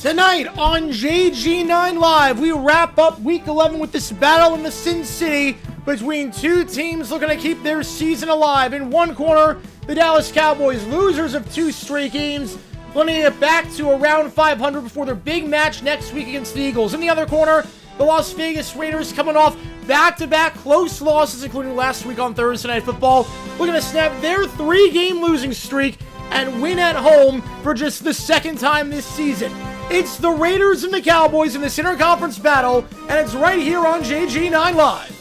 Tonight on JG9 Live, we wrap up Week 11 with this battle in the Sin City between two teams looking to keep their season alive. In one corner, the Dallas Cowboys, losers of 2 straight games, looking to get back to around 500 before their big match next week against the Eagles. In the other corner, the Las Vegas Raiders coming off back-to-back close losses, including last week on Thursday Night Football, looking to snap their 3-game losing streak and win at home for just the second time this season. It's the Raiders and the Cowboys in this interconference battle, and it's right here on JG9 Live.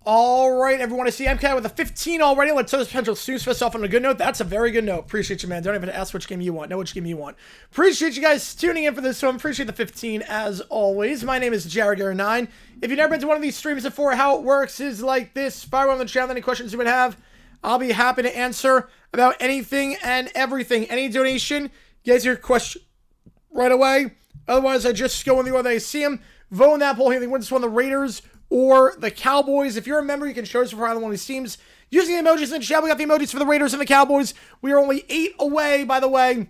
All right, everyone. I see MK with a 15 already. Let's this potential snooze fest off on a good note. That's a very good note. Appreciate you, man. Don't even ask which game you want. Know which game you want. Appreciate you guys tuning in for this one. Appreciate the 15 as always. My name is Jared9. If you've never been to one of these streams before, how it works is like this. Fire on the channel. Any questions you would have, I'll be happy to answer about anything and everything. Any donation, gets your question right away. Otherwise, I just go in the order I see them. Vote in that poll here. They win this one, the Raiders or the Cowboys. If you're a member, you can show us for either one of these teams using the emojis in the chat. We got the emojis for the Raiders and the Cowboys. We are only 8 away, by the way,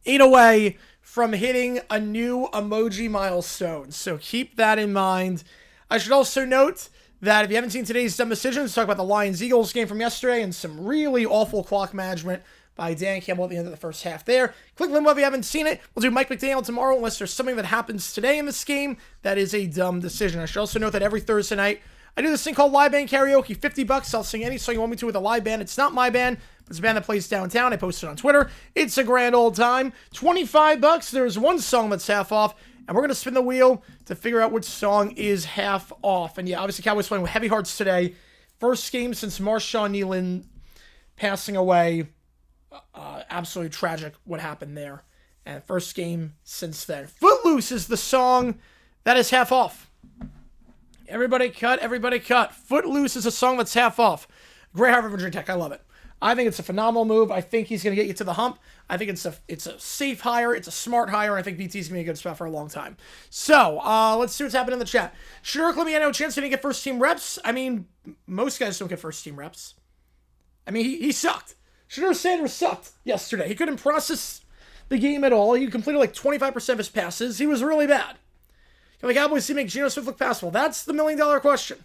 8 away from hitting a new emoji milestone. So keep that in mind. I should also note that if you haven't seen today's dumb decisions, talk about the Lions-Eagles game from yesterday and some really awful clock management by Dan Campbell at the end of the first half there. Click limbo if you haven't seen it. We'll do Mike McDaniel tomorrow unless there's something that happens today in this game that is a dumb decision. I should also note that every Thursday night, I do this thing called live band karaoke. $50. I'll sing any song you want me to with a live band. It's not my band, but it's a band that plays downtown. I post it on Twitter. It's a grand old time. $25. There's one song that's half off, and we're going to spin the wheel to figure out which song is half off. And yeah, obviously Cowboys playing with heavy hearts today. First game since Marshawn Nealon passing away. Absolutely tragic what happened there. And first game since then. Footloose is the song that is half off. Everybody cut, everybody cut. Footloose is a song that's half off. Great Harvard Virginia Tech. I love it. I think it's a phenomenal move. I think he's going to get you to the hump. I think it's a safe hire. It's a smart hire. I think BT's going to be a good spot for a long time. So, let's see what's happening in the chat. Sure, let me have no chance to get first team reps. I mean, most guys don't get first team reps. I mean, he sucked. Shedeur Sanders sucked yesterday. He couldn't process the game at all. He completed like 25% of his passes. He was really bad. Can the Cowboys see make Geno Smith look passable? That's the $1 million question.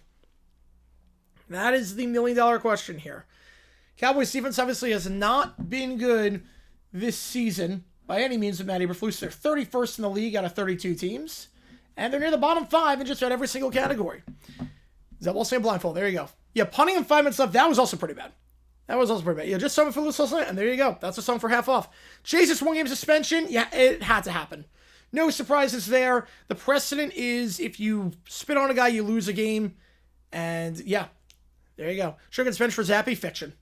That is the $1 million question here. Cowboys defense obviously has not been good this season by any means with Matt Eberflus. They're 31st in the league out of 32 teams. And they're near the bottom 5 in just about every single category. Is that ball same blindfold? There you go. Yeah, punting in 5 minutes left, that was also pretty bad. That was also pretty bad. Yeah, just something for Lewis Wilson, and there you go. That's a song for half off. Chase's 1-game suspension. Yeah, it had to happen. No surprises there. The precedent is if you spit on a guy, you lose a game. And yeah, there you go. Sure, gets benched for Zappy. Fiction.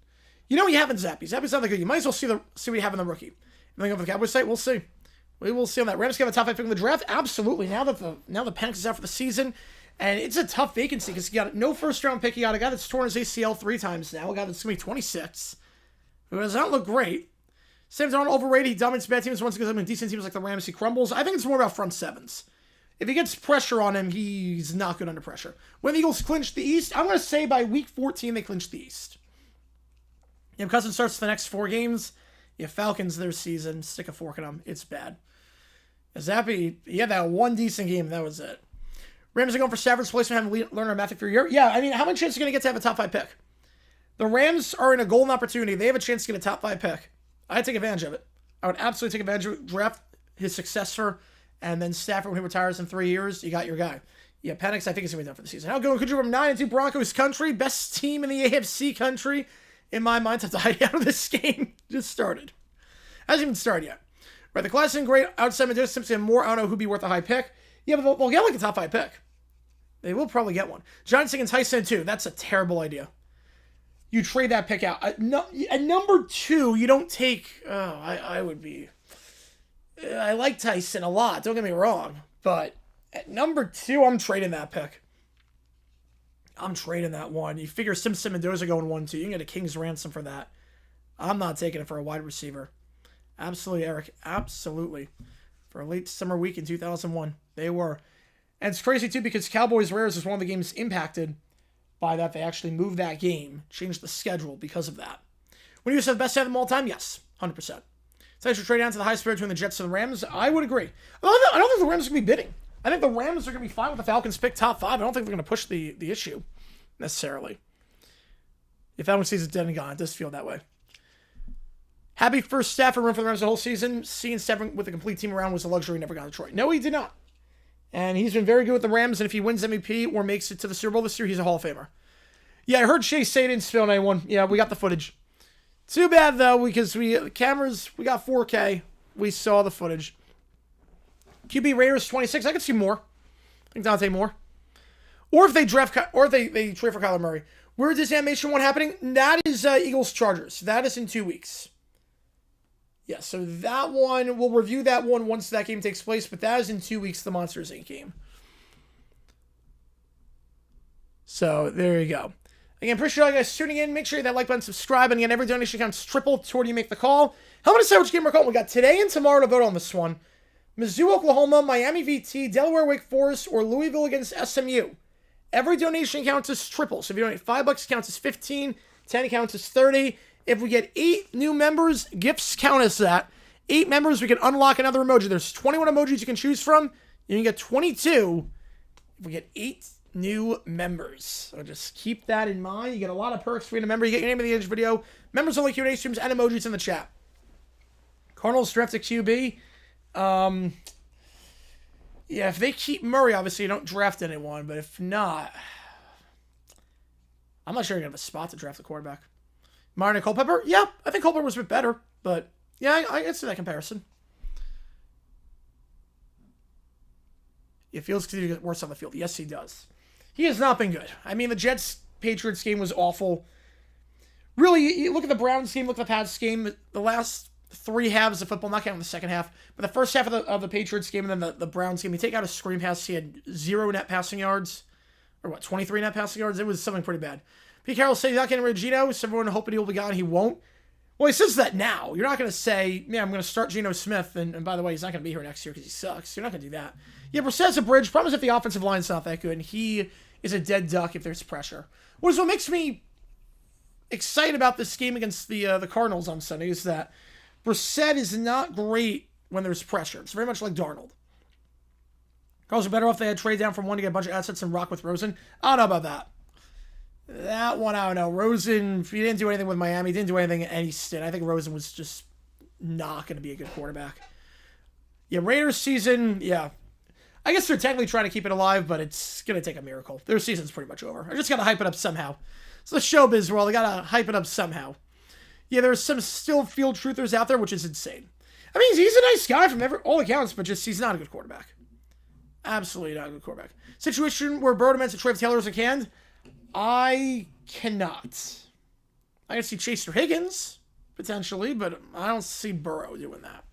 You know what you have in Zappy. Zappy's not that good. You might as well see what you have in the rookie. Anything over the Cowboys site? We'll see. We will see on that. Rams have a top 5 pick in the draft. Absolutely. Now that the Penix is out for the season. And it's a tough vacancy because you got no first-round pick. You got a guy that's torn his ACL 3 times now. A guy that's going to be 26. Who does not look great. Sam Darnold overrated. He dominates bad teams once he goes up in decent teams like the Rams. He crumbles. I think it's more about front sevens. If he gets pressure on him, he's not good under pressure. When the Eagles clinch the East, I'm going to say by week 14 they clinch the East. If Cousins starts the next 4 games, Falcons their season. Stick a fork in them. It's bad. Zappy, he had that one decent game. That was it. Rams are going for Stafford's placement, having learned our math for a year. Yeah, I mean, how many chances are going to get to have a top 5 pick? The Rams are in a golden opportunity. They have a chance to get a top 5 pick. I'd take advantage of it. I would absolutely take advantage of it. Draft his successor, and then Stafford, when he retires in 3 years, you got your guy. Yeah, Penix, I think is going to be done for the season. How good could you from 9-2 Broncos country? Best team in the AFC country, in my mind, to hide out of this game. Just started. Hasn't even started yet. Right, the class isn't great. Outside Medina Simpson and more. I don't know who'd be worth a high pick. Yeah, but they'll get like a top 5 pick. They will probably get one. Johnson and Tyson too. That's a terrible idea. You trade that pick out. At number 2, you don't take... I would be... I like Tyson a lot. Don't get me wrong. But at number 2, I'm trading that pick. I'm trading that one. You figure Simpson Mendoza going 1-2. You can get a king's ransom for that. I'm not taking it for a wide receiver. Absolutely, Eric. Absolutely. For a late summer week in 2001. They were. And it's crazy, too, because Cowboys-Raiders is one of the games impacted by that. They actually moved that game, changed the schedule because of that. When you say the best set of them all time? Yes, 100%. So I should trade down to the highest bidder between the Jets and the Rams. I would agree. I don't think the Rams are going to be bidding. I think the Rams are going to be fine with the Falcons pick top 5. I don't think they're going to push the issue necessarily. If Falcons season is dead and gone, it does feel that way. Happy first Stafford run for the Rams the whole season. Seeing Stafford with a complete team around was a luxury. He never got to Detroit. No, he did not. And he's been very good with the Rams. And if he wins MVP or makes it to the Super Bowl this year, he's a Hall of Famer. Yeah, I heard Shay say it in Spill 91. Yeah, we got the footage. Too bad, though, because we got 4K. We saw the footage. QB Raiders 26. I could see more. I think Dante Moore. Or if they draft, or if they trade for Kyler Murray. Where is this animation one happening? That is Eagles Chargers. That is in 2 weeks. Yeah, so that one, we'll review that one once that game takes place, but that is in 2 weeks, the Monsters Inc. game. So, there you go. Again, appreciate all you guys tuning in. Make sure you hit that like button, subscribe, and again, every donation counts triple toward you make the call. Help me decide which game we're calling. We got today and tomorrow to vote on this one. Mizzou, Oklahoma, Miami VT, Delaware, Wake Forest, or Louisville against SMU. Every donation counts as triple. So if you donate $5, it counts as 15, 10 counts as 30. If we get 8 new members, gifts count as that. 8 members, we can unlock another emoji. There's 21 emojis you can choose from. You can get 22 if we get 8 new members. So just keep that in mind. You get a lot of perks for being a member. You get your name in the end of the video, members only Q&A streams, and emojis in the chat. Cardinals draft a QB. Yeah, if they keep Murray, obviously you don't draft anyone. But if not, I'm not sure you're going to have a spot to draft a quarterback. Martin and Culpepper? Yeah, I think Culpepper was a bit better. But yeah, I can see that comparison. It feels to get worse on the field. Yes, he does. He has not been good. I mean, the Jets-Patriots game was awful. Really, you look at the Browns game, look at the Pats game. The last 3 halves of football, not counting the second half, but the first half of the Patriots game and then the Browns game, you take out a screen pass, he had 0 net passing yards. Or what, 23 net passing yards? It was something pretty bad. Pete Carroll said he's not getting rid of Geno, so everyone hoping he will be gone. He won't. Well, he says that now. You're not going to say, yeah, I'm going to start Geno Smith, and by the way, he's not going to be here next year because he sucks. You're not going to do that. Yeah, Brissett's a bridge. Problem is if the offensive line's not that good, and he is a dead duck if there's pressure. What makes me excited about this game against the Cardinals on Sunday is that Brissett is not great when there's pressure. It's very much like Darnold. Cardinals are better off they had trade down from 1 to get a bunch of assets and rock with Rosen. I don't know about that. That one, I don't know. Rosen, he didn't do anything with Miami. He didn't do anything at Easton. I think Rosen was just not going to be a good quarterback. Yeah, Raiders season, yeah. I guess they're technically trying to keep it alive, but it's going to take a miracle. Their season's pretty much over. I just got to hype it up somehow. It's the showbiz world. I got to hype it up somehow. Yeah, there's some still field truthers out there, which is insane. I mean, he's a nice guy from all accounts, but just he's not a good quarterback. Absolutely not a good quarterback. Situation where Burrow demands to trade Taylor as a canned? I cannot. I can see Chaser Higgins, potentially, but I don't see Burrow doing that.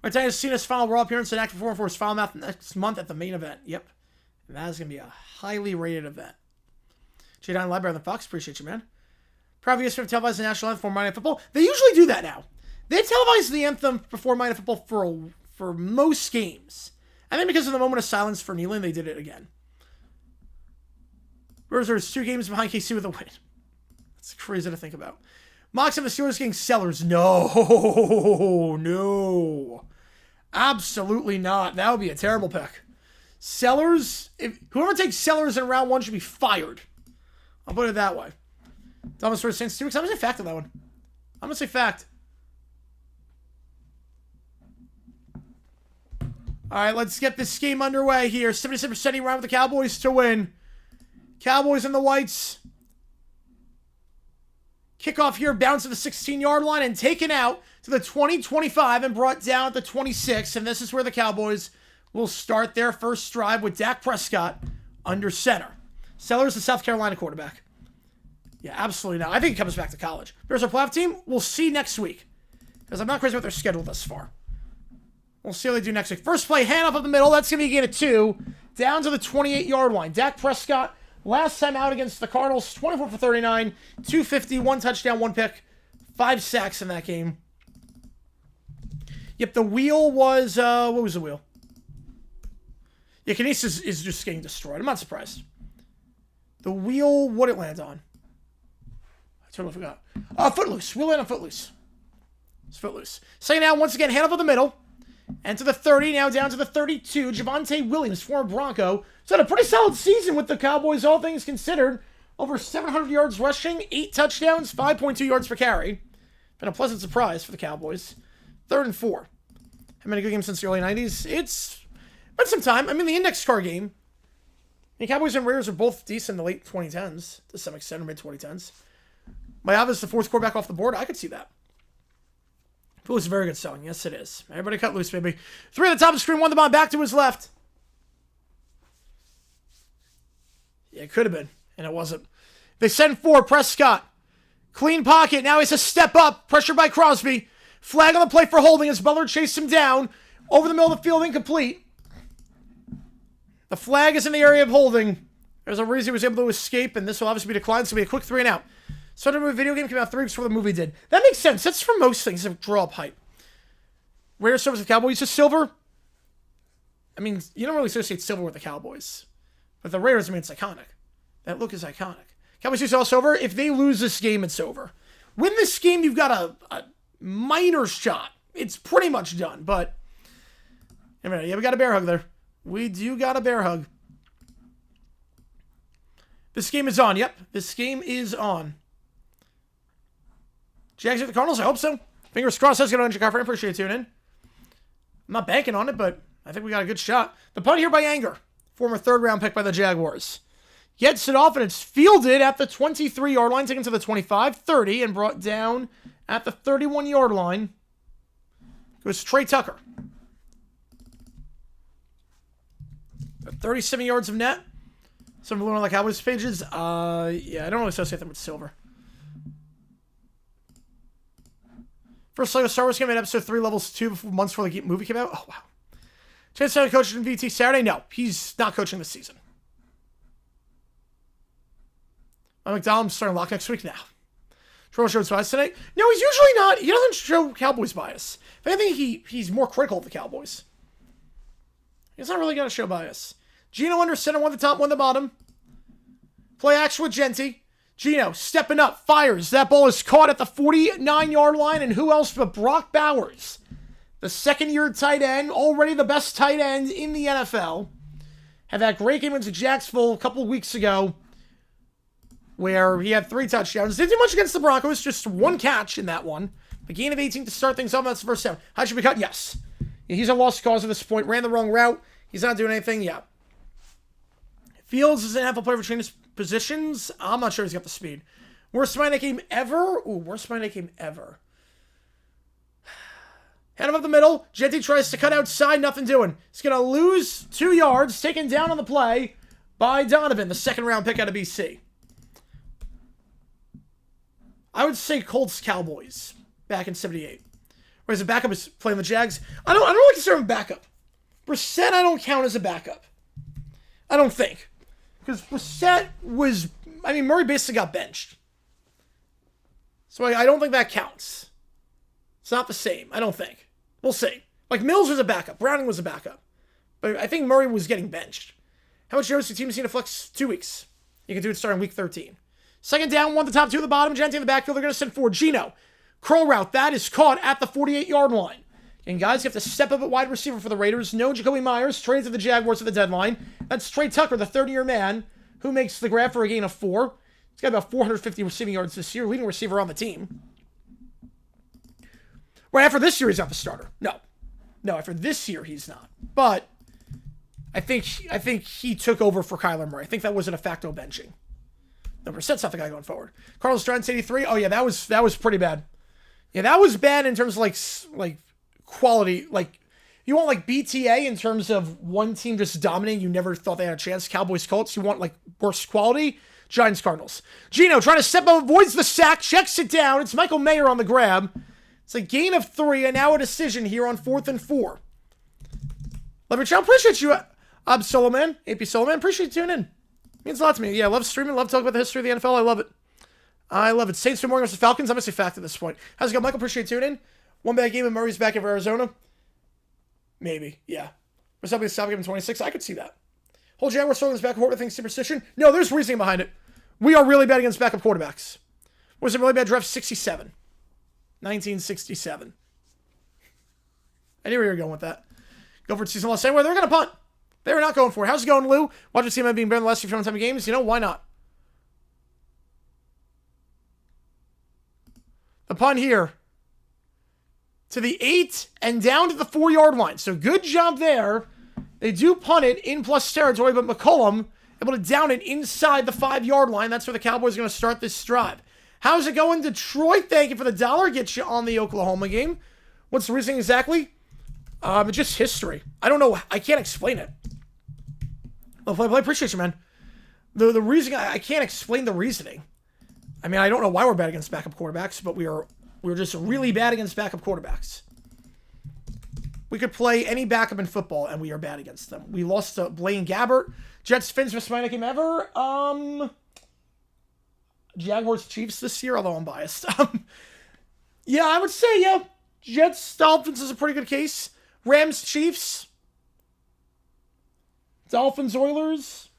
Right, Titus Cena's final Raw appearance and active performance for his final match next month at the main event. Yep. And that is going to be a highly rated event. J9 Library on the Fox. Appreciate you, man. Proud ESPN televised the national anthem for Monday Night Football. They usually do that now. They televise the anthem before Monday Night Football for most games. I think because of the moment of silence for kneeling, they did it again. There's 2 games behind KC with a win. That's crazy to think about. Mox and the Steelers getting Sellers. No. Absolutely not. That would be a terrible pick. Sellers, whoever takes Sellers in round 1 should be fired. I'll put it that way. Thomas for Saints 2 weeks. I'm going to say fact on that one. I'm going to say fact. All right, let's get this game underway here. 77% round with the Cowboys to win. Cowboys and the Whites. Kickoff here, bounce to the 16-yard line and taken out to the 20-25 and brought down at the 26. And this is where the Cowboys will start their first drive with Dak Prescott under center. Sellers, the South Carolina quarterback. Yeah, absolutely not. I think he comes back to college. There's our playoff team. We'll see next week because I'm not crazy about their schedule thus far. We'll see how they do next week. First play, handoff up the middle. That's going to be a gain of 2. Down to the 28-yard line. Dak Prescott, last time out against the Cardinals, 24 for 39, 250, 1 touchdown, 1 pick, 5 sacks in that game. Yep, the wheel was, what was the wheel? Yeah, Kinesis is just getting destroyed. I'm not surprised. The wheel, what it lands on? I totally forgot. Footloose. Wheel land on Footloose. It's Footloose. Second down, once again, handoff of the middle. And to the 30, now down to the 32. Javonte Williams, former Bronco. So had a pretty solid season with the Cowboys, all things considered. Over 700 yards rushing, 8 touchdowns, 5.2 yards per carry. Been a pleasant surprise for the Cowboys. 3rd and 4. Haven't been a good game since the early 90s. It's been some time. I mean, the index card game. The Cowboys and Raiders are both decent in the late 2010s, to some extent, or mid-2010s. Mayava is the 4th quarterback off the board. I could see that. Footloose is a very good selling. Yes, it is. Everybody cut loose, baby. 3 at the top of the screen. 1 the bomb back to his left. Yeah, it could have been, and it wasn't. They send 4. Prescott. Clean pocket. Now he's a step up. Pressure by Crosby. Flag on the play for holding as Butler chased him down. Over the middle of the field, incomplete. The flag is in the area of holding. There's a reason he was able to escape, and this will obviously be declined. It's going to be a quick 3 and out. Spider-Man video game came out 3 weeks before the movie did. That makes sense. That's for most things to draw up hype. Raiders service with Cowboys is silver. I mean, you don't really associate silver with the Cowboys. But the Raiders, I mean, it's iconic. That look is iconic. Cowboys use all silver. If they lose this game, it's over. Win this game, you've got a minor shot. It's pretty much done, but... yeah, we got a bear hug there. We do got a bear hug. This game is on. Yep, this game is on. Jags at the Cardinals? I hope so. Fingers crossed that's going to end your conference. I appreciate you tuning in. I'm not banking on it, but I think we got a good shot. The punt here by Anger. Former 3rd-round pick by the Jaguars. Gets it off, and it's fielded at the 23-yard line, taken to the 25, 30, and brought down at the 31-yard line. Goes Trey Tucker. 37 yards of net. Some of the like Cowboys pages. Yeah, I don't really associate them with silver. First Lego Star Wars came out episode 3, levels 2 months before the movie came out. Oh, wow. Chance to coach in VT Saturday? No, he's not coaching this season. McDonald's starting lock next week now. Troll showed bias tonight? No, he's usually not. He doesn't show Cowboys bias. If anything, he's more critical of the Cowboys. He's not really going to show bias. Gino under center, 1 the top, 1 the bottom. Play action with Genty. Gino stepping up, fires. That ball is caught at the 49-yard line, and who else but Brock Bowers, the 2nd-year tight end, already the best tight end in the NFL. Had that great game against Jacksonville a couple of weeks ago where he had 3 touchdowns. Didn't do much against the Broncos, just 1 catch in that one. The gain of 18 to start things off. That's the first down. How should we cut? Yes. Yeah, he's a lost cause at this point. Ran the wrong route. He's not doing anything. Yeah. Fields is an NFL player for training his positions. I'm not sure he's got the speed. Worst Monday game ever? Ooh, worst Monday game ever. Head him up the middle. Genty tries to cut outside. Nothing doing. He's going to lose 2 yards. Taken down on the play by Donovan, the 2nd-round pick out of BC. I would say Colts Cowboys back in 78. Whereas the backup is playing the Jags. I don't really consider him backup. Brissett I don't count as a backup. I don't think. Because Brissett was... I mean, Murray basically got benched. So I don't think that counts. It's not the same. I don't think. We'll see. Like, Mills was a backup. Browning was a backup. But I think Murray was getting benched. How much yards do teams need to flex? 2 weeks. You can do it starting week 13. 2nd down, 1 the top, 2 the bottom. Genty in the backfield. They're going to send forward. Gino. Curl route. That is caught at the 48-yard line. And guys, you have to step up at wide receiver for the Raiders. No Jacoby Myers. Trades to the Jaguars at the deadline. That's Trey Tucker, the 30-year man, who makes the grab for a gain of 4. He's got about 450 receiving yards this year. Leading receiver on the team. Right after this year, he's not the starter. No, after this year, he's not. But I think he took over for Kyler Murray. I think that was an de facto benching. No, Brissett's not the guy going forward. Carlos Strauss 83. Oh yeah, that was pretty bad. Yeah, that was bad in terms of like quality. Like you want like BTA in terms of one team just dominating. You never thought they had a chance. Cowboys Colts. You want like worse quality. Giants Cardinals. Gino trying to step up, avoids the sack, checks it down. It's Michael Mayer on the grab. It's a gain of 3, and now a decision here on 4th and 4. Love your channel. Appreciate you, Solo Man. AP Solo Man. Appreciate you tuning in. Means a lot to me. Yeah, love streaming. Love talking about the history of the NFL. I love it. I love it. Saints tomorrow versus Falcons. I'm going to say fact at this point. How's it going, Michael? Appreciate you tuning in. One bad game and Murray's back in Arizona. Maybe. Yeah. Or something to stop game in 26. I could see that. Whole Jaguar throwing this back quarterback thing superstition. No, there's reasoning behind it. We are really bad against backup quarterbacks. Was it really bad draft? 67. 1967. I knew where you were going with that. Go for it season loss anywhere. They're going to punt. They were not going for it. How's it going, Lou? Watch your team being better than the last few time games. You know, why not? The punt here. To the 8 and down to the 4-yard line. So good job there. They do punt it in plus territory, but McCollum able to down it inside the 5-yard line. That's where the Cowboys are going to start this drive. How's it going, Detroit? Thank you for the $1. Get you on the Oklahoma game. What's the reasoning exactly? It's just history. I don't know. I can't explain it. Well, play, appreciate you, man. The reasoning, I can't explain the reasoning. I mean, I don't know why we're bad against backup quarterbacks, but we're just really bad against backup quarterbacks. We could play any backup in football, and we are bad against them. We lost to Blaine Gabbert. Jets, Fins, best minor game ever. Jaguars, Chiefs this year, although I'm biased. Yeah, I would say, yeah. Jets, Dolphins is a pretty good case. Rams, Chiefs. Dolphins, Oilers.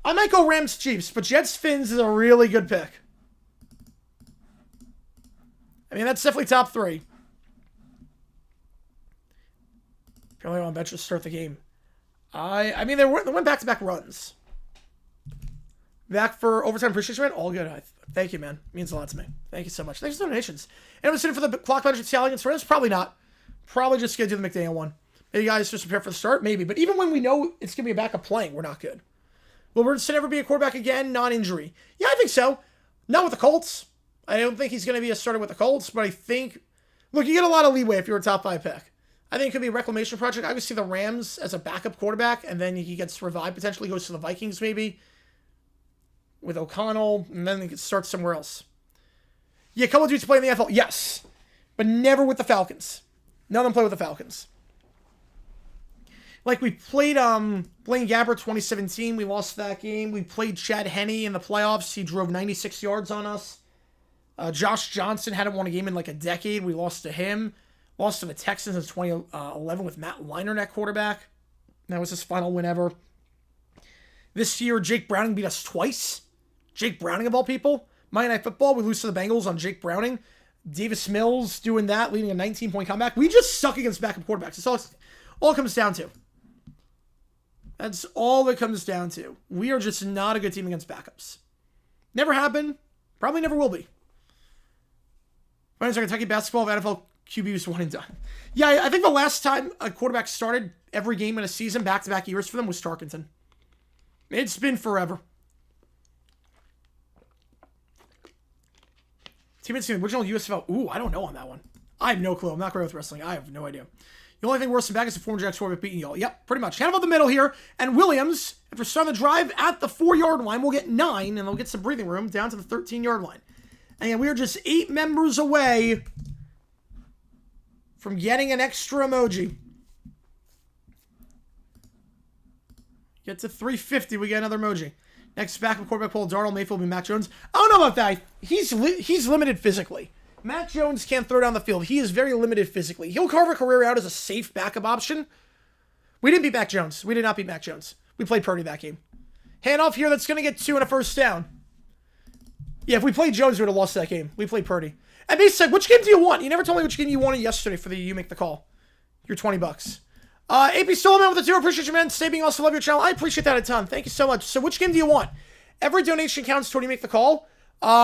I might go Rams, Chiefs, but Jets, Fins is a really good pick. I mean, that's definitely top 3. Apparently on bench to start the game. I mean, they went back-to-back runs. Back for overtime appreciation, man. All good. Thank you, man. Means a lot to me. Thank you so much. Thanks for the donations. And I'm sitting for the clock bench at Seattle against Rams? Probably not. Probably just going to do the McDaniel one. Maybe you guys just prepare for the start? Maybe. But even when we know it's going to be a backup playing, we're not good. Will Richardson ever be a quarterback again? Non-injury. Yeah, I think so. Not with the Colts. I don't think he's going to be a starter with the Colts, but I think... Look, you get a lot of leeway if you're a top 5 pick. I think it could be a reclamation project. I would see the Rams as a backup quarterback, and then he gets revived, potentially goes to the Vikings maybe, with O'Connell, and then he could start somewhere else. Yeah, a couple of dudes play in the NFL. Yes, but never with the Falcons. None of them play with the Falcons. Like, we played Blaine Gabbert 2017. We lost that game. We played Chad Henne in the playoffs. He drove 96 yards on us. Josh Johnson hadn't won a game in like a decade. We lost to him. Lost to the Texans in 2011 with Matt Leinart at quarterback. That was his final win ever. This year, Jake Browning beat us twice. Jake Browning, of all people. Monday Night Football, we lose to the Bengals on Jake Browning. Davis Mills doing that, leading a 19-point comeback. We just suck against backup quarterbacks. That's all it comes down to. That's all it comes down to. We are just not a good team against backups. Never happened. Probably never will be. Finals are Kentucky basketball of NFL QBs 1 and done. Yeah, I think the last time a quarterback started every game in a season, back-to-back years for them, was Tarkenton. It's been forever. Teammates in the original USFL. Ooh, I don't know on that one. I have no clue. I'm not great with wrestling. I have no idea. The only thing worse than back is the former Jack Swarbrick beating y'all. Yep, pretty much. Kind of on the middle here. And Williams, after starting the drive at the 4-yard line, will get 9, and they'll get some breathing room down to the 13-yard line. And we are just 8 members away from getting an extra emoji. Get to 350, we get another emoji. Next backup quarterback poll, Darnold, Mayfield, will be Mac Jones. I don't know about that. He's limited physically. Mac Jones can't throw down the field. He is very limited physically. He'll carve a career out as a safe backup option. We didn't beat Mac Jones. We did not beat Mac Jones. We played Purdy that game. Handoff here, that's going to get 2 and a first down. Yeah, if we played Jones, we would have lost that game. We played Purdy. And basically, which game do you want? You never told me which game you wanted yesterday for the You Make the Call. Your $20. AP Stolman with the 0. Appreciate you, man. Saving also love your channel. I appreciate that a ton. Thank you so much. So which game do you want? Every donation counts toward You Make the Call.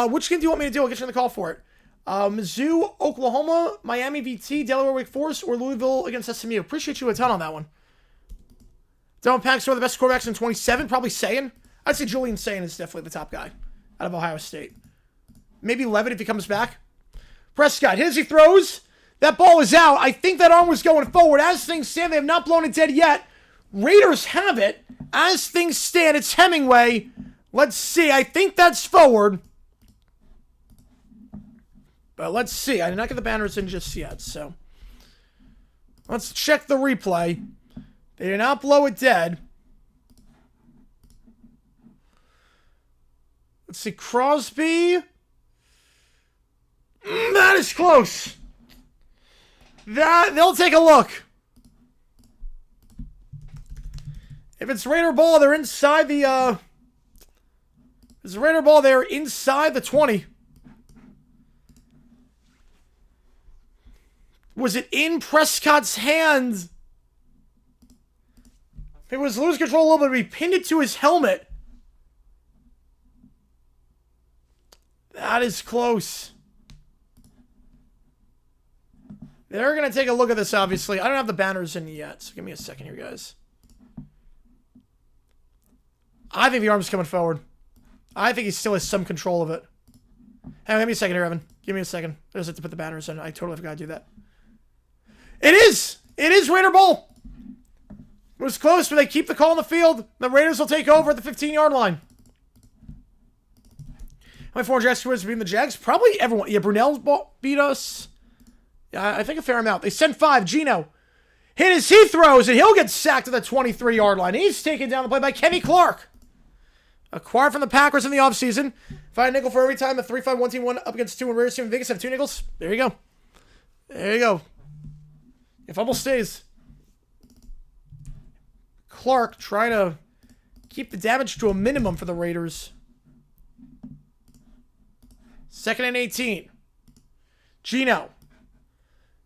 Which game do you want me to do? I'll get you in the call for it. Mizzou, Oklahoma, Miami VT, Delaware, Wake Forest, or Louisville against SMU. Appreciate you a ton on that one. Dylan Pax, one of the best quarterbacks in 27. Probably Sayin. I'd say Julian Sayin is definitely the top guy out of Ohio State. Maybe Levitt if he comes back. Prescott, his he throws. That ball is out. I think that arm was going forward. As things stand, they have not blown it dead yet. Raiders have it. As things stand, it's Hemingway. Let's see. I think that's forward. But let's see. I did not get the banners in just yet, so let's check the replay. They did not blow it dead. Let's see, Crosby. That is close. They'll take a look. If it's Raider ball, they're inside the, if it's Raider ball, they're inside the 20. Was it in Prescott's hands? It was lose control a little bit, but he pinned it to his helmet. That is close. They're going to take a look at this, obviously. I don't have the banners in yet, so give me a second here, guys. I think the arm's coming forward. I think he still has some control of it. Hang on, give me a second here, Evan. Give me a second. I just have to put the banners in. I totally forgot to do that. It is! It is Raider ball! It was close, but they keep the call on the field. The Raiders will take over at the 15-yard line. How many former Jags beating the Jags? Probably everyone. Yeah, Brunel beat us. Yeah, I think a fair amount. They sent 5. Gino hit as he throws, and he'll get sacked at the 23-yard line. He's taken down the play by Kenny Clark. Acquired from the Packers in the offseason. 5 nickel for every time. A 3-5-1 team 1 up against 2 and Raiders team in Vegas have 2 nickels. There you go. There you go. If fumble stays. Clark trying to keep the damage to a minimum for the Raiders. 2nd and 18. Gino.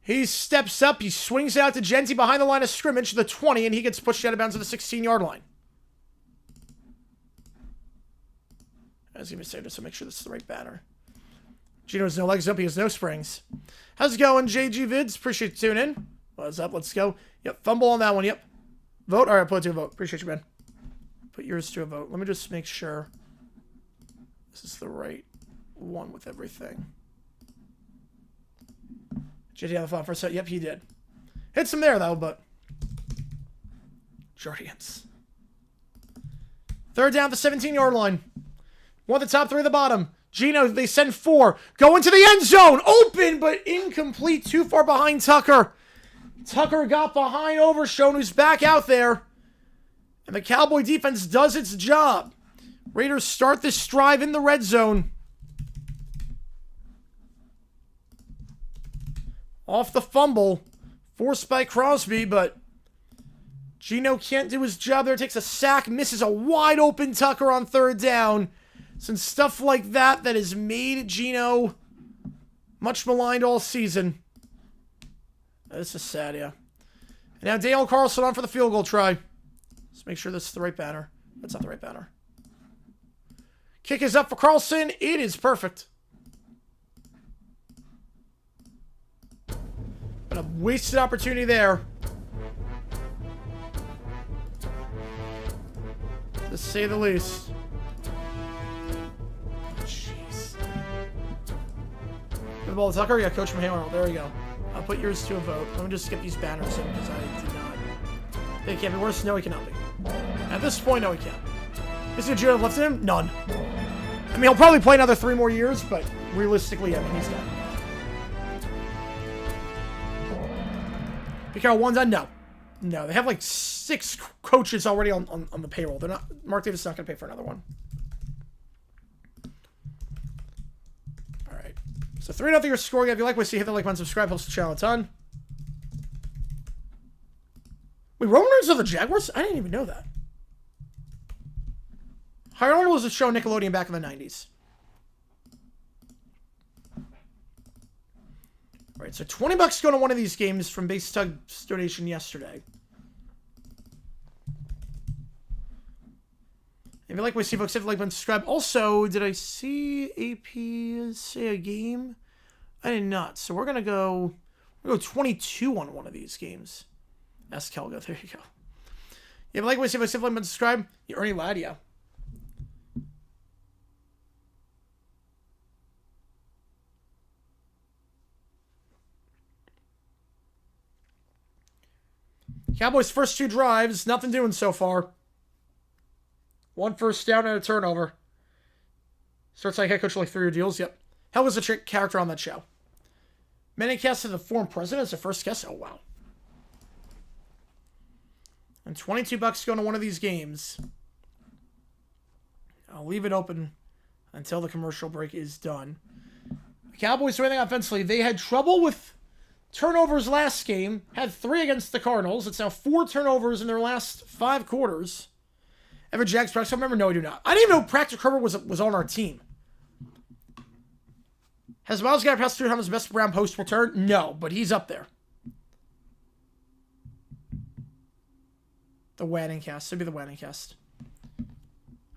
He steps up. He swings out to Genty behind the line of scrimmage, the 20, and he gets pushed out of bounds to the 16-yard line. I was going to say just to make sure this is the right banner. Gino has no legs up. He has no springs. How's it going, JG Vids? Appreciate you tuning in. What's up? Let's go. Yep, fumble on that one. Yep. Vote? All right, put it to a vote. Appreciate you, man. Put yours to a vote. Let me just make sure this is the right one with everything. JD on the phone for a set. Yep, he did. Hits him there, though, but Guardians. 3rd down at the 17-yard line. 1 at the top, 3 at the bottom. Gino, they send 4. Go into the end zone. Open, but incomplete. Too far behind Tucker. Tucker got behind Overshone, who's back out there. And the Cowboy defense does its job. Raiders start this drive in the red zone. Off the fumble. Forced by Crosby, but Gino can't do his job there. Takes a sack, misses a wide open Tucker on 3rd down. Some stuff like that has made Gino much maligned all season. This is sad, yeah. And now Dale Carlson on for the field goal try. Let's make sure this is the right banner. That's not the right banner. Kick is up for Carlson. It is perfect. But a wasted opportunity there. To say the least. Jeez. Give the ball to Tucker. Yeah, Coach Mahalo. There we go. I'll put yours to a vote. Let me just skip these banners in because I did not. They can't be worse. No, he cannot be. At this point, no, he can't. Is there Gino left in him? None. I mean, he'll probably play another 3 more years, but realistically, I mean, he's done. Picaro, 1 done? No. No, they have like 6 coaches already on the payroll. They're not. Mark Davis is not going to pay for another one. All right. So 3-0 you're scoring. If you like what you see, hit the like button, subscribe, helps the channel a ton. Wait, Roman Reigns are the Jaguars? I didn't even know that. High Honor was a show on Nickelodeon back in the 90s. All right, so $20 going to one of these games from Base Tug's donation yesterday. If you like what you see, folks, hit the like button, subscribe. Also, did I see AP say a game? I did not. So we're gonna go 22 on one of these games. Ask Kelga. There you go. If you like what you see, folks, hit the like button, subscribe. You Ernie Ladd, yeah. Cowboys' first 2 drives, nothing doing so far. 1 first down and a turnover. Starts like head coach like 3-year deals. Yep. Hell was the character on that show. Many casted the former president as the first guest. Oh, wow. And $22 going to one of these games. I'll leave it open until the commercial break is done. The Cowboys doing anything offensively. They had trouble with turnovers last game. Had 3 against the Cardinals. It's now 4 turnovers in their last 5 quarters. Ever Jags practice? I remember? No, I do not. I didn't even know Practice Herbert was on our team. Has Miles Garrett passed through Hamlin's best Brown post return? No, but he's up there. The Wanning cast. Should be the Wanning cast.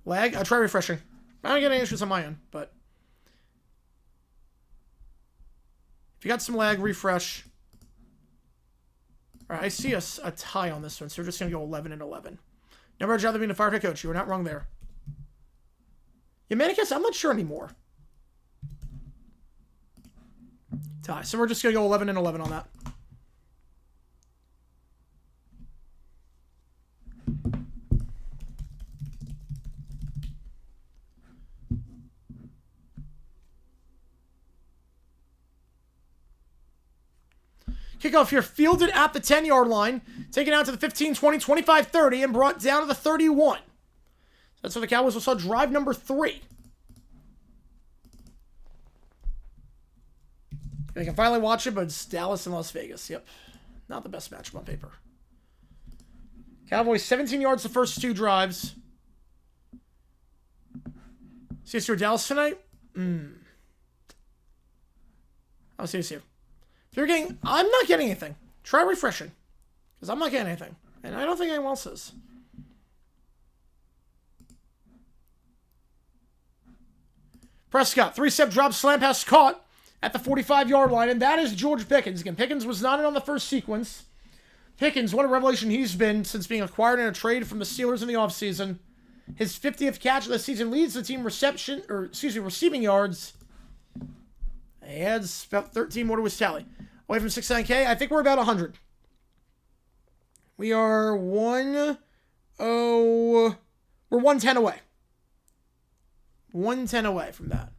Lag? I'll try refreshing. I don't get any issues on my end, but if you got some lag, refresh. All right, I see a tie on this one, so we're just going to go 11-11. Never had rather being a fire head coach. You were not wrong there. Yeah, Manicus, I'm not sure anymore. Tie. So we're just going to go 11-11 on that. Kickoff here, fielded at the 10-yard line, taken out to the 15, 20, 25, 30, and brought down to the 31. That's where the Cowboys will start drive number 3. They can finally watch it, but it's Dallas and Las Vegas. Yep. Not the best matchup on paper. Cowboys, 17 yards the first 2 drives. CSU Dallas tonight? I'll CSU. If you're getting... I'm not getting anything. Try refreshing. Because I'm not getting anything. And I don't think anyone else is. Prescott, 3-step drop, slam pass caught at the 45-yard line, and that is George Pickens. Again, Pickens was not in on the first sequence. Pickens, what a revelation he's been since being acquired in a trade from the Steelers in the offseason. His 50th catch of the season leads the team receiving yards. He adds about 13 more to his tally. Away from 69K, I think we're about 100. We are 110 away. 110 away from that.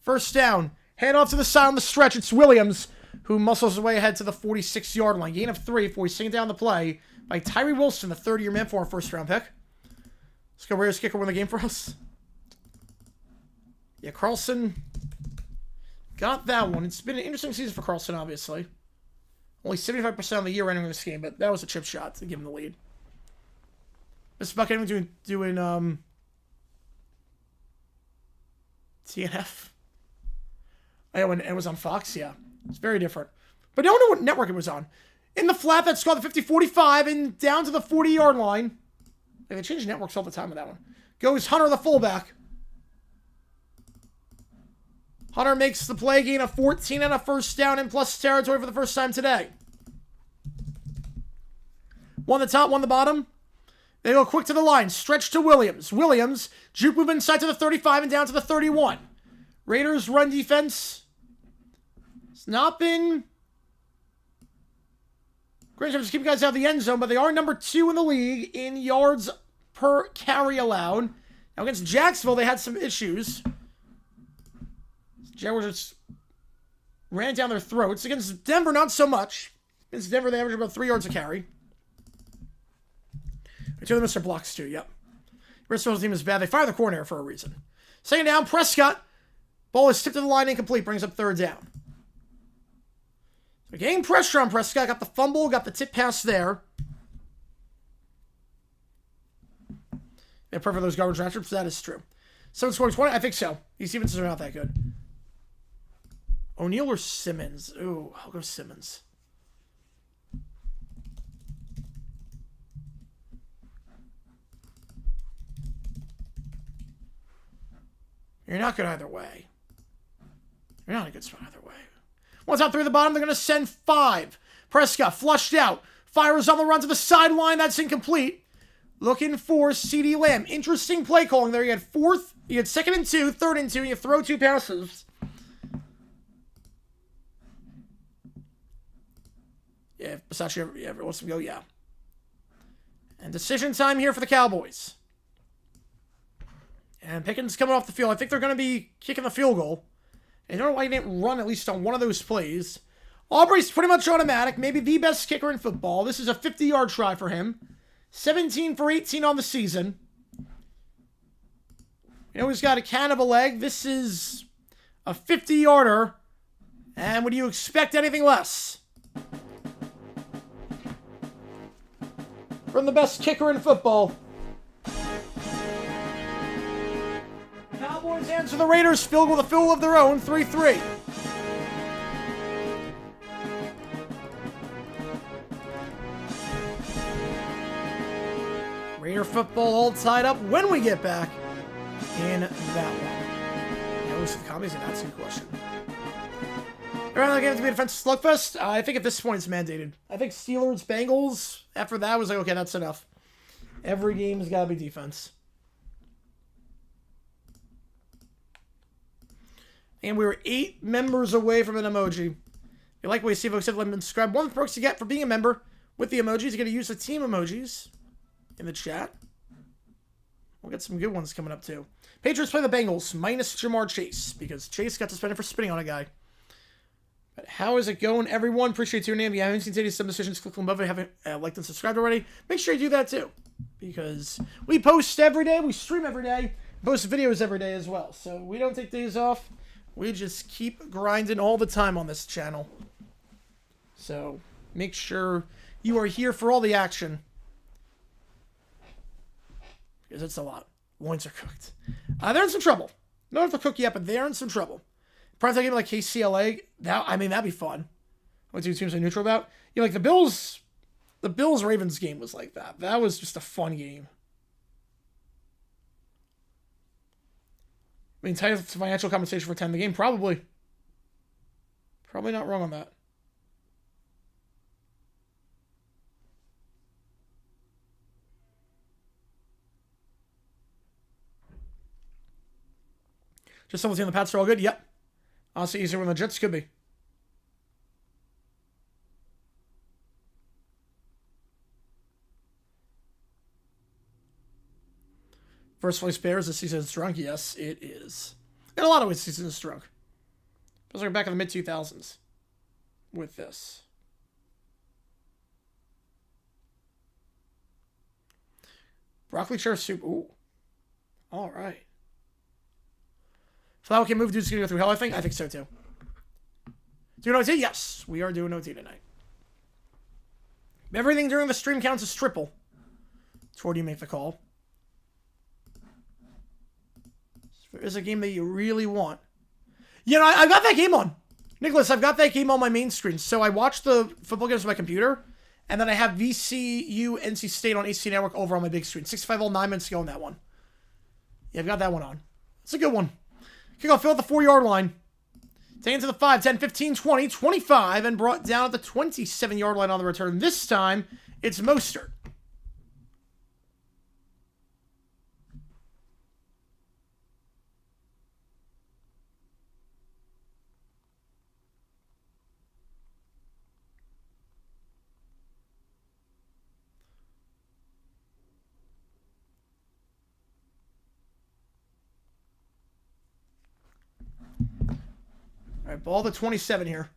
First down. Hand off to the side on the stretch. It's Williams, who muscles his way ahead to the 46-yard line. Gain of 3 before he's singing down the play by Tyree Wilson, the 30-year man for our first-round pick. Let's go Raiders kicker win the game for us. Yeah, Carlson got that one. It's been an interesting season for Carlson, obviously. Only 75% of the year entering this game, but that was a chip shot to give him the lead. Mr. Bucket doing TNF. Oh, when it was on Fox, yeah. It's very different. But I don't know what network it was on. In the flat, that's called the 50-45 and down to the 40-yard line. They change networks all the time with that one. Goes Hunter, the fullback. Hunter makes the play, gain of 14 and a first down in plus territory for the first time today. One the top, one the bottom. They go quick to the line. Stretch to Williams. Williams, juke move inside to the 35 and down to the 31. Raiders run defense. It's not been great to keep guys out of the end zone, but they are number 2 in the league in yards per carry allowed. Now against Jacksonville, they had some issues. Jaguars just ran down their throats. Against Denver, not so much. Against Denver, they averaged about 3 yards a carry. Two of them missed blocks too, yep. Bristol's team is bad. They fire the corner for a reason. Second down, Prescott. Ball is tipped to the line, incomplete. Brings up third down. So getting pressure on Prescott. Got the fumble, got the tip pass there. Yeah, perfect those garbage matchups. That is true. 7 scoring 20? I think so. These defenses are not that good. O'Neal or Simmons? Ooh, I'll go Simmons. You're not good either way. You're not in a good spot either way. One's out 3 at the bottom. They're going to send 5. Prescott flushed out. Fires on the run to the sideline. That's incomplete. Looking for CeeDee Lamb. Interesting play calling there. You had 2nd and 2, 3rd and 2, and you throw 2 passes. Yeah, if Versace ever wants to go, yeah. And decision time here for the Cowboys. And Pickens coming off the field. I think they're going to be kicking the field goal. And I don't know why he didn't run at least on one of those plays. Aubrey's pretty much automatic. Maybe the best kicker in football. This is a 50-yard try for him. 17 for 18 on the season. You know, he's got a can of a leg. This is a 50-yarder. And would you expect anything less from the best kicker in football? Cowboys answer the Raiders field with a field of their own, 3-3. Raider football all tied up when we get back in that one. Notice the comments, and that's a good question. Around the game to be a defensive slugfest. I think at this point it's mandated. I think Steelers, Bengals, after that was like, okay, that's enough. Every game's got to be defense. And we were 8 members away from an emoji. If you like what you see, folks, let me subscribe. One of the perks you get for being a member with the emojis, you're going to use the team emojis in the chat. We'll get some good ones coming up, too. Patriots play the Bengals, minus Jamar Chase, because Chase got suspended for spitting on a guy. But how is it going, everyone? Appreciate tuning in. If you haven't seen today's submissions, click on above. If you haven't liked and subscribed already, make sure you do that, too. Because we post every day, we stream every day, post videos every day as well. So we don't take days off. We just keep grinding all the time on this channel. So make sure you are here for all the action. Because it's a lot. Loins are cooked. They're in some trouble. Not if they're cooked yet, but they're in some trouble. Probably a game like KCLA. That'd be fun. What two teams are neutral about? You know, like the Bills Ravens game was like that. That was just a fun game. I mean, entitled to financial compensation for attending the game? Probably. Probably not wrong on that. Just someone's in the Pats are all good? Yep. Honestly, easier when the Jets could be. First place Bears, the season is drunk. Yes, it is. In a lot of ways, the season is drunk. Feels like we're back in the mid-2000s with this. Broccoli chair soup. Ooh. All right. So that can move dudes to go through hell, I think? I think so, too. Doing OT? Yes. We are doing OT tonight. Everything during the stream counts as triple. So where do you make the call? If there is a game that you really want. You know, I got that game on. Nicholas, I've got that game on my main screen. So I watch the football games on my computer, and then I have VCU NC State on HC Network over on my big screen. 65 all 9 minutes to go on that one. Yeah, I've got that one on. It's a good one. Kickoff fill at the 4-yard line. Taken to the 5, 10, 15, 20, 25, and brought down at the 27-yard line on the return. This time, it's Mostert. All right, ball to 27 here.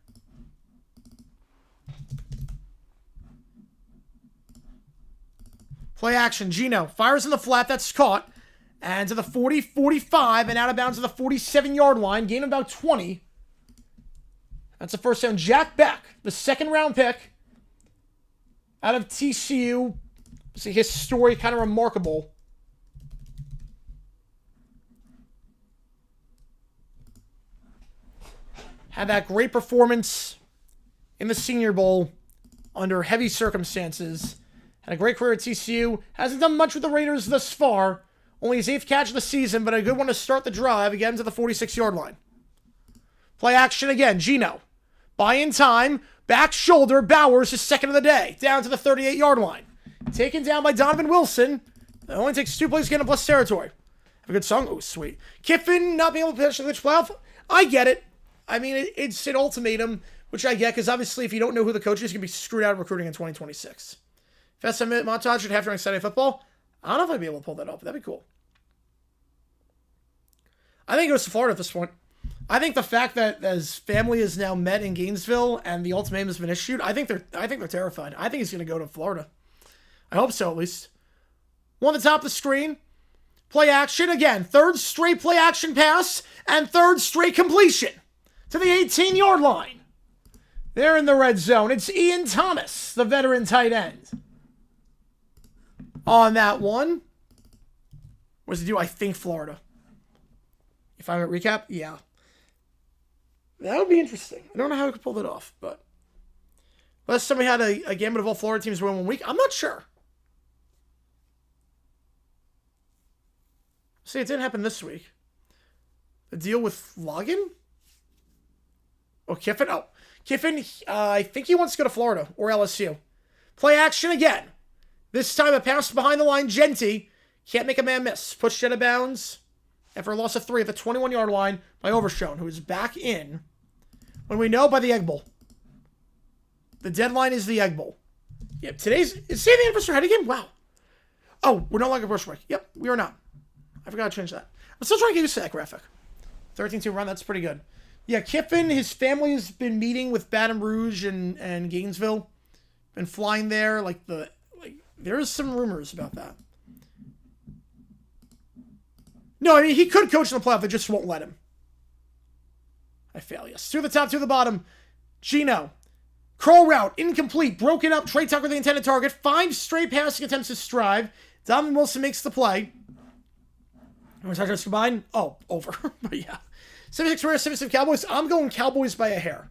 Play action. Gino fires in the flat. That's caught. And to the 40, 45, and out of bounds to the 47-yard line. Gain of about 20. That's the first down. Jack Beck, the second-round pick out of TCU. See, his story kind of remarkable. Had that great performance in the Senior Bowl under heavy circumstances. Had a great career at TCU. Hasn't done much with the Raiders thus far. Only his 8th catch of the season, but a good one to start the drive. Again to the 46-yard line. Play action again. Gino. Buy in time. Back shoulder. Bowers, his second of the day. Down to the 38-yard line. Taken down by Donovan Wilson. It only takes 2 plays to get in plus territory. Have a good song. Oh, sweet. Kiffin not being able to potentially reach playoff. I get it. I mean, it's an ultimatum, which I get, because obviously if you don't know who the coach is, you're going to be screwed out of recruiting in 2026. Fast minute montage at half during Saturday football. I don't know if I'd be able to pull that off, but that'd be cool. I think it goes to Florida at this point. I think the fact that his family is now met in Gainesville and the ultimatum has been issued, I think they're terrified. I think he's going to go to Florida. I hope so, at least. One at the top of the screen. Play action again. Third straight play action pass and third straight completion to the 18-yard line. They're in the red zone. It's Ian Thomas, the veteran tight end. On that one. What does he do? I think Florida. If I'm at recap, yeah. That would be interesting. I don't know how I could pull that off, but unless somebody had a gambit of all Florida teams win 1 week, I'm not sure. See, it didn't happen this week. The deal with Logan? Oh, Kiffin? Oh, Kiffin, I think he wants to go to Florida or LSU. Play action again. This time a pass behind the line. Genty can't make a man miss. Pushed out of bounds after a loss of 3 at the 21-yard line by Overshone, who is back in when we know by the Egg Bowl. The deadline is the Egg Bowl. Yep, today's... Is today the anniversary head again? Wow. Oh, we're no longer Bush break. Yep, we are not. I forgot to change that. I'm still trying to get used to that graphic. 13-2 run, that's pretty good. Yeah, Kiffin, his family has been meeting with Baton Rouge and Gainesville. Been flying there. There's some rumors about that. No, I mean, he could coach in the playoff. They just won't let him. I fail, yes. To the top, to the bottom. Gino. Curl route, incomplete, broken up. Trey Tucker, the intended target. 5 straight passing attempts to Strive. Donovan Wilson makes the play. How many touchdowns combined? Oh, over. But yeah. 76 Raiders, 76 Cowboys. I'm going Cowboys by a hair.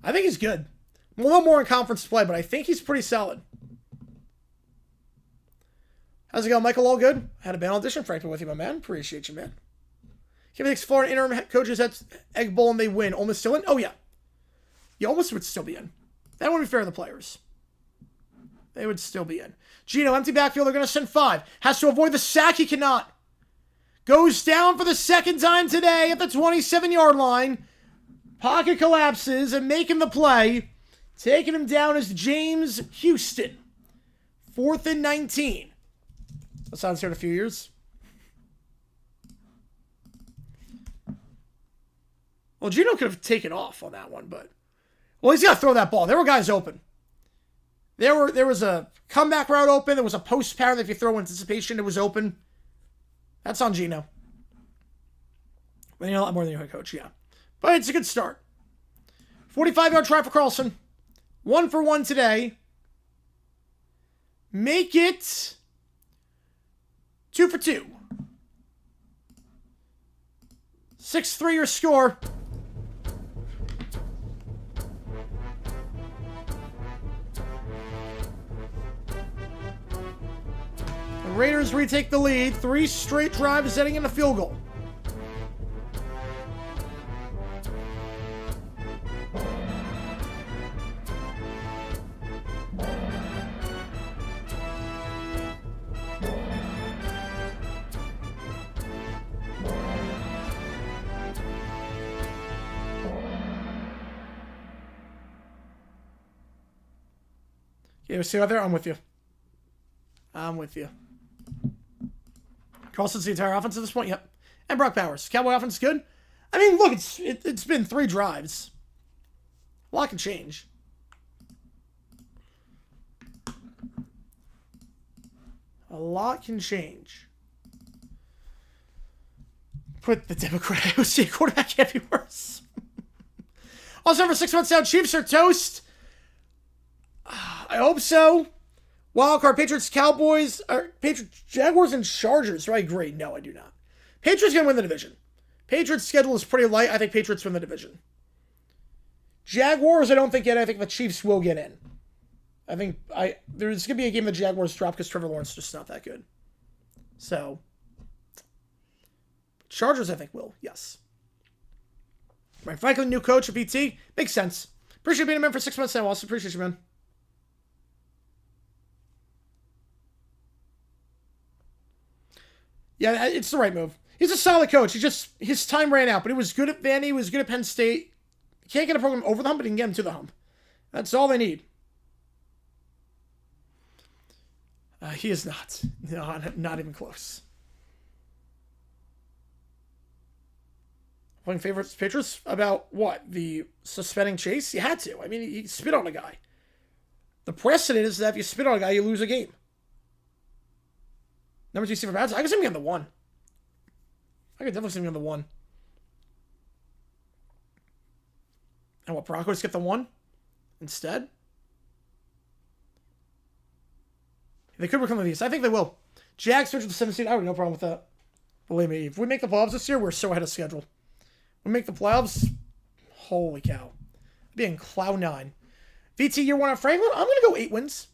I think he's good. I'm a little more in conference play, but I think he's pretty solid. How's it going, Michael? All good? Had a bad audition, frankly, with you, my man. Appreciate you, man. Kevin thinks Florida interim coaches at Egg Bowl and they win. Ole Miss still in? Oh, yeah. Yeah, Ole Miss would still be in. That wouldn't be fair to the players. They would still be in. Gino, empty backfield. They're going to send 5. Has to avoid the sack. He cannot. Goes down for the second time today at the 27-yard line. Pocket collapses and making the play. Taking him down is James Houston. 4th and 19. That sounds here in a few years. Well, Gino could have taken off on that one, but... Well, he's got to throw that ball. There were guys open. There was a comeback route open. There was a post pattern that if you throw anticipation, it was open. That's on Gino. But you know a lot more than your head coach, yeah. But it's a good start. 45-yard try for Carlson. 1 for 1 today. Make it 2 for 2. 6-3 your score. The Raiders retake the lead. 3 straight drives heading in a field goal. You see out there? I'm with you. I'm with you. Carlson's the entire offense at this point? Yep. And Brock Bowers. Cowboy offense is good? I mean, look, it's been 3 drives. A lot can change. A lot can change. Put the Democrat OC quarterback can't be worse. Also, for 6 months now, Chiefs are toast. I hope so. Wildcard, Patriots, Cowboys, or Patriots, Jaguars, and Chargers. Do I agree? No, I do not. Patriots going to win the division. Patriots' schedule is pretty light. I think Patriots win the division. Jaguars, I don't think yet. I think the Chiefs will get in. I think there's going to be a game the Jaguars drop because Trevor Lawrence is just not that good. So, Chargers, I think, will. Yes. Ryan Franklin, new coach of PT. Makes sense. Appreciate being a man for 6 months now, Austin. Appreciate you, man. Yeah, it's the right move. He's a solid coach. His time ran out, but he was good at Vandy. He was good at Penn State. Can't get a program over the hump, but he can get him to the hump. That's all they need. He is not. No, not even close. Playing favorites, Patriots about what? The suspending Chase? You had to. I mean, he spit on a guy. The precedent is that if you spit on a guy, you lose a game. Number 2 receiver Pats. I can see him on the 1. I could definitely see him on the 1. And what, Broncos get the 1 instead? They could become the East. I think they will. Jags switch to the 7th seed. I have no problem with that. Believe me, if we make the playoffs this year, we're so ahead of schedule. We make the playoffs, holy cow. Being cloud 9. VT year 1 at Franklin, I'm going to go 8 wins.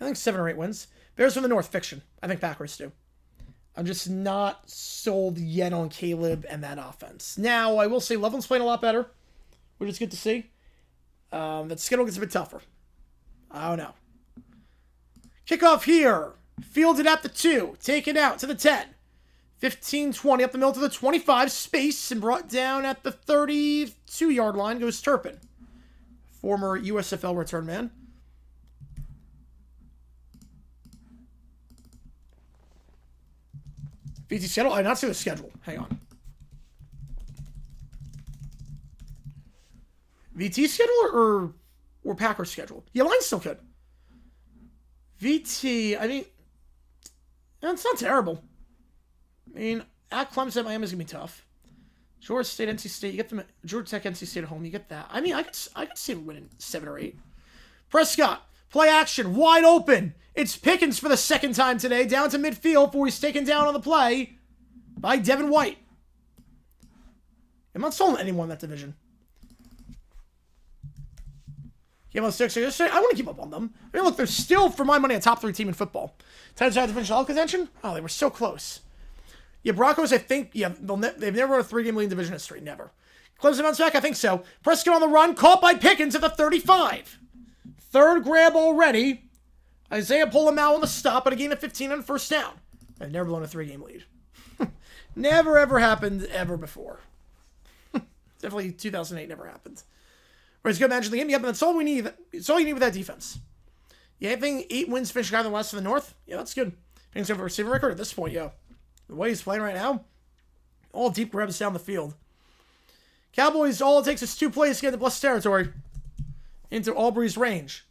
I think 7 or 8 wins. Bears from the North, fiction. I think Packers do. I'm just not sold yet on Caleb and that offense. Now, I will say Loveland's playing a lot better, which is good to see. That schedule gets a bit tougher. I don't know. Kickoff here. Fielded at the 2. Taken out to the 10. 15-20 up the middle to the 25. Space and brought down at the 32-yard line goes Turpin. Former USFL return man. VT schedule? I did not see the schedule. Hang on. VT schedule or Packers schedule? Yeah, line's still good. VT, I mean, it's not terrible. I mean, at Clemson, Miami's going to be tough. Georgia State, NC State, you get them. Georgia Tech, NC State at home, you get that. I mean, I could see them winning 7 or 8. Prescott, play action, wide open. It's Pickens for the second time today, down to midfield before he's taken down on the play by Devin White. I'm not sold anyone in that division. Game on 6. I want to keep up on them. I mean, look, they're still, for my money, a top 3 team in football. Titans out divisional contention? Oh, they were so close. Yeah, Broncos, I think, yeah, they've never won a 3-game lead in division history. Never. Clemson bounce back? I think so. Prescott on the run, caught by Pickens at the 35. Third grab already. Isaiah pulled him out on the stop, but a gain of 15 on the first down. I've never blown a 3-game lead. Never, ever happened ever before. Definitely 2008 never happened. Whereas good managing the game, yeah, but that's all we need. It's all you need with that defense. Yeah, I think 8 wins finish higher than the West and the North. Yeah, that's good. Things have a receiving record at this point, yeah. The way he's playing right now, all deep grabs down the field. Cowboys, all it takes is 2 plays to get into blessed territory. Into Aubrey's range.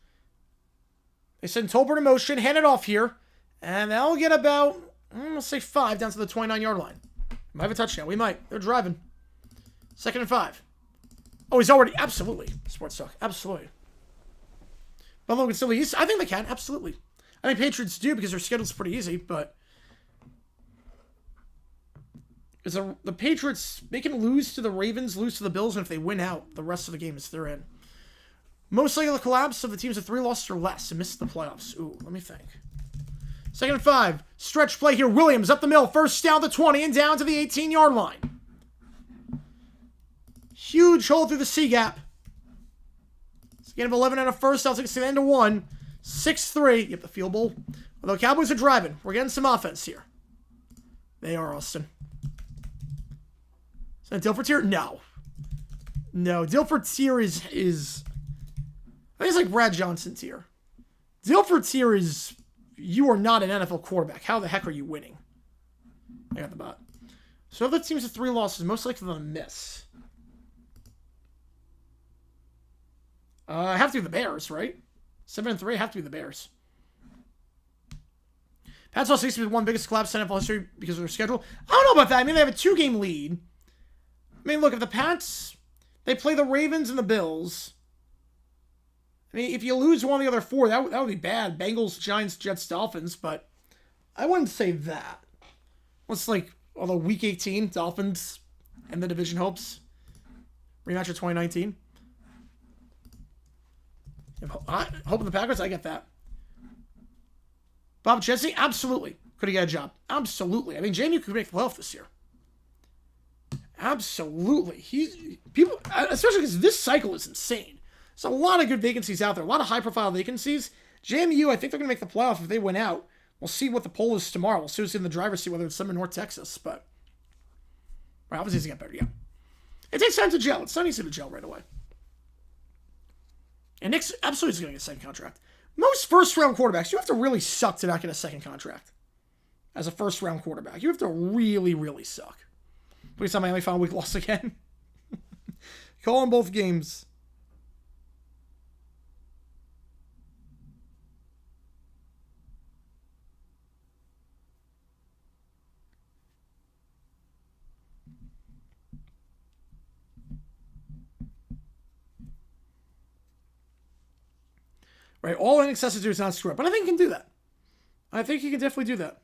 They send Tolbert in motion, hand it off here, and they'll get about, let's say 5 down to the 29-yard line. Might have a touchdown. We might. They're driving. 2nd and 5. Oh, he's already, absolutely. Sports talk, absolutely. But Logan still East, I think they can, absolutely. I think Patriots do because their schedule's pretty easy, but the Patriots, they can lose to the Ravens, lose to the Bills, and if they win out, the rest of the game is they're in. Most likely the collapse of the teams with 3 losses or less and miss the playoffs. Ooh, let me think. 2nd and 5. Stretch play here. Williams up the middle. First down to 20 and down to the 18-yard line. Huge hole through the C-gap. It's a gain of 11 and a first. I'll take it to the end of 1. 6-3. Yep, the field goal. Although Cowboys are driving. We're getting some offense here. They are, Austin. Is that Dilfer tier? No. No, Dilfer tier is I think it's like Brad Johnson tier. Dilfer tier is, you are not an NFL quarterback. How the heck are you winning? I got the bot. So if that teams with 3 losses, most likely they'll miss. I have to be the Bears, right? 7-3, have to be the Bears. Pats also used to be the one biggest collapse in NFL history because of their schedule. I don't know about that. I mean, they have a 2-game lead. I mean, look, if the Pats, they play the Ravens and the Bills. I mean, if you lose one of the other 4, that would be bad. Bengals, Giants, Jets, Dolphins, but I wouldn't say that. What's like, although Week 18, Dolphins and the division hopes. Rematch of 2019. Hoping the Packers, I get that. Bob Chesney, absolutely. Could he get a job? Absolutely. I mean, JMU could make the playoff this year. Absolutely. People, especially because this cycle is insane. There's a lot of good vacancies out there. A lot of high-profile vacancies. JMU, I think they're going to make the playoff if they win out. We'll see what the poll is tomorrow. We'll see who's in the driver's seat, whether it's some in North Texas. But right, obviously it's going to get better, yeah. It takes time to gel. It's not easy to gel right away. And Nick's absolutely going to get a second contract. Most first-round quarterbacks, you have to really suck to not get a second contract. As a first-round quarterback. You have to really, really suck. Please tell Miami final week loss again. Call in both games. Right, all in excess to do is not screw up. But I think he can do that. I think he can definitely do that.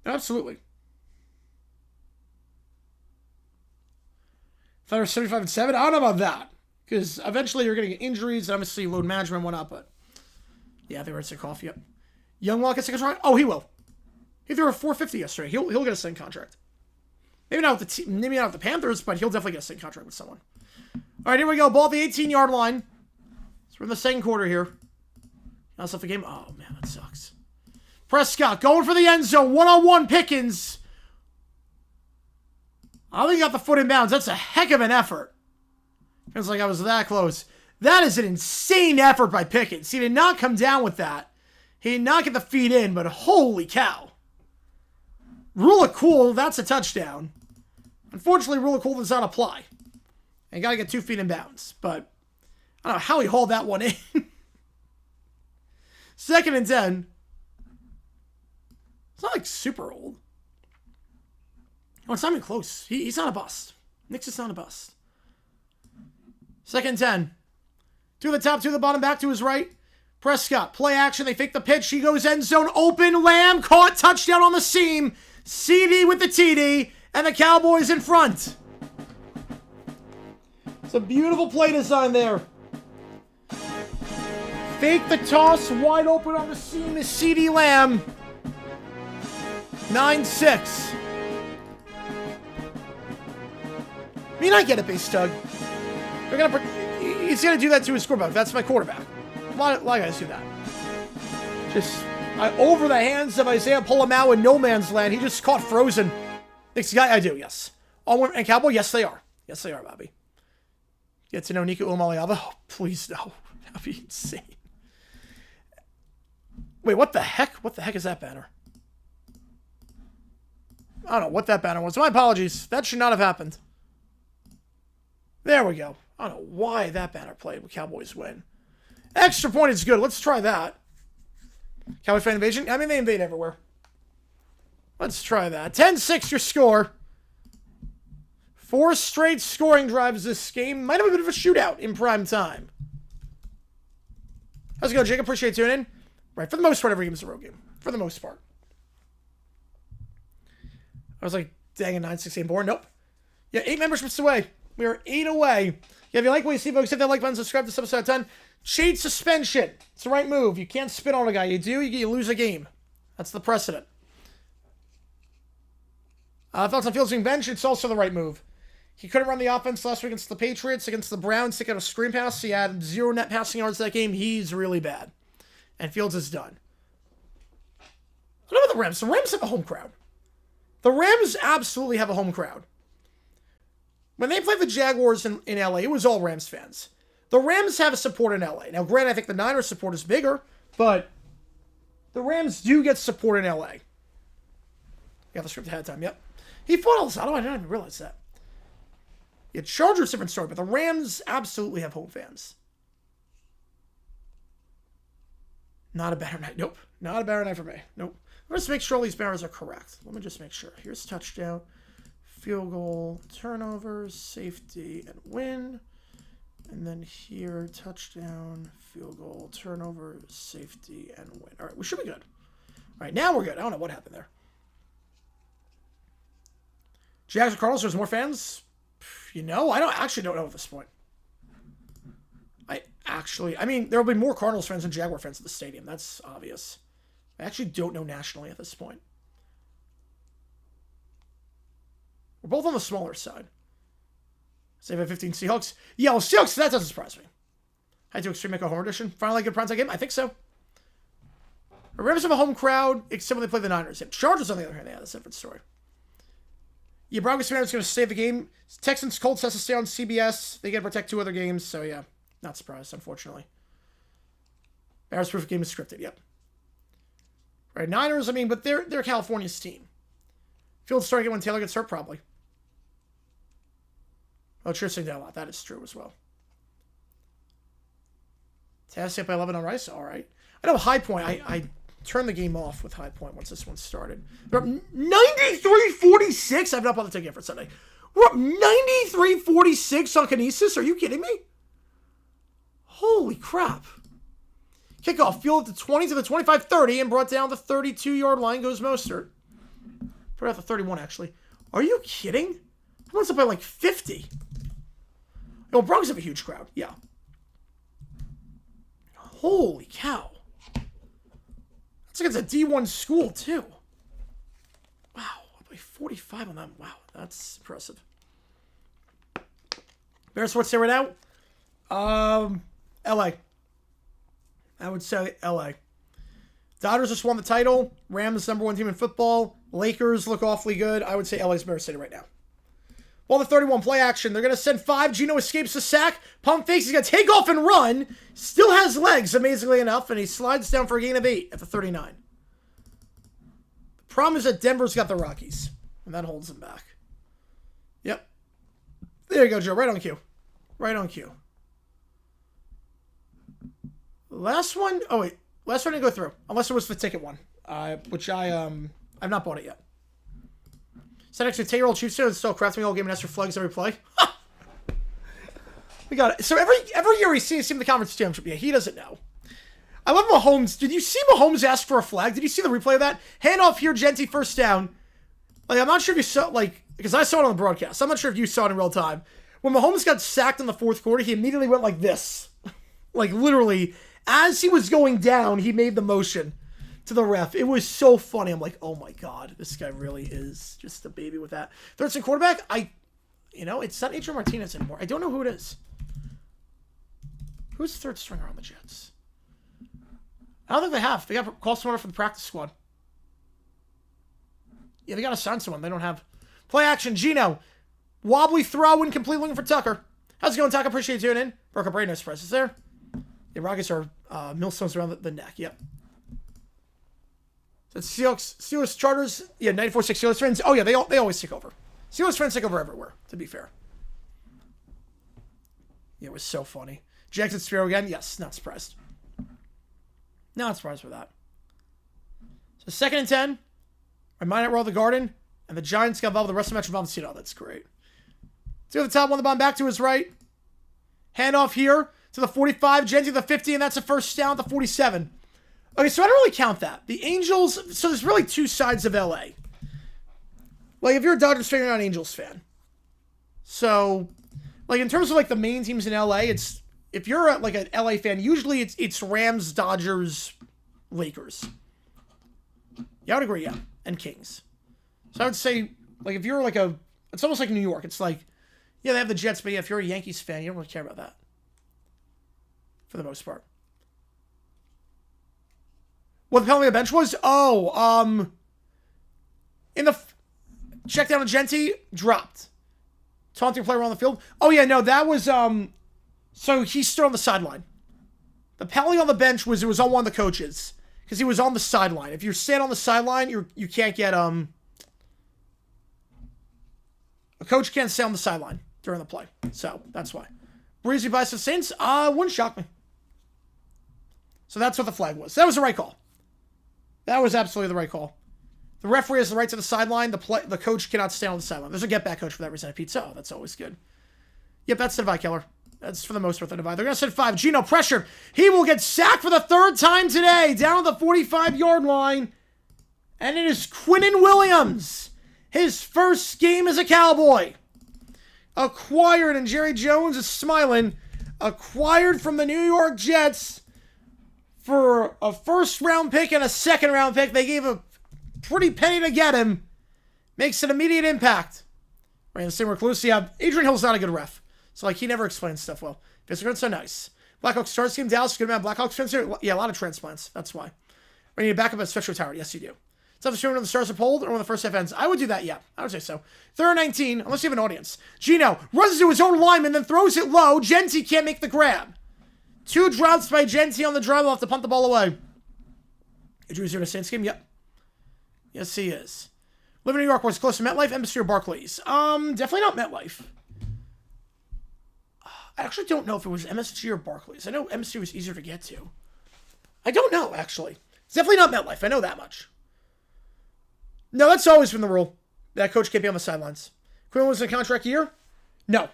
Absolutely. If I were 75-7, I don't know about that. Because eventually you're going to get injuries, obviously load management and whatnot, but yeah, they were at sick off, yep. Youngwell gets a contract? Oh, he will. He threw a 450 yesterday. He'll get a second contract. Maybe not with the Panthers, but he'll definitely get a second contract with someone. Alright, here we go. Ball at the 18-yard line. So we're in the second quarter here. That's off the game. Oh man, that sucks. Prescott going for the end zone. One-on-one Pickens. I don't think he got the foot in bounds. That's a heck of an effort. Feels like I was that close. That is an insane effort by Pickens. He did not come down with that. He did not get the feet in, but holy cow. Rule of cool, that's a touchdown. Unfortunately, rule of cool does not apply. And you got to get 2 feet in bounds. But I don't know how he hauled that one in. 2nd and 10. It's not like super old. Oh, it's not even close. He's not a bust. Nick's is not a bust. 2nd and 10. 2 to the top, 2 to the bottom, back to his right. Prescott, play action. They fake the pitch. He goes end zone, open. Lamb caught, touchdown on the seam. CD with the TD, and the Cowboys in front. It's a beautiful play design there. Fake the toss, wide open on the seam is CD Lamb. 9-6. I mean, I get it, Base Tug. He's gonna do that to his quarterback. That's my quarterback. A lot of guys do that. Just over the hands of Isaiah Polamau in no man's land. He just caught frozen. Next guy, I do, yes. And Cowboy, yes, they are. Yes, they are, Bobby. Get to know Nico Umaliava? Oh, please no. That'd be insane. Wait, what the heck? What the heck is that banner? I don't know what that banner was. My apologies. That should not have happened. There we go. I don't know why that banner played with Cowboys win. Extra point is good. Let's try that. Cowboy fan invasion? I mean, they invade everywhere. Let's try that. 10-6 your score. 4 straight scoring drives this game. Might have a bit of a shootout in prime time. How's it going, Jake? Appreciate tuning in. Right, for the most part, every game is a road game. For the most part. I was like, dang, a 9-6 game boring. Nope. Yeah, 8 memberships away. We are 8 away. Yeah, if you like what you see, folks, hit that like button, subscribe to this episode 10. Shade suspension. It's the right move. You can't spit on a guy. You do, you lose a game. That's the precedent. Thoughts on Fields being benched? It's also the right move. He couldn't run the offense last week against the Patriots. Against the Browns, he got a screen pass. He had 0 net passing yards that game. He's really bad. And Fields is done. What about the Rams? The Rams have a home crowd. The Rams absolutely have a home crowd. When they played the Jaguars in LA, it was all Rams fans. The Rams have a support in LA. Now, granted, I think the Niners support is bigger, but the Rams do get support in LA. Got the script ahead of time, yep. He fought all this out. Oh, I didn't even realize that. Yeah, Chargers, different story, but the Rams absolutely have home fans. Not a better night. Nope. Not a better night for me. Nope. Let's make sure all these banners are correct. Let me just make sure. Here's touchdown, field goal, turnovers, safety, and win. And then here, touchdown, field goal, turnover, safety, and win. All right, we should be good. All right, now we're good. I don't know what happened there. Jags or Cardinals, there's more fans? You know, I don't know at this point. I mean, there will be more Cardinals fans than Jaguar fans at the stadium. That's obvious. I actually don't know nationally at this point. We're both on the smaller side. Save at 15 Seahawks. Yeah, well, Seahawks, that doesn't surprise me. I do Extreme Echo Horror Edition. Finally a good primetime game? I think so. The Rams have a home crowd, except when they play the Niners. Yeah, Chargers, on the other hand, yeah, that's a different story. Yeah, Broncos fans going to save the game. Texans, Colts has to stay on CBS. They get to protect 2 other games, so yeah. Not surprised, unfortunately. Bears proof game is scripted, yep. Right, Niners, I mean, but they're California's team. Field starting when Taylor gets hurt, probably. Oh, Tristan down a lot. That is true as well. Tastic by 11 on Rice. All right. I know High Point. I turned the game off with High Point once this one started. We're up 93-46. I've not bought the ticket for Sunday. We're up 93-46 on Kinesis. Are you kidding me? Holy crap. Kickoff. Field at the 20 to the 25-30 and brought down the 32-yard line goes Mostert. Put out the 31, actually. Are you kidding? That one's up by like 50. Yo, Broncos have a huge crowd. Yeah. Holy cow. That's like it's a D1 school, too. Wow. Up by 45 on that. Wow. That's impressive. Bears, what's there right now? LA. I would say LA. Dodgers just won the title. Rams #1 team in football. Lakers look awfully good. I would say LA's Bears City right now. Well, the 31 play action. They're going to send 5. Geno escapes the sack. Pump fakes. He's going to take off and run. Still has legs, amazingly enough. And he slides down for a gain of 8 at the 39. The problem is that Denver's got the Rockies. And that holds them back. Yep. There you go, Joe. Right on cue. Right on cue. Last one. Oh, wait. Last one didn't go through. Unless it was the ticket one. Which I've not bought it yet. Set next to 10-year-old Chiefs and still crafting all game and ask for flags every play. We got it. So every year we see him in the conference championship. Yeah, he doesn't know. I love Mahomes. Did you see Mahomes ask for a flag? Did you see the replay of that? Handoff here, Genty, first down. Like, I'm not sure if you saw, like, because I saw it on the broadcast. I'm not sure if you saw it in real time. When Mahomes got sacked in the fourth quarter, he immediately went like this. Like, literally, as he was going down, he made the motion to the ref. It was so funny. I'm like, oh my God, this guy really is just a baby with that. Third string quarterback, it's not Adrian Martinez anymore. I don't know who it is. Who's the third stringer on the Jets? I don't think they have. They got call someone for the practice squad. Yeah, they got to sign someone. They don't have. Play action, Geno. Wobbly throw, incomplete, looking for Tucker. How's it going, Tucker? Appreciate you tuning in. Broke up, no surprises there. The Rockets are millstones around the neck. Yep. So Steelers, Chargers, yeah, 94-6 Steelers fans. Oh, yeah, they always take over. Steelers fans take over everywhere, to be fair. Yeah, it was so funny. Jackson Spiro again? Yes, not surprised. Not surprised with that. So 2nd and 10. Remind it roll the Garden, and the Giants got involved with the rest of the match involved. Oh, that's great. To the top, one the bomb back to his right. Handoff here to the 45, Genty to the 50, and that's a first down at the 47. Okay, so I don't really count that. The Angels, so there's really 2 sides of LA. Like, if you're a Dodgers fan, you're not an Angels fan. So, like, in terms of, like, the main teams in LA, it's, if you're, an LA fan, usually it's Rams, Dodgers, Lakers. Yeah, I would agree, yeah. And Kings. So I would say, like, if you're, it's almost like New York. It's like, yeah, they have the Jets, but yeah, if you're a Yankees fan, you don't really care about that. For the most part. What the penalty on the bench was? In the check down to Genty, dropped. Taunting player on the field. Oh yeah, no, that was so he stood on the sideline. The penalty on the bench was it was on one of the coaches because he was on the sideline. If you stand on the sideline, you can't get a coach can't stay on the sideline during the play. So that's why. Breezy by the Saints, wouldn't shock me. So that's what the flag was. That was the right call. That was absolutely the right call. The referee has the right to the sideline. The coach cannot stay on the sideline. There's a get back coach for that reason. Pizza. Oh, that's always good. Yep, that's the divide killer. That's for the most part the divide. They're going to send 5. Geno pressured. He will get sacked for the 3rd time today. Down the 45-yard line. And it is Quinnen Williams. His first game as a Cowboy. Acquired, and Jerry Jones is smiling. Acquired from the New York Jets. For a 1st-round pick and a 2nd-round pick. They gave a pretty penny to get him. Makes an immediate impact. Right, the same recluse. Yeah, Adrian Hill's not a good ref. So, he never explains stuff well. Because they're so nice. Blackhawks starts game. Dallas, good amount of Blackhawks fans here. Yeah, a lot of transplants. That's why. We need a backup at special retired. Yes, you do. It's up to when the stars are pulled or when the first half ends. I would do that, yeah. I would say so. 3rd and 19, unless you have an audience. Gino runs into his own lineman, then throws it low. Genty can't make the grab. 2 drops by Genty on the drive. We'll have to punt the ball away. Drew's here in a Saints game? Yep. Yes, he is. Live in New York, was close to MetLife, Embassy, or Barclays? Definitely not MetLife. I actually don't know if it was MSG or Barclays. I know MSG was easier to get to. I don't know, actually. It's definitely not MetLife. I know that much. No, that's always been the rule. That coach can't be on the sidelines. Quinn was in a contract year? No.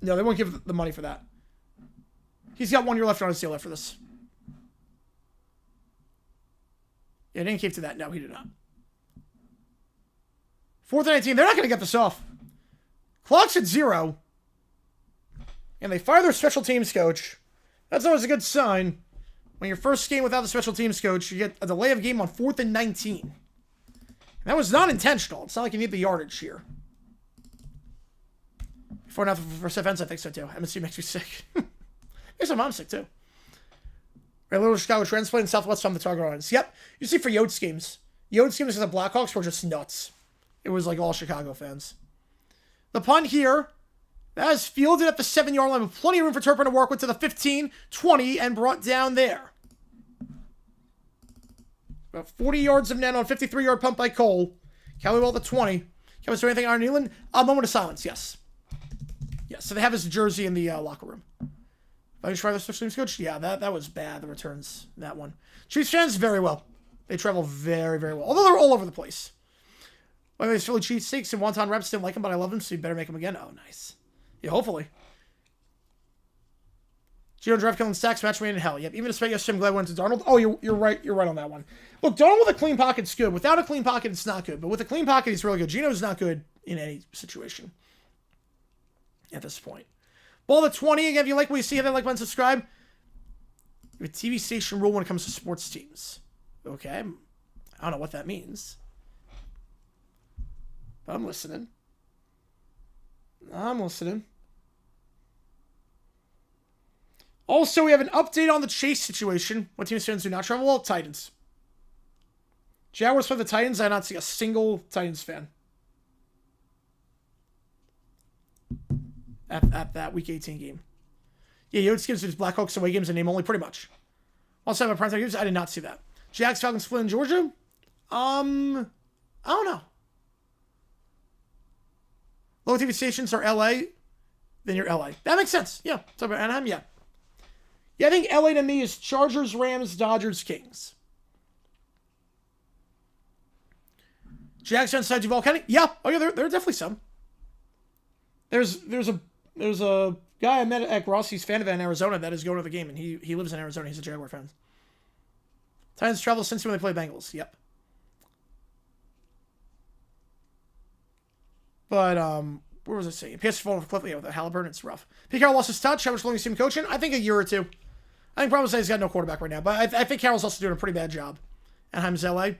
No, they won't give the money for that. He's got 1 year left on his deal after this. Yeah, didn't keep to that. No, he did not. 4th and 19. They're not going to get this off. Clock's at 0. And they fire their special teams coach. That's always a good sign. When your first game without the special teams coach, you get a delay of game on 4th and 19. And that was not intentional. It's not like you need the yardage here. 4-0 for first offense, I think so too. MSU makes me sick. Makes my mom sick too. Right, little Chicago transplant in Southwest from the target audience. Yep. You see for Yotes games. Yotes games for the Blackhawks were just nuts. It was like all Chicago fans. The punt here. That is fielded at the 7-yard line with plenty of room for Turpin to work with to the 15, 20, and brought down there. About 40 yards of net on a 53-yard pump by Cole. Kelly Well at the 20. Cowboys do anything on Nealon? A moment of silence, yes. Yes, so they have his jersey in the locker room. I try the special teams coach? Yeah, that was bad, the returns, that one. Chiefs fans, very well. They travel very, very well. Although they're all over the place. By the way, Philly cheesesteaks and wonton wraps didn't like them, but I love them, so you better make them again. Oh, nice. Yeah, hopefully. Gio Draft killing stacks, match made in hell. Yep, even despite yesterday, I'm glad I went to Darnold. Oh, you're right. You're right on that one. Look, Darnold with a clean pocket's good. Without a clean pocket, it's not good. But with a clean pocket, he's really good. Gino's not good in any situation at this point. Ball at 20. Again, if you like what you see, hit that like button, subscribe. You have a TV station rule when it comes to sports teams. Okay. I don't know what that means. But I'm listening. Also, we have an update on the Chase situation. What teams fans do not travel? Well, Titans. Jaguars play the Titans. I did not see a single Titans fan at that Week 18 game. Yeah, Yotes gives his Blackhawks away games a name only, pretty much. Also, my primetime games, I did not see that. Jags Falcons split in Georgia. I don't know. Low TV stations are LA. Then you're LA. That makes sense. Yeah. Talk about Anaheim. Yeah. Yeah, I think LA to me is Chargers, Rams, Dodgers, Kings. Jags inside Duval County. Yeah. Oh yeah, there are definitely some. There's a guy I met at Rossi's fan event in Arizona that is going to the game, and he lives in Arizona. He's a Jaguar fan. Titans travel since when they play Bengals. Yep. But where was I saying? PS4 for Cliff, with the Halliburton, it's rough. Pete Carroll lost his touch. How much longer you see him coaching? I think a year or two. I think probably he's got no quarterback right now, but I think Carroll's also doing a pretty bad job. Anaheim's LA.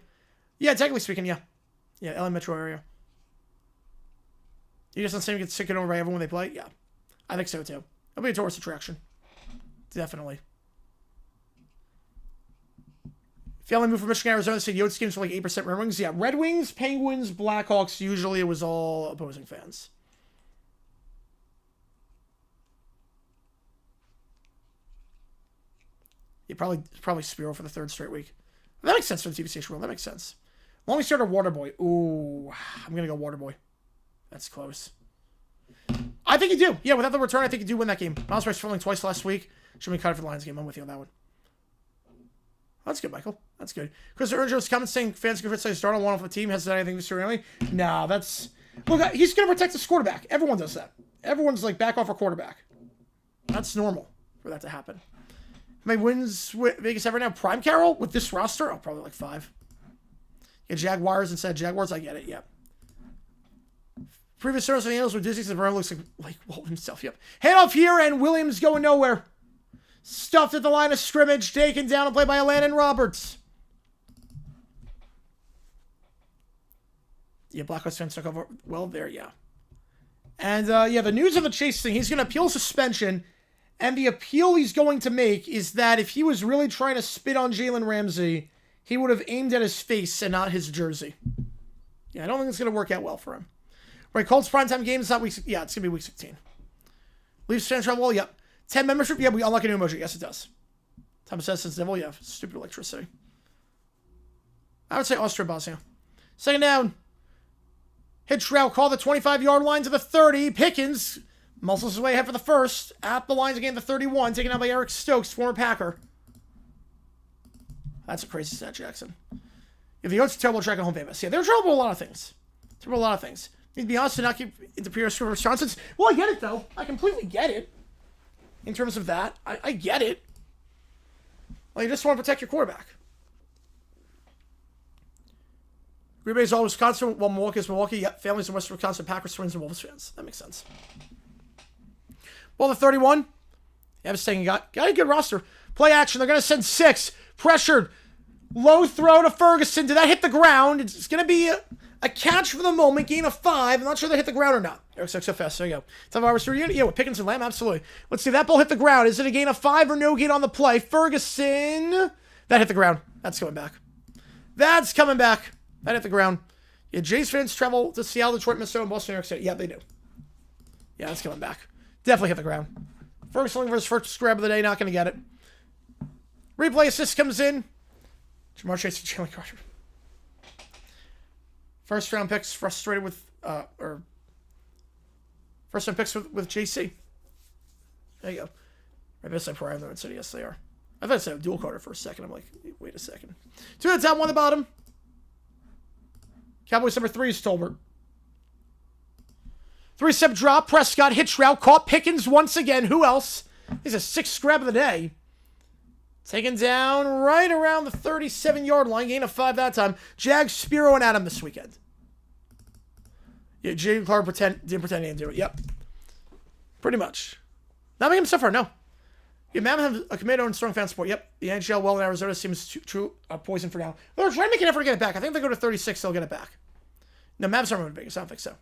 Yeah, technically speaking, yeah. Yeah, LA metro area. You just don't say get sick over by everyone when they play? Yeah. I think so too. It'll be a tourist attraction. Definitely. If you only move from Michigan, Arizona, they say Yotes games for like 8% Red Wings. Yeah, Red Wings, Penguins, Blackhawks, usually it was all opposing fans. Yeah, probably Spiro for the 3rd straight week. That makes sense for the TV station rule. That makes sense. Longest starter, Waterboy. Ooh, I'm going to go Waterboy. That's close. I think you do. Yeah, without the return, I think you do win that game. Miles Price filling twice last week. Should be cut for the Lions game. I'm with you on that one. That's good, Michael. That's good. Chris Urjo's comments saying fans can criticize Darnold one off the team. Has that anything to do with it? Nah, that's... Look, he's going to protect his quarterback. Everyone does that. Everyone's like back off our quarterback. That's normal for that to happen. How many wins Vegas ever now? Prime Carroll with this roster? Oh, probably like 5. Yeah, Jaguars instead of Jaguars. I get it. Yep. Previous service on the Angels with Disney. Brown looks like Walt himself. Yep. Head off here and Williams going nowhere. Stuffed at the line of scrimmage. Taken down and played by Landon Roberts. Yeah, Blackhawks fans took over. Well, there, yeah. And, yeah, the news of the Chase thing, he's going to appeal suspension, and the appeal he's going to make is that if he was really trying to spit on Jalen Ramsey, he would have aimed at his face and not his jersey. Yeah, I don't think it's going to work out well for him. Right, Colts primetime game, it's not week... Yeah, it's going to be week 16. Leafs fans travel well, yep. 10 membership, yeah, we unlock a new emoji. Yes, it does. Thomas says since Devil, yeah, stupid electricity. I would say Austria, Bosnia. Second down. Hit Trout, call the 25-yard line to the 30. Pickens muscles his way ahead for the first. At the lines again, the 31. Taken out by Eric Stokes, former Packer. That's a crazy stat, Jackson. Yeah, the Oats are terrible at tracking home famous. Yeah, they're terrible at a lot of things. Terrible at a lot of things. Need to be honest and not keep interfering with responses. Well, I get it, though. I completely get it. In terms of that, I get it. Well, you just want to protect your quarterback. Green Bay is all Wisconsin, while Milwaukee is Milwaukee. Yep, families in Western Wisconsin, Packers, Twins, and Wolves fans. That makes sense. Well, the 31. Yeah, I was saying, got a good roster. Play action. They're going to send 6. Pressured. Low throw to Ferguson. Did that hit the ground? It's going to be a catch for the moment. Gain of 5. I'm not sure they hit the ground or not. Eric Stokes so fast. There you go. Top of our unit. Yeah, with Pickens and Lamb. Absolutely. Let's see. That ball hit the ground. Is it a gain of 5 or no gain on the play? Ferguson. That hit the ground. That's coming back. That's coming back. That hit the ground. Yeah, Jays fans travel to Seattle, Detroit, Minnesota, and Boston, New York City. Yeah, they do. Yeah, that's coming back. Definitely hit the ground. Ferguson looking for his first grab of the day. Not going to get it. Replay assist comes in. Jamar Chase and Jalen Carter. First round picks frustrated with, first round picks with JC. There you go. Maybe that's like prior though. So yes, they are. I thought I said dual Carter for a second. I'm like, wait a second. 2 at the top, 1 at the bottom. Cowboys number 3 is Tolbert. 3-step drop. Prescott hit Trout. Caught Pickens once again. Who else? He's a 6th grab of the day. Taken down right around the 37-yard line. Gain of 5 that time. Jags, Spiro, and Adam this weekend. Yeah, Jay Clark didn't pretend he didn't do it. Yep. Pretty much. Not making him suffer, no. Yeah, Mam have a commando and strong fan support. Yep. The NHL well in Arizona seems true poison for now. They're trying to make an effort to get it back. I think if they go to 36, they'll get it back. No, Mavs aren't moving Vegas. I don't think so.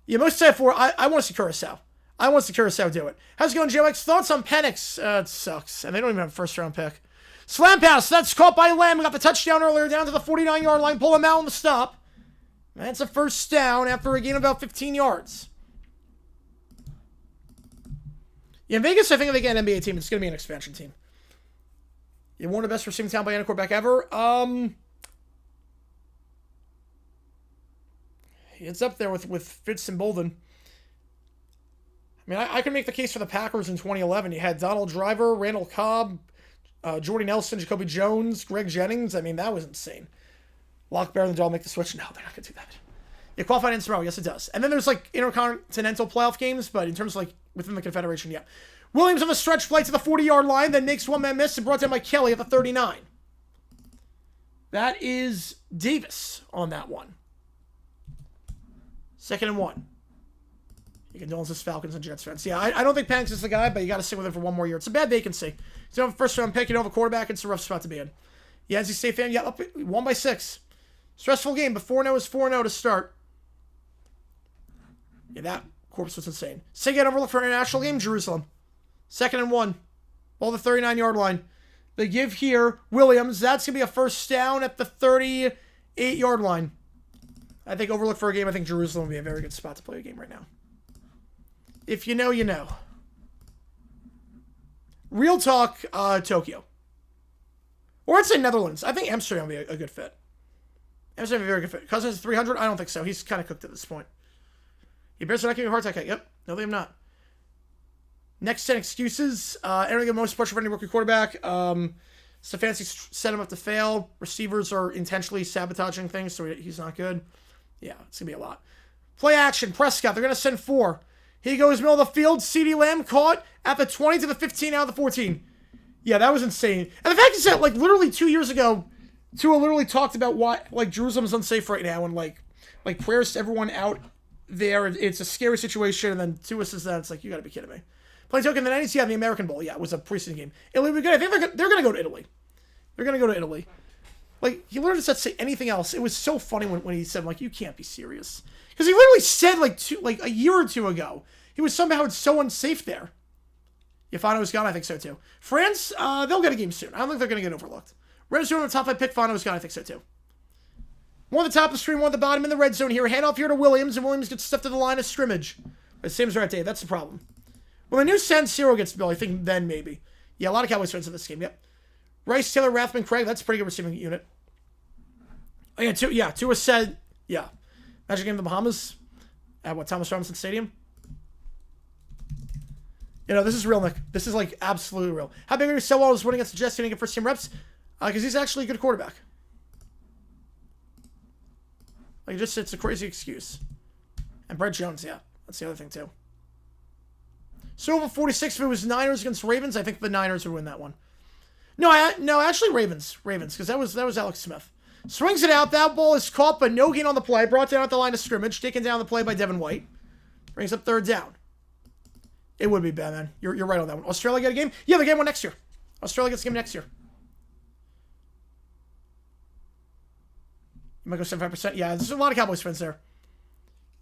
Yeah, most said for I want to see Curacao. I want to see Curacao do it. How's it going, JX? Thoughts on Penix? It sucks. And they don't even have a first-round pick. Slam pass. That's caught by Lamb. We got the touchdown earlier down to the 49-yard line. Pull him out on the stop. That's a first down after a gain of about 15 yards. Yeah, in Vegas, I think if they get an NBA team, it's going to be an expansion team. Yeah, one of the best receiving talent by any quarterback ever. It's up there with Fitz and Bolden. I mean, I can make the case for the Packers in 2011. You had Donald Driver, Randall Cobb, Jordy Nelson, Jacoby Jones, Greg Jennings. I mean, that was insane. Lock Bear and the Doll make the switch. No, they're not going to do that. Yeah, qualified in tomorrow. Yes, it does. And then there's like intercontinental playoff games, but in terms of like within the Confederation, yeah. Williams on the stretch play to the 40-yard line, then makes one man miss and brought down by Kelly at the 39. That is Davis on that one. 2nd and 1. You condolences Falcons and Jets fans. Yeah, I don't think Penix is the guy, but you got to stick with him for one more year. It's a bad vacancy. You don't have a first-round pick, you don't have a quarterback, it's a rough spot to be in. Yeah, NC State fan, yeah, up 1 by 6. Stressful game, but 4-0 is 4-0 to start. Yeah, that corpse was insane. Sig overlooked for an international game, Jerusalem. 2nd and 1. Ball the 39-yard line. They give here, Williams. That's going to be a first down at the 38-yard line. I think overlooked for a game. I think Jerusalem would be a very good spot to play a game right now. If you know, you know. Real talk, Tokyo. Or I'd say Netherlands. I think Amsterdam would be a good fit. Amsterdam would be a very good fit. Cousins is 300? I don't think so. He's kind of cooked at this point. You Bears are not giving a heart attack. Yep. No, they have not. Next 10 excuses. Entering the most pressure for any rookie quarterback. Stefanski set him up to fail. Receivers are intentionally sabotaging things, so he's not good. Yeah, it's going to be a lot. Play action. Prescott. They're going to send 4. He goes middle of the field. CeeDee Lamb caught at the 20 to the 15 out of the 14. Yeah, that was insane. And the fact is that, like, literally 2 years ago, Tua literally talked about why, like, Jerusalem's unsafe right now and, like prayers to everyone out there. It's a scary situation. And then Tua says that. It's like, you got to be kidding me. Playing token, the 90s, yeah, the American Bowl. Yeah, it was a preseason game. Italy would be good. I think they're going to go to Italy. They're going to go to Italy. Like, he literally just said say anything else. It was so funny when he said, like, you can't be serious. Because he literally said like a year or two ago, he was somehow so unsafe there. Yafano's gone, I think so too. France, they'll get a game soon. I don't think they're going to get overlooked. Red zone on the top 5 pick, Fano's gone, I think so too. One at the top of the screen, one at the bottom in the red zone here. Handoff here to Williams, and Williams gets stuffed to the line of scrimmage. But Sam's right, Dave. That's the problem. When the new San Siro gets built, I think then maybe. Yeah, a lot of Cowboys fans in this game, yep. Rice, Taylor, Rathman, Craig, that's a pretty good receiving unit. Oh, yeah, Tua said, yeah. Magic game in the Bahamas at Thomas Robinson Stadium. You know, this is real, Nick. This is, like, absolutely real. How big are you so well is winning against the Jets to get first team reps? Because he's actually a good quarterback. Like, it's a crazy excuse. And Brett Jones, yeah. That's the other thing, too. So over 46, if it was Niners against Ravens, I think the Niners would win that one. No, actually Ravens, because that was Alex Smith. Swings it out. That ball is caught, but no gain on the play. Brought down at the line of scrimmage. Taken down the play by Devin White. Brings up third down. It would be bad, man. You're right on that one. Australia get a game? Yeah, they get one next year. Australia gets a game next year. You might go 75%. Yeah, there's a lot of Cowboys fans there.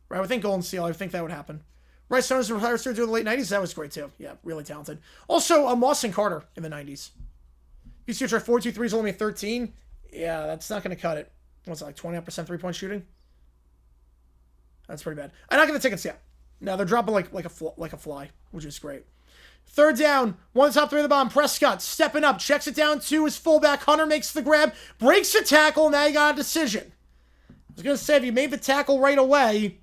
Right, I would think Golden Seal. I would think that would happen. Rice Stones retired through the late 90s. That was great, too. Yeah, really talented. Also, Moss and Carter in the 90s. You see, try 4-2-3 is only 13. Yeah, that's not going to cut it. What's it, like 20% three-point shooting? That's pretty bad. I'm not going to tickets yet. No, they're dropping like a fly, which is great. Third down, one of the top 3 of the bottom. Prescott stepping up, checks it down to his fullback. Hunter makes the grab, breaks the tackle, now you got a decision. I was going to say, if you made the tackle right away,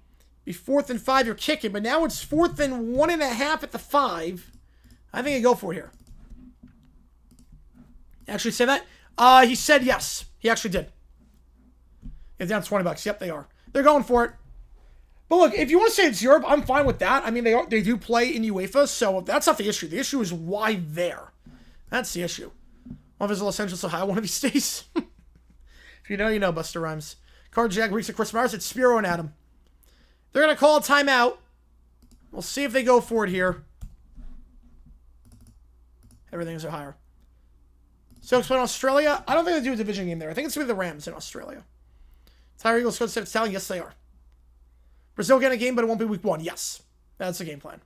be 4th and 5, you're kicking, but now it's 4th and 1.5 at the 5. I think you go for it here. Actually say that? He said yes. He actually did. It's down $20. Yep, they are. They're going for it. But look, if you want to say it's Europe, I'm fine with that. I mean, they do play in UEFA, so that's not the issue. The issue is why there. That's the issue. I'll visit Los Angeles, Ohio one of these days. If you know, you know, Buster Rhymes. Card Jag reeks at Chris Myers. It's Spiro and Adam. They're going to call a timeout. We'll see if they go for it here. Everything's higher. So explain Australia. I don't think they do a division game there. I think it's going to be the Rams in Australia. Tiger Eagles, Coach Steph Stallion. Yes, they are. Brazil get a game, but it won't be week 1. Yes. That's the game plan.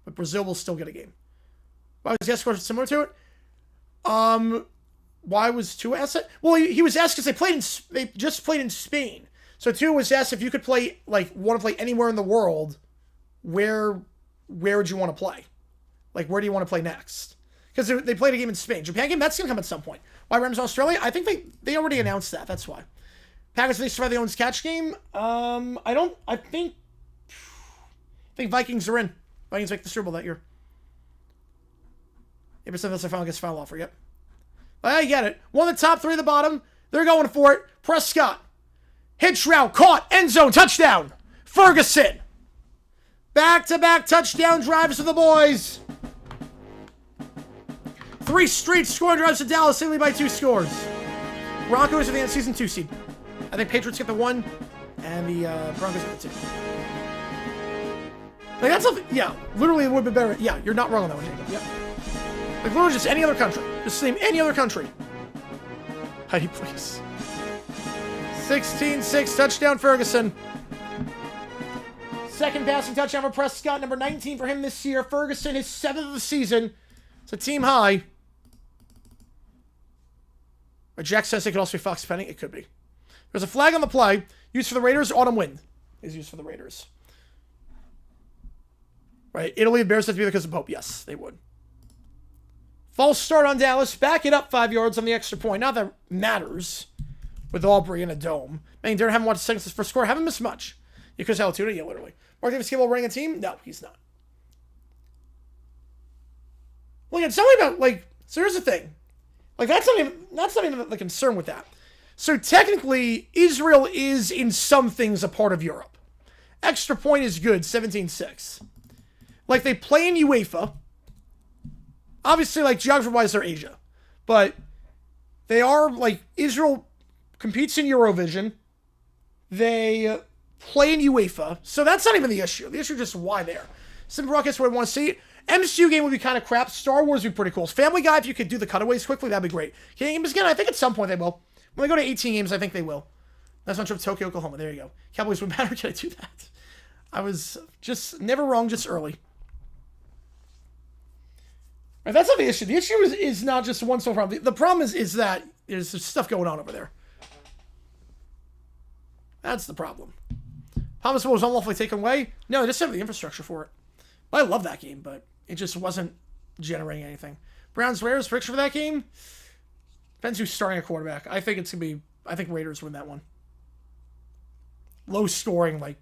But Brazil will still get a game. Why was yes question similar to it? Why was Tua asked it? Well, he was asked because they just played in Spain. So Tua was asked if you could play, want to play anywhere in the world, where would you want to play? Like, where do you want to play next? Because they played a game in Spain. Japan game, that's going to come at some point. Why Rams Australia? I think they already announced that. That's why. Packers, they survive the Owens catch game. I think Vikings are in. Vikings make the Super Bowl that year. 8% that's their final offer, yep. I get it. One of the top 3 of the bottom. They're going for it. Prescott. Hitch route. Caught. End zone. Touchdown. Ferguson. Back-to-back touchdown drives for the boys. 3 straight scoring drives to Dallas. They lead by 2 scores. Broncos are the season 2 seed. I think Patriots get the 1, and the Broncos get the 2. Like, that's something, yeah, literally it would be better. Yeah, you're not wrong on that one, Jacob. Yeah. Like, literally just any other country. Just name any other country. Heidi, please. 16-6, touchdown Ferguson. Second passing touchdown for Prescott, number 19 for him this year. Ferguson, his 7th of the season. It's a team high. But Jack says it could also be Fox Penny. It could be. There's a flag on the play. Used for the Raiders. Autumn wind is used for the Raiders. Right. Italy and Bears have to be because of Pope. Yes, they would. False start on Dallas. Back it up 5 yards on the extra point. Not that it matters with Aubrey in a dome. Man, Darren haven't watched seconds for score. Haven't missed much. You could tell Tuna. Yeah, literally. Mark Davis capable of running a team? No, he's not. Well, yeah, tell me about, so here's the thing. That's not even the concern with that. So technically, Israel is in some things a part of Europe. Extra point is good, 17-6. They play in UEFA. Obviously, geography-wise, they're Asia. But they are, Israel competes in Eurovision. They play in UEFA. So that's not even the issue. The issue is just why there. Simple Rockets where I want to see it. MCU game would be kind of crap. Star Wars would be pretty cool. Family Guy, if you could do the cutaways quickly, that'd be great. Games again, I think at some point they will. When they go to 18 games, I think they will. That's not true of Tokyo, Oklahoma. There you go. Cowboys win better. Can I do that? I was just never wrong, just early. Right, that's not the issue. The issue is not just one sole problem. The problem is that there's stuff going on over there. That's the problem. Thomas was unlawfully taken away. No, they just have the infrastructure for it. I love that game, but it just wasn't generating anything. Browns Raiders prediction for that game. Depends who's starting a quarterback. I think it's gonna be. I think Raiders win that one. Low scoring, like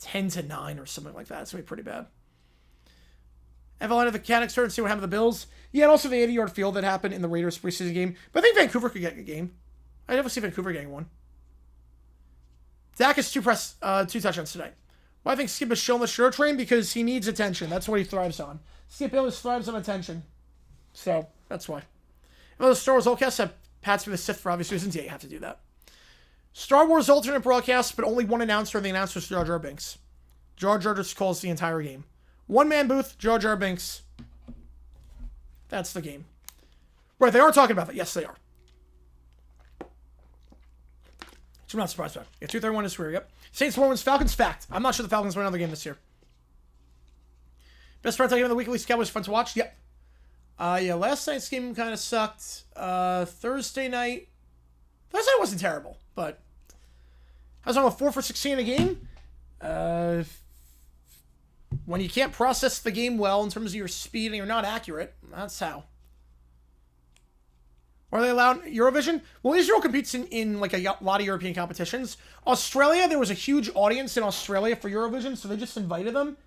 10-9 or something like that. It's gonna be pretty bad. Evelyn of the Mechanics turn and see what happened to the Bills. Yeah, and also the 80-yard field that happened in the Raiders preseason game. But I think Vancouver could get a game. I never see Vancouver getting one. Dak has two touchdowns tonight. Well, I think Skip is showing the sure train because he needs attention. That's what he thrives on. Skip always thrives on attention. So, that's why. Well, the Star Wars Ultcast have Pats be the Sith for obvious reasons. Yeah, you have to do that. Star Wars alternate broadcast, but only one announcer, and the announcer is Jar Jar Binks. Jar Jar just calls the entire game. One-man booth, Jar Jar Binks. That's the game. Right, they are talking about that. Yes, they are. Which I'm not surprised about. Yeah, 231 is career, yep. Saints wins, Falcons fact. I'm not sure the Falcons win another game this year. Best friends I game of the week, at least Cowboys fun to watch. Yep. Yeah, last night's game kind of sucked. Thursday night wasn't terrible, but I was on a 4 for 16 in a game. When you can't process the game well in terms of your speed and you're not accurate, that's how. Are they allowed Eurovision? Well, Israel competes in like a lot of European competitions. Australia, there was a huge audience in Australia for Eurovision, so they just invited them,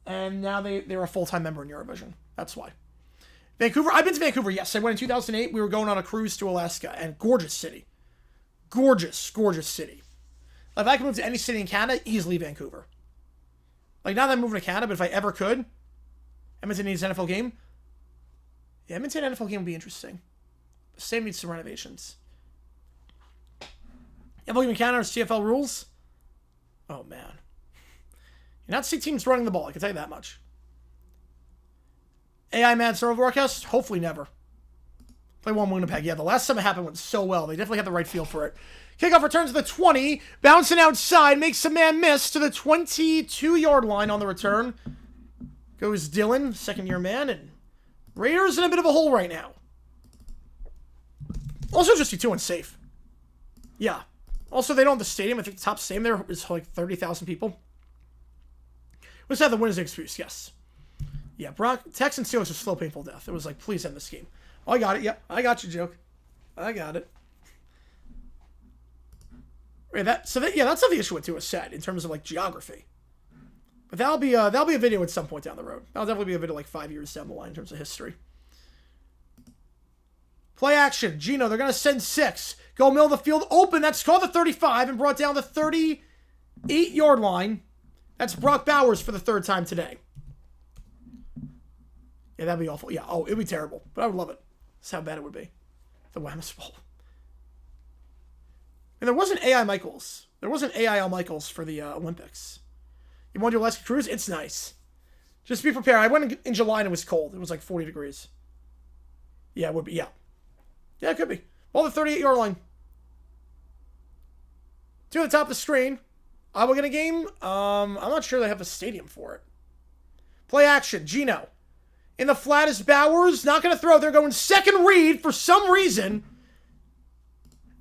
and now they're a full-time member in Eurovision. That's why. Vancouver, I've been to Vancouver, yes. I went in 2008. We were going on a cruise to Alaska, and gorgeous city. Gorgeous, gorgeous city. If I could move to any city in Canada, easily Vancouver. Like, now that I'm moving to Canada, but if I ever could, Edmonton needs an NFL game. Yeah, Edmonton NFL game would be interesting. The stadium needs some renovations. NFL game in Canada or CFL rules? Oh, man. You're not see teams running the ball, I can tell you that much. AI Mad Server broadcast? Hopefully never. Play one Winnipeg. Yeah, the last time it happened went so well. They definitely had the right feel for it. Kickoff returns to the 20. Bouncing outside. Makes a man miss to the 22-yard line on the return. Goes Dylan, second-year man. And Raiders in a bit of a hole right now. Also, just be too unsafe. Yeah. Also, they don't have the stadium. I think the top stadium there is like 30,000 people. Let's have the win as an excuse. Yes. Yeah, Texans Steelers a slow, painful death. It was like, please end this game. Oh, I got it. Yep, I got you, joke. I got it. Yeah, that's not the issue with Tua said in terms of like geography. But that'll be a video at some point down the road. That'll definitely be a video like 5 years down the line in terms of history. Play action. Gino, they're going to send 6. Go middle of the field. Open. That's called the 35 and brought down the 38-yard line. That's Brock Bowers for the third time today. Yeah, that'd be awful. Yeah, oh, it'd be terrible. But I would love it. That's how bad it would be. The Whammas Bowl. And there wasn't AI Michaels. There wasn't AIL Michaels for the Olympics. You want to do Alaska Cruise? It's nice. Just be prepared. I went in July and it was cold. It was like 40 degrees. Yeah, it would be. Yeah. Yeah, it could be. Well, the 38-yard line. 2 at the top of the screen. Are we going to game? I'm not sure they have a stadium for it. Play action. Gino. In the flat is Bowers. Not going to throw. They're going second read for some reason.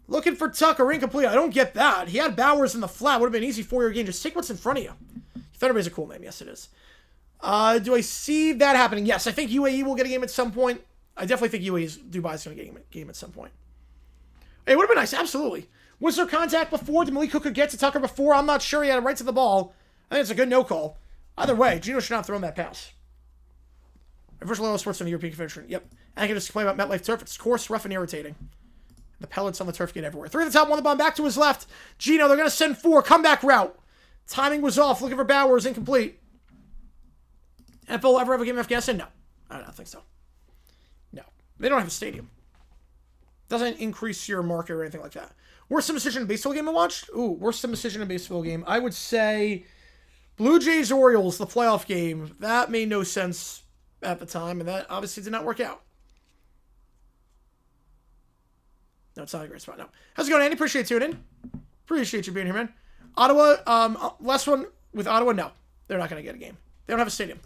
Looking for Tucker. Incomplete. I don't get that. He had Bowers in the flat. Would have been an easy 4-yard gain. Just take what's in front of you. Thunderbay's a cool name. Yes, it is. Do I see that happening? Yes, I think UAE will get a game at some point. I definitely think Dubai's going to get a game at some point. It would have been nice. Absolutely. Was there contact before? Did Malik Hooker get to Tucker before? I'm not sure. He had a right to the ball. I think it's a good no call. Either way, Gino should not have thrown that pass. Virtual Auto Sports on the European Confederation. Yep. And I can just complain about MetLife turf. It's coarse, rough, and irritating. The pellets on the turf get everywhere. 3 at the top, 1 the bomb, back to his left. Gino, they're going to send 4. Comeback route. Timing was off. Looking for Bowers. Incomplete. NFL ever have a game in Afghanistan? No. I don't think so. No. They don't have a stadium. Doesn't increase your market or anything like that. Worst decision in a baseball game I watched? Ooh, worst decision in a baseball game. I would say Blue Jays Orioles, the playoff game. That made no sense at the time, and that obviously did not work out. No, it's not a great spot. No. How's it going, Andy? Appreciate you tuning in. Appreciate you being here, man. Ottawa, last one with Ottawa, no. They're not going to get a game. They don't have a stadium.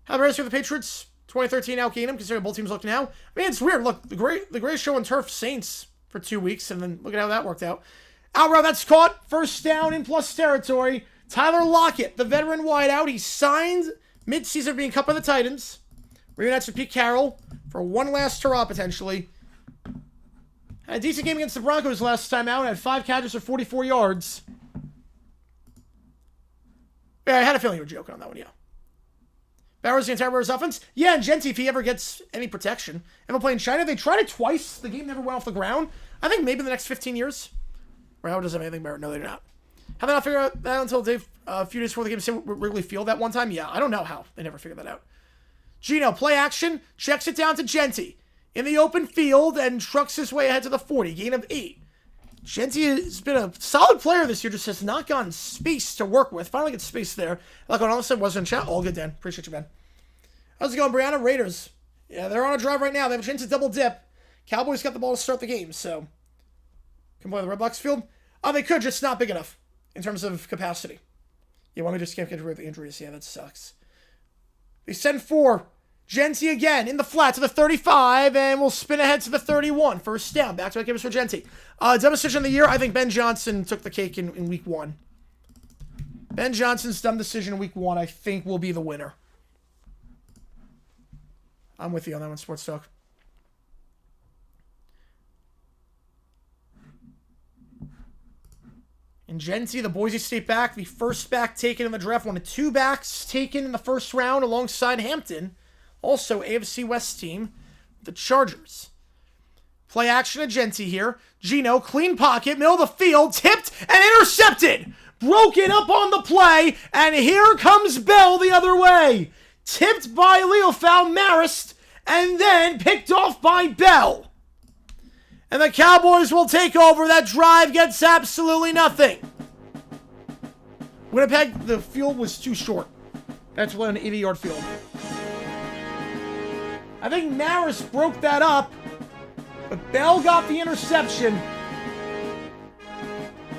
How about for the Patriots? 2013 outgained them, considering both teams look now. I mean, it's weird. Look, the greatest show on turf, Saints, for 2 weeks, and then look at how that worked out. Outroute, that's caught. First down in plus territory. Tyler Lockett, the veteran wideout. He signed mid-season being cut by the Titans. Reunites with Pete Carroll for one last hurrah, potentially. Had a decent game against the Broncos last time out. Had 5 catches for 44 yards. Yeah, I had a feeling you were joking on that one, yeah. Bowers, the entire Bears offense. Yeah, and Genty, if he ever gets any protection. And we're playing China. They tried it twice. The game never went off the ground. I think maybe in the next 15 years. Or how does have anything better? No, they do not. How they not figure out that until a few days before the game? Same Wrigley Field that one time? Yeah, I don't know how. They never figured that out. Gino, play action. Checks it down to Genty. In the open field and trucks his way ahead to the 40. Gain of 8. Genty has been a solid player this year, just has not gotten space to work with. Finally gets space there. Like on all of a sudden wasn't in chat. All good, Dan. Appreciate you, man. How's it going, Brianna? Raiders. Yeah, they're on a drive right now. They have a chance to double dip. Cowboys got the ball to start the game, so. Can play the Red Box field? Oh, they could, just not big enough in terms of capacity. Yeah, why we just can't get rid of the injuries? Yeah, that sucks. They send 4. Genty again in the flat to the 35, and we'll spin ahead to the 31. First down. Back-to-back games for Genty. Dumbest decision of the year, I think Ben Johnson took the cake in week 1. Ben Johnson's dumb decision in week 1, I think, will be the winner. I'm with you on that one, Sports Talk. And Genty, the Boise State back, the first back taken in the draft, one of 2 backs taken in the first round alongside Hampton. Also, AFC West team, the Chargers. Play action to Genty here. Gino, clean pocket, middle of the field, tipped and intercepted. Broken up on the play, and here comes Bell the other way. Tipped by Leofau Marist, and then picked off by Bell. And the Cowboys will take over. That drive gets absolutely nothing. Winnipeg, the field was too short. That's an 80-yard field. I think Marist broke that up, but Bell got the interception.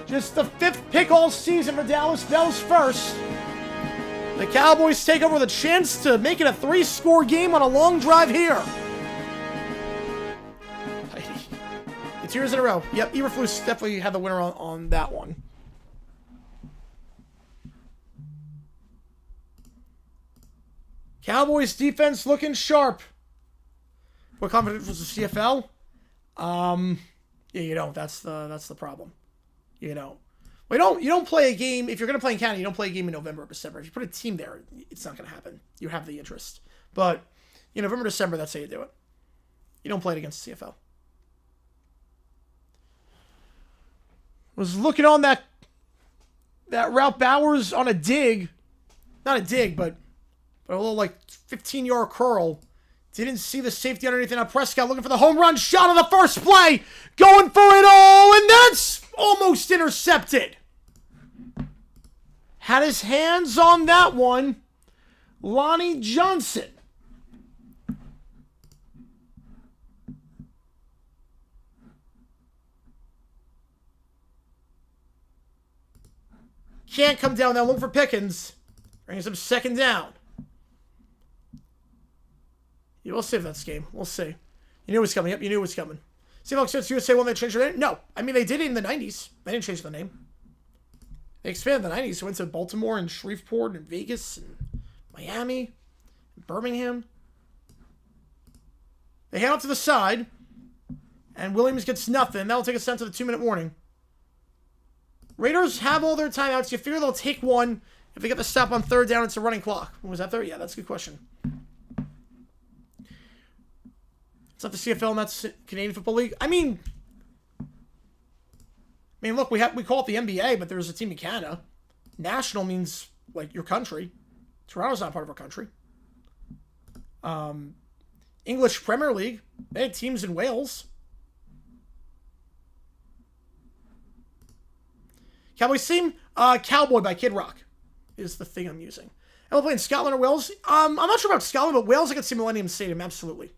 Just the 5th pick all season for Dallas. Bell's first. The Cowboys take over with a chance to make it a 3-score game on a long drive here. It's years in a row. Yep, Eberflus definitely had the winner on that one. Cowboys defense looking sharp. What confidence was the CFL? Yeah, you don't. That's the problem. You know, well, you don't play a game if you're gonna play in Canada. You don't play a game in November or December. If you put a team there, it's not gonna happen. You have the interest, but in November, December, that's how you do it. You don't play it against the CFL. Was looking on that route. Bowers on a dig, not a dig, but a little like 15-yard curl. Didn't see the safety underneath it. Now Prescott looking for the home run shot on the first play. Going for it all, and that's almost intercepted. Had his hands on that one. Lonnie Johnson. Can't come down now. Look for Pickens. Brings him second down. Yeah, we'll save that game. We'll see. You knew it was coming. Yep, you knew it was coming. See if since USA when they changed their name? No. I mean, they did it in the 90s. They didn't change the name. They expanded the 90s. Went to Baltimore and Shreveport and Vegas and Miami and Birmingham. They hand off to the side. And Williams gets nothing. That'll take us down to the 2-minute warning. Raiders have all their timeouts. You figure they'll take one. If they get the stop on 3rd down, it's a running clock. Was that 3rd? Yeah, that's a good question. It's not the CFL, and that's Canadian Football League. I mean, look, we call it the NBA, but there's a team in Canada. National means like your country. Toronto's not part of our country. English Premier League. They had teams in Wales. Cowboys team, Cowboy by Kid Rock is the thing I'm using. And we're playing Scotland or Wales. I'm not sure about Scotland, but Wales I could see Millennium Stadium, absolutely.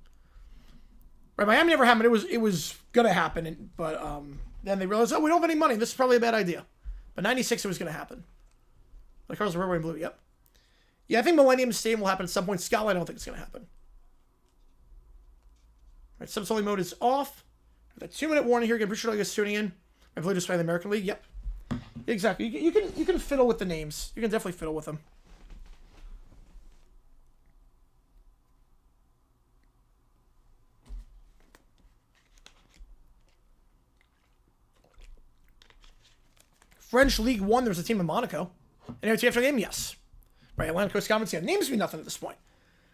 Right, Miami never happened. It was gonna happen, but Then they realized, oh, we don't have any money. This is probably a bad idea. But 96, it was going to happen. The cars were red, white, and blue. Yep. Yeah, I think Millennium Stadium will happen at some point. Scotland, I don't think it's going to happen. All right, subs only mode is off. The 2-minute warning here. Again, pretty sure you guys tuning in. I believe just by the American League. Yep. Exactly. You can fiddle with the names. You can definitely fiddle with them. French League One, there's a team in Monaco. And after the game, yes. Right, Atlantic Coast comments, yeah, names mean nothing at this point.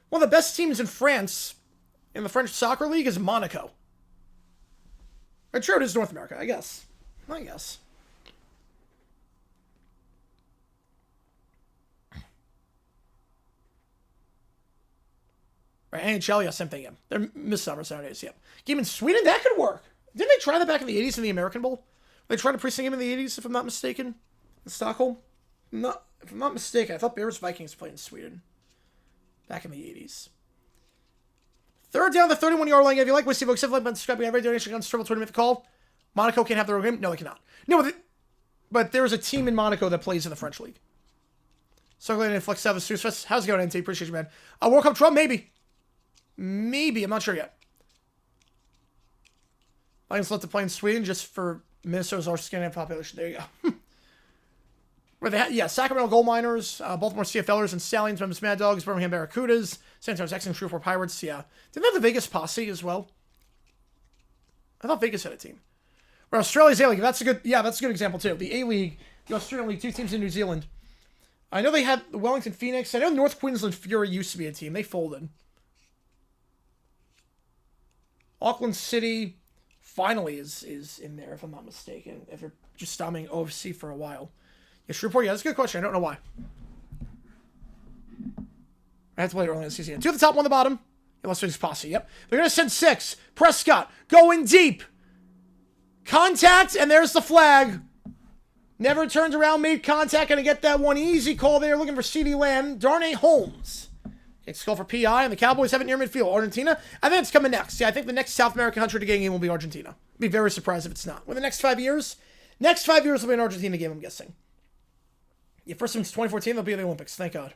One of the best teams in France, in the French Soccer League, is Monaco. Right, true, it is North America, I guess. I guess. Right, NHL, yeah, same thing, yeah. They're midsummer Saturdays, yeah. Game in Sweden, that could work. Didn't they try that back in the 80s in the American Bowl? They tried a preseason game in the 80s, if I'm not mistaken, in Stockholm. If I'm not mistaken, I thought Bears Vikings played in Sweden back in the 80s. Third down, the 31-yard line. If you like what Steve said, like, subscribing every donation on Triple Tournament call. Monaco can't have their own game? No, they cannot. No, but there's a team in Monaco that plays in the French League. So glad to flex out the Snooze Fest. How's it going, NT? Appreciate you, man. World Cup Trump? Maybe. Maybe. I'm not sure yet. Lions left to play in Sweden just for Minnesota's our Scandinavian population. There you go. Where they had, yeah, Sacramento Gold Miners, Baltimore CFLers and Stallions, Memphis Mad Dogs, Birmingham Barracudas, San Antonio Texans, Shreveport Pirates, yeah. Didn't they have the Vegas Posse as well? I thought Vegas had a team. Where Australia's A-League, that's a good example too. The A-League, the Australian League, 2 teams in New Zealand. I know they had the Wellington Phoenix. I know North Queensland Fury used to be a team. They folded. Auckland City finally is in there, if I'm not mistaken. If you're just stopping OFC for a while. Yeah, Shreveport, yeah, that's a good question. I don't know why. I had to play it early in the season. 2 at the top, 1 at the bottom. Yeah, Las Vegas Posse, yep. They're going to send 6. Prescott, going deep. Contact, and there's the flag. Never turned around, made contact. Going to get that one easy call there. Looking for CeeDee Lamb. Darnay Holmes. It's called for PI, and the Cowboys have it near midfield. Argentina, I think it's coming next. Yeah, I think the next South American country to get a game will be Argentina. I'd be very surprised if it's not. Within the next 5 years? Next 5 years will be an Argentina game, I'm guessing. Yeah, first since 2014, they'll be at the Olympics. Thank God.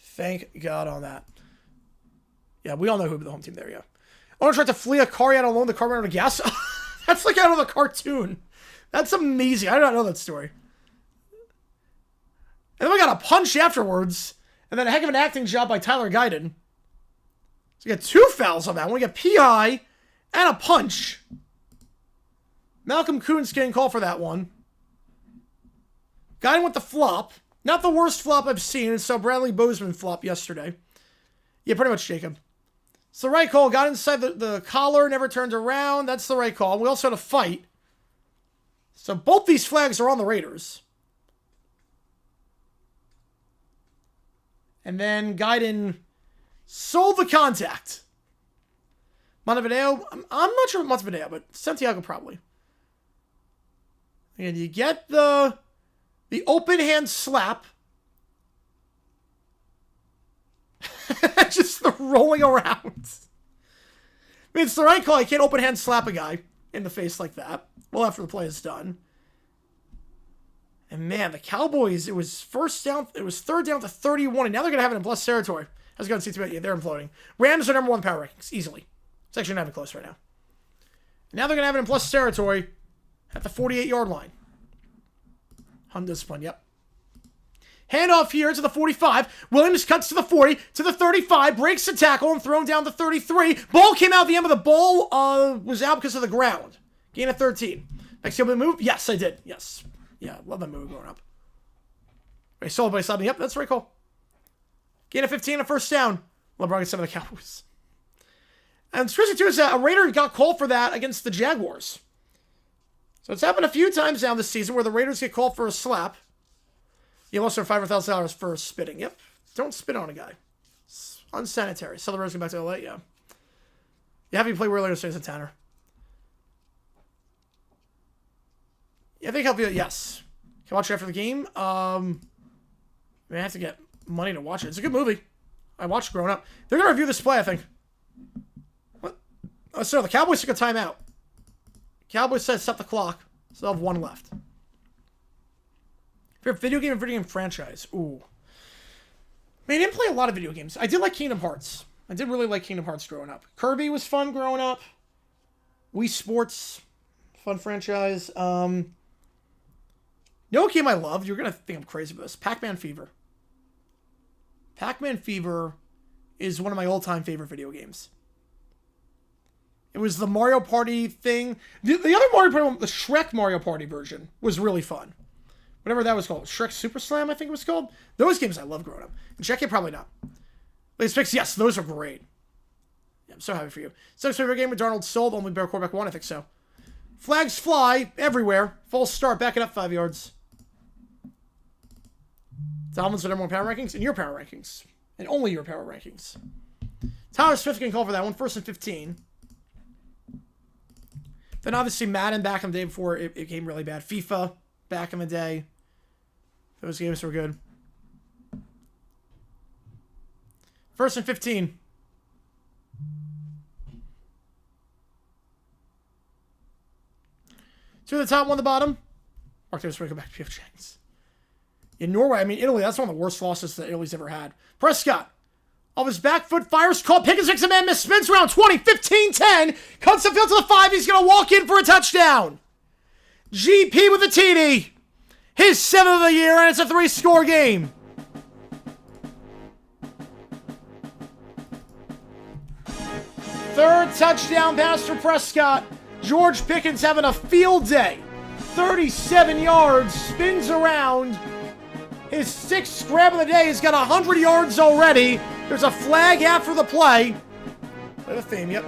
Thank God on that. Yeah, we all know who will be the home team there, yeah. Owner tried to flee a car out alone. The car ran out of gas. That's like out of a cartoon. That's amazing. I did not know that story. And then we got a punch afterwards. And then a heck of an acting job by Tyler Guyton. So we got 2 fouls on that one. We got PI and a punch. Malcolm Kuhn's getting called for that one. Guyton with the flop. Not the worst flop I've seen. So Bradley Bozeman flop yesterday. Yeah, pretty much, Jacob. It's the right call. Got inside the collar. Never turned around. That's the right call. We also had a fight. So both these flags are on the Raiders. And then Guyton sold the contact. Montevideo, I'm not sure about Montevideo, but Santiago probably. And you get the open hand slap. Just the rolling around. I mean, it's the right call. You can't open hand slap a guy in the face like that. Well, after the play is done. And man, the Cowboys, it was third down to 31, and now they're going to have it in plus territory. I was going to see, yeah, they're imploding. Rams are number 1 power rankings, easily. It's actually not even close right now. Now they're going to have it in plus territory at the 48-yard line. Undisciplined, yep. Handoff here to the 45. Williams cuts to the 40, to the 35, breaks the tackle, and thrown down to 33. Ball came out. The end of the ball was out because of the ground. Gain of 13. Next game move? Yes, I did. Yes. Yeah, love that move growing up. Right, sold by something. Yep, that's the right call. Gain of 15, a first down. LeBron gets some of the Cowboys. And it's crazy too is that a Raider got called for that against the Jaguars. So it's happened a few times now this season where the Raiders get called for a slap. You lost $500,000 for spitting. Yep. Don't spit on a guy. It's unsanitary. Sell the Raiders back to LA, yeah. You have to play where later stays in Tanner. Yeah, I think I'll be, yes. Can I watch it after the game? I have to get money to watch it. It's a good movie. I watched it growing up. They're going to review this play, I think. What? Oh, so the Cowboys took a timeout. Cowboys says stop the clock. Still have one left. Favorite video game and video game franchise? Ooh. I didn't play a lot of video games. I did like Kingdom Hearts. I did really like Kingdom Hearts growing up. Kirby was fun growing up. Wii Sports, fun franchise. You know what game I loved? You're going to think I'm crazy about this. Pac-Man Fever. Pac-Man Fever is one of my all-time favorite video games. It was the Mario Party thing. The other Mario Party, the Shrek Mario Party version, was really fun. Whatever that was called. Shrek Super Slam, I think it was called. Those games I loved growing up. And check it, probably not. Latest picks, yes, those are great. Yeah, I'm so happy for you. Sixth favorite game with Darnold sold, only Bear quarterback won, I think so. Flags fly everywhere. False start, back it up 5 yards. Dolphins are number one power rankings, and your power rankings. And only your power rankings. Tyler Smith can call for that one. 1st and 15. Then obviously Madden back in the day before it became really bad. FIFA back in the day. Those games were good. 1st and 15. Two at the top, one at the bottom. Mark Davis, go back to P.F. Chang's. In Norway, I mean, Italy, that's one of the worst losses that Italy's ever had. Prescott, off his back foot, fires, caught, Pickens makes a man miss, spins around 20, 15, 10, cuts the field to the 5, he's going to walk in for a touchdown. GP with the TD. His 7th of the year, and it's a 3-score game. Third touchdown pass for Prescott. George Pickens having a field day. 37 yards, spins around. His 6th grab of the day. He's got 100 yards already. There's a flag after the play. Bit of theme, yep.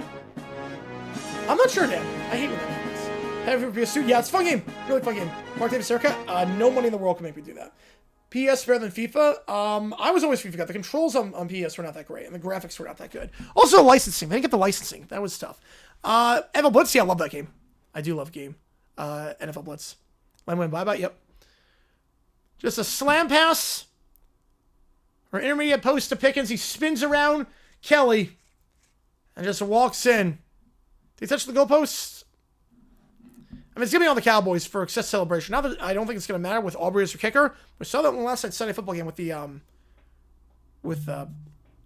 I'm not sure, Dan. I hate when that happens. Have you a suit? Yeah, it's a fun game. Really fun game. Mark Davis haircut? No money in the world can make me do that. PS better than FIFA? I was always FIFA guy. The controls on PS were not that great, and the graphics were not that good. Also, licensing. They didn't get the licensing. That was tough. NFL Blitz? Yeah, I love that game. I do love game. NFL Blitz. Line win, bye-bye, yep. Just a slam pass. Or intermediate post to Pickens. He spins around Kelly. And just walks in. Did he touch the goalpost? I mean, it's going to be on the Cowboys for excess celebration. Now that I don't think it's going to matter with Aubrey as your kicker. We saw that in the last night's Sunday football game with the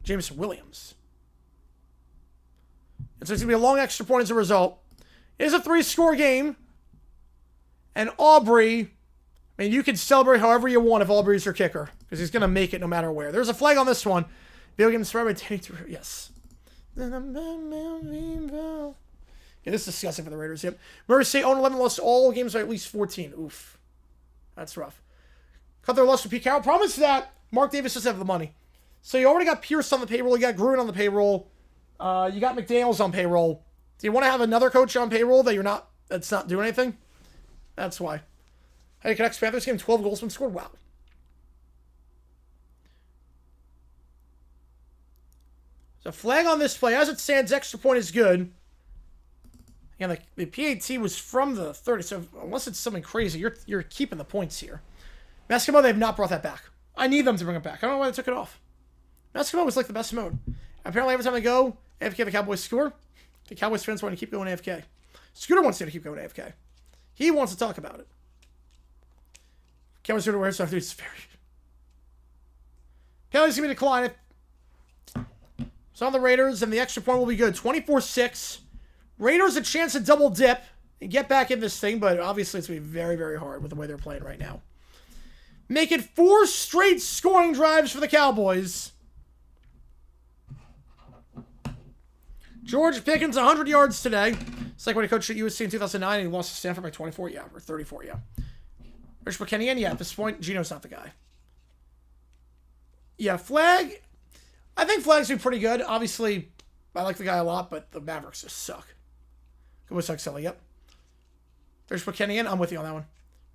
Jameson Williams. And so it's going to be a long extra point as a result. It is a 3-score game. And Aubrey, I mean, you can celebrate however you want if Aubrey's your kicker. Because he's going to make it no matter where. There's a flag on this one. Video game inspired by Danny Trejo. Yes. Yeah, this is disgusting for the Raiders. Yep. Murray State 0-11, lost all games by at least 14. Oof. That's rough. Cut their loss to Pete Carroll. Promise that Mark Davis doesn't have the money. So you already got Pierce on the payroll. You got Gruden on the payroll. You got McDaniels on payroll. Do you want to have another coach on payroll that's not doing anything? That's why. How do you connect Panthers game? 12 goals been scored. Wow. So flag on this play. As it stands, extra point is good. And the PAT was from the 30, so unless it's something crazy, you're keeping the points here. Basketball, they have not brought that back. I need them to bring it back. I don't know why they took it off. Basketball was like the best mode. Apparently, every time they go, AFK, the Cowboys score. The Cowboys fans want to keep going AFK. Scooter wants to keep going AFK. He wants to talk about it. Cowboys Scooter wears stuff. Dude, it's very... Penalties going to be declined. So on the Raiders, and the extra point will be good. 24-6. Raiders a chance to double dip and get back in this thing, but obviously it's going to be very, very hard with the way they're playing right now. Make it 4 straight scoring drives for the Cowboys. George Pickens, 100 yards today. It's like when he coached at USC in 2009 and he lost to Stanford by 24, yeah, or 34, yeah. Rich McKennian, yeah, at this point, Gino's not the guy. Yeah, Flag. I think Flag's been pretty good. Obviously, I like the guy a lot, but the Mavericks just suck. Good with suck silly, yep. Rich McKennian, I'm with you on that one.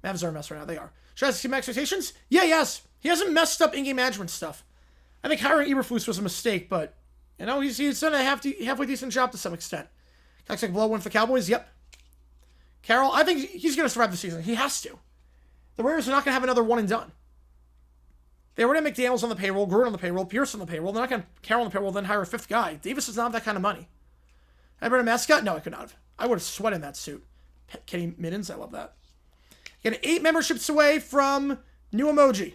Mavs are a mess right now, they are. Should I see my expectations? Yeah, yes. He hasn't messed up in-game management stuff. I think hiring Eberflus was a mistake, but, you know, he's done a halfway decent job to some extent. Looks like blow one for the Cowboys, yep. Carroll, I think he's going to survive the season. He has to. The Raiders are not going to have another one and done. They already have McDaniels on the payroll, Gruden on the payroll, Pierce on the payroll. They're not going to Carroll on the payroll, then hire a 5th guy. Davis does not have that kind of money. I bring a mascot? No, I could not have. I would have sweat in that suit. Kenny Middens, I love that. Get 8 memberships away from New Emoji.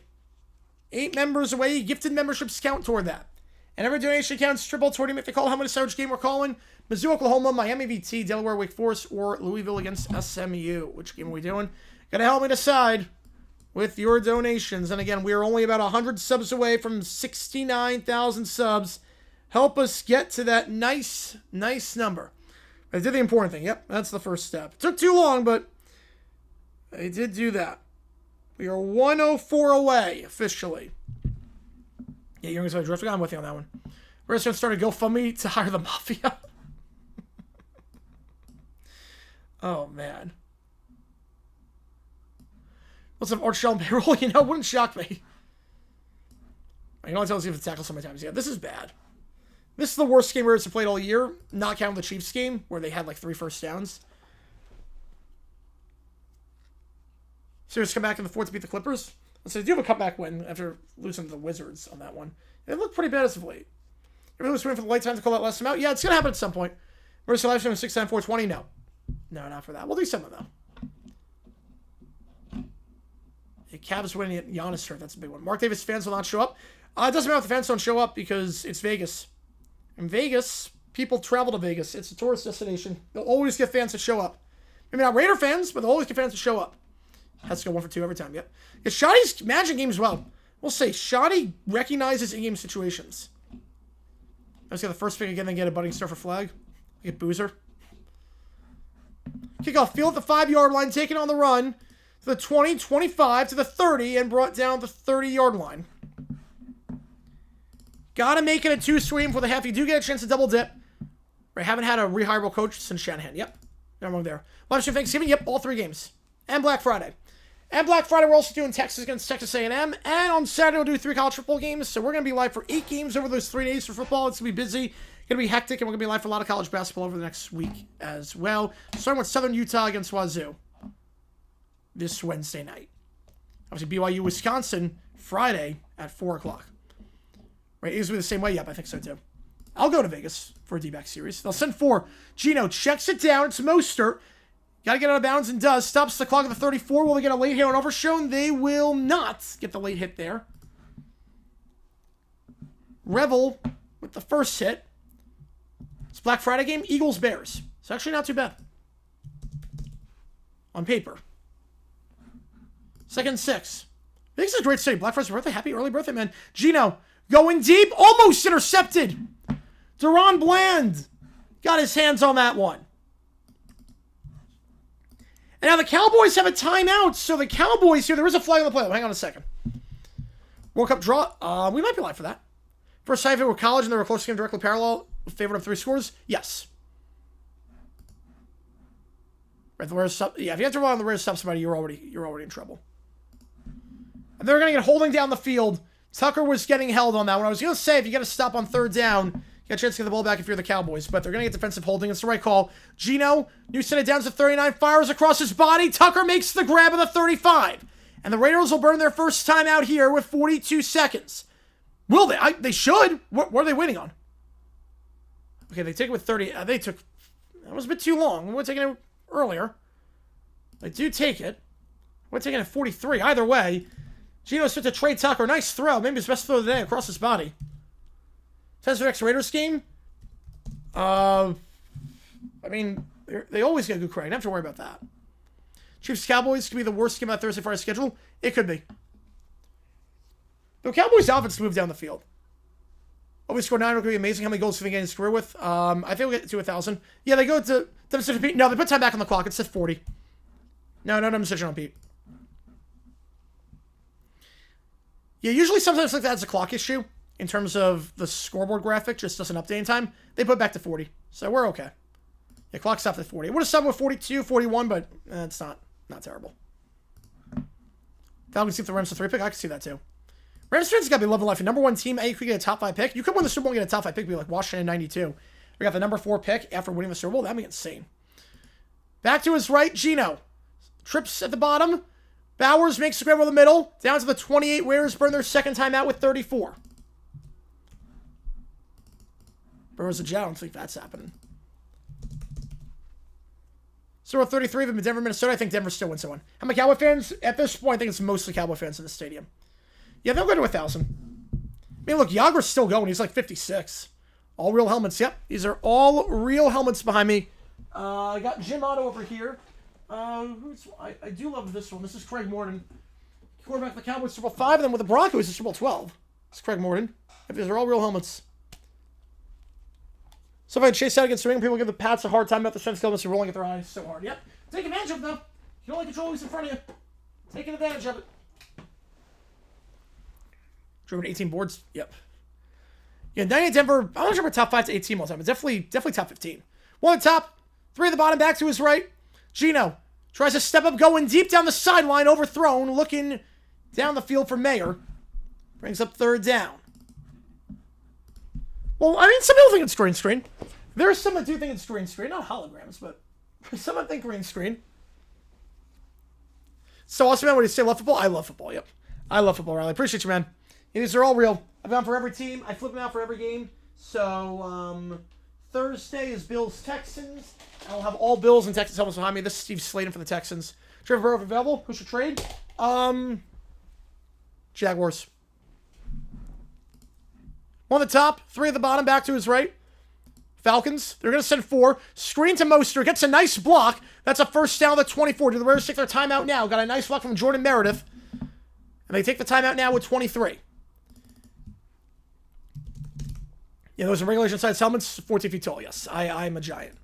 8 members away. Gifted memberships count toward that. And every donation counts. Triple toward him if they call. How many which game we're calling? Mizzou, Oklahoma, Miami VT, Delaware, Wake Forest, or Louisville against SMU. Which game are we doing? Gotta help me decide with your donations. And again, we are only about 100 subs away from 69,000 subs. Help us get to that nice number. I did the important thing. Yep, that's the first step. It took too long, but I did do that. We are 104 away, officially. Yeah, you're going to drift. I'm with you on that one. We're just going to start a GoFundMe to hire the Mafia. Oh, man. What's up, Art Shell and payroll? You know, wouldn't shock me. I can only tell us if it's tackle so many times. Yeah, this is bad. This is the worst game Raiders have played all year, not counting the Chiefs game, where they had like 3 first downs. Series come back in the fourth to beat the Clippers. So they do have a comeback win after losing to the Wizards on that one. They look pretty bad as of late. Everyone was waiting for the late time to call that last time out. Yeah, it's going to happen at some point. Versus LIVESTREAM 69420? No. No, not for that. We'll do something, though. The Cavs winning at Giannis hurt. That's a big one. Mark Davis fans will not show up. It doesn't matter if the fans don't show up because it's Vegas. In Vegas, people travel to Vegas. It's a tourist destination. They'll always get fans to show up. Maybe not Raider fans, but they'll always get fans to show up. Has to go 1 for 2 every time. Yep. Yeah, Shoddy's managing games well. We'll say Shoddy recognizes in-game situations. Let's get the first pick again, then get a budding star for flag. Get Boozer. Kickoff field at the 5-yard line, taken on the run to the 20, 25 to the 30, and brought down the 30-yard line. Gotta make it a 2-stream for the half. You do get a chance to double dip. I haven't had a rehireable coach since Shanahan. Yep. No wrong there. Live stream Thanksgiving. Yep. All 3 games. And Black Friday. And Black Friday, we're also doing Texas against Texas A&M. And on Saturday, we'll do 3 college football games. So we're going to be live for 8 games over those 3 days for football. It's going to be busy. Going to be hectic. And we're going to be live for a lot of college basketball over the next week as well. Starting with Southern Utah against Wazoo this Wednesday night. Obviously, BYU, Wisconsin, Friday at 4 o'clock. Right? Is it the same way? Yep, I think so too. I'll go to Vegas for a D-back series. They'll send 4. Gino checks it down. It's Mostert. Got to get out of bounds and does. Stops the clock at the 34. Will they get a late hit on Overshown? They will not get the late hit there. Revel with the first hit. It's Black Friday game. Eagles-Bears. It's actually not too bad. On paper. 2nd and 6. I think it's a great city. Black Friday's birthday. Happy early birthday, man. Gino going deep. Almost intercepted. Deron Bland got his hands on that one. And now the Cowboys have a timeout. So the Cowboys here, there is a flag on the play. Hang on a second. World Cup draw. We might be live for that. First time they were college and they were close game directly parallel. Favored of 3 scores. Yes. Right, the Raiders stop. Yeah, if you have to rely on the Raiders to stop somebody, you're already in trouble. And they're going to get holding down the field. Tucker was getting held on that one. I was going to say, if you got to stop on 3rd down, you got a chance to get the ball back if you're the Cowboys, but they're going to get defensive holding. It's the right call. Gino, new set it down to 39, fires across his body. Tucker makes the grab of the 35. And the Raiders will burn their first time out here with 42 seconds. Will they? They should. What are they waiting on? Okay, they take it with 30. That was a bit too long. We would have taken it earlier. They do take it. We're taking it at 43. Either way, Gino's fit to Trey Tucker. Nice throw. Maybe his best throw of the day across his body. Tens for next Raiders game. I mean, they always get a good credit. You don't have to worry about that. Chiefs Cowboys could be the worst game on that Thursday Friday schedule. It could be. The Cowboys offense moved down the field. Always score 9. It could be amazing how many goals they get in career with. I think we'll get to 1,000. Yeah, they go to deficit Pete. No, they put time back on the clock. It's at 40. No decision on Pete. Yeah, usually sometimes like that's a clock issue. In terms of the scoreboard graphic, just doesn't update in time. They put it back to 40. So we're okay. The clock stopped at 40. It would have stopped with 42, 41, but it's not terrible. Falcons see if the Rams a 3 pick. I can see that too. Rams fans got to be loving life. Number 1 team, you could get a top 5 pick. You could win the Super Bowl and get a top 5 pick, be like Washington in 92. We got the number 4 pick after winning the Super Bowl. That'd be insane. Back to his right, Gino. Trips at the bottom. Bowers makes the grab over the middle. Down to the 28. Raiders burn their second time out with 34. Burrows a jet. I don't think that's happening. So we're 33 of them in Denver, Minnesota. I think Denver still wins that one. How many Cowboy fans? At this point, I think it's mostly Cowboy fans in the stadium. Yeah, they'll go to 1,000. I mean, look, Yager's still going. He's like 56. All real helmets. Yep, these are all real helmets behind me. I got Jim Otto over here. I do love this one. This is Craig Morton. Quarterback of the Cowboys, Super Bowl 5, and then with the Broncos, it's Super Bowl 12. It's Craig Morton. These are all real helmets. So if I chase out against New England, people give the Pats a hard time about the strength helmets and rolling at their eyes so hard. Yep. Take advantage of them, though. You can only control who's in front of you. Taking advantage of it. Driven 18 boards. Yep. Yeah, 98 Denver. I'm not sure if we're top 5 to 18 all the time. It's definitely top 15. One at the top, 3 at the bottom, back to his right. Gino tries to step up, going deep down the sideline, overthrown, looking down the field for Mayer. Brings up 3rd down. Well, I mean, some people think it's green screen. There are some that do think it's green screen. Not holograms, but some that think green screen. So awesome, man. What do you say? Love football? I love football, yep. I love football, Riley. Appreciate you, man. These are all real. I've gone for every team. I flip them out for every game. So, Thursday is Bills-Texans. I'll have all Bills and Texans helmets behind me. This is Steve Sladen for the Texans. Trevor Burrow available. Who should trade? Jaguars. 1 at the top, 3 at the bottom, back to his right. Falcons. They're going to send 4. Screen to Mostert. Gets a nice block. That's a first down at 24. Do the Raiders take their timeout now? Got a nice block from Jordan Meredith. And they take the timeout now with 23. Yeah, those are regulation size helmets, 14 feet tall. Yes, I'm a giant.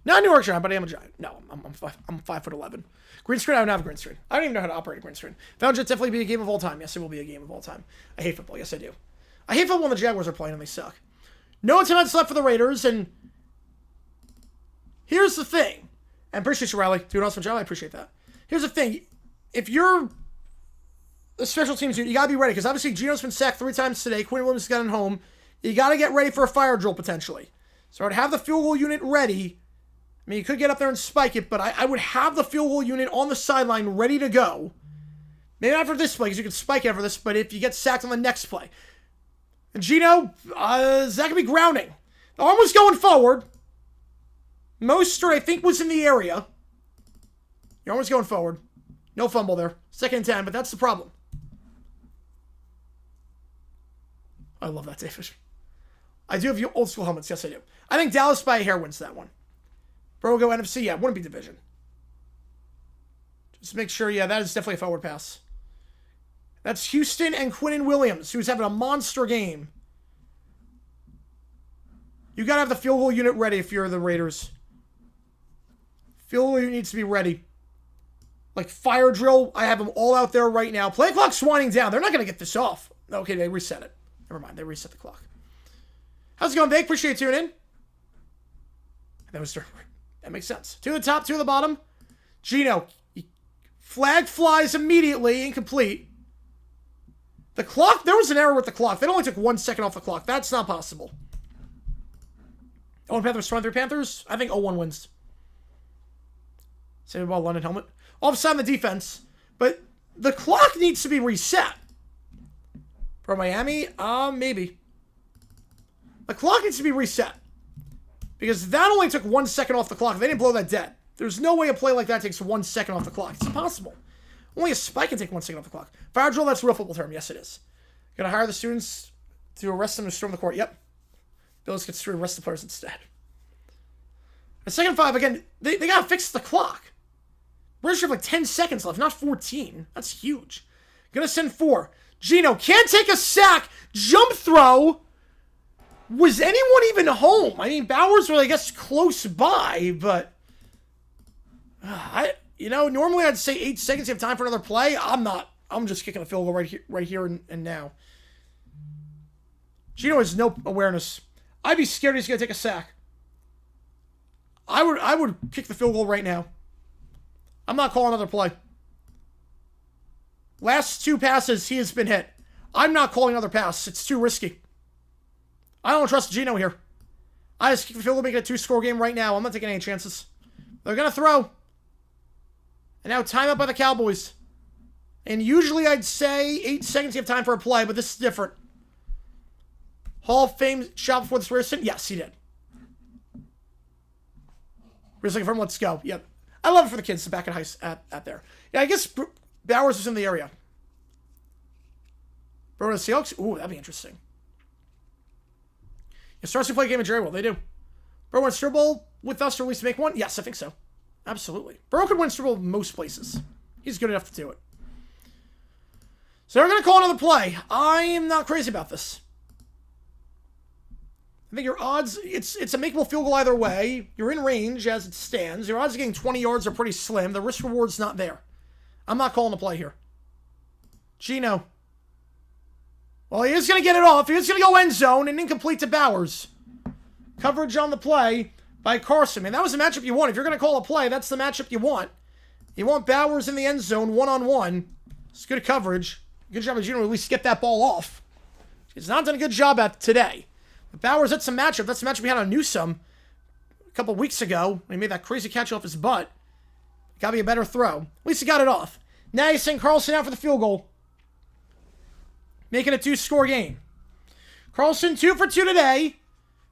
Not a New York giant, but I am a giant. No, I'm 5'11". Green screen, I don't have a green screen. I don't even know how to operate a green screen. Found it definitely be a game of all time. Yes, it will be a game of all time. I hate football. Yes, I do. I hate football when the Jaguars are playing and they suck. No timeouts left for the Raiders, and here's the thing. And appreciate you, Riley. Doing an awesome job. I appreciate that. Here's the thing. If you're a special teams unit, you got to be ready, because obviously Gino's been sacked 3 times today. Quinn Williams has gotten home. You got to get ready for a fire drill, potentially. So I'd have the field goal unit ready. I mean, you could get up there and spike it, but I would have the field goal unit on the sideline ready to go. Maybe not for this play, because you could spike it for this, but if you get sacked on the next play. And Gino, that could be grounding. The arm was going forward. Mostert, I think, was in the area. The arm was going forward. No fumble there. 2nd and 10, but that's the problem. I love that, David. I do have old school helmets. Yes, I do. I think Dallas by a hair wins that one. Bro, go NFC. Yeah, wouldn't be division. Just make sure. Yeah, that is definitely a forward pass. That's Houston and Quinnen Williams, who's having a monster game. You got to have the field goal unit ready if you're the Raiders. Field goal unit needs to be ready. Like fire drill, I have them all out there right now. Play clock's winding down. They're not going to get this off. Okay, they reset it. Never mind, they reset the clock. How's it going, Vic? Appreciate you tuning in. That makes sense. 2 at the top, 2 at the bottom. Gino. Flag flies immediately. Incomplete. The clock, there was an error with the clock. They only took 1 second off the clock. That's not possible. 0-1 Panthers, 23 Panthers. I think 0-1 wins. Same about London helmet. All of a sudden, the defense. But the clock needs to be reset. For Miami, maybe. The clock needs to be reset. Because that only took 1 second off the clock. They didn't blow that dead. There's no way a play like that takes 1 second off the clock. It's impossible. Only a spike can take 1 second off the clock. Fire drill, that's a real football term. Yes, it is. Gotta hire the students to arrest them and storm the court. Yep. Bills gets to arrest the players instead. The second 5, again, they gotta fix the clock. British have like 10 seconds left, not 14. That's huge. Gonna send 4. Gino can't take a sack. Jump throw. Was anyone even home? I mean, Bowers was, I guess, close by, but normally I'd say 8 seconds. You have time for another play. I'm not. I'm just kicking a field goal right here and now. Gino has no awareness. I'd be scared he's gonna take a sack. I would kick the field goal right now. I'm not calling another play. Last 2 passes, he has been hit. I'm not calling another pass. It's too risky. I don't trust Gino here. I just kick the field goal, make it a 2-score game right now. I'm not taking any chances. They're going to throw. And now timeout by the Cowboys. And usually I'd say 8 seconds you have time for a play, but this is different. Hall of Fame shot before this race? Yes, he did. We're just looking for him. Let's go. Yep. I love it for the kids to back at at there. Yeah, I guess Bowers is in the area. Bro to Seahawks? Ooh, that'd be interesting. Yeah, Stars who play a game of Jerry will. They do. Bro wants Super Bowl with us or at least make one? Yes, I think so. Absolutely. Burrow could win Super Bowl most places. He's good enough to do it. So they're going to call another play. I am not crazy about this. I think your odds, it's a makeable field goal either way. You're in range as it stands. Your odds of getting 20 yards are pretty slim. The risk reward's not there. I'm not calling the play here. Gino. Well, he is going to get it off. He is going to go end zone and incomplete to Bowers. Coverage on the play by Carson. Man, that was the matchup you want. If you're going to call a play, that's the matchup you want. You want Bowers in the end zone, one-on-one. It's good coverage. Good job of Gino to at least get that ball off. He's not done a good job at today. But Bowers, that's a matchup. That's the matchup we had on Newsome a couple weeks ago when he made that crazy catch off his butt. Got to be a better throw. At least he got it off. Now he's sending Carlson out for the field goal. Making a 2-score game. Carlson 2 for 2 today.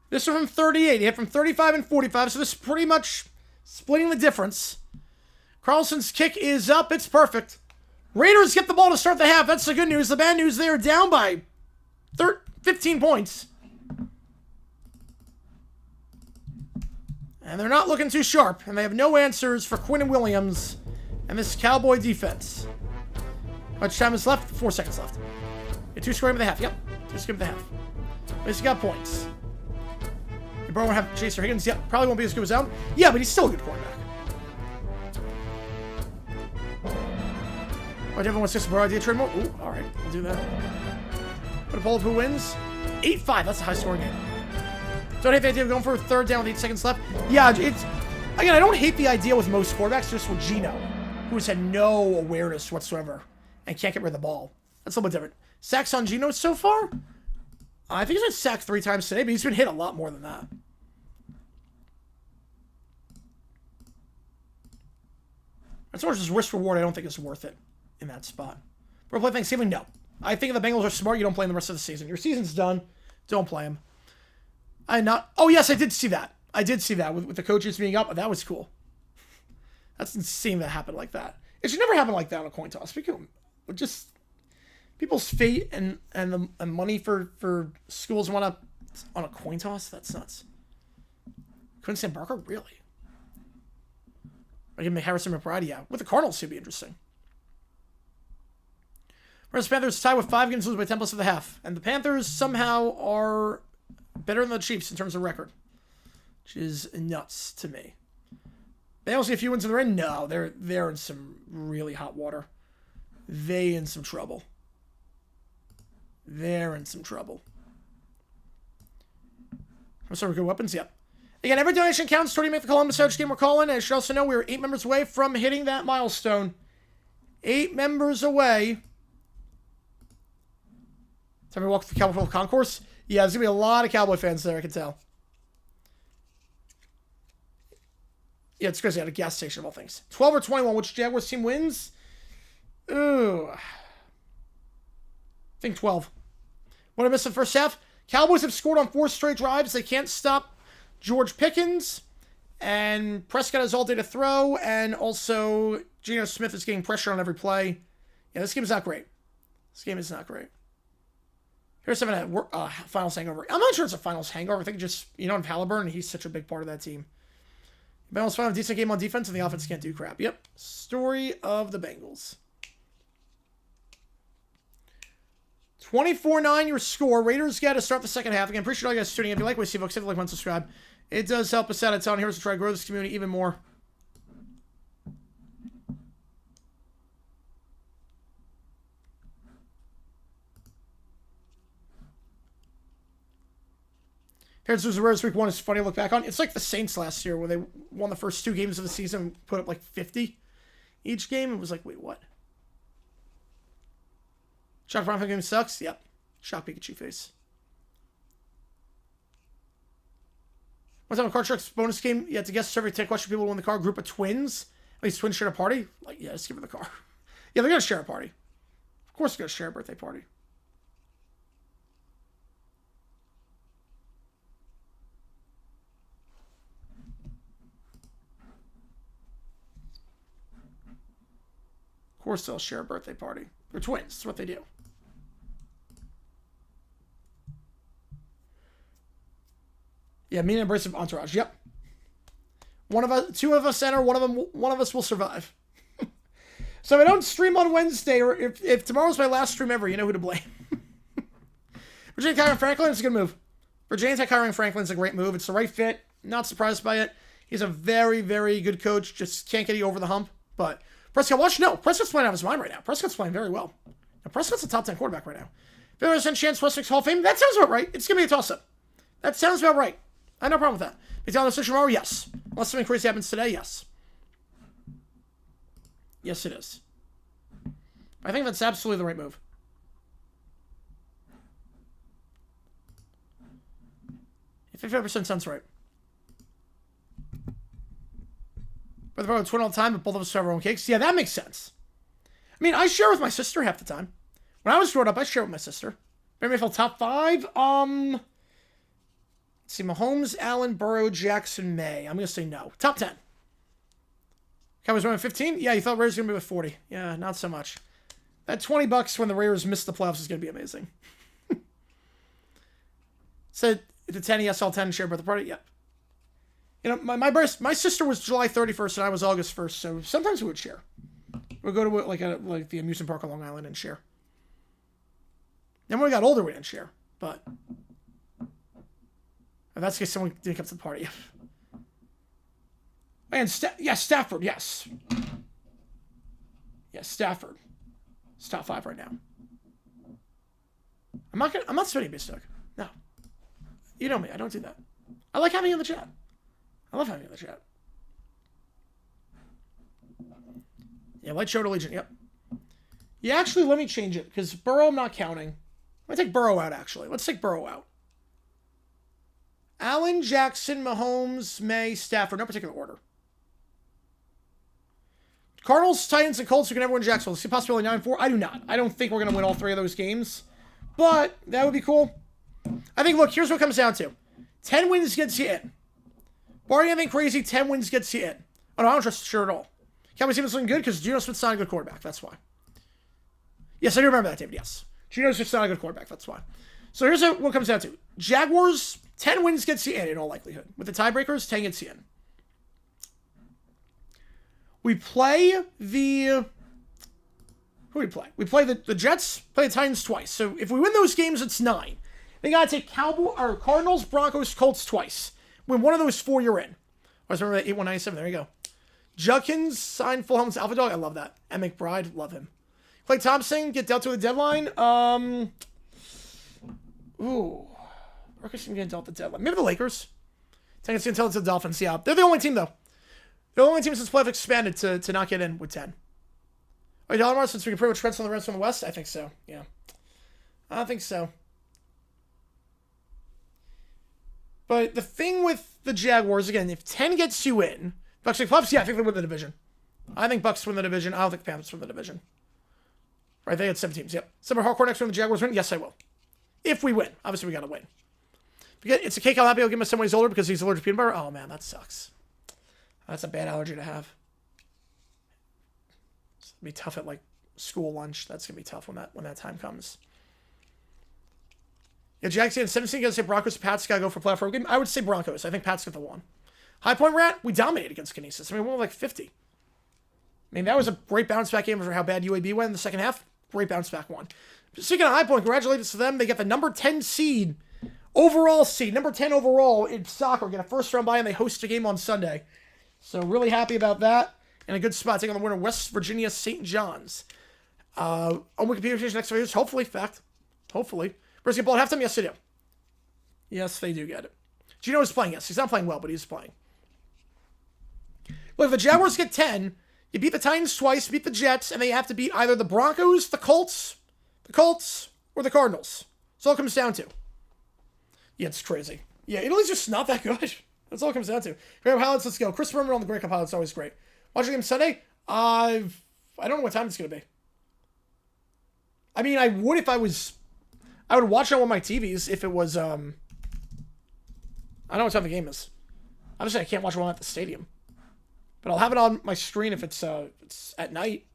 This one from 38. He hit from 35 and 45, so this is pretty much splitting the difference. Carlson's kick is up. It's perfect. Raiders get the ball to start the half. That's the good news. The bad news, they are down by 15 points. And they're not looking too sharp. And they have no answers for Quinn and Williams and this Cowboy defense. How much time is left? 4 seconds left. Yeah, 2 scoring at the half. Yep. 2 scoring at the half. At least he got points. You probably won't have Chaser Higgins. Yep. Probably won't be as good as Allen. Yeah, but he's still a good quarterback. Oh, everyone wants to idea trade more? Ooh, alright. I'll do that. Put a poll of who wins. 8-5. That's a high scoring game. Don't hate the idea of going for a third down with 8 seconds left. Yeah, it's... Again, I don't hate the idea with most quarterbacks, just with Gino, who has had no awareness whatsoever and can't get rid of the ball. That's a little bit different. Sacks on Gino so far? I think he's been sacked 3 times today, but he's been hit a lot more than that. As far as his risk reward, I don't think it's worth it in that spot. We're playing Thanksgiving? No. I think if the Bengals are smart, you don't play them the rest of the season. Your season's done. Don't play them. Oh, yes, I did see that. I did see that with the coaches being up. That was cool. That's insane that happened like that. It should never happen like that on a coin toss. Just people's fate and money for schools went up on a coin toss. That's nuts. Quincy Barker, really? I can make Harrison McBride. Yeah, with the Cardinals, should be interesting. Whereas Panthers tie with 5 games, lose by 10 plus for the half, and the Panthers somehow are better than the Chiefs in terms of record, which is nuts to me. They also get a few wins in the ring. No, they're in some really hot water. They in some trouble. They're in some trouble. Some good weapons. Yep. Again, every donation counts. 20 make the Columbus Edge game we're calling. And I should also know we're 8 members away from hitting that milestone. 8 members away. Time to walk the Cowboy concourse. Yeah, there's going to be a lot of Cowboy fans there, I can tell. Yeah, it's crazy at a gas station of all things. 12 or 21, which Jaguars team wins? Ooh. I think 12. What did I miss in the first half? Cowboys have scored on 4 straight drives. They can't stop George Pickens. And Prescott has all day to throw. And also, Geno Smith is getting pressure on every play. Yeah, this game is not great. This game is not great. Here's something that finals hangover. I'm not sure it's a finals hangover. I think just, in Halliburton, he's such a big part of that team. Bengals finally have a decent game on defense, and the offense can't do crap. Yep. Story of the Bengals. 24-9 your score. Raiders got to start the second half. Again, appreciate all you guys tuning in. If you like what you see, folks, hit the like button, subscribe. It does help us out a ton. Here's to try to grow this community even more. Here's the Raiders week 1 is funny to look back on. It's like the Saints last year where they won the first 2 games of the season and put up like 50 each game. It was like, wait, what? Shock Brown game sucks? Yep. Shock Pikachu face. One time a Card Sharks bonus game, you had to guess survey 10 question people who win the car. Group of twins. At least twins share a party. Like, yeah, just give them the car. Yeah, they're going to share a party. Of course they're going to share a birthday party. Of course they'll share a birthday party. They're twins. That's what they do. Yeah, me and Abrasive Entourage. Yep. One of us, two of us enter. One of us will survive. So if I don't stream on Wednesday, or if tomorrow's my last stream ever, you know who to blame. Virginia Kyron Franklin is a good move. Virginia Tech hiring Franklin's a great move. It's the right fit. Not surprised by it. He's a very, very good coach. Just can't get you over the hump. But Prescott, watch. No, Prescott's playing out of his mind right now. Prescott's playing very well. Now, Prescott's a top 10 quarterback right now. 50% chance Prescott's Hall of Fame. That sounds about right. It's going to be a toss-up. That sounds about right. I have no problem with that. Is he on the switch tomorrow? Yes. Unless something crazy happens today, yes. Yes, it is. I think that's absolutely the right move. If 55% sounds right. But they're twin all the time, but both of us have our own cakes. Yeah, that makes sense. I mean, I share with my sister half the time. When I was growing up, I shared with my sister. Maybe I felt top 5. Let's see, Mahomes, Allen, Burrow, Jackson, May. I'm going to say no. Top 10. Cowboys running 15? Yeah, you thought Raiders were going to be with 40. Yeah, not so much. That $20 when the Raiders miss the playoffs is going to be amazing. Said the 10, yes, all 10 shared by the party. Yep. You know, my sister was July 31st and I was August 1st, so sometimes we would share. We'd go to like the amusement park on Long Island and share. Then when we got older, we didn't share. But that's because someone didn't come to the party. And Stafford, yes. Yes, Stafford. It's top 5 right now. I'm not spending big stock. No. You know me, I don't do that. I like having you in the chat. I love having you in the chat. Yeah, Light Show to Legion, yep. Yeah, actually, let me change it, because Burrow I'm not counting. Let me take Burrow out, actually. Let's take Burrow out. Allen, Jackson, Mahomes, May, Stafford, no particular order. Cardinals, Titans, and Colts, who can never win Jacksonville. See possibility 9-4? I do not. I don't think we're going to win all 3 of those games. But that would be cool. I think, look, here's what it comes down to. 10 wins gets you in. Barring anything crazy, 10 wins gets you in. Oh, no, I don't trust sure at all. Cowboys team is looking good because Geno Smith's not a good quarterback. That's why. Yes, I do remember that, David. Yes. Geno Smith's not a good quarterback. That's why. So here's what it comes down to. Jaguars, 10 wins gets you in all likelihood. With the tiebreakers, 10 gets you in. We play the... Who do we play? We play the Jets, play the Titans twice. So if we win those games, it's 9. They got to take Cardinals, Broncos, Colts twice. Win one of those 4, you're in. I remember that 8197. There you go. Judkins signed full helmets Alpha Dog. I love that. And McBride, love him. Clay Thompson, get dealt to the deadline. Ooh. Rockets can get dealt the deadline. Maybe the Lakers. Tanks can tell it to the Dolphins. Yeah. They're the only team, though. They're the only team since playoff expanded to not get in with 10. Wait, Dollar since we can pretty much rent on the rest from the West? I think so. Yeah. I think so. But the thing with the Jaguars, again, if 10 gets you in, Bucks make playoffs, yeah, I think they win the division. I think Bucks win the division. I don't think Panthers win the division. Right, they had 7 teams, yep. Summer hardcore next when the Jaguars win? Yes, I will. If we win. Obviously, we got to win. It's a cake I'll not be able to give him somebody's older because he's allergic to peanut butter. Oh, man, that sucks. That's a bad allergy to have. It's going to be tough at, like, school lunch. That's going to be tough when that time comes. Yeah, Jackson 17 gotta say Broncos. Pats gotta go for playoff game. I would say Broncos. I think Pats get the 1. High Point Rat, we dominated against Kinesis. I mean, we won like 50. I mean, that was a great bounce back game for how bad UAB went in the second half. Great bounce back one. Speaking of High Point, congratulations to them. They get the number 10 seed, overall seed, number 10 overall in soccer. Get a first round bye and they host a game on Sunday. So really happy about that. And a good spot taking on the winner, West Virginia St. John's. On Wikipedia next 5 years, hopefully, fact. Hopefully. Brisket ball at halftime? Yes, they do. Yes, they do get it. Geno is playing, yes. He's not playing well, but he's playing. Look, if the Jaguars get 10, you beat the Titans twice, beat the Jets, and they have to beat either the Broncos, the Colts, or the Cardinals. That's all it comes down to. Yeah, it's crazy. Yeah, Italy's just not that good. That's all it comes down to. Grey Cup highlights, let's go. Chris Berman on the Grey Cup highlights, always great. Watching game Sunday? I don't know what time it's going to be. I mean, I would if I would watch it on one of my TVs if it was, I don't know what time the game is. Obviously, I can't watch one at the stadium. But I'll have it on my screen if it's at night.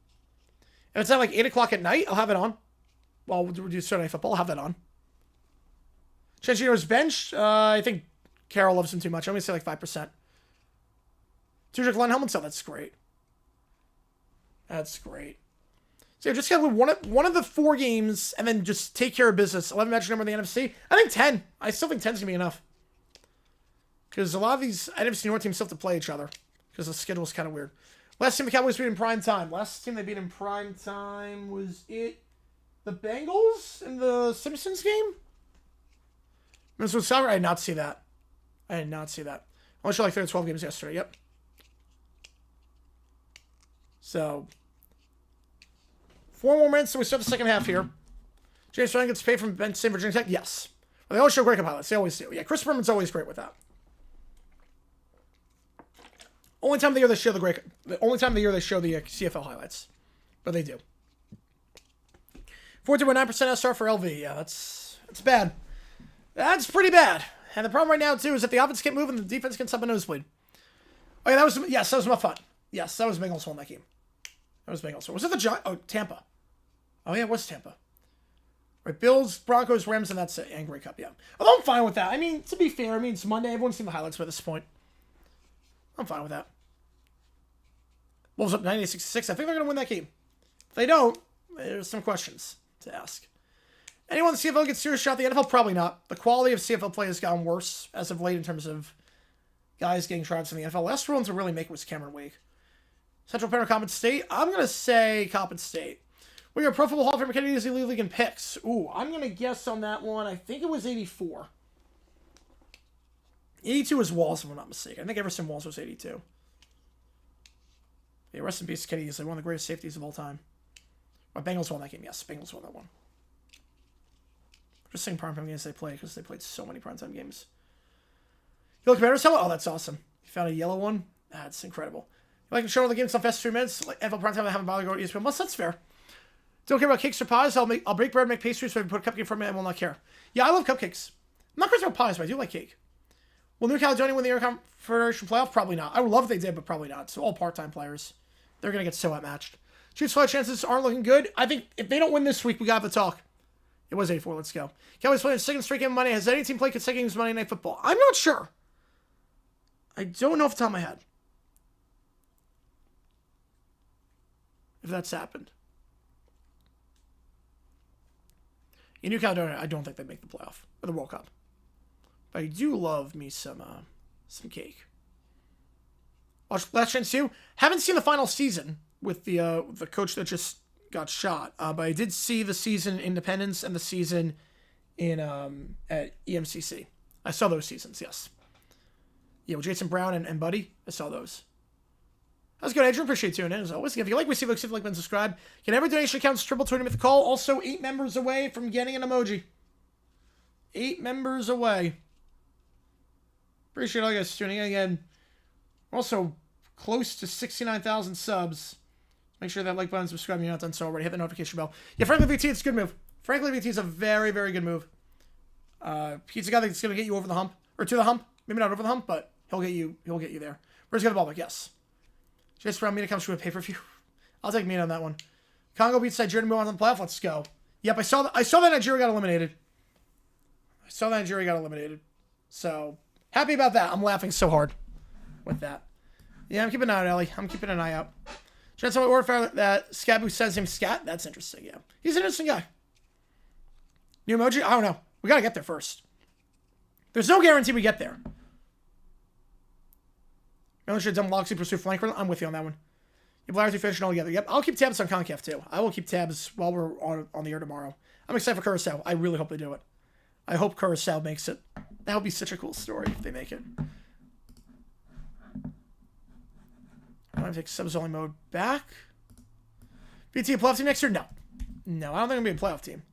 If it's at like 8 o'clock at night, I'll have it on. Well, we'll do Sunday Night Football. I'll have that on. Chechino's bench. I think Carol loves him too much. I'm going to say like 5%. Tujic Len Helmutson. That's great. That's great. So just get one of the 4 games and then just take care of business. 11 match number in the NFC. I think 10. I still think 10 is going to be enough. Because a lot of these NFC North teams still have to play each other. Because the schedule is kind of weird. Last team the Cowboys beat in prime time. Last team they beat in prime time, was it the Bengals in the Simpsons game? Minnesota Soccer? I did not see that. I did not see that. I only showed like 3 or 12 games yesterday. Yep. So, 4 more minutes, so we start the second half here. James Ryan gets paid from Ben St. Virginia Tech? Yes. Well, they always show Greg highlights. They always do. Yeah, Chris Berman's always great with that. Only time of the year they show the CFL highlights. But they do. 14.9% SR for LV. Yeah, that's bad. That's pretty bad. And the problem right now, too, is that the offense can't move and the defense can stop a nosebleed. Oh, yeah, that was my fun. Yes, that was Bengals won that game. That was Bengals. Was it the Giants? Oh, Tampa. Oh, yeah, it was Tampa. Right, Bills, Broncos, Rams, and that's it. And Grey Cup, yeah. Although I'm fine with that. I mean, to be fair, it's Monday. Everyone's seen the highlights by this point. I'm fine with that. Wolves up 98-66. I think they're going to win that game. If they don't, there's some questions to ask. Anyone in the CFL gets serious shot at the NFL? Probably not. The quality of CFL play has gotten worse as of late in terms of guys getting tryouts in the NFL. Last one to really make it was Cameron Wake. Central Penn or Coppin State? I'm going to say Coppin State. We got Pro Football Hall of Fame McKinney Disney League in picks. Ooh, I'm going to guess on that one. I think it was 84. 82 is Walls, if I'm not mistaken. I think Everson Walls was 82. Yeah, rest in peace, Kenny Easley, one of the greatest safeties of all time. My Bengals won that game. Yes, Bengals won that one. Just saying primetime games they play because they played so many primetime games. You look better, oh, that's awesome. You found a yellow one? That's incredible. You like to show all the games on fast 3 minutes? Like NFL primetime, I haven't bothered to go to ESPN. Well, that's fair. Don't care about cakes or pies. I'll break bread, make pastries, so if you put a cupcake for me, I will not care. Yeah, I love cupcakes. I'm not crazy about pies, but I do like cake. Will New Caledonia win the Air Confederation playoff? Probably not. I would love if they did, but probably not. So all part-time players. They're going to get so outmatched. Chiefs' flight chances aren't looking good. I think if they don't win this week, we got to talk. It was 84. Let's go. Cowboys playing second straight game of Monday. Has any team played consecutive games of Monday Night Football? I'm not sure. I don't know off the top of my head if that's happened. In New Caledonia, I don't think they make the playoff or the World Cup. But I do love me some cake. Watch Last Chance 2. Haven't seen the final season with the coach that just got shot. But I did see the season in Independence and the season in at EMCC. I saw those seasons, yes. Yeah, with Jason Brown and Buddy. I saw those. That's good, Adrian. Appreciate tuning in as always. If you like, we see like and subscribe. Can every donation counts triple tournament the call? Also, 8 members away from getting an emoji. 8 members away. Appreciate all you guys tuning in again. We're also close to 69,000 subs. Make sure that like button, subscribe if you're not done so already. Hit the notification bell. Yeah, Frankly VT, it's a good move. Frankly VT is a very, very good move. He's a guy that's going to get you over the hump. Or to the hump. Maybe not over the hump, but he'll get you there. Where's he got the ball back? Yes. Just for Mina comes to a pay-per-view. I'll take Mina on that one. Congo beats Nigeria to move on to the playoff. Let's go. Yep, I saw that Nigeria got eliminated. So, happy about that. I'm laughing so hard with that. Yeah, I'm keeping an eye out, Ellie. I'm keeping an eye out. Jensen Warfare, that Scabu says him Scat. That's interesting, yeah. He's an interesting guy. New emoji? I don't know. We got to get there first. There's no guarantee we get there. Really should have done Loxy pursue flanker. I'm with you on that one. You players to finish it all together. Yep, I'll keep tabs on Concaf too. I will keep tabs while we're on the air tomorrow. I'm excited for Curacao. I really hope they do it. I hope Curacao makes it. That would be such a cool story if they make it. I'm going to take subs only mode back. BT a playoff team next year? No. No, I don't think I'm going to be a playoff team.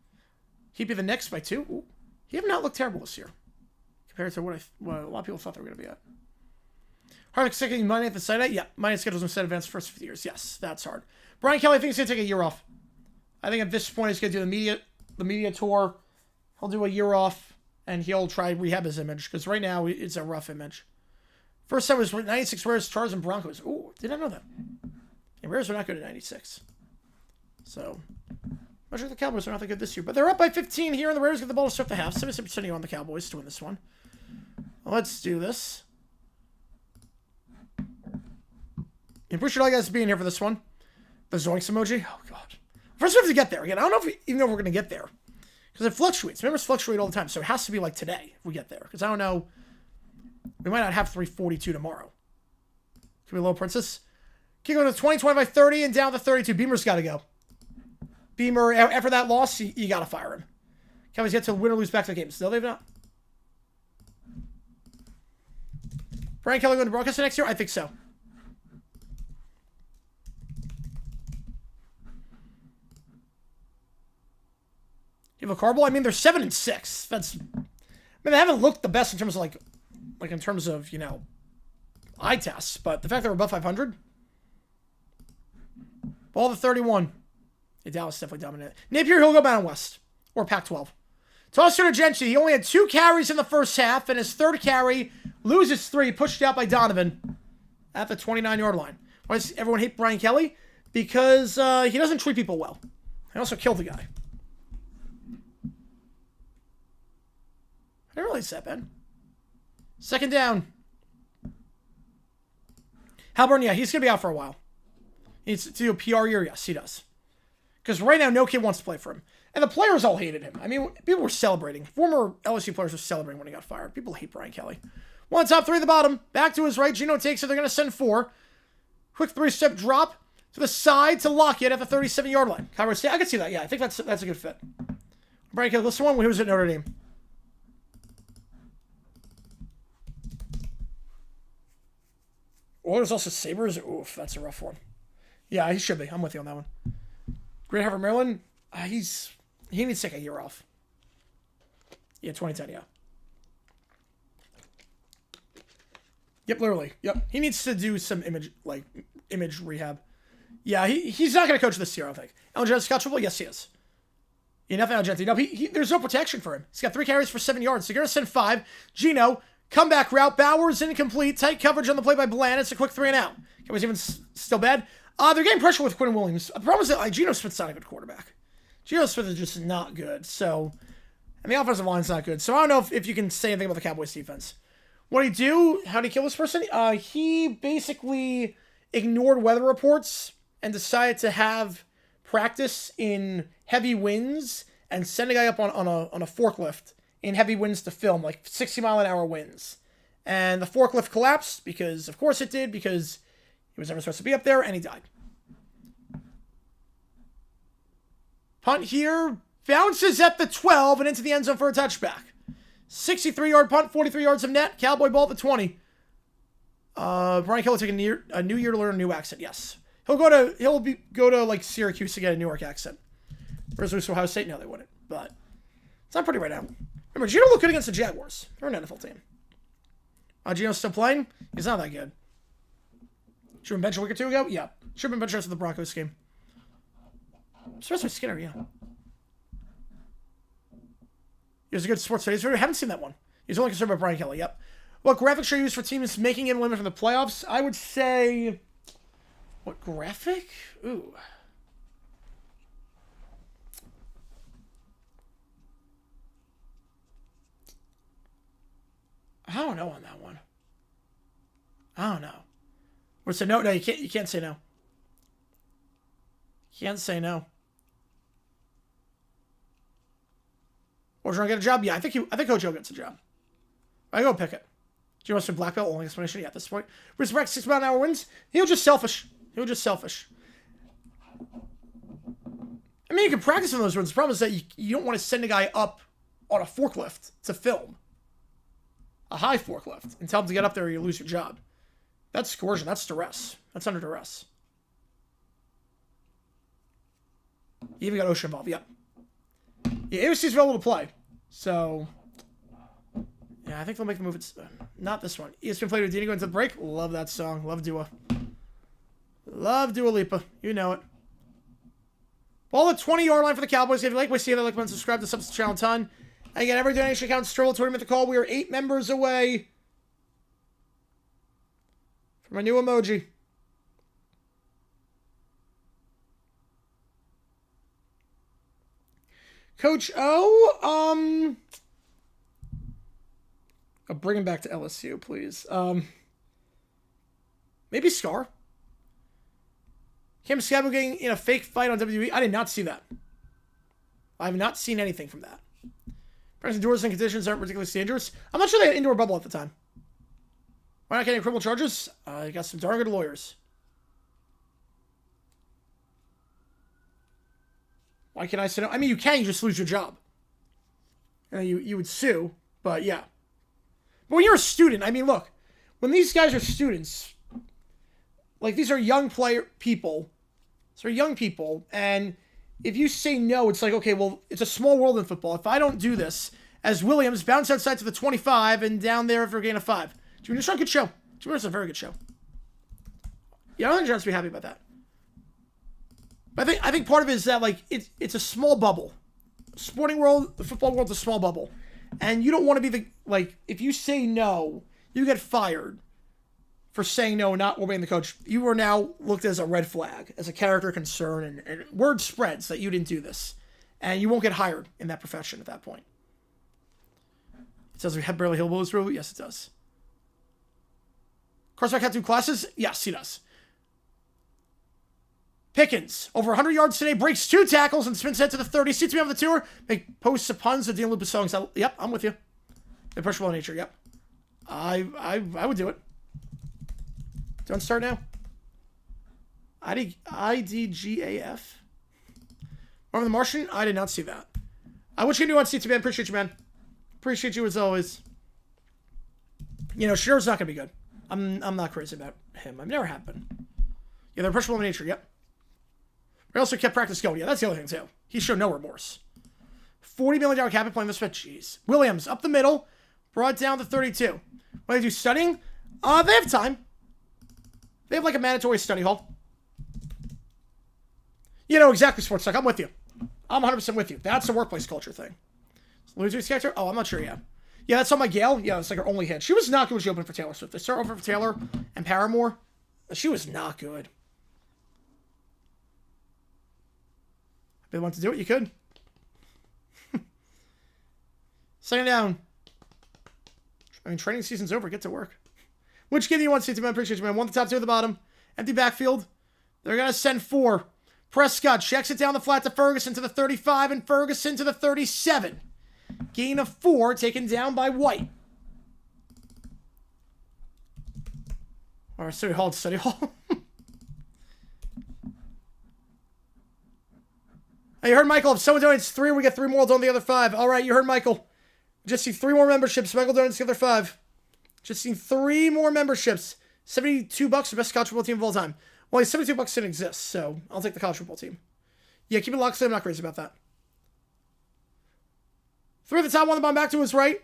He'd be the next by 2. Ooh. He have not looked terrible this year compared to what a lot of people thought they were going to be at. Hard executing money at the site? Yeah, money schedules instead of events for the first 50 years. Yes, that's hard. Brian Kelly, I think he's going to take a year off. I think at this point he's going to do the media tour. He'll do a year off, and he'll try rehab his image, because right now it's a rough image. First time was 96 Rares, Chargers, and Broncos. Ooh, did I know that? And Rares are not good at 96. So, I'm sure the Cowboys are not that good this year. But they're up by 15 here, and the Raiders get the ball to start the half. 76% of you on the Cowboys to win this one. Let's do this. I'm pretty sure all you guys being here for this one. The Zoinks emoji. Oh, God. First, we have to get there. Again, I don't know if even know if we're going to get there. Because it fluctuates. Remember, it's fluctuate all the time. So it has to be like today if we get there. Because I don't know. We might not have 342 tomorrow. Can we Little Princess? Keep going to 20, 25, 30, and down to 32. Beamer's got to go. Beamer, after that loss, you got to fire him. Cowboys get to win or lose back to the games. No, they've not. Brian Kelly going to broadcast next year? I think so. You have a Carball? I mean, they're 7-6. That's. I mean, they haven't looked the best in terms of like in terms of, you know, eye tests, but the fact they're above 500. Ball to 31. Yeah, Dallas definitely dominated. Napier, he'll go Mountain West or Pac-12. Toss to Gentry. He only had 2 carries in the first half, and his third carry loses 3, pushed out by Donovan at the 29-yard line. Why does everyone hate Brian Kelly? Because he doesn't treat people well. He also killed the guy. I didn't really say that bad. Second down. Halburn, yeah, he's going to be out for a while. He needs to do a PR year. Yes, he does. Because right now, no kid wants to play for him. And the players all hated him. I mean, people were celebrating. Former LSU players were celebrating when he got fired. People hate Brian Kelly. 1 top 3 at the bottom. Back to his right. Gino takes it. They're going to send 4. Quick 3-step drop to the side to Lockett at the 37-yard line. I can see that. Yeah, I think that's a good fit. Brian Kelly, listen one when he was at Notre Dame. Or there's also Sabres. Oof, that's a rough one. Yeah, he should be. I'm with you on that one. Great Harvard, Maryland. He needs to take a year off. Yeah, 2010, yeah. Yep, literally. Yep. He needs to do some image rehab. Yeah, he's not going to coach this year, I don't think. Algenti's coachable? Yes, he is. Yeah, nothing Algenti. No, there's no protection for him. He's got 3 carries for 7 yards. They're going to send 5. Gino, comeback route. Bowers incomplete. Tight coverage on the play by Bland. It's a quick 3 and out. Was even still bad. They're getting pressure with Quinn Williams. The problem is that Geno Smith's not a good quarterback. Geno Smith is just not good. So, and the offensive line's not good. So I don't know if you can say anything about the Cowboys defense. What did he do? How did he kill this person? He basically ignored weather reports and decided to have practice in heavy winds and send a guy up on a forklift in heavy winds to film, like 60-mile-an-hour winds. And the forklift collapsed because, of course it did, because he was never supposed to be up there, and he died. Punt here. Bounces at the 12 and into the end zone for a touchback. 63-yard punt, 43 yards of net. Cowboy ball at the 20. Brian Kelly took a new year to learn a new accent. Yes. He'll go to like Syracuse to get a New York accent. Whereas Ohio State, no, they wouldn't. But it's not pretty right now. Remember, Gino looked good against the Jaguars. They're an NFL team. Gino's still playing? He's not that good. Should have been benched a week or 2 ago? Yeah. Should have been benched after the Broncos game. Spencer Skinner, yeah. He was a good sports studies reader. I haven't seen that one. He's only concerned about Brian Kelly, yep. What graphics should I use for teams making it limit from the playoffs? I would say... What graphic? Ooh. I don't know on that one. I don't know. What's a no? No, you can't say no. You can't say no. Or trying to get a job? Yeah, I think Coach Joe gets a job. I go pick it. Do you want some black belt? Only explanation? Yeah, at this point. Bruce Breck, 6-mile-an-hour wins. He was just selfish. I mean, you can practice on those runs. The problem is that you don't want to send a guy up on a forklift to film. A high forklift. And tell him to get up there or you lose your job. That's coercion. That's duress. That's under duress. You even got OSHA involved. Yep. Yeah, AOC's available to play. So, yeah, I think they'll make the move. It's not this one. ESPN played with Dini going to the break. Love that song. Love Dua. Love Dua Lipa. You know it. Ball at 20-yard line for the Cowboys. If you like what you see, like button, subscribe to the channel a ton. Again, every donation counts. Stroll tournament to call. We are 8 members away from a new emoji. Coach O, I'll bring him back to LSU, please. Maybe Scar. Cam Scabo getting in a fake fight on WWE. I did not see that. I have not seen anything from that. Present doors and conditions aren't ridiculously dangerous. I'm not sure they had an indoor bubble at the time. Why not getting criminal charges? You got some darn good lawyers. Why can't I say no? I mean, you can. You just lose your job. And you would sue, but yeah. But when you're a student, I mean, look. When these guys are students, like, these are young people. These are young people, and if you say no, it's like, okay, well, it's a small world in football. If I don't do this, as Williams bounce outside to the 25 and down there for a gain of 5. Junior Strong, good show. Junior's a very good show. Yeah, I don't think John's be happy about that. But I think part of it is that, like, it's a small bubble. Sporting world, the football world's a small bubble. And you don't want to be the, like, if you say no, you get fired for saying no and not obeying the coach. You are now looked as a red flag, as a character concern, and word spreads that you didn't do this. And you won't get hired in that profession at that point. It says we have Beverly Hillbillies rule. Yes, it does. Carson can't do classes? Yes, he does. Pickens, over 100 yards today, breaks 2 tackles and spins head to the 30. Seats me on the tour. Make posts of puns of Dean Lupus songs. Yep, I'm with you. Impressionable nature, yep. I would do it. Don't start now. IDGAF. Remember the Martian? I did not see that. What you can do on C2, man? Appreciate you, man. Appreciate you as always. You know, Shadur's not going to be good. I'm not crazy about him. I've never have been. Yeah, they're impressionable in nature, yep. But also kept practice going. Yeah, that's the other thing, too. He showed no remorse. $40 million cap playing this fit. Jeez. Williams, up the middle. Brought down to 32. What do they do, studying? They have time. They have, like, a mandatory study hall. You know, exactly, Sports Talk. I'm with you. I'm 100% with you. That's a workplace culture thing. Loser's character? Oh, I'm not sure yet. Yeah, that's on my Gail. Yeah, it's like her only hit. She was not good when she opened for Taylor Swift. They start over for Taylor and Paramore. She was not good. If they want to do it, you could. Second down. I mean, training season's over. Get to work. Which game do you want to see? I appreciate you, man. 1 the top, 2 at the bottom. Empty backfield. They're going to send 4. Prescott checks it down the flat to Ferguson to the 35 and Ferguson to the 37. Gain of 4 taken down by White. All right, study hall. Study hall. Hey, you heard Michael. If someone donates 3, we get 3 more. We'll donate the other 5. All right, you heard Michael. Just need 3 more memberships. Michael donates the other 5. Just need 3 more memberships. $72 for best college football team of all time. Well, $72 didn't exist, so I'll take the college football team. Yeah, keep it locked. I'm not crazy about that. 3 at the top, 1 the bottom, back to his right.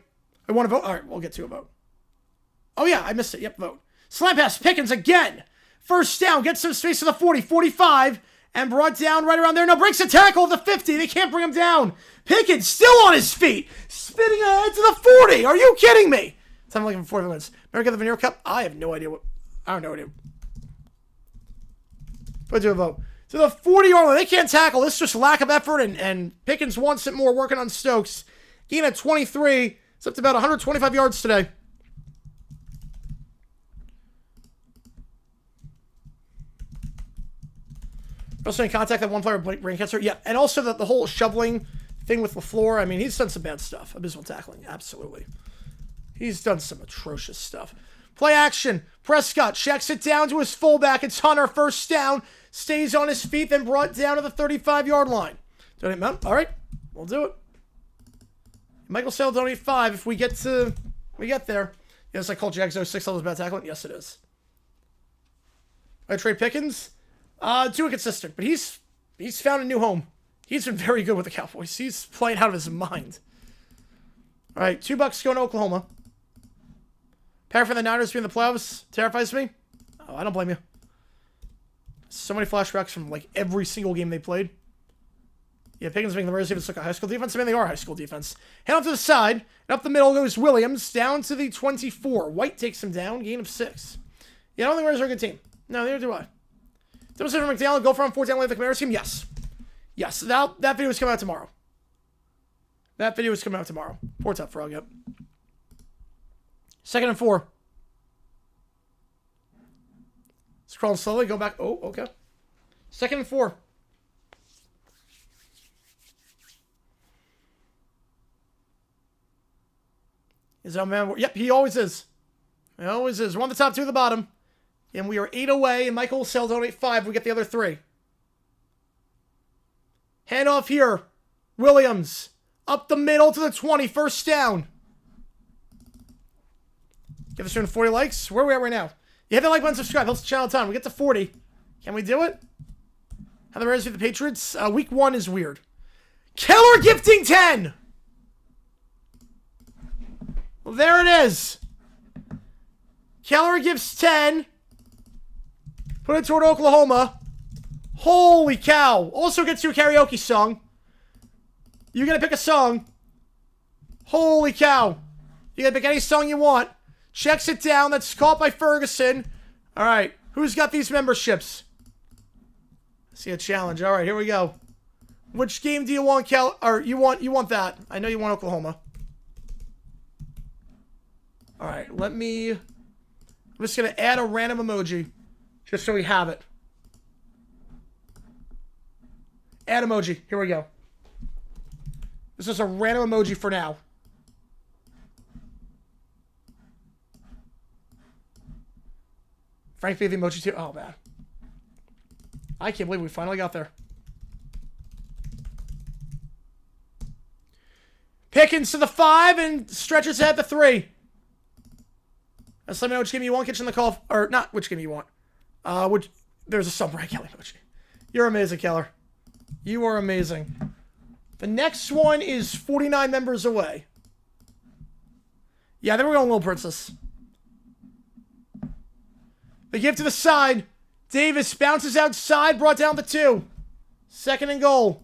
I want to vote. All right, we'll get to a vote. Oh, yeah, I missed it. Yep, vote. Slam pass, Pickens again. First down, gets some space to the 40, 45, and brought down right around there. No, breaks a tackle of the 50. They can't bring him down. Pickens still on his feet, spinning ahead to the 40. Are you kidding me? Time looking for 40 minutes. America the Veneer Cup? I have no idea what. I don't know what it is. Put to a vote. To the 40-yard line. They can't tackle. This is just lack of effort, and Pickens wants it more working on Stokes. Gain at 23. It's up to about 125 yards today. Also in contact that one player, brain cancer. Yeah, and also the whole shoveling thing with LaFleur. I mean, he's done some bad stuff. Abysmal tackling, absolutely. He's done some atrocious stuff. Play action. Prescott checks it down to his fullback. It's Hunter. First down. Stays on his feet, then brought down to the 35-yard line. Donate amount. All right, we'll do it. Michael Sale donate 5 if we get there. Yes, I called Jags 06 levels bad tackling. Yes, it is. I trade Pickens. Too inconsistent, but he's found a new home. He's been very good with the Cowboys. He's playing out of his mind. All right, $2 going to Oklahoma. Power for the Niners being in the playoffs terrifies me. Oh, I don't blame you. So many flashbacks from like every single game they played. Yeah, Pickens making the Raiders even look like a high school defense. I mean, they are a high school defense. Hand off to the side, and up the middle goes Williams, down to the 24. White takes him down, gain of 6. Yeah, I don't think Raiders are a good team. No, neither do I. Demonstration from McDaniel, go from 4 down late the Camaros team? Yes. Yes, that video is coming out tomorrow. That video is coming out tomorrow. Poor Tough Frog, yep. 2nd and 4. Scrolling slowly, go back. Oh, okay. 2nd and 4. Is that man? Yep, he always is. He always is. We're on the top 2 of the bottom. And we are 8 away, and Michael will sell donate 5. We get the other 3. Hand off here. Williams. Up the middle to the 20. First down. Give us 240 likes. Where are we at right now? You hit the like button, subscribe. Helps the channel a ton. We get to 40. Can we do it? How the Bears beat the Patriots? Week 1 is weird. Keller gifting 10. Well, there it is. Keller gives 10. Put it toward Oklahoma. Holy cow. Also gets you a karaoke song. You gotta pick a song. Holy cow. You gotta pick any song you want. Checks it down. That's caught by Ferguson. All right. Who's got these memberships? See a challenge. All right, here we go. Which game do you want, Cal? Or you want that? I know you want Oklahoma. All right. I'm just gonna add a random emoji, just so we have it. Add emoji. Here we go. This is a random emoji for now. Frankly, the emoji too. Oh, man. I can't believe we finally got there. Pickens to the 5 and stretches ahead to 3. Just let me know which game you want. Kitchen the call. Or not which game you want. There's a Sunbright Kelly emoji. You're amazing, Keller. You are amazing. The next one is 49 members away. Yeah, then we're going Little Princess. They give to the side. Davis bounces outside, brought down the 2. 2nd and goal.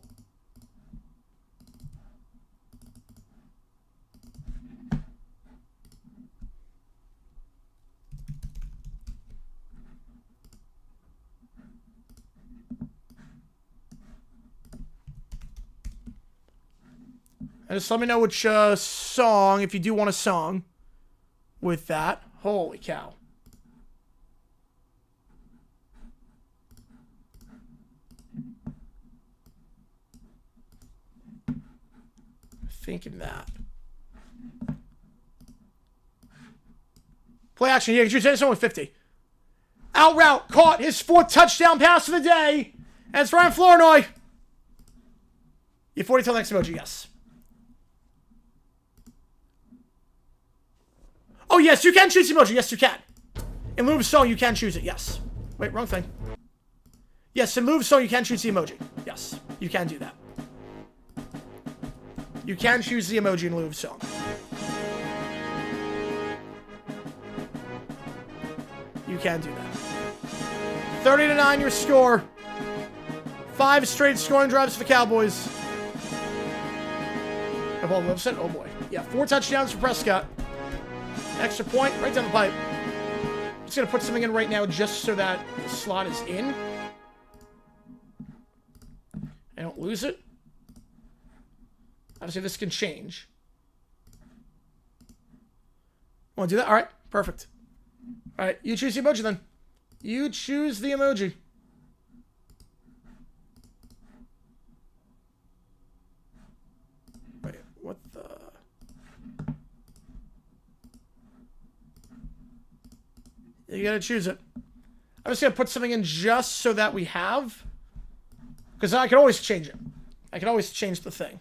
And just let me know which song, if you do want a song with that. Holy cow. Thinking that. Play action. Yeah, you say someone 50. Out route. Caught his 4th touchdown pass of the day. And it's Ryan Flournoy. You 40 till next emoji, yes. Oh, yes, you can choose emoji. Yes, you can. In lieu of song, you can choose it. Yes. Wait, wrong thing. Yes, in lieu of song, you can choose the emoji. Yes, you can do that. You can choose the emoji in lieu of song. You can do that. 30-9 your score. 5 straight scoring drives for the Cowboys. Oh boy. Yeah, 4 touchdowns for Prescott. Extra point right down the pipe. Just going to put something in right now just so that the slot is in. I don't lose it. Obviously, this can change. Want to do that? All right. Perfect. All right. You choose the emoji then. You choose the emoji. Wait. What the... You gotta choose it. I'm just gonna put something in just so that we have... Because I can always change it. I can always change the thing.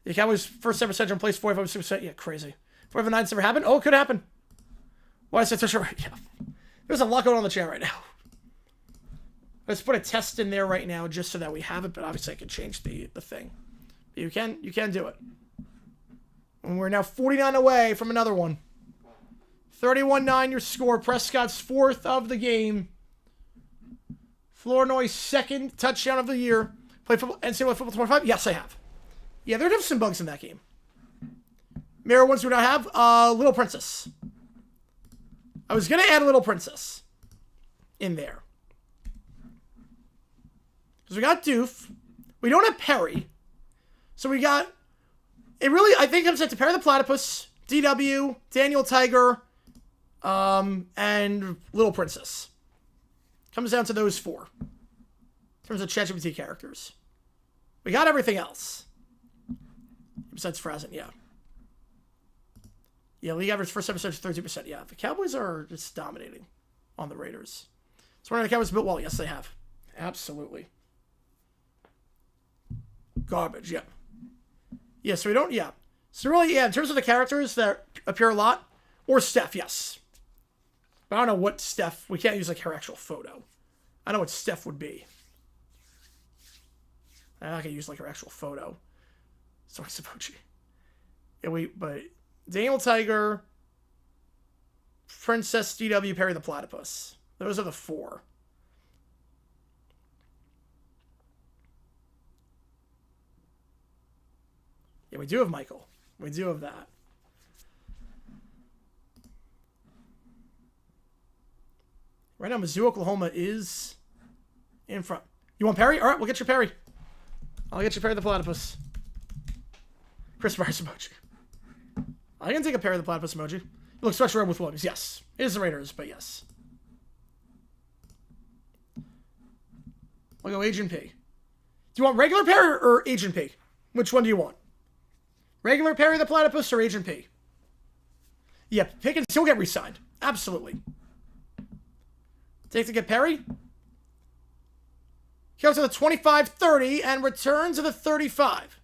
The Cowboys' first ever central place 45%. Yeah, crazy. 4-9's never happened? Oh, it could happen. Why is it such a... Yeah. There's a lot going on in the chat right now. Let's put a test in there right now just so that we have it, but obviously I can change the thing. You can do it. And we're now 49 away from another one. 31-9 your score. Prescott's 4th of the game. Flournoy's 2nd touchdown of the year. Played football, NCAA Football 25? Yes, I have. Yeah, there'd have some bugs in that game. Mirror ones we don't have. Little Princess. I was going to add a Little Princess in there. Because we got Doof. We don't have Perry. So we got, it really, I think, comes down to Perry the Platypus, DW, Daniel Tiger, and Little Princess. Comes down to those 4. In terms of ChatGPT characters. We got everything else. Besides Frazen, yeah. Yeah, league average first episode is 32%. Yeah, the Cowboys are just dominating on the Raiders. So when the Cowboys built well, yes, they have. Absolutely. Garbage, yeah. Yeah, so we don't, yeah. So really, yeah, in terms of the characters that appear a lot, or Steph, yes. But I don't know what Steph, we can't use like her actual photo. I don't know what Steph would be. I can use like her actual photo. Sorry, Sabochi. Yeah, but Daniel Tiger, Princess DW, Perry the Platypus. Those are the 4. Yeah, we do have Michael. We do have that. Right now, Mizzou, Oklahoma is in front. You want Perry? All right, we'll get you Perry. I'll get you Perry the Platypus. Chris Myers emoji. I can take a Perry the Platypus emoji. It looks special red with Williams. Yes. It is the Raiders, but yes. I'll go Agent P. Do you want regular Perry or Agent P? Which one do you want? Regular Perry the Platypus or Agent P? Yeah, Pickens, he'll get re-signed. Absolutely. Take to get Perry. He goes to the 25-30 and returns to the 35.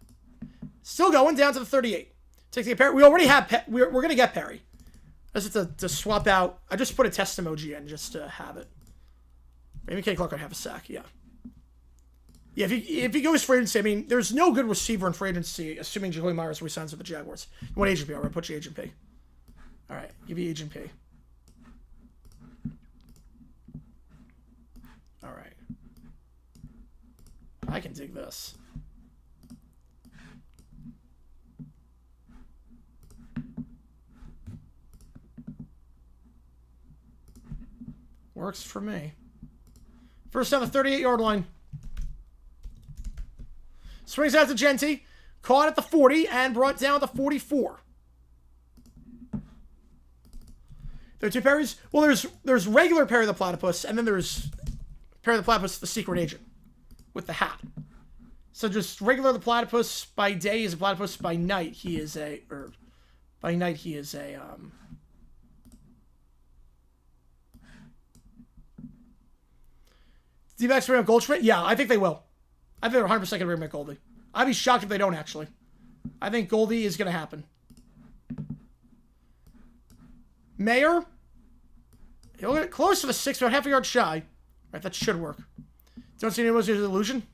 Still going down to the 38. Take to get Perry. We already have we're going to get Perry. I just have to swap out. I just put a test emoji in just to have it. Maybe K. Clark would have a sack, yeah. Yeah, if he goes free agency, I mean, there's no good receiver in free agency, assuming Jacoby Myers resigns with the Jaguars. You want Agent P? All right, put you Agent P. All right, give you Agent P. All right. I can dig this. Works for me. First down the 38-yard line. Swings out to Genty. Caught at the 40 and brought down at the 44. There are 2 Perrys. Well, there's regular Perry the Platypus, and then there's Perry the Platypus, the secret agent, with the hat. So just regular the Platypus by day is a platypus. By night he is a D-backs bring up Goldschmidt? Yeah, I think they will. I think they're 100% going to bring back Goldie. I'd be shocked if they don't, actually. I think Goldie is going to happen. Mayer? He'll get close to the 6, about half a yard shy. Right, that should work. Don't see anyone's illusion?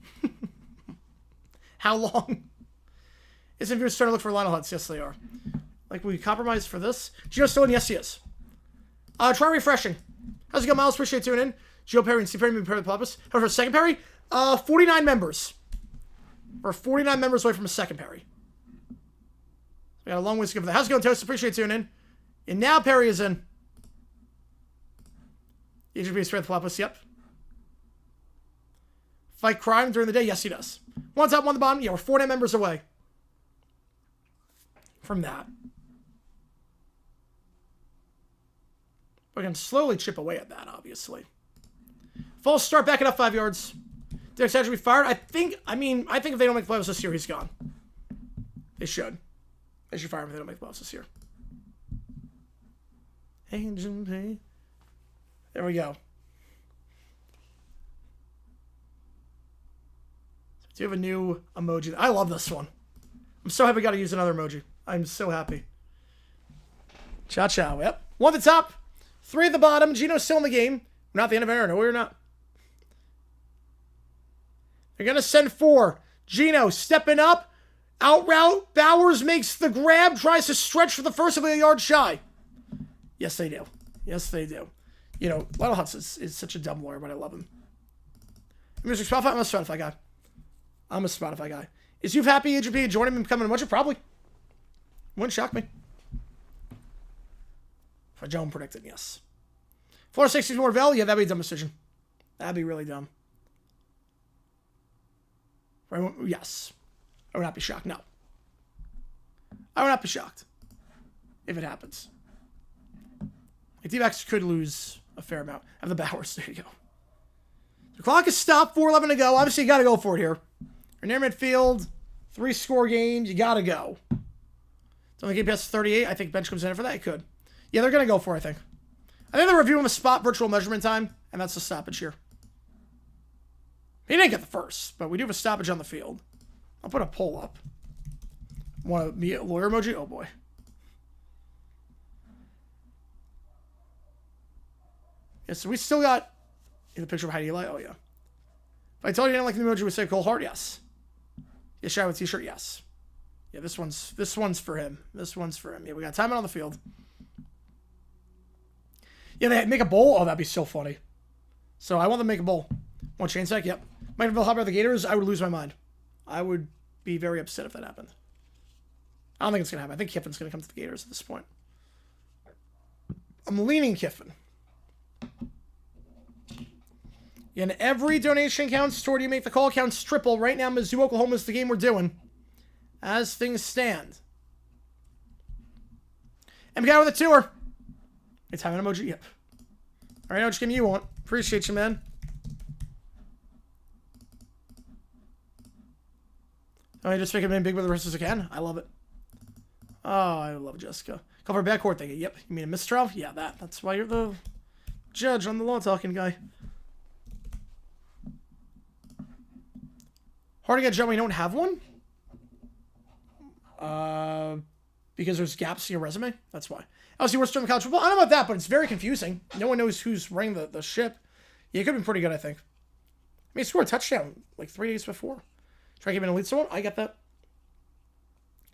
How long? Isn't viewers starting to look for Lionel Hutz? Yes, they are. Like, we compromised for this? Gio's still in? Yes, he is. Try refreshing. How's it going, Miles? Appreciate tuning in. Gio Perry and Steve Perry, maybe Perry the Platypus. However, second Perry, 49 members. We're 49 members away from a second Perry. We got a long ways to go for that. How's it going, Toast? Appreciate tuning in. And now Perry is in. Agent B, Perry the Platypus, yep. Fight crime during the day? Yes, he does. One top, one the bottom. Yeah, we're 49 members away from that. We're going to slowly chip away at that, obviously. False start, back it up 5 yards. Derek Sanders should be fired. I think if they don't make the playoffs this year, he's gone. They should. They should fire him if they don't make the playoffs this year. Agent P. There we go. Do you have a new emoji? I love this one. I'm so happy I got to use another emoji. I'm so happy. Ciao, ciao. Yep. 1 at the top, 3 at the bottom. Gino's still in the game. We're not at the end of era. No, we're not. They're going to send 4. Gino stepping up. Out route. Bowers makes the grab. Tries to stretch for the first of a yard shy. Yes, they do. Yes, they do. You know, Lionel Hutz is such a dumb lawyer, but I love him. Mr. Spotify, I'm a Spotify guy. I'm a Spotify guy. Is you happy, Agent P, joining him and becoming a muncher? Probably. Wouldn't shock me. If I Joan predicted, yes. Florida 60 Norvell, yeah, that'd be a dumb decision. That'd be really dumb. Right, yes. I would not be shocked. No. I would not be shocked if it happens. Like, D-backs could lose a fair amount. Have the Bowers. There you go. The clock is stopped. 4:11 to go. Obviously, you got to go for it here. You're near midfield. 3-score games. You got to go. It's only game past 38. I think bench comes in for that. It could. Yeah, they're going to go for it, I think. I think they're reviewing a spot virtual measurement time, and that's the stoppage here. He didn't get the first, but we do have a stoppage on the field. I'll put a poll up. Want to be a lawyer emoji? Oh, boy. Yeah, so we still got the picture of Heidi Eli. Oh, yeah. If I told you I didn't like the emoji, would say Cole Hart? Yes. Yeah, shy with t-shirt? Yes. Yeah, this one's for him. This one's for him. Yeah, we got timeout on the field. Yeah, they make a bowl? Oh, that'd be so funny. So I want them to make a bowl. Want chain sack? Yep. Mike Neville, how about the Gators? I would lose my mind. I would be very upset if that happened. I don't think it's going to happen. I think Kiffin's going to come to the Gators at this point. I'm leaning Kiffin. And every donation counts toward you make the call. Counts triple. Right now, Mizzou, Oklahoma is the game we're doing. As things stand. And we got with a tour. It's time an emoji. Yep. All right, now which game you want. Appreciate you, man. Oh, you just make it in big with the rest as I can. I love it. Oh, I love Jessica. Cover backcourt thing. Yep. You mean a mistrial? Yeah, that's why you're the judge. I'm the law talking guy. Hard to get a job when you don't have one? Because there's gaps in your resume? That's why. LSU worst in college football? I don't know about that, but it's very confusing. No one knows who's running the ship. Yeah, it could have been pretty good, I think. I mean, he scored a touchdown like 3 days before. Try to give an elite someone? I get that.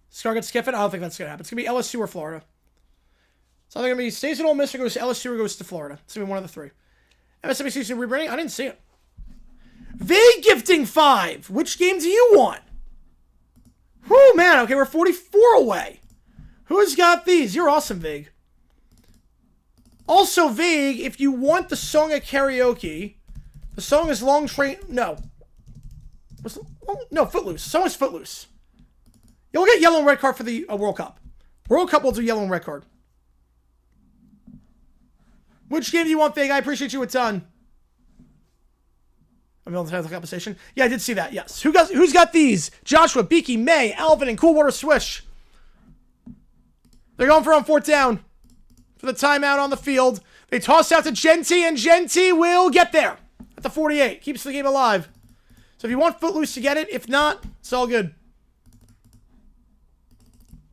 Scar gets Kiffin? I don't think that's going to happen. It's going to be LSU or Florida. It's either going to be stays at Ole Miss or goes to LSU or goes to Florida. It's going to be one of the three. MSNBC rebranding? I didn't see it. Vig gifting 5. Which game do you want? Whew, man. Okay, we're 44 away. Who's got these? You're awesome, Vig. Also, Vig, if you want the song at karaoke, the song is Long Train... No. No, Footloose. The song is Footloose. You'll get yellow and red card for the World Cup. World Cup will do yellow and red card. Which game do you want, Vig? I appreciate you a ton. I'm able to have the conversation. Yeah, I did see that. Yes. Who's got these? Joshua, Beaky, May, Alvin, and Coolwater Swish. They're going for on 4th down. For the timeout on the field. They toss out to Genty, and Genty will get there. At the 48. Keeps the game alive. So if you want Footloose to get it, if not, it's all good.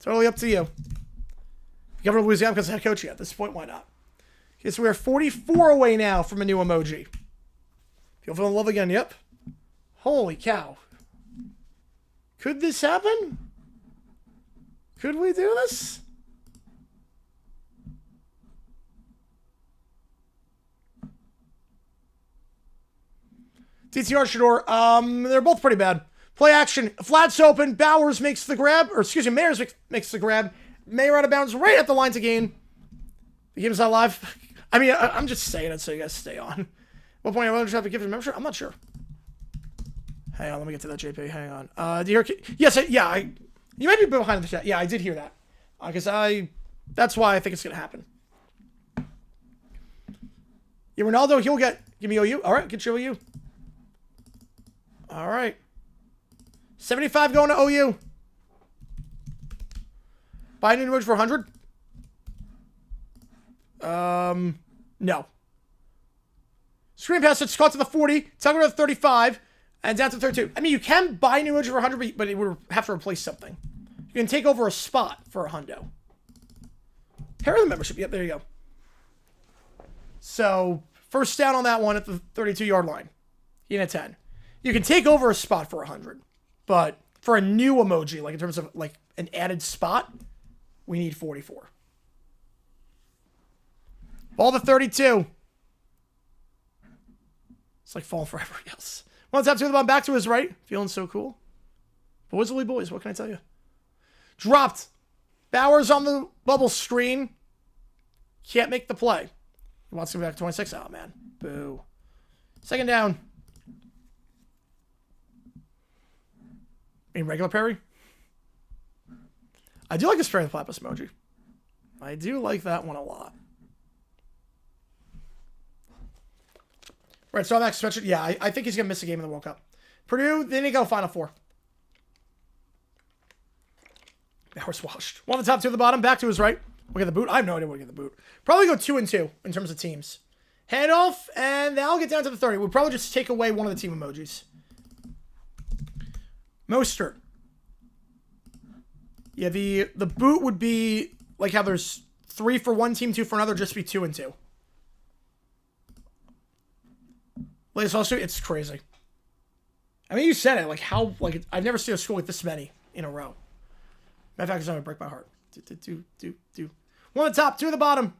Totally up to you. Governor of Louisiana because head coach at this point, why not? Okay, so we are 44 away now from a new emoji. Feel in love again, yep. Holy cow. Could this happen? Could we do this? DTR Shador, they're both pretty bad. Play action, flats open, Bowers makes the grab, or excuse me, Mayers makes the grab. Mayer out of bounds right at the line to gain. The game's not live. I mean, I'm just saying it so you guys stay on. What point am I going to have to give a membership? I'm not sure. Hang on, let me get to that, JP. Hang on. Do you hear? Yes, yeah. You might be behind the chat. Yeah, I did hear that. Because that's why I think it's going to happen. Yeah, Ronaldo, he'll get. Give me OU. All right, get you OU. All right. 75 going to OU. Biden image for 100? No. Screen pass, it's caught to the 40, Tucker to the 35, and down to 32. I mean, you can buy new image for 100, but it would have to replace something. You can take over a spot for a hundo. Pair of the membership. Yep, there you go. So, first down on that one at the 32-yard line. In a 10. You can take over a spot for 100, but for a new emoji, like in terms of like an added spot, we need 44. Ball to 32. It's like falling forever, yes. One tap to the ball, back to his right. Feeling so cool. Boys will be boys, what can I tell you? Dropped. Bowers on the bubble screen. Can't make the play. He wants to go back to 26. Oh, man. Boo. Second down. mean, regular Perry? I do like this Perry the Platypus emoji. I do like that one a lot. Right, so I'm actually suspension. Yeah, I think he's going to miss a game in the World Cup. Purdue, they didn't go Final Four. Horse washed. One of the top two at the bottom, back to his right. We'll get the boot. I have no idea where to get the boot. Probably go 2-2 in terms of teams. Handoff, and now I'll get down to the 30. We'll probably just take away one of the team emojis. Mostert. Yeah, the boot would be like how there's 3 for one team, 2 for another, just be 2-2. Latest also, it's crazy. I mean, you said it, like how, like I've never seen a school with this many in a row. Matter of fact, it's not gonna break my heart. One at the top, 2 at the bottom.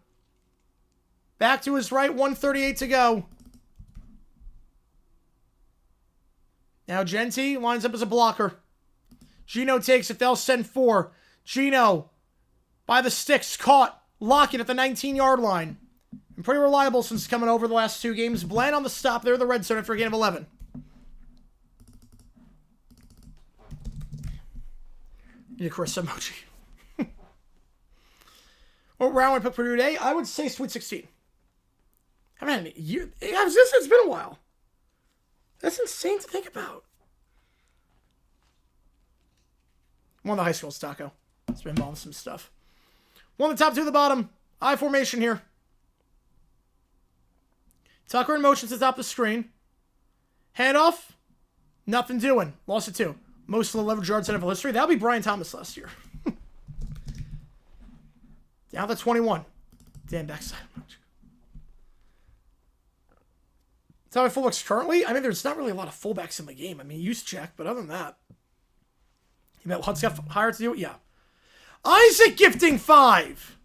Back to his right, 138 to go. Now Genty lines up as a blocker. Gino takes it. They'll send 4. Gino by the sticks, caught. Lockett at the 19-yard line. And pretty reliable since coming over the last 2 games. Bland on the stop there, the red zone for a gain of 11. Yeah, Chris emoji. What round would I put Purdue today? I would say Sweet 16. I mean, it's been a while. That's insane to think about. One of the high schools, Taco. It's been involved in some stuff. One of the top 2 at the bottom. I formation here. Tucker in motion to the top of the screen. Handoff. Nothing doing. Lost it 2. Most of the leverage yards in NFL history. That'll be Brian Thomas last year. Down to 21. Dan backside. That's how my fullbacks currently. I mean, there's not really a lot of fullbacks in the game. I mean, use check, but other than that. You bet Hunt's got higher to do it? Yeah. Isaac gifting 5.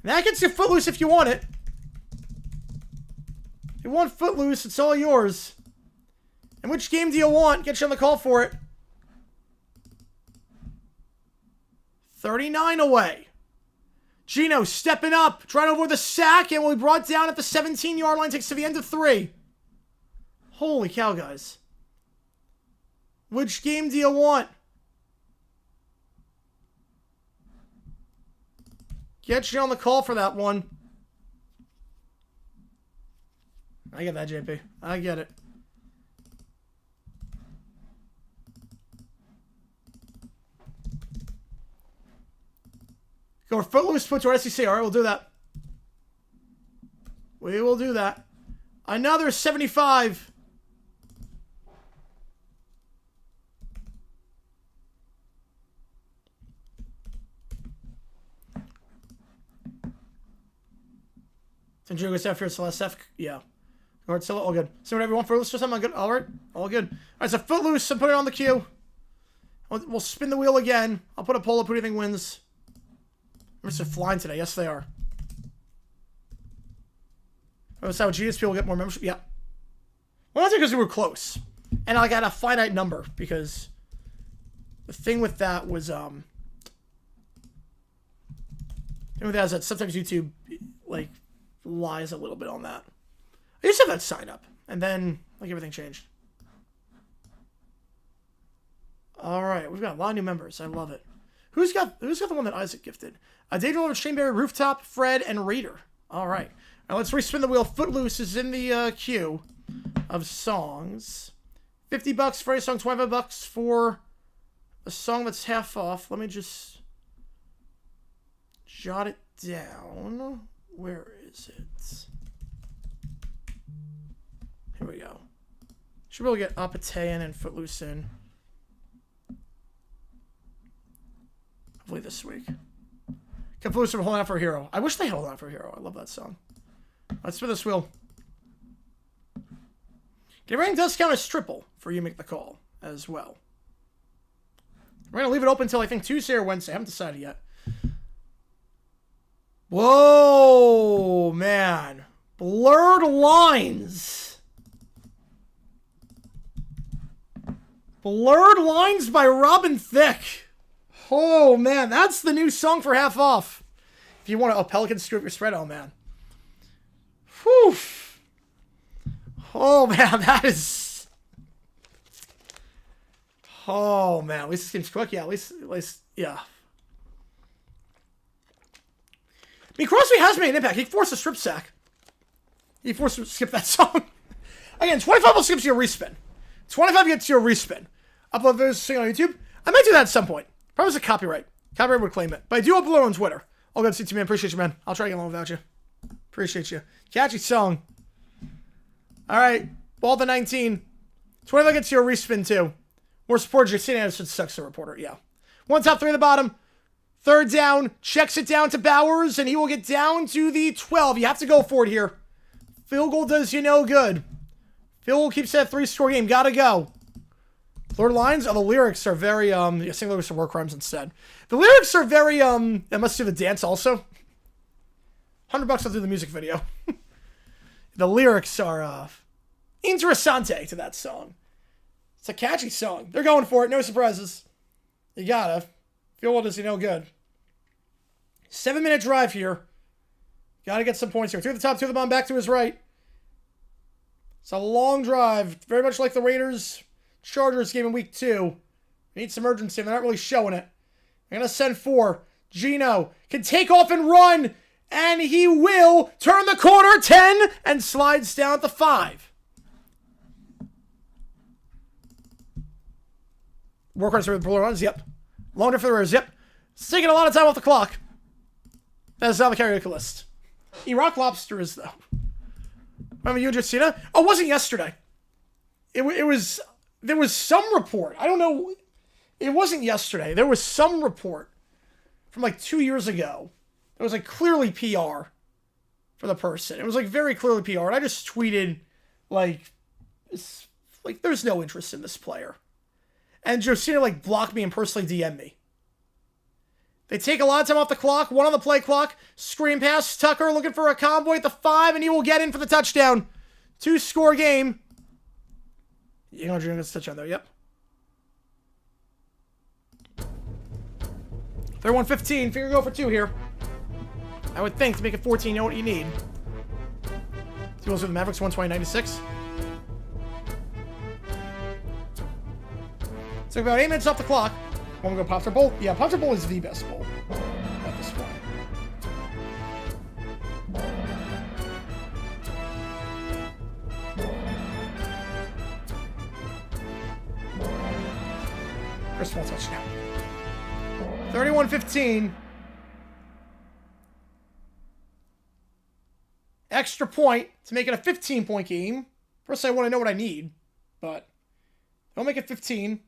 That gets you Footloose if you want it. If you want Footloose, it's all yours. And which game do you want? Get you on the call for it. 39 away. Gino stepping up, trying to avoid the sack, and will be brought down at the 17-yard line. Takes to the end of 3. Holy cow, guys. Which game do you want? Get you on the call for that one. I get that, JP. I get it. Go for Footloose, put to our SEC. All right, we'll do that. We will do that. Another 75. San Diego F here, Celeste F. Yeah. All right, all good. So whatever you want, Footloose or something, good. All right, all good. All right, so Footloose, and put it on the queue. We'll spin the wheel again. I'll put a poll up. Who do you think wins? They're flying today. Yes, they are. Oh, so GSP will get more membership. Yeah. Well, that's because we were close. And I got a finite number because the thing with that was, the thing with that is that sometimes YouTube, like, lies a little bit on that. I used to have that sign up, and then, like, everything changed. All right, we've got a lot of new members. I love it. Who's got the one that Isaac gifted? David Oliver, Shaneberry, Rooftop, Fred, and Raider. All right. Now let's respin the wheel. Footloose is in the queue of songs. $50 for a song, $25 for a song that's half off. Let me just jot it down. Where is it? Here we go. Should be able to get Apatayan and Footloose in. Hopefully this week. Footloose from Holding Out for a Hero. I wish they held out for a hero. I love that song. Let's spin this wheel. Get rating does count as triple for you make the call as well. We're going to leave it open until I think Tuesday or Wednesday. I haven't decided yet. Whoa, man. Blurred Lines. Blurred Lines by Robin Thicke. Oh, man, that's the new song for half off. If you want a Pelican screw up your spread, oh, man. Whew. Oh, man, that is... Oh, man. At least this game's quick. Yeah, at least, yeah. I mean, Crosby has made an impact. He forced a strip sack. He forced to skip that song. Again, 25 will skip you a respin. 25 gets you a respin. Upload this thing on YouTube. I might do that at some point. Probably was a copyright. Copyright would claim it. But I do upload on Twitter. All good to see you, man. Appreciate you, man. I'll try to get along without you. Appreciate you. Catchy song. All right. Ball to 19. 25 gets you a respin, too. More support. Justine Anderson sucks, the reporter. Yeah. One top, three at the bottom. Third down. Checks it down to Bowers, and he will get down to the 12. You have to go for it here. Field goal does you no good. Field goal keeps that 3-score game. Gotta go. Lord Lines? Oh, the lyrics are very, I think lyrics are war crimes instead. The lyrics are very, I must do the dance also. $100 I'll do the music video. The lyrics are, interessante to that song. It's a catchy song. They're going for it. No surprises. You gotta. Field goal does you no good. 7-minute drive here. Gotta get some points here. Through the top, through the bottom, back to his right. It's a long drive. Very much like the Raiders-Chargers game in week 2. Need some urgency. They're not really showing it. They're going to send 4. Gino can take off and run. And he will turn the corner. 10. And slides down at the 5. Work runs for the blue runs. Yep. Long drive for the Raiders. Yep. It's taking a lot of time off the clock. That's on the karaoke list. Iraq Lobster is, though. Remember you and Justina? Oh, it wasn't yesterday. It was... There was some report. I don't know. It wasn't yesterday. There was some report from like 2 years ago. It was like clearly PR for the person. It was like very clearly PR. And I just tweeted like there's no interest in this player. And Justina like blocked me and personally DM'd me. They take a lot of time off the clock. 1 on the play clock. Screen pass. Tucker looking for a convoy at the 5, and he will get in for the touchdown. 2-score game. You know, Junior gets a touchdown there. Yep. 31-15. Figure go for 2 here. I would think to make it 14, you know what you need. He goes with the Mavericks, 120-96. So about 8 minutes off the clock. Want to go Popstar Bowl? Yeah, Popstar Bowl is the best bowl at this point. First small touchdown. 31-15. Extra point to make it a 15-point game. First, I want to know what I need, but don't make it 15.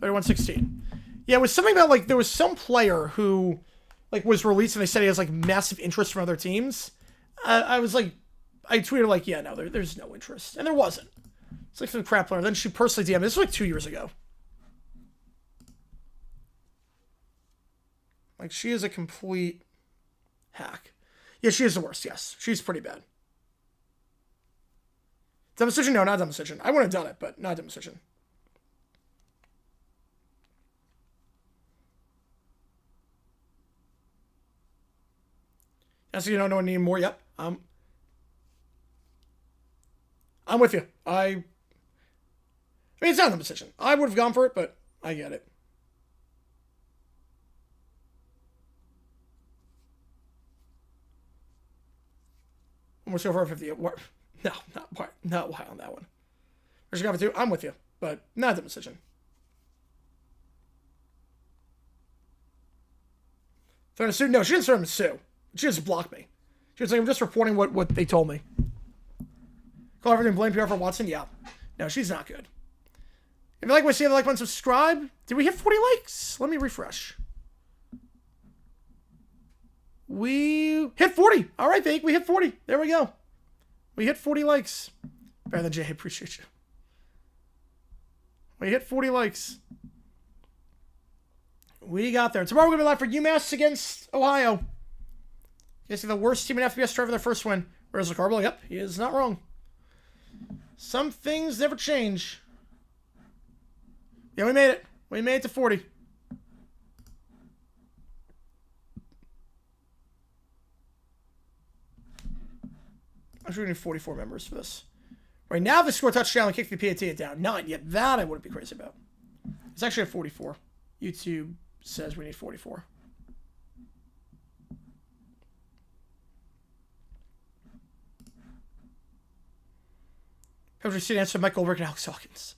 31-16. Yeah, it was something about, like, there was some player who, like, was released and they said he has, like, massive interest from other teams. I was like, I tweeted, like, yeah, no, there's no interest. And there wasn't. It's like some crap player. Then she personally DM'd me. This was, like, 2 years ago. Like, she is a complete hack. Yeah, she is the worst, yes. She's pretty bad. Dumb decision? No, not dumb decision. I wouldn't have done it, but not dumb decision. So you don't know any more? Yep. I'm with you. I mean, it's not a decision. I would have gone for it, but I get it. We're so far 50. No, not why on that one. Where's your cover 2? I'm with you, but not the decision. Throwing a Sue? No, she didn't throw him a Sue. She just blocked me. She was like, I'm just reporting what they told me. Call everything blame PR for Watson? Yeah. No, she's not good. If you like what I see, like button, subscribe. Did we hit 40 likes? Let me refresh. We hit 40. All right, Fake. We hit 40. There we go. We hit 40 likes. Better than Jay. Appreciate you. We hit 40 likes. We got there. Tomorrow we're going to be live for UMass against Ohio. You guys see the worst team in FBS try for their first win. Where's LeCarbo? Yep, he is not wrong. Some things never change. Yeah, we made it. We made it to 40. I'm sure we need 44 members for this. Right now, if they score a touchdown and kick the PAT it down. Not yet. That I wouldn't be crazy about. It's actually at 44. YouTube says we need 44. Have we seen answer Mike Goldberg and Alex Hawkins?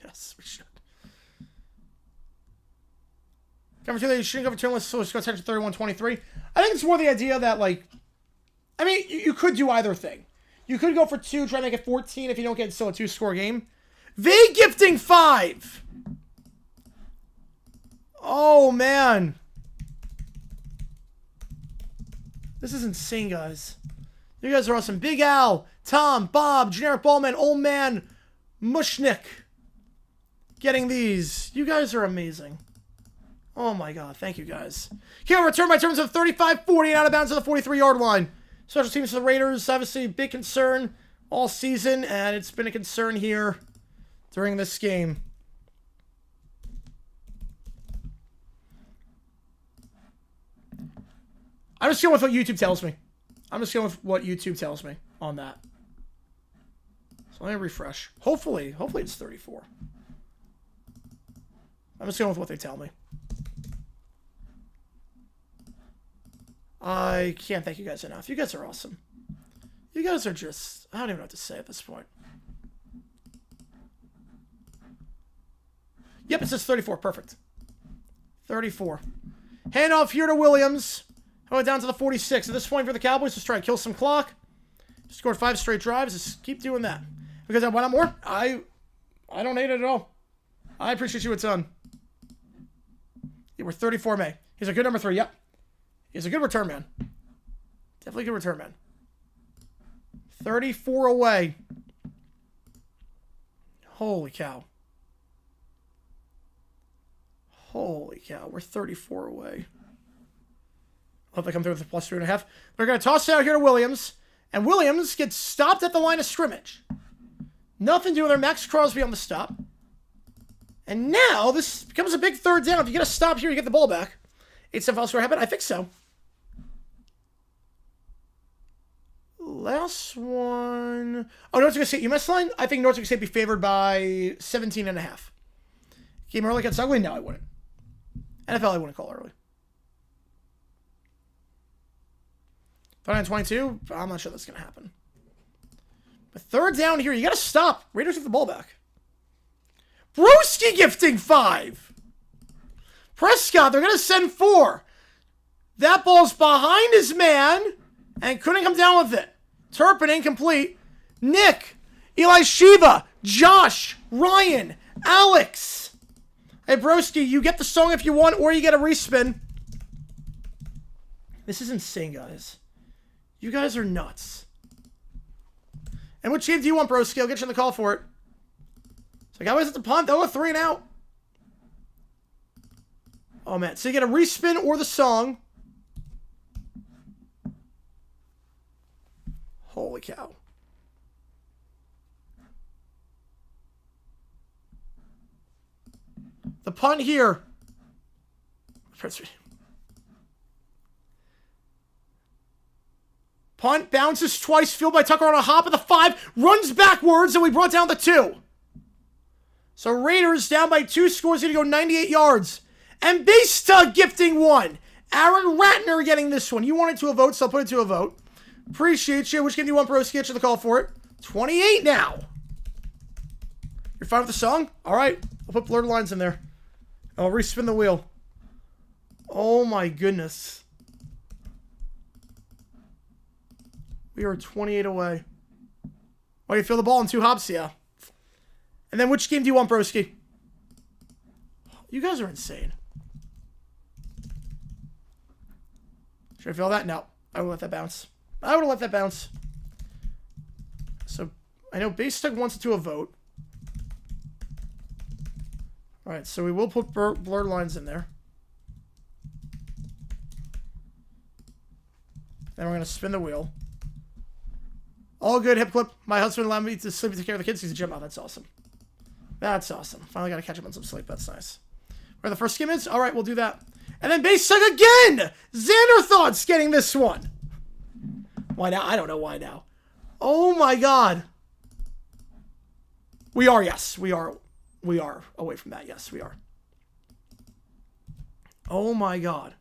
Yes, we should. Cover 2, you shouldn't go for 2 unless so it's going to 31-23. I think it's more the idea that, like, I mean, you could do either thing. You could go for 2, try to make it 14 if you don't get still a 2-score game. They gifting 5. Oh, man. This is insane, guys. You guys are awesome. Big Al, Tom, Bob, Generic Ballman, Old Man, Mushnick. Getting these. You guys are amazing. Oh, my God. Thank you, guys. Can't return my terms of 35-40 out of bounds to the 43-yard line. Special teams for the Raiders, obviously a big concern all season, and it's been a concern here during this game. I'm just going with what YouTube tells me. I'm just going with what YouTube tells me on that. So let me refresh. Hopefully it's 34. I'm just going with what they tell me. I can't thank you guys enough. You guys are awesome. You guys are just... I don't even know what to say at this point. Yep, it says 34. Perfect. 34. Hand off here to Williams. Going down to the 46. At this point for the Cowboys, just try to kill some clock. Scored 5 straight drives. Just keep doing that. Because I want more. I don't hate it at all. I appreciate you a ton. Yeah, we're 34 May. He's a good number 3. Yep. He's a good return man. Definitely a good return man. 34 away. Holy cow. Holy cow. We're 34 away. Hope they come through with a plus 3.5. They're going to toss it out here to Williams. And Williams gets stopped at the line of scrimmage. Nothing to do with their Max Crosby on the stop. And now this becomes a big third down. If you get a stop here, you get the ball back. 8-7 final score happen? I think so. Last one. Oh, North Dakota State UMass line? I think North Dakota State be favored by 17.5. Game early against ugly? No, I wouldn't. NFL, I wouldn't call early. 39-22? I'm not sure that's going to happen. But third down here, you got to stop. Raiders with the ball back. Broski gifting 5. Prescott, they're going to send 4. That ball's behind his man and couldn't come down with it. Turpin incomplete. Nick, Eli Shiva, Josh, Ryan, Alex. Hey, Broski, you get the song if you want, or you get a respin. This is insane, guys. You guys are nuts. And which team do you want, Broski? I'll get you in the call for it. So Cowboys at the punt. They'll go 3 and out. Oh, man. So you get a respin or the song. Holy cow. The punt here. Punt, bounces twice, fielded by Tucker on a hop at the 5, runs backwards, and we brought down the 2. So Raiders down by 2 scores, going to go 98 yards. And base tug gifting 1. Aaron Ratner getting this one. You want it to a vote, so I'll put it to a vote. Appreciate you. Which game do you want, Broski? Get you the call for it. 28 now. You're fine with the song? All right. I'll put blurred lines in there. I'll respin the wheel. Oh my goodness. We are 28 away. Why do you feel the ball in 2 hops? Yeah. And then which game do you want, Broski? You guys are insane. Should I feel that? No. I would let that bounce. I would have let that bounce. So, I know Base Tug wants it to a vote. Alright, so we will put blurred lines in there. Then we're going to spin the wheel. All good, hip clip. My husband allowed me to sleep and take care of the kids. He's a gym. Oh, that's awesome. That's awesome. Finally got to catch up on some sleep. That's nice. Where the first game is? Alright, we'll do that. And then Base Tug again! Xander Thoughts getting this one. Why now? I don't know why now. Oh my god. We are, yes. We are away from that. Yes, we are. Oh my god.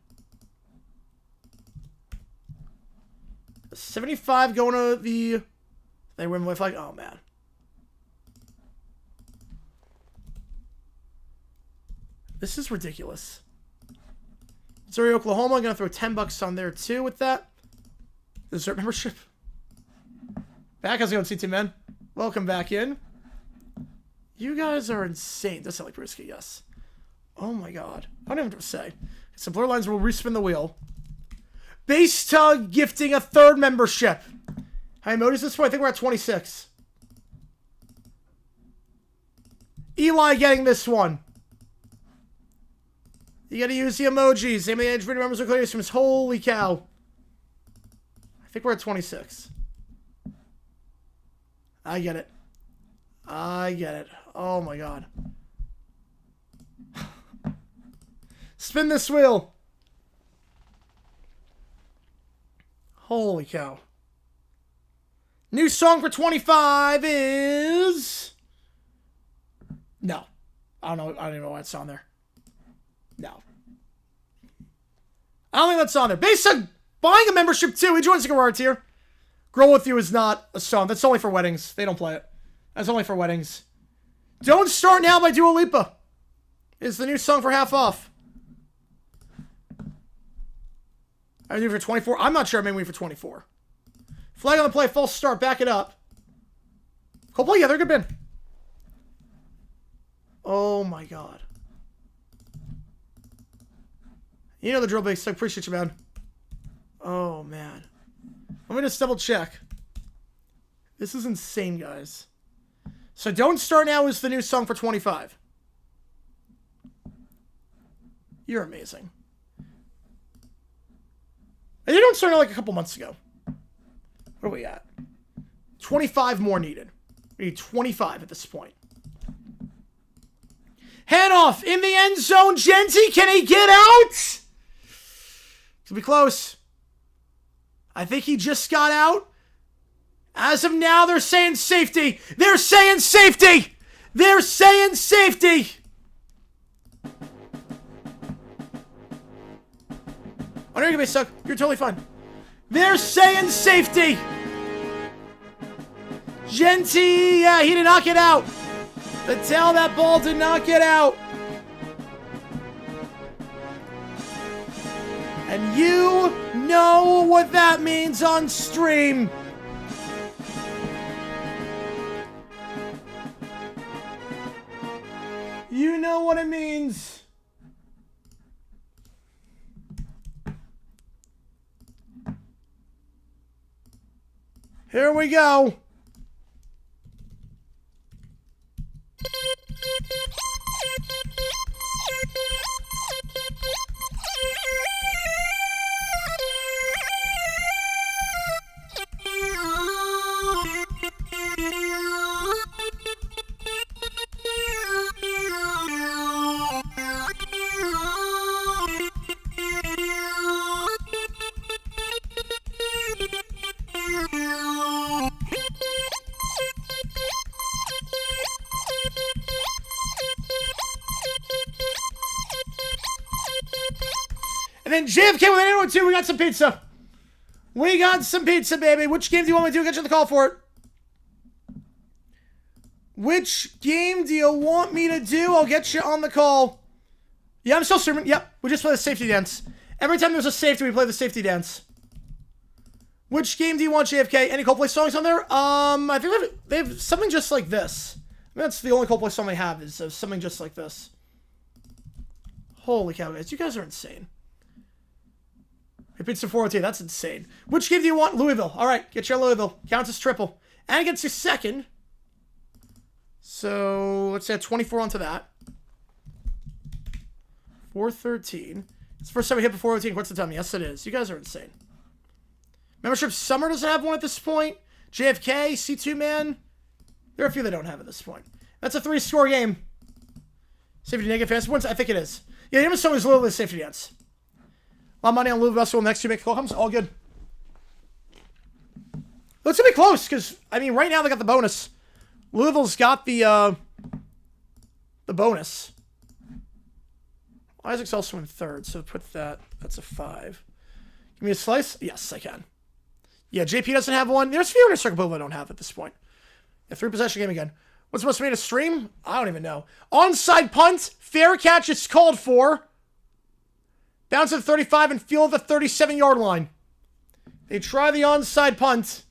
75 going to the... They win with like... Oh, man. This is ridiculous. Missouri, Oklahoma. I'm going to throw $10 on there, too, with that. Dessert membership. Back, how's it going, C2 man? Welcome back in. You guys are insane. Does sound like risky, yes. Oh, my God. I don't even know what to say. Some blur lines will respin the wheel. Base Tug gifting a 3rd membership. How many emojis at this point? I think we're at 26. Eli getting this one. You gotta use the emojis. Name of the Edge members are from his. Holy cow. I think we're at 26. I get it. I get it. Oh my god. Spin this wheel. Holy cow. New song for 25 is... No. I don't even know why it's on there. No. I don't think that's on there. Based on buying a membership too. He joins the Garage tier. Grow With You is not a song. That's only for weddings. They don't play it. That's only for weddings. Don't Start Now by Dua Lipa is the new song for half off. I do for 24. I'm not sure. I may win for 24. Flag on the play. False start. Back it up. Coldplay. Yeah, they're a good band. Oh my god. You know the drill, big. So appreciate you, man. Oh man. Let me just double check. This is insane, guys. So Don't Start Now is the new song for 25. You're amazing. And you Don't Start Now like a couple months ago. What are we at? 25 more needed. We need 25 at this point. Handoff in the end zone. Genty, can he get out? It's gonna be close. I think he just got out. As of now, they're saying safety. They're saying safety. They're saying safety. Oh, no, you're gonna be stuck. You're totally fine. They're saying safety. Genty, yeah, he did not get out. The tail, that ball did not get out. And you know what that means on stream. You know what it means. Here we go. And then JFK with an 802, we got some pizza. We got some pizza, baby. Which game do you want me to do? I'll get you on the call for it. Which game do you want me to do? I'll get you on the call. Yeah, I'm still streaming. Yep, we just play the safety dance. Every time there's a safety, we play the safety dance. Which game do you want, JFK? Any Coldplay songs on there? I think they have something just like this. I mean, that's the only Coldplay song they have is something just like this. Holy cow, guys. You guys are insane. Hey, pizza 402. That's insane. Which game do you want? Louisville. All right, get your Louisville. Counts as triple. And it gets you second. So, let's add 24 onto that. 413. It's the first time we hit the 413. What's the time? Yes, it is. You guys are insane. Membership Summer doesn't have one at this point. JFK, C2 Man. There are a few that don't have at this point. That's a 3-score game. Safety negative fantasy points? I think it is. Yeah, the name of the song is Louisville Safety Dance. A lot of money on Louisville Festival next to make call comes. All good. Let's be close, because, I mean, right now they got the bonus. Louisville's got the bonus. Isaac's also in third, so put that. That's a 5. Give me a slice? Yes, I can. Yeah, JP doesn't have one. There's a few in a circle I don't have at this point. Yeah, 3-possession game again. What's supposed to be in a stream? I don't even know. Onside punt. Fair catch is called for. Bounce at the 35 and field at the 37-yard line. They try the onside punt.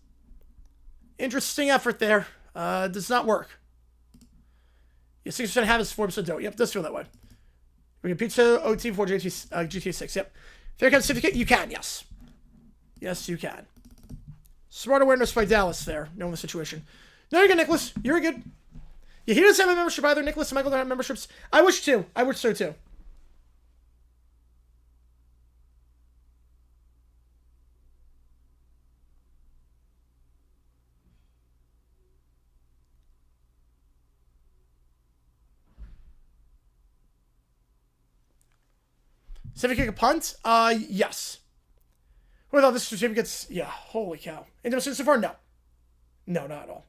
Interesting effort there. Does not work. Yeah, 6% have is 4% don't. Yep, does feel that way. We can pizza OT for GTA 6. Yep. Fair catch certificate? You can, yes. Yes, you can. Smart awareness by Dallas there, knowing the situation. No, you're good, Nicholas. You're good. Yeah, he doesn't have a membership either. Nicholas and Michael don't have memberships. I wish too. I wish so too. Certificate punt? Yes. What about this certificate's? Yeah, holy cow. Intimacy so far? No. No, not at all.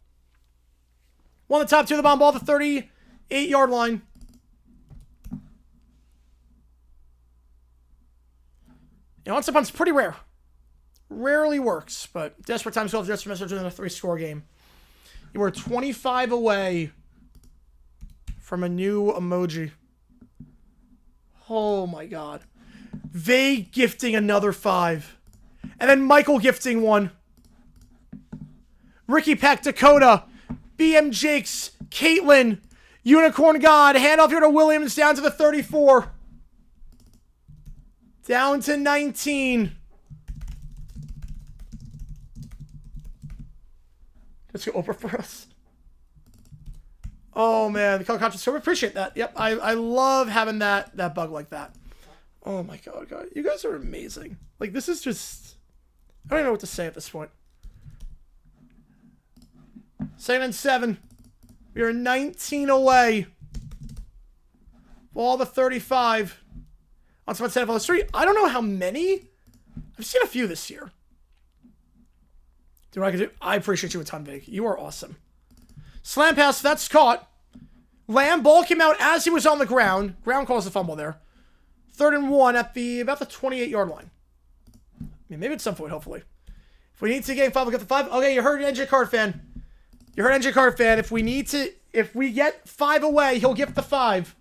One of the top 2 of the bomb ball, the 38-yard line. You know, onside punt's pretty rare. Rarely works, but desperate times call just message in a 3-score game. You were 25 away from a new emoji. Oh my god. They gifting another 5. And then Michael gifting 1. Ricky Peck, Dakota, BM Jakes, Caitlin, Unicorn God, handoff here to Williams, down to the 34. Down to 19. Let's go Oprah for us. Oh man, the color contrast. So we appreciate that. Yep, I love having that bug like that. Oh my god, guys. You guys are amazing. Like, this is just... I don't even know what to say at this point. 2nd and 7. We are 19 away. Ball the 35. On some set of 3. I don't know how many. I've seen a few this year. Do what I can do. I appreciate you a ton, Vig. You are awesome. Slam pass. That's caught. Lamb. Ball came out as he was on the ground. Ground calls the fumble there. 3rd and 1 at about the 28-yard line. I mean, maybe at some point, hopefully. If we need to gain 5, we'll get the 5. Okay, you heard NJ Card fan. You heard NJ Card fan. If we get 5 away, he'll gift the 5.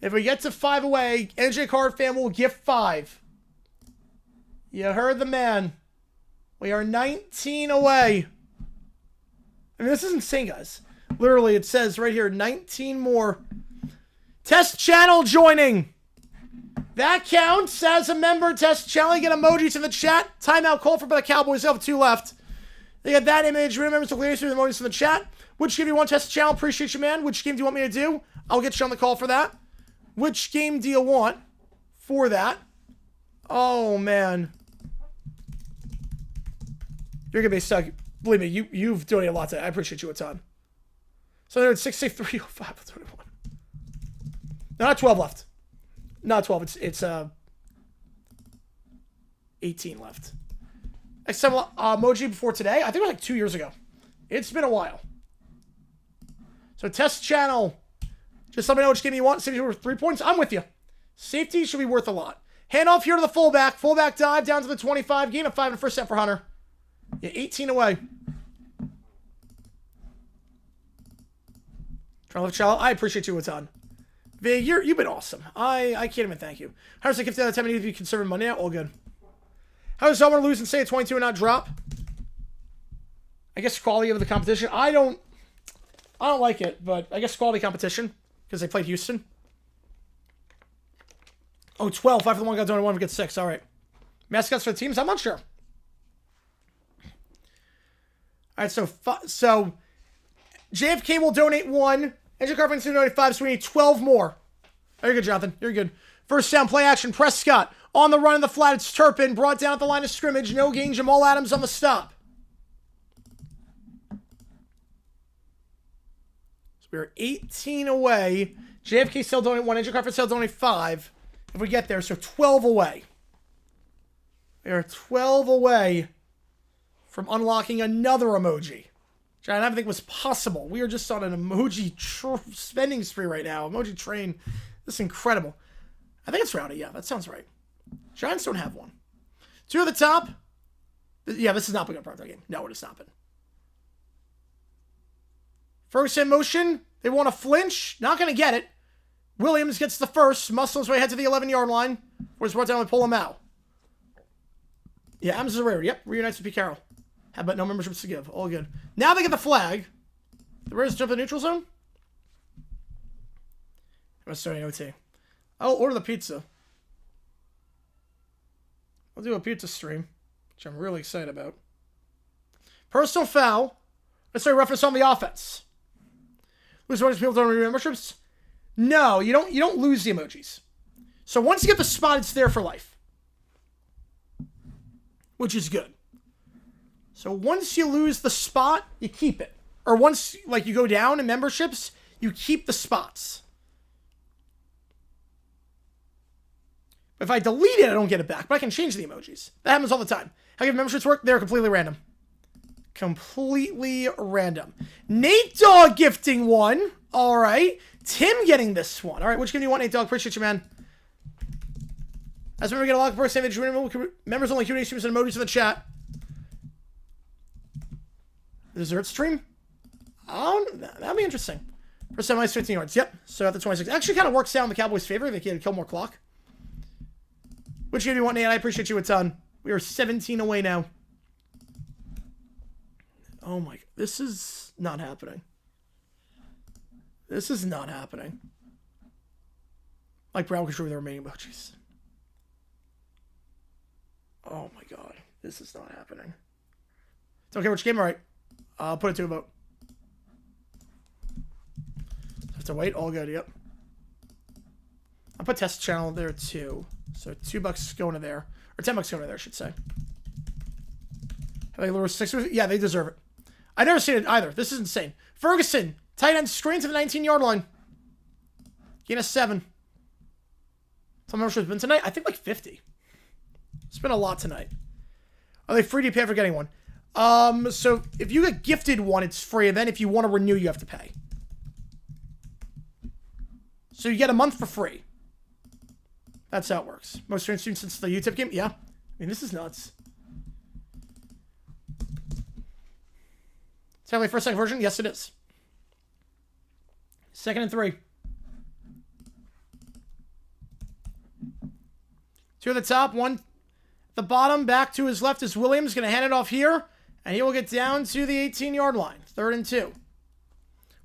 If we get to 5 away, NJ Card fan will gift 5. You heard the man. We are 19 away. I mean, this is insane, guys. Literally, it says right here, 19 more. Test channel joining. That counts as a member. Test channel. You get emojis in the chat. Timeout call for the Cowboys. They have 2 left. They got that image. Remember to clear through the emojis in the chat. Which game do you want? Test channel. Appreciate you, man. Which game do you want me to do? I'll get you on the call for that. Which game do you want for that? Oh, man. You're going to be stuck. Believe me, you've donated a lot today. I appreciate you a ton. So there's 66305 21. No, not 12 left. Not 12. It's 18 left. XM emoji before today. I think it was like 2 years ago. It's been a while. So test channel. Just let me know which game you want. Safety worth 3 points. I'm with you. Safety should be worth a lot. Handoff here to the fullback. Fullback dive down to the 25. Gain of 5 in the first set for Hunter. Yeah, 18 away. Trying to live child. I appreciate you a ton. Vig, you've been awesome. I can't even thank you. How does it give the other 10 minutes to be conserving money out? All good. How does someone lose and stay at 22 and not drop? I guess quality of the competition. I don't like it, but I guess quality competition because they played Houston. Oh, 12. 5 for the one got donated, 1 gets 6. All right. Mascots for the teams? I'm not sure. All right, so JFK will donate 1. Andrew Carpenter's going to donate 5, so we need 12 more. Very good, Jonathan. You're good. First down, play action. Prescott on the run in the flat. It's Turpin. Brought down at the line of scrimmage. No gain. Jamal Adams on the stop. So we're 18 away. JFK still donate 1. Andrew Carpenter still donate 5. If we get there, so 12 away. We are 12 away from unlocking another emoji. which I don't think was possible. We are just on an emoji spending spree right now. Emoji train. This is incredible. I think it's Rowdy. Yeah, that sounds right. Giants don't have one. 2 at the top. Yeah, this has not been a part of the game. No, it has not been. Ferguson motion. They want to flinch. Not going to get it. Williams gets the first. Muscles way ahead to the 11-yard line. Where's brought down and pull him out. Yeah, Adams is a rarity. Yep, reunites with Pete Carroll. But no memberships to give. All good. Now they get the flag. The Raiders jump the neutral zone. I'm starting OT. I'll order the pizza. I'll do a pizza stream, which I'm really excited about. Personal foul. Let's say reference on the offense. Lose emojis, people don't renew memberships. No, you don't lose the emojis. So once you get the spot, it's there for life, which is good. So once you lose the spot, you keep it. Or once you go down in memberships, you keep the spots. But if I delete it, I don't get it back. But I can change the emojis. That happens all the time. How do memberships work? They're completely random. Completely random. Nate Dogg gifting one. All right. Tim getting this one. All right. Which game do you want, Nate Dogg? Appreciate you, man. As we get a lot of first members only Q&A streams and emojis in the chat. Dessert stream? Oh, that'd be interesting. First time, 15 yards. Yep. So at the 26. Actually kind of works out in the Cowboys' favor. They can kill more clock. Which game do you want, Nate? I appreciate you a ton. We are 17 away now. Oh my, this is not happening. This is not happening. Like Brown control with the remaining emojis. Oh my god, this is not happening. It's okay, which game? All right. I'll put it to a vote. Have to wait. All good. Yep. I'll put test channel there too. So $2 going to there, or $10 going to there, I should say. Have they lower 6? Yeah, they deserve it. I never seen it either. This is insane. Ferguson, tight end, screen to the 19-yard line. Gain of 7. Some memberships been tonight. I think like 50. It's been a lot tonight. Are they free? Do you pay for getting one? So if you get gifted one, it's free. And then if you want to renew, you have to pay. So you get a month for free. That's how it works. Most students since the UTEP game? Yeah. I mean, this is nuts. Is that my first second version? Yes, it is. 2nd and 3. 2 at the top, 1 at the bottom. Back to his left is Williams. Going to hand it off here. And he will get down to the 18-yard line. 3rd and 2.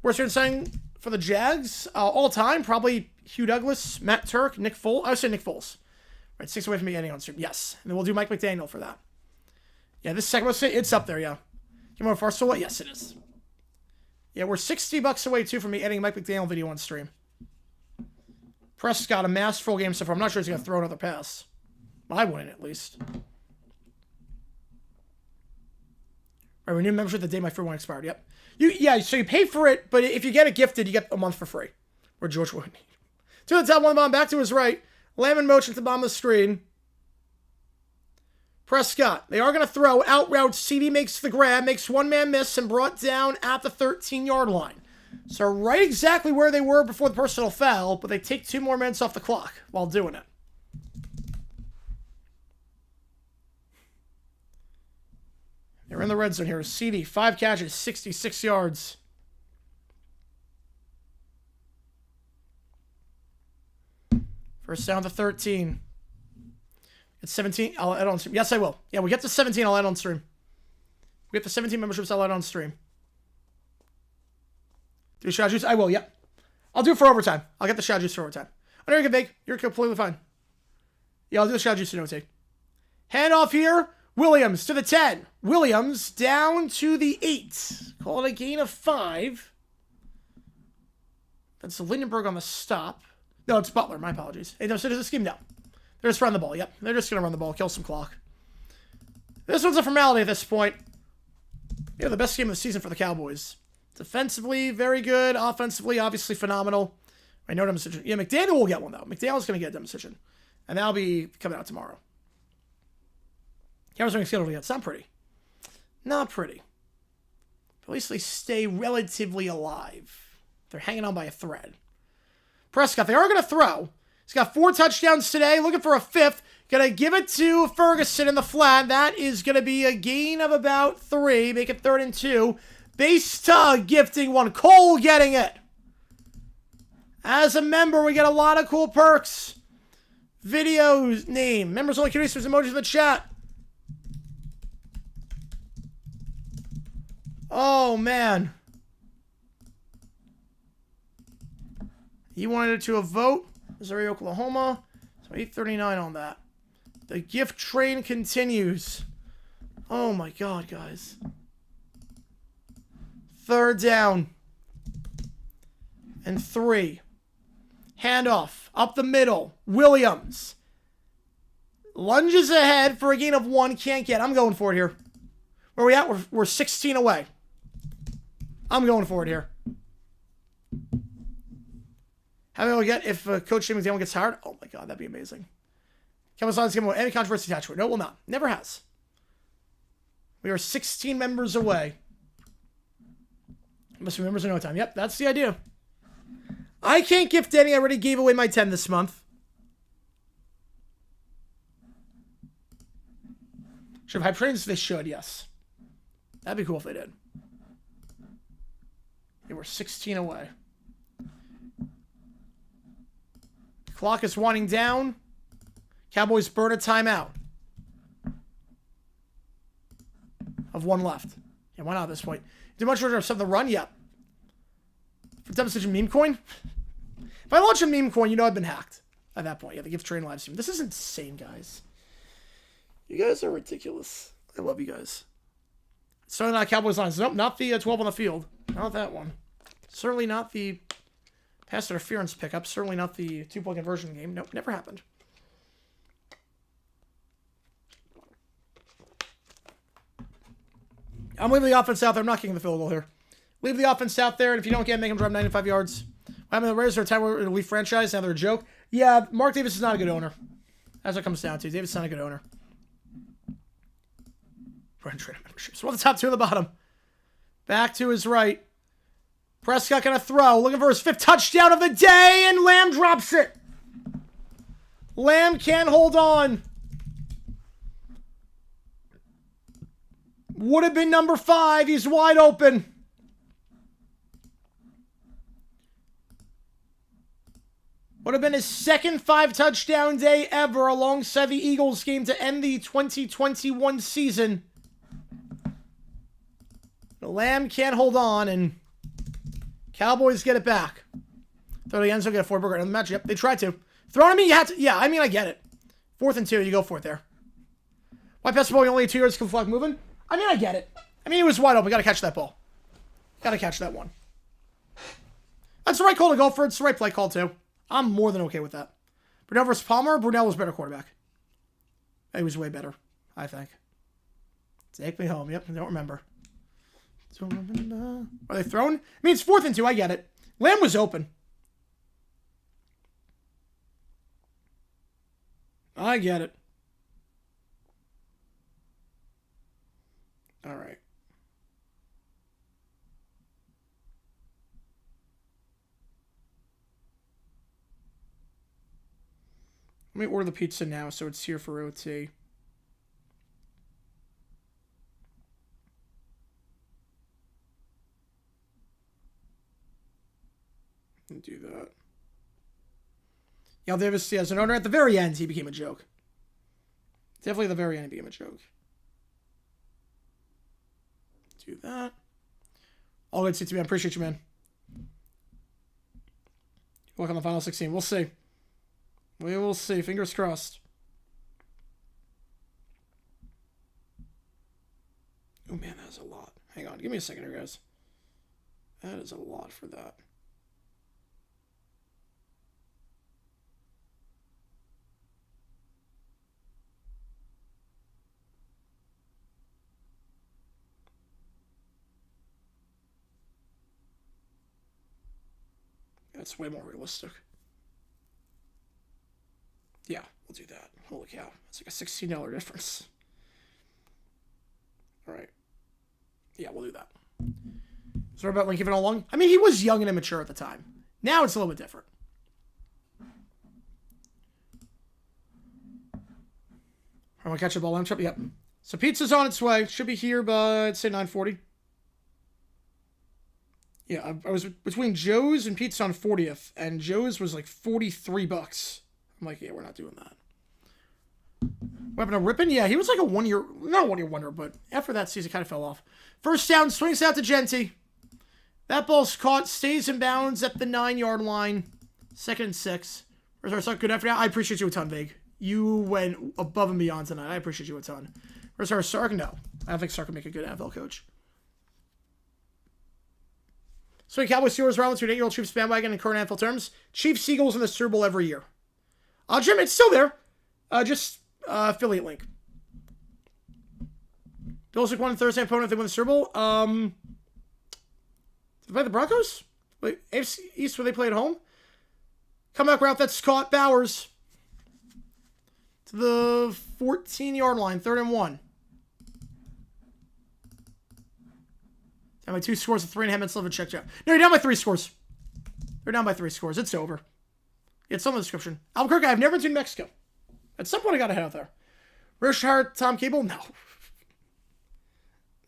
Worst student signing for the Jags all time. Probably Hugh Douglas, Matt Turk, Nick Foles. I would say Nick Foles. Right, 6 away from me getting on stream. Yes. And then we'll do Mike McDaniel for that. Yeah, this second one, it's up there, yeah. Give me more Farsola? Yes, it is. Yeah, we're $60 away, too, from me editing Mike McDaniel video on stream. Prescott, a mass full game so far. I'm not sure he's going to throw another pass. I wouldn't, at least. Right, renew membership the day my free one expired. Yep. Yeah, so you pay for it, but if you get it gifted, you get a month for free. Where George would. 2 at the top, 1 bomb back to his right. Lamb in motion to the bottom of the screen. Prescott. They are going to throw. Out route. CD makes the grab. Makes one man miss and brought down at the 13-yard line. So right exactly where they were before the personal foul, but they take 2 more minutes off the clock while doing it. They're in the red zone here. CD, 5 catches, 66 yards. First down to 13. It's 17. I'll add on stream. Yes, I will. Yeah, we get to 17. I'll add on stream. We get to 17 memberships. I'll add on stream. Do shot juice? I will. Yep. I'll do it for overtime. I'll get the shot juice for overtime. I know you're good, Big. You're completely fine. Yeah, I'll do the shot juice to no take. Hand off here. Williams to the 10. Williams down to the 8. Call it a gain of 5. That's Lindenberg on the stop. No, it's Butler. My apologies. Hey, no, so there's a scheme. No. They're just running the ball. Yep. They're just going to run the ball. Kill some clock. This one's a formality at this point. Yeah, the best game of the season for the Cowboys. Defensively, very good. Offensively, obviously phenomenal. I know decision. Yeah, McDaniel will get one, though. McDaniel's going to get a decision. And that'll be coming out tomorrow. Cameras are scheduled yet. It's not pretty. Not pretty. At least they stay relatively alive. They're hanging on by a thread. Prescott, they are going to throw. He's got 4 touchdowns today, looking for a 5th. Going to give it to Ferguson in the flat. That is going to be a gain of about 3. Make it 3rd and 2. Base tug gifting 1. Cole getting it. As a member, we get a lot of cool perks. Videos, name. Members only curious, there's emojis in the chat. Oh, man. He wanted it to a vote. Missouri, Oklahoma. So 839 on that. The gift train continues. Oh, my God, guys. 3rd down. And 3. Handoff. Up the middle. Williams. Lunges ahead for a gain of 1. Can't get. I'm going for it here. Where are we at? We're 16 away. I'm going for it here. How many will we get if Coach Jim McDaniel gets hired? Oh my God, that'd be amazing. Cowboys on give any controversy attached to it. No, it will not. Never has. We are 16 members away. Must be members in no time. Yep, that's the idea. I can't gift any. I already gave away my 10 this month. Should have hype trains? They should, yes. That'd be cool if they did. Okay, we're 16 away. Clock is winding down. Cowboys burn a timeout. Of 1 left. Yeah, why not at this point? Did much order of something to run? Yep. For such a meme coin? If I launch a meme coin, you know I've been hacked. At that point, yeah, the gift train live stream. This is insane, guys. You guys are ridiculous. I love you guys. Certainly not Cowboys lines. Nope, not the 12 on the field. Not that one. Certainly not the pass interference pickup. Certainly not the 2-point conversion game. Nope, never happened. I'm leaving the offense out there. I'm not kicking the field goal here. Leave the offense out there, and if you don't get, make them drive 95 yards. I mean, the Raiders are a time where elite franchise. Now they're a joke. Yeah, Mark Davis is not a good owner. That's what it comes down to. Davis is not a good owner. Run trade memberships. Well, the top 2 on the bottom. Back to his right. Prescott gonna throw. Looking for his 5th touchdown of the day, and Lamb drops it. Lamb can't hold on. Would have been number 5. He's wide open. Would have been his 2nd 5-touchdown day ever alongside the Eagles game to end the 2021 season. The Lamb can't hold on, and Cowboys get it back. Throw the end zone, get a 4-burger in the match. Yep, they tried to. Throw to me, you had to. Yeah, I mean, I get it. 4th and 2, you go for it there. Why pass the ball only 2 yards can flag moving? I mean, I get it. I mean, he was wide open. We got to catch that ball. Got to catch that one. That's the right call to go for it. It's the right play call, too. I'm more than okay with that. Brunell versus Palmer. Brunell was better quarterback. He was way better, I think. Take me home. Yep, I don't remember. Are they thrown? I mean, it's 4th and 2. I get it. Lamb was open. I get it. All right. Let me order the pizza now so it's here for OT. Do that. Yal Davis, as an owner, at the very end, he became a joke. Definitely at the very end, he became a joke. Do that. All good, CT, man. Appreciate you, man. Look on the final 16. We'll see. We will see. Fingers crossed. Oh, man, that is a lot. Hang on. Give me a second here, guys. That is a lot for that. That's way more realistic. Yeah, we'll do that. Holy cow. It's like a $16 difference. All right. Yeah, we'll do that. Sorry about Lincoln all along. I mean, he was young and immature at the time. Now it's a little bit different. I'm gonna catch the ball. I'm yep. So pizza's on its way. Should be here by, I'd say, 9:40. Yeah, I was between Joe's and Pizza on 40th, and Joe's was like $43. I'm like, yeah, we're not doing that. Weapon of Rippin? Yeah, he was like a one-year, not a one-year wonder, but after that season kind of fell off. First down, swings out to Genty. That ball's caught, stays in bounds at the 9-yard line. 2nd and 6. Where's our start? Good effort. I appreciate you a ton, Vig. You went above and beyond tonight. I appreciate you a ton. Where's our Sark? No. I don't think Sark can make a good NFL coach. So Cowboys, Steelers, Rollins, 8-year-old Chiefs bandwagon in current NFL terms. Chiefs, Eagles in the Super Bowl every year. Jim, it's still there. Just affiliate link. Bills week 1 Thursday opponent. They win the Super Bowl. Did they play the Broncos? Wait, AFC East where they play at home? Comeback route that's caught. Bowers. To the 14-yard line. 3rd and 1. Down by 2 scores with 3.5 minutes left to check out. No, you're down by 3 scores. They're down by 3 scores. It's over. It's on the description. Albuquerque, I've never been to Mexico. At some point, I gotta head out there. Richard, Tom Cable? No.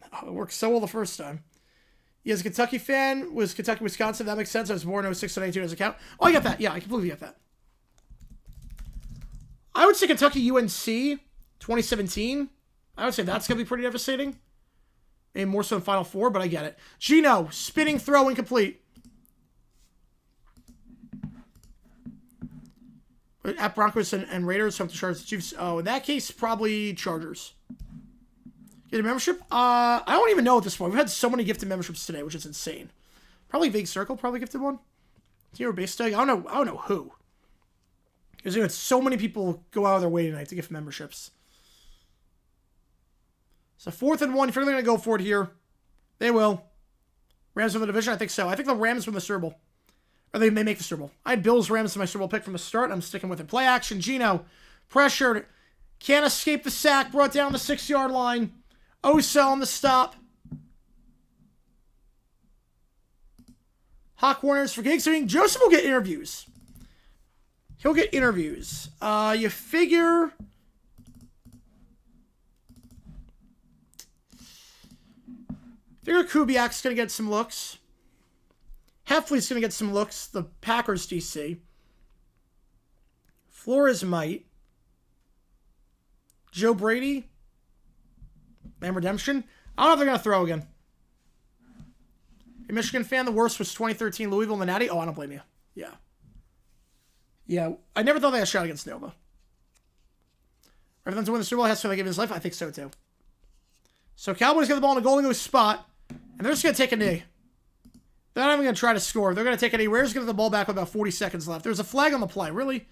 No, it worked so well the first time. He is a Kentucky fan. Was Kentucky, Wisconsin. That makes sense. I was born in 06 and 82 as a count. Oh, I got that. Yeah, I completely get that. I would say Kentucky UNC 2017. I would say that's going to be pretty devastating. Maybe more so in Final Four, but I get it. Gino, spinning throw, incomplete. At Broncos and Raiders, something Chargers, Chiefs. Oh, in that case, probably Chargers. Get a membership? I don't even know at this point. We've had so many gifted memberships today, which is insane. Probably Big Circle, probably gifted one. Hero Base Tag. I don't know who. Because we had so many people go out of their way tonight to gift memberships. So 4th and 1. If you're going to go for it here, they will. Rams win the division? I think so. I think the Rams win the Super Bowl. Or they may make the Super Bowl. I had Bills Rams in my Super Bowl pick from the start. I'm sticking with it. Play action. Gino. Pressured. Can't escape the sack. Brought down the 6-yard line. Osa on the stop. Hawk Warners for gigs. I mean, Joseph will get interviews. He'll get interviews. You figure... Kubiak's going to get some looks. Heffley's going to get some looks. The Packers DC. Flores might. Joe Brady. And Redemption. I don't know if they're going to throw again. A Michigan fan, the worst was 2013 Louisville and the Natty. Oh, I don't blame you. Yeah. Yeah, I never thought they had a shot against Nova. Rather than to win the Super Bowl, has to give his life. I think so, too. So Cowboys get the ball in a Golden Goose spot, and they're just going to take a knee. They're not even going to try to score. They're going to take a knee. Raiders get the ball back with about 40 seconds left. There's a flag on the play. Really?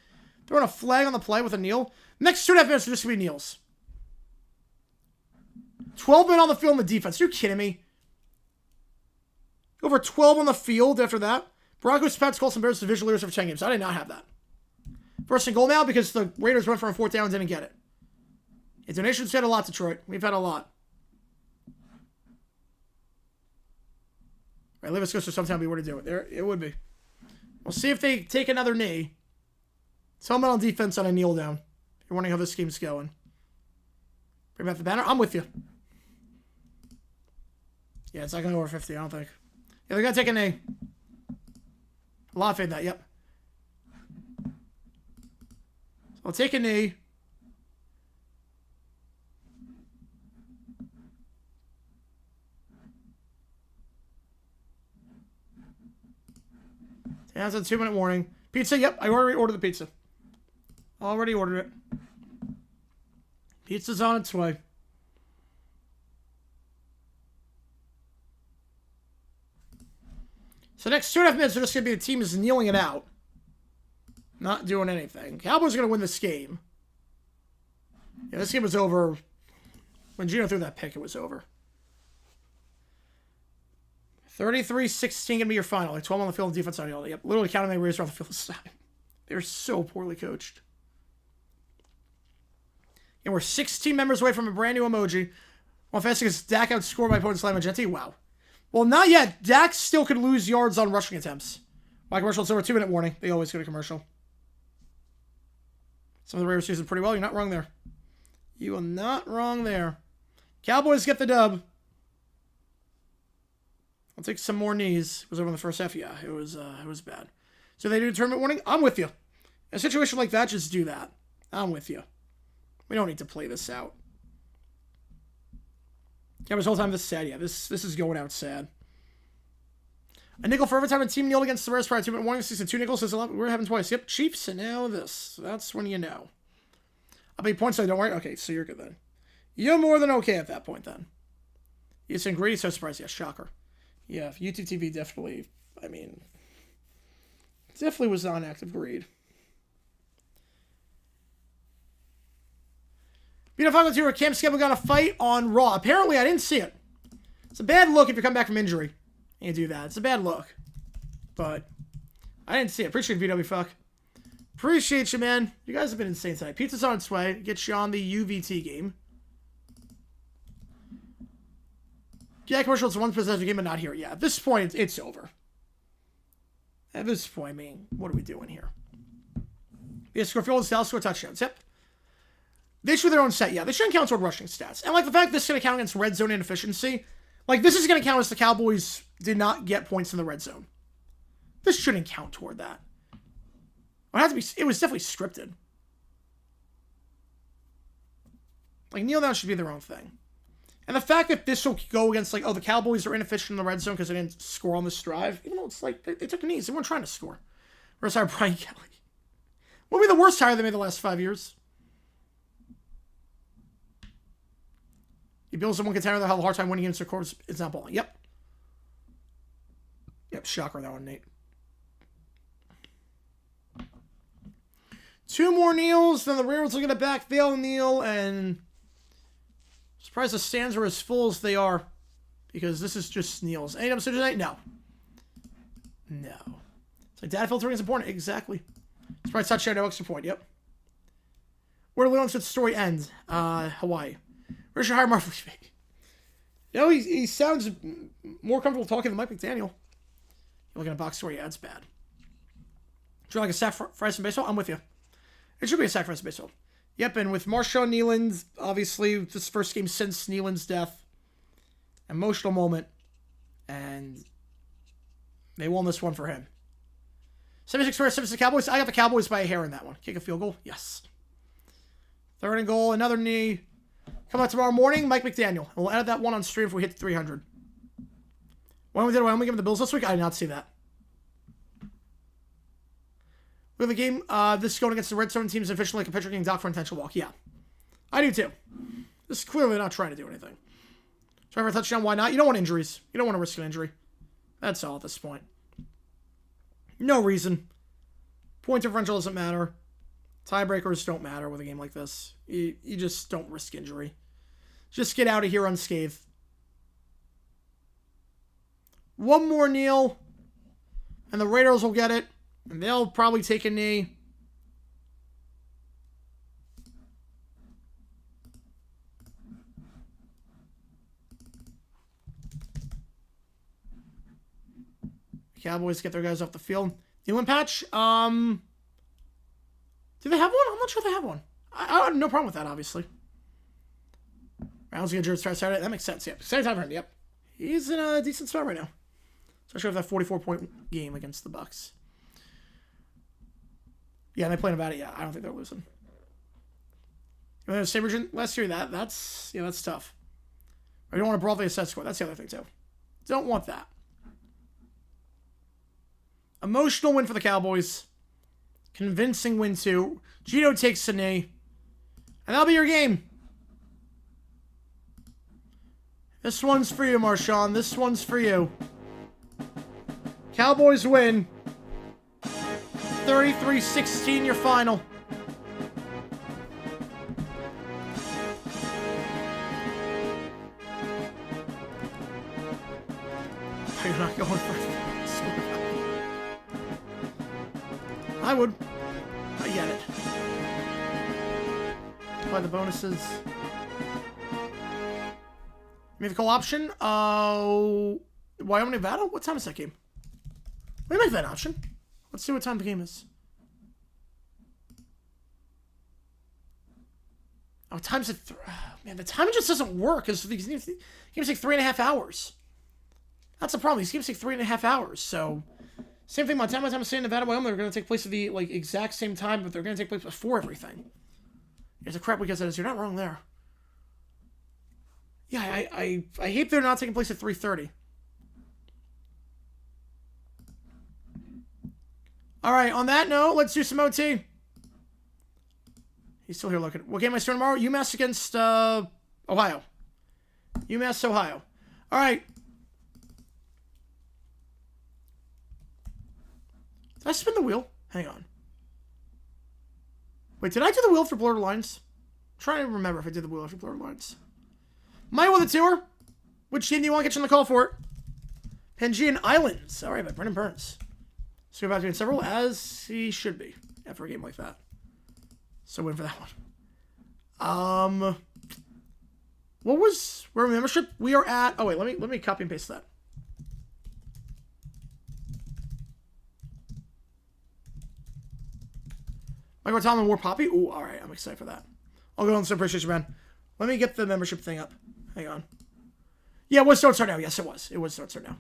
Throwing a flag on the play with a kneel? Next 2.5 minutes are just going to be kneels. 12 men on the field in the defense. Are you kidding me? Over 12 on the field after that. Broncos, Pats, Colts, and Bears division leaders for 10 games. I did not have that. First and goal now because the Raiders went for a 4th down and didn't get it. Intonations had a lot, Detroit. We've had a lot. Right, leave us go so sometime be where to do it. There, it would be. We'll see if they take another knee. Tell them on defense on a kneel down. If you're wondering how this scheme's going. Bring back the banner. I'm with you. Yeah, it's not going to go over 50, I don't think. Yeah, they're going to take a knee. A lot of faith in that, yep. So I'll take a knee. That's a 2-minute warning. Pizza, yep, I already ordered the pizza. Already ordered it. Pizza's on its way. So next 2.5 minutes are just going to be the team is kneeling it out. Not doing anything. Cowboys are going to win this game. Yeah, this game was over. When Gino threw that pick, it was over. 33-16 going to be your final. Like 12 on the field and defense on the other. Yep, literally counting my Raiders off the field this time. They're so poorly coached. And we're 16 members away from a brand new emoji. Well, fast because Dak outscored my opponent's Lamagenti. Wow. Well, not yet. Dak still could lose yards on rushing attempts. My commercial, it's over 2-minute warning. They always go to commercial. Some of the Raiders using pretty well. You're not wrong there. You are not wrong there. Cowboys get the dub. I'll take some more knees. It was over in the first half. Yeah, it was bad. So they do tournament warning. I'm with you. In a situation like that, just do that. I'm with you. We don't need to play this out. Yeah, this whole time this is sad. Yeah, this is going out sad. A nickel for every time a team kneeled against the Raiders prior to 2-minute warning. 2 nickels. We're having twice. Yep, Chiefs, and now this. That's when you know. I'll be points, so don't worry. Okay, so you're good then. You're more than okay at that point then. It's in greedy, so surprised. Yeah, shocker. Yeah, YouTube TV definitely, I mean, definitely was on active greed. Beautiful here. Cam Skibble got a fight on Raw. Apparently, I didn't see it. It's a bad look if you come back from injury and you do that. It's a bad look. But I didn't see it. Appreciate it, VW fuck. Appreciate you, man. You guys have been insane tonight. Pizza's on its way. Get you on the UVT game. Yeah, commercial, it's one possession game, but not here. Yeah, at this point, it's over. At this point, I mean, what are we doing here? Yeah, score field, Dallas score touchdowns. Yep. They should their own set. Yeah, they shouldn't count toward rushing stats. And, like, the fact this is going to count against red zone inefficiency, like, this is going to count as the Cowboys did not get points in the red zone. This shouldn't count toward that. It was definitely scripted. Like, kneel down should be their own thing. And the fact that this will go against, like, oh, the Cowboys are inefficient in the red zone because they didn't score on this drive, even though it's like, they took knees. They weren't trying to score. Whereas our Brian Kelly. What would be the worst hire they made the last 5 years? You build someone contender that have a hard time winning against their course. It's not balling. Yep. Yep, shocker that one, Nate. 2 more kneels, then the Raiders will get it back. They'll kneel, and surprised the stands are as full as they are, because this is just kneels. Any episode tonight? No. No. It's like data filtering is important. Exactly. Surprise touchdown, no extra point. Yep. Where do Leon's story end? Hawaii. Where's your hire Marvel fake? You know, he sounds more comfortable talking than Mike McDaniel. You're looking at a box story. Yeah, it's bad. Do you like a sack for Rice and baseball? I'm with you. It should be a sack for Rice and baseball. Yep, and with Marshawn Nealand, obviously, this first game since Nealand's death. Emotional moment. And they won this one for him. 76 for 76 Cowboys. I got the Cowboys by a hair in that one. Kick a field goal? Yes. 3rd and goal. Another knee. Come out tomorrow morning, Mike McDaniel. And we'll edit that one on stream if we hit 300. When we give him the Bills this week, I did not see that. Look at the game. This is going against the red zone teams officially like a pitcher getting docked for intentional walk. Yeah. I do too. This is clearly not trying to do anything. Try for a touchdown, why not? You don't want injuries. You don't want to risk an injury. That's all at this point. No reason. Point differential doesn't matter. Tiebreakers don't matter with a game like this. You just don't risk injury. Just get out of here unscathed. One more kneel, and the Raiders will get it, and they'll probably take a knee. Cowboys get their guys off the field. Kneeling patch? Do they have one? I'm not sure they have one. I have no problem with that, obviously. Rounds get Jared start Saturday. That makes sense. Yep. Same time. Yep. He's in a decent spot right now. Especially with that 44-point game against the Bucks. Yeah, they playing about it. Yeah, I don't think they're losing. You know, same region last year. That's tough. Or you don't want to broadly assess score. That's the other thing too. Don't want that. Emotional win for the Cowboys. Convincing win too. Gino takes a knee. And that'll be your game. This one's for you, Marshawn. This one's for you. Cowboys win. 33-16 your final. You're not going for I would. I get it. By the bonuses. Mythical option. Oh, Wyoming, Nevada? What time is that game? We make that option. Let's see what time the game is. Oh, time's at man, the time just doesn't work because these games take 3.5 hours. That's the problem. These games take 3.5 hours. So, same thing. Montana, State, Nevada, Wyoming. They're going to take place at the exact same time, but they're going to take place before everything. It's a crap because that is. You're not wrong there. Yeah, I hate they're not taking place at 3:30. All right. On that note, let's do some OT. He's still here looking. What game am I starting tomorrow? UMass against Ohio. UMass, Ohio. All right. Did I spin the wheel? Hang on. Wait, did I do the wheel for Blurred Lines? I'm trying to remember if I did the wheel for Blurred Lines. My with a tour. Which team do you want to get you on the call for? Pangaean Islands. All right, by Brendan Burns. So we're about to get several, as he should be after a game like that. So win for that one. We're in membership? We are at, oh wait, let me copy and paste that. Michael Tomlin wore Poppy? Ooh, alright, I'm excited for that. I'll go on some appreciation, man. Let me get the membership thing up. Hang on. Yeah, it was Don't Start Now. Yes, it was. It was Don't Start Now.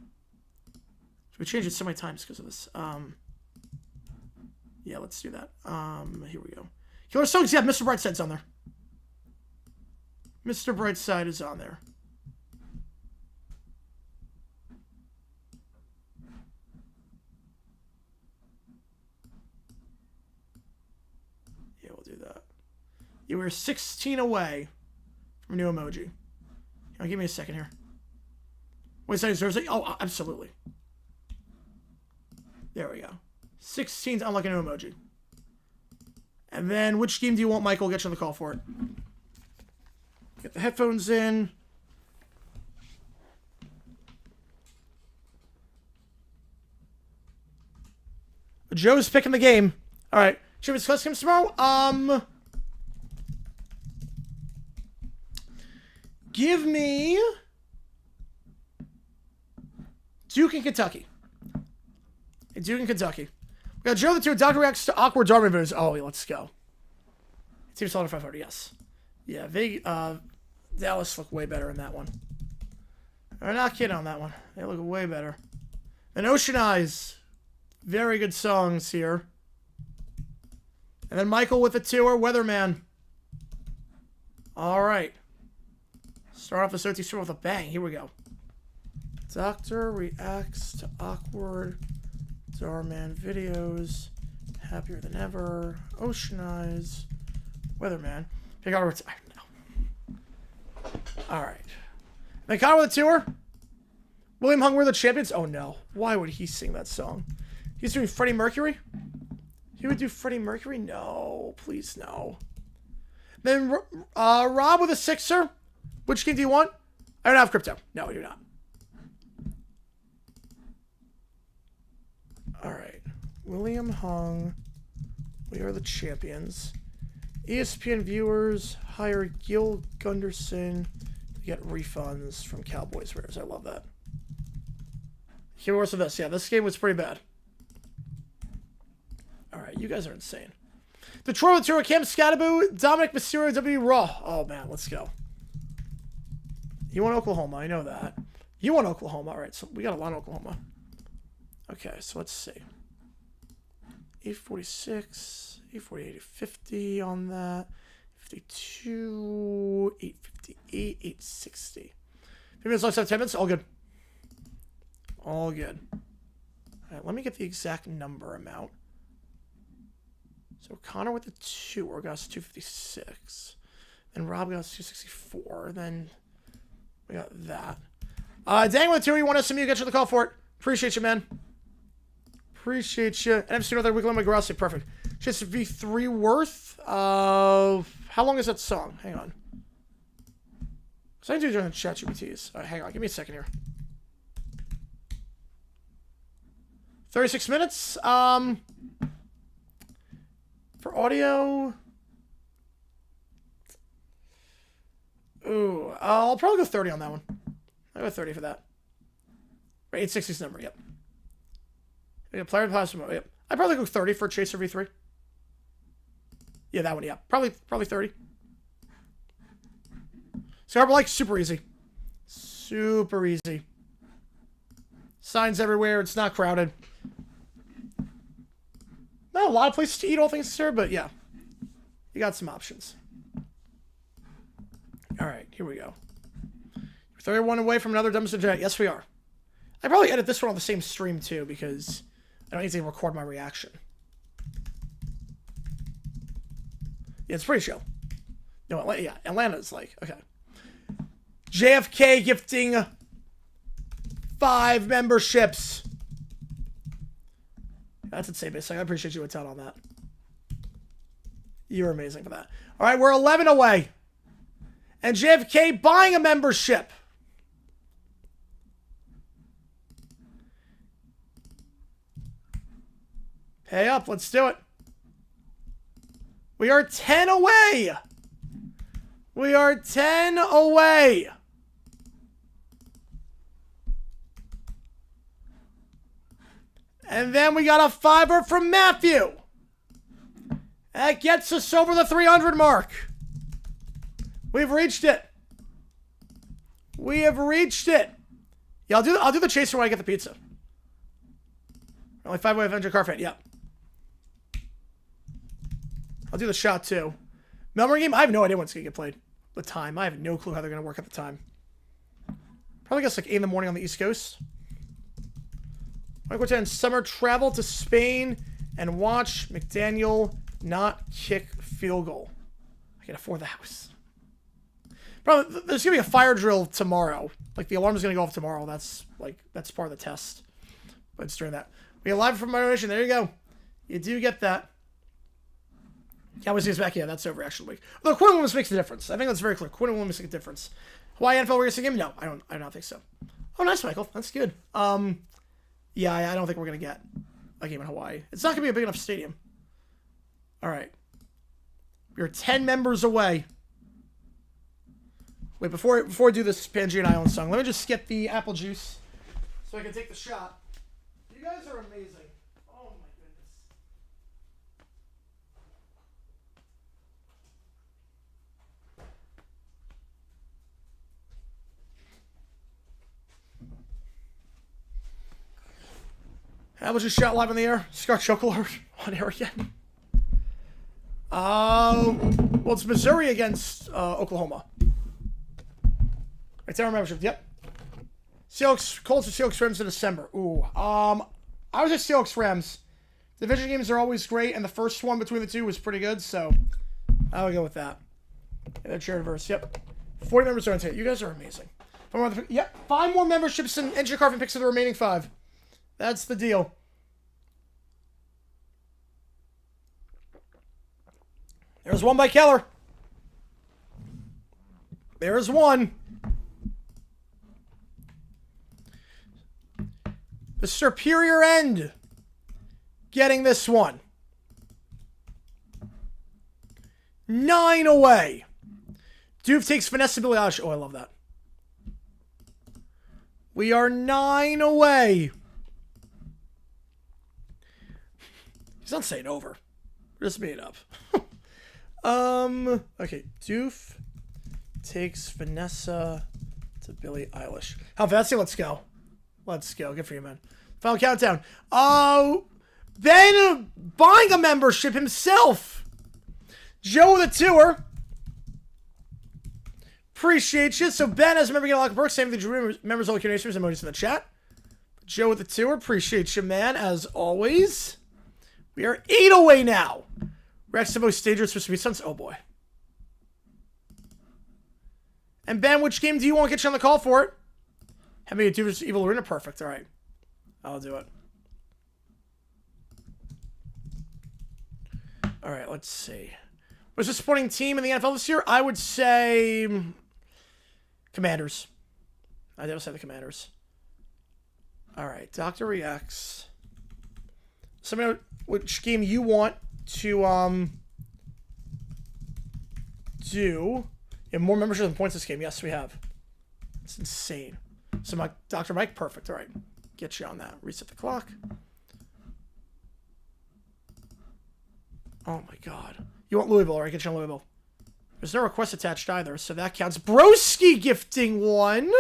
So we changed it so many times because of this. Yeah, let's do that. Here we go. Killer Songs, yeah, Mr. Brightside's on there. Mr. Brightside is on there. Yeah, we'll do that. You were 16 away from a new emoji. Give me a second here. Wait, is that Thursday? Oh, absolutely. There we go. 16's unlock a new emoji. And then, which game do you want, Michael? I'll get you on the call for it. Get the headphones in. Joe's picking the game. All right. Should we discuss games tomorrow? Give me Duke and Kentucky. Duke and Kentucky. We got Joe the 2. Doctor reacts to awkward Darwin videos. Oh, let's go. Team Solid 500, yes. Yeah, Dallas look way better in that one. I'm not kidding on that one. They look way better. And Ocean Eyes. Very good songs here. And then Michael with the tour, Weatherman. All right. Start off the OT store with a bang. Here we go. Doctor reacts to awkward Darman videos. Happier than ever. Ocean Eyes. Weatherman. Pick out what's no. Alright. Then Connor with the tour. William Hung, we're the champions. Oh no. Why would he sing that song? He's doing Freddie Mercury? He would do Freddie Mercury? No. Please no. Then Rob with a Sixer. Which game do you want? I don't have crypto. No, you're not. Alright. William Hung. We are the champions. ESPN viewers hire Gil Gunderson to get refunds from Cowboys wearers. I love that. Here worse with this. Yeah, this game was pretty bad. Alright, you guys are insane. Detroit Tour, Cam Scattaboo, Dominic Mysterio, W. Raw. Oh man, let's go. You want Oklahoma, I know that. You want Oklahoma. Alright, so we got a lot of Oklahoma. Okay, so let's see. 846, 848, 850 on that. 52, 858, 860. 5 minutes left, 10 minutes. All good. All good. All right, let me get the exact number amount. So Connor with the 2 got us 256. Then Rob got us 264. Then we got that. Dang with 2, you want us to get you the call for it. Appreciate you, man. Appreciate you. And I'm still another weekly McGraw. Perfect. Just V3 worth of... How long is that song? Hang on. So I do during the chat GPTs. All right, hang on. Give me a second here. 36 minutes. For audio... Ooh. I'll probably go 30 on that one. I'll go 30 for that. Right, 860's number, yep. Yeah, player plasma, yep. I'd probably go 30 for Chaser V3. Yeah, that one, yeah. Probably 30. Scarborough like super easy. Super easy. Signs everywhere, it's not crowded. Not a lot of places to eat, all things considered, but yeah. You got some options. Alright, here we go. 31 away from another dumpster jet. Yes, we are. I probably edit this one on the same stream, too, because I don't need to record my reaction. Yeah, it's pretty chill. No, yeah, Atlanta's like, okay. JFK gifting 5 memberships. That's insane, basic. I appreciate you a ton on that. You're amazing for that. All right, we're 11 away. And JFK buying a membership. Pay up. Let's do it. We are 10 away. We are 10 away. And then we got a $5 from Matthew. That gets us over the 300 mark. We've reached it. We have reached it. Yeah, I'll do the chaser when I get the pizza. Only 5 away Avenger car fan. Yep. I'll do the shot too. Memory game. I have no idea when it's gonna get played. The time. I have no clue how they're gonna work at the time. Probably guess like 8 in the morning on the East Coast. Michael 10 summer travel to Spain and watch McDaniel not kick field goal. I can afford the house. Probably there's gonna be a fire drill tomorrow. Like the alarm is gonna go off tomorrow. That's part of the test. But it's during that. We live from my donation. There you go. You do get that. Cowboys is back. Yeah, that's over actually. Although Quinn Williams makes a difference. I think that's very clear. Quinn Williams makes a difference. Hawaii NFL racing game? No, I don't think so. Oh, nice, Michael. That's good. Yeah, I don't think we're gonna get a game in Hawaii. It's not gonna be a big enough stadium. All right, we're 10 members away. Wait, before I do this Pangea Island song, let me just skip the apple juice so I can take the shot. You guys are amazing. Oh my goodness. Apple juice shot live in the air. Scott choke alert on air again. Well, it's Missouri against Oklahoma. Right there, membership. Yep. Seahawks, Colts or Seahawks Rams in December. Ooh. I was at Seahawks Rams. Division games are always great, and the first one between the two was pretty good, so I would go with that. And then shared verse. Yep. 40 members are on tape. You guys are amazing. Yep. 5 more memberships and entry carving picks of the remaining 5. That's the deal. There's one by Keller. There's one. The superior end getting this one. 9 away. Doof takes Vanessa Billie Eilish. Oh, I love that. We are 9 away. He's not saying over. We're just made up. Okay. Doof takes Vanessa to Billie Eilish. How fancy? Let's go. Let's go. Good for you, man. Final countdown. Oh, Ben buying a membership himself. Joe with a tour. Appreciate you. So Ben has a member getting a lot of perks. Same thing. Members, all Q&A streams, emojis in the chat. Joe with the tour. Appreciate you, man. As always. We are 8 away now. Rex the most dangerous for Sweet Sons. Oh boy. And Ben, which game do you want to get you on the call for it? Have me do this Evil Arena. Perfect. All right. I'll do it. All right. Let's see. What's the supporting team in the NFL this year? I would say Commanders. I would say the Commanders. All right. Dr. Reacts. Somebody know which game you want to do. You have more membership than points this game. Yes, we have. It's insane. So Dr. Mike, perfect. All right. Get you on that. Reset the clock. Oh my god. You want Louisville, all right? Get you on Louisville. There's no request attached either, so that counts. Broski gifting one.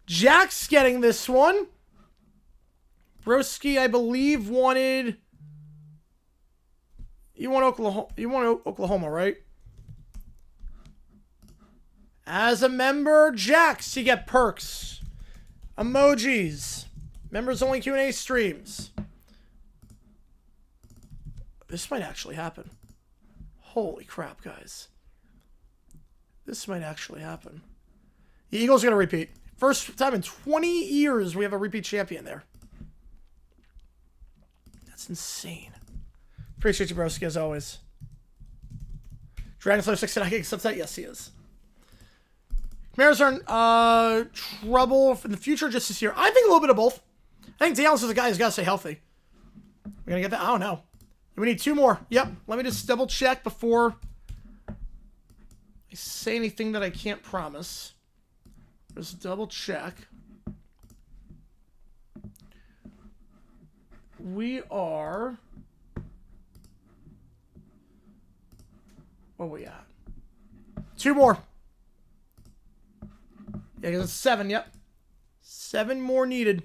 Jack's getting this one. Broski, I believe, wanted... You want Oklahoma, right? As a member, Jax, you get perks, emojis, members only Q&A streams. This might actually happen. Holy crap, guys. This might actually happen. The Eagles are going to repeat. First time in 20 years we have a repeat champion there. That's insane. Appreciate you, broski, as always. Dragonslayer 69 getting subset? Yes, he is. Mariners are in trouble for the future just this year. I think a little bit of both. I think Dallas is a guy who's got to stay healthy. We're going to get that? I don't know. We need 2 more. Yep. Let me just double check before I say anything that I can't promise. Just double check. We are... What are we at? 2 more. Yeah, because it's 7, yep. 7 more needed.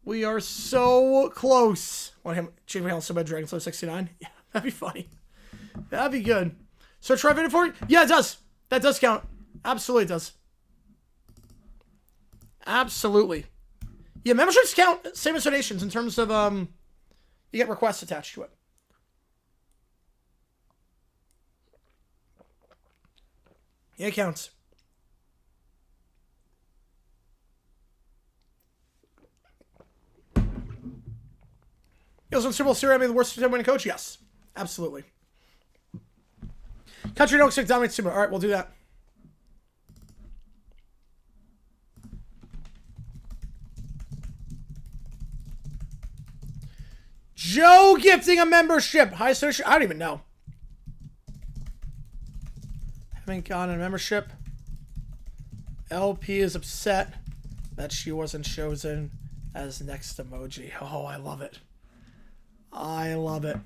We are so close. Want him Chief Hell so bad Dragon Slow 69? Yeah, that'd be funny. That'd be good. So try video for you? Yeah, it does. That does count. Absolutely it does. Absolutely. Yeah, memberships count same as donations in terms of you get requests attached to it. Yeah, it counts. Yes, on Super Bowl Series, I mean the worst winning coach? Yes. Absolutely. Country don't stick dominate Super Bowl. Alright, we'll do that. Joe gifting a membership. High social. I don't even know. Haven't gotten a membership. LP is upset that she wasn't chosen as next emoji. Oh, I love it. I love it.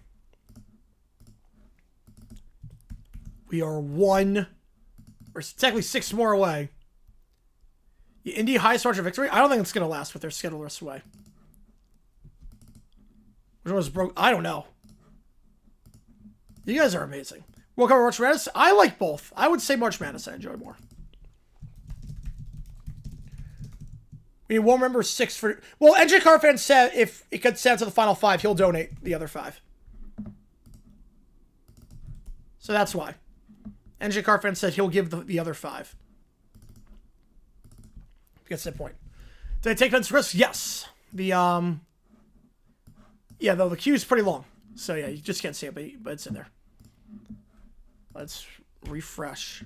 We are 1, or technically 6 more away. Indy highest margin of victory? I don't think it's going to last with their schedule the rest of the way. Which one was broke? I don't know. You guys are amazing. We'll cover March Madness. I like both. I would say March Madness I enjoy more. We need 1 member, 6 for... Well, NJ Carfan said if it gets down to the final 5, he'll donate the other 5. So that's why. NJ Carfan said he'll give the other 5. Gets that point. Did I take Vince Chris? Yes. The, yeah, though the queue is pretty long. So, yeah, you just can't see it, but it's in there. Let's refresh.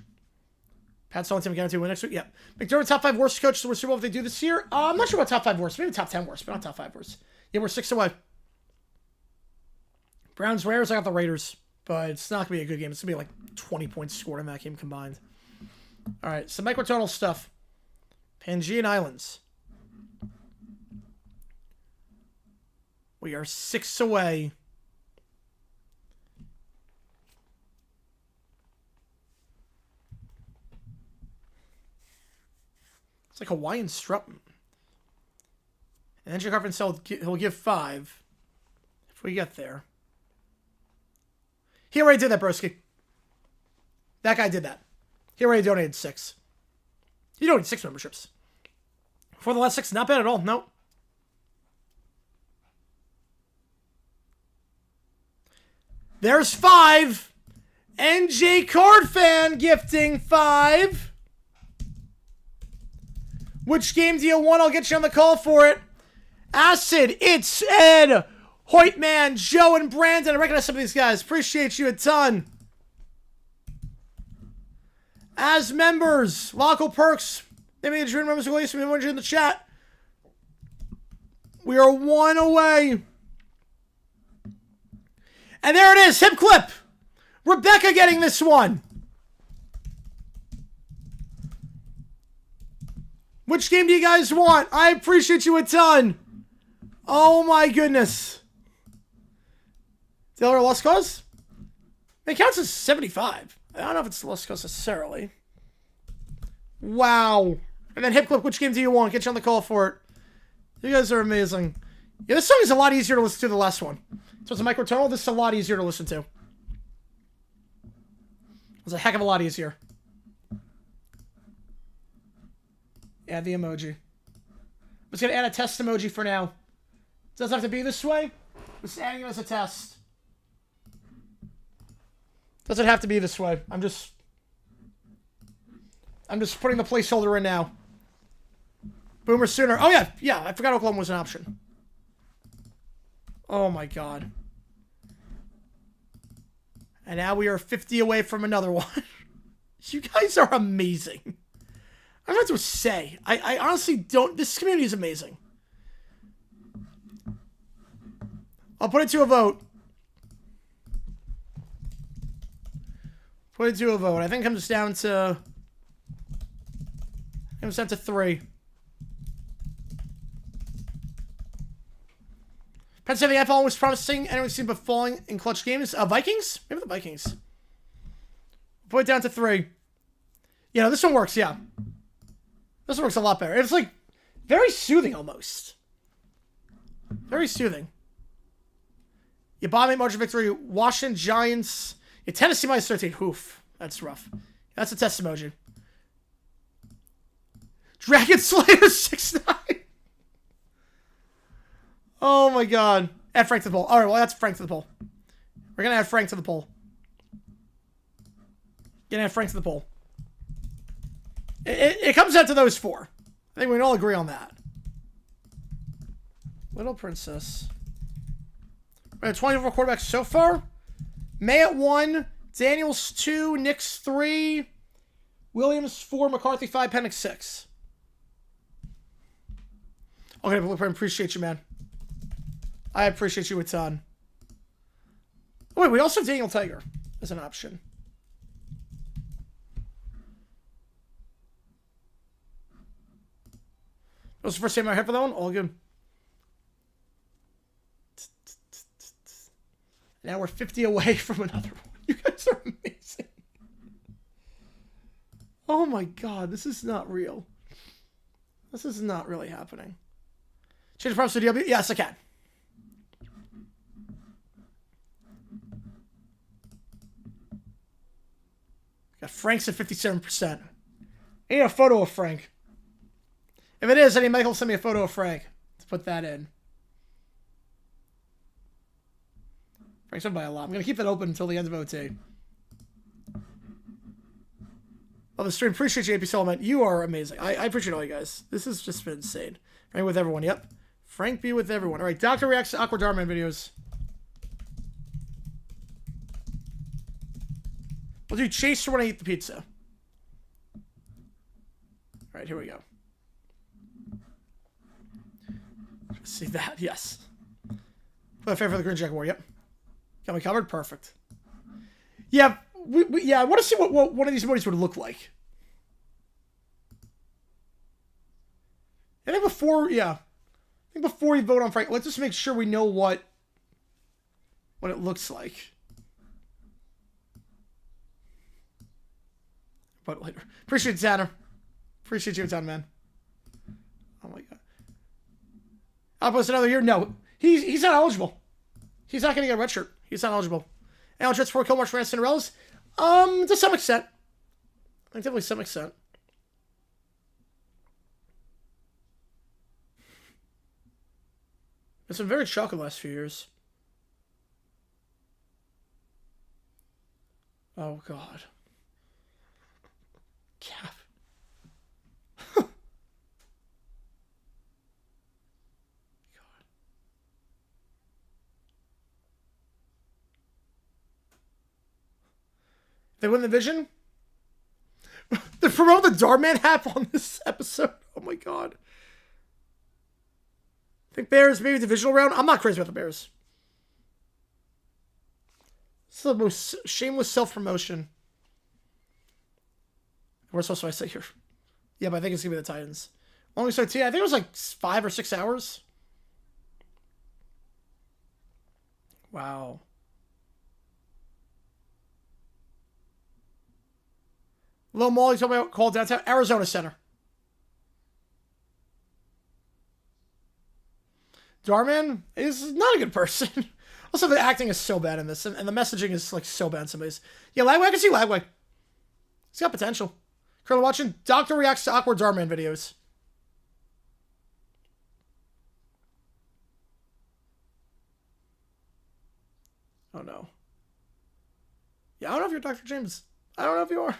Pat's the only team guaranteed win next week. Yep. McDermott, top 5 worst coaches we're Super Bowl if they do this year. I'm not sure about top 5 worst. Maybe top 10 worst, but not top 5 worst. Yeah, we're 6 away. Browns, Raiders, I got the Raiders. But it's not going to be a good game. It's going to be like 20 points scored in that game combined. All right, some microtonal stuff. Pangaean Islands. We are 6 away. It's like Hawaiian strut. And then Carpenter said he'll give 5 if we get there. He already did that, broski. That guy did that. He already donated 6. He donated 6 memberships. For the last 6, not bad at all. Nope. There's 5. NJ Card Fan gifting 5. Which game do you want? I'll get you on the call for it. Acid, it's Ed, Hoytman, Joe, and Brandon. I recognize some of these guys. Appreciate you a ton. As members, local perks. They made a dream members release. We want you in the chat. We are 1 away. And there it is. Hip clip. Rebecca getting this one. Which game do you guys want? I appreciate you a ton. Oh my goodness. Taylor Lost Cause? It counts as 75. I don't know if it's Lost Cause necessarily. Wow. And then Hip Clip, which game do you want? Get you on the call for it. You guys are amazing. Yeah, this song is a lot easier to listen to than the last one. So it's a microtonal. This is a lot easier to listen to. It's a heck of a lot easier. Add the emoji. I'm just going to add a test emoji for now. It doesn't have to be this way. I'm just adding it as a test. Doesn't have to be this way. I'm just putting the placeholder in now. Boomer Sooner. Oh, yeah. Yeah, I forgot Oklahoma was an option. Oh, my God. And now we are 50 away from another one. You guys are amazing. I have to say, I honestly don't... This community is amazing. I'll put it to a vote. Put it to a vote. I think it comes down to... It comes down to 3. Penn State, the NFL was promising. Anyone seen but falling in clutch games? Vikings? Maybe the Vikings. Put it down to 3. You know, this one works, yeah. This one works a lot better. It's like very soothing almost. Very soothing. You bomb margin victory. Washington Giants. Yeah, Tennessee minus 13. Oof. That's rough. That's a test emoji. Dragon Slayer 6'9". Oh my God. Add Frank to the poll. Alright, well that's Frank to the poll. We're gonna add Frank to the poll. Gonna add Frank to the poll. It comes down to those 4. I think we can all agree on that. Little Princess. We have 20 overall quarterbacks so far. May at 1. Daniels 2. Nix 3. Williams 4. McCarthy 5. Penix 6. Okay, Blueprint, appreciate you, man. I appreciate you a ton. Oh, wait, we also have Daniel Tiger as an option. That was the first time I heard for that one. All good. Now we're 50 away from another one. You guys are amazing. Oh my God, this is not real. This is not really happening. Change the prompts to DW? Yes, I can. Got Frank's at 57%. I need a photo of Frank. If it is, I need Michael to send me a photo of Frank to put that in. Frank's up by a lot. I'm going to keep that open until the end of OT. Love the stream. Appreciate you, AP Solomon. You are amazing. I appreciate all you guys. This has just been insane. Frank with everyone. Yep. Frank be with everyone. All right. Doctor reacts to awkward Darman videos. We'll do Chaser when I eat the pizza. All right. Here we go. See that? Yes. Put a favor for the Green Jacket War. Yep. Got me covered? Perfect. Yeah, I want to see what one of these emojis would look like. I think before we vote on Frank, let's just make sure we know what it looks like. But later. Appreciate it, Tanner. Appreciate you a ton, man. Oh my God. I'll post another year. No, he's not eligible. He's not going to get a red shirt. He's not eligible. Alan Jets for Kilmarsh for Cinderellas. To some extent. Definitely some extent. It's been very shocked the last few years. Oh God. Cap. They win the division? They promote the Darman half on this episode. Oh my God. I think Bears, maybe divisional round. I'm not crazy about the Bears. This is the most shameless self-promotion. Where's else do I say here? Yeah, but I think it's going to be the Titans. Long as I think it was like 5 or 6 hours. Wow. Little Molly told me I called downtown Arizona Center. Darman is not a good person. Also, the acting is so bad in this, and the messaging is like so bad in some ways. Yeah, Lagway, I can see Lagway. He's got potential. Currently watching Doctor reacts to awkward Darman videos. Oh no. Yeah, I don't know if you're Dr. James. I don't know if you are.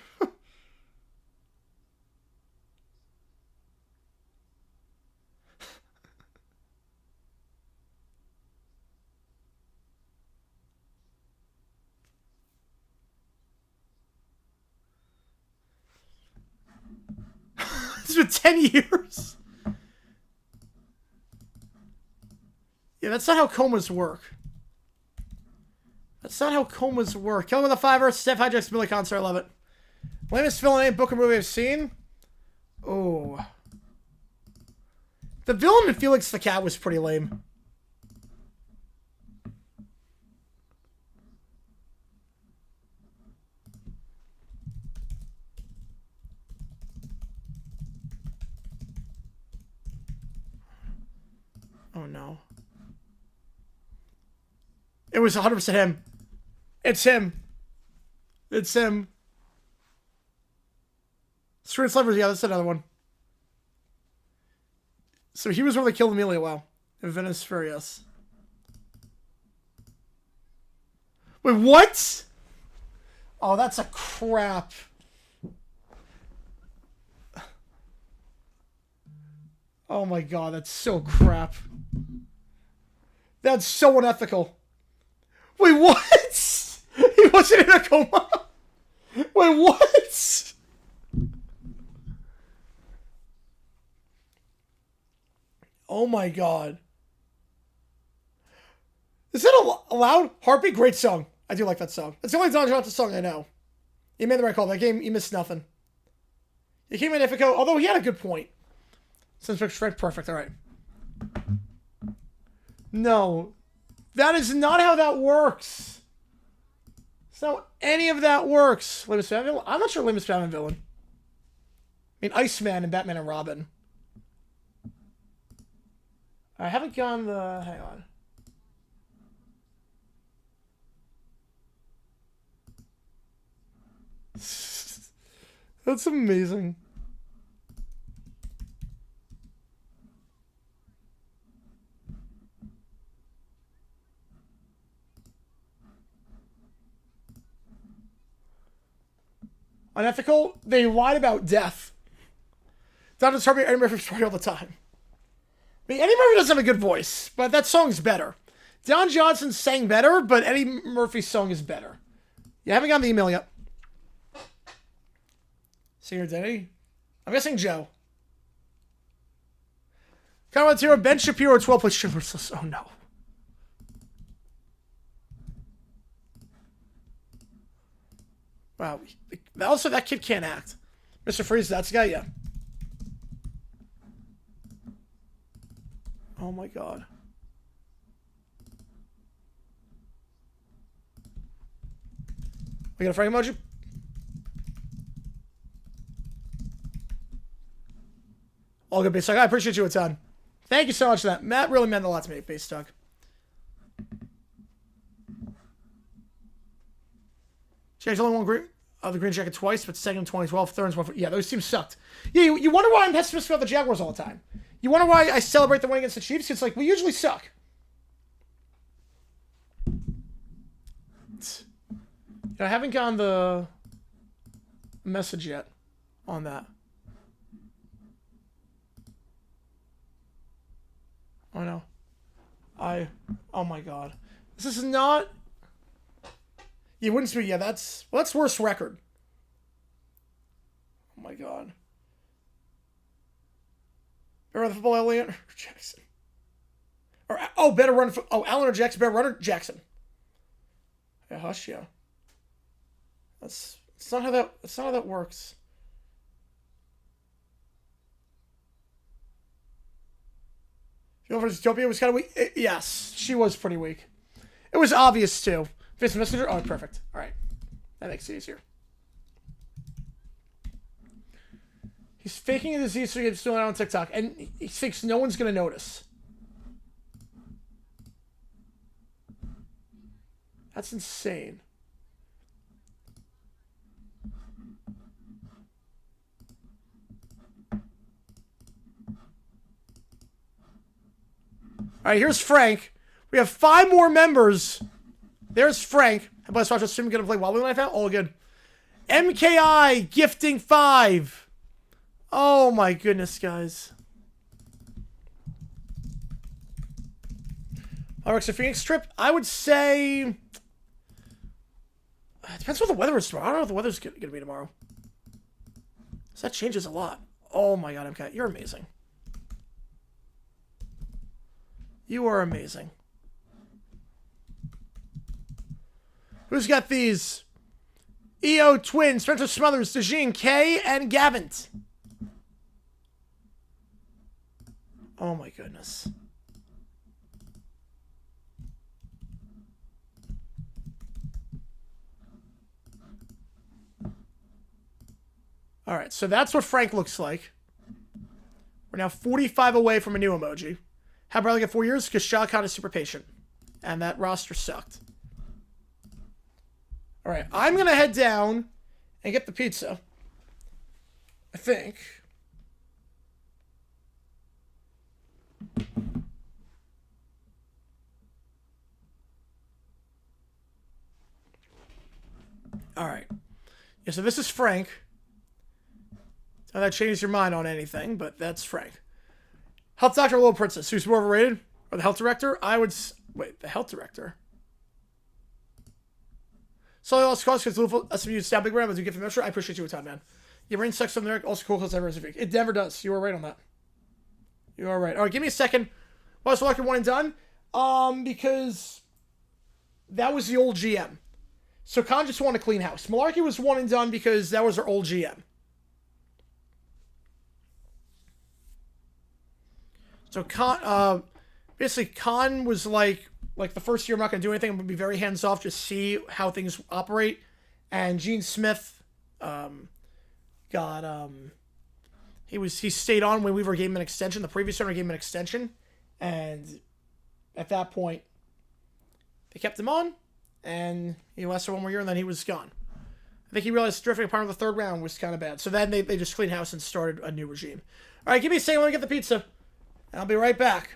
It's been 10 years. Yeah, that's not how comas work. That's not how comas work. Kill him with a 5-er. Steph hijacks Billy concert. I love it. Lamest villain in book or movie I've seen. Oh. The villain in Felix the Cat was pretty lame. Oh no. It was 100% him. It's him. It's him. Street Slavers, yeah, that's another one. So he was really killed Amelia, wow. In Venice Furious. Wait, what? Oh, that's a crap. Oh my god, that's so crap. That's so unethical. Wait, what? He wasn't in a coma? Wait, what? Oh my god. Is that allowed? Heartbeat? Great song. I do like that song. It's the only Don Johnson song I know. You made the right call. That game, you missed nothing. You came in Ifico, although he had a good point. Since strength, perfect. All right. No. That is not how that works. That's not how any of that works. Lamest Batman villain? I'm not sure Lamest Batman villain. I mean, Iceman and Batman and Robin. I haven't gone the... Hang on. That's amazing. Unethical? They lied about death. Don Johnson Eddie Murphy's story all the time. I mean, Eddie Murphy doesn't have a good voice, but that song's better. Don Johnson sang better, but Eddie Murphy's song is better. You haven't gotten the email yet. Senior identity? I'm guessing Joe. Comment here, Ben Shapiro, 12 place strippers. Oh no. Wow. Also, that kid can't act. Mr. Freeze, that's the guy, yeah. Oh my god. We got a frame emoji? All good, Base Dog. I appreciate you a ton. Thank you so much for that. Matt really meant a lot to me, Base Dog. Changed only one green of the green jacket twice, but second in 2012, third in 2014. Yeah, those teams sucked. Yeah, you wonder why I'm pessimistic about the Jaguars all the time. You wonder why I celebrate the win against the Chiefs? It's like, we usually suck. I haven't gotten the message yet on that. Oh no. Oh my god. This is not... You wouldn't speak... Yeah, that's worst record. Oh my god. Better run the football, Elliott or Jackson? Or, oh, better run... Oh, Allen or Jackson. Better runner, Jackson. Yeah, hush, yeah. That's not how that works. versus Utopia was kind of weak. Yes, she was pretty weak. It was obvious too. Face Messenger. Oh, perfect. All right, that makes it easier. He's faking a disease so he gets still out on TikTok, and he thinks no one's gonna notice. That's insane. All right, here's Frank. We have 5 more members. There's Frank. How about Watch Stream gonna play Wobbly Knife out? All good. MKI gifting 5. Oh my goodness, guys. Alexa Phoenix trip. I would say. It depends what the weather is tomorrow. I don't know what the weather's gonna be tomorrow. So that changes a lot. Oh my god, MKI, you're amazing. You are amazing. Who's got these? EO Twins, Spencer Smothers, Dejeen, K, and Gavint. Oh my goodness. All right, so that's what Frank looks like. We're now 45 away from a new emoji. How about like 4 years? Because Shah Khan is super patient. And that roster sucked. All right, I'm going to head down and get the pizza. I think. All right. Yeah, so this is Frank. Now that changed your mind on anything, but that's Frank. Health Doctor or Little Princess? Who's more overrated? Or the Health Director? I would... Wait, the Health Director? So I lost cause because Little SMU is down big round, but you give him extra. I appreciate you a ton, man. Your brain sucks from there. Also cool because every week. It never does. You were right on that. You are right. All right, give me a second. Why was Malarkey 1 and done? Because that was the old GM. So Khan just won a clean house. Malarkey was 1 and done because that was our old GM. So Khan, basically Khan was like the first year I'm not going to do anything. I'm going to be very hands off, just see how things operate. And Gene Smith, he stayed on when Weaver gave him an extension. The previous owner gave him an extension, and at that point, they kept him on, and he lasted 1 more year, and then he was gone. I think he realized drifting apart in the 3rd round was kind of bad. So then they just cleaned house and started a new regime. All right, give me a second. Let me get the pizza. I'll be right back.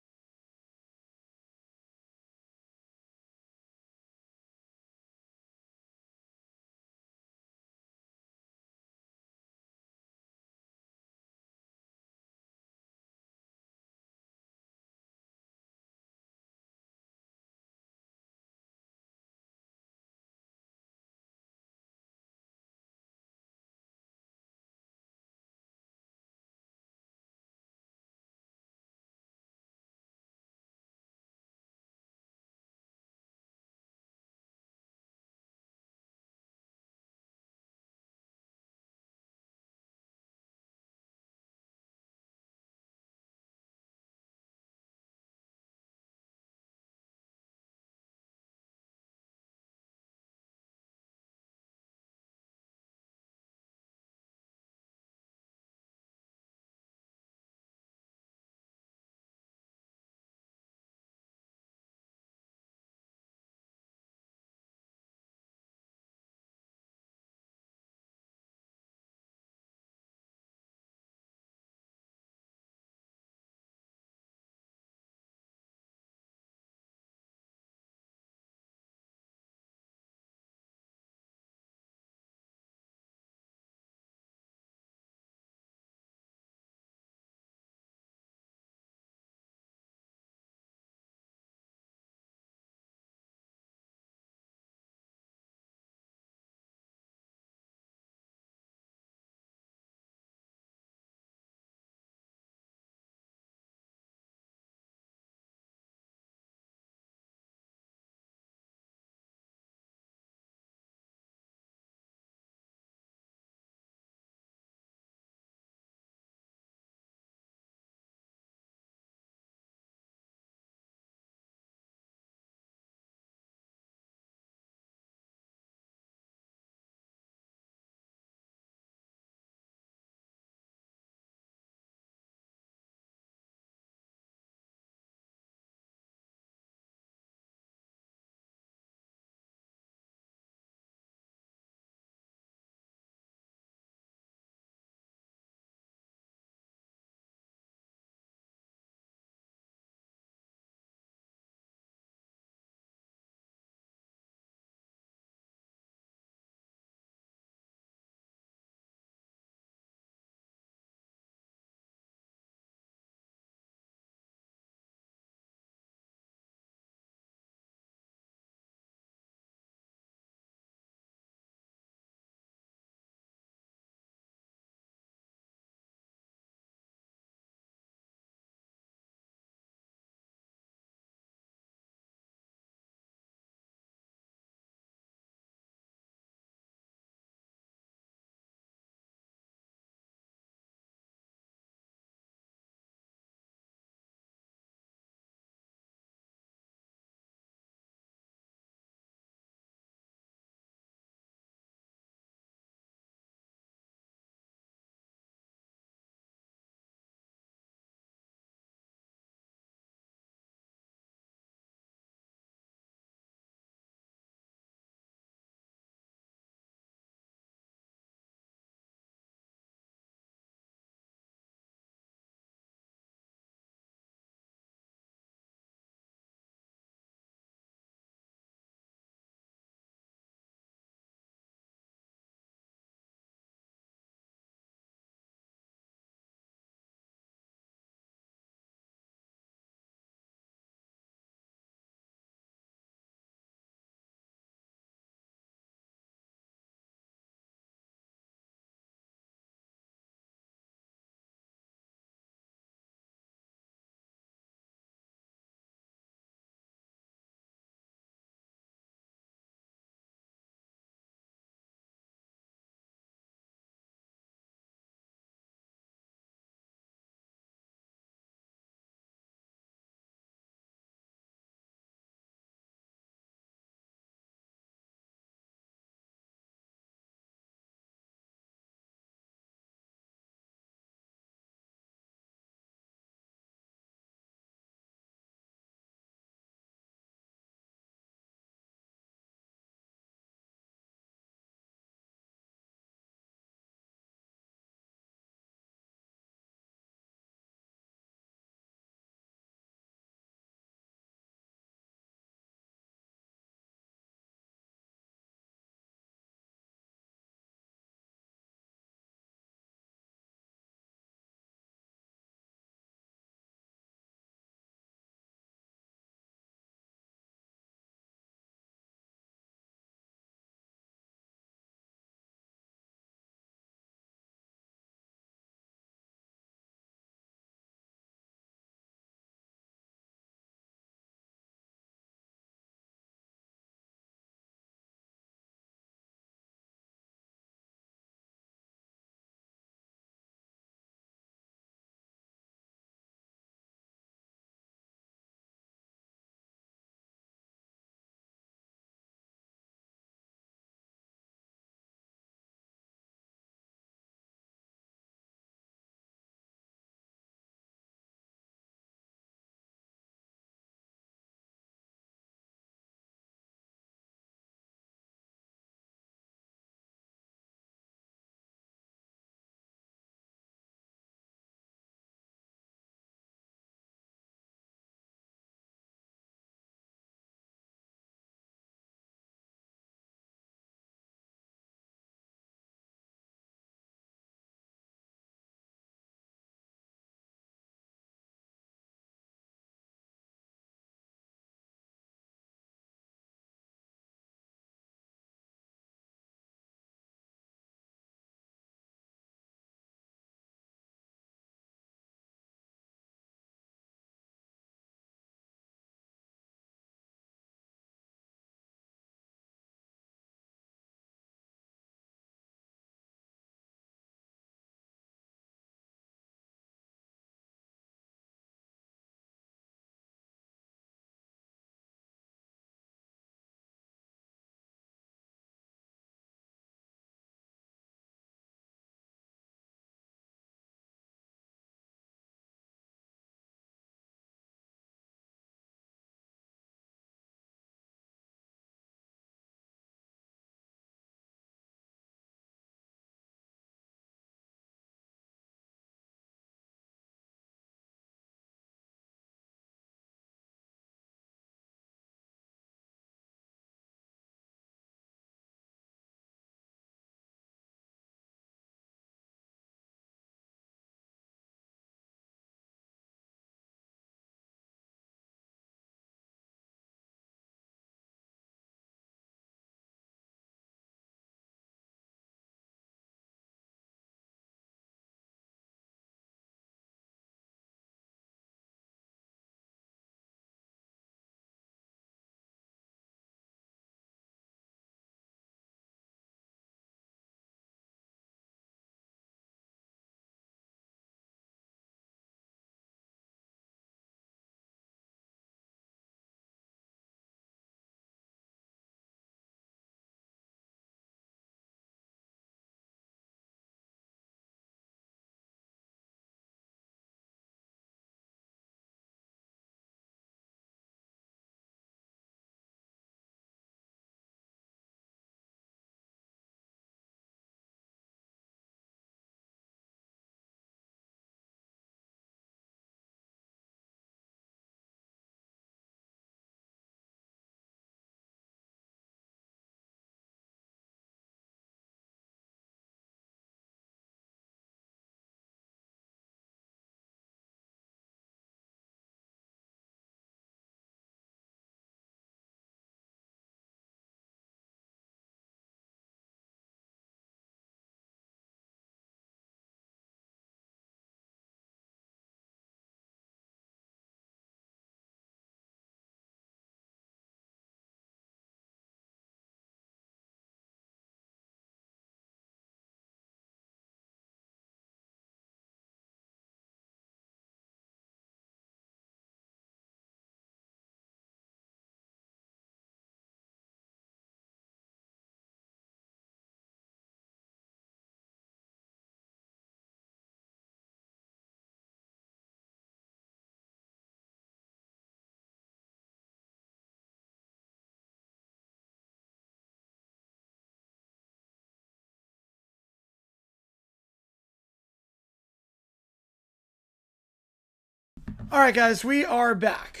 All right, guys, we are back.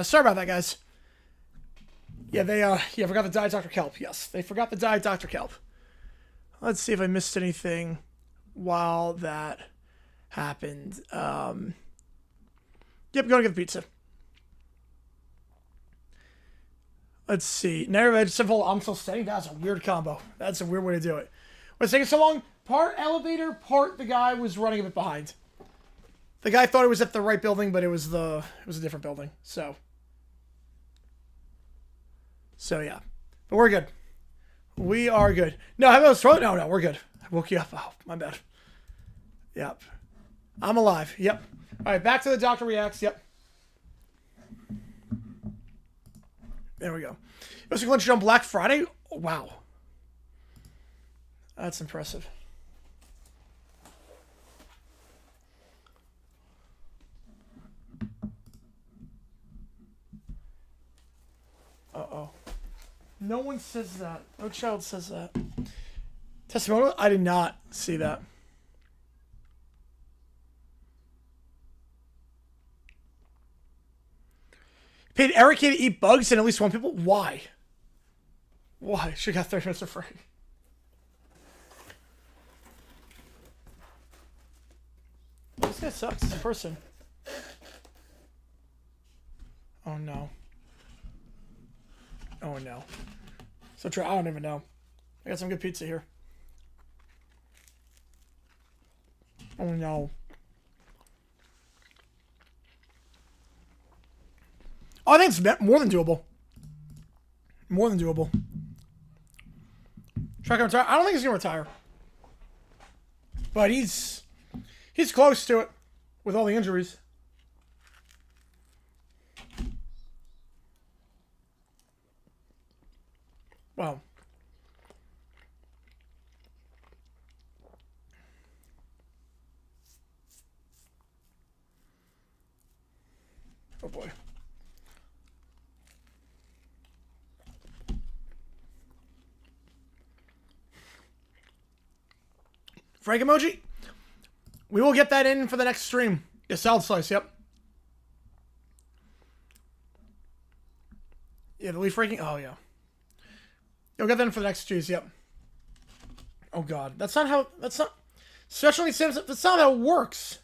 Sorry about that, guys. Yeah, they forgot to die Dr. Kelp. Yes, they forgot to die Dr. Kelp. Let's see if I missed anything while that happened. Yep, going to get the pizza. Let's see. Never veg, simple. I'm still staying. That's a weird combo. That's a weird way to do it. What's taking so long? Part elevator, part the guy was running a bit behind. The guy thought it was at the right building, but it was a different building. So yeah. But we're good. We are good. No, have I was throwing? No, we're good. I woke you up. Oh, my bad. Yep. I'm alive. Yep. All right, back to the Doctor Reacts. Yep. There we go. It was a glitch on Black Friday? Oh, wow. That's impressive. Uh-oh. No one says that. No child says that. Testimonial? I did not see that. Paid Eric to eat bugs and at least one people? Why? Why? She got 30 minutes for free. This guy sucks as a person. Oh no. Oh no. So true. I don't even know. I got some good pizza here. Oh no. Oh, I think it's more than doable. More than doable. Tracker retire. I don't think he's gonna retire, but he's close to it with all the injuries. Wow. Oh boy. Frank emoji? We will get that in for the next stream. Yeah, salad slice, yep. Yeah, the leaf raking. Oh, yeah. You'll get that in for the next cheese, yep. Oh, God. That's not how... That's not... Especially Sims, that's not how it works.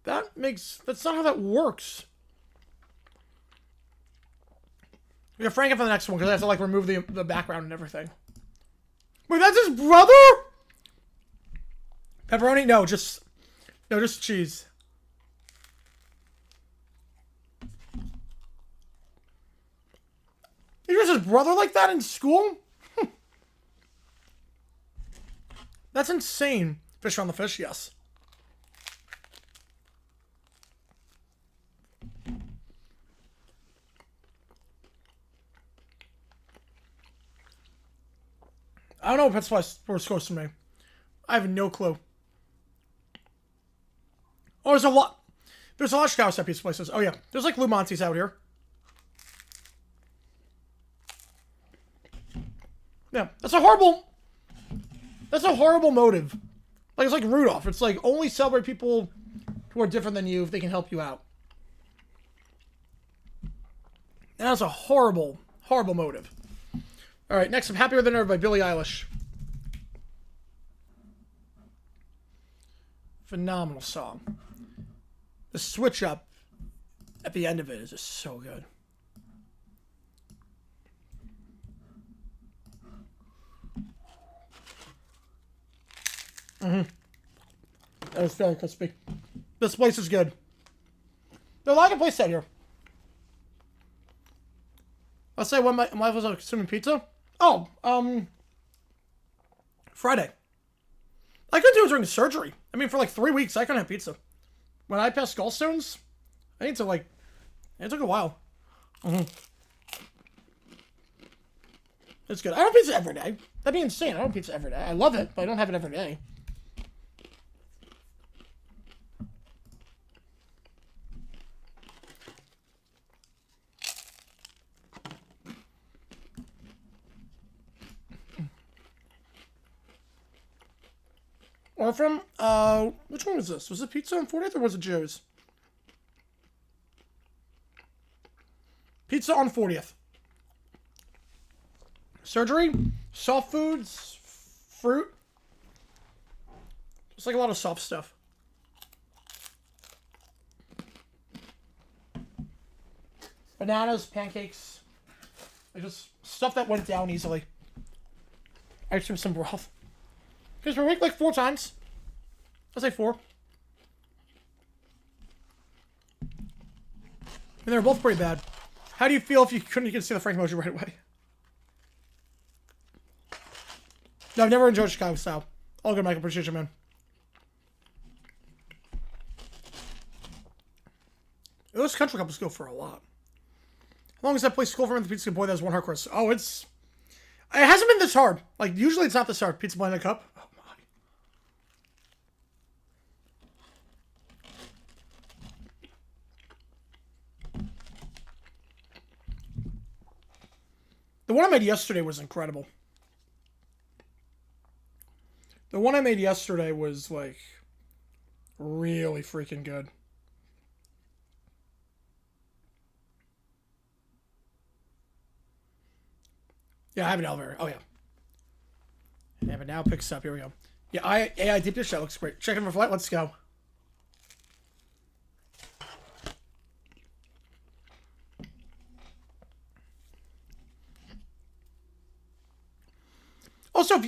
That's not how that works. We got Frank in for the next one because I have to like remove the background and everything. Wait, that's his brother? Pepperoni? No, just cheese. You just his brother like that in school? That's insane. Fish on the fish, yes. I don't know what Pet Supplies were supposed to me. I have no clue. Oh, there's a lot. There's a lot of Chicago set pizza places. Oh yeah, there's like Lou Monte's out here. Yeah, that's a horrible motive. Like it's like Rudolph. It's like only celebrate people who are different than you if they can help you out. And that's a horrible, horrible motive. All right, next, I'm Happier Than Ever by Billie Eilish. Phenomenal song. The switch up at the end of it is just so good. That was very crispy. This place is good. There's a lot of places out here. I'll say when my wife was consuming pizza. Oh, Friday. I couldn't do it during surgery. I mean, for like 3 weeks, I couldn't have pizza. When I passed gallstones, it took a while. It's good. I don't have pizza every day. That'd be insane. I don't have pizza every day. I love it, but I don't have it every day. Or from, which one was this? Was it Pizza on 40th or was it Joe's? Pizza on 40th. Surgery, soft foods, fruit. It's like a lot of soft stuff. Bananas, pancakes. Like just stuff that went down easily. Ice cream, some broth. Because per week, like 4 times. I'll say 4. And they're both pretty bad. How do you feel if you couldn't even see the Frank emoji right away? No, I've never enjoyed Chicago style. All good, Michael. Appreciate you, man. Those country couples go for a lot. How long does that place school for the pizza? Boy, that's one hard course. Oh, it hasn't been this hard. Like, usually it's not this hard. Pizza blend in a cup. Oh, my. The one I made yesterday was incredible. The one I made yesterday was, like, really freaking good. Yeah, I have an elevator. Oh, yeah. Yeah, but now it picks up. Here we go. Yeah, AI deep dish. That looks great. Checking for flight. Let's go. Also,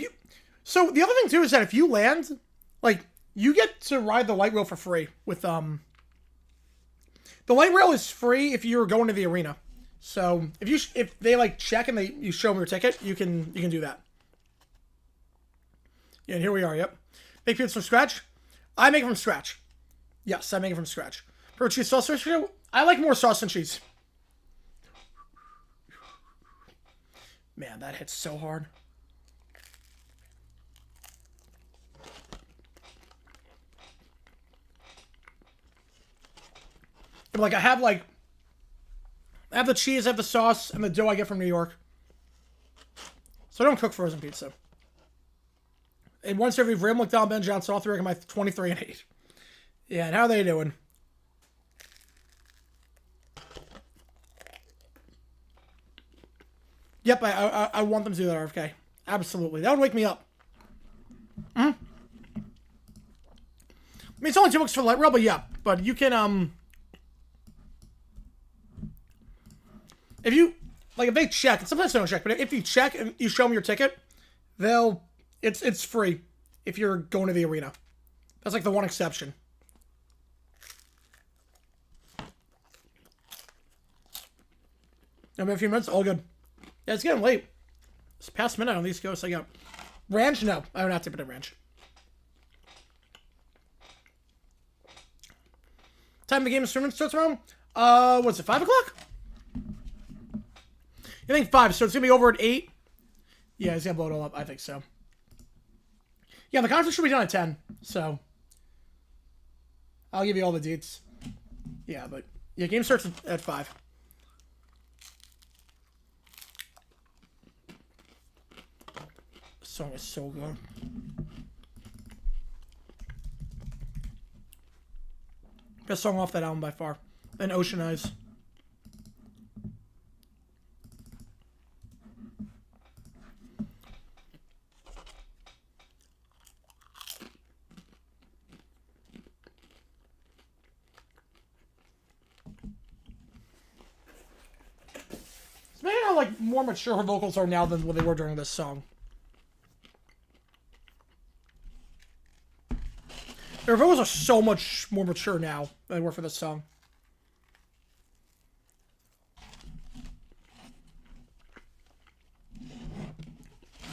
so the other thing too is that if you land, like, you get to ride the light rail for free with the light rail is free if you're going to the arena. So if they like check and you show them your ticket, you can do that. Yeah, and here we are. Yep. Make pizza from scratch. I make it from scratch. Yes, I make it from scratch. For cheese sauce, I like more sauce than cheese. Man, that hits so hard. But like I have the cheese, I have the sauce, and the dough I get from New York. So I don't cook frozen pizza. And once every Ram, McDonald, Ben Johnson, all 3 are my 23 and 8. Yeah, and how are they doing? Yep, I want them to do that, RFK. Absolutely. That would wake me up. I mean, it's only $2 for the light rail, but yeah. But you can, if you, like, if they check, and sometimes they don't check, but if you check and you show them your ticket, it's free if you're going to the arena. That's like the one exception. Maybe a few minutes, all good. Yeah, it's getting late. It's past midnight on the East Coast. I got ranch? No, I don't have to put a ranch. Time the game streaming starts around? What's it, 5 o'clock? I think 5, so it's going to be over at 8. Yeah, he's going to blow it all up. I think so. Yeah, the concert should be done at 10, so I'll give you all the dates. Yeah, but yeah, game starts at 5. This song is so good. Best song off that album by far. And Ocean Eyes. It's amazing how like more mature her vocals are now than what they were during this song. Their vocals are so much more mature now than they were for this song.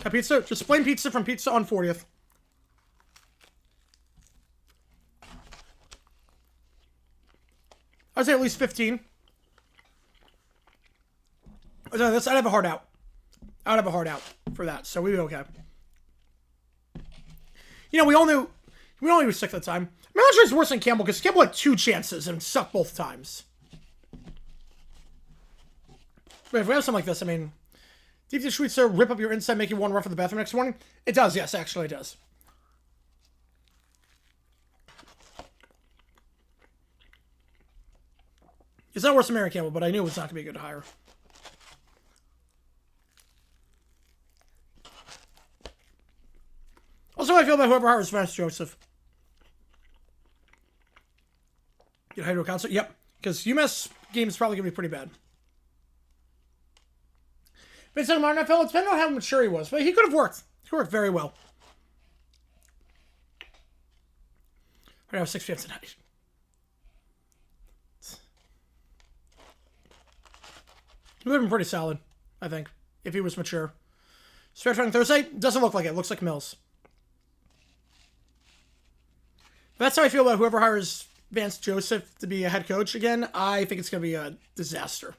Got pizza? Just plain pizza from Pizza on 40th. I'd say at least 15. I'd have a hard out. I would have a hard out for that, so we'd be okay. You know, we all knew he was sick at the time. I'm not sure it's worse than Campbell, because Campbell had 2 chances and sucked both times. But if we have something like this, I mean, deep dish sweet sir, rip up your inside, make you want to run for the bathroom next morning? It does, yes, actually it does. He's not worse than Mary Campbell, but I knew it was not going to be a good hire. Also, how I feel about whoever hires Vance Joseph. Get hired to a concert? Yep. Because UMass game is probably going to be pretty bad. Vincent Martin, I felt it depended on how mature he was, but he could have worked. He worked very well. Right now, 6 p.m. tonight. He would have been pretty solid, I think, if he was mature. Spare training Thursday? Doesn't look like it. Looks like Mills. But that's how I feel about whoever hires Vance Joseph to be a head coach again. I think it's going to be a disaster.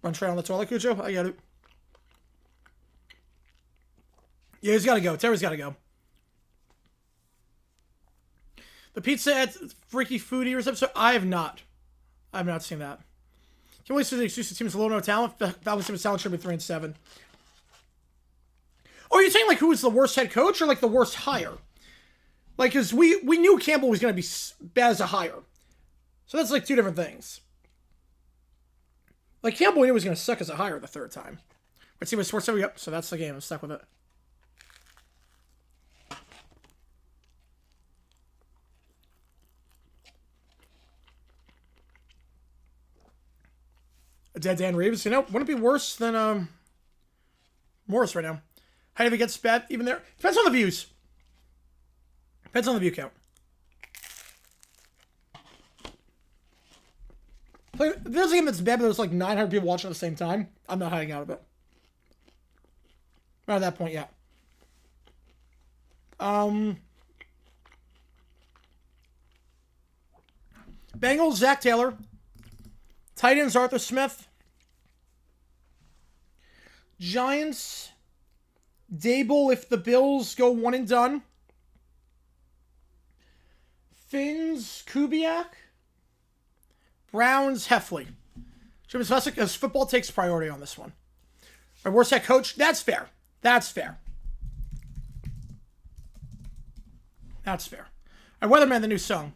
Run tray on the toilet, Cujo? I get it. Yeah, he's got to go. Terry's got to go. The Pizza at Freaky Food Eaters episode? I have not. I have not seen that. Can't wait to see the exclusive team's low no talent. The Falcons team's talent should be 3-7. Oh, are you saying, like, who was the worst head coach or, like, the worst hire? Like, because we knew Campbell was going to be bad as a hire. So that's, like, two different things. Like, Campbell knew he was going to suck as a hire the third time. Let's see what sports are we up. So that's the game. I'm stuck with it. A dead Dan Reeves. You know, wouldn't it be worse than Morris right now? How do we get spat even there? Depends on the views. Depends on the view count. Like, there's a game that's bad, but there's like 900 people watching at the same time. I'm not hiding out of it. Not at that point yet. Bengals, Zach Taylor. Titans, Arthur Smith. Giants, Dable if the Bills go one and done. Finns, Kubiak. Browns, Heffley. Jim Spesic, as football takes priority on this one. My worst head coach, that's fair. That's fair. That's fair. And Weatherman, the new song.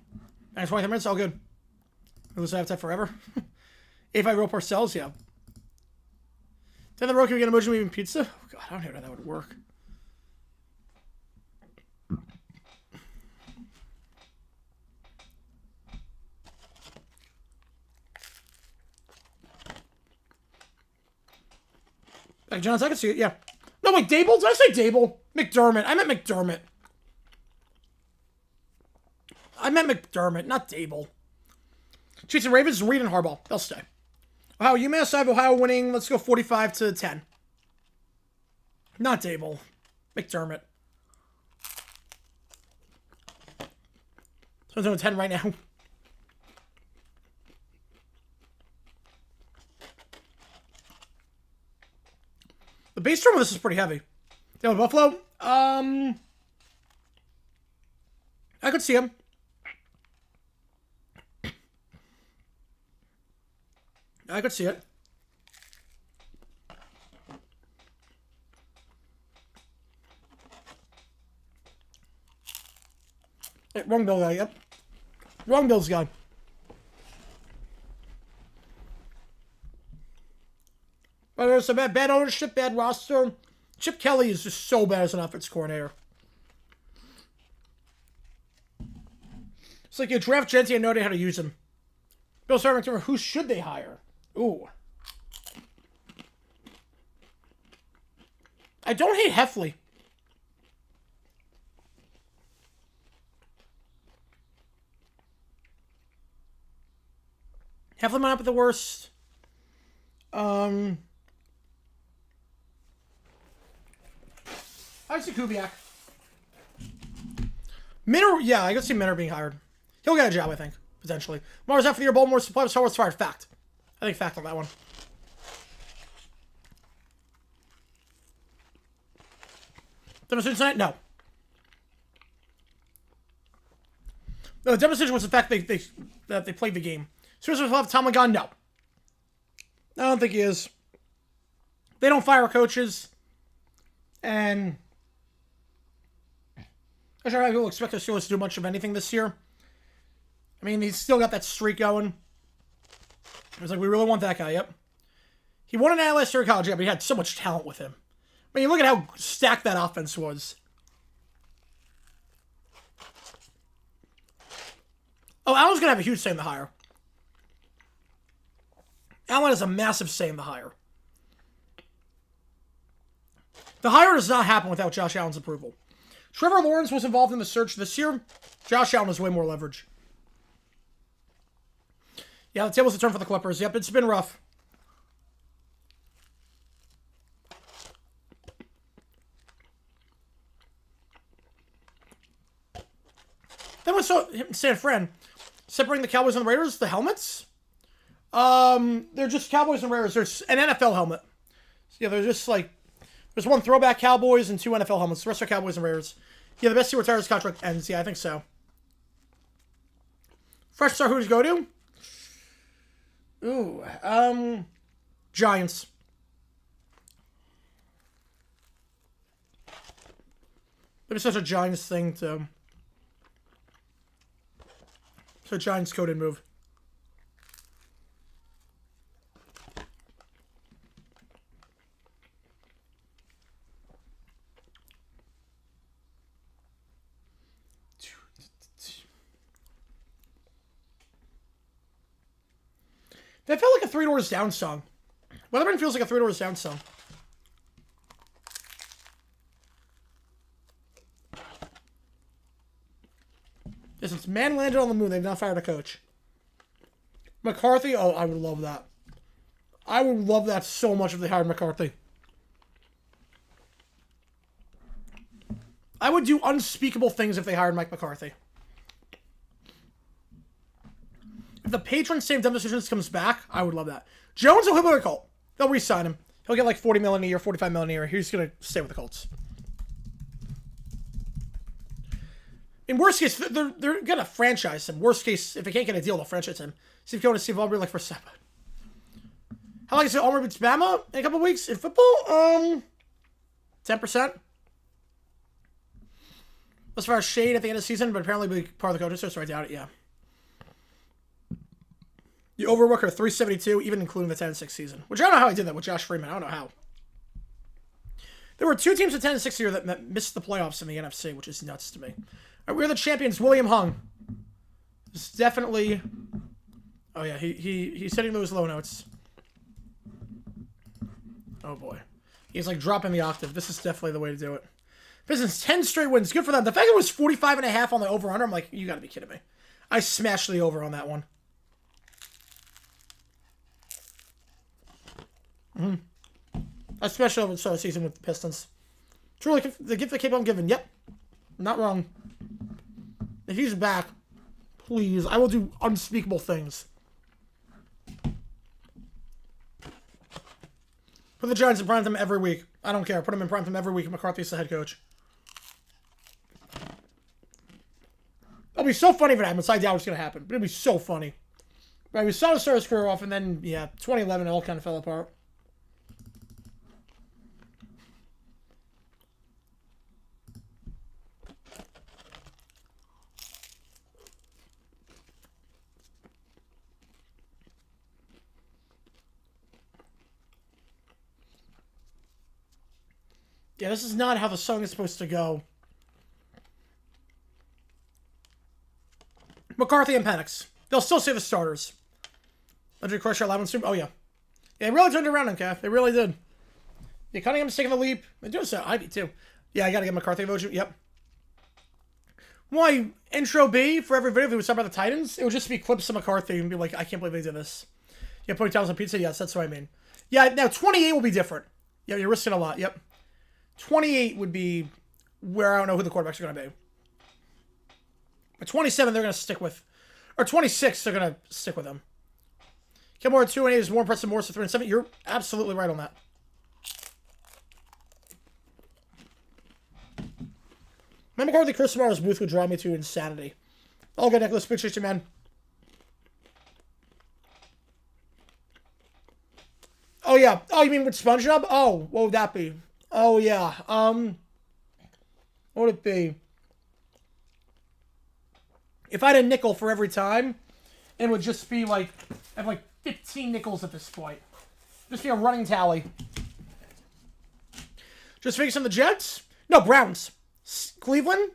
Next 23 minutes, all good. Lose appetite forever. If I roll Parcells, yeah. Then the road, can we get emoji moving pizza? Oh god, I don't know how that would work. Like Johns, I can see it, yeah. No, wait, Dable? Did I say Dable? McDermott. I meant McDermott. I meant McDermott, not Dable. Chiefs and Ravens, Reed and Harbaugh. They'll stay. Ohio, UMass, I have Ohio winning. Let's go 45-10. Not Dable. McDermott. So I'm doing 10 right now. The base drum of this is pretty heavy. Taylor Buffalo. I could see him. I could see it. Hey, wrong Bill guy, yep. Wrong Bill's guy. But there's some bad ownership, bad roster. Chip Kelly is just so bad as an offense coordinator. It's like you draft Genti and no idea how to use him. Bill Sargent, who should they hire? Ooh. I don't hate Heffley. Heffley might not be the worst. I see Kubiak. Minner, yeah, I can see Minner being hired. He'll get a job, I think, potentially. Mars after the year, Baltimore supply, Star Wars fired. Fact. I think fact on that one. Demonstration tonight? No. No, the demonstration was the fact that they played the game. Seriously, will have Tomlin gone? No. I don't think he is. They don't fire coaches. And I'm sure how people expect the Steelers to do much of anything this year. I mean, he's still got that streak going. It was like, we really want that guy, yep. He won an A last year in college, yeah, but he had so much talent with him. I mean, look at how stacked that offense was. Oh, Allen's going to have a huge say in the hire. Allen has a massive say in the hire. The hire does not happen without Josh Allen's approval. Trevor Lawrence was involved in the search this year. Josh Allen has way more leverage. Yeah, the tables have turned for the Clippers. Yep, it's been rough. Then we saw San Fran separating the Cowboys and the Raiders. The helmets, they're just Cowboys and Raiders. There's an NFL helmet. So yeah, they're just like there's one throwback Cowboys and two NFL helmets. The rest are Cowboys and Raiders. Yeah, the best team retires contract ends. Yeah, I think so. Fresh start. Who to go to? Ooh, Giants. Maybe such a Giants thing to. So Giants coded move. That felt like a Three Doors Down song. Weatherman feels like a Three Doors Down song. Since man landed on the moon, they've not fired a coach. McCarthy, oh, I would love that. I would love that so much if they hired McCarthy. I would do unspeakable things if they hired Mike McCarthy. If the patron same dumb decisions comes back, I would love that. Jones will hit with a Colt. They'll re-sign him. He'll get like $40 million a year, $45 million a year. He's going to stay with the Colts. In worst case, they're going to franchise him. Worst case, if they can't get a deal, they'll franchise him. See if you want to see Aubrey like for 7. How long is it? Auburn beats Bama in a couple weeks in football? 10%. As far as shade at the end of the season, but apparently be part of the coaches, so I doubt it, yeah. The over-Rooker 372, even including the 10-6 season. Which I don't know how I did that with Josh Freeman. I don't know how. There were 2 teams at 10-6 here that missed the playoffs in the NFC, which is nuts to me. All right, we're the champions. William Hung. It's definitely... Oh, yeah, he's hitting those low notes. Oh, boy. He's, like, dropping the octave. This is definitely the way to do it. Pistons, 10 straight wins. Good for them. The fact it was 45.5 on the over-under, I'm like, you gotta be kidding me. I smashed the over on that one. Especially over the start of the season with the Pistons. Truly, the gift they keep on giving. Yep. Not wrong. If he's back, please, I will do unspeakable things. Put the Giants in primetime every week. I don't care. Put them in primetime every week. McCarthy's the head coach. It'll be so funny if it happens. I doubt it's going to happen. But it'll be so funny. Right, we saw the start his career off, and then, yeah, 2011, it all kind of fell apart. Yeah, this is not how the song is supposed to go. McCarthy and Penix. They'll still say the starters. Legendary Crusher, Lavin Stream. Oh, yeah. Yeah, they really turned it around on Calf. They really did. Yeah, Cunningham's taking the leap. They do so. Ivy, too. Yeah, I got to get McCarthy a vote. Yep. Why, intro B for every video if we was talking about the Titans? It would just be clips of McCarthy and be like, I can't believe they did this. Yeah, putting towels on pizza? Yes, that's what I mean. Yeah, now 28 will be different. Yeah, you're risking a lot. Yep. 28 would be where I don't know who the quarterbacks are going to be. But 27, they're going to stick with. Or 26, they're going to stick with them. Kilmore at 2-8 is more impressive than Morris at 3-7. You're absolutely right on that. My McCarthy, Chris Tomorrow's booth would drive me to insanity. All good, Nicholas. Appreciate you, man. Oh, yeah. Oh, you mean with SpongeBob? Oh, what would that be? Oh, yeah. What would it be? If I had a nickel for every time, it would just be like, I have like 15 nickels at this point. Just be a running tally. Just focus on the Jets? No, Browns. Cleveland?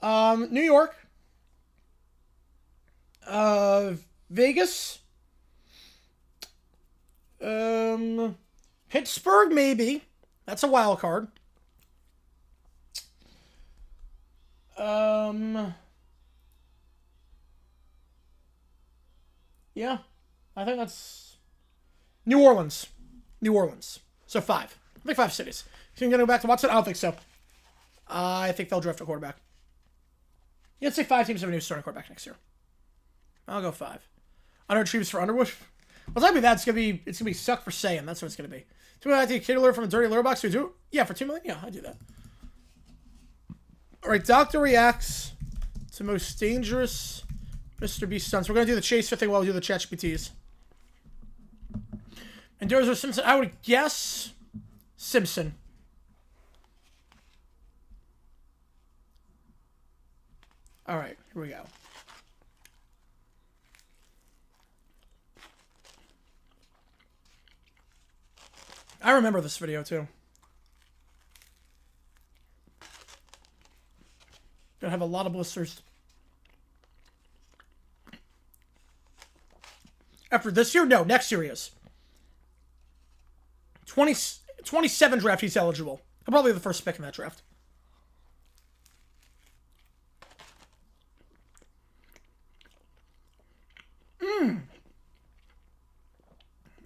New York. Vegas. Pittsburgh, maybe. That's a wild card. Yeah. I think that's New Orleans. New Orleans. So 5. I think 5 cities. You think they're going to go back to Watson? I don't think so. I think they'll draft a quarterback. Yeah, let's say 5 teams have a new starting quarterback next year. I'll go 5. Underachievers for Underwood. Well, that'd be that. It's gonna be suck for saying. That's what it's gonna be. Do I take a kid alert from a dirty litter box? Do? Yeah, for $2 million. Yeah, I do that. All right, Doctor reacts to most dangerous Mr. Beast stunts. We're gonna do the Chase thing while we do the ChatGPTs. Endures or Simpson? I would guess Simpson. All right, here we go. I remember this video too. Gonna have a lot of blisters. After this year? No, next year he is. 27 draft, he's eligible. He'll probably be the first pick in that draft.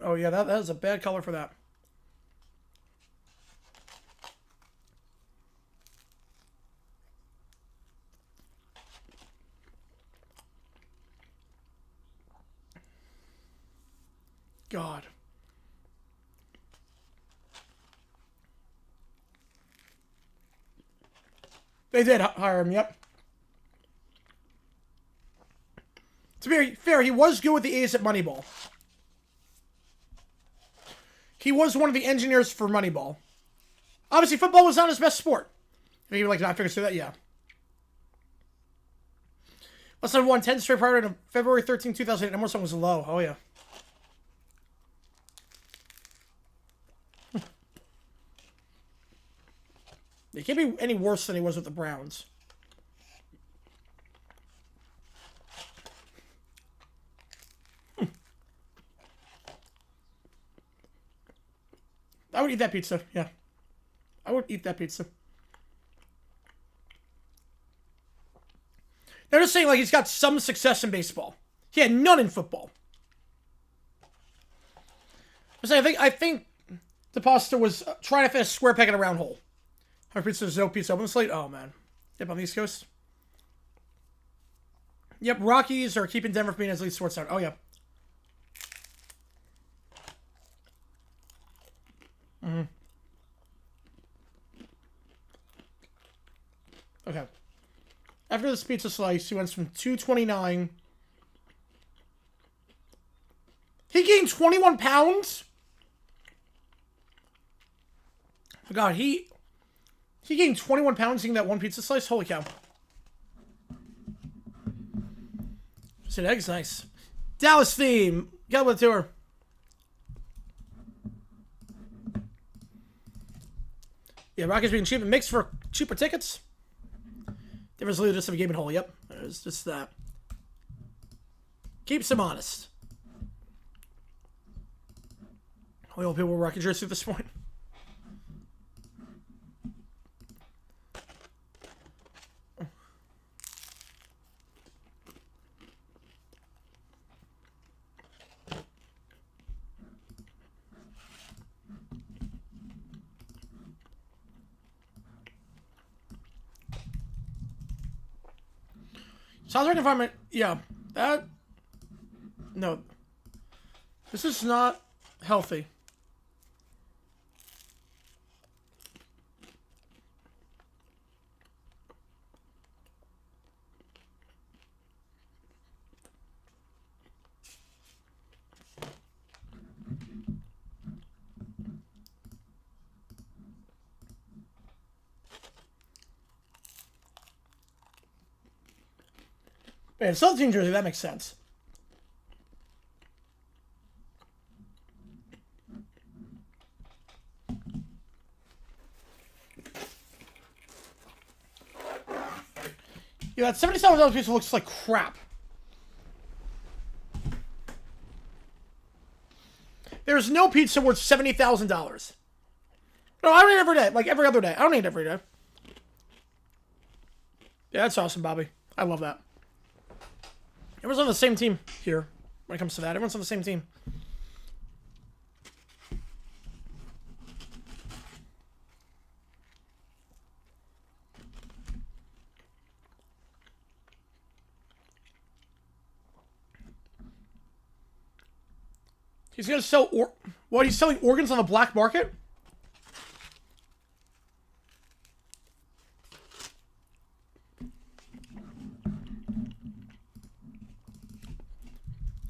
Oh yeah, that is a bad color for that. God. They did hire him, yep. To be fair, he was good with the A's at Moneyball. He was one of the engineers for Moneyball. Obviously, football was not his best sport. If you would like to not figure through that, yeah. Must have won 10 straight prior to February 13, 2008. Number song was low. Oh, yeah. He can't be any worse than he was with the Browns. I would eat that pizza, yeah. I would eat that pizza. They're just saying, like, he's got some success in baseball. He had none in football. I think DePasta was trying to fit a square peg in a round hole. How many pizzas? No pizza open slate? Oh, man. Yep, on the East Coast. Yep, Rockies are keeping Denver from being his lead sports star. Oh, yeah. Okay. After this pizza slice, he went from 229. He gained 21 pounds? Oh, God, he gained 21 pounds eating that one pizza slice? Holy cow. Said egg's nice. Dallas theme. Get with tour. Yeah, Rockies being cheap and mixed for cheaper tickets. Difference literally just of a game and hole. Yep. It's just that. Keeps him honest. Only old people were rocking jersey at this point. Sounds like environment. Yeah. That. No. This is not healthy. Wait, still team jersey, that makes sense. Yeah, that $77 piece looks like crap. There's no pizza worth $70,000. No, I don't eat it every day. Like every other day. I don't eat it every day. Yeah, that's awesome, Bobby. I love that. Everyone's on the same team here when it comes to that. Everyone's on the same team. He's going to sell... What, he's selling organs on the black market?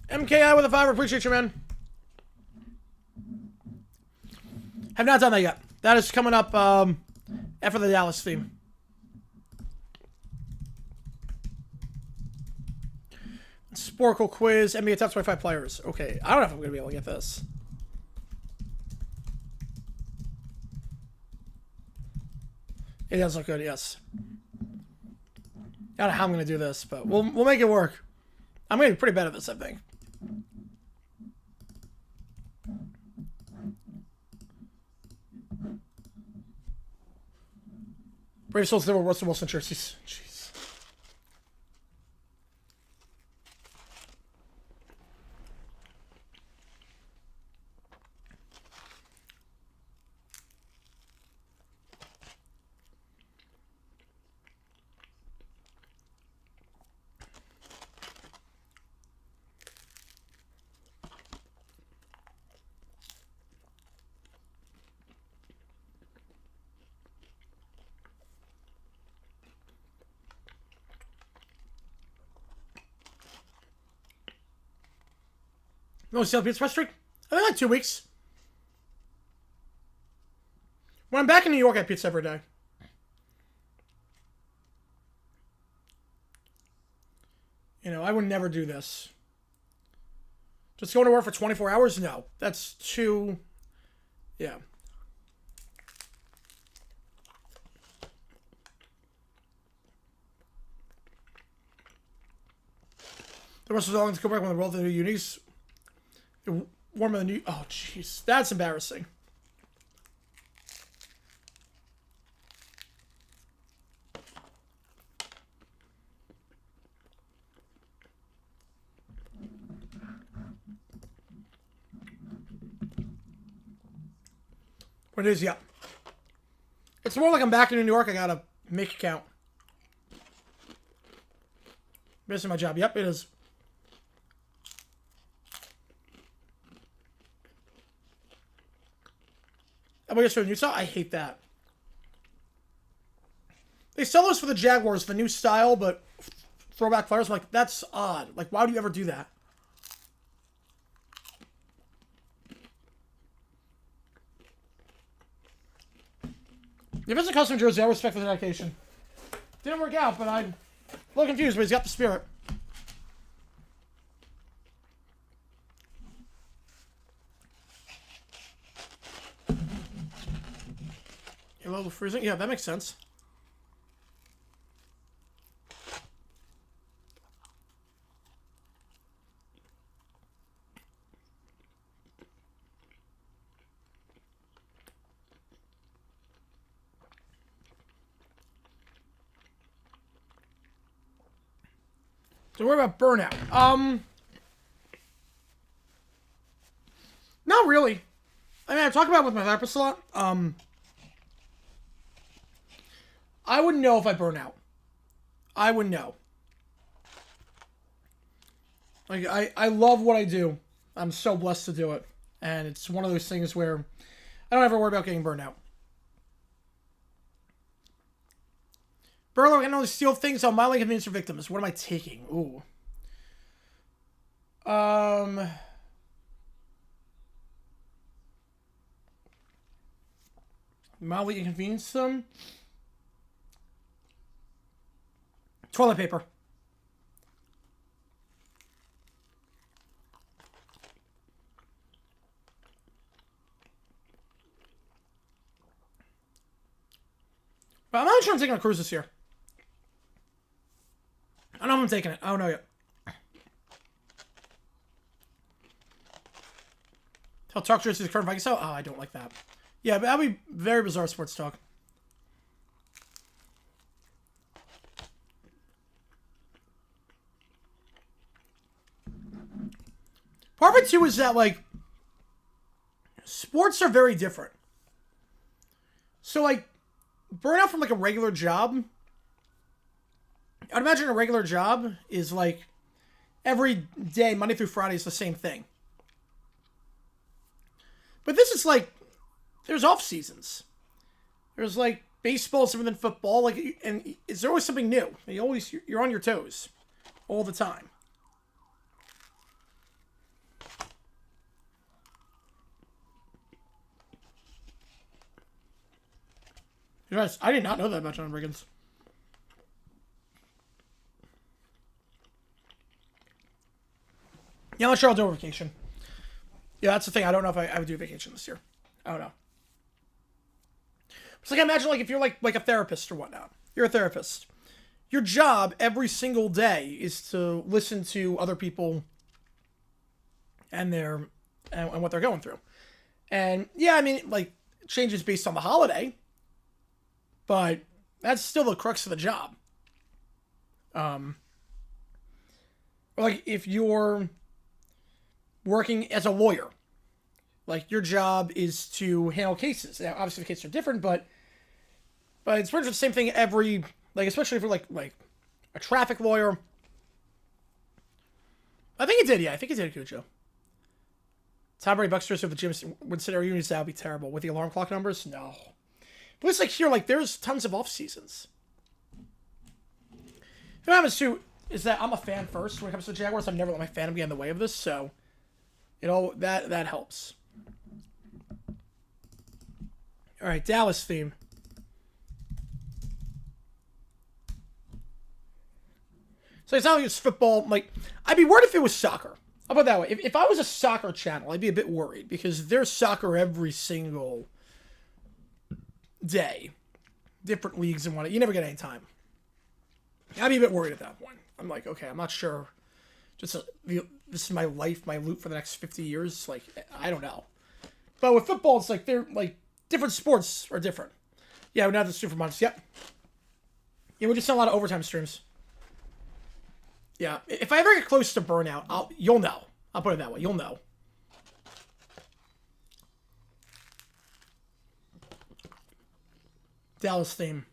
MKI with a 5. Appreciate you, man. Have not done that yet. That is coming up after the Dallas theme. Sporkle quiz. NBA top 25 players. Okay, I don't know if I'm going to be able to get this. It does look good, yes. I don't know how I'm going to do this, but we'll make it work. I'm going to be pretty bad at this, I think. Brave Souls never Russell Wilson jerseys. Jeez. No sale pizza streak? I think like 2 weeks. When I'm back in New York, I have pizza every day. You know, I would never do this. Just going to work for 24 hours? No. That's too... Yeah. The rest of the long to go back when the world of the unis. Warmer than you. Oh, jeez. That's embarrassing. What it is, yeah. It's more like I'm back in New York. I gotta make it count. Missing my job. Yep, it is. I'm going to show Utah. I hate that. They sell those for the Jaguars, the new style, but throwback players. I'm like, that's odd. Like, why would you ever do that? If it's a custom jersey, I respect the dedication. Didn't work out, but I'm a little confused, but he's got the spirit. A little freezing? Yeah, that makes sense. So what about burnout? Not really. I mean, I talk about it with my therapist a lot. I wouldn't know if I burn out. I would know. Like, I love what I do. I'm so blessed to do it. And it's one of those things where I don't ever worry about getting burned out. Burlow, I can only steal things on mildly inconvenience for victims. What am I taking? Ooh. Mildly inconvenience them? Toilet paper. But I'm not sure I'm taking a cruise this year. I don't know if I'm taking it. I don't know yet. Tell Talk Jersey's current Vikings. Oh, I don't like that. Yeah, but that'd be very bizarre sports talk. Part of it, too, is that, like, sports are very different. So, like, burnout from, like, a regular job, I'd imagine a regular job is, like, every day, Monday through Friday, is the same thing. But this is, like, there's off seasons. There's, like, baseball, different than football, like, and it's always something new. You're on your toes all the time. Guys, I did not know that about John Riggins. Yeah, I'm not sure I'll do a vacation. Yeah, that's the thing. I don't know if I would do a vacation this year. I don't know. It's like, I imagine, like, if you're like a therapist or whatnot. You're a therapist. Your job every single day is to listen to other people and what they're going through. And yeah, I mean, like, it changes based on the holiday. But that's still the crux of the job. Or like if you're working as a lawyer, like your job is to handle cases. Now, obviously the cases are different, but it's pretty much the same thing every, like, especially if you're like a traffic lawyer. I think it did, yeah. I think it did, Cujo. Tom Brady Bucksters of the James Winston area units, that would be terrible. With the alarm clock numbers? No. But it's like here, like, there's tons of off seasons. What happens too is that I'm a fan first when it comes to the Jaguars. I've never let my fandom get in the way of this, so that helps. All right, Dallas theme. So it's not like it's football. Like, I'd be worried if it was soccer. How about that way? If I was a soccer channel, I'd be a bit worried because there's soccer every single day, different leagues and whatnot. You never get any time. I'd be a bit worried at that point. I'm like, okay, I'm not sure. This is my life, my loot for the next 50 years. Like, I don't know. But with football, it's like they're like different sports are different. Yeah, we're not the stream for months. Yep. Yeah, we just sell a lot of overtime streams. Yeah, if I ever get close to burnout, you'll know. I'll put it that way. You'll know. Dallas theme.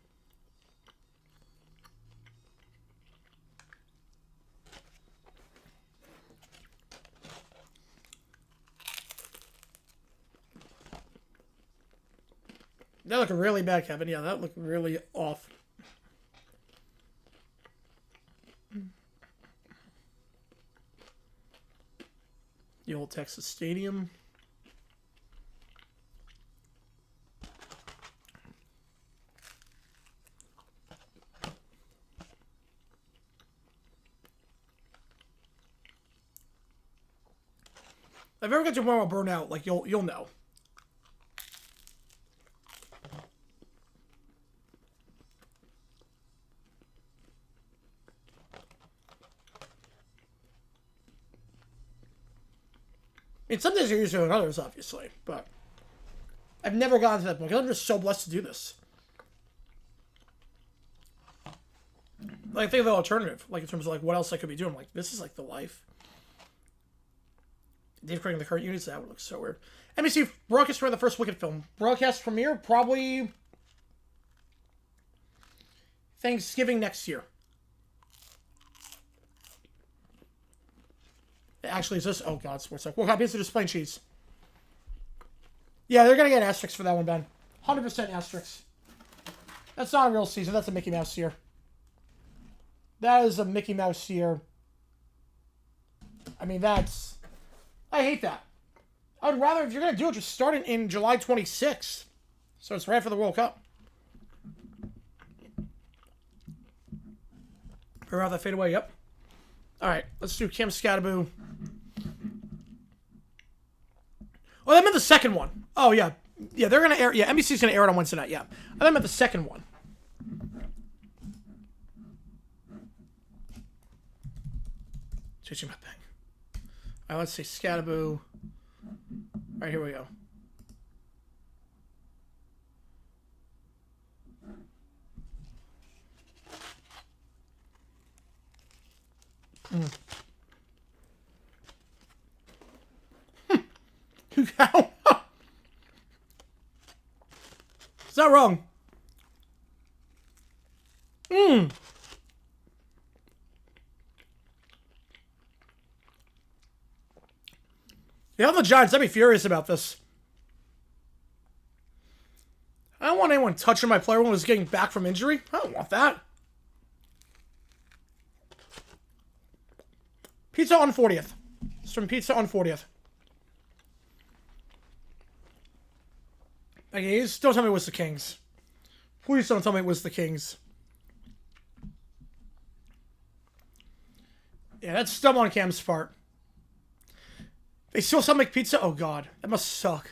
That looked really bad, Kevin. Yeah, that looked really off. The old Texas Stadium. If I ever get to more burnout, like you'll know. I mean, some days are easier than others, obviously, but I've never gotten to that point because I'm just so blessed to do this. Like, think of the alternative, like in terms of like what else I could be doing. Like, this is like the life. Dave creating the current units, that would look so weird. NBC broadcast premiere, the first Wicked film. Broadcast premiere, probably Thanksgiving next year. Actually, is this? Oh, God, sports talk. What copies of just plain cheese? Yeah, they're going to get asterisks for that one, Ben. 100% asterisks. That's not a real Caesar. That's a Mickey Mouse here. That is a Mickey Mouse here. I mean, that's... I hate that. I would rather, if you're going to do it, just start it in July 26th. So it's right for the World Cup. Around that fade away, yep. Alright, let's do Kim Scataboo. Oh, I meant the second one. Oh, yeah. Yeah, they're going to air... Yeah, NBC's going to air it on Wednesday night, yeah. I meant the second one. Teaching my thing. All right, let's see. Scataboo. All right, here we go. How? Is that wrong? Yeah, the Giants, I'd be furious about this. I don't want anyone touching my player when I was getting back from injury. I don't want that. Pizza on 40th. It's from Pizza on 40th. Okay, don't tell me it was the Kings. Please don't tell me it was the Kings. Yeah, that's dumb on Cam's part. They still sell make pizza? Oh god, that must suck.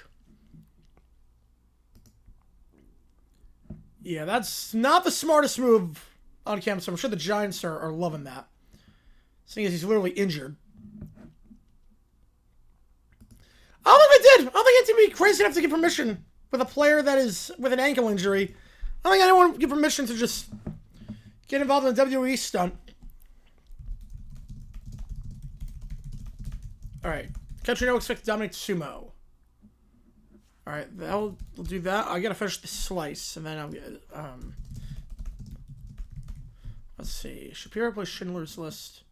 Yeah, that's not the smartest move on Cam, so I'm sure the Giants are loving that. Seeing as he's literally injured. I don't think I did. I don't think I had to be crazy enough to give permission with a player that is with an ankle injury. I don't think anyone would give permission to just get involved in a WWE stunt. Alright. Country no expect to dominate sumo. Alright, we'll do that. I gotta finish the slice, and then I'll get let's see. Shapiro plays Schindler's List.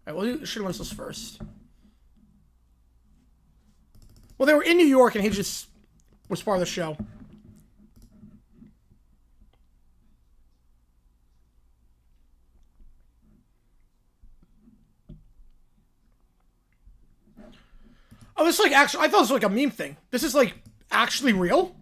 Alright, we'll do Schindler's List first. Well, they were in New York, and he just was part of the show. Oh, this is like actually, I thought it was like a meme thing. This is like actually real?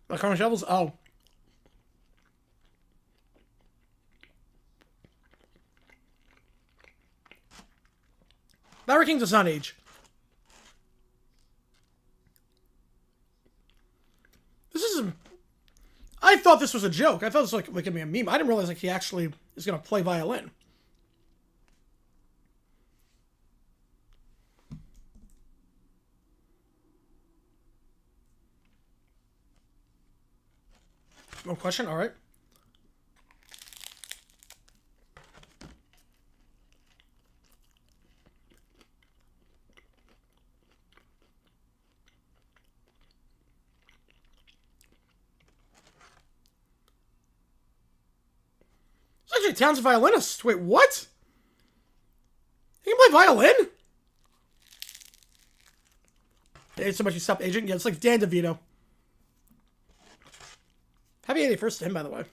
Like Carmen Shovels? Oh. Larry King does not age. This is... I thought this was a joke. I thought this was like gonna be a meme. I didn't realize like he actually is gonna play violin. No question? Alright. It's actually a talented violinist. Wait, what? He can play violin? Hey, so much you stopped aging? Yeah, it's like Dan DeVito. Happy 81st to him, by the way.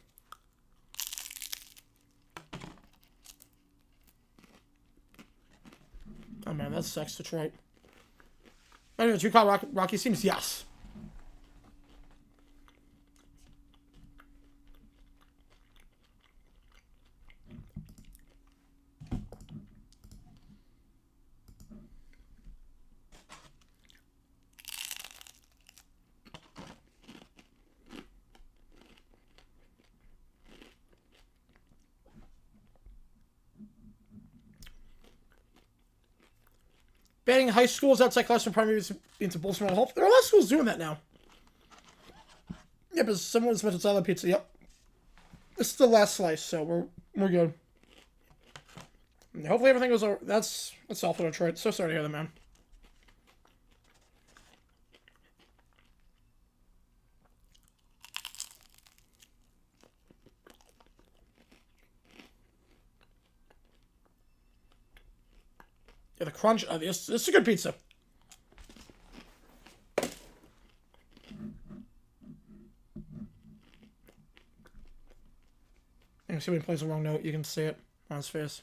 Oh man, that sucks, Detroit. Anyway, do you call Rocky seems? Yes. Banning high schools outside classroom primary into Bolsonaro Health. There are a lot of schools doing that now. Yep, but someone's mentioned salad pizza. Yep. This is the last slice, so we're good. And hopefully everything goes over. That's all for Detroit. So sorry to hear that, man. Yeah, the crunch. This is a good pizza. You can see when he plays the wrong note. You can see it on his face.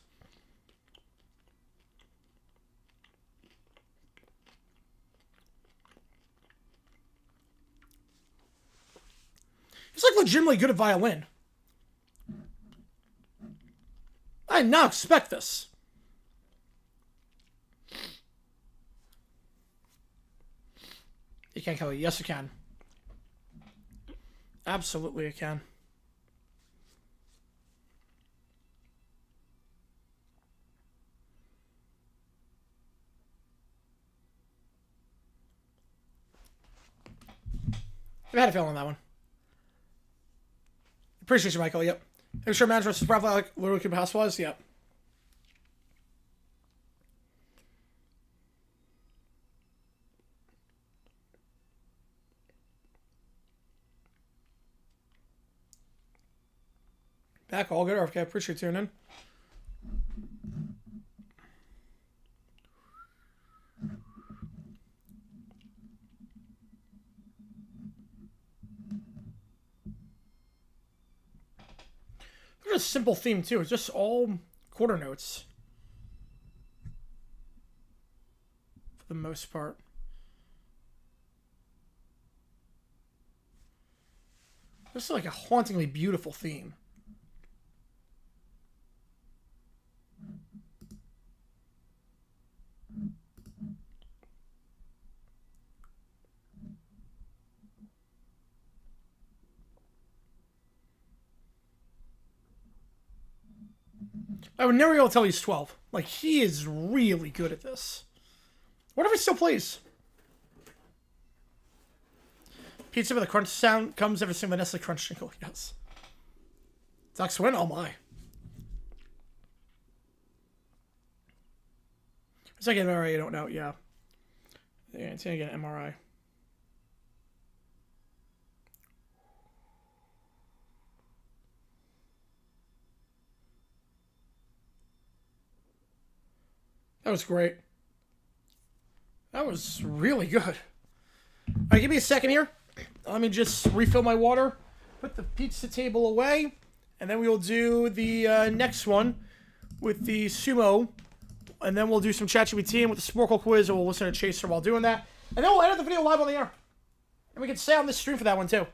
He's like legitimately good at violin. I not expect this? You can't kill it. Yes, you can. Absolutely, you can. I've had a feeling on that one. Appreciate you, Michael. Yep. Make sure management is probably like Little Cube House was. Yep. Back, all good. Okay, appreciate you tuning in. It's a simple theme too. It's just all quarter notes for the most part. This is like a hauntingly beautiful theme. I would never be able to tell he's 12. Like, he is really good at this. What if he still plays? Pizza with a crunch sound comes every single Nestle Crunch jingle. Yes. Ducks win? Oh my. It's like an MRI, I don't know. Yeah. Yeah, it's gonna get an MRI. That was great. That was really good. All right, give me a second here. Let me just refill my water, put the pizza table away, and then we will do the next one with the sumo, and then we'll do some ChatGPT and with the Sporkle quiz, and we'll listen to Chaser while doing that. And then we'll edit the video live on the air. And we can stay on this stream for that one, too.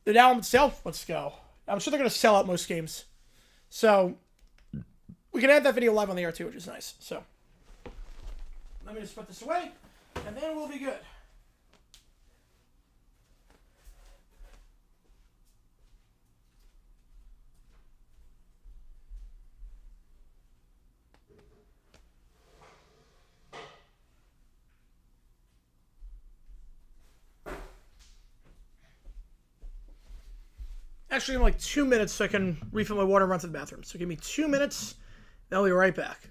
The album itself, let's go. I'm sure they're going to sell out most games. So, we can add that video live on the air, too, which is nice. So, let me just put this away, and then we'll be good. Actually, in like 2 minutes so I can refill my water and run to the bathroom. So give me 2 minutes, then I'll be right back.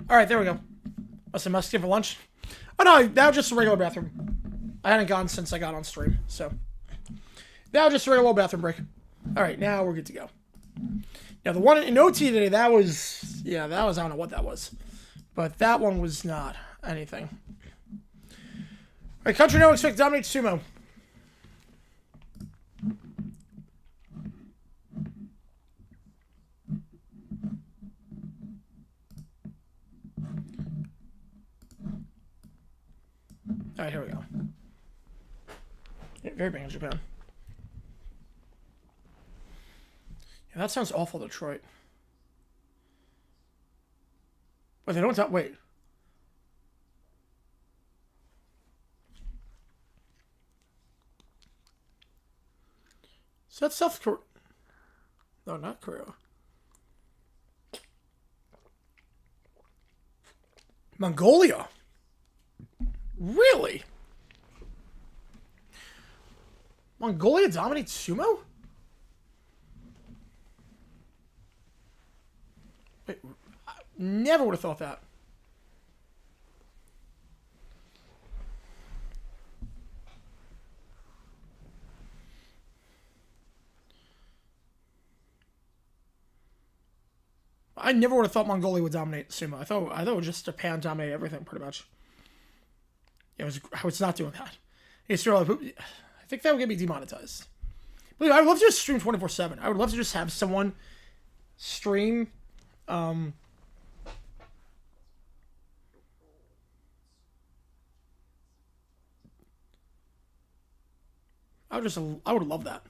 All right, there we go. Must give for lunch. Oh no, now just a regular bathroom. I hadn't gone since I got on stream, so now just a regular bathroom break. All right, now we're good to go. Now, the one in OT today, that was, I don't know what that was. But that one was not anything. All right, Country No expect to dominate sumo. All right, here we go. Yeah, very big in Japan. Yeah, that sounds awful, Detroit. But they don't wait. So that's South Korea. No, not Korea. Mongolia. Really? Mongolia dominates sumo? Wait, I never would have thought that. I never would have thought Mongolia would dominate sumo. I thought it was just Japan dominate everything pretty much. Yeah, I was not doing that. It's really, I think that would get me demonetized. But I would love to just stream 24/7. I would love to just have someone stream. I would love that.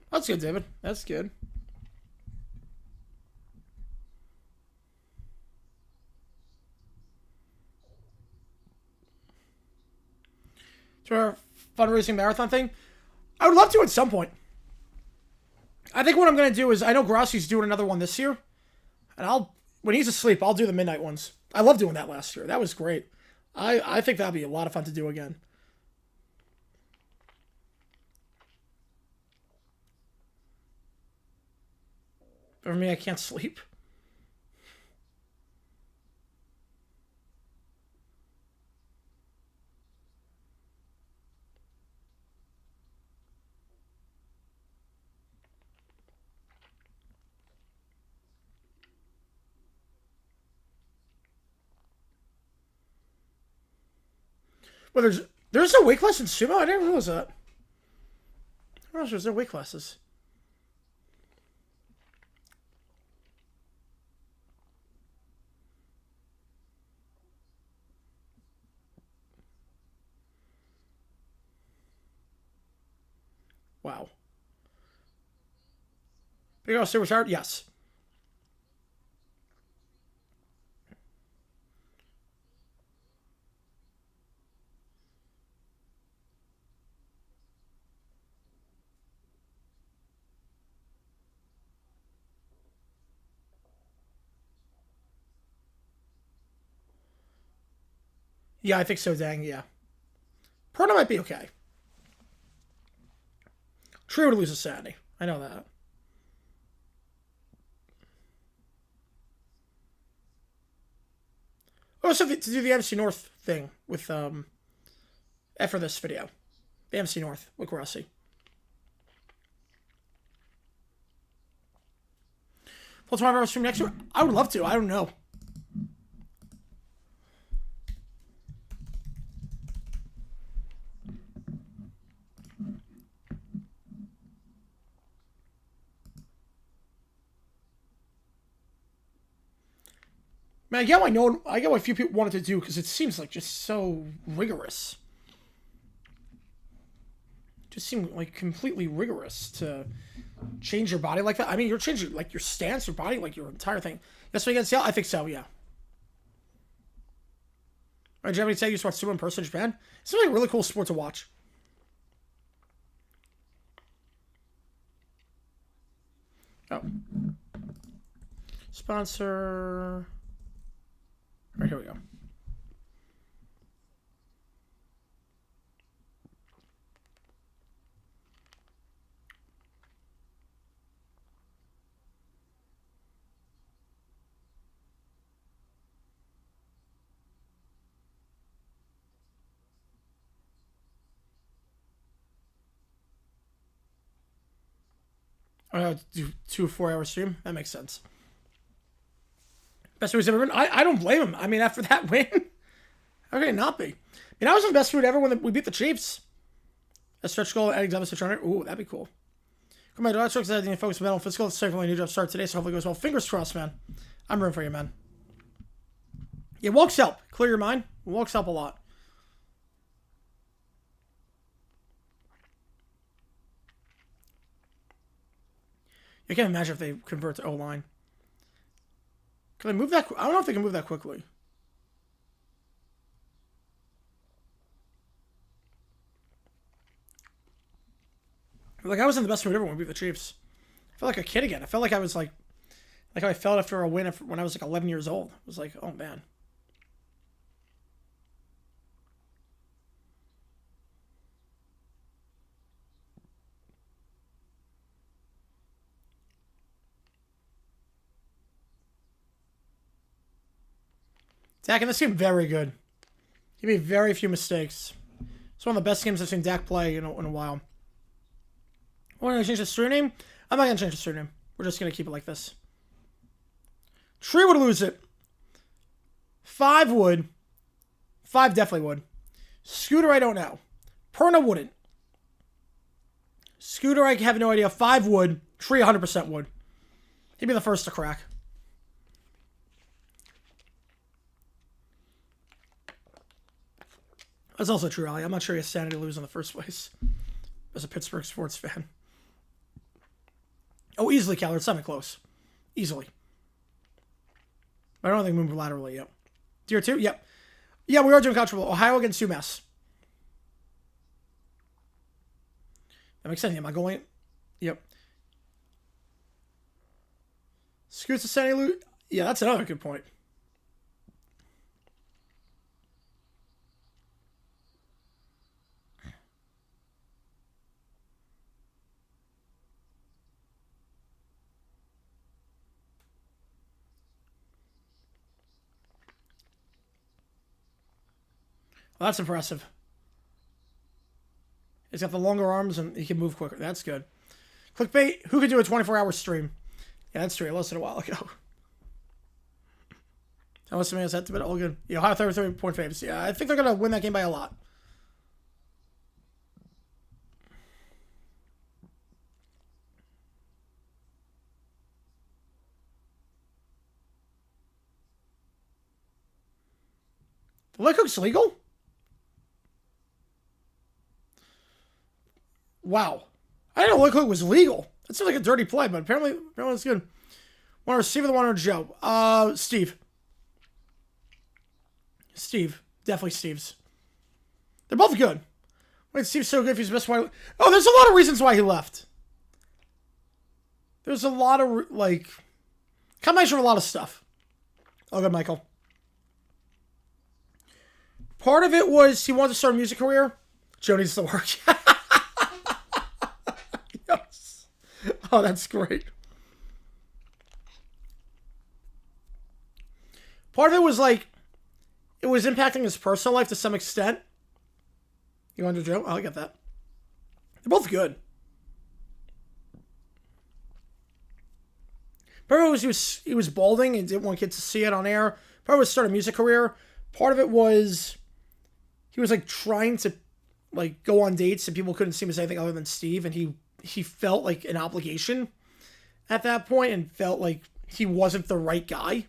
That's good, David. That's good. To our fundraising marathon thing, I would love to at some point. I think what I'm going to do is, I know Grassi's doing another one this year, and when he's asleep, I'll do the midnight ones. I loved doing that last year. That was great. I think that'd be a lot of fun to do again. But for me, I can't sleep. Well, there's no weight class in sumo? I didn't realize that. I don't know if there's no weight classes. Wow. Big Al Super Retired? Yes. Yeah, I think so, dang, yeah. Perna might be okay. True would lose to Sandy. I know that. Oh, so to do the MC North thing with, after this video. The MC North with Grassi. Full time stream next year? I would love to. I don't know. Man, I get why few people wanted to do, because it seems like just so rigorous. Just seemed like completely rigorous to change your body like that. I mean, you're changing like your stance, your body, like your entire thing. Yes, we against Seattle? I think so, yeah. Alright, do you have any say you watch sumo in person in Japan? It's really a really cool sport to watch. Oh. Sponsor. Alright, here we go. Do 2 4-hour stream. That makes sense. Best food he's ever been. I don't blame him. I mean, after that win, how could it not be? I mean, I was the best food ever when we beat the Chiefs. A stretch goal, adding double 600. Ooh, that'd be cool. Come on, Dodge Trucks, I need to focus mental physical. It's certainly a new job start today, so hopefully it goes well. Fingers crossed, man. I'm rooting for you, man. Yeah, walks help. Clear your mind. Walks help a lot. I can't imagine if they convert to O-line. Can they move that? I don't know if they can move that quickly. Like, I was in the best mood ever when we beat the Chiefs. I felt like a kid again. I felt like I was like how I felt after a win when I was like 11 years old. It was like, oh man. Dak in this game, very good. He made very few mistakes. It's one of the best games I've seen Dak play in a while. We're going to change the stream name? I'm not going to change the stream name. We're just going to keep it like this. Tree would lose it. 5 would. 5 definitely would. Scooter, I don't know. Perna wouldn't. Scooter, I have no idea. 5 would. Tree, 100% would. He'd be the first to crack. That's also true, Ali. I'm not sure he has sanity to lose in the first place. As a Pittsburgh sports fan. Oh, easily, Keller. It's not even close. Easily. I don't think we moved laterally yet. Tier 2? Yep. Yeah, we are doing comfortable. Ohio against UMass. That makes sense. Am I going? Yep. Scoots to sanity loot? Yeah, that's another good point. Well, that's impressive. He's got the longer arms and he can move quicker. That's good. Clickbait, who could do a 24-hour stream? Yeah, that's true. I listened a while ago. I was something else but all good. Yeah, Ohio 33-point favorites. Yeah, I think they're going to win that game by a lot. The leg hook's legal? Wow. I didn't know leg hook was legal. That sounds like a dirty play, but apparently it's good. Want to receive the one or Joe? Steve. Steve. Definitely Steve's. They're both good. Wait, Steve's so good if he's the best wide. Oh, there's a lot of reasons why he left. There's a lot of, like, combination of a lot of stuff. Oh, good, Michael. Part of it was he wanted to start a music career. Joe needs to work. Yes. Oh, that's great. Part of it was like, it was impacting his personal life to some extent. You want to Joe? Oh, I get that. They're both good. Part of it was he was balding and didn't want kids to see it on air. Part of it was start a music career. Part of it was he was like trying to like go on dates and people couldn't see him as anything other than Steve, and he felt like an obligation at that point and felt like he wasn't the right guy.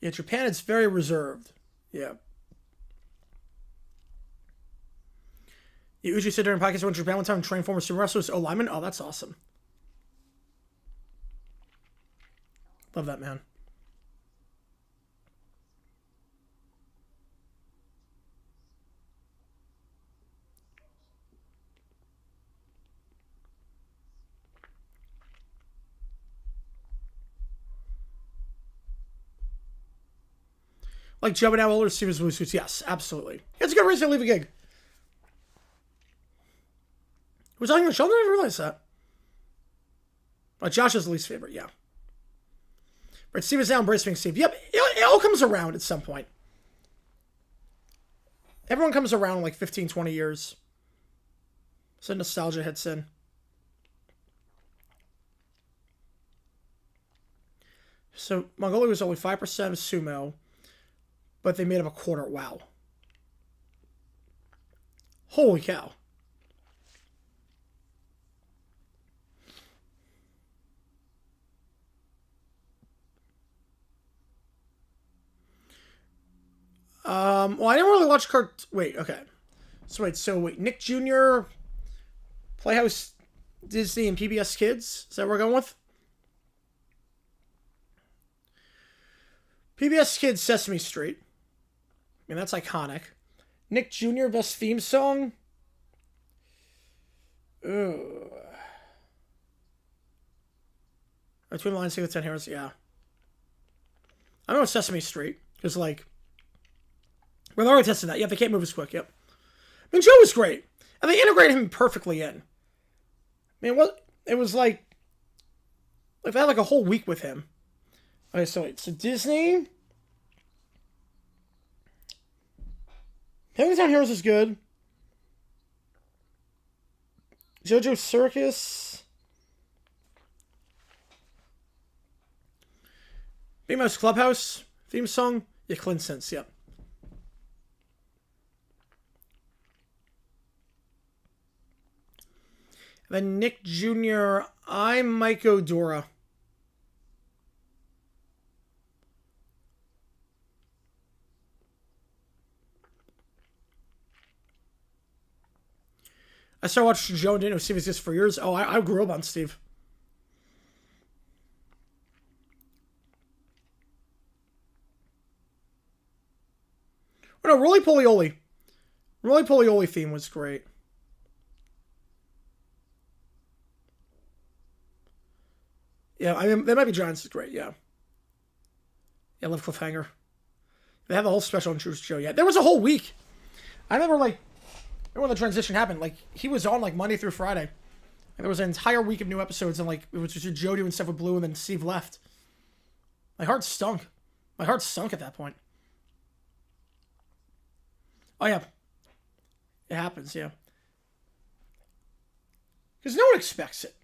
Yeah, Japan, it's very reserved. Yeah. Uji said during podcast went to Japan one time and trained former sumo wrestlers. Oh, Lyman? Oh, that's awesome. Love that, man. Like Joe and now older Steven's blue suits. Yes, absolutely. It's a good reason to leave a gig. Was I on the show? I didn't realize that. Josh is the least favorite, yeah. But Steve is now embracing Steve. Yep, it all comes around at some point. Everyone comes around in like 15, 20 years. So nostalgia hits in. So Mongolia was only 5% of sumo, but they made up a quarter. Wow. Holy cow. Well, I didn't really watch Wait, okay. So wait, Nick Jr., Playhouse, Disney, and PBS Kids? Is that what we're going with? PBS Kids, Sesame Street. I mean, that's iconic. Nick Jr., best theme song? Ugh. Between the Lines, Sing the 10 Heroes, yeah. I know Sesame Street, because, like, we're already testing that. Yep, they can't move as quick, yep. I mean, Joe was great. And they integrated him perfectly in. I mean, it was like they had like a whole week with him. Okay, so wait, so Disney. Town Heroes is good. JoJo Circus. Big Mouse Clubhouse theme song. Yeah, Clinsense, yep. Then Nick Jr., I'm Maiko Dora. I started watching Joe and didn't know Steve exists for years. Oh, I grew up on Steve. Oh, no, Roly Poly Oly. Roly Poly Oly theme was great. Yeah, I mean, They Might Be Giants is great, yeah. Yeah, I love Cliffhanger. They have the whole special on Truth Show, yeah. There was a whole week. I remember, like, when the transition happened, like, he was on, like, Monday through Friday. And there was an entire week of new episodes, and, like, it was just Joe doing stuff with Blue, and then Steve left. My heart stunk. My heart sunk at that point. Oh, yeah. It happens, yeah. Because no one expects it.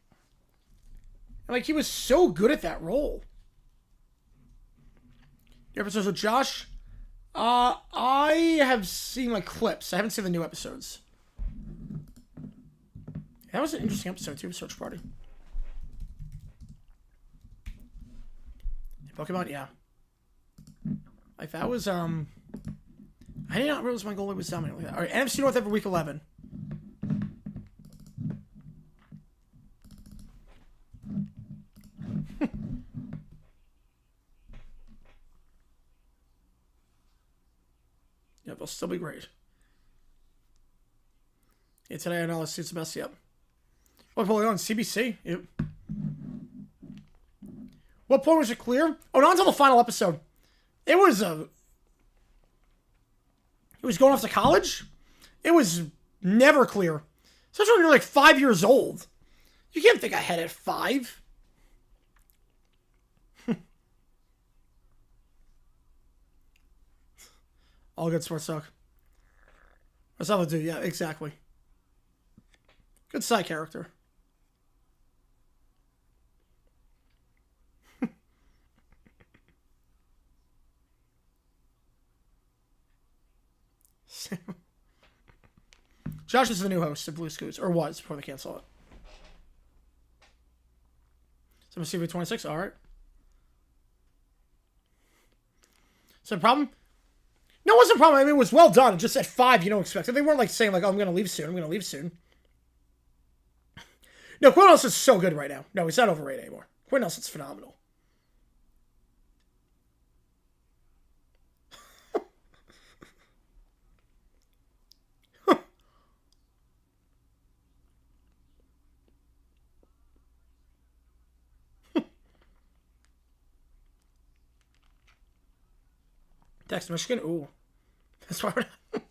And, like, he was so good at that role. The episodes with Josh? I have seen, like, clips. I haven't seen the new episodes. That was an interesting episode, too, Search Party. Pokemon, yeah. Like, that was, I did not realize Mongolia was dominating like that. Alright, NFC North every week 11. Yeah, they'll still be great. Yeah, today I know let's suits the best, yep. What point on CBC? Yep. What point was it clear? Oh, not until the final episode. It was going off to college. It was never clear. Especially when you're like 5 years old. You can't think ahead at 5. All good sports talk. That's all I do. Yeah, exactly. Good side character. Josh is the new host of Blue Scoots, or was before they cancel it. So I'm CV 26. All right. So the problem? No, it wasn't a problem. I mean, it was well done. It just at 5, you don't expect it. They weren't like saying like, "Oh, I'm gonna leave soon. I'm gonna leave soon." No, Quinn Nelson's so good right now. No, he's not overrated anymore. Quinn Nelson's phenomenal. Texas, Michigan. Ooh, that's why we're not.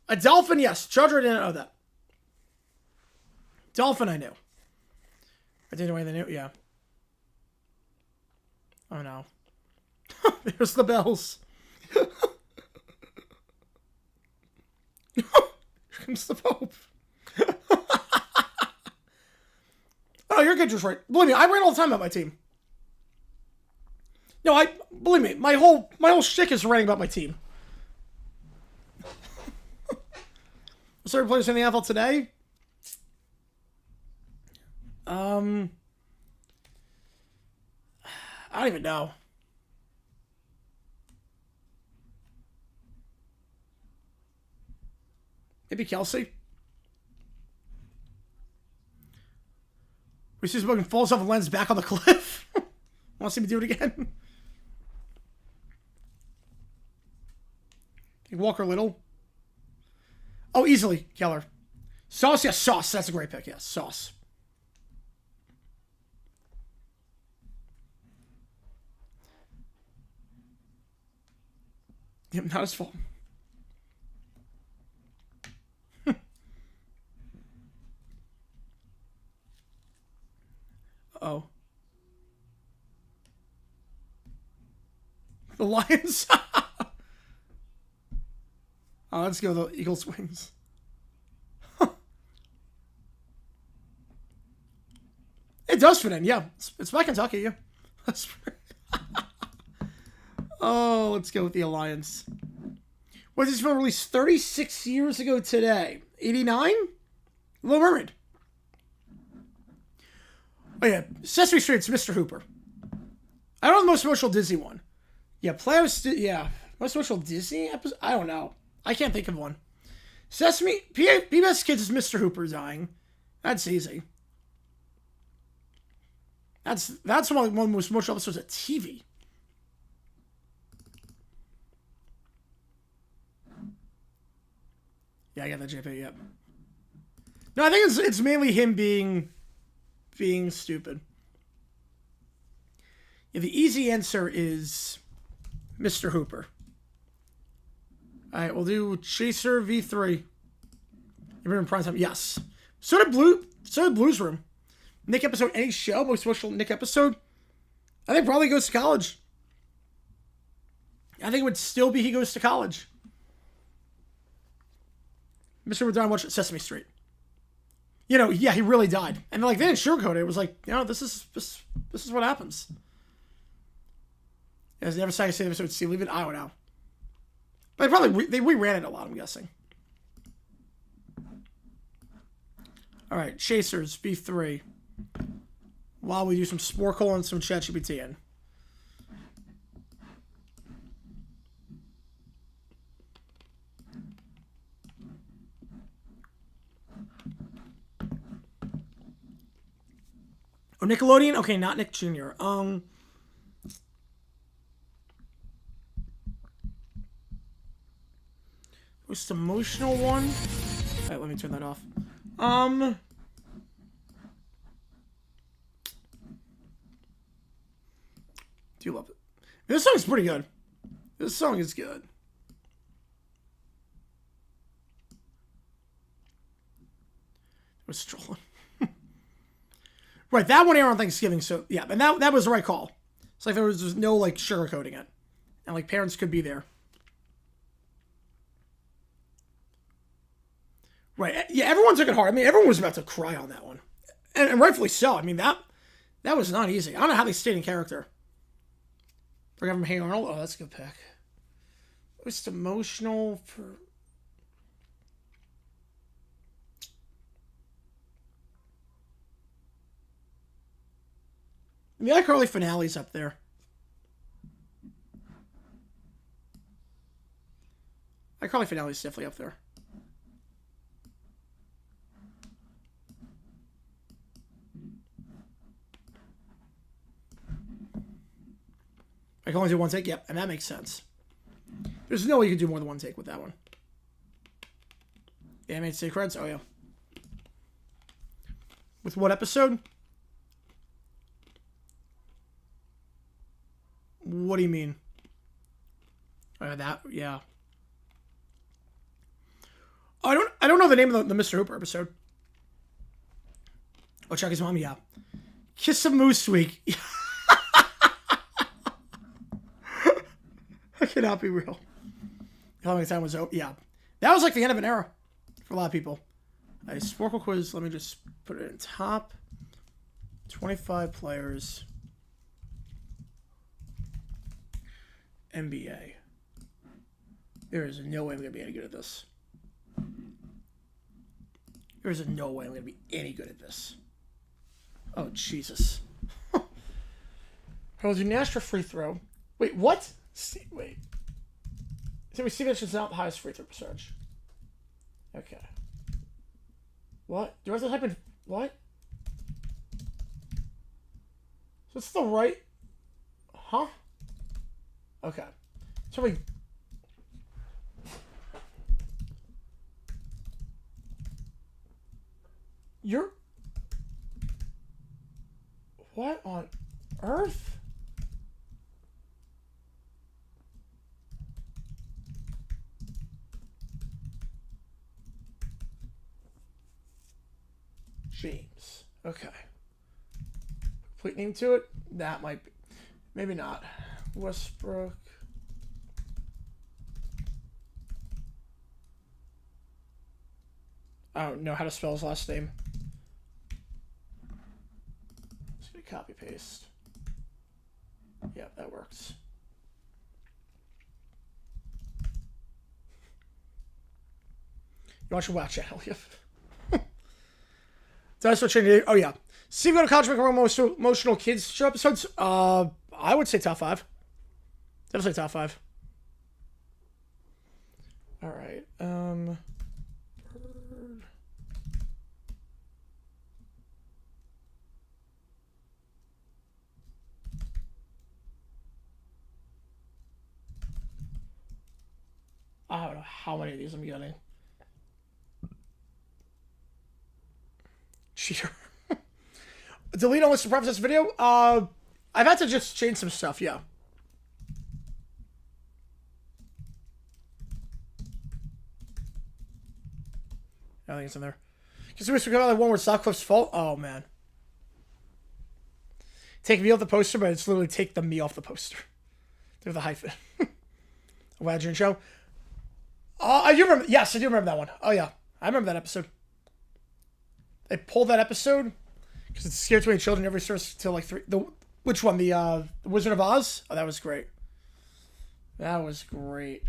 A Dolphin, yes. Charger, I didn't know that. Dolphin, I knew. I did away the new, yeah. Oh no. There's the bells. Here comes the Pope. Oh, you're good, just right. Believe me, I ran all the time about my team. No, believe me, my whole shtick is ranting about my team. Certain players in the NFL today? I don't even know. Maybe Kelsey? We see Smoking falls off and lands back on the cliff. Want to see me do it again? Walker Little. Oh, easily, Keller. Sauce, yes, Sauce. That's a great pick, yes, Sauce. Yep, not his fault. Uh-oh. The Lions. Oh, let's go the Eagles wings. It does fit in, yeah. It's by Kentucky, yeah. Oh, let's go with the Alliance. Was this film released 36 years ago today? 89? Little Mermaid. Oh yeah, Sesame Street's Mr. Hooper. I don't know the most emotional Disney one. Yeah, yeah. Most emotional Disney episode? I don't know. I can't think of one. PBS Kids is Mr. Hooper dying. That's easy. That's one of the most emotional episodes of TV. Yeah, I got that JP, yep. No, I think it's mainly him being stupid. Yeah, the easy answer is Mr. Hooper. Alright, we'll do Chaser V3. You remember prime time? Yes. So did Blues Room. Nick episode, any show, most emotional Nick episode? I think probably Goes to College. I think it would still be He Goes to College. Mr. Hooper died watching Sesame Street. You know, yeah, he really died. And like they didn't sugarcoat it. It was like, you know, this is what happens. As the ever say the episode, see, leave it. I don't know. But they reran it a lot, I'm guessing. All right, Chasers V3. While we do some Sporkle and some ChatGPT in. Oh, Nickelodeon? Okay, not Nick Jr. Most emotional one? Alright, let me turn that off. Do you love it? This song's pretty good. This song is good. It was strolling. Right, that one aired on Thanksgiving, so yeah, and that was the right call. It's like there was no like sugarcoating it, and like parents could be there. Right, yeah, everyone took it hard. I mean, everyone was about to cry on that one, and rightfully so. I mean that was not easy. I don't know how they stayed in character. Forgot from Hey Arnold. Oh, that's a good pick. Most emotional for. The iCarly finale's up there. iCarly finale's definitely up there. I can only do one take? Yep, and that makes sense. There's no way you can do more than one take with that one. Yeah, I made Secrets? Oh, yeah. With what episode? What do you mean? Yeah. I don't know the name of the Mr. Hooper episode. Oh, Chucky's mom, yeah. Kiss a Moose Week. That cannot be real. How many time was over? Yeah. That was like the end of an era for a lot of people. A Sporkle quiz. Let me just put it in top 25 players. NBA. There is no way I'm going to be any good at this. There is no way I'm going to be any good at this. Oh, Jesus. I'll do Nash for free throw. Wait, what? Wait. So we see that it's not the highest free throw percentage. Okay. What? Do I have to type in... What? So it's the right... Huh? Okay. So we... You're... What on earth? James. Okay. Complete name to it? That might be. Maybe not. Westbrook. I don't know how to spell his last name. Just gonna copy paste. Yeah, that works. You want your watch channel? Yep. Did I switch into? Oh yeah. See if we go to college making most emotional kids show episodes. I would say top 5. Definitely top 5. All right. I don't know how many of these I'm getting. Cheater. Delete all this to preface this video. I've had to just change some stuff, yeah. I think it's in there. Because we forgot that one where Sutcliffe's fault. Oh man. Take me off the poster, but it's literally take the me off the poster. They're the hyphen. Wadger show. I do remember. Yes, I do remember that one. Oh yeah, I remember that episode. They pulled that episode because it scared too many children. Every source till like 3. Which one? The Wizard of Oz. Oh, that was great. That was great.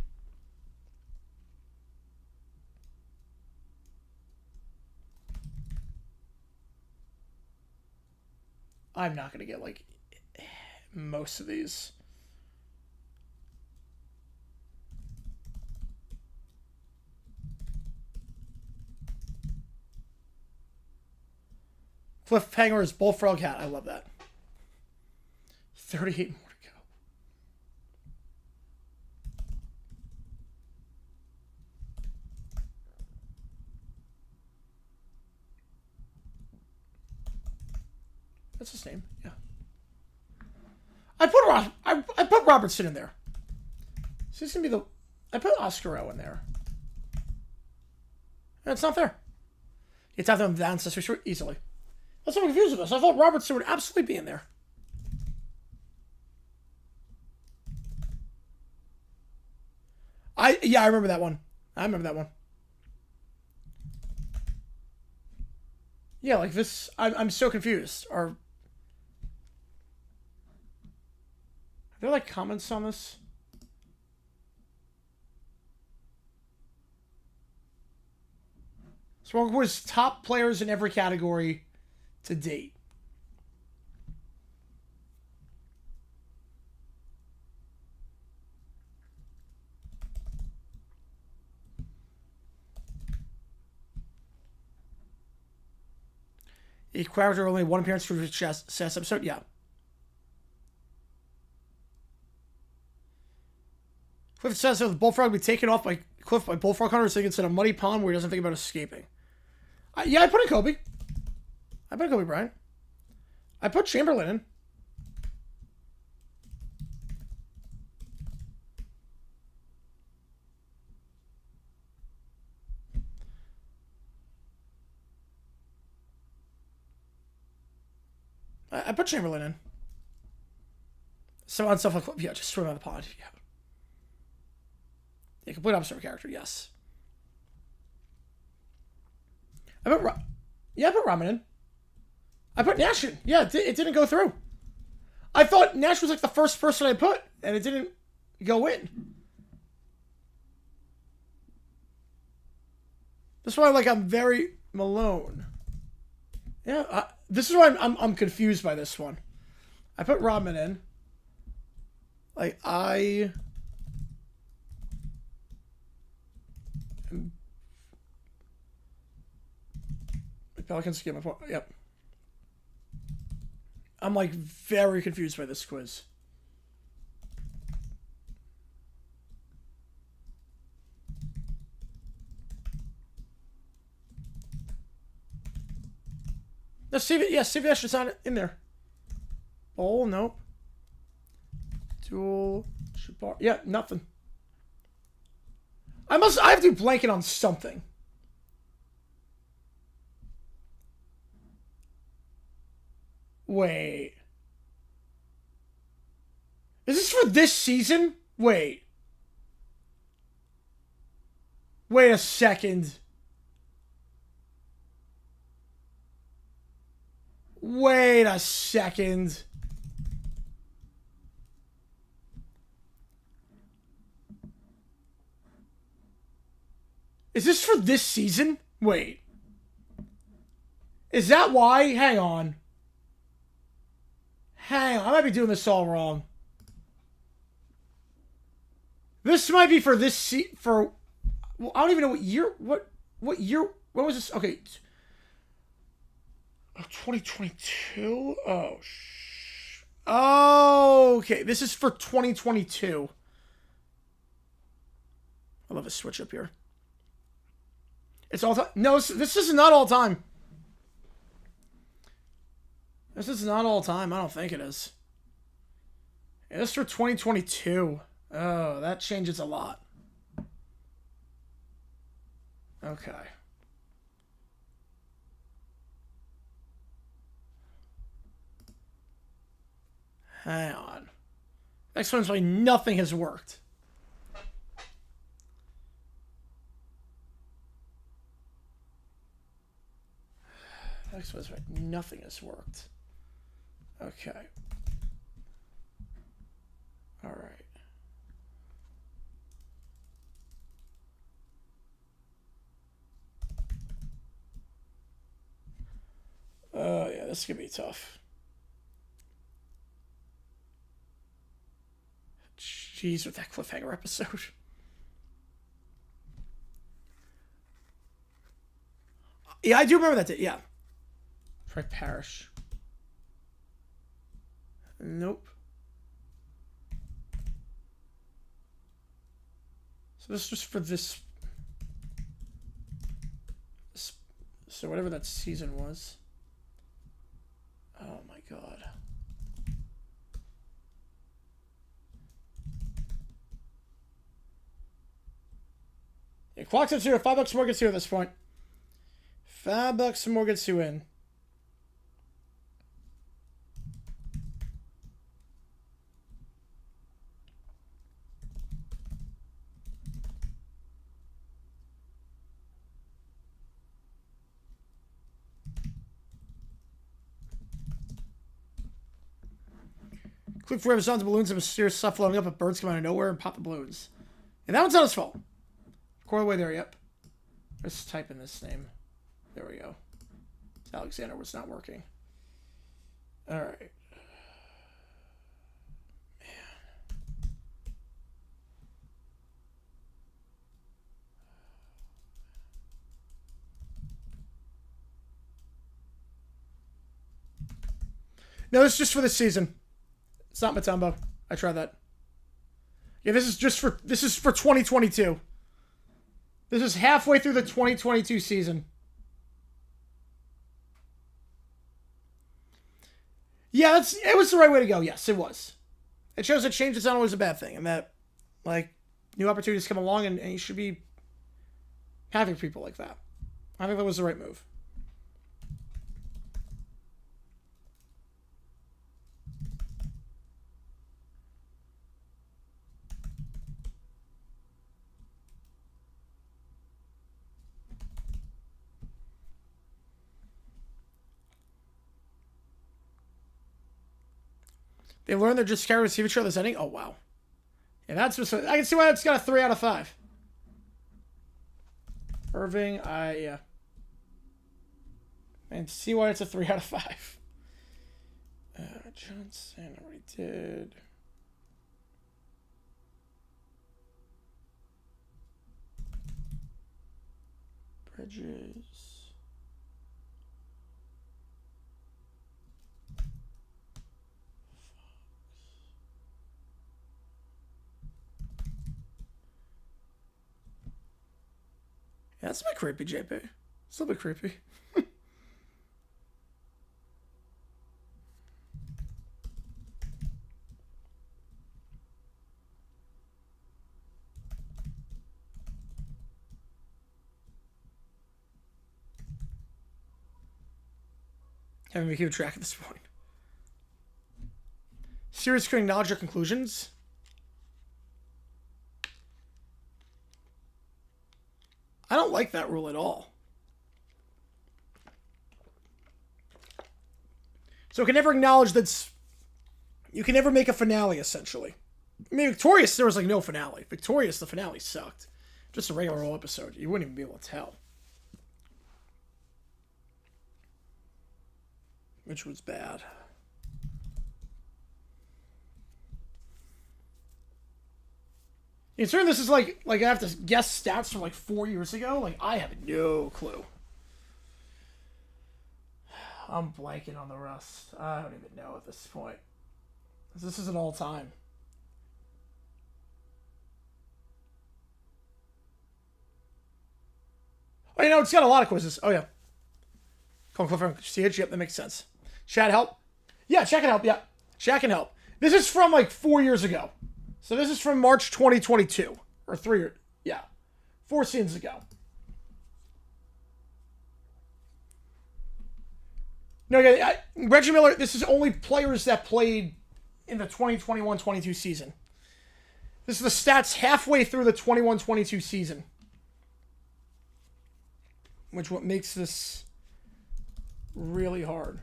I'm not gonna get like most of these. Cliffhanger is Bullfrog Hat. I love that. 38 more to go. That's his name. Yeah. I put Robertson in there. So this is gonna be the. I put Oscar O in there. And it's not fair. You tap them down so easily. That's what I'm confused with this. I thought Robertson would absolutely be in there. Yeah, I remember that one. I remember that one. Yeah, like this. I'm so confused. Are there like comments on this? So what was top players in every category to date? Each character only one appearance for the chess episode. Yeah. Cliff says that the bullfrog will be taken off by Cliff by bullfrog hunters thinking it's in a muddy pond where he doesn't think about escaping. Yeah, I put in Kobe. I put Kobe Bryant. I put Chamberlain in. I put Chamberlain in. Some on stuff like, yeah, just swim out of the pond. Yeah. Yeah, complete opposite of character, yes. I put Ramen in. I put Nash in. Yeah, it didn't go through. I thought Nash was like the first person I put, and it didn't go in. That's why, like, I'm very Malone. Yeah, this is why I'm confused by this one. I put Ramen in. Like, Pelicans get my point. Yep. I'm like very confused by this quiz. No, Steve Nash is not in there. Oh, nope. Dual Shabar. Yeah, nothing. I have to blanket on something. Wait. Is this for this season? Wait. Wait a second. Wait a second. Is this for this season? Wait. Is that why? Hang on. Hang on. I might be doing this all wrong. This might be for this for. Well, I don't even know what year. What year? When was this? Okay. 2022. Oh, okay. This is for 2022. I love a switch up here. It's all time. No, this is not all time. This is not all time. I don't think it is. Yeah, this is for 2022. Oh, that changes a lot. Okay. Hang on. Next one's why nothing has worked. Next one's why nothing has worked. Okay. All right. Oh, yeah, this is going to be tough. Jeez, with that cliffhanger episode. Yeah, I do remember that day. Yeah. Frank Parrish. Nope. So this is just for this. So whatever that season was. Oh my god. Yeah, clock's at zero. $5 more gets you at this point. $5 more gets you in. Click forever sounds of balloons and mysterious stuff floating up, but birds come out of nowhere and pop the balloons. And that one's not his fault. All the way there, yep. Let's type in this name. There we go. Alexander was not working. Alright. No, this is just for this season. It's not Mutombo. I tried that. Yeah, this is for 2022. This is halfway through the 2022 season. Yeah, it was the right way to go. Yes, it was. It shows that change is not always a bad thing, and that, like, new opportunities come along, and you should be having people like that. I think that was the right move. They learn they're just scared to receive each other's ending. Oh, wow. Yeah, that's just, I can see why it's got a 3 out of 5. Irving, yeah. And see why it's a 3 out of 5. Johnson, I already did. Bridges. Yeah, that's a bit creepy, JP. It's a little bit creepy. Having me keep track at this point. Series can acknowledge your conclusions. I don't like that rule at all. So it can never acknowledge that you can never make a finale, essentially. I mean, Victorious, there was like no finale. Victorious, the finale sucked. Just a regular old episode. You wouldn't even be able to tell. Which was bad. Considering this is like I have to guess stats from like 4 years ago, like I have no clue. I'm blanking on the rest. I don't even know at this point. This is an all-time. Oh, you know, it's got a lot of quizzes. Oh, yeah. Call Clifford, CH, yep, that makes sense. Chat help? Yeah, chat can help, yeah. Chat can help. This is from like 4 years ago. So this is from March 2022. Or 3 years. Yeah. 4 seasons ago. No, yeah, Reggie Miller, this is only players that played in the 2021-22 season. This is the stats halfway through the 21-22 season. Which what makes this really hard.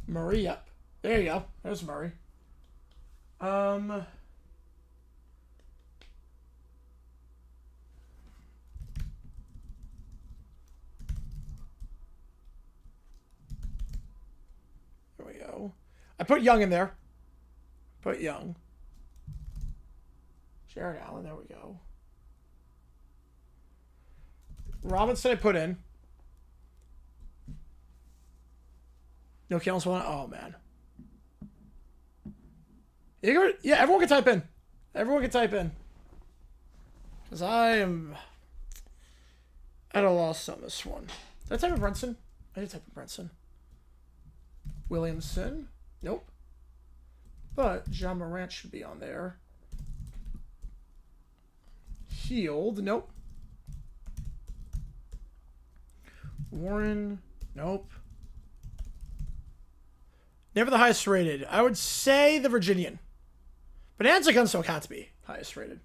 Murray, yep. There you go. There's Murray. There we go. I put Young in there. Put Young. Jared Allen, there we go. Robinson I put in. No Kales one. Oh, man. Yeah, everyone can type in. Everyone can type in. Because I am at a loss on this one. Did I type in Brunson? I did type in Brunson. Williamson. Nope. But John Morant should be on there. Healed. Nope. Warren. Nope. Never the highest rated. I would say the Virginian. But Bonanza Gunso can't be highest rated.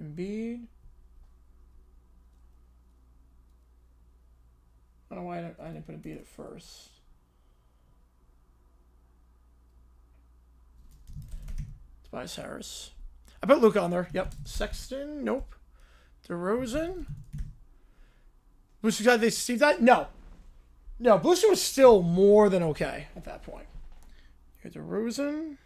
Embiid. I don't know why I didn't put Embiid at first. Tobias Harris. I put Luka on there. Yep. Sexton. Nope. DeRozan. Booster guy, they see that? No. No, Booster was still more than okay at that point. Here's DeRozan.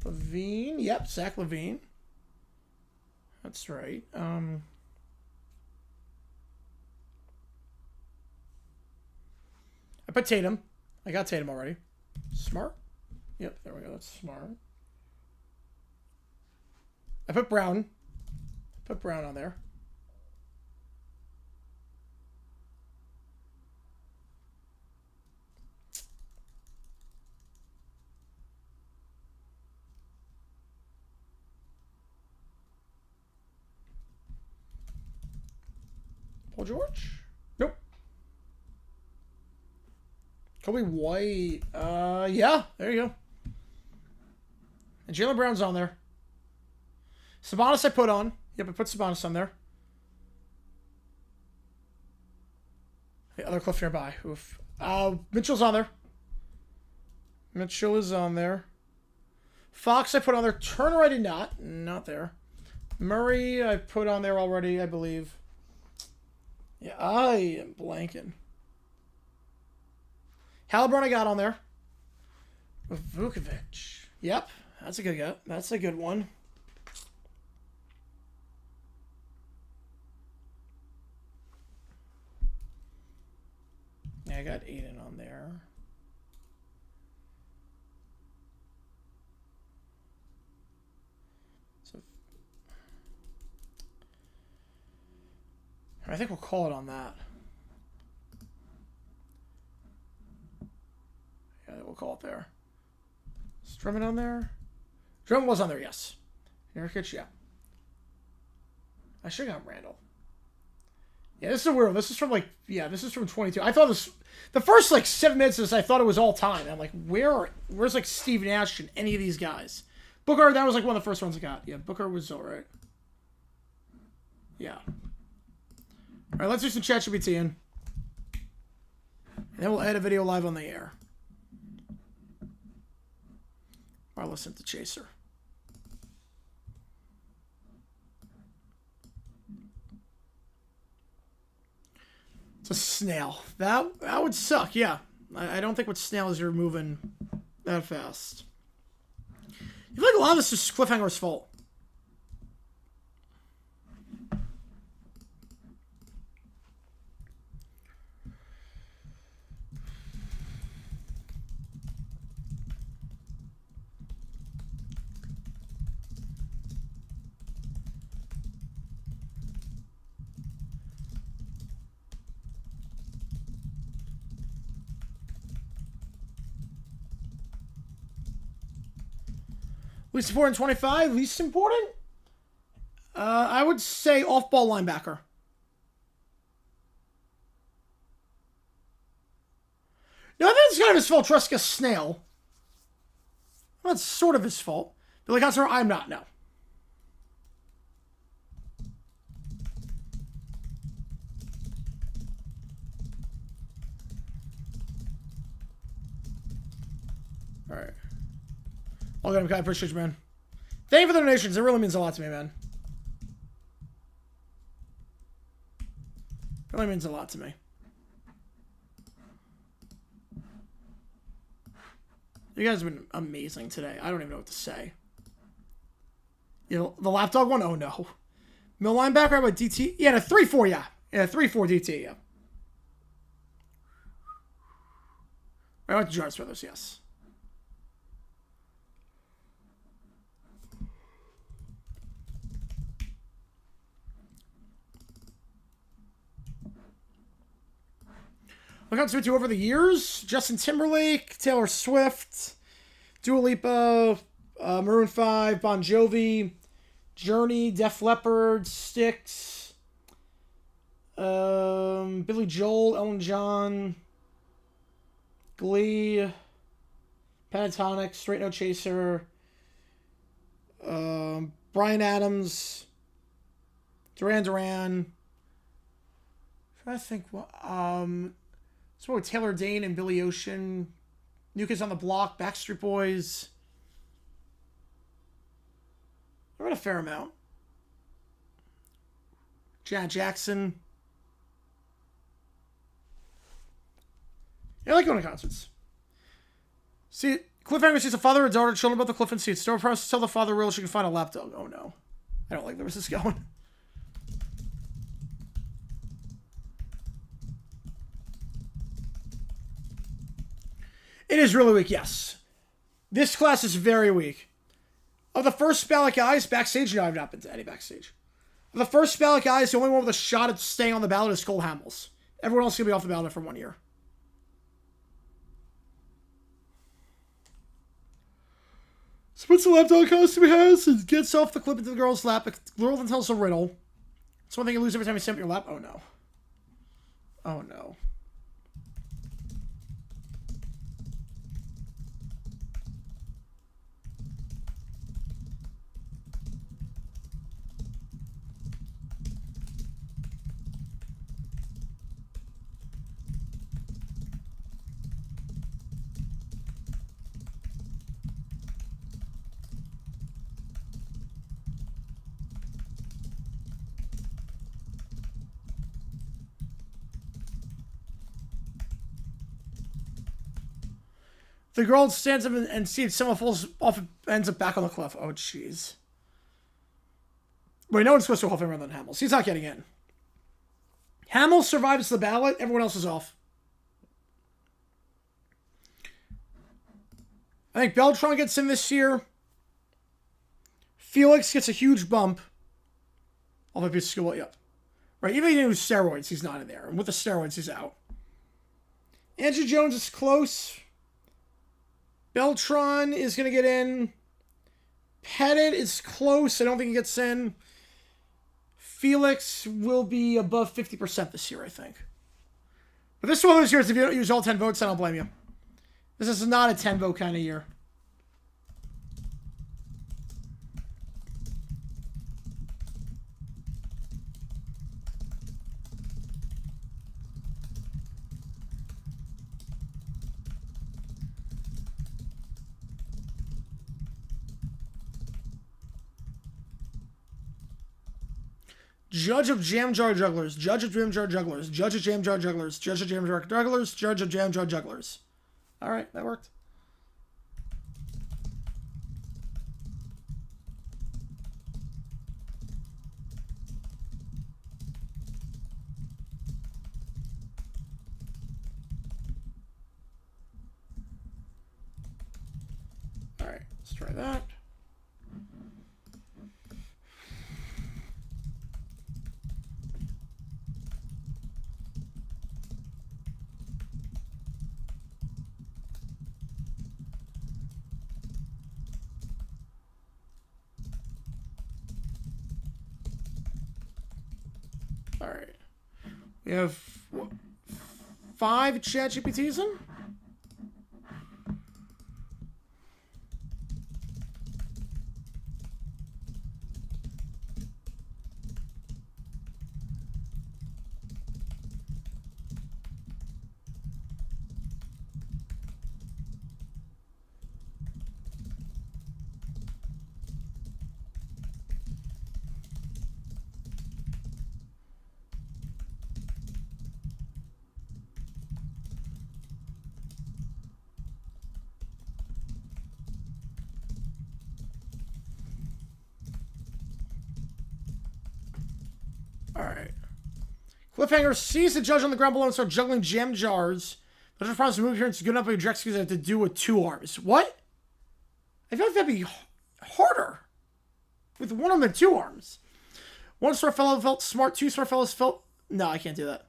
Levine. Yep, Zach Levine. That's right. I put Tatum. I got Tatum already. Smart. Yep, there we go. That's smart. I put Brown. Put Brown on there. Paul George? Nope. Kobe White. Yeah, there you go. And Jaylen Brown's on there. Sabonis I put on. Yep, I put Sabonis on there. The other Cliff nearby. Oof. Mitchell's on there. Mitchell is on there. Fox I put on there. Turner I did not. Not there. Murray I put on there already, I believe. Yeah, I am blanking. Halliburton I got on there. Vukovic. Yep, that's a good guy. That's a good one. Yeah, I got Aiden on there. So I think we'll call it on that. Yeah, we'll call it there. Is Drummond on there? Drummond was on there, yes. Nurkic, yeah. I should have got Randall. Yeah, this is a weird one. This is from, like, yeah, this is from 22. I thought this, the first, like, 7 minutes of this, I thought it was all time. I'm like, where's, like, Steve Nash and any of these guys? Booker, that was, like, one of the first ones I got. Yeah, Booker was all right. Yeah. All right, let's do some ChatGPT in. And then we'll add a video live on the air. Or listen to Chaser. It's a snail. That would suck, yeah. I don't think with snails you're moving that fast. I feel like a lot of this is Cliffhanger's fault. Least important 25. Least important? I would say off-ball linebacker. No, I think it's kind of his fault. Trust a snail. Well, that's sort of his fault. Billy Conser, I'm not, no. All right. I'll get him. I appreciate you, man. Thank you for the donations. It really means a lot to me, man. It really means a lot to me. You guys have been amazing today. I don't even know what to say. You know, the lapdog one? Oh, no. Middle linebacker, I went DT. Yeah, a 3-4, yeah. Yeah, 3-4 DT, yeah. I went to Jonas Brothers, yes. Look out to over the years. Justin Timberlake, Taylor Swift, Dua Lipa, Maroon 5, Bon Jovi, Journey, Def Leppard, Styx, Billy Joel, Elton John, Glee, Pentatonic, Straight No Chaser, Bryan Adams, Duran Duran. I'm trying to think what so with Taylor Dane and Billy Ocean, New Kids on the Block, Backstreet Boys. I read a fair amount. Janet Jackson. Yeah, I like going to concerts. See, Cliffhanger sees a father and daughter chilling about the cliff and seats. Store promise to tell the father real she can find a lapdog. Oh no. I don't like where this is going. It is really weak, yes. This class is very weak. Of the first ballot guys, backstage, no, I've not been to any backstage. Of the first ballot guys, the only one with a shot at staying on the ballot is Cole Hamels. Everyone else is going to be off the ballot for 1 year. Spits the lapdog costume he has and gets off the clip into the girl's lap. The girl then tells a riddle. It's one thing you lose every time you sit on your lap. Oh, no. Oh, no. The girl stands up and sees if someone falls off and ends up back on the cliff. Oh, jeez. Wait, no one's supposed to off him rather than Hamels. He's not getting in. Hamels survives the ballot. Everyone else is off. I think Beltran gets in this year. Felix gets a huge bump. All the pieces go, yep. Right, even if he uses steroids, he's not in there. And with the steroids, he's out. Andrew Jones is close. Beltran is going to get in. Pettit is close. I don't think he gets in. Felix will be above 50% this year, I think. But this is one of those years, if you don't use all 10 votes, I don't blame you. This is not a 10-vote kind of year. Judge of Jam Jar Jugglers, Judge of Jam Jar Jugglers, Judge of Jam Jar Jugglers, Judge of Jam Jar Jugglers, Judge of Jam Jar Jugglers. All right, that worked. All right, let's try that. All right. We have 5 ChatGPTs in. All right. Cliffhanger sees the judge on the ground below and starts juggling jam jars. The judge promises to move here and it's good enough for direct skills to do with 2 arms. What? I feel like that'd be harder with 1 arm and 2 arms. 1 smart fellow felt smart, 2 smart fellows felt... No, I can't do that.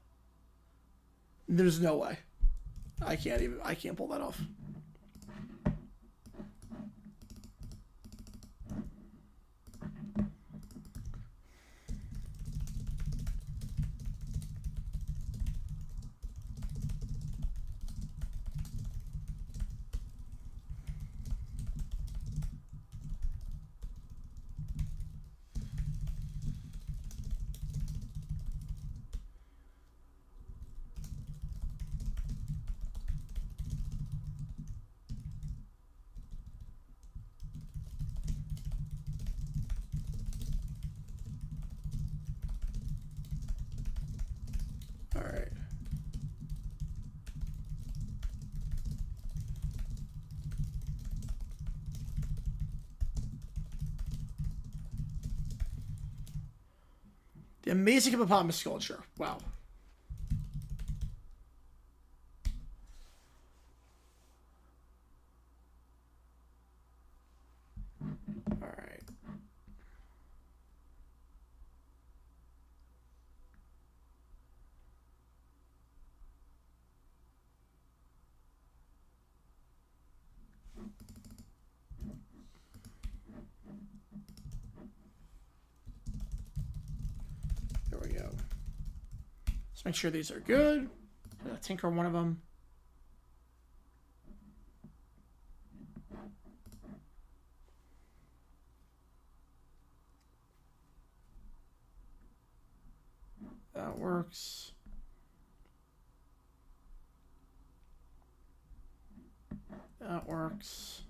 There's no way. I can't pull that off. All right. The amazing hippopotamus sculpture. Wow. All right. There we go. Let's make sure these are good. Tinker one of them. That works. That works.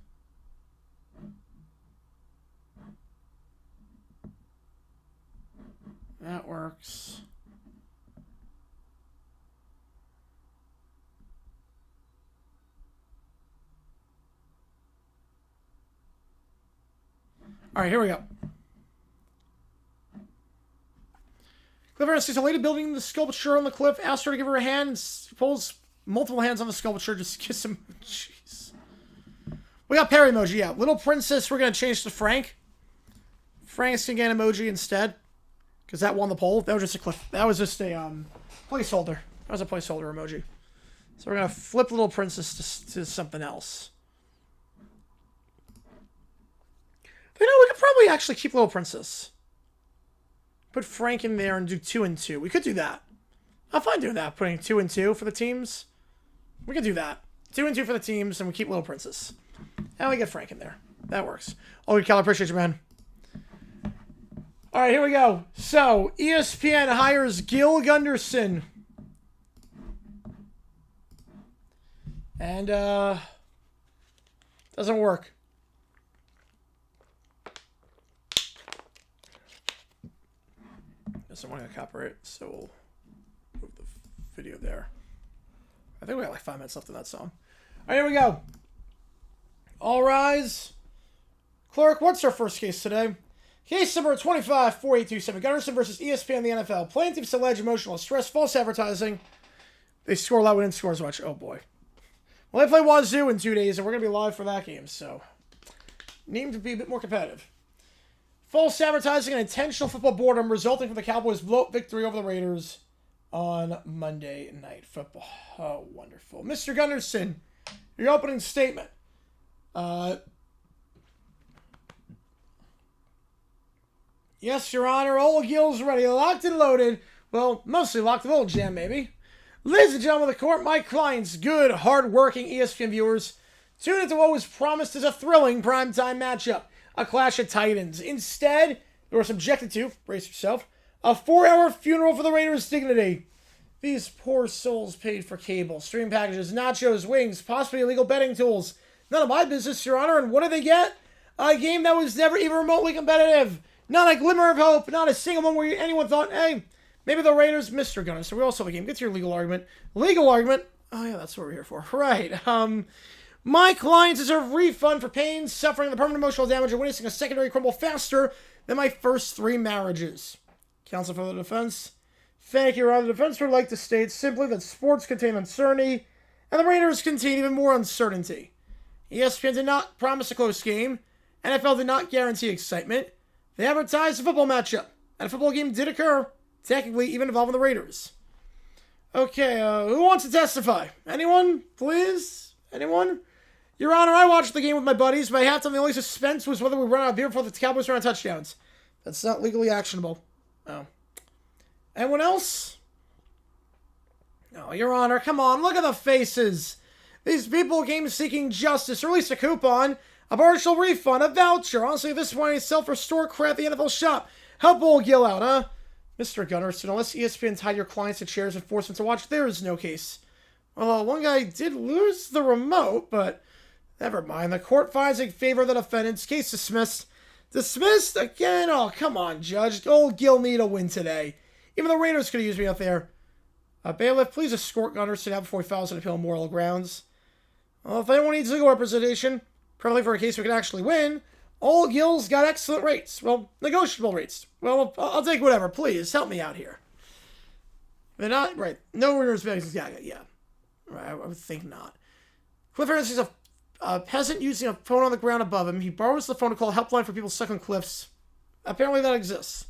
That works. All right, here we go. Cliff sees a lady building the sculpture on the cliff. Asks her to give her a hand and pulls multiple hands on the sculpture. Just kiss him. Jeez. We got Perry emoji, yeah. Little Princess, we're going to change to Frank. Frank's going to get an emoji instead. Because that won the poll. That was just a cliff. That was just a placeholder. That was a placeholder emoji. So we're going to flip Little Princess to something else. But, you know, we could probably actually keep Little Princess. Put Frank in there and do 2 and 2. We could do that. I'm fine doing that. Putting 2 and 2 for the teams. We could do that. 2 and 2 for the teams, and we keep Little Princess. And we get Frank in there. That works. Oh, Cal, I appreciate you, man. All right, here we go. So, ESPN hires Gil Gunderson. And, doesn't work. Doesn't want to copyright, so we'll move the video there. I think we got like 5 minutes left in that song. All right, here we go. All rise. Clark, what's our first case today? Case number 25-4827. Gunderson versus ESPN the NFL. Plaintiffs allege emotional stress, false advertising. They score a lot, we didn't score as much. Oh, boy. Well, they play Wazoo in 2 days, and we're going to be live for that game, so need to be a bit more competitive. False advertising and intentional football boredom resulting from the Cowboys' blowout victory over the Raiders on Monday Night Football. Oh, wonderful. Mr. Gunderson, your opening statement. Yes, Your Honor, old Gil's ready, locked and loaded. Well, mostly locked with old jam, maybe. Ladies and gentlemen of the court, my clients, good, hard-working ESPN viewers, tune into what was promised as a thrilling primetime matchup, a clash of titans. Instead, they were subjected to, brace yourself, a 4-hour funeral for the Raiders' dignity. These poor souls paid for cable, stream packages, nachos, wings, possibly illegal betting tools. None of my business, Your Honor, and what did they get? A game that was never even remotely competitive. Not a glimmer of hope, not a single one where anyone thought, hey, maybe the Raiders, Mr. Gunner. So we also have a game. Get to your legal argument. Legal argument? Oh, yeah, that's what we're here for. Right. My clients deserve refund for pain, suffering, the permanent emotional damage, and witnessing a secondary crumble faster than my first 3 marriages. Counsel for the defense. Thank you, Your Honor. The defense would like to state simply that sports contain uncertainty, and the Raiders contain even more uncertainty. ESPN did not promise a close game. NFL did not guarantee excitement. They advertised a football matchup, and a football game did occur, technically even involving the Raiders. Okay, who wants to testify? Anyone, please? Anyone? Your Honor, I watched the game with my buddies. By halftime, the only suspense was whether we run out of beer before the Cowboys run out of touchdowns. That's not legally actionable. Oh. Anyone else? No, Your Honor, come on, look at the faces. These people came seeking justice, or at least a coupon, a partial refund, a voucher. Honestly, at this point, it's self-restore crap at the NFL shop. Help old Gil out, huh? Mr. Gunnerson, unless ESPN tied your clients to chairs and forced them to watch, there is no case. Well, one guy did lose the remote, but never mind. The court finds in favor of the defendants. Case dismissed. Dismissed again? Oh, come on, Judge. Old Gil need a win today. Even the Raiders could have used me out there. Bailiff, please escort Gunnerson out before he files an appeal on moral grounds. Well, if anyone needs legal representation, probably for a case we can actually win, old Gil's got excellent rates. Well, negotiable rates. Well, I'll take whatever. Please, help me out here. They're not, right. No winners, yeah. Right, I would think not. Cliff Aaron sees a peasant using a phone on the ground above him. He borrows the phone to call a helpline for people stuck on cliffs. Apparently that exists.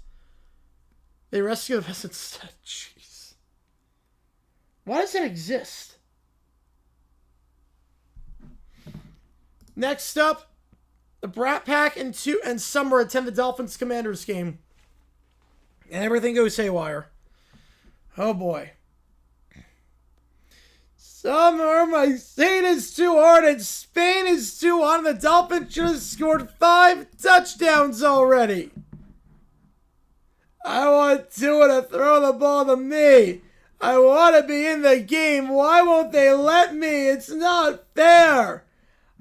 They rescue the peasant instead. Jeez. Why does that exist? Next up, the Brat Pack and Summer attend the Dolphins Commanders game. And everything goes haywire. Oh boy. Summer, my Saint is too hard and Spain is too on. The Dolphins should have scored 5 touchdowns already. I want Tua to throw the ball to me. I want to be in the game. Why won't they let me? It's not fair.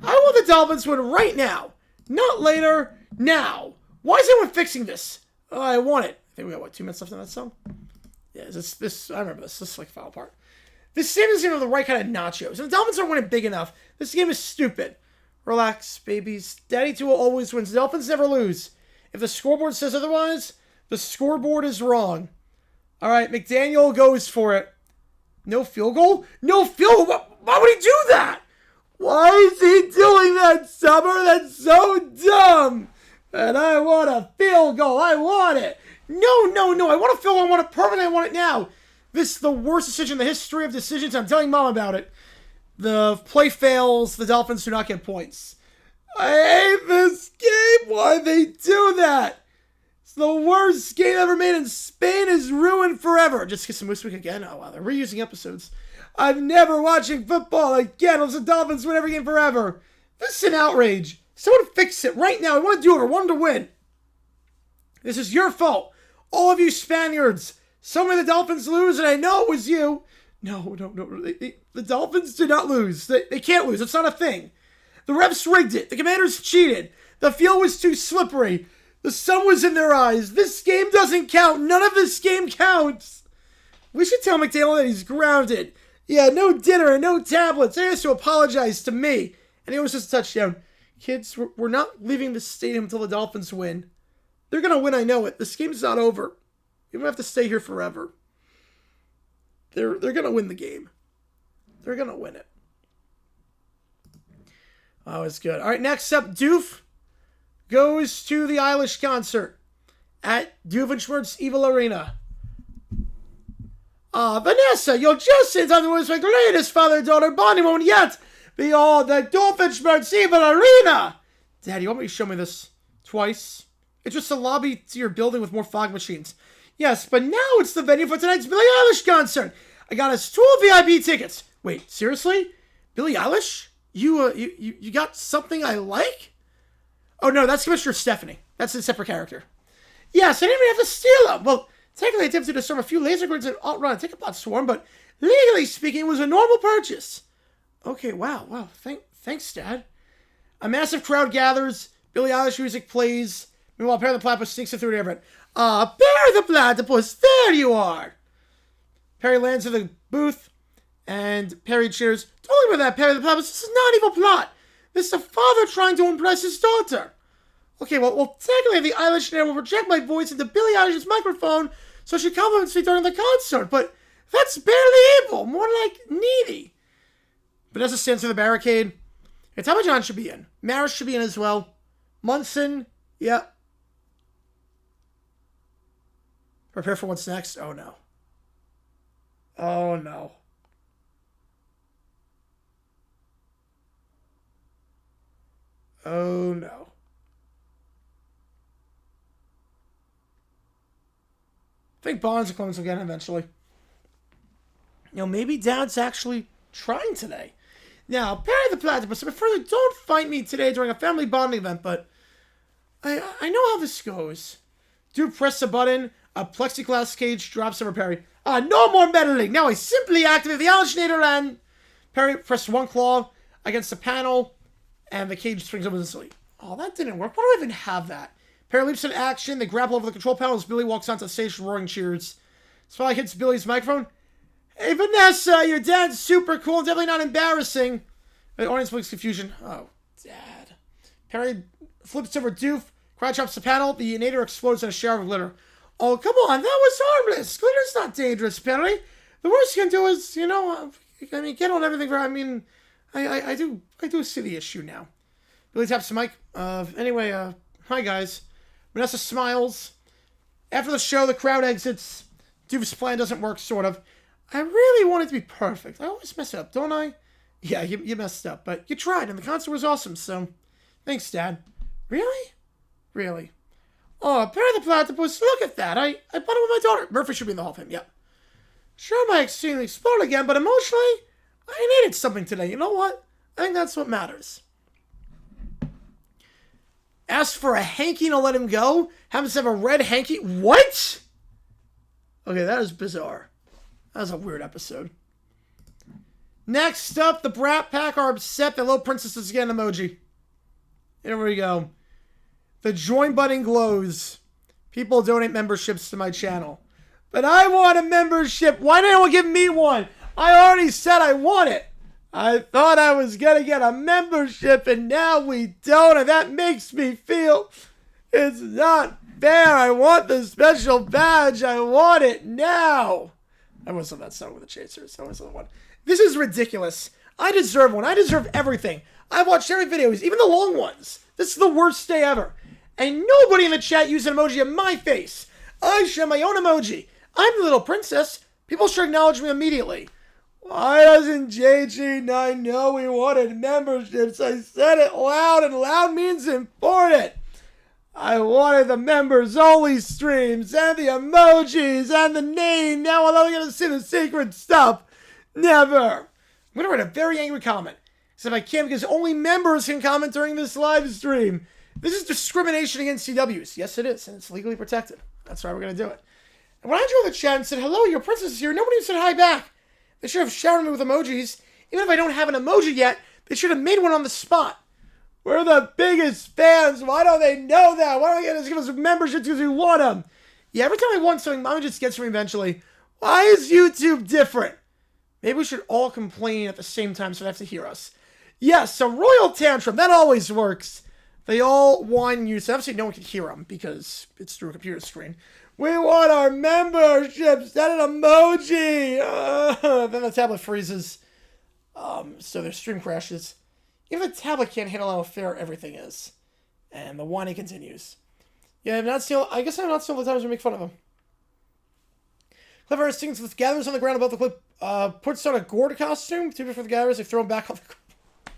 I want the Dolphins to win right now. Not later. Now. Why is anyone fixing this? Oh, I want it. I think we got, what, 2 minutes left on that song? Yeah, this I remember this. This is like fall apart. This game doesn't have the right kind of nachos. And the Dolphins aren't winning big enough. This game is stupid. Relax, babies. Daddy Tua always wins. The Dolphins never lose. If the scoreboard says otherwise, the scoreboard is wrong. All right, McDaniel goes for it. No field goal? No field goal? Why would he do that? Why is he doing that, Summer? That's so dumb. And I want a field goal. I want it. No. I want a field goal. I want it permanent. I want it now. This is the worst decision in the history of decisions. I'm telling Mom about it. The play fails. The Dolphins do not get points. I hate this game. Why'd they do that? It's the worst game ever made, and Spain is ruined forever. Just get some this week again. Oh, wow. They're reusing episodes. I'm never watching football again. Unless the Dolphins win every game forever. This is an outrage. Someone fix it right now. I want to do it. I want them to win. This is your fault. All of you Spaniards. Some of the Dolphins lose, and I know it was you. No. The Dolphins did not lose. They can't lose. It's not a thing. The refs rigged it. The Commanders cheated. The field was too slippery. The sun was in their eyes. This game doesn't count. None of this game counts. We should tell McDaniel that he's grounded. Yeah, no dinner and no tablets. He has to apologize to me. And it was just a touchdown. Kids, we're not leaving the stadium until the Dolphins win. They're going to win, I know it. This game's not over. You don't have to stay here forever. They're going to win the game. They're going to win it. Oh, it's good. All right, next up, Doof goes to the Eilish concert at Doofenshmirtz Evil Arena. Vanessa, you're just in time to witness my greatest father-daughter bonding moment yet. Behold, the Doofenshmirtz Evil Arena. Dad, you want me to show me this twice? It's just a lobby to your building with more fog machines. Yes, but now it's the venue for tonight's Billie Eilish concert. I got us 2 VIP tickets. Wait, seriously? Billie Eilish? You got something I like? Oh no, that's Commissioner Stephanie. That's a separate character. Yes, I didn't even have to steal them. Well, technically I attempted to serve a few laser grids and outrun a ticket bot swarm, but legally speaking, it was a normal purchase. Okay, wow. Thanks, Dad. A massive crowd gathers. Billie Eilish music plays. Meanwhile, Perry the Platypus sneaks through the airport. Perry the Platypus, there you are! Perry lands in the booth, and Perry cheers. Don't worry about that, Perry the Platypus. This is not an evil plot. This is a father trying to impress his daughter. Okay, well, technically the Eilish will project my voice into Billie Eilish's microphone so she compliments me during the concert, but that's barely evil, more like needy. Vanessa stands through the barricade. Hey, Tommy John should be in. Maris should be in as well. Munson, yeah. Prepare for what's next. Oh, no. Oh, no. Oh, no. I think Bonds comes again eventually. Maybe Dad's actually trying today. Now, Perry the Platypus, I prefer you don't fight me today during a family bonding event, but I know how this goes. Do press a button, a plexiglass cage drops over Perry. No more meddling. Now I simply activate the Alishnator and Perry pressed one claw against the panel, and the cage springs open instantly. Oh, that didn't work. Why do I even have that? Perry leaps into action. They grapple over the control panel as Billy walks onto the stage, roaring cheers. Spotlight hits Billy's microphone. Hey, Vanessa, your dad's super cool and definitely not embarrassing. The audience looks confusion. Oh, Dad. Perry flips over Doof. Crowd chops the panel. The Nader explodes in a shower of glitter. Oh, come on. That was harmless. Glitter's not dangerous, Perry. The worst you can do is, get on everything. I do see the issue now. Billy taps the mic. Anyway, hi, guys. Vanessa smiles. After the show, the crowd exits. Doof's plan doesn't work, sort of. I really want it to be perfect. I always mess up, don't I? Yeah, you messed up, but you tried, and the concert was awesome, so thanks, Dad. Really? Really? Oh, Perry the Platypus, look at that. I bought it with my daughter. Murphy should be in the Hall of Fame, yeah. Sure, my extremely spoiled again, but emotionally, I needed something today. You know what? I think that's what matters. Asked for a hanky to let him go. Happens to have a red hanky. What? Okay, that is bizarre. That was a weird episode. Next up, the Brat Pack are upset that Little Princess is getting an emoji. Here we go. The join button glows. People donate memberships to my channel. But I want a membership. Why didn't anyone give me one? I already said I want it. I thought I was going to get a membership, and now we don't, and that makes me feel it's not fair. I want the special badge. I want it now. I whistled that song with the Chasers. I whistled one. This is ridiculous. I deserve one. I deserve everything. I've watched every videos, even the long ones. This is the worst day ever. And nobody in the chat used an emoji of my face. I share my own emoji. I'm the little princess. People should acknowledge me immediately. Why doesn't JG9 know we wanted memberships? I said it loud, and loud means important. I wanted the members only streams and the emojis and the name. Now I'm only going to see the secret stuff. Never. I'm going to write a very angry comment. Except I can't because only members can comment during this live stream. This is discrimination against CWs. Yes, it is, and it's legally protected. That's why we're going to do it. And when I joined the chat and said, hello, your princess is here, nobody said hi back. They should have showered me with emojis. Even if I don't have an emoji yet, they should have made one on the spot. We're the biggest fans. Why don't they know that? Why don't they just give us memberships because we want them? Yeah, every time I want something, Mama just gets from me eventually. Why is YouTube different? Maybe we should all complain at the same time so they have to hear us. Yes, a royal tantrum. That always works. They all whine you. So obviously no one can hear them because it's through a computer screen. We want our memberships. Send an emoji. Then the tablet freezes. So their stream crashes. Even the tablet can't handle how fair everything is. And the whining continues. Yeah, I guess I'm not stealing the times we make fun of him. Clever sings with gatherers on the ground above the cliff. Puts on a gourd costume. Too big for the gatherers. They throw him back on the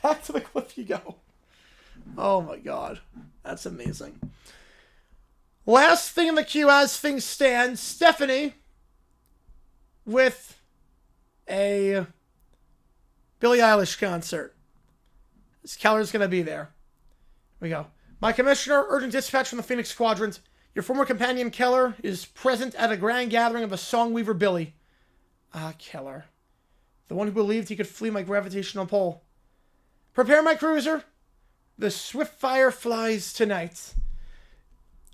back to the cliff you go. Oh my god. That's amazing. Last thing in the queue as things stand. Stephanie with a Billie Eilish concert. This Keller's going to be there. Here we go. My commissioner, urgent dispatch from the Phoenix Quadrant. Your former companion, Keller, is present at a grand gathering of the songweaver Billy. Ah, Keller. The one who believed he could flee my gravitational pull. Prepare my cruiser. The swift fire flies tonight.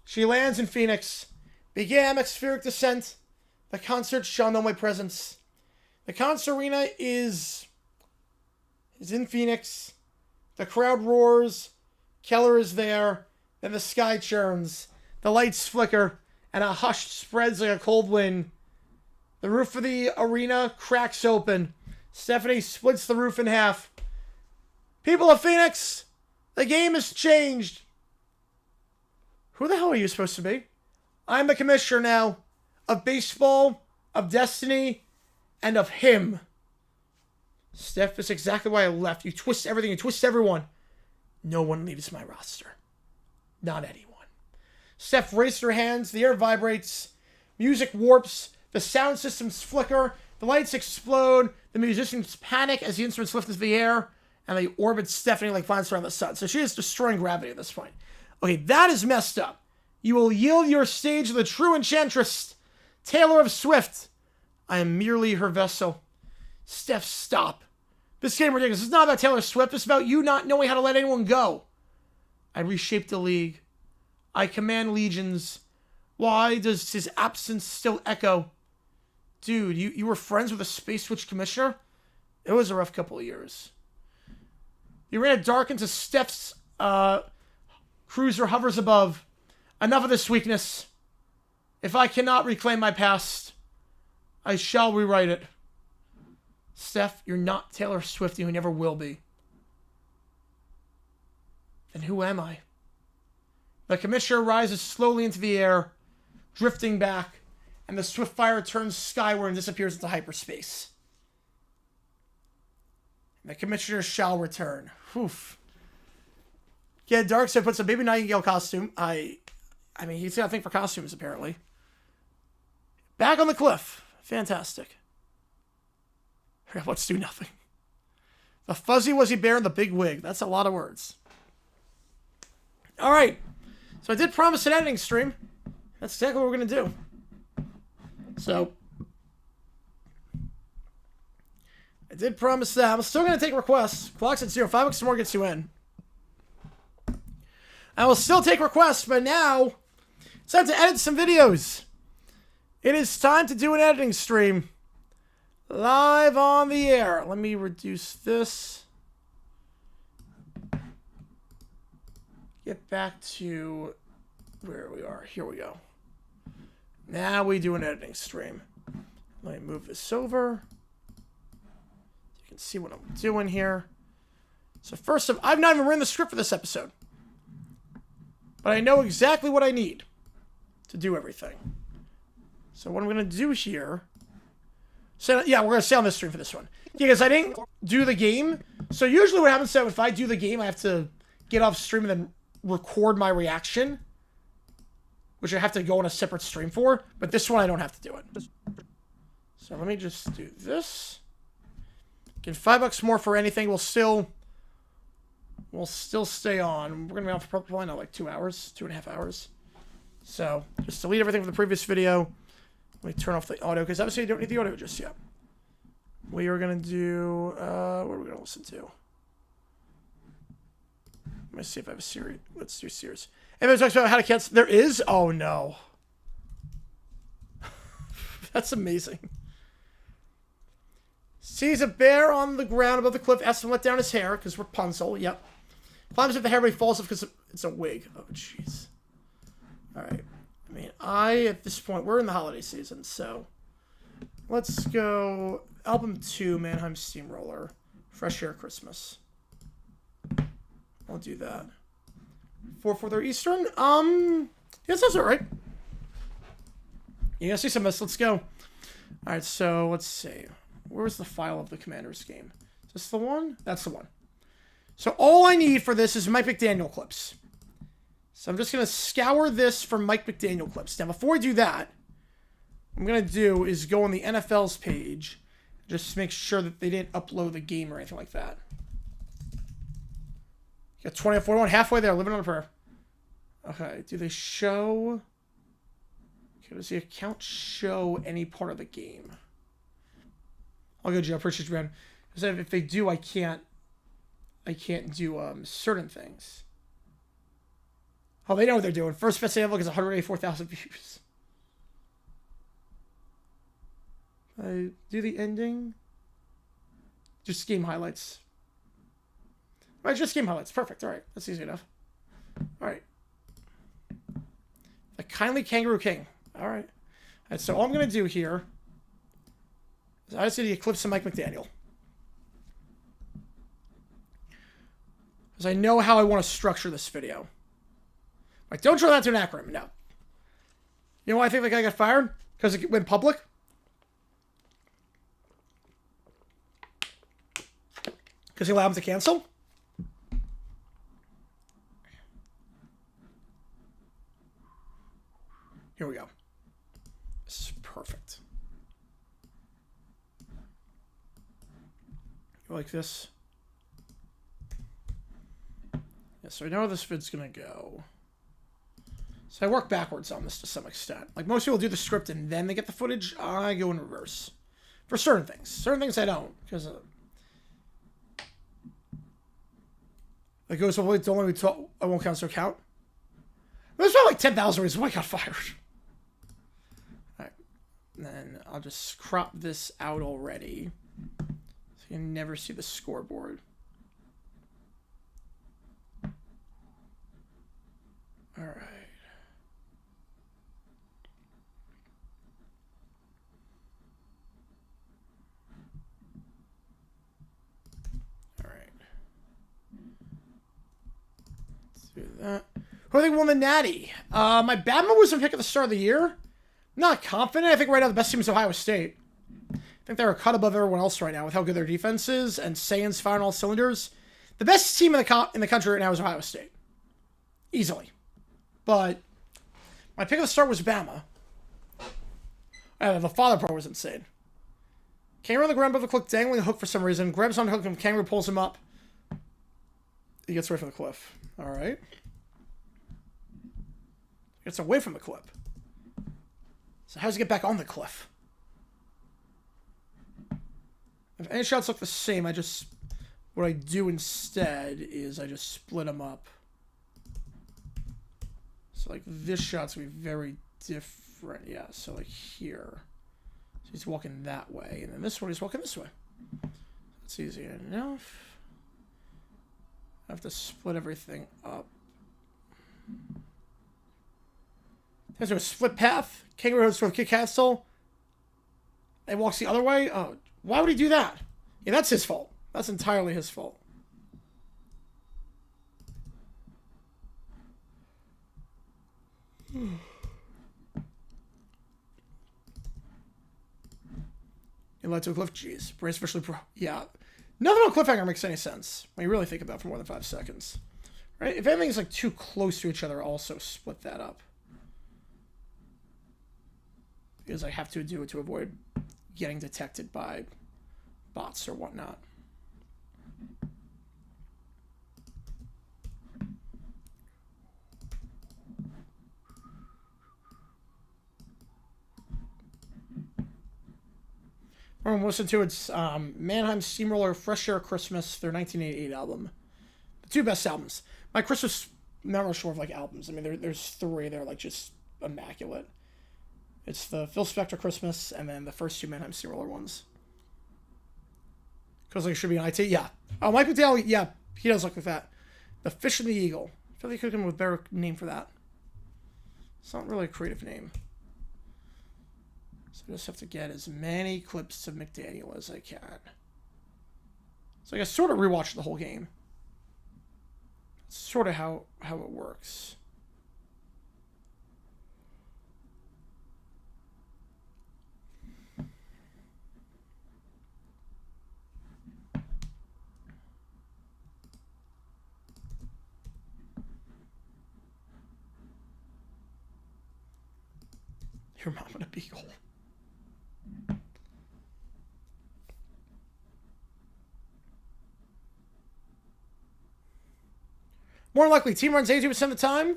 She lands in Phoenix. Begin atmospheric descent. The concert shall know my presence. The concert arena is in Phoenix. The crowd roars. Keller is there. Then the sky churns. The lights flicker. And a hush spreads like a cold wind. The roof of the arena cracks open. Stephanie splits the roof in half. People of Phoenix, the game has changed. Who the hell are you supposed to be? I'm the commissioner now of baseball, of destiny, and of him. Steph, that's exactly why I left. You twist everything. You twist everyone. No one leaves my roster. Not anyone. Steph raised her hands. The air vibrates. Music warps. The sound systems flicker. The lights explode. The musicians panic as the instruments lift into the air. And they orbit Stephanie like planets around the sun. So she is destroying gravity at this point. Okay, that is messed up. You will yield your stage to the true enchantress, Taylor of Swift. I am merely her vessel. Steph, stop. This game is ridiculous. It's not about Taylor Swift. It's about you not knowing how to let anyone go. I reshaped the league. I command legions. Why does his absence still echo? Dude, you were friends with a Space Witch commissioner? It was a rough couple of years. The arena darkens as Steph's cruiser hovers above. Enough of this weakness. If I cannot reclaim my past, I shall rewrite it. Steph, you're not Taylor Swift. You never will be. Then who am I? The commissioner rises slowly into the air, drifting back, and the swift fire turns skyward and disappears into hyperspace. The commissioner shall return. Oof. Yeah, Darkseid puts a Baby Nightingale costume. I mean, he's got a thing for costumes, apparently. Back on the cliff. Fantastic. Let's do nothing. The fuzzy wuzzy bear and the big wig. That's a lot of words. All right. So I did promise an editing stream. That's exactly what we're going to do. So I did promise that. I'm still going to take requests. Clock's at 0. $5 more gets you in. I will still take requests, but now it's time to edit some videos. It is time to do an editing stream. Live on the air. Let me reduce this. Get back to where we are. Here we go. Now we do an editing stream. Let me move this over. You can see what I'm doing here. So first of all, I've not even written the script for this episode. But I know exactly what I need to do everything. So what I'm going to do here... So, yeah, we're going to stay on this stream for this one. Yeah, because I didn't do the game. So usually what happens is if I do the game, I have to get off stream and then record my reaction. Which I have to go on a separate stream for. But this one, I don't have to do it. So let me just do this. Get $5 more for anything. We'll still stay on. We're going to be on for probably not like 2 hours. 2.5 hours. So just delete everything from the previous video. Let me turn off the audio, because obviously you don't need the audio just yet. We are going to do... what are we going to listen to? Let me see if I have a series. Let's do series. Everybody talks about how to cancel... There is? Oh, no. That's amazing. Sees a bear on the ground above the cliff. Asks him to let down his hair, because Rapunzel. Yep. Climbs up the hair, but he falls off because it's a wig. Oh, jeez. All right. I mean, at this point, we're in the holiday season, so let's go album 2, Mannheim Steamroller, Fresh Air Christmas. I'll do that. 4:43 Eastern? Yeah, sounds all right. You guys see some of this? Let's go. All right, so let's see. Where's the file of the Commanders game? Is this the one? That's the one. So all I need for this is Mike McDaniel clips. So I'm just going to scour this for Mike McDaniel clips. Now, before I do that, what I'm going to do is go on the NFL's page. Just make sure that they didn't upload the game or anything like that. Got 20-41, halfway there, living on a prayer. Okay, do they show... Okay, does the account show any part of the game? I'll go, Joe. Appreciate you, man. Because if they do, I can't do certain things. Oh, they know what they're doing. First best ever is 184,000 views. I do the ending. Just game highlights. Right, just game highlights. Perfect. All right, that's easy enough. All right. The Kindly Kangaroo King. All right. All right, so all I'm going to do here is I just need to eclipse Mike McDaniel. Because I know how I want to structure this video. Like, don't turn that to an acronym. No. You know why I think the guy got fired? Because it went public? Because he allowed him to cancel? Here we go. This is perfect. You like this? Yeah, so I know where this vid's going to go. So I work backwards on this to some extent. Like most people do the script and then they get the footage. I go in reverse. For certain things. Certain things I don't. Because it goes away. Don't let me talk. I won't count, so count. There's probably like 10,000 reasons why I got fired. Alright. Then I'll just crop this out already. So you can never see the scoreboard. Alright. Do that. Who I think won the Natty? My Batman was a pick at the start of the year. Not confident. I think right now the best team is Ohio State. I think they're a cut above everyone else right now with how good their defense is and Saiyans firing all cylinders. The best team in the country right now is Ohio State. Easily. But my pick at the start was Bama. The father part was insane. Kangaroo on the ground above the cliff, dangling a hook for some reason. Grabs on the hook and Kangaroo pulls him up. He gets away from the cliff. Alright. Gets away from the cliff. So how does he get back on the cliff? If any shots look the same, what I do instead is I just split them up. So like this shot's gonna be very different. Yeah, so like here. So he's walking that way, and then this one he's walking this way. That's easy enough. I have to split everything up. There's a split path. Kangaroo goes for a kick castle. And walks the other way. Oh, why would he do that? Yeah, that's his fault. That's entirely his fault. You led to a cliff? Jeez. Brace officially pro. Yeah. Nothing on cliffhanger makes any sense when you really think about it for more than 5 seconds. Right? If anything's like too close to each other, also split that up. Because I have to do it to avoid getting detected by bots or whatnot. We're going to listen to its Mannheim Steamroller Fresh Air Christmas, their 1988 album. The 2 best albums. My Christmas memory short of like albums. I mean, there's 3. They're like just immaculate. It's the Phil Spector Christmas and then the first 2 Mannheim Steamroller ones. Because like it should be an IT. Yeah. Oh, Mike McDowell, yeah, he does look like that. The Fish and the Eagle. I feel like you could come with a better name for that. It's not really a creative name. So I just have to get as many clips of McDaniel as I can. So I guess sort of rewatch the whole game. It's sort of how it works. Your mom and a beagle. More likely, team runs 82% of the time.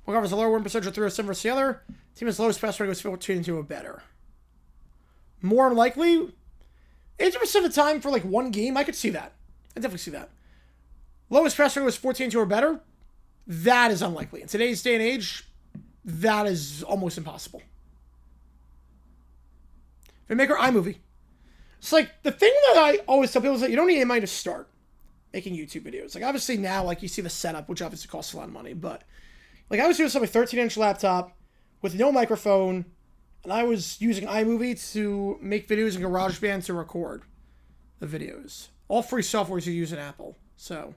One covers a lower win percentage of 307 versus the other. Team has lowest pass rate goes 14 or better. More likely, 80% of the time for like one game, I could see that. I definitely see that. Lowest pass rate was 14 or better. That is unlikely. In today's day and age, that is almost impossible. Filmmaker iMovie. It's like the thing that I always tell people is that you don't need any money to start making YouTube videos. Like obviously now, like you see the setup, which obviously costs a lot of money, but like I was doing something 13-inch laptop with no microphone, and I was using iMovie to make videos in GarageBand to record the videos. All free softwares you use in Apple. So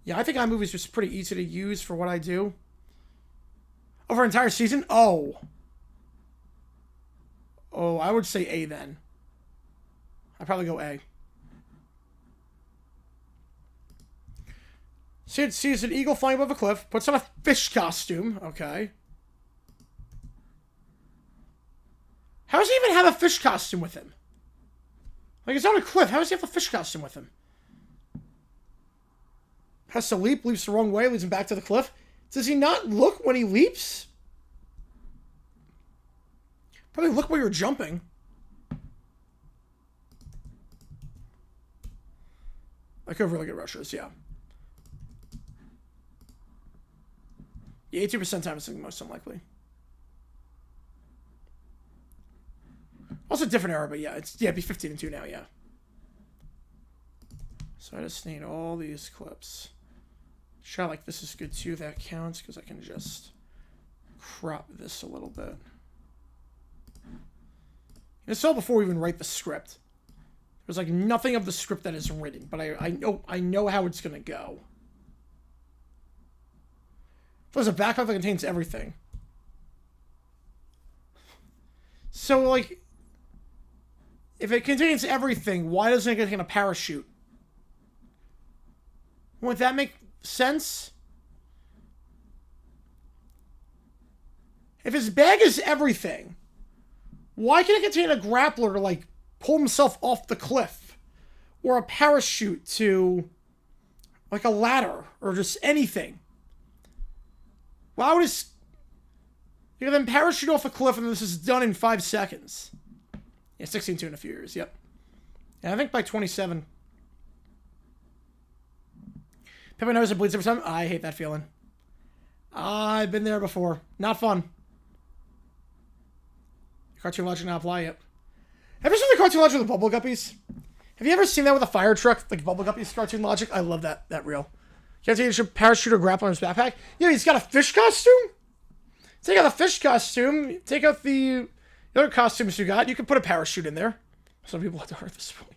yeah, I think iMovie is just pretty easy to use for what I do. Over an entire season? Oh, I would say A then. I'd probably go A. Sees an eagle flying above a cliff, puts on a fish costume. Okay. How does he even have a fish costume with him? Like, he's on a cliff. How does he have a fish costume with him? Has to leap, leaps the wrong way, leads him back to the cliff. Does he not look when he leaps? Probably look while you're jumping. I could have really good rushers, yeah. Yeah, 80% time is the most unlikely. Also a different era, but yeah, it'd be 15-2 now, yeah. So I just need all these clips. Shot like this is good too, that counts, because I can just crop this a little bit. This is all before we even write the script. There's like nothing of the script that is written, but I know how it's gonna go. There's a backpack that contains everything. So like, if it contains everything, why doesn't it contain a parachute? Would that make sense? If his bag is everything, why can it contain a grappler to like pull himself off the cliff, or a parachute to like a ladder, or just anything. Why would you can then parachute off a cliff and this is done in 5 seconds? Yeah, 16-2 in a few years, yep. And I think by 27. Pepper knows it bleeds every time. I hate that feeling. I've been there before. Not fun. Cartoon logic not apply yet. Have you seen the cartoon logic with the bubble guppies? Have you ever seen that with a fire truck, like bubble guppies cartoon logic? I love that reel. Can't say you should parachute or grapple in his backpack. Yeah, he's got a fish costume. Take out the fish costume. Take out the other costumes you got. You can put a parachute in there. Some people have to hurt this point.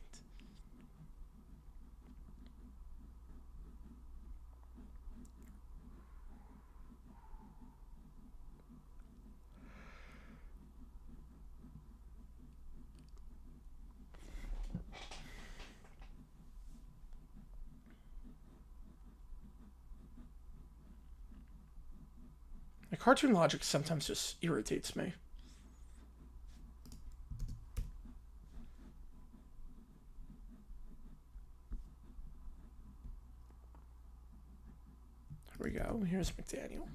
The cartoon logic sometimes just irritates me. Here we go. Here's McDaniel.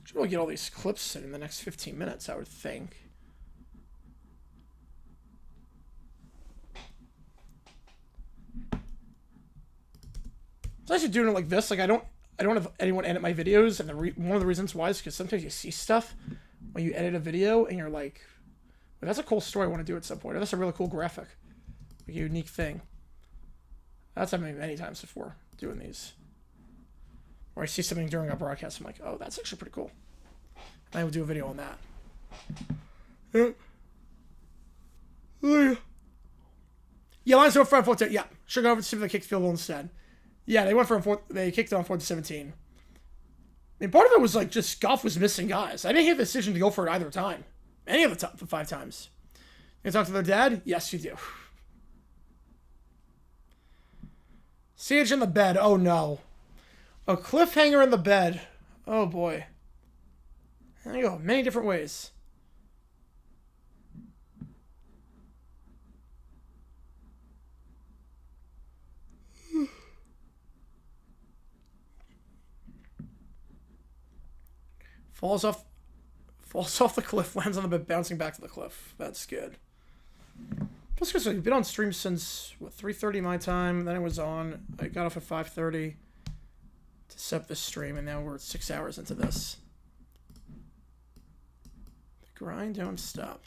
Should really get all these clips in the next 15 minutes, I would think. I'm actually doing it like this. Like I don't have anyone edit my videos, and one of the reasons why is because sometimes you see stuff when you edit a video, and you're like, well, "That's a cool story. I want to do at some point. Or that's a really cool graphic, like a unique thing." That's happened many times before doing these. Or I see something during a broadcast, I'm like, "Oh, that's actually pretty cool." And I will do a video on that. Yeah, Lions go for 4th. Yeah, should go over to see if they kicked field goal instead. Yeah, they went for a 4th. They kicked it on 4th to 17. I mean, part of it was like just Goff was missing guys. I didn't have the decision to go for it either time. Any of the 5 times. You talk to their dad? Yes, you do. Siege in the bed. Oh no. A cliffhanger in the bed. Oh boy. There you go. Many different ways. Falls off the cliff, lands on the bed, bouncing back to the cliff. That's good. Plus, because we've been on stream since, what, 3:30 my time. Then it was on. I got off at 5:30 to set up this stream, and now we're 6 hours into this. The grind don't stop.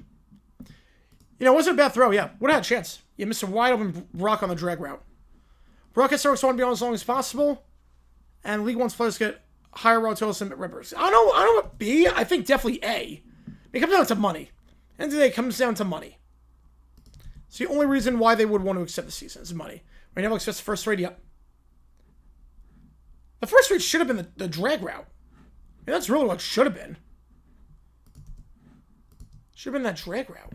You know, it wasn't a bad throw, yeah. Would have had a chance. You missed a wide open Brock on the drag route. Brock gets Starks want to be on as long as possible, and League One's players get higher raw totals than Rippers. I don't know what B. I think definitely A. It comes down to money. End of the day, it comes down to money. It's the only reason why they would want to accept the season is money. Right now, accepts the first raid. Yep. The first raid should have been the drag route. I mean, that's really what it should have been. Should have been that drag route.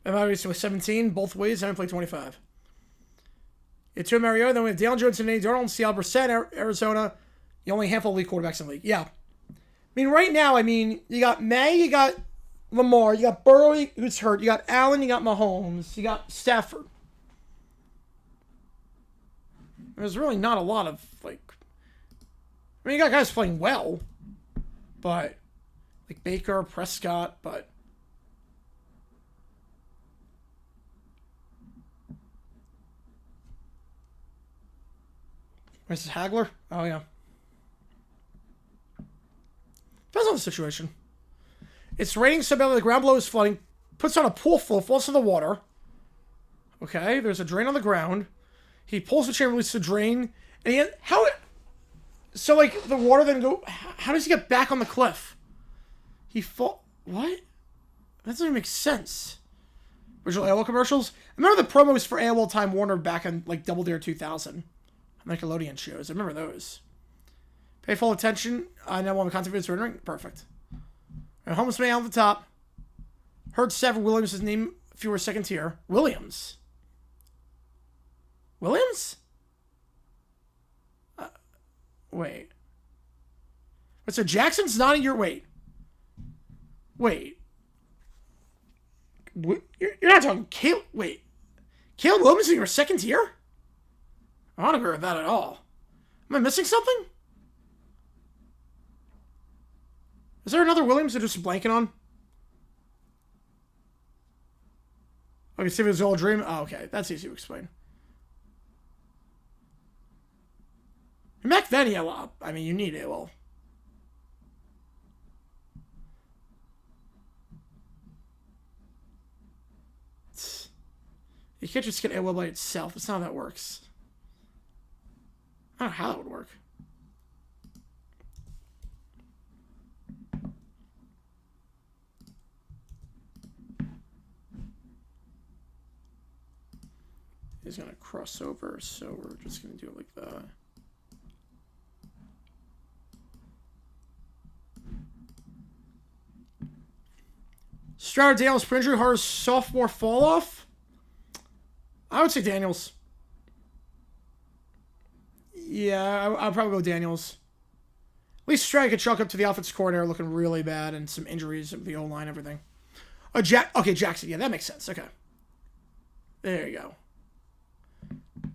Evaluation was 17, both ways. I haven't played 25. It's to Mario, then we have Dale Jones and Nate Darnold, Seattle Brissett, Arizona. The only handful of league quarterbacks in the league. Yeah. I mean, right now, you got May, you got Lamar, you got Burrow, who's hurt, you got Allen, you got Mahomes, you got Stafford. There's really not a lot of, like... I mean, you got guys playing well, but... like Baker, Prescott, but... Mrs. Hagler? Oh, yeah. Depends on the situation. It's raining so badly the ground below is flooding. Puts on a pool full, falls to the water. Okay, there's a drain on the ground. He pulls the chain, releases the drain. And so, like, the water then go... How does he get back on the cliff? What? That doesn't even make sense. Original AOL commercials? I remember the promos for AOL Time Warner back in, like, Double Dare 2000. Nickelodeon shows. I remember those. Pay full attention. I know one of the content videos are rendering. Perfect. And homeless man on the top. Heard Sever Williams' name if you were second tier. Williams? Williams? Wait. But so Jackson's not in your... Wait. You're not talking... Caleb... Wait. Caleb Williams in your second tier? I don't agree with that at all. Am I missing something? Is there another Williams that just blanking on? Okay, see if it was all a dream. Oh, okay. That's easy to explain. And back then, yeah, well, I mean, you need it. Well, you can't just get AOL by itself. That's not how that works. I don't know how that would work. He's going to cross over, so we're just going to do it like that. Stroud Daniels for injury, hardest sophomore fall off? I would say Daniels. Yeah, I'll probably go Daniels. At least Stroud could chalk up to the offensive coordinator looking really bad and some injuries of the O-line, everything. Oh, okay, Jackson. Yeah, that makes sense. Okay. There you go.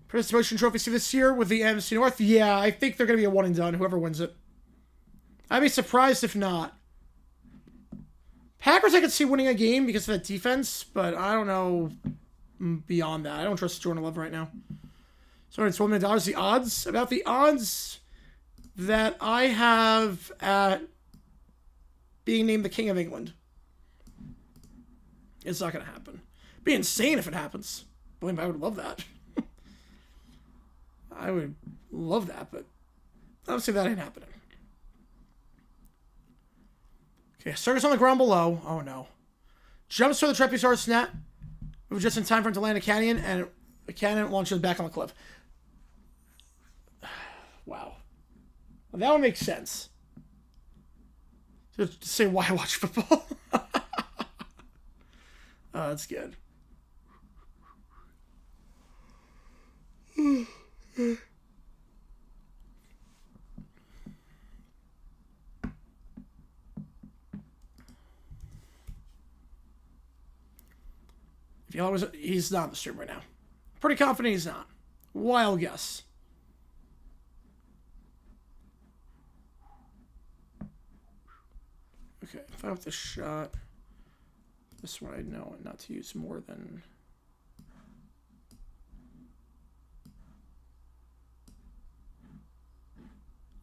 Participation trophies for this year with the NFC North. Yeah, I think they're going to be a one and done, whoever wins it. I'd be surprised if not. Packers I could see winning a game because of that defense, but I don't know beyond that. I don't trust Jordan Love right now. So it's $1 million. The odds? About the odds that I have at being named the King of England. It's not going to happen. It'd be insane if it happens. Believe me, I would love that. I would love that, but obviously that ain't happening. Okay, circus on the ground below. Oh no. Jumps for the trapezoid snap. Move just in time for him to land a canyon, and the canyon launches back on the cliff. Wow. Well, that would make sense. Just to say why I watch football. Oh, that's good. If you always, he's not in the stream right now. Pretty confident he's not. Wild guess. Okay, if I have the shot, this one I know not to use more than.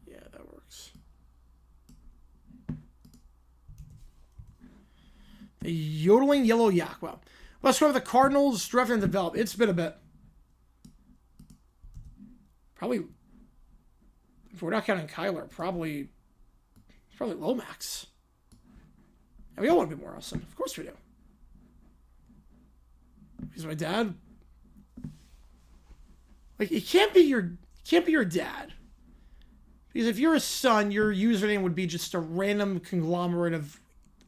Yeah, that works. The yodeling yellow yak. Well, let's go with the Cardinals draft and develop. It's been a bit. Probably, if we're not counting Kyler, probably Lomax. And we all want to be more awesome. Of course we do. Because my dad, like, it can't be your dad. Because if you're a son, your username would be just a random conglomerate of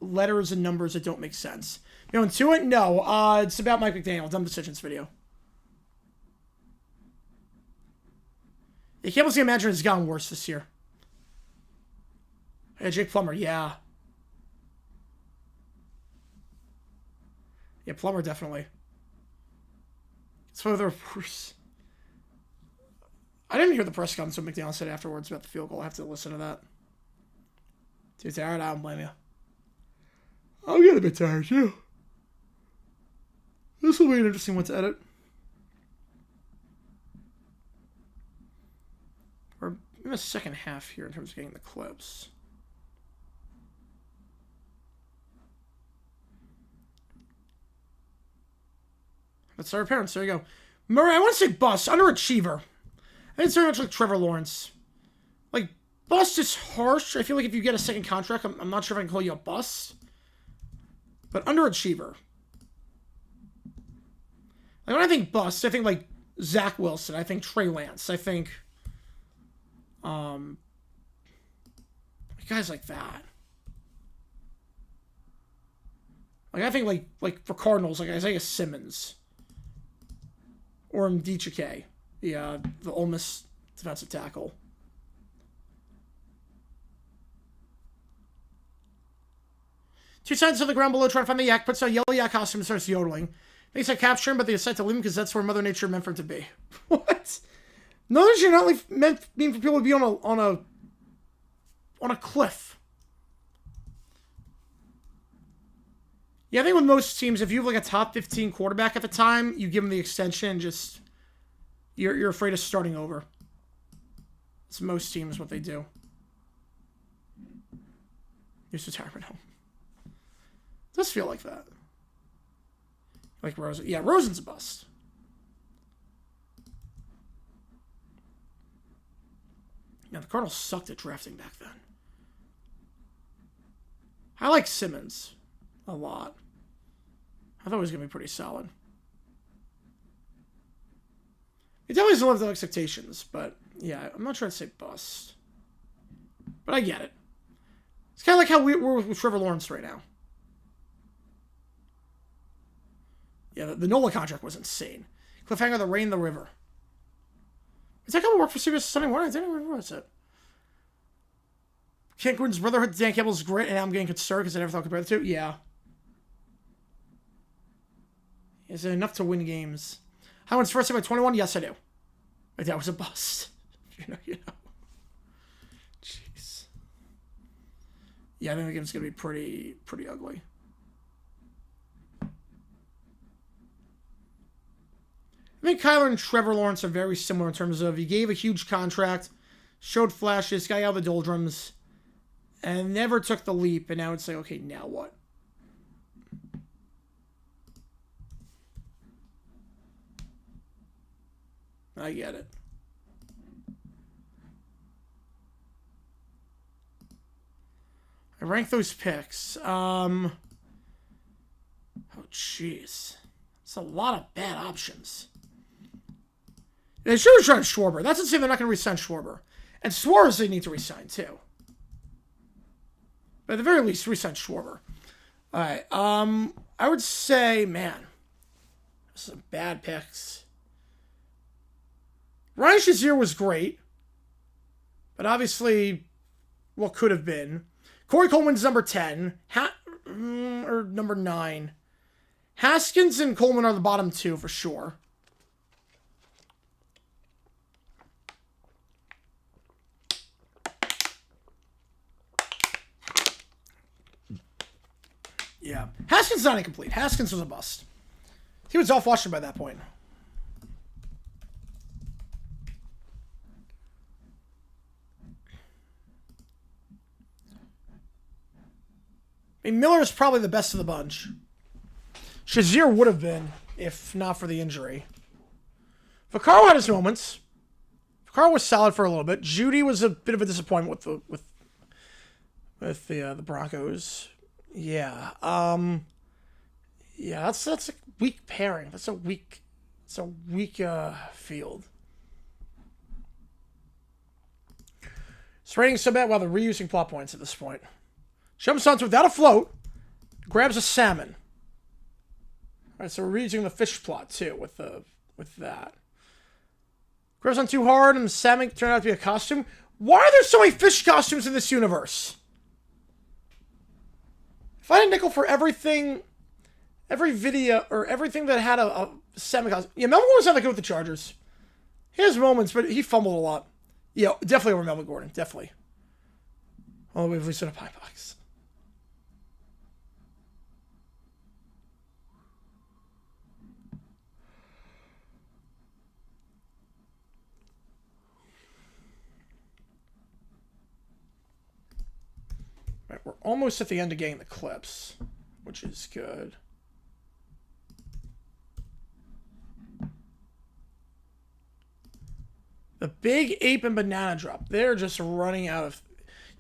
letters and numbers that don't make sense. You know, into it? No. It's about Mike McDaniel. Dumb Decisions video. You can't possibly imagine it's gotten worse this year. Hey, Jake Plummer, yeah. Yeah, Plummer, definitely. It's one of the reports. I didn't hear the press conference what McDaniel said afterwards about the field goal. I have to listen to that. Too tired? I don't blame you. I'll get a bit tired, too. This will be an interesting one to edit. We're in the second half here in terms of getting the clips. That's our parents. There you go. Murray, I want to say bust. Underachiever. I think it's very much like Trevor Lawrence. Like, bust is harsh. I feel like if you get a second contract, I'm not sure if I can call you a bust. But underachiever. Like, when I think bust, I think like Zach Wilson. I think Trey Lance. I think, guys like that. Like, I think, like for Cardinals, like Isaiah Simmons. Or Mdichike, the Ole Miss defensive tackle. Two signs on the ground below trying to find the yak, puts on a yellow yak costume and starts yodeling. Thinks I capture him, but they decide to leave him because that's where Mother Nature meant for him to be. What? No, that you're not meant for people to be on a cliff. Yeah, I think with most teams, if you have like a top 15 quarterback at the time, you give them the extension and just you're afraid of starting over. It's most teams what they do. Here's retirement home. It does feel like that. Like Rosen. Yeah, Rosen's a bust. Yeah, the Cardinals sucked at drafting back then. I like Simmons a lot. I thought he was going to be pretty solid. He definitely doesn't live up to expectations, but yeah, I'm not trying to say bust. But I get it. It's kind of like how we're with Trevor Lawrence right now. Yeah, the Nola contract was insane. Cliffhanger, the rain, the river. Is that going to work for CBS Sunday morning? I didn't even realize it. Ken Gruden's brotherhood, Dan Campbell's great, and I'm getting concerned because I never thought compared the two. Yeah. Is it enough to win games? How wins first by 21? Yes, I do. Like, that was a bust. You know. Jeez. Yeah, I think the game's going to be pretty ugly. I think Kyler and Trevor Lawrence are very similar in terms of he gave a huge contract, showed flashes, got out of the doldrums, and never took the leap, and now it's like, okay, now what? I get it. I rank those picks. Oh, jeez. It's a lot of bad options. They should resign Schwarber. That's to say they're not going to resign Schwarber. And Suarez they need to resign, too. But at the very least, resign Schwarber. All right. I would say, man, some bad picks. Ryan Shazier was great. But obviously, what could have been. Corey Coleman's number 10. Or number 9. Haskins and Coleman are the bottom 2 for sure. Yeah. Haskins not incomplete. Haskins was a bust. He was off Washington by that point. I mean, Miller is probably the best of the bunch. Shazier would have been, if not for the injury. Vaccaro had his moments. Vaccaro was solid for a little bit. Judy was a bit of a disappointment with the Broncos. Yeah. Yeah, that's a weak pairing. That's a weak field. It's raining so bad while they're reusing plot points at this point. Jumps onto without a float, grabs a salmon. All right, so we're reusing the fish plot too with that. Grabs on too hard, and the salmon turned out to be a costume. Why are there so many fish costumes in this universe? If I had a nickel for everything, every video or everything that had a salmon costume, yeah, Melvin Gordon's not that good with the Chargers. He has moments, but he fumbled a lot. Yeah, definitely over Melvin Gordon, definitely. Oh, we've least in a pie box. Right, we're almost at the end of getting the clips, which is good. The big ape and banana drop. They're just running out of...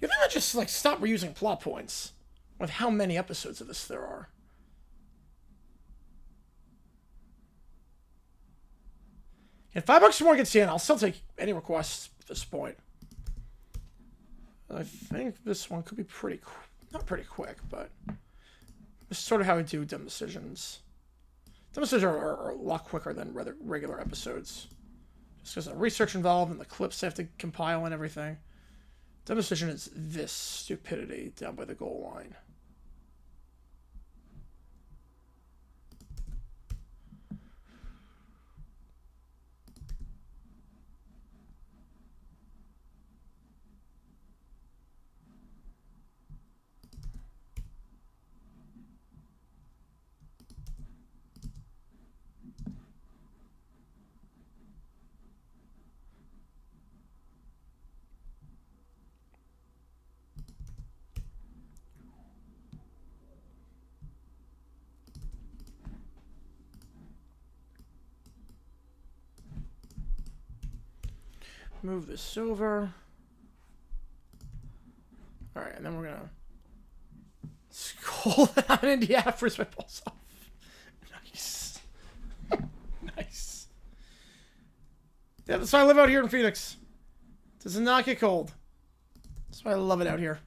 You think I just like stop reusing plot points with how many episodes of this there are? And $5 more gets in. I'll still take any requests at this point. I think this one could be not pretty quick, but this is sort of how I do dumb decisions. Dumb decisions are a lot quicker than regular episodes. Just because of the research involved and the clips I have to compile and everything. Dumb decision is this stupidity down by the goal line. Move this over. All right, and then we're gonna scroll down Indiana for his balls off. Nice, nice. Yeah, that's why I live out here in Phoenix. Does not get cold. That's why I love it out here.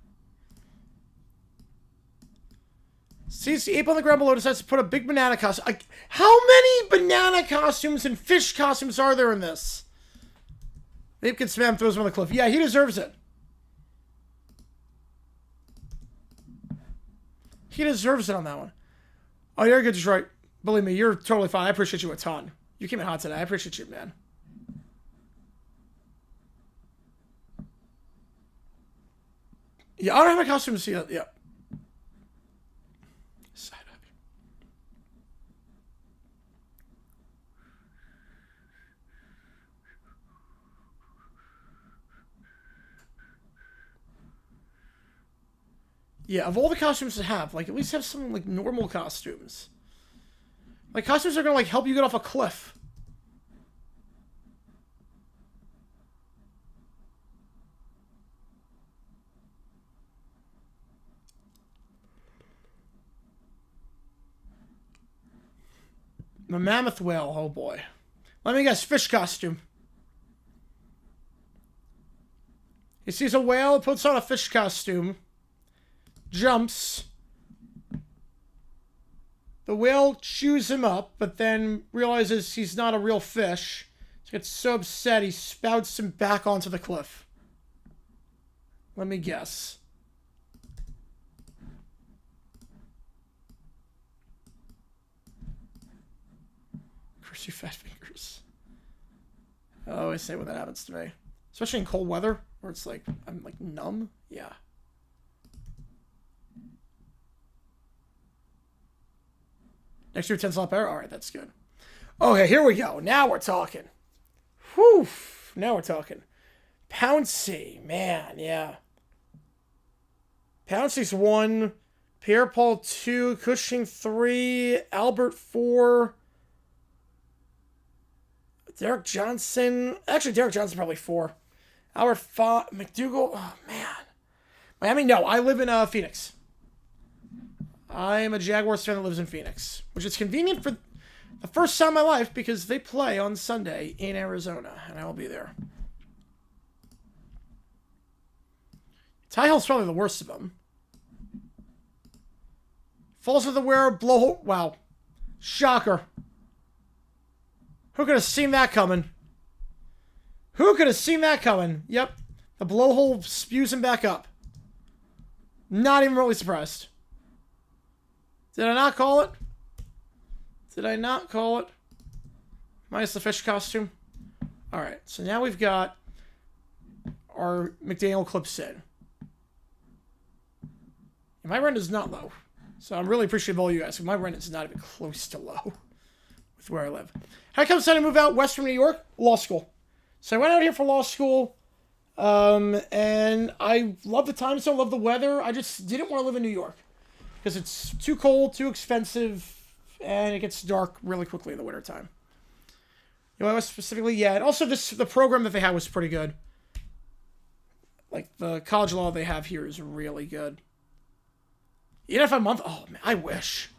Sees the ape on the ground below, decides to put a big banana costume. How many banana costumes and fish costumes are there in this? The ape gets slammed, throws him on the cliff. Yeah, he deserves it. He deserves it on that one. Oh, you're good, Detroit. Believe me, you're totally fine. I appreciate you a ton. You came in hot today. I appreciate you, man. Yeah, I don't have my costume to see that. Yeah. Side up. Yeah, of all the costumes to have, like, at least have some, like, normal costumes. Like, costumes are gonna, like, help you get off a cliff. The mammoth whale, oh boy. Let me guess, fish costume. He sees a whale, puts on a fish costume. Jumps. The whale chews him up, but then realizes he's not a real fish. He gets so upset he spouts him back onto the cliff. Let me guess. Curse you, fat fingers. I always say when that happens to me. Especially in cold weather, where it's like, I'm like numb. Yeah. Next year, 10 slot pair? Alright, that's good. Okay, here we go. Now we're talking. Whew. Now we're talking. Pouncey. Man, yeah. Pouncey's 1. Pierre-Paul 2. Cushing 3. Albert 4. Derek Johnson. Actually, Derek Johnson probably 4. Albert 5. McDougal. Oh, man. Miami? No, I live in Phoenix. I'm a Jaguars fan that lives in Phoenix, which is convenient for the first time in my life because they play on Sunday in Arizona, and I will be there. Ty Hill's probably the worst of them. Falls with the wearer, blowhole. Wow. Shocker. Who could have seen that coming? Who could have seen that coming? Yep. The blowhole spews him back up. Not even really surprised. Did I not call it? Did I not call it? Minus the fish costume. Alright, so now we've got our McDaniel clips in. And my rent is not low. So I'm really appreciative of all you guys. My rent is not even close to low with where I live. How come I decided to move out west from New York? Law school. So I went out here for law school. And I love the time zone, love the weather. I just didn't want to live in New York. Because it's too cold, too expensive, and it gets dark really quickly in the wintertime. You know, specifically, yeah. And also, the program that they had was pretty good. Like, the college law they have here is really good. $8.95 a month? Oh, man, I wish.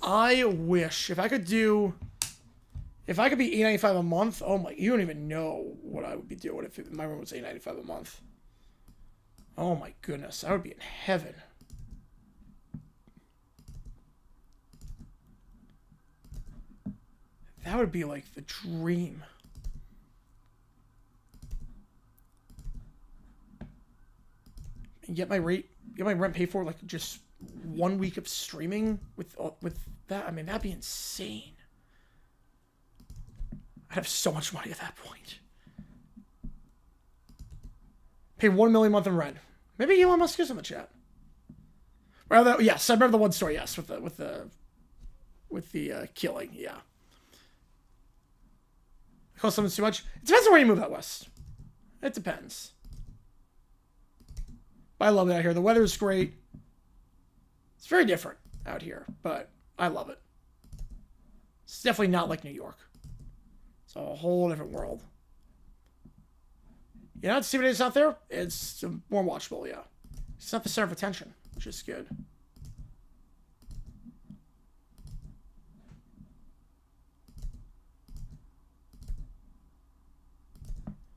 I wish. If I could be $8.95 a month, oh my, you don't even know what I would be doing if my rent was $8.95 a month. Oh my goodness, I would be in heaven. That would be like the dream. And get my rent paid for like just 1 week of streaming with that. I mean, that'd be insane. I'd have so much money at that point. Pay $1 million a month in rent. Maybe Elon Musk is in the chat. Well, yes, I remember the one story. Yes, with the killing. Yeah. Cost something too much. It depends on where you move out west. It depends. But I love it out here. The weather is great. It's very different out here, but I love it. It's definitely not like New York. It's a whole different world. You know, see what it is out there? It's more watchable, yeah. It's not the center of attention, which is good.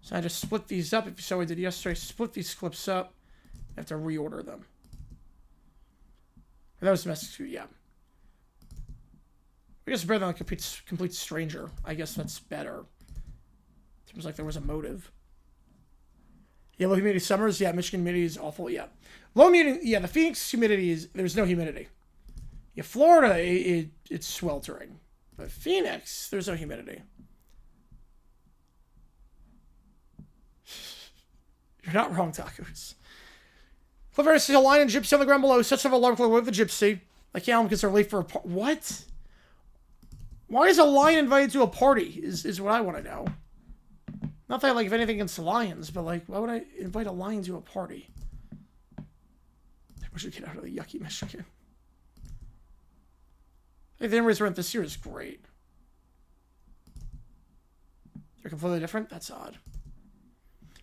So I just split these up. If you saw what I did yesterday, split these clips up. I have to reorder them. That was the message too, yeah. I guess better than a complete stranger. I guess that's better. Seems like there was a motive. Yeah, low humidity summers. Yeah, Michigan humidity is awful. Yeah. Low humidity. Yeah, the Phoenix humidity is... There's no humidity. Yeah, Florida, it's sweltering. But Phoenix, there's no humidity. You're not wrong, tacos. Clifford sees a lion and gypsy on the ground below. Such an alarm clock with the gypsy. Like, yeah, because they're late for a party. What? Why is a lion invited to a party? Is what I want to know. Not that I like if anything against lions, but like, why would I invite a lion to a party? I wish we could get out of the yucky Michigan. Hey, the invoice rent this year is great. They're completely different? That's odd.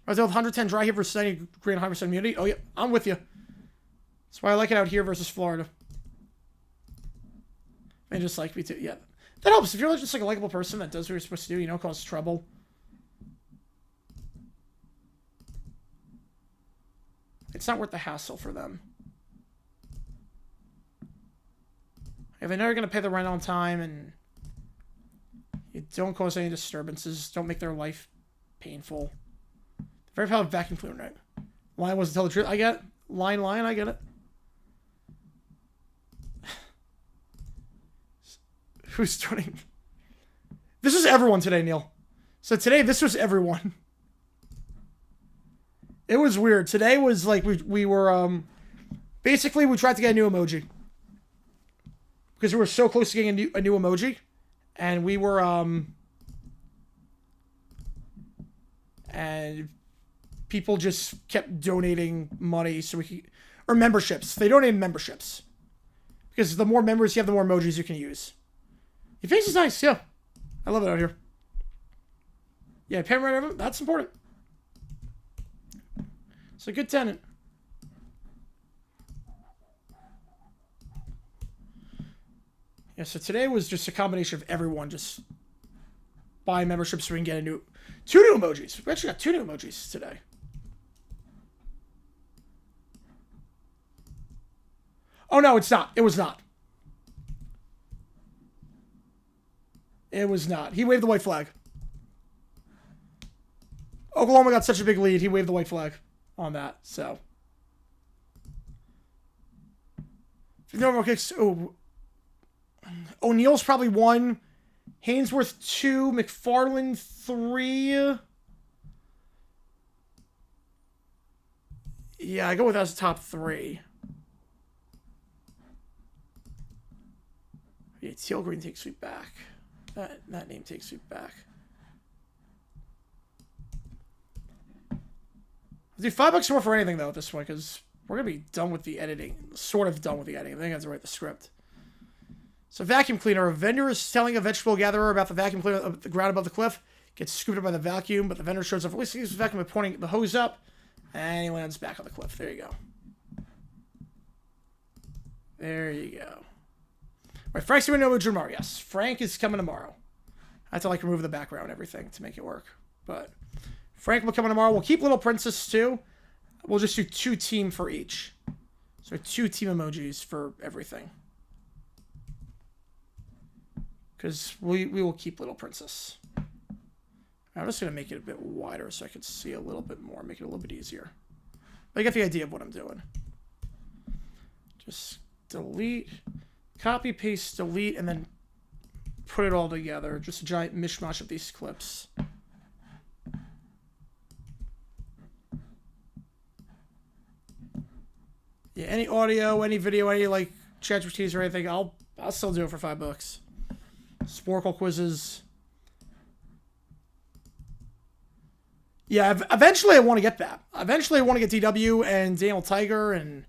I was with 110 dry here versus 90 green 100% humidity. Oh, yeah, I'm with you. That's why I like it out here versus Florida. They just like me too. Yeah, that helps. If you're just like a likable person that does what you're supposed to do, you know, cause trouble. It's not worth the hassle for them. If they know you're going to pay the rent on time and you don't cause any disturbances, don't make their life painful. Very proud of vacuum cleaner, right? Lion wasn't tell the truth. I get it. Lion, I get it. Who's doing? This is everyone today, Neil. So today, this was everyone. It was weird. Today was like we were basically we tried to get a new emoji because we were so close to getting a new emoji, and we were and people just kept donating money so we could, or memberships. They donated memberships because the more members you have, the more emojis you can use. Your face is nice, yeah. I love it out here. Yeah, pay rent, that's important. It's a good tenant. Yeah, so today was just a combination of everyone just buying memberships so we can get two new emojis. We actually got 2 new emojis today. Oh, no, it's not. It was not. It was not. He waved the white flag. Oklahoma got such a big lead. He waved the white flag on that, so. Normal kicks. Oh. O'Neill's probably 1. Hainsworth 2. McFarland 3. Yeah, I go with that as the top 3. Yeah, Teal Green takes me back. That name takes me back. I'll do $5 more for anything though at this point because we're gonna be done with the editing. Sort of done with the editing. I think I have to write the script. So vacuum cleaner. A vendor is telling a vegetable gatherer about the vacuum cleaner of the ground above the cliff. Gets scooped up by the vacuum, but the vendor shows up. At least he uses the vacuum by pointing the hose up, and he lands back on the cliff. There you go. There you go. Right, Frank's doing no tomorrow. Yes, Frank is coming tomorrow. I have to like remove the background and everything to make it work, but Frank will come in tomorrow. We'll keep Little Princess too. We'll just do 2 team for each. So 2 team emojis for everything. Because we will keep Little Princess. I'm just going to make it a bit wider so I can see a little bit more. Make it a little bit easier. But I get the idea of what I'm doing. Just delete, copy, paste, delete, and then put it all together. Just a giant mishmash of these clips. Yeah, any audio, any video, any like ChatGPTs or anything, I'll still do it for $5. Sporkle quizzes. Yeah, eventually I want to get that. Eventually I want to get DW and Daniel Tiger and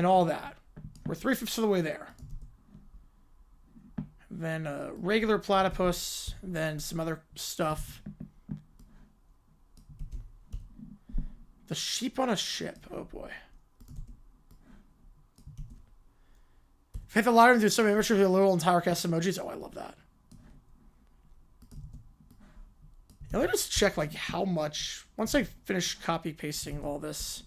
all that. We're 3/5 of the way there. Then a regular platypus, then some other stuff. The sheep on a ship. Oh boy. If I hit the lottery and do some image of the little entire cast emojis, oh, I love that. Now, let me just check like how much. Once I finish copy pasting all this,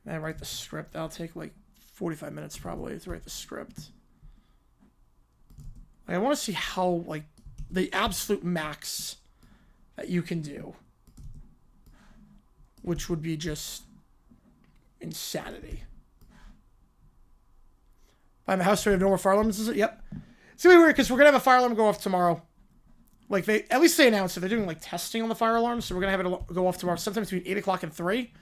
and I write the script, that'll take like 45 minutes probably to write the script. I want to see how like the absolute max that you can do, which would be just insanity. Buy my house so we have no more fire alarms. Is it? Yep. It's gonna be weird because we're gonna have a fire alarm go off tomorrow. Like at least they announced it. They're doing like testing on the fire alarms, so we're gonna have it go off tomorrow, sometime between 8 o'clock and 3.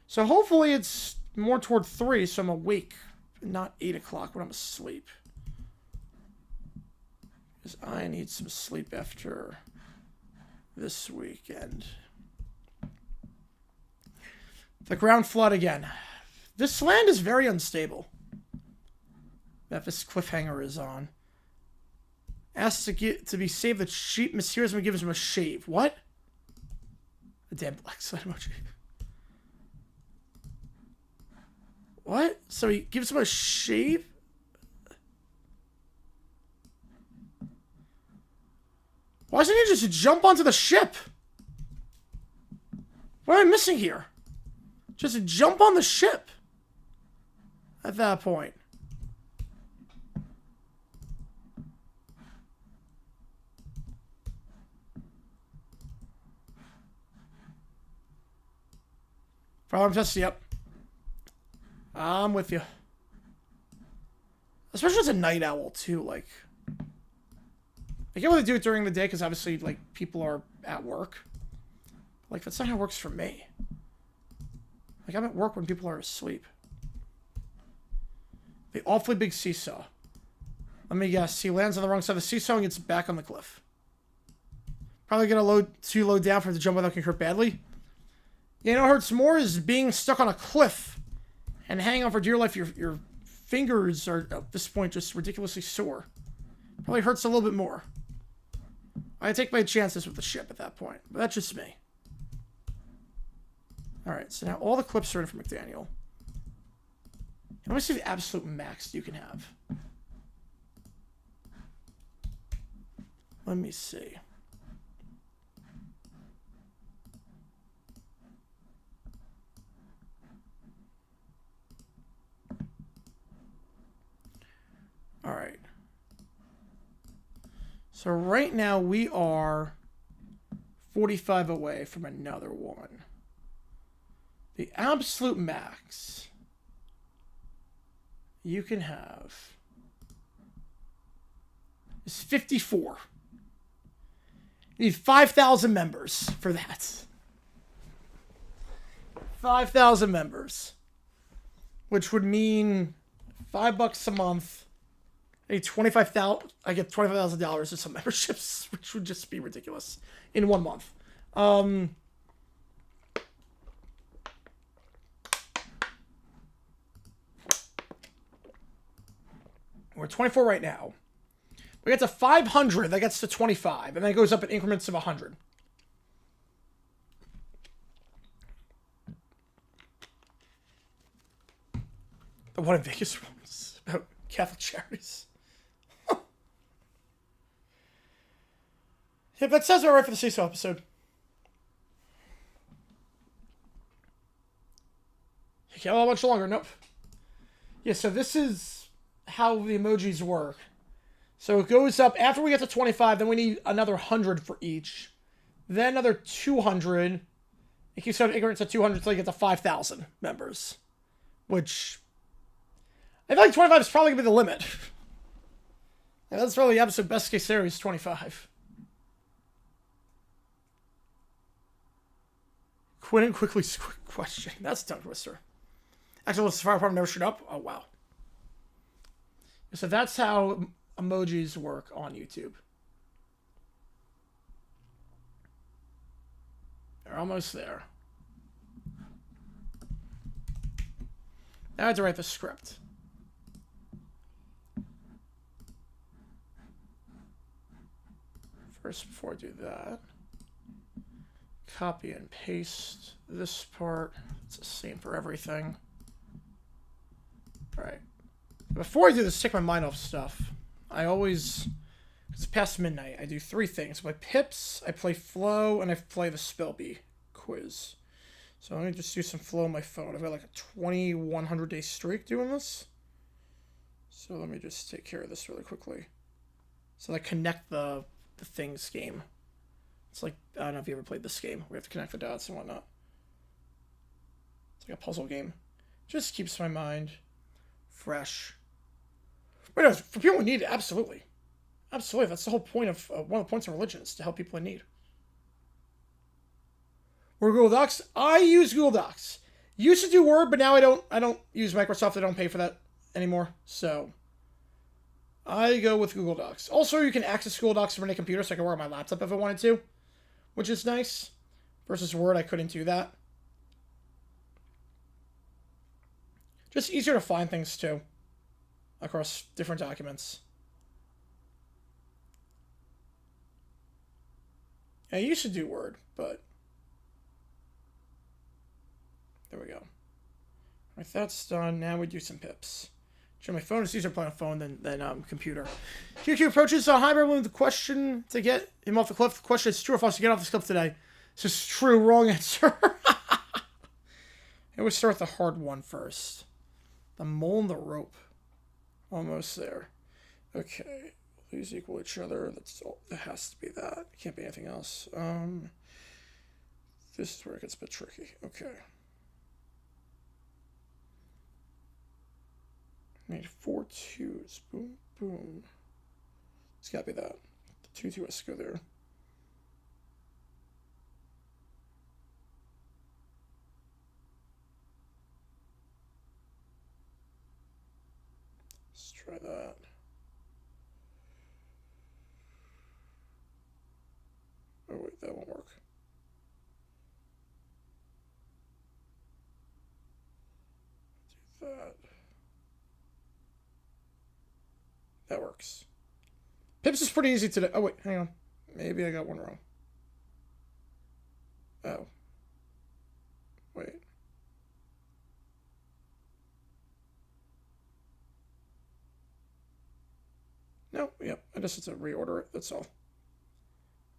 So hopefully it's more toward 3, so I'm awake, not 8 o'clock when I'm asleep. Because I need some sleep after this weekend. The ground flood again. This land is very unstable that this cliffhanger is on. Asks to be saved. The sheep mysteriously gives him a shave. What? A damn black slide emoji. What? So he gives him a shave? Why doesn't he just jump onto the ship? What am I missing here? Just jump on the ship at that point. Problem test, yep. I'm with you. Especially as a night owl, too, like... I can't really do it during the day, because obviously, like, people are at work. Like, that's not how it works for me. Like, I'm at work when people are asleep. The awfully big seesaw. Let me guess, he lands on the wrong side of the seesaw and gets back on the cliff. Probably gonna too low down for him to jump without getting hurt badly. You know what hurts more is being stuck on a cliff and hanging on for dear life. Your fingers are, at this point, just ridiculously sore. Probably hurts a little bit more. I take my chances with the ship at that point, but that's just me. Alright, so now all the clips are in for McDaniel. Let me see the absolute max you can have. Let me see. All right. So right now we are 45 away from another one. The absolute max you can have is 54. You need 5,000 members for that. 5,000 members. Which would mean $5 a month. I get $25,000 in some memberships, which would just be ridiculous in 1 month. We're 24 right now. We get to 500, that gets to 25, and then it goes up in increments of 100. The one in Vegas was about Catholic charities. Yeah, that says all right for the Seesaw episode. a bunch longer. Nope. Yeah, so this is how the emojis work. So it goes up after we get to 25, then we need another 100 for each. Then another 200. It keeps going ignorance at 200 until you get to 5,000 members. Which, I feel like 25 is probably going to be the limit. And that's probably the absolute best case scenario is 25. Quinn and quickly question. That's a tongue twister. Actually, the fire department never showed up. Oh, wow. So that's how emojis work on YouTube. They're almost there. Now I have to write the script. First, before I do that, copy and paste this part. It's the same for everything. All right. Before I do this, take my mind off stuff. I always, it's past midnight, I do 3 things. I play Pips, I play Flow, and I play the Spell Bee quiz. So let me just do some Flow on my phone. I've got like a 2,100 day streak doing this. So let me just take care of this really quickly. So I connect the things game. It's like, I don't know if you ever played this game. We have to connect the dots and whatnot. It's like a puzzle game. Just keeps my mind fresh. But no, for people in need, absolutely. Absolutely. That's the whole point of one of the points of religion is to help people in need. Or Google Docs. I use Google Docs. Used to do Word, but now I don't use Microsoft. I don't pay for that anymore. So I go with Google Docs. Also, you can access Google Docs from any computer, so I can work on my laptop if I wanted to, which is nice. Versus Word, I couldn't do that. Just easier to find things, too, across different documents. I used to do Word, but there we go. Alright, that's done. Now we do some Pips. My phone is easier to play on phone than computer. QQ approaches hybrid with the question to get him off the cliff. The question is true or false to get off this cliff today. This is true. Wrong answer. And we start with the hard one first. The mole and the rope. Almost there. Okay. These equal each other. That has to be that. It can't be anything else. This is where it gets a bit tricky. Okay. I need 4 2s. Boom, boom. It's gotta be that. The 2 has to go there. Let's try that. Oh wait, that won't work. Do that. That works. Pips is pretty easy today. Oh, wait, hang on. Maybe I got one wrong. Oh. Wait. No, yep. I just have to reorder it. That's all.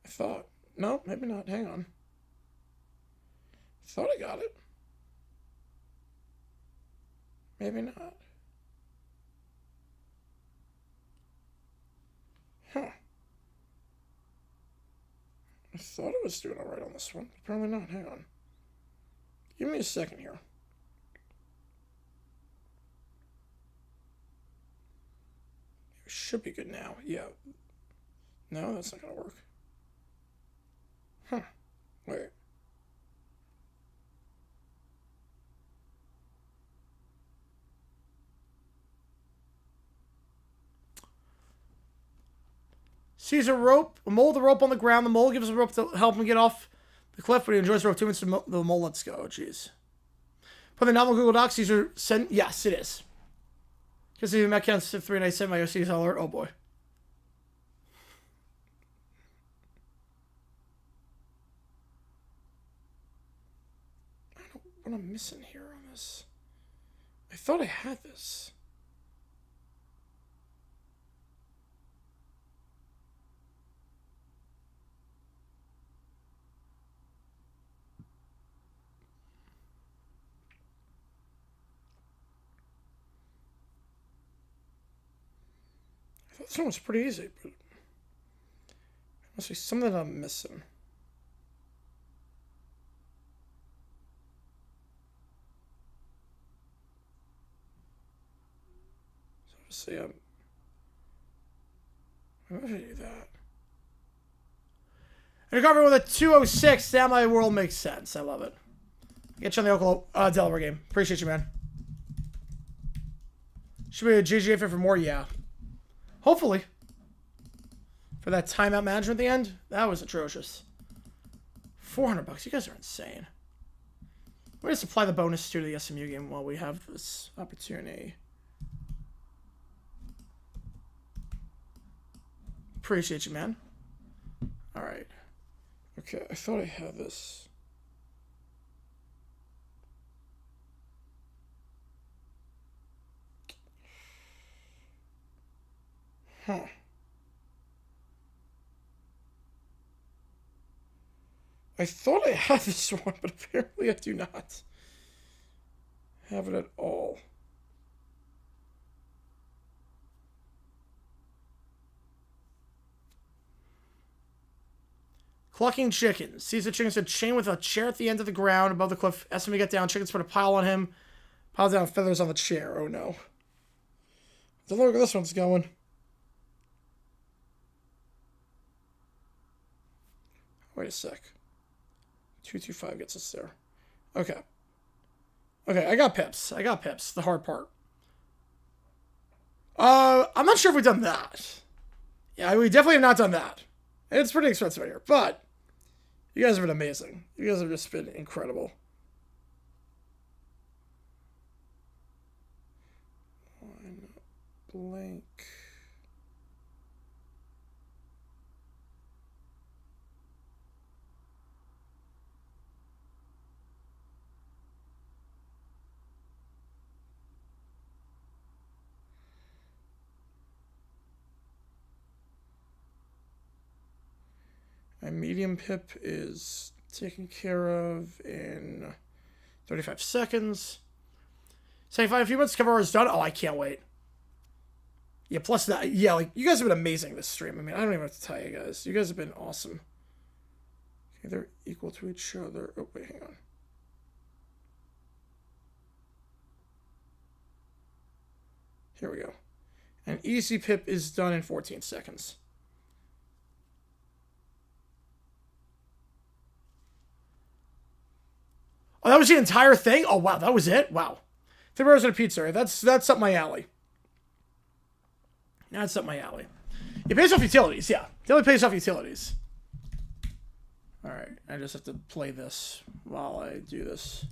I thought. No, maybe not. Hang on. I thought I got it. Maybe not. Huh. I thought I was doing all right on this one. Apparently not. Hang on. Give me a second here. It should be good now. Yeah. No, that's not going to work. Huh. Wait. Sees a rope, a mole, the rope on the ground. The mole gives the rope to help him get off the cliff, but he enjoys the rope too much. The mole lets go. Oh, jeez. Put the novel Google Docs. These are sent. Yes, it is. Because the Mac counts 3 and I sent my OC's alert. Oh boy. I don't know what I'm missing here on this. I thought I had this. I thought this one was pretty easy, but must be something that I'm missing. So obviously I'm going to do that. And recover with a 206. Now my world makes sense. I love it. Get you on the Oklahoma, Delaware game. Appreciate you, man. Should be a GGA fit for more? Yeah. Hopefully. For that timeout management at the end? That was atrocious. $400. You guys are insane. We're going to supply the bonus to the SMU game while we have this opportunity. Appreciate you, man. Alright. Okay, I thought I had this. Huh. I thought I had this one, but apparently I do not have it at all. Clucking chickens. Sees the chickens a chain with a chair at the end of the ground above the cliff. SME get down. Chickens put a pile on him. Piles down feathers on the chair. Oh no. Look where this one's going. Wait a sec. 225 gets us there. Okay. Okay, I got pips. I got pips. The hard part. I'm not sure if we've done that. Yeah, we definitely have not done that. It's pretty expensive right here, but you guys have been amazing. You guys have just been incredible. One blank. My medium pip is taken care of in 35 seconds. 75, a few minutes, cover is done. Oh, I can't wait. Yeah, plus that. Yeah, like, you guys have been amazing this stream. I mean, I don't even have to tell you guys. You guys have been awesome. Okay, they're equal to each other. Oh, wait, hang on. Here we go. And easy pip is done in 14 seconds. Oh, that was the entire thing? Oh, wow, that was it? Wow. 3 burgers and a pizza. That's up my alley. That's up my alley. It pays off utilities, yeah. It only pays off utilities. Alright, I just have to play this while I do this.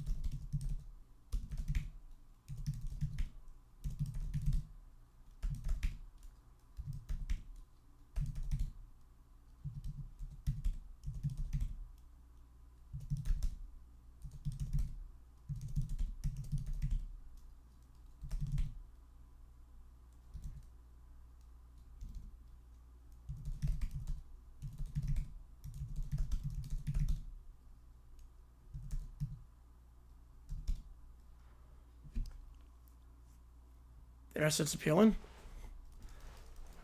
The rest it's appealing.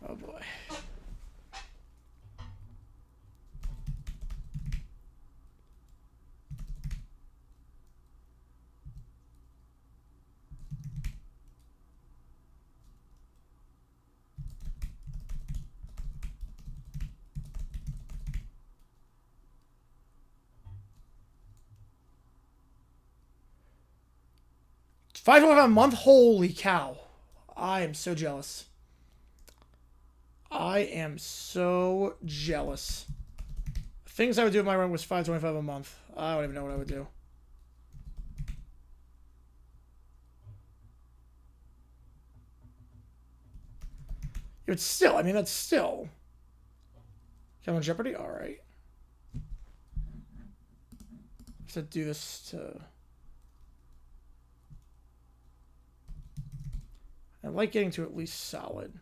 Oh boy. $5.25 a month? Holy cow. I am so jealous. I am so jealous. Things I would do if my rent was $5.25 a month. I don't even know what I would do. But still, I mean, that's still. Come on, Jeopardy? Alright. Just to do this to. I like getting to at least solid.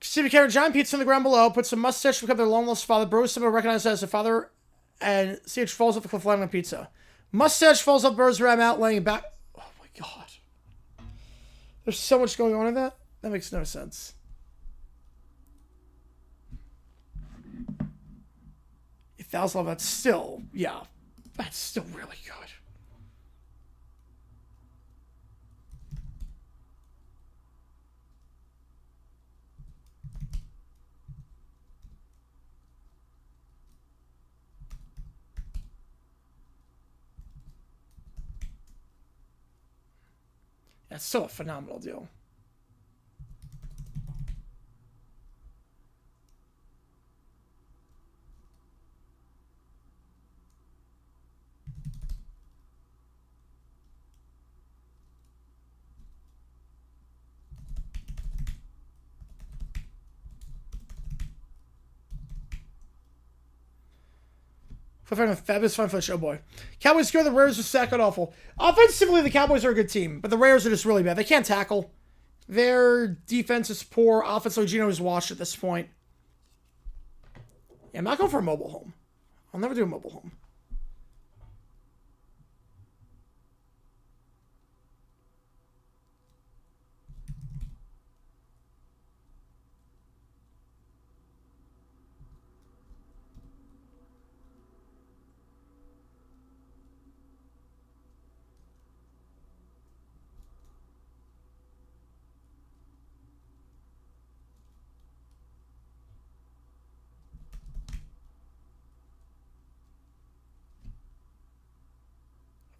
Stevie Karen, giant pizza on the ground below. Puts some mustache to become their long lost father. Bros somehow recognized as a father. And CH falls off the cliff landing on pizza. Mustache falls up, Burrs ram out, laying back. Oh my god. There's so much going on in that. That makes no sense. $1,000 level, that's still, yeah. That's still really good. That's still a phenomenal deal. Fabulous fun for the show, boy. Cowboys score, the Raiders are sack and awful. Offensively, the Cowboys are a good team, but the Raiders are just really bad. They can't tackle. Their defense is poor. Offensively, Gino is washed at this point. Yeah, I'm not going for a mobile home. I'll never do a mobile home.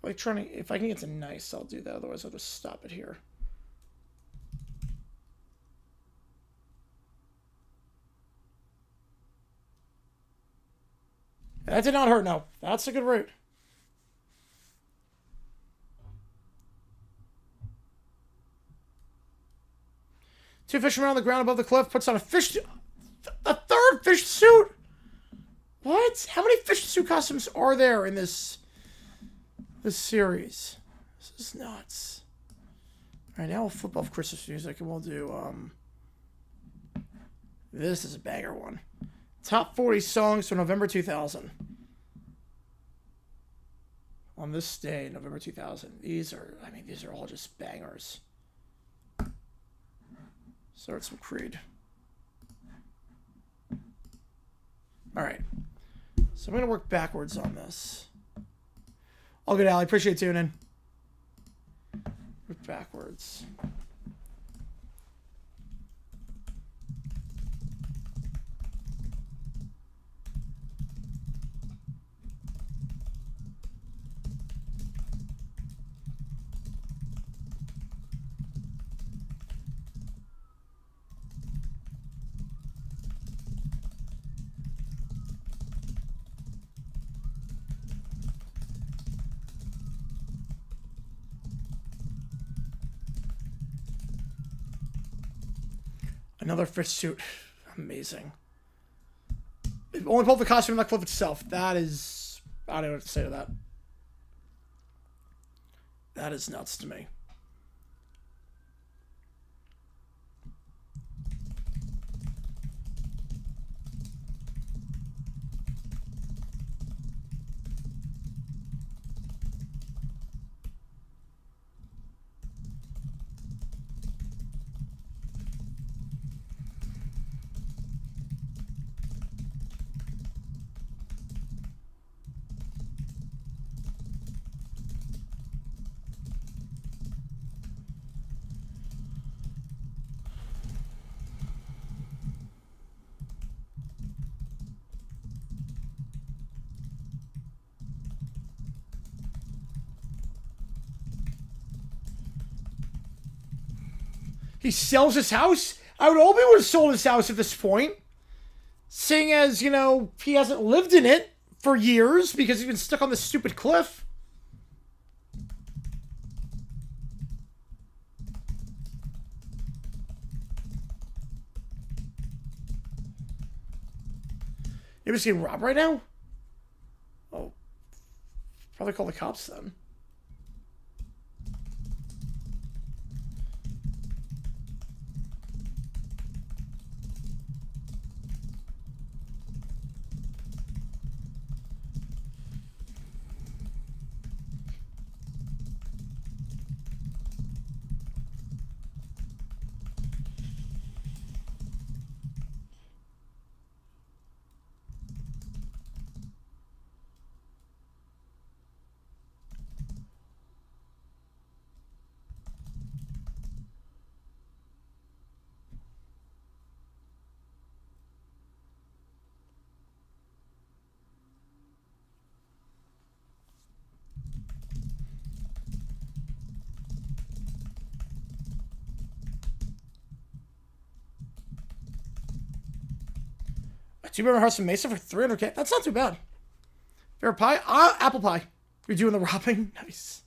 Like trying to, if I can get to nice, I'll do that. Otherwise, I'll just stop it here. That did not hurt. No, that's a good route. Two fishermen on the ground above the cliff, puts on a fish, a third fish suit. What? How many fish suit costumes are there in this series? This is nuts. All right, now we'll flip off Christmas music and we'll do this is a banger one. Top 40 songs for November 2000. On this day, November 2000. These are all just bangers. Start some Creed. All right. So I'm going to work backwards on this. All good, Allie. Appreciate tuning in. Work backwards. Another fish suit. Amazing. It only pulled the costume in the cliff itself. That is... I don't know what to say to that. That is nuts to me. He sells his house? I would hope he would have sold his house at this point. Seeing as, you know, he hasn't lived in it for years because he's been stuck on this stupid cliff. You're just getting robbed right now? Oh. Probably call the cops then. 2-bedroom house in Mesa for $300K. That's not too bad. Fair pie? Apple pie. You're doing the robbing? Nice.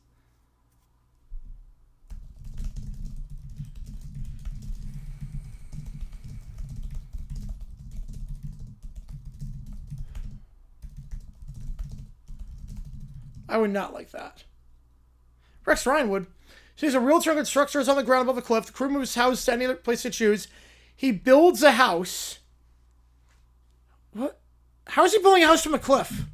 I would not like that. Rex Ryan would. So he's a realtor and structures on the ground above the cliff. The crew moves house to any other place to choose. He builds a house. What? How is he building a house from a cliff?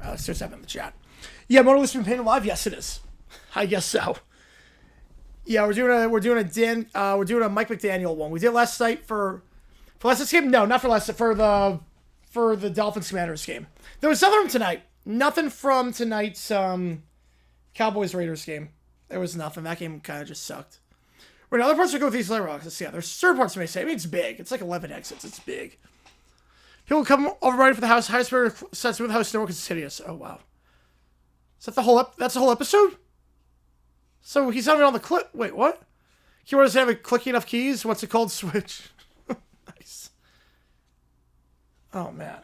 Let's just have it in the chat. Yeah, Mona Lisa's been painted live. Yes, it is. I guess so. Yeah, we're doing a Mike McDaniel one. We did last night for last night's game. No, not for last. For the Dolphins Commanders game. There was nothing from tonight. Nothing from tonight's Cowboys Raiders game. There was nothing. That game kind of just sucked. We're in other parts of go with these layer rocks. Yeah, there's certain parts of me say. I mean, it's big. It's like 11 exits. It's big. People come over ready for the house. Highest bidder sets with the house. No one is hideous. Oh wow. Is that the whole that's the whole episode? So he's not even on the clip. Wait, what? Keyboard doesn't have a clicky enough keys. What's it called? Switch. Nice. Oh man.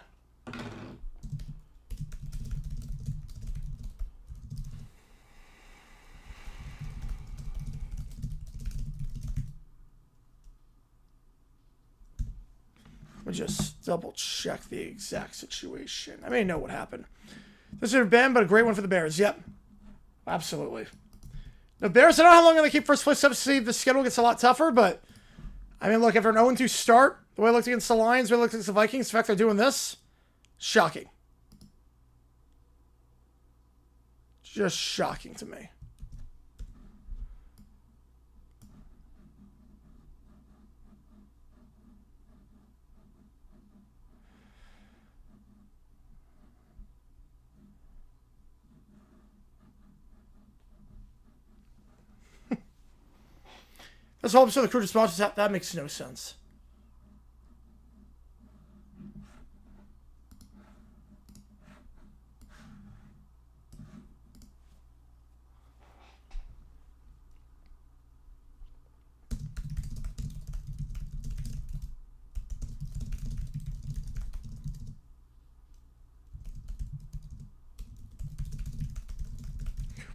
Let me just double check the exact situation. I may know what happened. This is a bad, but a great one for the Bears. Yep. Absolutely. The Bears, I don't know how long they're going to keep first place. Obviously, the schedule gets a lot tougher, but I mean, look, after an 0-2 start, the way it looked against the Lions, the way it looked against the Vikings, the fact they're doing this, shocking. Just shocking to me. That's all episode of the crew responses. That makes no sense.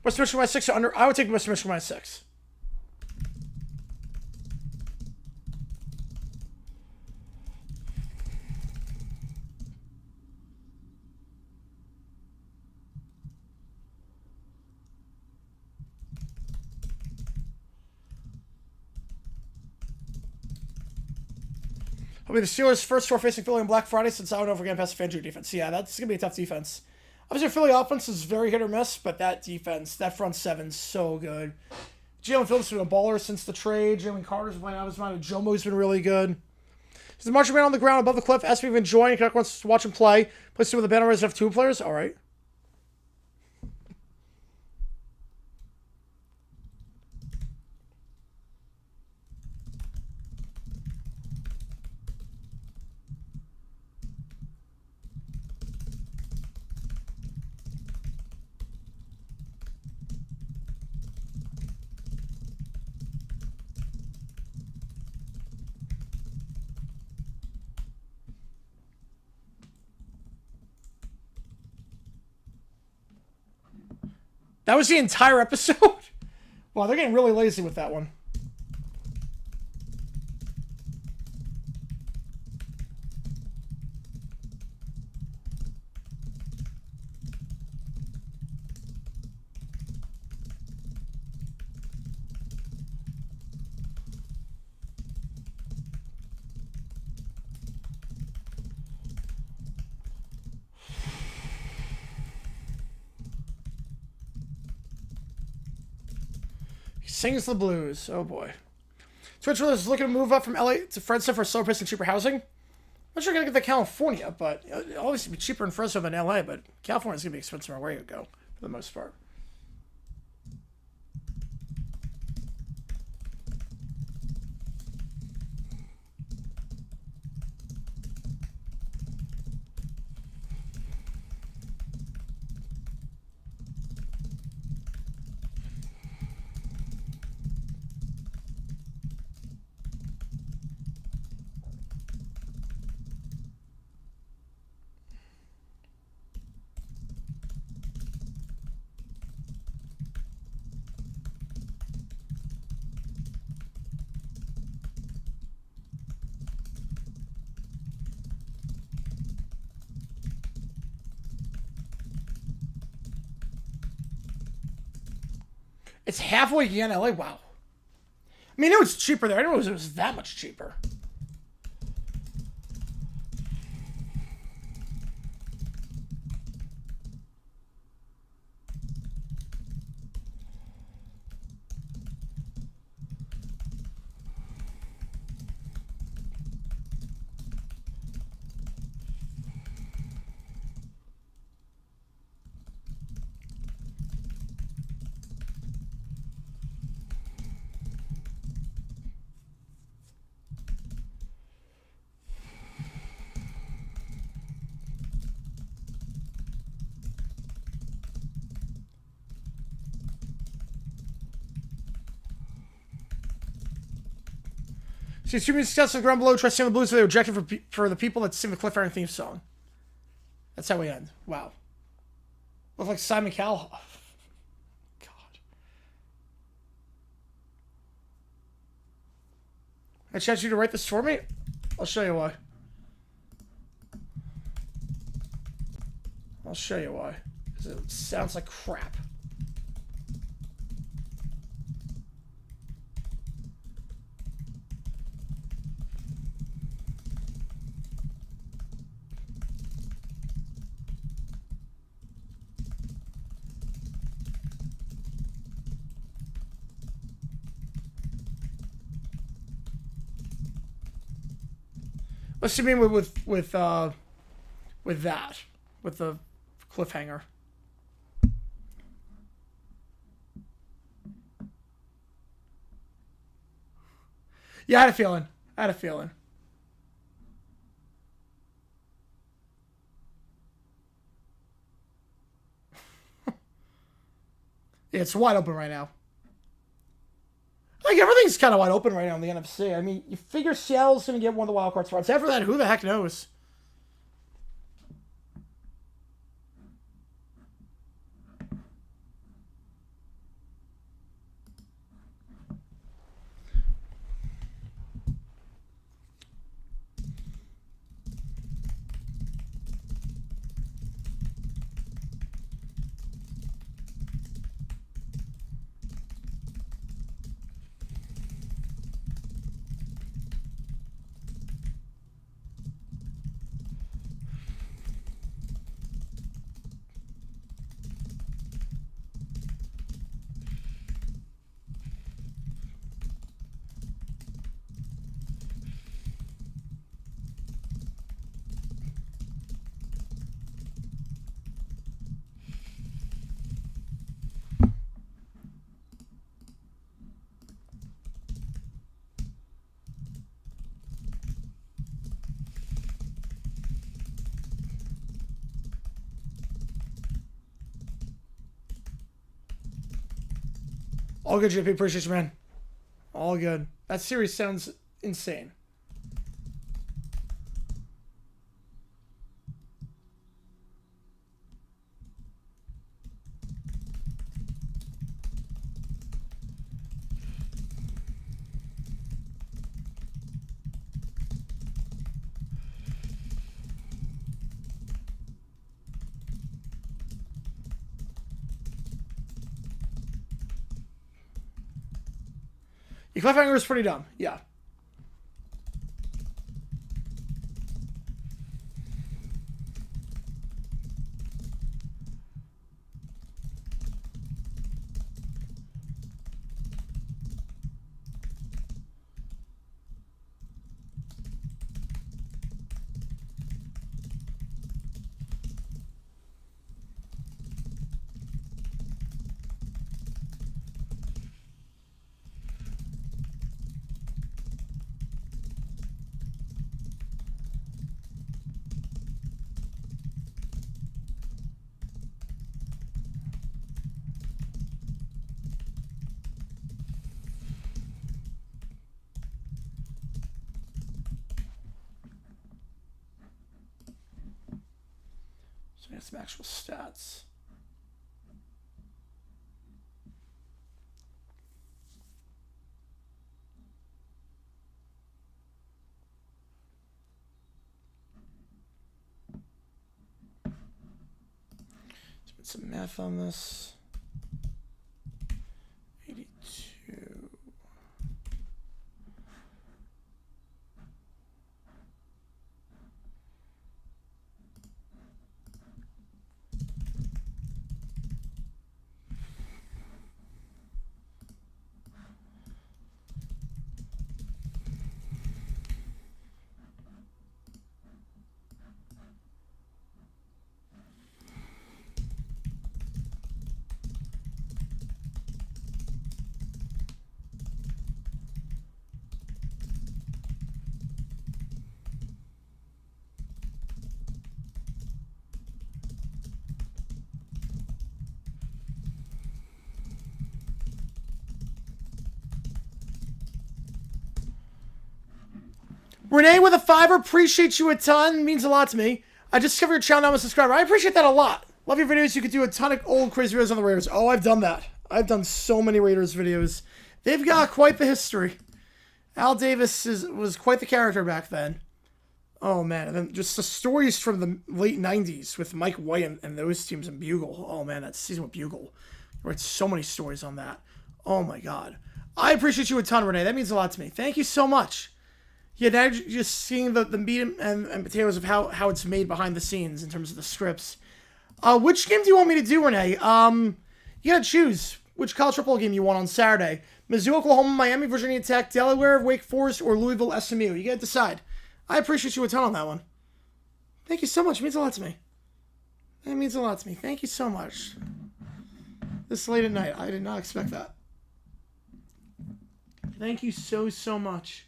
West Michigan by 6 or under? I would take West Michigan by 6. Will be the Steelers' first score facing Philly on Black Friday since I don't know if we're going to pass the Fangio defense. Yeah, that's going to be a tough defense. Obviously, Philly offense is very hit or miss, but that defense, that front seven's so good. Jalen Phillips has been a baller since the trade. Jalen Carter's playing out of his mind. Jomo's been really good. He's the marching man on the ground above the cliff. Asked me if he's enjoying. Canuck wants to watch him play. Plays two with the banner raised have 2 players. All right. That was the entire episode? Wow, they're getting really lazy with that one. Sings the blues. Oh boy. Twitch is looking to move up from LA to Fresno for slower pace and cheaper housing. I'm not sure I'm going to get to California, but it'll obviously be cheaper in Fresno than LA, but California's going to be expensive where you go, for the most part. It's halfway again, LA. Wow. I mean, I know it's cheaper there. I didn't know it was that much cheaper. So assuming success of Ground Below, try singing the blues, so they rejected for the people that sing the cliffhanger theme song. That's how we end. Wow. Look like Simon Cowell. God. I chance you to write this for me? I'll show you why. I'll show you why. Because it sounds like crap. What's you mean with that? With the cliffhanger? Yeah, I had a feeling. Yeah, it's wide open right now. Like, everything's kind of wide open right now in the NFC. I mean, you figure Seattle's going to get one of the wild card spots. After that, who the heck knows? All good, JP. Appreciate you, man. All good. That series sounds insane. Your cliffhanger is pretty dumb. Yeah. So we have some actual stats. Let's put some math on this. 82. Renee with a $5, appreciate you a ton. Means a lot to me. I just discovered your channel, I'm a subscriber. I appreciate that a lot. Love your videos. You could do a ton of old crazy videos on the Raiders. Oh, I've done that. I've done so many Raiders videos. They've got quite the history. Al Davis was quite the character back then. Oh, man. And then just the stories from the late 90s with Mike White and those teams and Bugle. Oh, man, that season with Bugle. I read so many stories on that. Oh, my God. I appreciate you a ton, Renee. That means a lot to me. Thank you so much. Yeah, now just seeing the meat and potatoes of how it's made behind the scenes in terms of the scripts. Which game do you want me to do, Renee? You gotta choose which college football game you want on Saturday. Mizzou, Oklahoma, Miami, Virginia Tech, Delaware, Wake Forest, or Louisville, SMU. You gotta decide. I appreciate you a ton on that one. Thank you so much. It means a lot to me. That means a lot to me. Thank you so much. This late at night, I did not expect that. Thank you so much.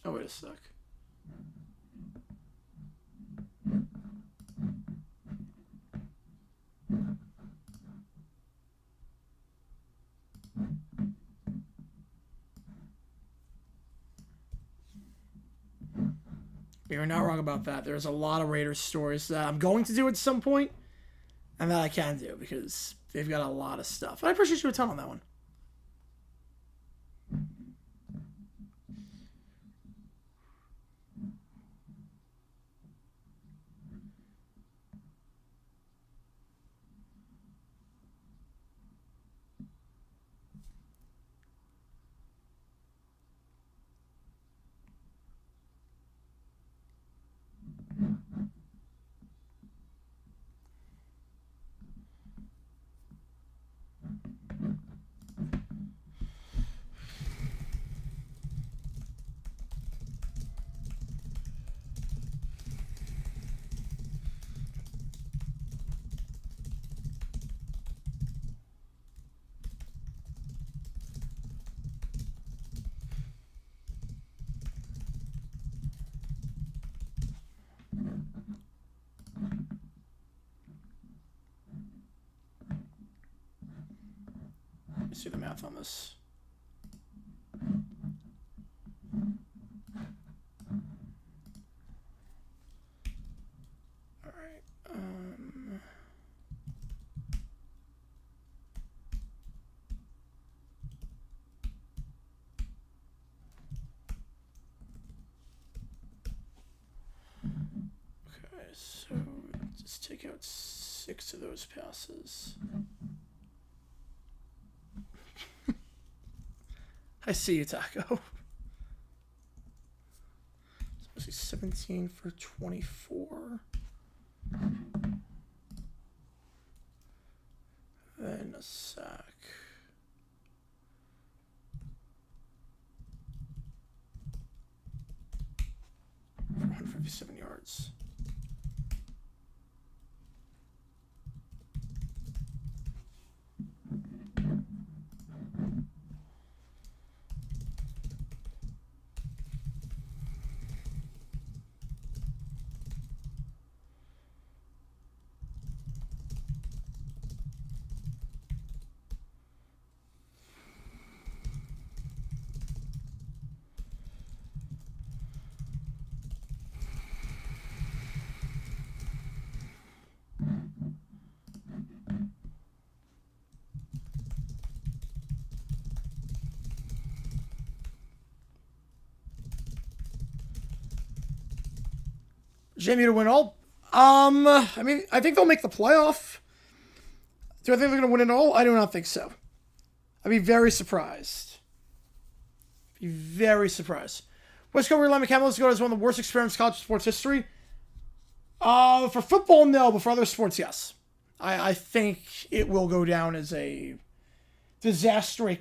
Oh, wait a sec. You're not wrong about that. There's a lot of Raiders stories that I'm going to do at some point, and that I can do because they've got a lot of stuff. I appreciate you a ton on that one. Let's do the math on this. All right. Okay, so just take out 6 of those passes. I see you, Taco. So 17 for 24. Then a sack. 157 yards. Jamie to win all. I mean, I think they'll make the playoff. Do I think they're going to win it all? I do not think so. I'd be very surprised. Be very surprised. West Coast Lamar Campbell is one of the worst experiments in college sports history. For football, no, but for other sports, yes. I think it will go down as a disaster, a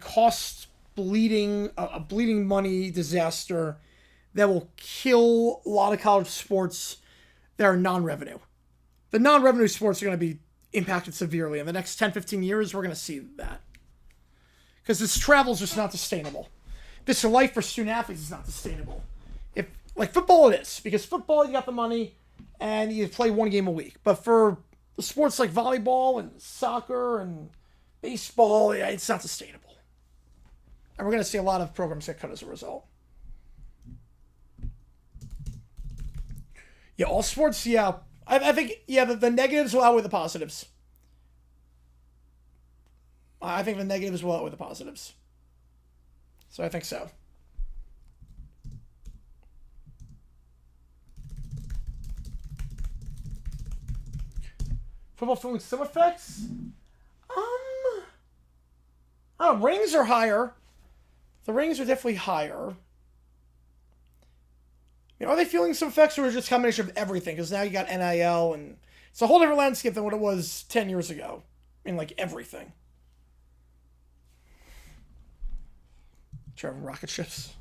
bleeding money disaster that will kill a lot of college sports that are non-revenue. The non-revenue sports are going to be impacted severely. In the next 10, 15 years, we're going to see that. Because this travel is just not sustainable. This life for student athletes is not sustainable. If like football, it is. Because football, you got the money, and you play one game a week. But for the sports like volleyball and soccer and baseball, it's not sustainable. And we're going to see a lot of programs get cut as a result. Yeah, all sports, yeah. I think, yeah, the negatives will outweigh the positives. I think the negatives will outweigh the positives. So I think so. Football feeling some effects? Ratings are higher. The ratings are definitely higher. Are they feeling some effects, or is it just a combination of everything? Because now you got NIL, and it's a whole different landscape than what it was 10 years ago. I mean, like, everything. Driving rocket ships.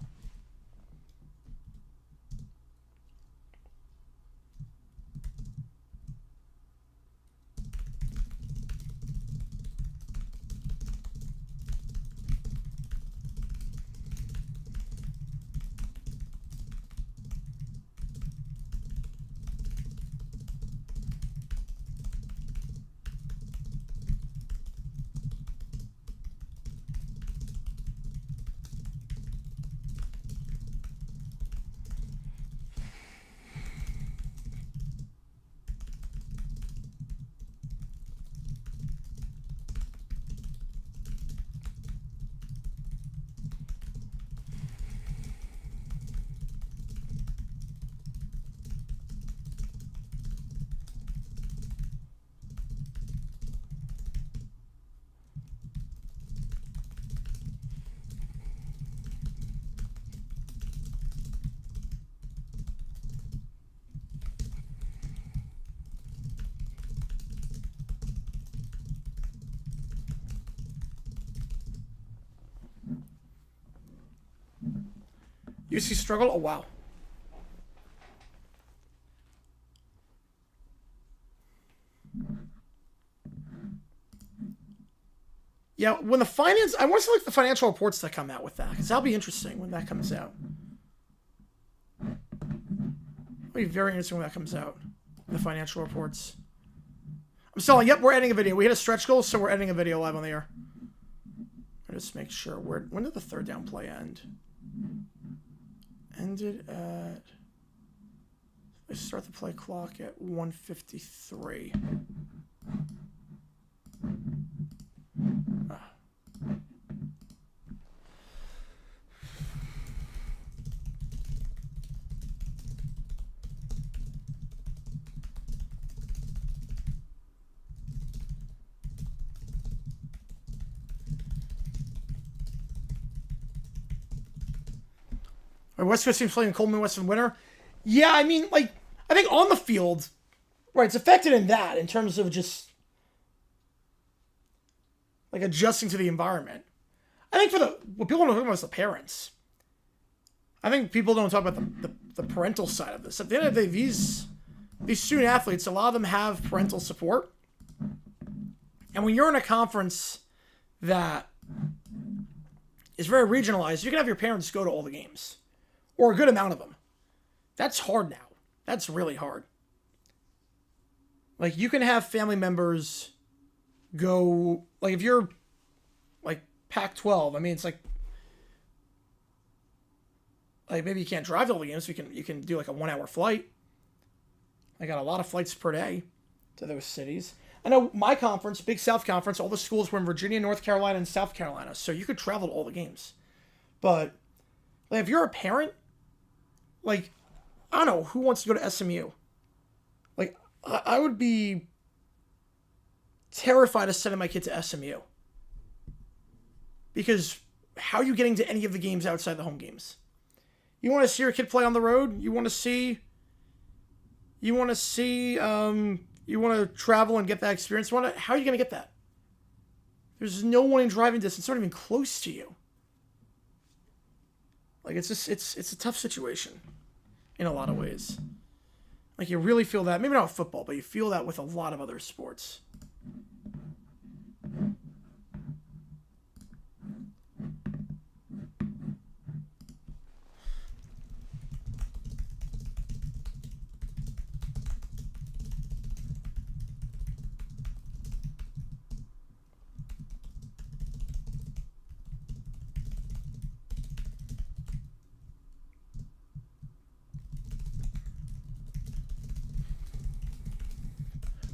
UC struggle? Oh, wow. Yeah, when the finance... I want to see like the financial reports that come out with that, because that'll be interesting when that comes out. It'll be very interesting when that comes out. The financial reports. I'm still like, yep, we're editing a video. We hit a stretch goal, so we're editing a video live on the air. I'll just make sure. When did the third down play end? Ended at... I start the play clock at 1:53. Ah. West Coast teams playing Coleman West in winter. Yeah, I mean, like, I think on the field, right, it's affected in that, in terms of just, like, adjusting to the environment. I think what people don't talk about is the parents. I think people don't talk about the parental side of this. At the end of the day, these student athletes, a lot of them have parental support. And when you're in a conference that is very regionalized, you can have your parents go to all the games. Or a good amount of them. That's hard now. That's really hard. Like, you can have family members go, like, if you're, like, Pac-12, I mean, it's like maybe you can't drive to all the games, so you can do, like, a 1-hour flight. I got a lot of flights per day to those cities. I know my conference, Big South Conference, all the schools were in Virginia, North Carolina, and South Carolina, so you could travel to all the games. But, like, if you're a parent, like, I don't know, who wants to go to SMU? Like, I would be terrified of sending my kid to SMU. Because how are you getting to any of the games outside the home games? You want to see your kid play on the road? You want to travel and get that experience? How are you going to get that? There's no one in driving distance, not even close to you. Like, it's a tough situation in a lot of ways. Like, you really feel that, maybe not with football, but you feel that with a lot of other sports.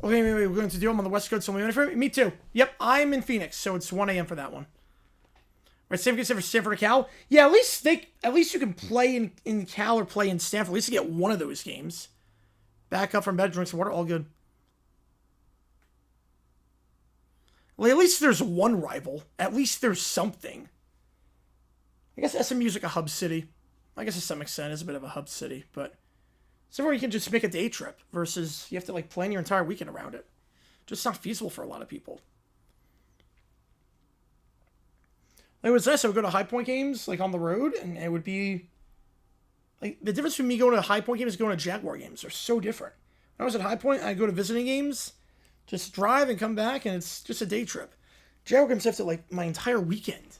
Okay, we're going to do them on the West Coast. Me too. Yep, I'm in Phoenix, so it's 1 a.m. for that one. Right, same case for Stanford or Cal. Yeah, at least you can play in Cal or play in Stanford. At least you get one of those games. Back up from bed, drink some water, all good. Well, at least there's one rival. At least there's something. I guess SMU's like a hub city. I guess to some extent it's a bit of a hub city, but somewhere you can just make a day trip versus you have to, like, plan your entire weekend around it. Just not feasible for a lot of people. Like, it was nice. I would go to High Point games, like, on the road, and it would be, like, the difference between me going to High Point games and going to Jaguar games. They're so different. When I was at High Point, I'd go to visiting games, just drive and come back, and it's just a day trip. Jaguar games have to, like, my entire weekend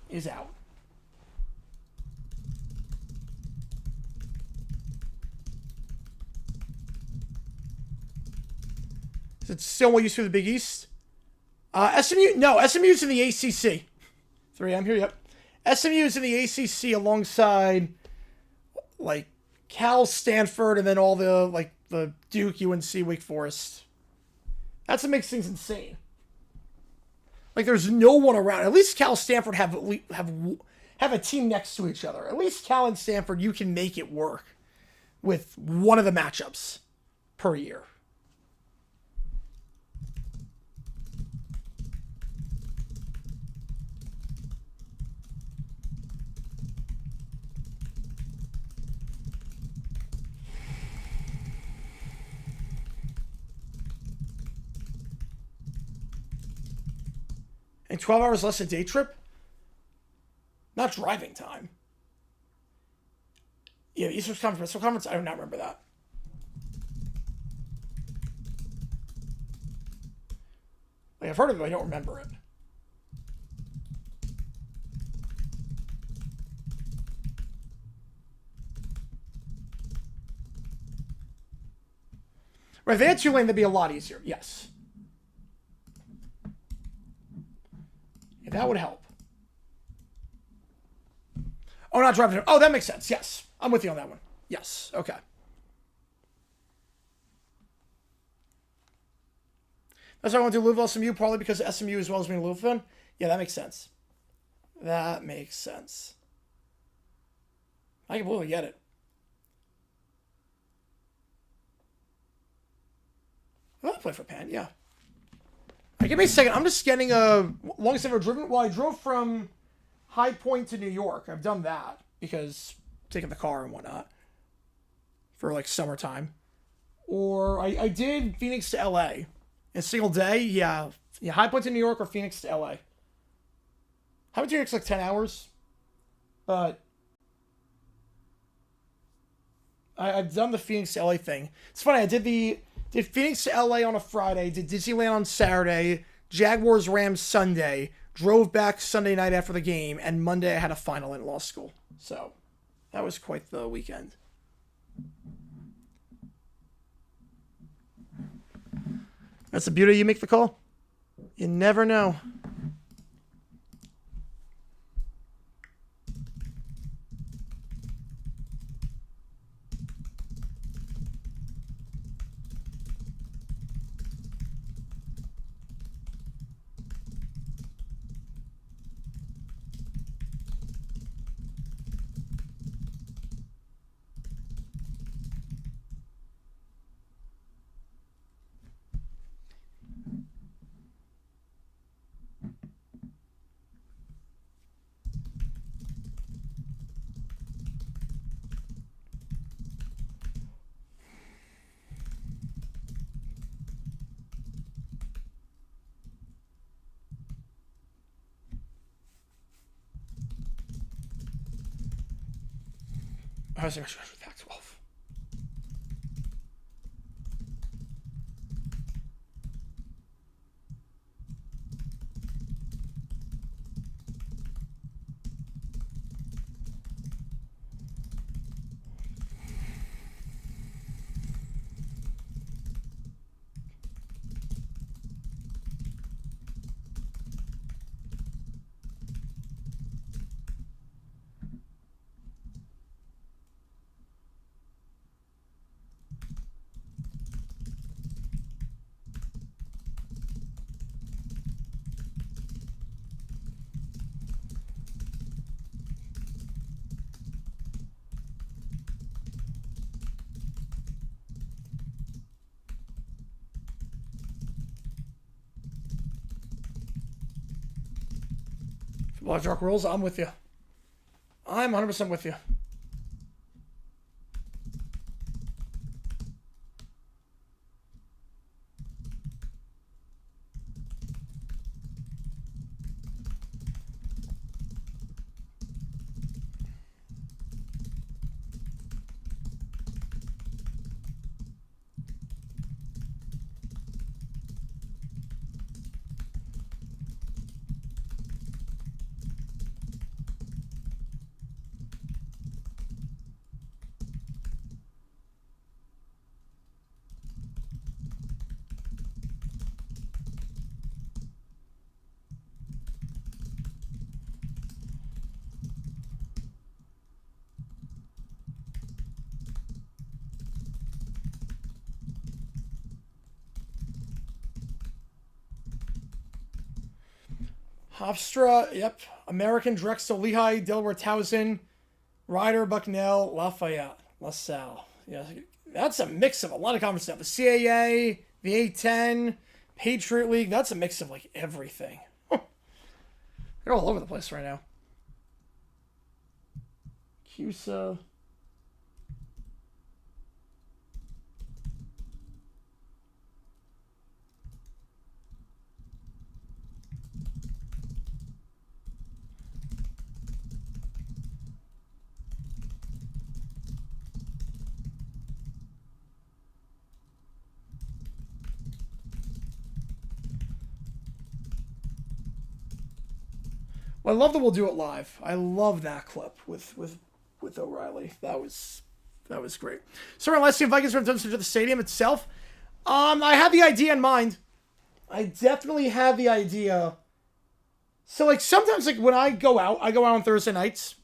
is out. Is it still what used to be the Big East? SMU? No, SMU's in the ACC. 3M here, yep. SMU's in the ACC alongside, like, Cal, Stanford, and then all the, like, the Duke, UNC, Wake Forest. That's what makes things insane. Like, there's no one around. At least Cal, Stanford have a team next to each other. At least Cal and Stanford, you can make it work with one of the matchups per year. And 12 hours less a day trip? Not driving time. Yeah, East Coast Conference, I do not remember that. Like, I've heard of it, but I don't remember it. Right, if they had Tulane, that'd be a lot easier. Yes. Yeah, that would help. Oh, not driving. Oh, that makes sense. Yes. I'm with you on that one. Yes. Okay. That's why I want to do Louisville SMU, probably because SMU as well as being a Louisville fan. Yeah, that makes sense. That makes sense. I completely get it. I want to play for Penn, yeah. Right, give me a second. I'm just getting a longest I've ever driven. Well, I drove from High Point to New York. I've done that. because taking the car and whatnot for like summertime. Or I did Phoenix to LA in a single day. Yeah. High Point to New York or Phoenix to LA. High Point to New York's like 10 hours. But I've done the Phoenix to LA thing. It's funny. I did Phoenix to LA on a Friday. Did Disneyland on Saturday. Jaguars Rams Sunday. Drove back Sunday night after the game. And Monday I had a final in law school. So that was quite the weekend. That's the beauty. You make the call. You never know. I was going to with Pac-12. Blackjack rules, I'm with you. I'm 100% with you. Hofstra, yep. American, Drexel, Lehigh, Delaware, Towson, Ryder, Bucknell, Lafayette, LaSalle. Yeah, that's a mix of a lot of conference stuff. The CAA, the A10, Patriot League. That's a mix of like everything. They're all over the place right now. CUSA. Well, I love that we'll do it live. I love that clip with O'Reilly. That was great. So, let's see if Vikings run to the stadium itself. I had the idea in mind. I definitely had the idea. So, like, sometimes, like, when I go out on Thursday nights,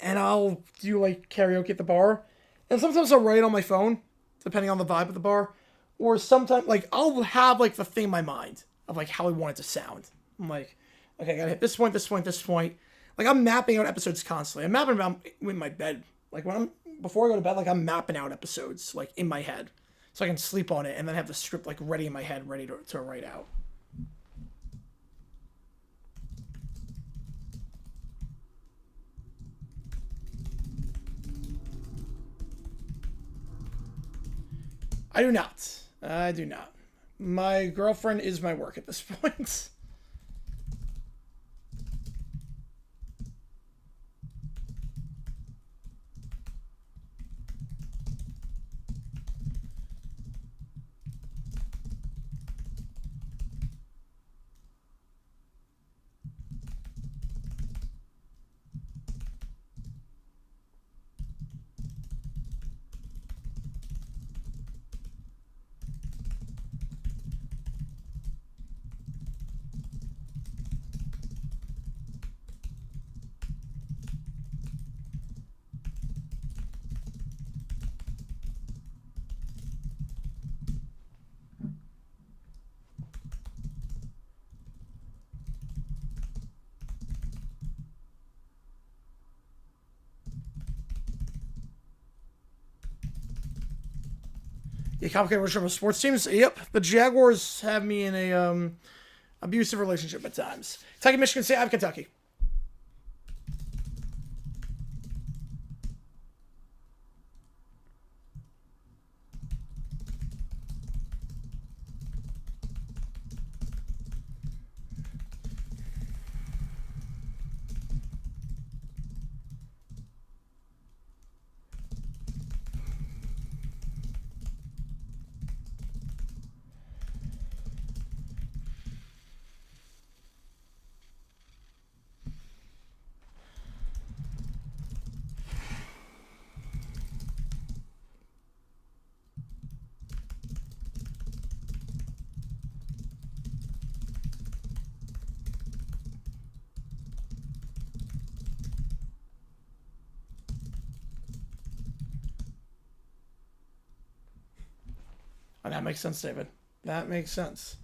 and I'll do, like, karaoke at the bar, and sometimes I'll write on my phone, depending on the vibe of the bar, or sometimes, like, I'll have, like, the thing in my mind of, like, how I want it to sound. I'm like, okay, I gotta hit this point, this point, this point. Like, I'm mapping out episodes constantly. I'm mapping out in my bed. Like, before I go to bed, like, I'm mapping out episodes, like, in my head. So I can sleep on it and then have the script, like, ready in my head, ready to write out. I do not. I do not. My girlfriend is my work at this point. Yeah, complicated relationship with sports teams. Yep, the Jaguars have me in a abusive relationship at times. Kentucky, Michigan State. I have Kentucky. Oh, that makes sense, David. That makes sense.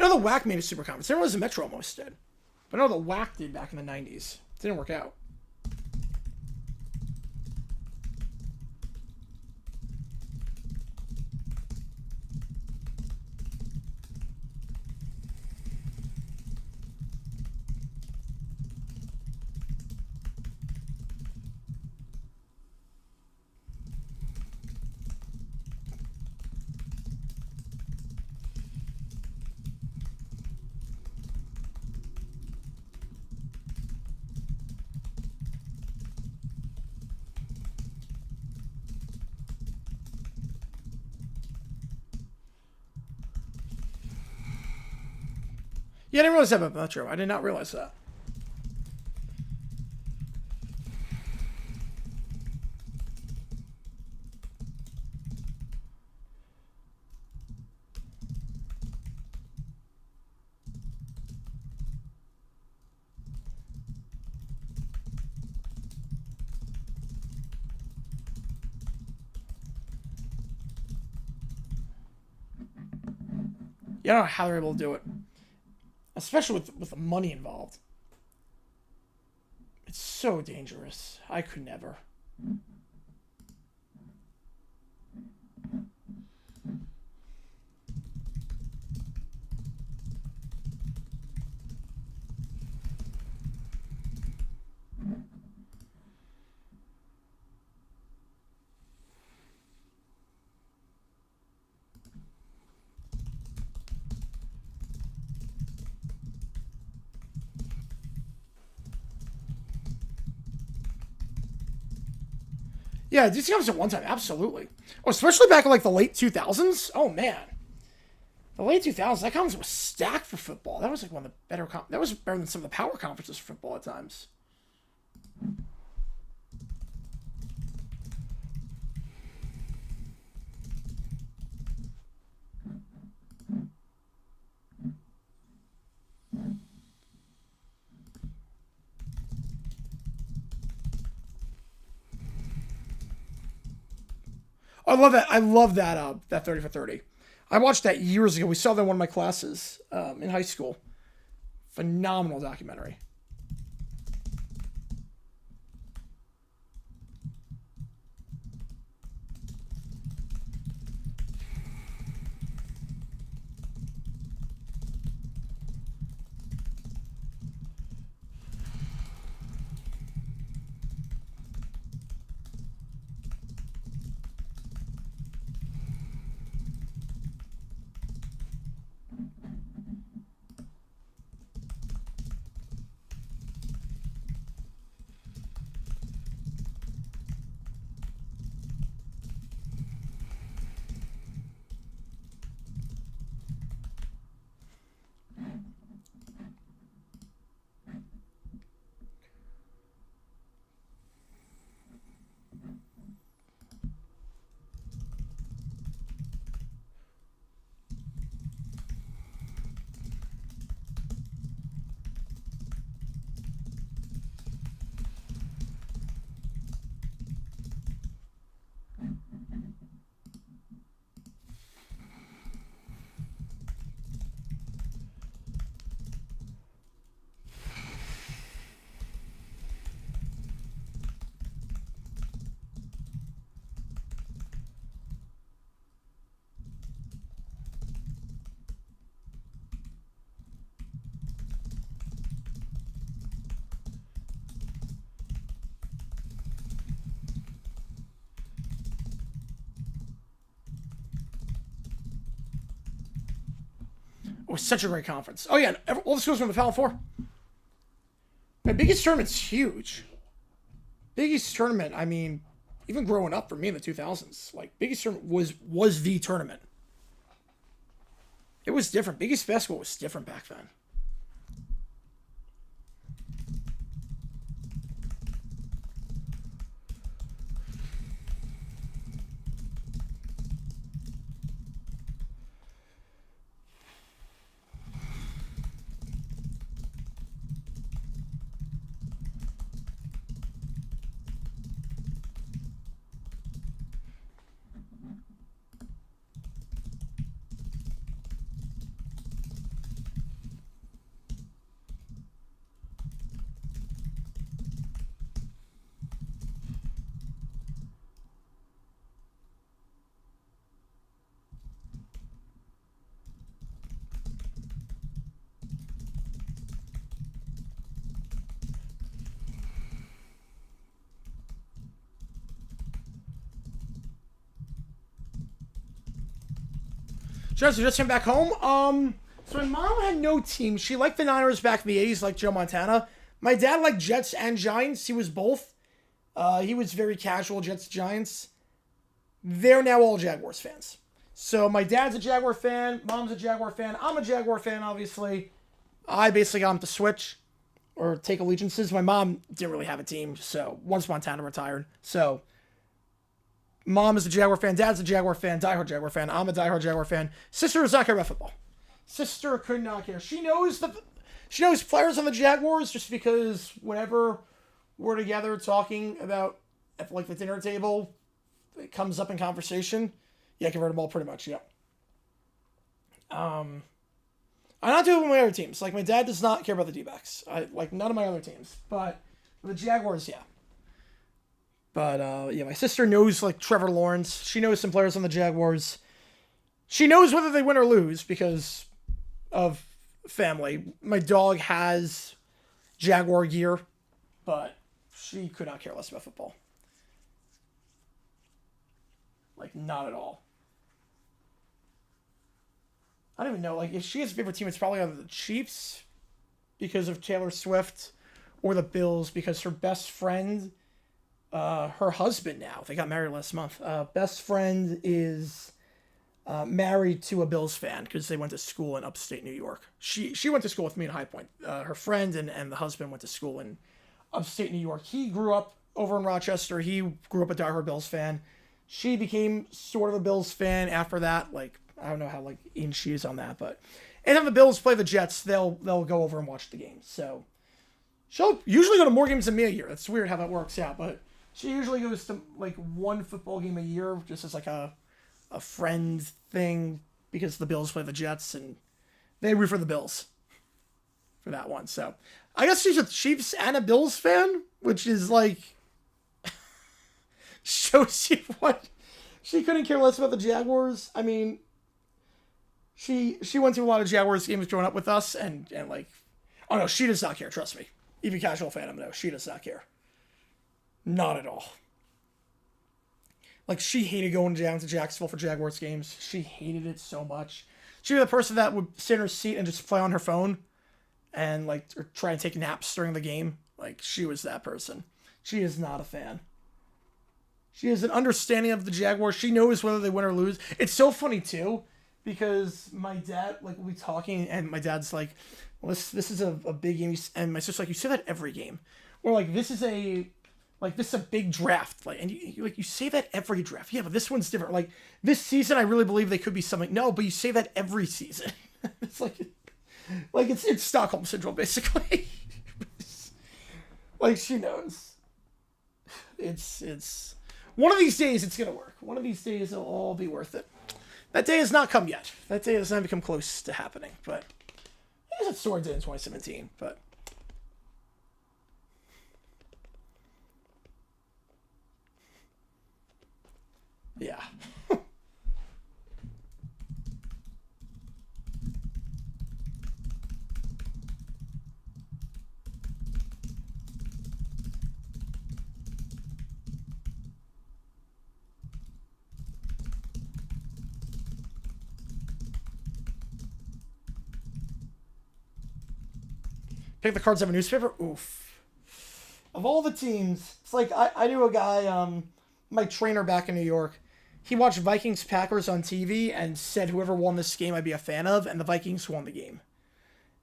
I know the WAC made a super conference. There was a Metro almost did. But I know the WAC did back in the 90s. It didn't work out. Yeah, I didn't realize that about Metro. I did not realize that. Yeah, I don't know how they're able to do it. Especially with the money involved. It's so dangerous. I could never. Yeah, DC comes at one time, absolutely. Oh, especially back in like the late 2000s. Oh man, The late 2000s, that conference was stacked for football. That was like one of the better. That was better than some of the power conferences for football at times. I love that. I love that 30 for 30. I watched that years ago. We saw that in one of my classes in high school. Phenomenal documentary. It was such a great conference. Oh yeah, all the schools from the Final Four. My Big East tournament's huge. Big East tournament. I mean, even growing up for me in the 2000s, like Big East tournament was the tournament. It was different. Big East basketball was different back then. Just came back home. So my mom had no team. She liked the Niners back in the 80s, like Joe Montana. My dad liked Jets and Giants. He was both. He was very casual, Jets, Giants. They're now all Jaguars fans. So my dad's a Jaguar fan. Mom's a Jaguar fan. I'm a Jaguar fan, obviously. I basically got him to switch or take allegiances. My mom didn't really have a team, so once Montana retired. So mom is a Jaguar fan. Dad's a Jaguar fan. Diehard Jaguar fan. I'm a diehard Jaguar fan. Sister does not care about football. Sister could not care. She knows players on the Jaguars just because whenever we're together talking about at like the dinner table, it comes up in conversation. Yeah, I convert them all pretty much. Yeah. I'm not doing it with my other teams. Like my dad does not care about the D-backs. I like none of my other teams, but the Jaguars, yeah. But yeah, my sister knows like Trevor Lawrence. She knows some players on the Jaguars. She knows whether they win or lose because of family. My dog has Jaguar gear, but she could not care less about football. Like, not at all. I don't even know. Like, if she has a favorite team, it's probably either the Chiefs because of Taylor Swift or the Bills because her best friend, her husband now, they got married last month. Best friend is married to a Bills fan because they went to school in upstate New York. She went to school with me in High Point. Her friend and the husband went to school in upstate New York. He grew up over in Rochester. He grew up a diehard Bills fan. She became sort of a Bills fan after that. Like, I don't know how like in she is on that, but anytime the Bills play the Jets, they'll go over and watch the games. So she'll usually go to more games than me a year. That's weird how that works out, but she usually goes to like one football game a year, just as like a friend thing, because the Bills play the Jets and they root for the Bills for that one. So I guess she's a Chiefs and a Bills fan, which is like shows you what she couldn't care less about the Jaguars. I mean, she went to a lot of Jaguars games growing up with us, and like, oh no, she does not care. Trust me, even casual fan, no, she does not care, not at all. Like, she hated going down to Jacksonville for Jaguars games. She hated it so much. She was the person that would sit in her seat and just play on her phone and, like, or try and take naps during the game. Like, she was that person. She is not a fan. She has an understanding of the Jaguars. She knows whether they win or lose. It's so funny, too, because my dad, like, will be talking, and my dad's like, well, this is a big game. And my sister's like, you say that every game. Or, like, this is a big draft, like, and you say that every draft. Yeah, but this one's different. Like, this season, I really believe they could be something. No, but you say that every season. It's like it's Stockholm syndrome, basically. Like, she knows. It's one of these days it's gonna work. One of these days it'll all be worth it. That day has not come yet. That day has not become close to happening. But I guess it sort of did in 2017. But yeah. Pick the Cards of a newspaper? Oof. Of all the teams, it's like I knew a guy, my trainer back in New York. He watched Vikings Packers on TV and said whoever won this game I'd be a fan of, and the Vikings won the game.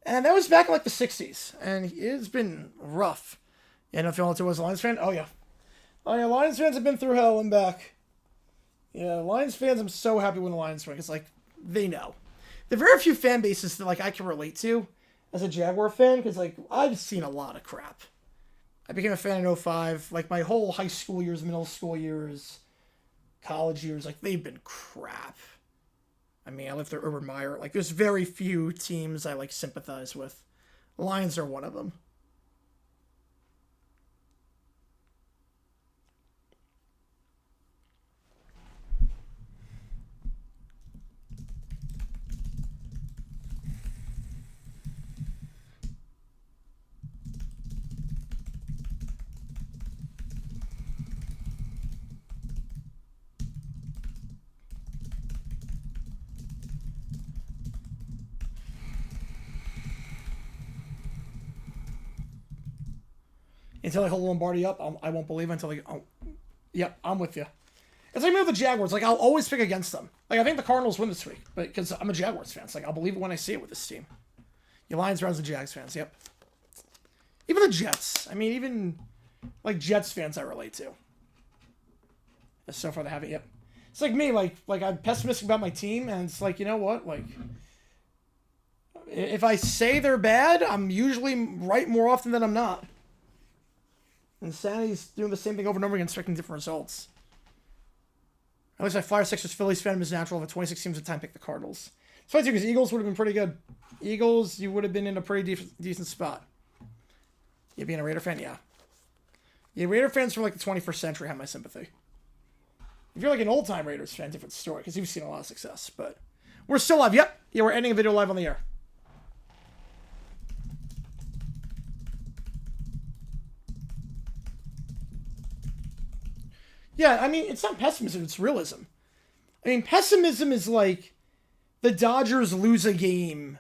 And that was back in like the 60s, and it's been rough. Yeah, no feeling it was a Lions fan? Oh yeah. Oh yeah, Lions fans have been through hell and back. Yeah, Lions fans, I'm so happy when the Lions win, because like, they know. There are very few fan bases that like I can relate to as a Jaguar fan, because like, I've seen a lot of crap. I became a fan in 05. Like, my whole high school years, middle school years, college years, like, they've been crap. I mean, I lived through Urban Meyer. Like, there's very few teams I, like, sympathize with. Lions are one of them. Until I hold Lombardi up, I won't believe it until they... Oh, yep, I'm with you. It's like me with the Jaguars. Like, I'll always pick against them. Like, I think the Cardinals win this week, but because I'm a Jaguars fan. It's like, I'll believe it when I see it with this team. Your Lions, Browns, and Jags fans, yep. Even the Jets. I mean, even, like, Jets fans I relate to. So far they haven't yet. It's like me, like I'm pessimistic about my team, and it's like, you know what? Like, if I say they're bad, I'm usually right more often than I'm not. Insanity's doing the same thing over and over again, expecting different results. At least I Flyers, Sixers, Phillies fan is natural. If a 26 teams at the time, pick the Cardinals. It's funny too, because Eagles would have been pretty good. Eagles, you would have been in a pretty decent spot. You being a Raider fan, yeah. Yeah, Raider fans from like the 21st century have my sympathy. If you're like an old-time Raiders fan, different story, because you've seen a lot of success. But we're still live. Yep. Yeah, we're ending a video live on the air. Yeah, I mean, it's not pessimism, it's realism. I mean, pessimism is like the Dodgers lose a game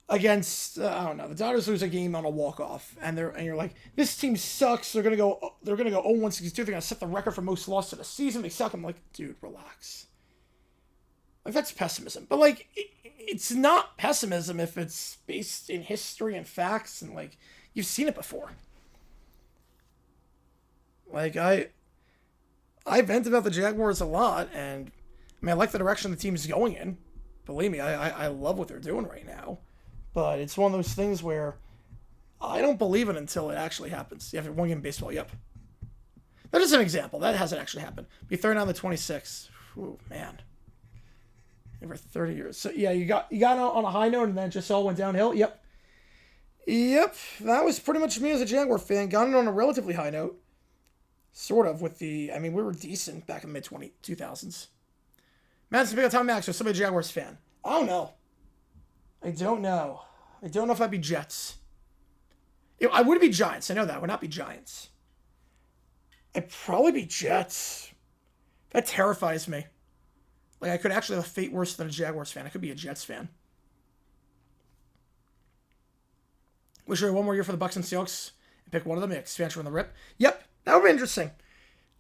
against, I don't know, the Dodgers lose a game on a walk-off, and you're like, this team sucks, they're gonna go 0-1-62, they're gonna set the record for most losses of the season, they suck. I'm like, dude, relax. Like, that's pessimism. But, like, it's not pessimism if it's based in history and facts and, like, you've seen it before. Like, I vent about the Jaguars a lot, and, I mean, I like the direction the team's going in. Believe me, I love what they're doing right now. But it's one of those things where I don't believe it until it actually happens. You have one game in baseball, yep. That is an example. That hasn't actually happened. Be third on the 26. Ooh, man. Over 30 years. So, yeah, you got on a high note, and then it just all went downhill. Yep. Yep. That was pretty much me as a Jaguar fan. Got it on a relatively high note. Sort of with the... I mean, we were decent back in the mid-2000s. Madison Big Tom Max, or somebody Jaguars fan. I don't know. I don't know if I'd be Jets. I would be Giants. I know that. I would not be Giants. I'd probably be Jets. That terrifies me. Like, I could actually have a fate worse than a Jaguars fan. I could be a Jets fan. Wish we had one more year for the Bucs and Seahawks and pick one of them. Expansion from the rip. Yep, that would be interesting.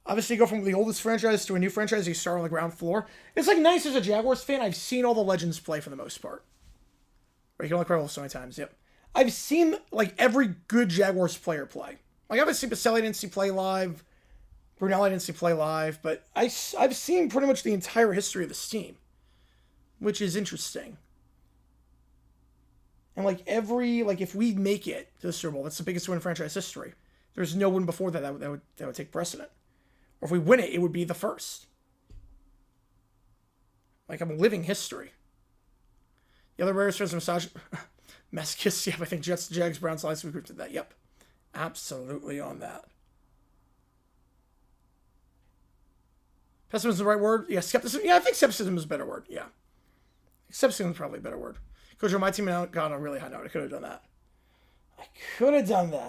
Obviously, you go from the oldest franchise to a new franchise. You start on the ground floor. It's like nice as a Jaguars fan. I've seen all the legends play for the most part. Or you can only play so many times. Yep. I've seen like every good Jaguars player play. Like obviously, Baselli didn't see play live. Brunelli didn't see play live, but I've seen pretty much the entire history of this team, which is interesting. And like if we make it to the Super Bowl, that's the biggest win in franchise history. There's no win before that would take precedent. Or if we win it, it would be the first. Like I'm living history. The other rarest fans massage Masochist, yeah, I think Jets, Jags, Browns, Lions, we grouped that. Yep. Absolutely on that. Pessimism is the right word? Yeah, skepticism. Yeah, I think skepticism is a better word. Yeah. Skepticism is probably a better word. Coach, my team got on a really high note. I could have done that.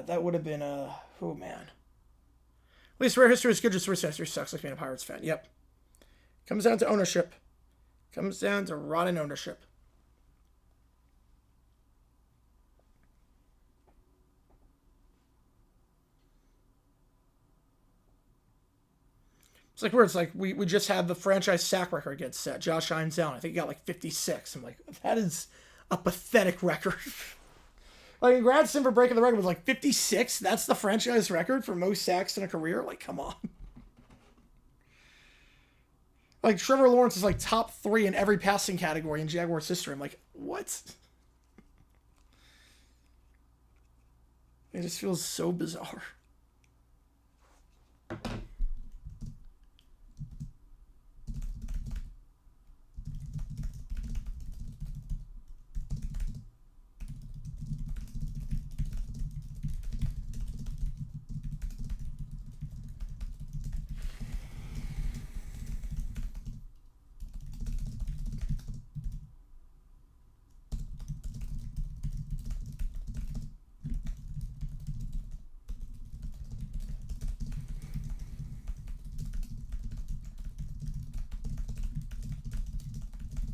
That would have been oh man. At least rare history is good, just recent history sucks, like being a Pirates fan. Yep. Comes down to ownership. Comes down to rotten ownership. It's like weird. It's like we just had the franchise sack record get set. Josh Hines down. I think he got like 56. I'm like, that is a pathetic record. Like, congrats to him for breaking the record. It was like 56. That's the franchise record for most sacks in a career. Like, come on. Like, Trevor Lawrence is like top 3 in every passing category in Jaguars history. I'm like, what? It just feels so bizarre.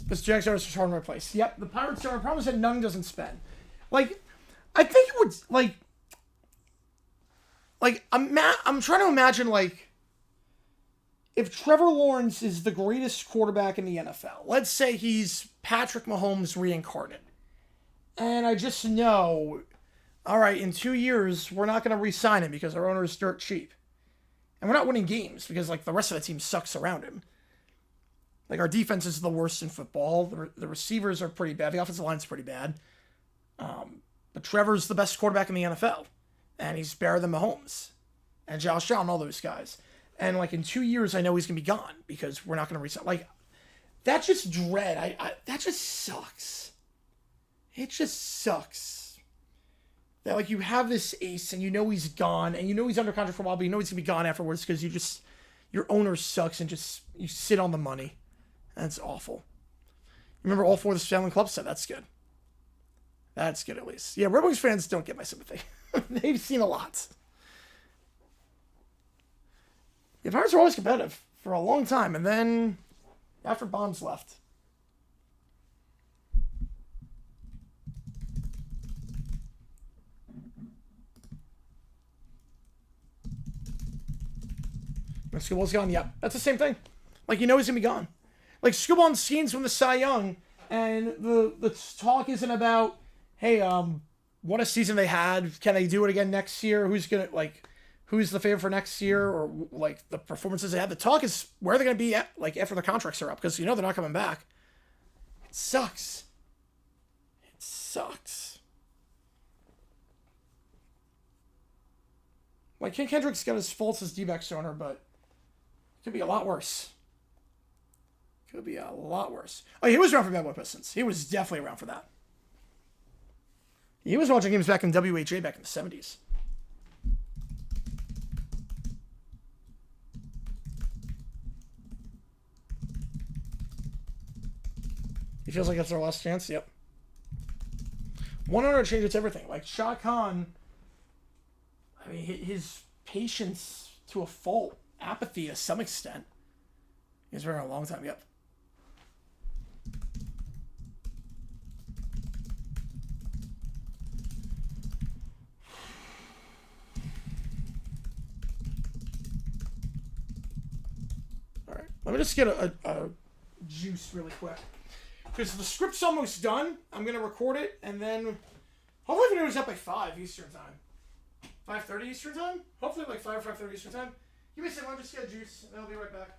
This Jags are hard to replace. Yep, the Pirates are. The problem is that Nung doesn't spend. Like, I think it would like I'm trying to imagine like if Trevor Lawrence is the greatest quarterback in the NFL. Let's say he's Patrick Mahomes reincarnate, and I just know, all right, in 2 years we're not going to re-sign him because our owner is dirt cheap, and we're not winning games because like the rest of the team sucks around him. Like, our defense is the worst in football. The receivers are pretty bad. The offensive line is pretty bad. But Trevor's the best quarterback in the NFL. And he's better than Mahomes. And Josh Allen, all those guys. And, like, in 2 years, I know he's going to be gone because we're not going to resign. Like, that just dread. That just sucks. It just sucks. That, like, you have this ace and you know he's gone. And you know he's under contract for a while, but you know he's going to be gone afterwards because your owner sucks and you sit on the money. That's awful. Remember all 4 of the Stanley Club said that's good. That's good at least. Yeah, Red Wings fans don't get my sympathy. They've seen a lot. The Pirates were always competitive for a long time, and then after Bonds left. When School's gone, yep. That's the same thing. Like, you know he's going to be gone. Like, Scuba on Scenes from the Cy Young, and the talk isn't about, hey, what a season they had. Can they do it again next year? Who's the favorite for next year, or like the performances they had? The talk is where they're gonna be at, like after the contracts are up, because they're not coming back. It sucks. It sucks. Like, Ken Kendrick's got his faults as D-back owner, but it could be a lot worse. Could be a lot worse. Oh, he was around for Bad Boy Pistons. He was definitely around for that. He was watching games back in WHA back in the 70s. He feels like that's our last chance. Yep. 100 changes everything. Like, Shah Khan, I mean, his patience to a fault, apathy to some extent. He's been around a long time. Yep. All right. Let me just get a juice really quick. Because the script's almost done. I'm going to record it, and then hopefully the video's up by 5 Eastern time. 5:30 Eastern time? Hopefully like 5 or 5:30 Eastern time. Give me a second, I'll just get a juice, and I'll be right back.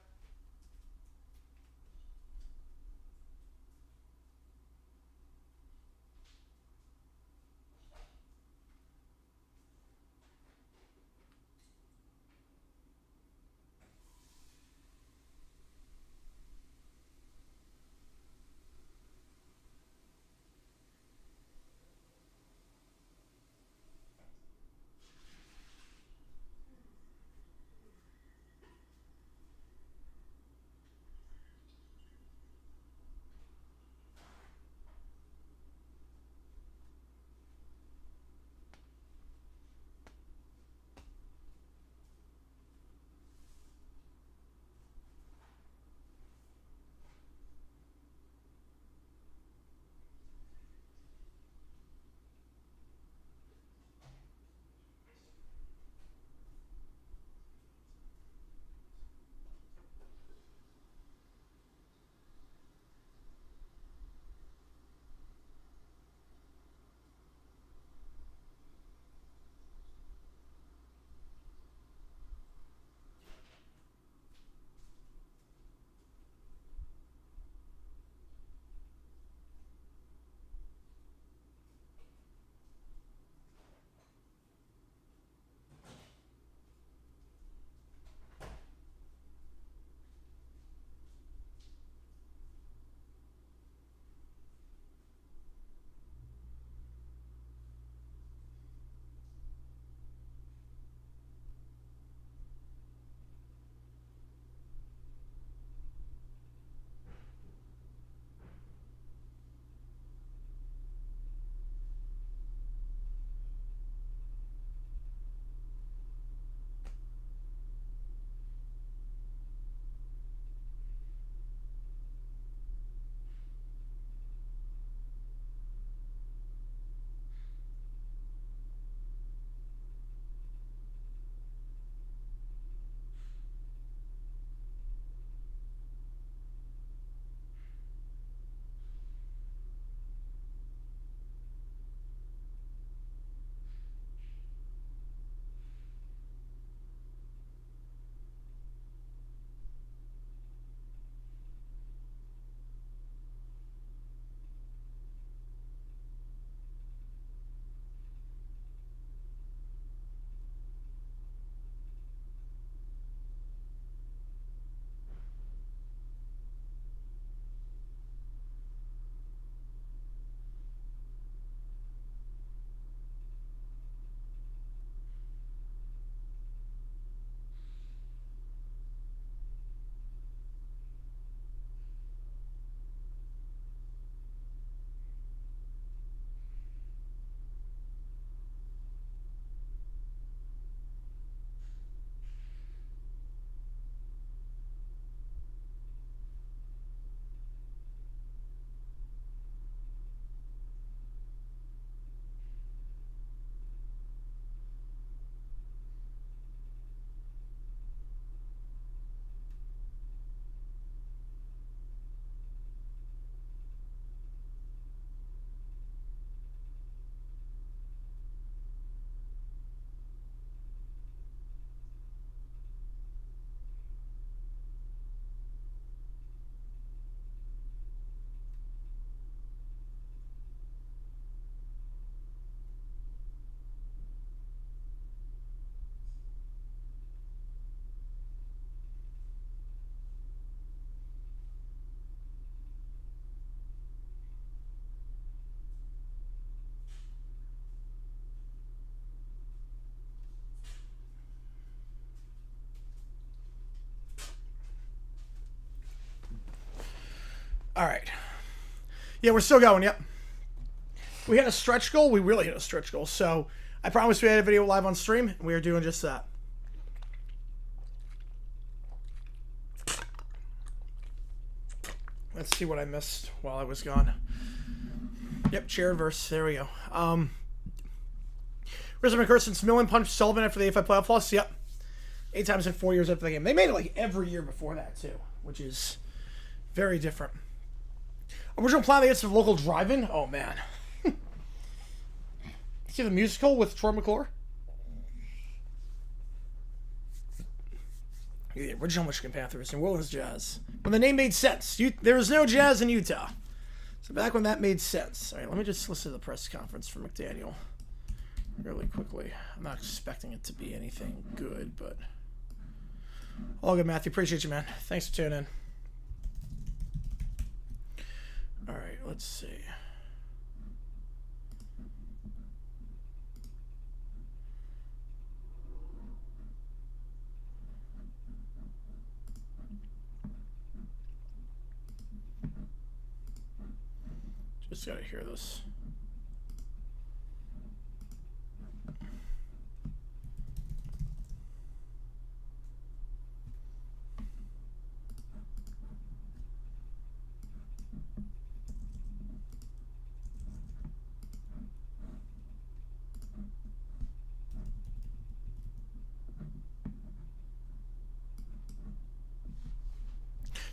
All right. Yeah, we're still going. Yep. We hit a stretch goal. We really hit a stretch goal. So I promised we had a video live on stream, and we are doing just that. Let's see what I missed while I was gone. Yep, chair verse. There we go. Rizzo McCurson's Millen punched Sullivan after the A5 playoff loss. Yep. 8 times in 4 years after the game. They made it like every year before that, too, which is very different. Original plan to get to the local drive-in? Oh, man. See the musical with Troy McClure? The original Michigan Panthers and Willis Jazz. When the name made sense. There was no Jazz in Utah. So back when that made sense. All right, let me just listen to the press conference from McDaniel really quickly. I'm not expecting it to be anything good, but all good, Matthew. Appreciate you, man. Thanks for tuning in. All right, let's see. Just gotta hear this.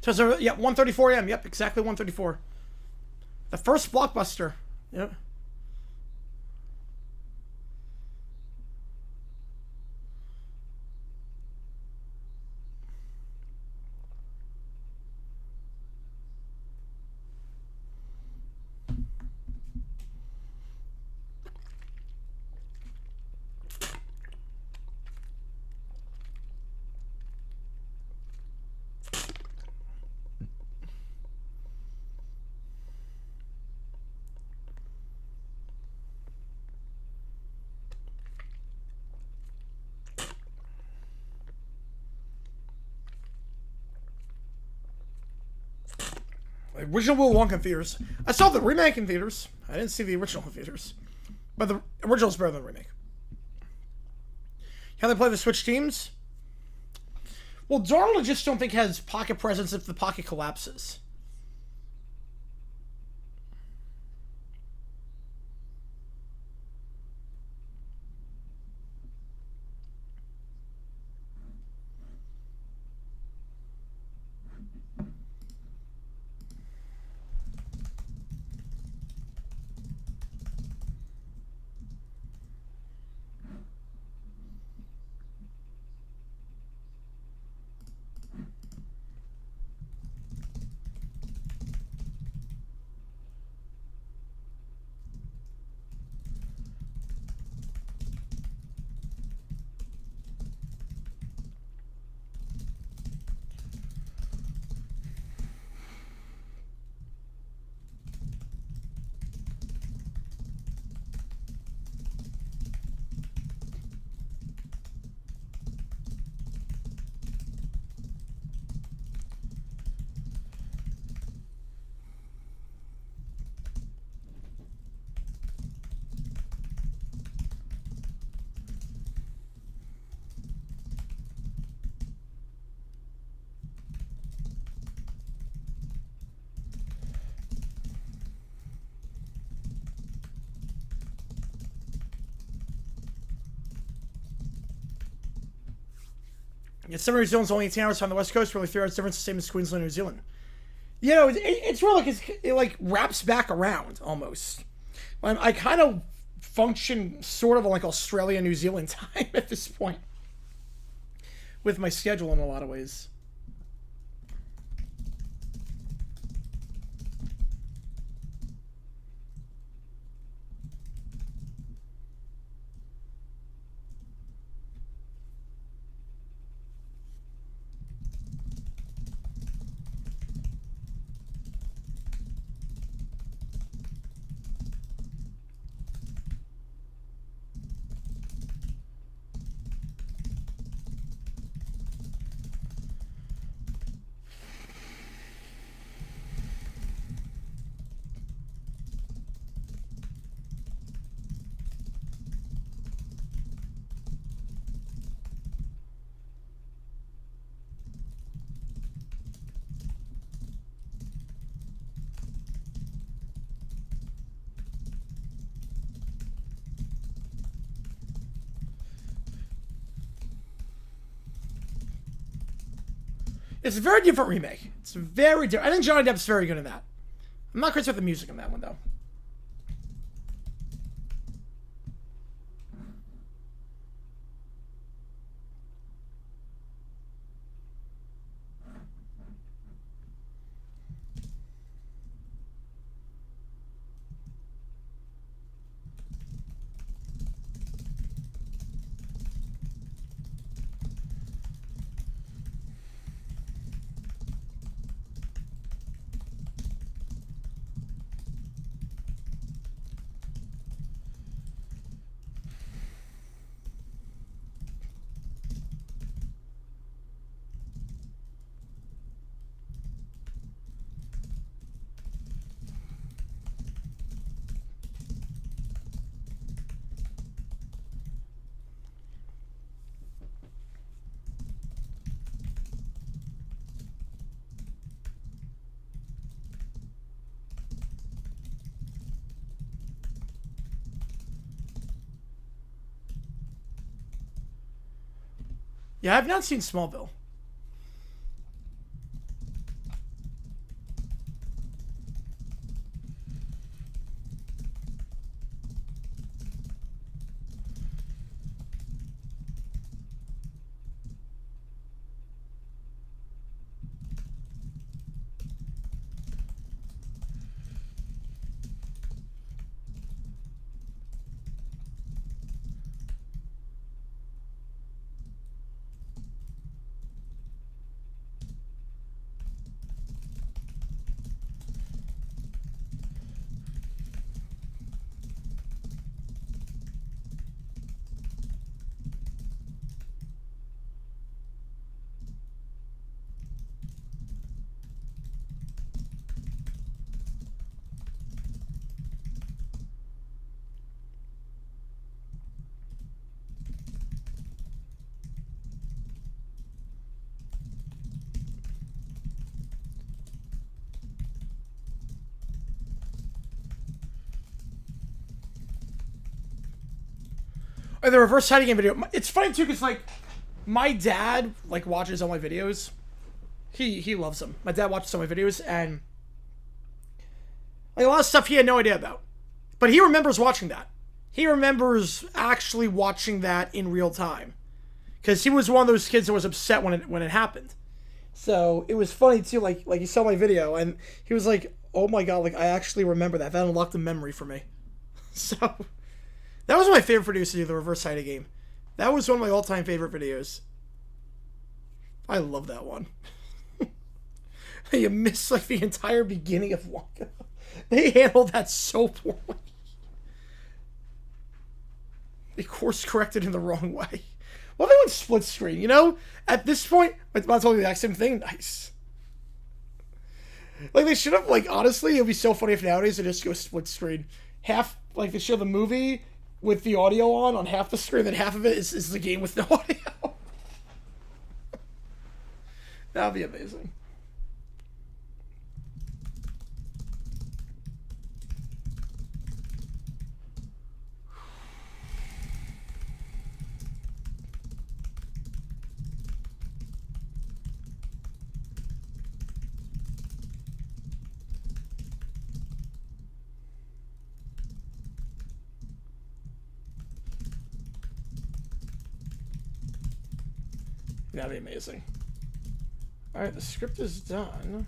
So yeah, 1:34 a.m. Yep, exactly 1:34. The first blockbuster. Yep. Original Will Wonka in theaters. I saw the remake in theaters. I didn't see the original in theaters. But the original's better than the remake. How they play the switch teams? Well, Darnold I just don't think has pocket presence if the pocket collapses. Yet summer New Zealand's only 18 hours on the west coast, probably 3 hours difference, the same as Queensland, New Zealand. You know, it's really like it like wraps back around almost. I kind of function sort of like Australia, New Zealand time at this point with my schedule in a lot of ways. It's a very different remake. It's very different. I think Johnny Depp's very good in that. I'm not crazy with the music in that one, though. Yeah, I've not seen Smallville. Or the reverse hiding game video. It's funny too, because like my dad like watches all my videos. He loves them. My dad watches all my videos, and like a lot of stuff he had no idea about, but he remembers watching that. He remembers actually watching that in real time, because he was one of those kids that was upset when it happened. So it was funny too. Like he saw my video and he was like, "Oh my god! Like I actually remember that. That unlocked a memory for me." So that was my favorite videos to do, the reverse hiding game. That was one of my all-time favorite videos. I love that one. You miss like the entire beginning of Wonka. They handled that so poorly. They course corrected in the wrong way. Well, they went split screen, you know? At this point, it's about totally the exact same thing. Nice. Like, they should have, like, honestly, it would be so funny if nowadays they just go split screen. Half, like, they show the movie with the audio on half the screen, then half of it is the game with no audio. That would be amazing. That'd be amazing. Alright, the script is done.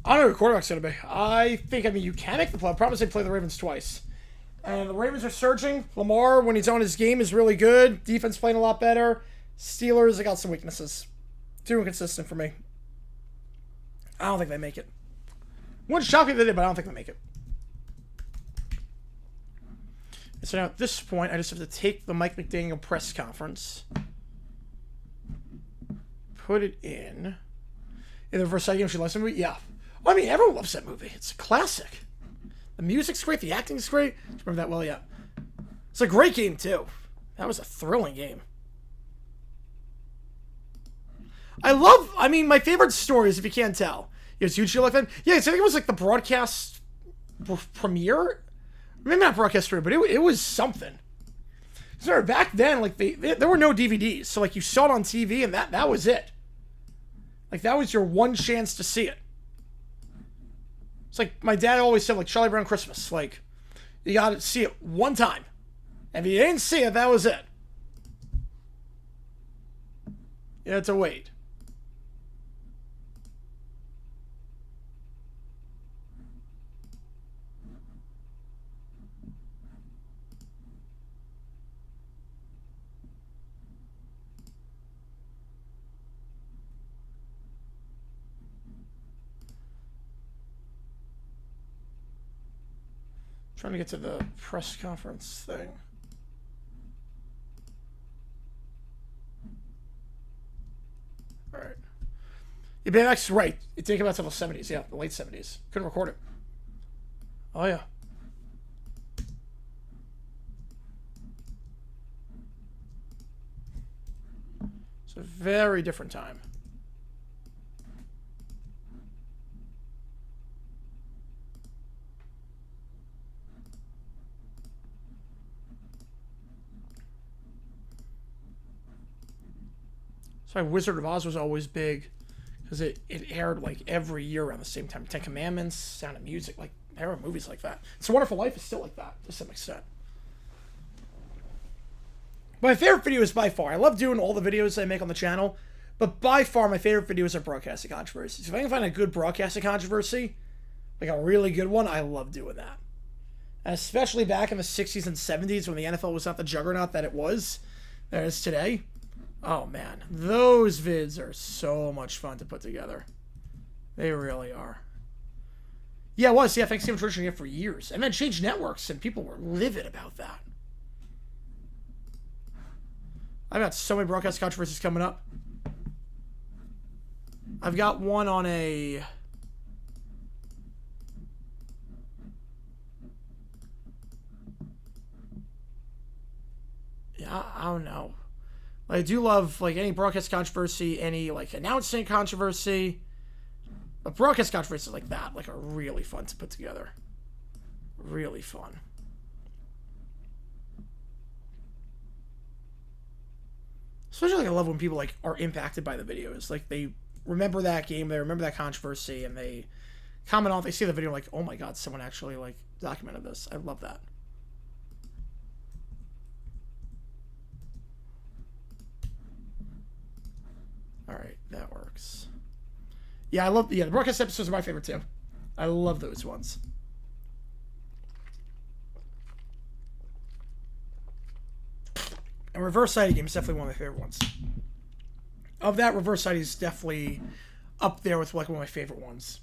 I don't know who the quarterback's going to be. I mean, you can make the play. I promise they play the Ravens twice. And the Ravens are surging. Lamar, when he's on his game, is really good. Defense playing a lot better. Steelers, they got some weaknesses. Too inconsistent for me. I don't think they make it. Wouldn't shock me if they did, but I don't think they make it. So now at this point, I just have to take the Mike McDaniel press conference, put it in the reverse side game. She loves the movie? Yeah. Well, I mean, everyone loves that movie. It's a classic. The music's great. The acting's great. Remember that well? Yeah. It's a great game, too. That was a thrilling game. I mean, my favorite stories, if you can't tell. You guys usually like that? Yeah, I think it was like the broadcast premiere. Maybe not broadcast premiere, but it was something. So back then, like there were no DVDs, so like you saw it on TV, and that was it. Like that was your one chance to see it. It's like my dad always said, like Charlie Brown Christmas, like you got to see it one time, and if you didn't see it, that was it. You had to wait. Trying to get to the press conference thing. All right. Yeah, BMX, right. It didn't come out until the 70s. Yeah, the late 70s. Couldn't record it. Oh, yeah. It's a very different time. That's why Wizard of Oz was always big, because it aired like every year around the same time. Ten Commandments, Sound of Music, like there were movies like that. It's a Wonderful Life is still like that to some extent. My favorite video is by far. I love doing all the videos I make on the channel, but by far my favorite videos are broadcasting controversies. If I can find a good broadcasting controversy, like a really good one, I love doing that. And especially back in the 60s and 70s when the NFL was not the juggernaut that it is today. Oh man, those vids are so much fun to put together. They really are. Yeah, it was. Yeah, Thanksgiving tradition here for years. And then changed networks, and people were livid about that. I've got so many broadcast controversies coming up. I've got one on a... Yeah, I don't know. I do love like any broadcast controversy, any like announcing controversy. But broadcast controversies like that like are really fun to put together. Really fun. Especially like I love when people like are impacted by the videos. Like they remember that game, they remember that controversy, and they comment on it, they see the video like, oh my god, someone actually like documented this. I love that. Alright, that works. Yeah, the broadcast episodes are my favorite too. I love those ones. And reverse sighting game is definitely one of my favorite ones. Of that, reverse sighting is definitely up there with like one of my favorite ones.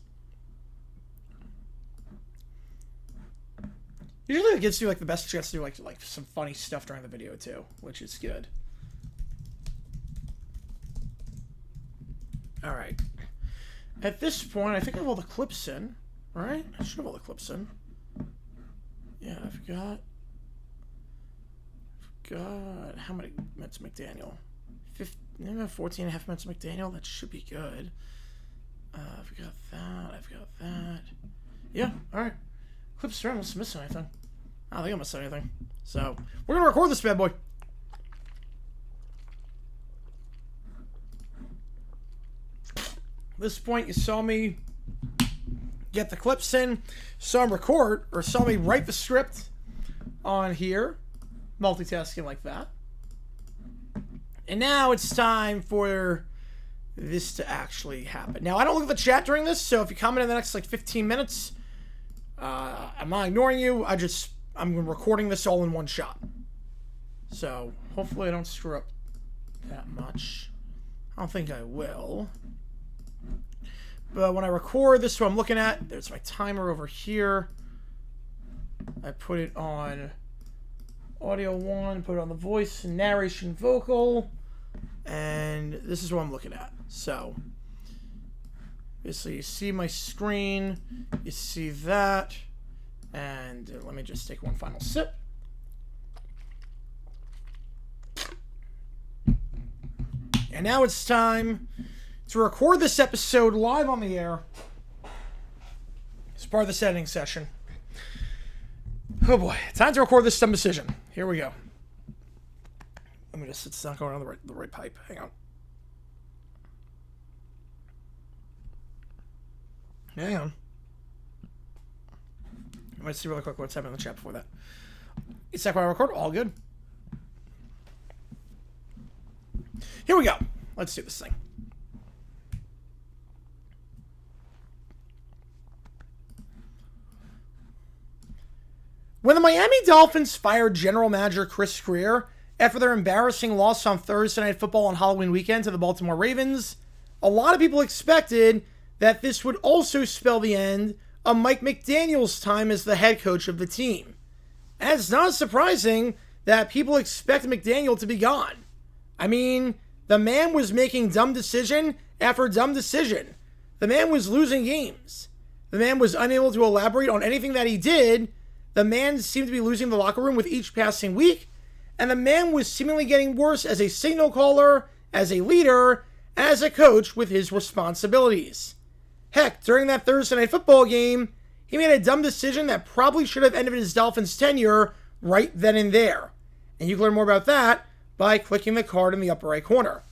Usually it gives you like the best chance to do like some funny stuff during the video too, which is good. All right. At this point, I think I have all the clips in, right? I should have all the clips in. Yeah, I've got how many minutes McDaniel? 14 and a half minutes McDaniel. That should be good. I've got that. Yeah, all right. Clips are almost missing anything. I don't think I missed anything. So we're gonna record this bad boy. At this point, you saw me get the clips in, saw him record, or saw me write the script on here, multitasking like that. And now it's time for this to actually happen. Now, I don't look at the chat during this, so if you comment in the next like 15 minutes, I'm not ignoring you. I'm recording this all in one shot. So hopefully I don't screw up that much. I don't think I will. But when I record, this is what I'm looking at. There's my timer over here. I put it on audio 1, put it on the voice, narration, vocal, and this is what I'm looking at. So, basically, you see my screen, you see that, and let me just take one final sip. And now it's time to record this episode live on the air. It's part of the editing session. Oh boy, time to record this dumb decision. Here we go. It's not going on the right pipe. Hang on. Hang on. I'm going to see really quick what's happening in the chat before that. It's that while I record. All good. Here we go. Let's do this thing. When the Miami Dolphins fired general manager Chris Greer after their embarrassing loss on Thursday Night Football on Halloween weekend to the Baltimore Ravens, a lot of people expected that this would also spell the end of Mike McDaniel's time as the head coach of the team. And it's not surprising that people expect McDaniel to be gone. I mean, the man was making dumb decision after dumb decision. The man was losing games. The man was unable to elaborate on anything that he did. The man seemed to be losing the locker room with each passing week. And the man was seemingly getting worse as a signal caller, as a leader, as a coach with his responsibilities. Heck, during that Thursday Night Football game, he made a dumb decision that probably should have ended his Dolphins tenure right then and there. And you can learn more about that by clicking the card in the upper right corner.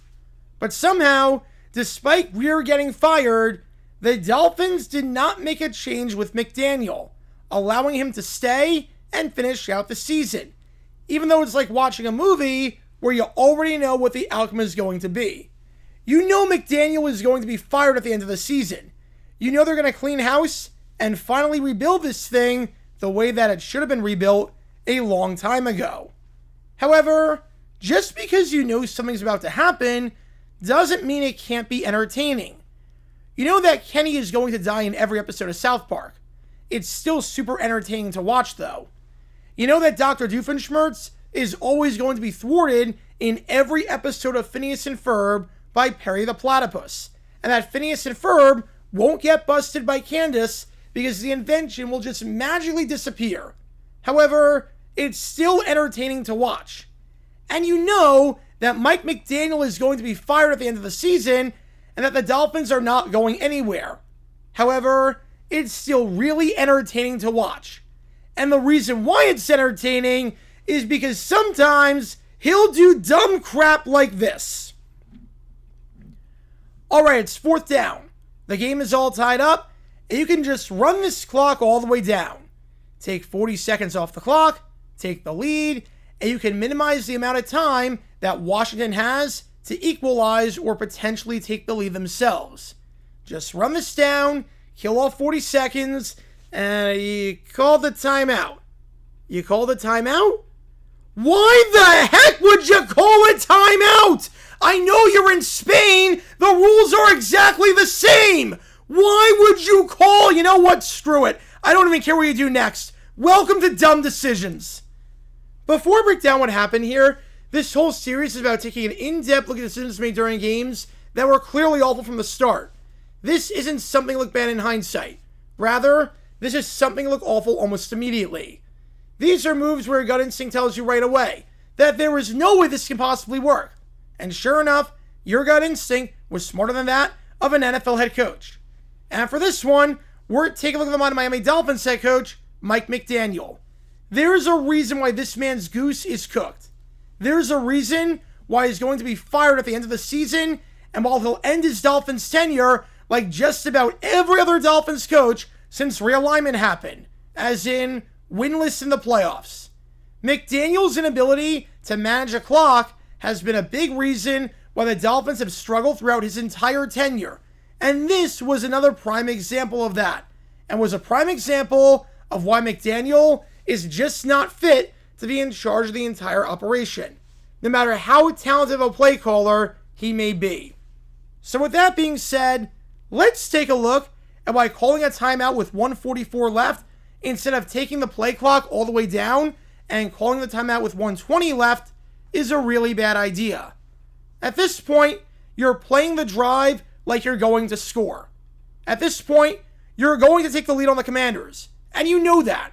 But somehow, despite Greer getting fired, the Dolphins did not make a change with McDaniel, allowing him to stay and finish out the season, even though it's like watching a movie where you already know what the outcome is going to be. You know McDaniel is going to be fired at the end of the season. You know they're going to clean house and finally rebuild this thing the way that it should have been rebuilt a long time ago. However, just because you know something's about to happen doesn't mean it can't be entertaining. You know that Kenny is going to die in every episode of South Park. It's still super entertaining to watch, though. You know that Dr. Doofenshmirtz is always going to be thwarted in every episode of Phineas and Ferb by Perry the Platypus, and that Phineas and Ferb won't get busted by Candace because the invention will just magically disappear. However, it's still entertaining to watch. And you know that Mike McDaniel is going to be fired at the end of the season and that the Dolphins are not going anywhere. However, it's still really entertaining to watch. And the reason why it's entertaining is because sometimes he'll do dumb crap like this. Alright, it's 4th down. The game is all tied up, and you can just run this clock all the way down. Take 40 seconds off the clock, take the lead, and you can minimize the amount of time that Washington has to equalize or potentially take the lead themselves. Just run this down, kill off 40 seconds, and you call the timeout. You call the timeout? Why the heck would you call a timeout? I know you're in Spain. The rules are exactly the same. Why would you call? You know what? Screw it. I don't even care what you do next. Welcome to Dumb Decisions. Before I break down what happened here, this whole series is about taking an in-depth look at decisions made during games that were clearly awful from the start. This isn't something look bad in hindsight. Rather, this is something look awful almost immediately. These are moves where your gut instinct tells you right away that there is no way this can possibly work. And sure enough, your gut instinct was smarter than that of an NFL head coach. And for this one, we're taking a look at the Miami Dolphins head coach, Mike McDaniel. There's a reason why this man's goose is cooked. There's a reason why he's going to be fired at the end of the season, and while he'll end his Dolphins tenure like just about every other Dolphins coach since realignment happened, as in winless in the playoffs. McDaniel's inability to manage a clock has been a big reason why the Dolphins have struggled throughout his entire tenure. And this was another prime example of that. And was a prime example of why McDaniel is just not fit to be in charge of the entire operation, no matter how talented of a play caller he may be. So with that being said, let's take a look at why calling a timeout with 1:44 left instead of taking the play clock all the way down and calling the timeout with 1:20 left is a really bad idea. At this point, you're playing the drive like you're going to score. At this point, you're going to take the lead on the Commanders, and you know that.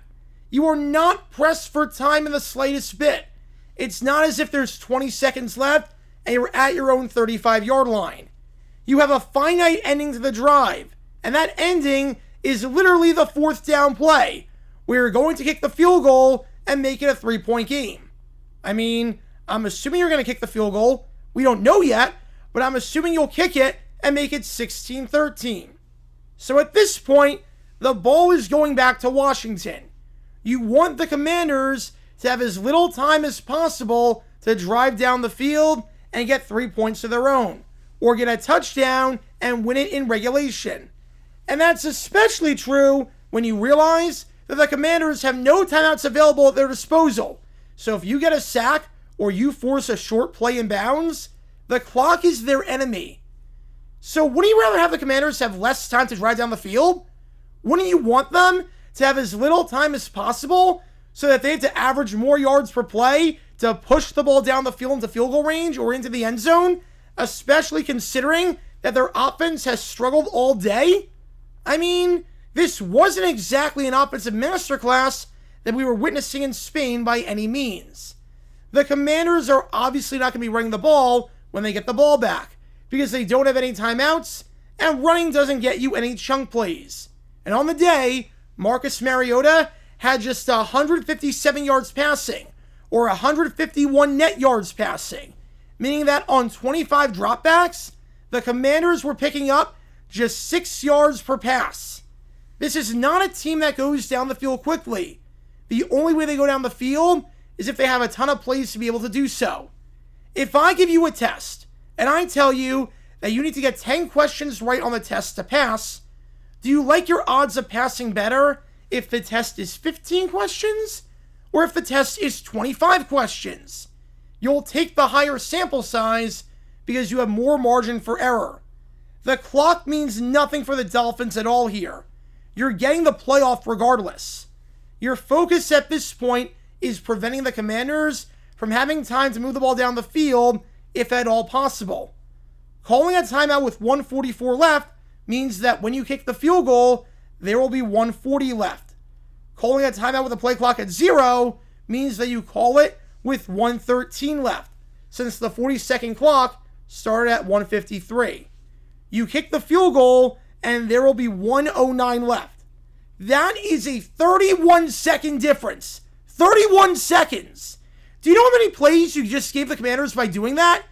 You are not pressed for time in the slightest bit. It's not as if there's 20 seconds left and you're at your own 35-yard line. You have a finite ending to the drive, and that ending is literally the 4th down play, where you're going to kick the field goal and make it a 3-point game. I mean, I'm assuming you're going to kick the field goal. We don't know yet, but I'm assuming you'll kick it and make it 16-13. So at this point, the ball is going back to Washington. You want the Commanders to have as little time as possible to drive down the field and get 3 points of their own, or get a touchdown and win it in regulation. And that's especially true when you realize that the Commanders have no timeouts available at their disposal. So if you get a sack or you force a short play in bounds, the clock is their enemy. So wouldn't you rather have the Commanders have less time to drive down the field? Wouldn't you want them to have as little time as possible so that they have to average more yards per play to push the ball down the field into field goal range or into the end zone, especially considering that their offense has struggled all day? I mean, this wasn't exactly an offensive masterclass that we were witnessing in Spain by any means. The Commanders are obviously not going to be running the ball when they get the ball back because they don't have any timeouts, and running doesn't get you any chunk plays. And on the day, Marcus Mariota had just 157 yards passing, or 151 net yards passing, meaning that on 25 dropbacks, the Commanders were picking up just 6 yards per pass. This is not a team that goes down the field quickly. The only way they go down the field is if they have a ton of plays to be able to do so. If I give you a test, and I tell you that you need to get 10 questions right on the test to pass, do you like your odds of passing better if the test is 15 questions or if the test is 25 questions? You'll take the higher sample size because you have more margin for error. The clock means nothing for the Dolphins at all here. You're getting the playoff regardless. Your focus at this point is preventing the Commanders from having time to move the ball down the field, if at all possible. Calling a timeout with 1:44 left means that when you kick the field goal, there will be 1:40 left. Calling a timeout with a play clock at 0 means that you call it with 1:13 left, since the 40-second clock started at 1:53. You kick the field goal, and there will be 1:09 left. That is a 31-second difference. 31 seconds! Do you know how many plays you just gave the Commanders by doing that?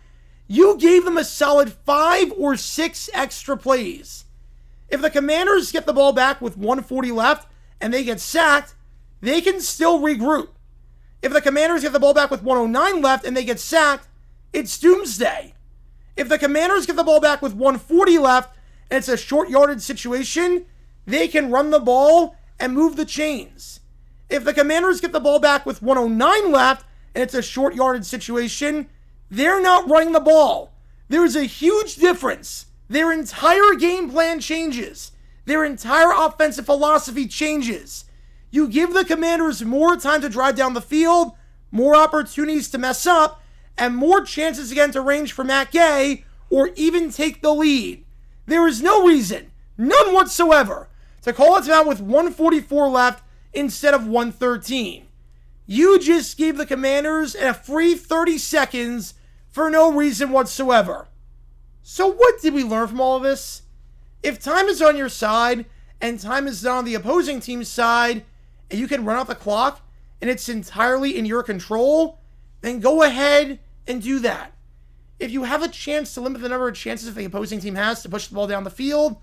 You gave them a solid 5 or 6 extra plays. If the Commanders get the ball back with 1:40 left and they get sacked, they can still regroup. If the Commanders get the ball back with 1:09 left and they get sacked, it's doomsday. If the Commanders get the ball back with 1:40 left and it's a short yardage situation, they can run the ball and move the chains. If the Commanders get the ball back with 1:09 left and it's a short yardage situation, they're not running the ball. There's a huge difference. Their entire game plan changes. Their entire offensive philosophy changes. You give the Commanders more time to drive down the field, more opportunities to mess up, and more chances again to range for Matt Gay or even take the lead. There is no reason, none whatsoever, to call it out with 1:44 left instead of 1:13. You just gave the Commanders a free 30 seconds for no reason whatsoever. So what did we learn from all of this? If time is on your side and time is not on the opposing team's side and you can run out the clock and it's entirely in your control, then go ahead and do that. If you have a chance to limit the number of chances that the opposing team has to push the ball down the field,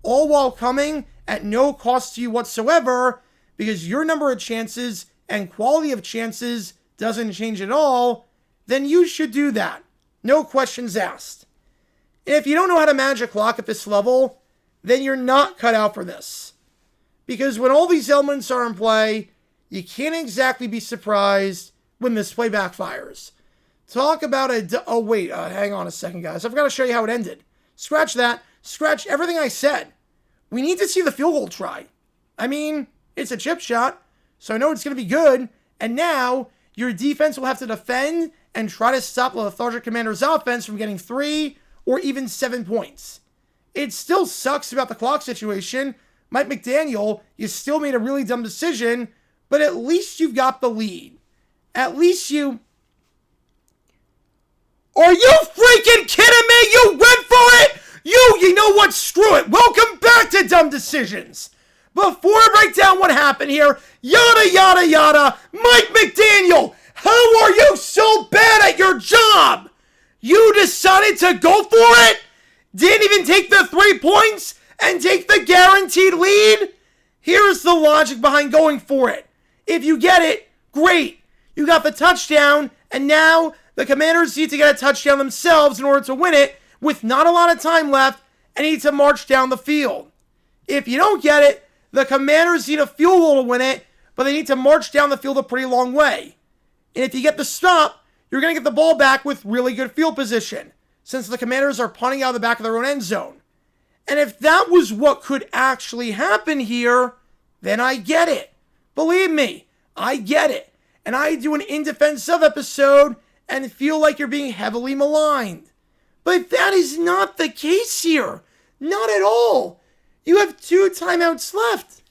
all while coming at no cost to you whatsoever, because your number of chances and quality of chances doesn't change at all, then you should do that. No questions asked. And if you don't know how to manage a clock at this level, then you're not cut out for this. Because when all these elements are in play, you can't exactly be surprised when this play backfires. Talk about hang on a second, guys. I've got to show you how it ended. Scratch that. Scratch everything I said. We need to see the field goal try. I mean, it's a chip shot, so I know it's going to be good. And now your defense will have to defend and try to stop the lethargic Commanders' offense from getting 3 or even 7 points. It still sucks about the clock situation. Mike McDaniel, you still made a really dumb decision, but at least you've got the lead. At least you... Are you freaking kidding me? You went for it? You know what? Screw it. Welcome back to Dumb Decisions. Before I break down what happened here, yada, yada, yada, Mike McDaniel How are you so bad at your job? You decided to go for it? Didn't even take the 3 points and take the guaranteed lead? Here's the logic behind going for it. If you get it, great. You got the touchdown, and now the Commanders need to get a touchdown themselves in order to win it with not a lot of time left and need to march down the field. If you don't get it, the Commanders need a field goal to win it, but they need to march down the field a pretty long way. And if you get the stop, you're going to get the ball back with really good field position, since the Commanders are punting out of the back of their own end zone. And if that was what could actually happen here, then I get it. Believe me, I get it. And I do an In Defense Of episode and feel like you're being heavily maligned. But that is not the case here. Not at all. You have 2 timeouts left.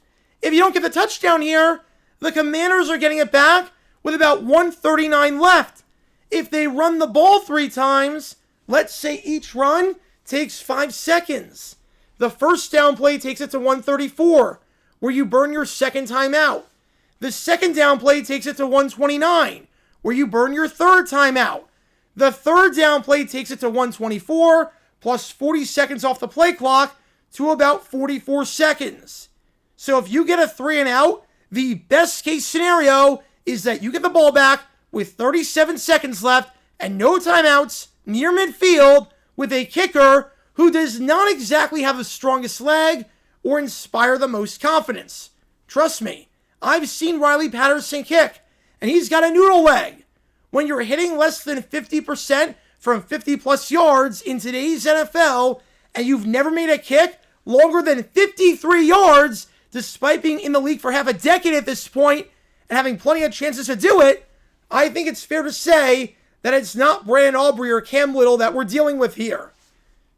If you don't get the touchdown here, the Commanders are getting it back with about 1:39 left. If they run the ball 3 times, let's say each run takes 5 seconds. The first down play takes it to 1:34, where you burn your second timeout. The second down play takes it to 1:29, where you burn your third timeout. The third down play takes it to 1:24, plus 40 seconds off the play clock to about 44 seconds. So if you get a 3 and out, the best case scenario is that you get the ball back with 37 seconds left and no timeouts near midfield with a kicker who does not exactly have the strongest leg or inspire the most confidence. Trust me, I've seen Riley Patterson kick, and he's got a noodle leg. When you're hitting less than 50% from 50 plus yards in today's NFL, and you've never made a kick longer than 53 yards, despite being in the league for half a decade at this point and having plenty of chances to do it, I think it's fair to say that it's not Brandon Aubrey or Cam Little that we're dealing with here.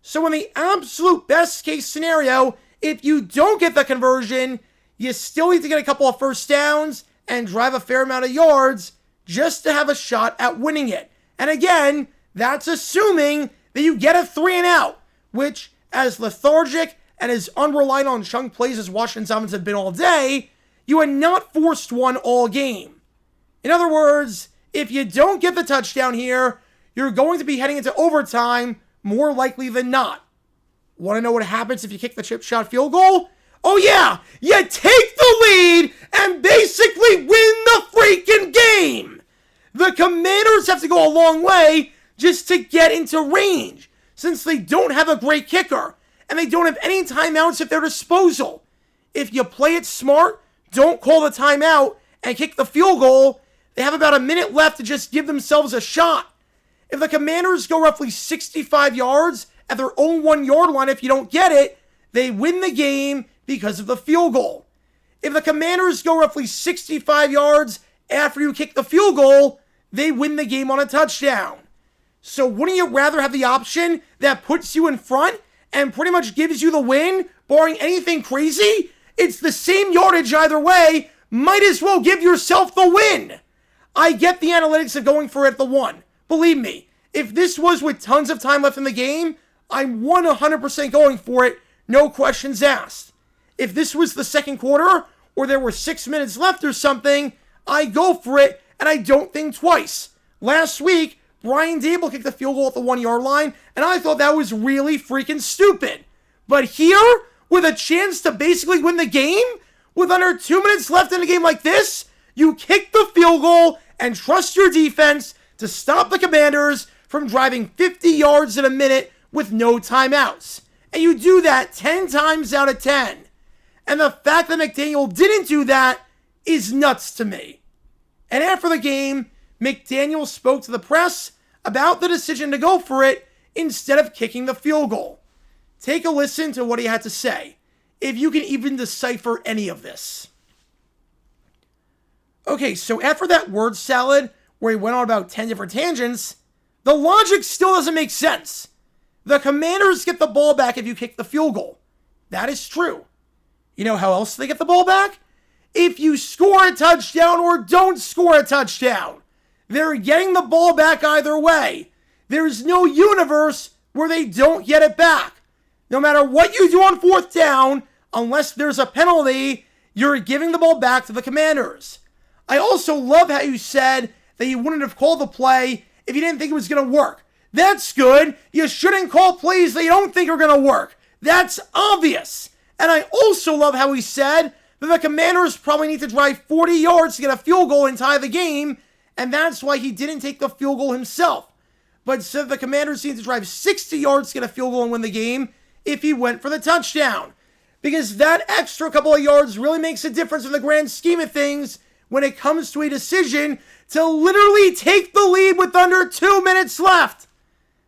So in the absolute best case scenario, if you don't get the conversion, you still need to get a couple of first downs and drive a fair amount of yards just to have a shot at winning it. And again, that's assuming that you get a 3 and out, which, as lethargic and as unreliant on chunk plays as Washington's offense have been all day, you had not forced one all game. In other words, if you don't get the touchdown here, you're going to be heading into overtime more likely than not. Want to know what happens if you kick the chip shot field goal? Oh yeah, you take the lead and basically win the freaking game. The Commanders have to go a long way just to get into range, since they don't have a great kicker and they don't have any timeouts at their disposal. If you play it smart, don't call the timeout, and kick the field goal, they have about a minute left to just give themselves a shot. If the Commanders go roughly 65 yards at their own 1 yard line, if you don't get it, they win the game because of the field goal. If the Commanders go roughly 65 yards after you kick the field goal, they win the game on a touchdown. So wouldn't you rather have the option that puts you in front and pretty much gives you the win, barring anything crazy? It's the same yardage either way. Might as well give yourself the win. I get the analytics of going for it at the 1. Believe me, if this was with tons of time left in the game, I'm 100% going for it, no questions asked. If this was the second quarter, or there were 6 minutes left or something, I go for it, and I don't think twice. Last week, Brian Dable kicked the field goal at the 1 yard line, and I thought that was really freaking stupid. But here, with a chance to basically win the game, with under 2 minutes left in a game like this, you kick the field goal and trust your defense to stop the Commanders from driving 50 yards in a minute with no timeouts. And you do that 10 times out of 10. And the fact that McDaniel didn't do that is nuts to me. And after the game, McDaniel spoke to the press about the decision to go for it instead of kicking the field goal. Take a listen to what he had to say, if you can even decipher any of this. Okay, so after that word salad where he went on about 10 different tangents, the logic still doesn't make sense. The Commanders get the ball back if you kick the field goal. That is true. You know how else they get the ball back? If you score a touchdown or don't score a touchdown. They're getting the ball back either way. There's no universe where they don't get it back. No matter what you do on 4th down, unless there's a penalty, you're giving the ball back to the Commanders. I also love how you said that you wouldn't have called the play if you didn't think it was going to work. That's good. You shouldn't call plays that you don't think are going to work. That's obvious. And I also love how he said that the Commanders probably need to drive 40 yards to get a field goal and tie the game, and that's why he didn't take the field goal himself, but said the Commanders need to drive 60 yards to get a field goal and win the game if he went for the touchdown. Because that extra couple of yards really makes a difference in the grand scheme of things when it comes to a decision to literally take the lead with under 2 minutes left.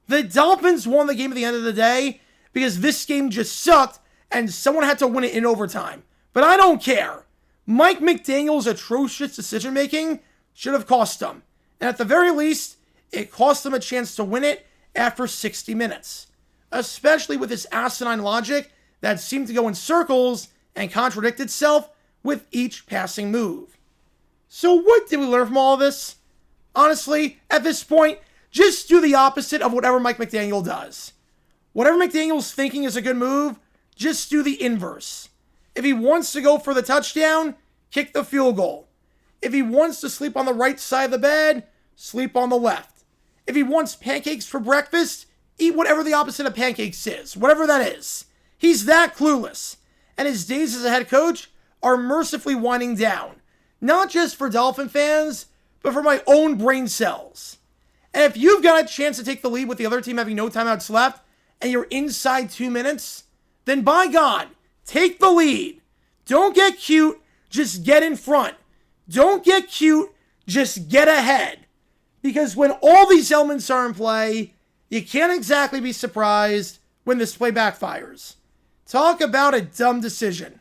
The Dolphins won the game at the end of the day because this game just sucked and someone had to win it in overtime. But I don't care. Mike McDaniel's atrocious decision-making should have cost them. And at the very least, it cost them a chance to win it after 60 minutes. Especially with this asinine logic that seemed to go in circles and contradict itself with each passing move. So what did we learn from all of this? Honestly, at this point, just do the opposite of whatever Mike McDaniel does. Whatever McDaniel's thinking is a good move, just do the inverse. If he wants to go for the touchdown, kick the field goal. If he wants to sleep on the right side of the bed, sleep on the left. If he wants pancakes for breakfast, eat whatever the opposite of pancakes is, whatever that is. He's that clueless. And his days as a head coach are mercifully winding down. Not just for Dolphin fans, but for my own brain cells. And if you've got a chance to take the lead with the other team having no timeouts left, and you're inside 2 minutes, then by God, take the lead. Don't get cute, just get in front. Don't get cute, just get ahead. Because when all these elements are in play, you can't exactly be surprised when this play backfires. Talk about a dumb decision.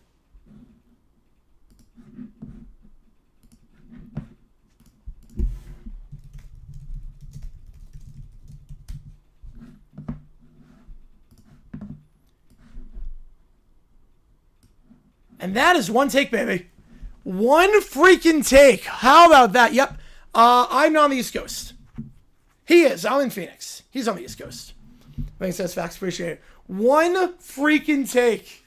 And that is one take, baby. One freaking take. How about that? Yep. I'm not on the East Coast. He is. I'm in Phoenix. He's on the East Coast. Thanks, says facts. Appreciate it. One freaking take.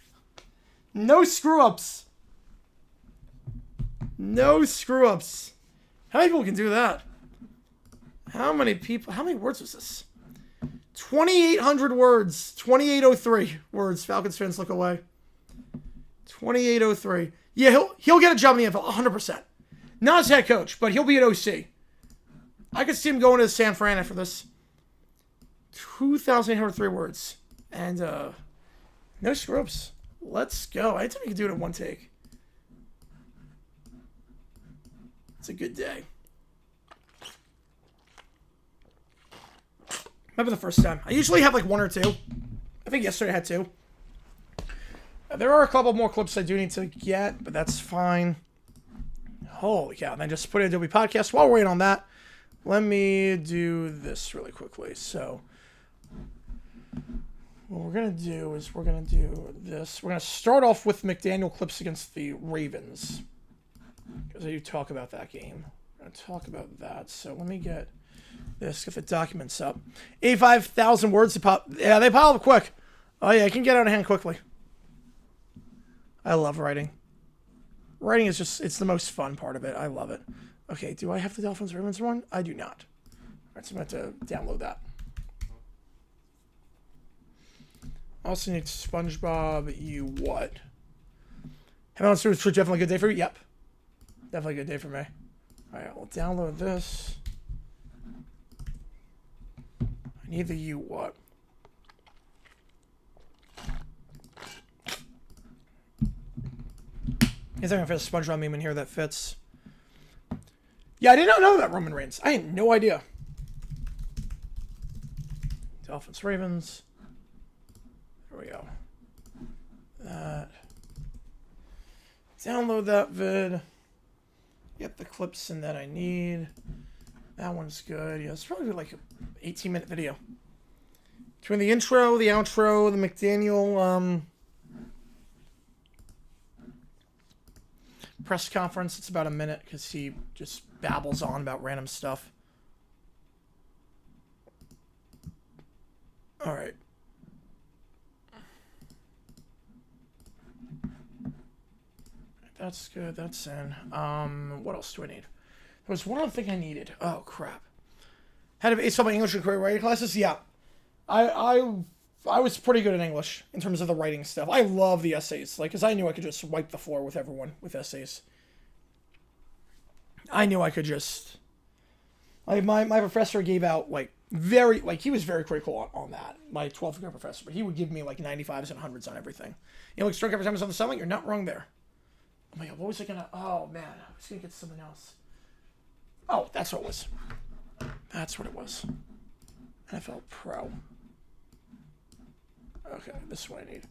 No screw-ups. No screw-ups. How many people can do that? How many words was this? 2,800 words. 2,803 words. Falcons fans look away. 2,803. Yeah, he'll get a job in the NFL, 100%. Not as head coach, but he'll be at OC. I could see him going to San Fran after this. 2,803 words. And no screw-ups. Let's go. I think we can do it in one take. It's a good day. Remember the first time. I usually have like one or two. I think yesterday I had two. There are a couple more clips I do need to get, but that's fine. Holy cow. And I just put in Adobe Podcast. While we're waiting on that, let me do this really quickly. So what we're going to do is we're going to do this. We're going to start off with McDaniel clips against the Ravens, because I do talk about that game. We're going to talk about that. So let me get this, get the documents up. 85,000 words. They pile up quick. Oh, yeah, I can get out of hand quickly. I love writing. Writing is just, it's the most fun part of it. I love it. Okay, do I have the Dolphins Ravens one? I do not. All right, so I'm going to download that. I also need SpongeBob, you what? Having on stream for definitely a good day for you? Yep. Definitely a good day for me. All right, I'll download this. I need the you what? Is there a SpongeBob meme in here that fits? Yeah, I did not know that Roman Reigns. I had no idea. Dolphins, Ravens. There we go. That. Download that vid. Get the clips in that I need. That one's good. Yeah, it's probably like an 18-minute video. Between the intro, the outro, the McDaniel press conference, it's about a minute because he just babbles on about random stuff. All right. That's good. That's in. What else do I need? There was one other thing I needed. Oh, crap. Had to ace all my English and career writing classes? Yeah. I was pretty good at English in terms of the writing stuff. I love the essays. Like, because I knew I could just wipe the floor with everyone with essays. I knew I could just... Like, my professor gave out, like, he was very critical on that. My 12th grade professor. But he would give me, like, 95s and 100s on everything. You know, like, strike every time I was on the summit? You're not wrong there. Oh, my God. What was I going to... Oh, man. I was going to get something else. Oh, that's what it was. That's what it was. NFL Pro. Okay, this is what I need.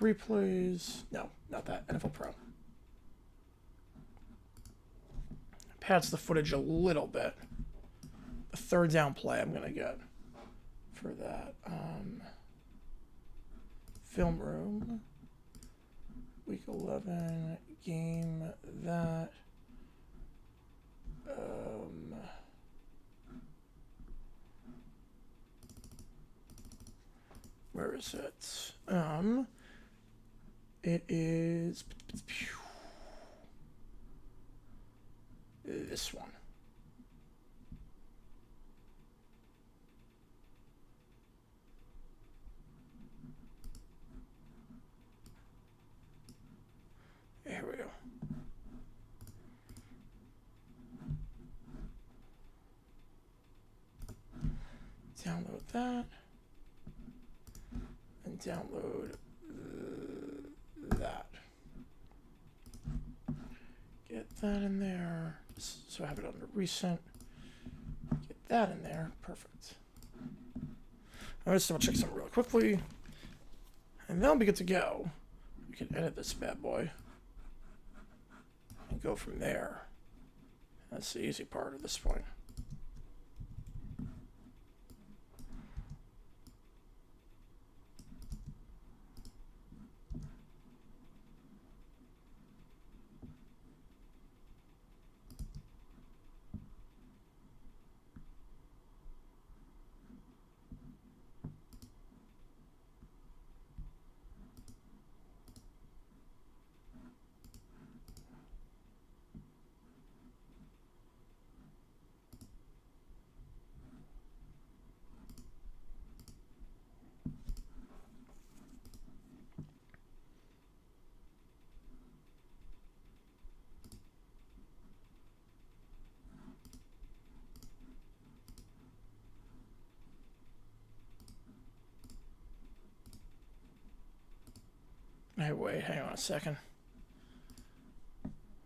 Replays. No, not that. NFL Pro. Pads the footage a little bit. The third down play I'm going to get for that. Film room. Week 11. Game that. Where is it? It is this one. Here we go. Download that. And download that. Get that in there. So I have it under recent. Get that in there. Perfect. I'm just going to check something real quickly. And then I'll be good to go. We can edit this bad boy. And go from there. That's the easy part at this point. Hey, wait, hang on a second.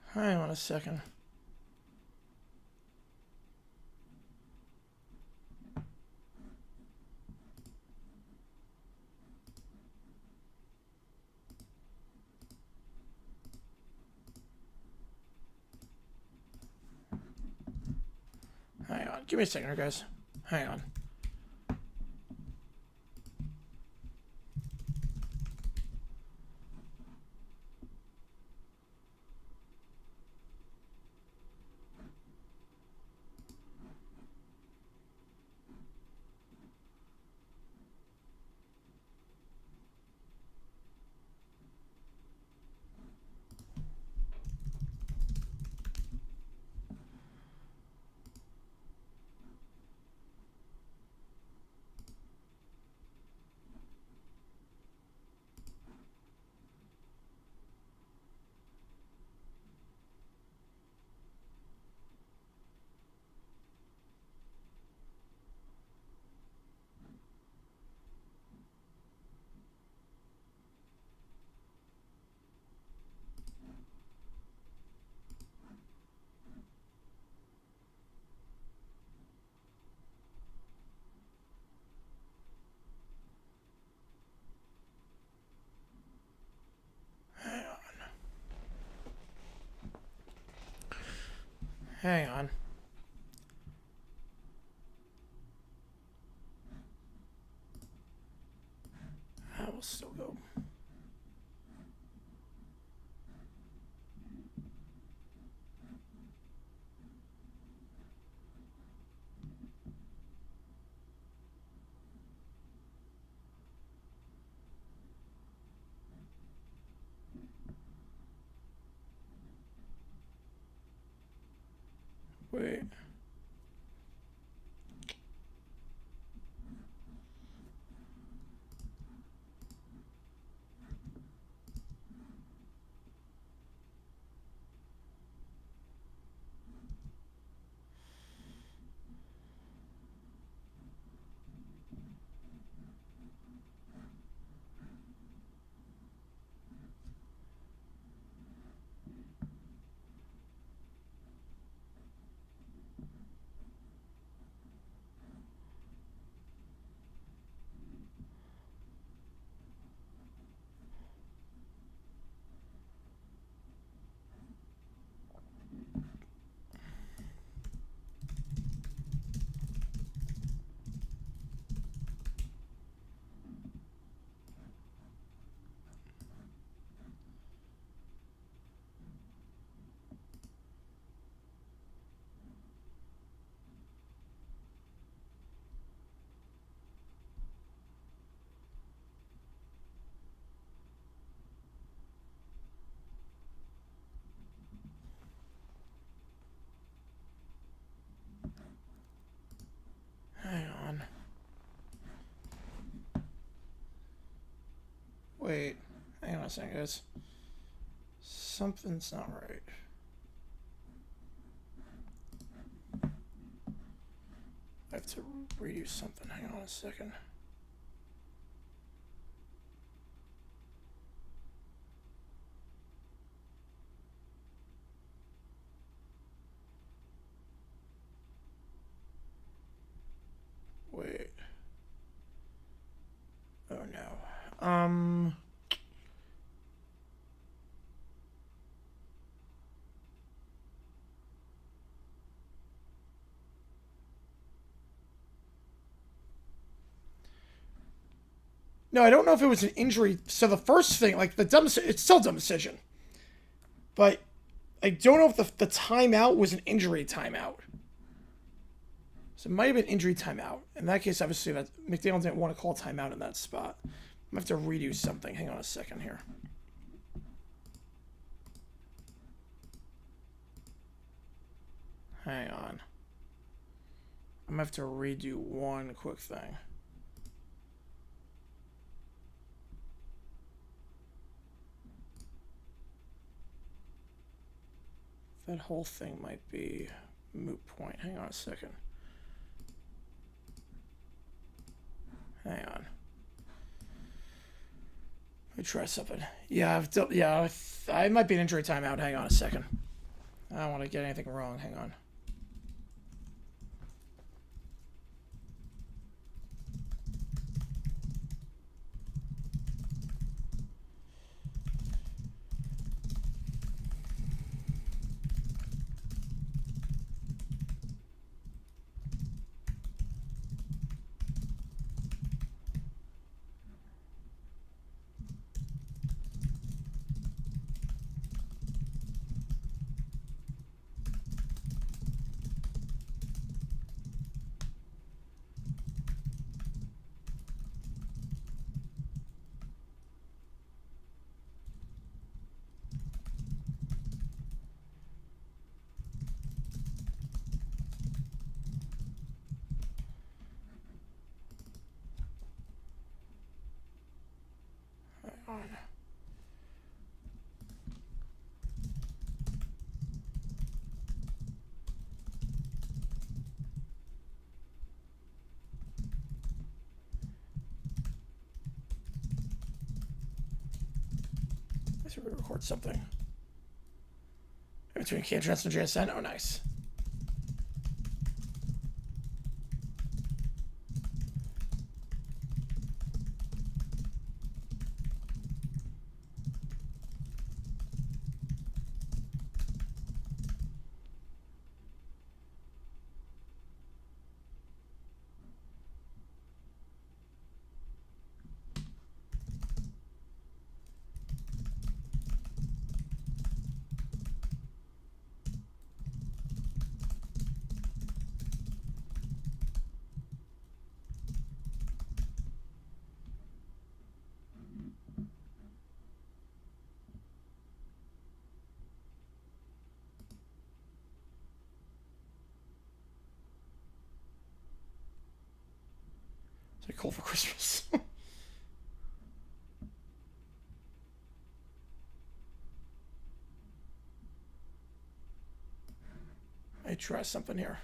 Hang on a second. Hang on. Give me a second here, guys. Hang on. Hang on. I will still go. Wait. Wait, hang on a second, guys. Something's not right. I have to redo something. Hang on a second. Wait. Oh no. No, I don't know if it was an injury. So the first thing, like it's still a dumb decision. But I don't know if the timeout was an injury timeout. So it might have been injury timeout. In that case, obviously, that McDaniel didn't want to call timeout in that spot. I'm going to have to redo something. Hang on a second here. Hang on. I'm going to have to redo one quick thing. That whole thing might be moot point. Hang on a second. Hang on. Let me try something. Yeah, I might be an injury timeout. Hang on a second. I don't want to get anything wrong. Hang on. Let's record something. Between K-Trans and JSN. Oh, nice. Is it cool for Christmas? I try something here.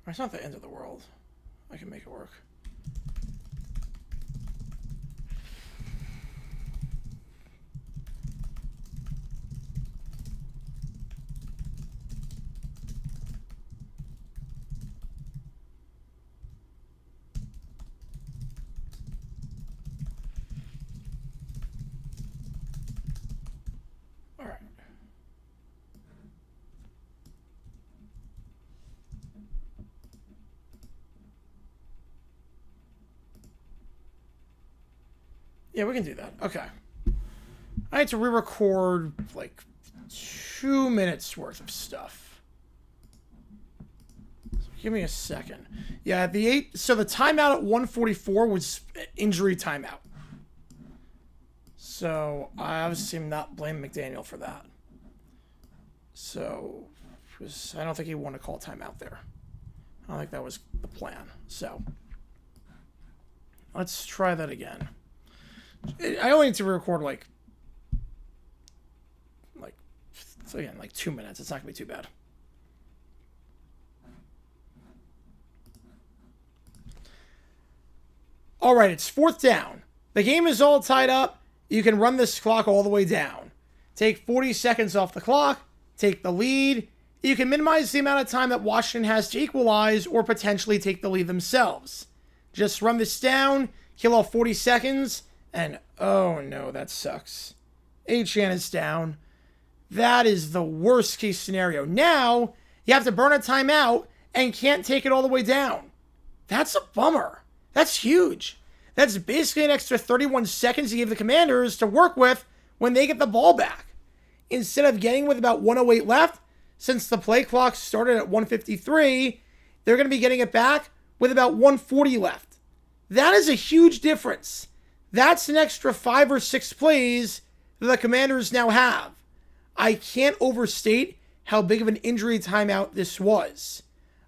It's not the end of the world. I can make it work. Yeah, we can do that. Okay. I need to re-record like 2 minutes worth of stuff. So give me a second. Yeah, so the timeout at 1:44 was injury timeout. So I obviously am not blaming McDaniel for that. So I don't think he wanted to call timeout there. I don't think that was the plan. So let's try that again. I only need to record like 2 minutes. It's not gonna be too bad. All right, it's 4th down. The game is all tied up. You can run this clock all the way down. Take 40 seconds off the clock. Take the lead. You can minimize the amount of time that Washington has to equalize or potentially take the lead themselves. Just run this down, kill off 40 seconds, and oh no, that sucks. Achane is down. That is the worst case scenario. Now, you have to burn a timeout and can't take it all the way down. That's a bummer. That's huge. That's basically an extra 31 seconds you give the Commanders to work with when they get the ball back. Instead of getting with about 1:08 left, since the play clock started at 1:53, they're going to be getting it back with about 1:40 left. That is a huge difference. That's an extra 5 or 6 plays that the Commanders now have. I can't overstate how big of an injury timeout this was.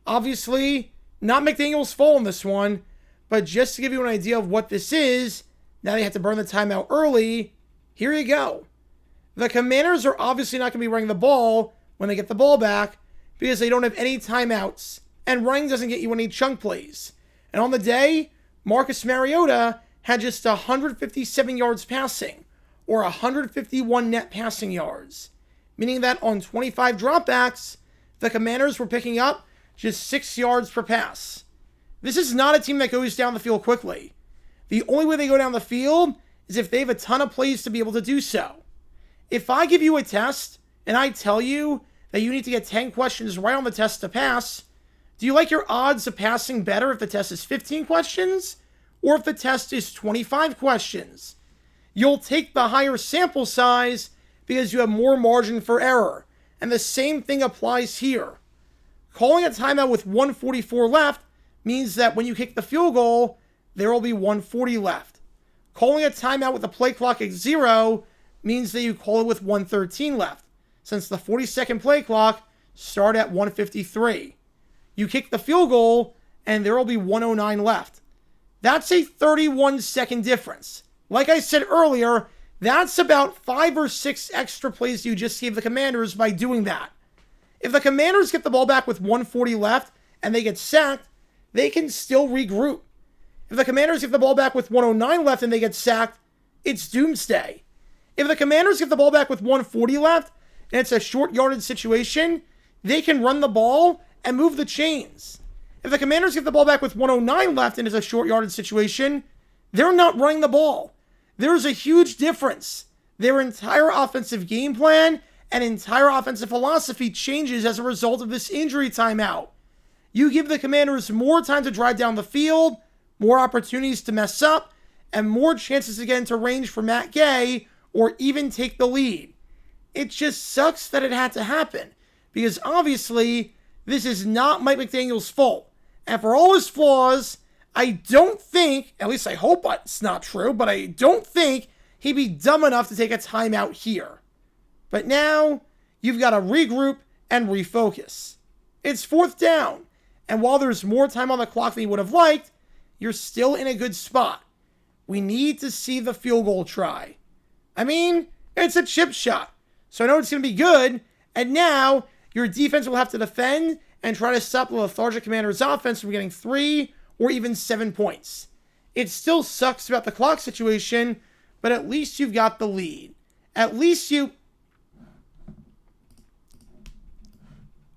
Obviously, not McDaniel's fault in this one, but just to give you an idea of what this is, now they have to burn the timeout early. Here you go. The Commanders are obviously not going to be running the ball when they get the ball back because they don't have any timeouts, and running doesn't get you any chunk plays. And on the day, Marcus Mariota had just 157 yards passing, or 151 net passing yards, meaning that on 25 dropbacks, the Commanders were picking up just 6 yards per pass. This is not a team that goes down the field quickly. The only way they go down the field is if they have a ton of plays to be able to do so. If I give you a test and I tell you that you need to get 10 questions right on the test to pass, do you like your odds of passing better if the test is 15 questions or if the test is 25 questions? You'll take the higher sample size because you have more margin for error. And the same thing applies here. Calling a timeout with 1:44 left means that when you kick the field goal, there will be 1:40 left. Calling a timeout with the play clock at 0 means that you call it with 1:13 left, since the 40-second play clock started at 1:53. You kick the field goal, and there will be 1:09 left. That's a 31-second difference. Like I said earlier, that's about 5 or 6 extra plays you just gave the Commanders by doing that. If the Commanders get the ball back with 1:40 left and they get sacked, they can still regroup. If the Commanders get the ball back with 1:09 left and they get sacked, it's doomsday. If the Commanders get the ball back with 1:40 left and it's a short yardage situation, they can run the ball and move the chains. If the Commanders get the ball back with 1:09 left and it's a short yardage situation, they're not running the ball. There's a huge difference. Their entire offensive game plan and entire offensive philosophy changes as a result of this injury timeout. You give the Commanders more time to drive down the field, more opportunities to mess up, and more chances to get into range for Matt Gay or even take the lead. It just sucks that it had to happen because obviously this is not Mike McDaniel's fault. And for all his flaws, I don't think, at least I hope it's not true, but I don't think he'd be dumb enough to take a timeout here. But now, you've got to regroup and refocus. It's 4th down, and while there's more time on the clock than you would have liked, you're still in a good spot. We need to see the field goal try. I mean, it's a chip shot, so I know it's going to be good, and now your defense will have to defend and try to stop the lethargic Commanders' offense from getting 3 or even 7 points. It still sucks about the clock situation, but at least you've got the lead. At least you...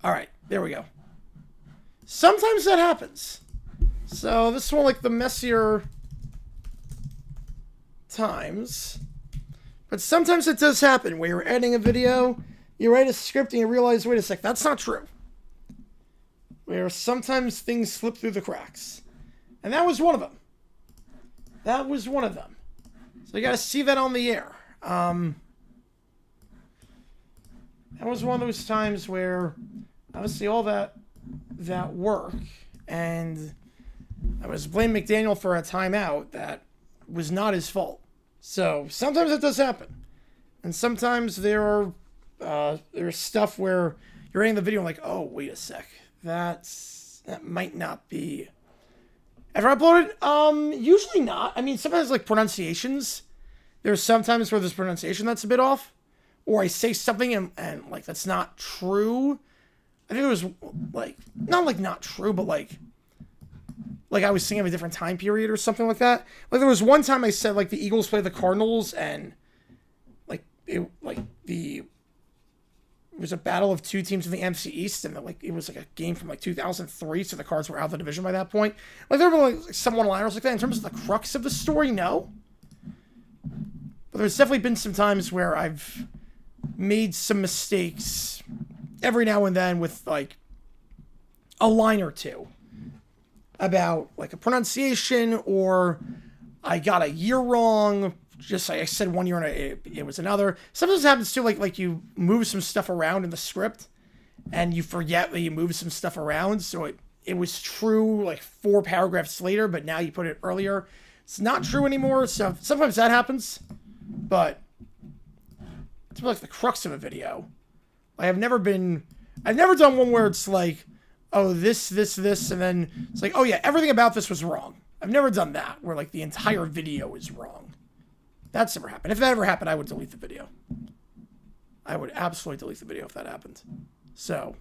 All right, there we go. Sometimes that happens. So this is one like the messier times. But sometimes it does happen where you're editing a video, you write a script and you realize, wait a sec, that's not true. Where sometimes things slip through the cracks. And that was one of them. That was one of them. So you got to see that on the air. That was one of those times where, obviously, all that work, and I was blaming McDaniel for a timeout that was not his fault. So sometimes it does happen, and sometimes there's stuff where you're reading the video and like, oh, wait a sec, that might not be ever uploaded. Usually not. I mean, sometimes like pronunciations. There's sometimes where there's pronunciation that's a bit off, or I say something and like that's not true. I think it was like not true, but like I was thinking of a different time period or something like that. Like there was one time I said like the Eagles play the Cardinals and it was a battle of two teams in the NFC East, and like it was like a game from like 2003, so the Cards were out of the division by that point. Like there were like some one-liners like that. In terms of the crux of the story, no. But there's definitely been some times where I've made some mistakes every now and then with like a line or two about like a pronunciation, or I got a year wrong. Just like I said one year and it was another. Sometimes it happens too, like you move some stuff around in the script and you forget that you moved some stuff around. So it was true like 4 paragraphs later, but now you put it earlier. It's not true anymore. So sometimes that happens, but it's like the crux of a video. I've never done one where it's like, oh, this, and then it's like, oh yeah, everything about this was wrong. I've never done that where like the entire video is wrong. That's never happened. If that ever happened, I would delete the video. I would absolutely delete the video if that happened. So.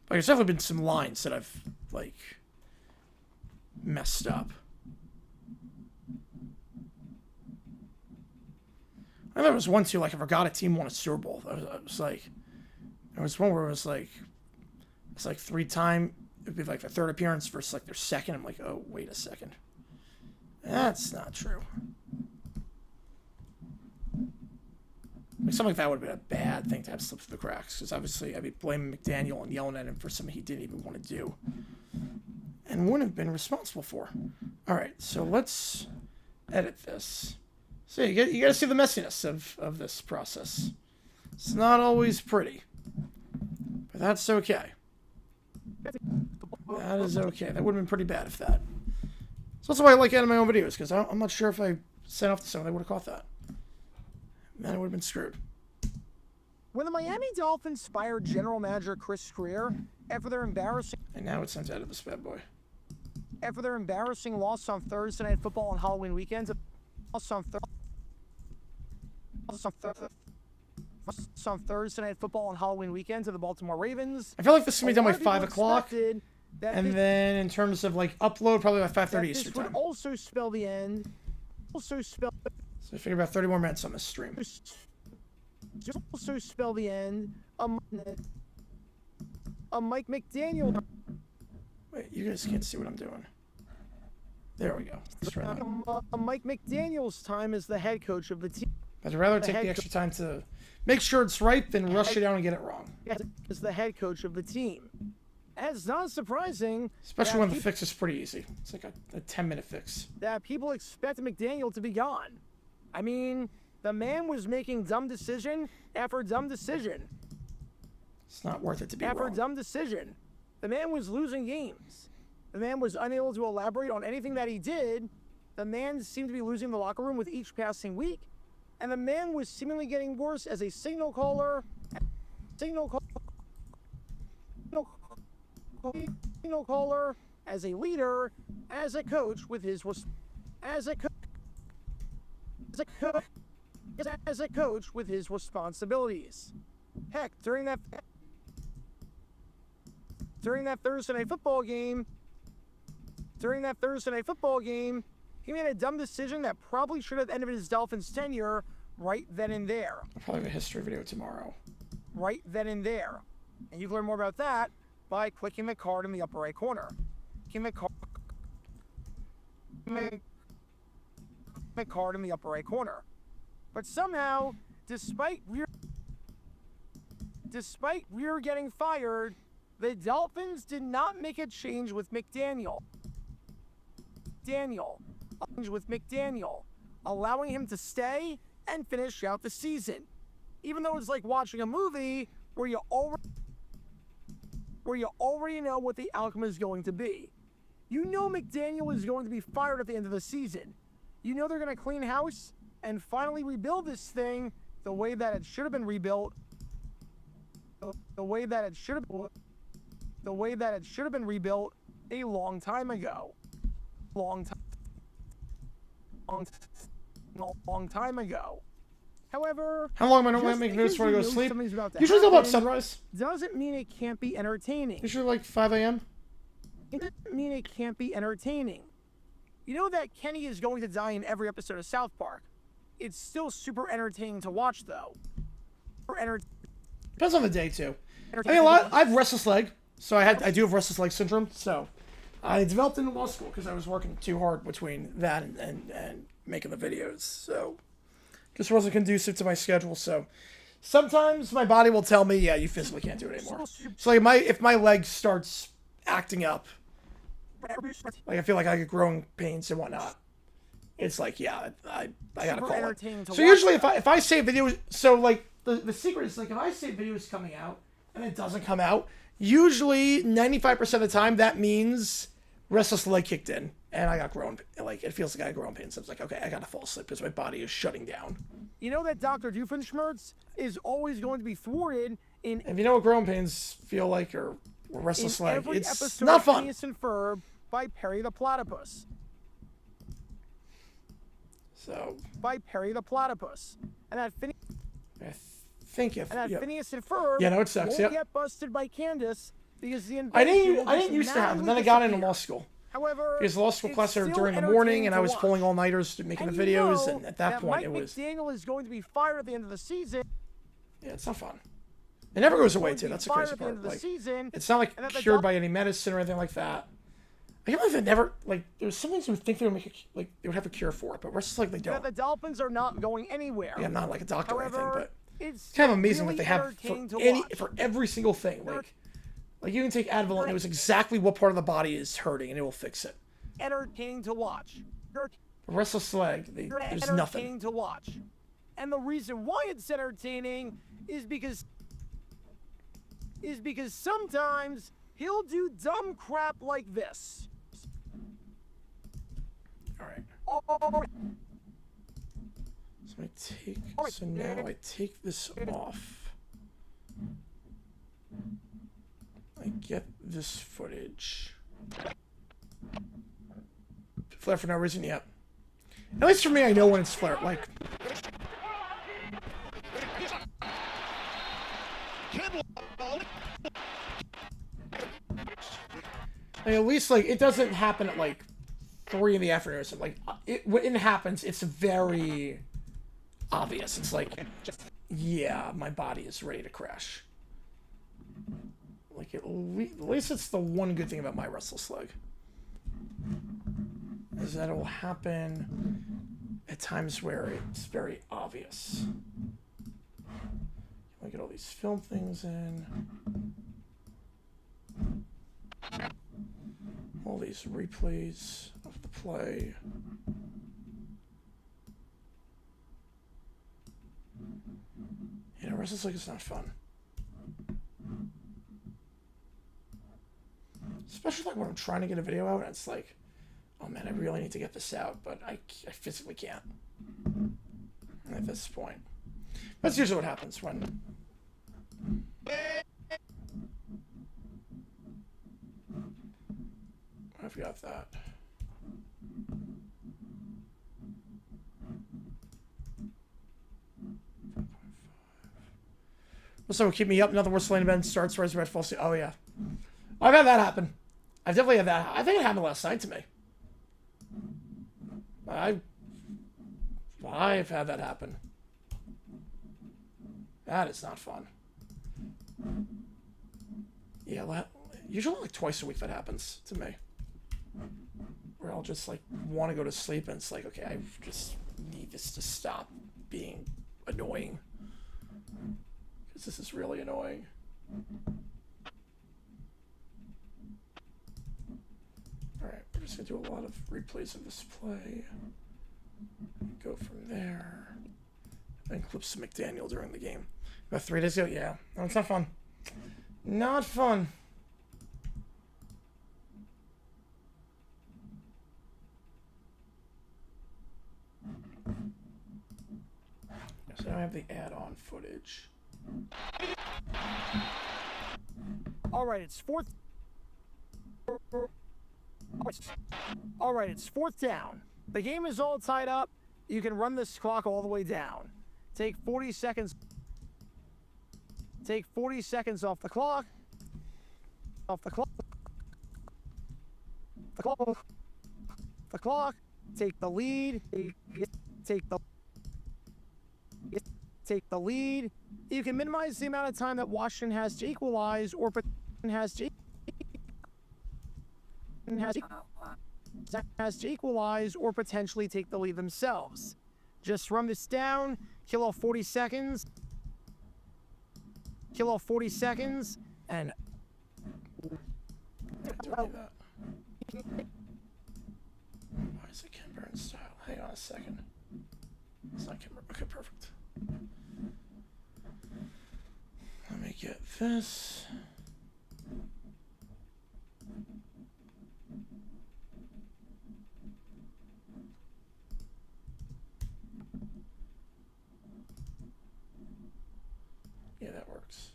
But there's definitely been some lines that I've, like, messed up. I think there was one, too, like, I forgot a team won a Super Bowl. I was like... There was one where it's like 3-time, it'd be like their 3rd appearance versus like their 2nd. I'm like, oh, wait a second. That's not true. Like something like that would have been a bad thing to have slip through the cracks, because obviously I'd be blaming McDaniel and yelling at him for something he didn't even want to do and wouldn't have been responsible for. All right, so let's edit this. So you got to see the messiness of this process. It's not always pretty. But that's okay. That is okay. That would have been pretty bad if that. So that's why I like editing my own videos, because I'm not sure if I sent off to someone, they would have caught that. Then it would have been screwed. When the Miami Dolphins fired general manager Chris Greer after their embarrassing... And now it's time to edit this bad boy. After their embarrassing loss on Thursday Night Football on Halloween weekends... on Thursday Night Football on Halloween weekends of the Baltimore Ravens. I feel like this is going to be done by 5 o'clock. And then in terms of like upload, probably by 5:30 Eastern time. This would also spell the end. So I figure about 30 more minutes on this stream. Also spell the end. A Mike McDaniel. Wait, you guys can't see what I'm doing. There we go. Let's try that. A Mike McDaniel's time as the head coach of the team. I'd rather take the extra time to make sure it's right than rush it down and get it wrong. As the head coach of the team. It's not surprising. Especially when the fix is pretty easy. It's like a 10-minute fix. That people expect McDaniel to be gone. I mean, the man was making dumb decision after dumb decision. It's not worth it to be after wrong. Dumb decision. The man was losing games. The man was unable to elaborate on anything that he did. The man seemed to be losing the locker room with each passing week. And the man was seemingly getting worse as a signal caller, as a leader, as a coach with his as a coach with his responsibilities. Heck, during that Thursday night football game, he made a dumb decision that probably should have ended his Dolphins tenure right then and there. I'll probably have a history video tomorrow. Right then and there. And you can learn more about that by clicking the card in the upper right corner. Clicking the card in the upper right corner. But somehow, despite despite Greer getting fired, the Dolphins did not make a change with McDaniel, allowing him to stay and finish out the season. Even though it's like watching a movie where you already know what the outcome is going to be. You know McDaniel is going to be fired at the end of the season. You know they're going to clean house and finally rebuild this thing the way that it should have been rebuilt. The way that it should have been rebuilt a long time ago. Long time ago. However, How long am I normally making videos before I go to sleep? Usually till about sunrise. Doesn't mean it can't be entertaining. Usually like 5 a.m. It doesn't mean it can't be entertaining. You know that Kenny is going to die in every episode of South Park. It's still super entertaining to watch, though. Depends on the day too. I mean, I have restless leg, so I do have restless leg syndrome. So I developed in law school because I was working too hard between that and making the videos. So just wasn't conducive to my schedule. So sometimes my body will tell me, yeah, you physically can't do it anymore. So like if my leg starts acting up, like I feel like I get growing pains and whatnot, it's like, yeah, I gotta call it. So usually if I save videos, so like the secret is like if I save videos coming out and it doesn't come out, usually 95% of the time that means restless leg kicked in and I got growing, like it feels like I got growing pains. So it's like, okay, I gotta fall asleep because my body is shutting down. You know that Dr. Doofenshmirtz is always going to be thwarted in. If you know what growing pains feel like or restless leg, it's not fun. Phineas and Ferb by Perry the Platypus. So. By Perry the Platypus, and that Phineas. Phineas and Ferb. Yeah, no, it sucks. Won't get busted by Candace because the I didn't used to have them. Then I got into law school. However, because law school classes are during the morning, and I was pulling all nighters making the videos, and at that point it was. McDaniel is going to be fired at the end of the season. Yeah, it's not fun. It never goes away too. That's the crazy part. Like, it's not like cured by any medicine or anything like that. I can't believe it never like. There's some things you would think they would make they would have a cure for it, but it's just like they don't. The Dolphins are not going anywhere. Yeah, I'm not like a doctor or anything, but it's kind of amazing that they have for every single thing. Like you can take Advil and it knows exactly what part of the body is hurting and it will fix it. Entertaining to watch. Restless leg, there's nothing. Entertaining to watch. And the reason why it's entertaining is because sometimes he'll do dumb crap like this. All right. So now I take this off. I get this footage. Flare for no reason yet. At least for me, I know when it's flare. Like, at least like it doesn't happen at like 3 in the afternoon or something. Like when it happens, it's very obvious. It's like, yeah, my body is ready to crash. Like at least it's the one good thing about my restless leg. Is that it will happen at times where it's very obvious. I get all these film things in. All these replays of the play. You know, restless leg is not fun. Especially like when I'm trying to get a video out and it's like, oh man, I really need to get this out, but I physically can't at this point. That's usually what happens when... I've got that. Also, keep me up. Nothing worse than event starts right red false. Oh yeah, I've had that happen. I've definitely had that. I think it happened last night to me. I've had that happen. That is not fun. Yeah, usually like twice a week that happens to me. Where I'll just like want to go to sleep and it's like, okay, I just need this to stop being annoying. because this is really annoying. Alright, we're just going to do a lot of replays of this play. Go from there. And clip some McDaniel during the game. About 3 days ago? Yeah. No, it's not fun. Not fun. So now I have the add-on footage. All right, it's fourth. All right, it's fourth down. The game is all tied up. You can run this clock all the way down. Take 40 seconds. Take 40 seconds off the clock. Off the clock. The clock. The clock. Take the lead. Take the lead. You can minimize the amount of time that Washington has to equalize, or has to equalize, or potentially take the lead themselves. Just run this down. Kill off 40 seconds. Kill off 40 seconds, and Why is it Ken Burns style? Hang on a second. It's not Ken Burns. Okay, perfect. Let me get this. Yeah, that works.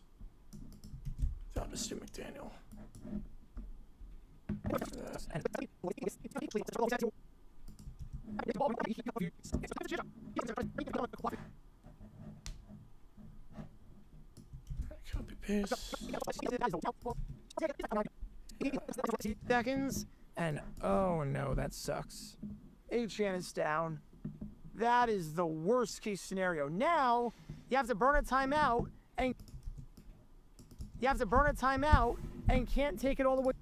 I'll just do McDaniel. Copy paste. Seconds, and oh no, that sucks. HN is down. That is the worst case scenario. Now you have to burn a timeout, and can't take it all the way.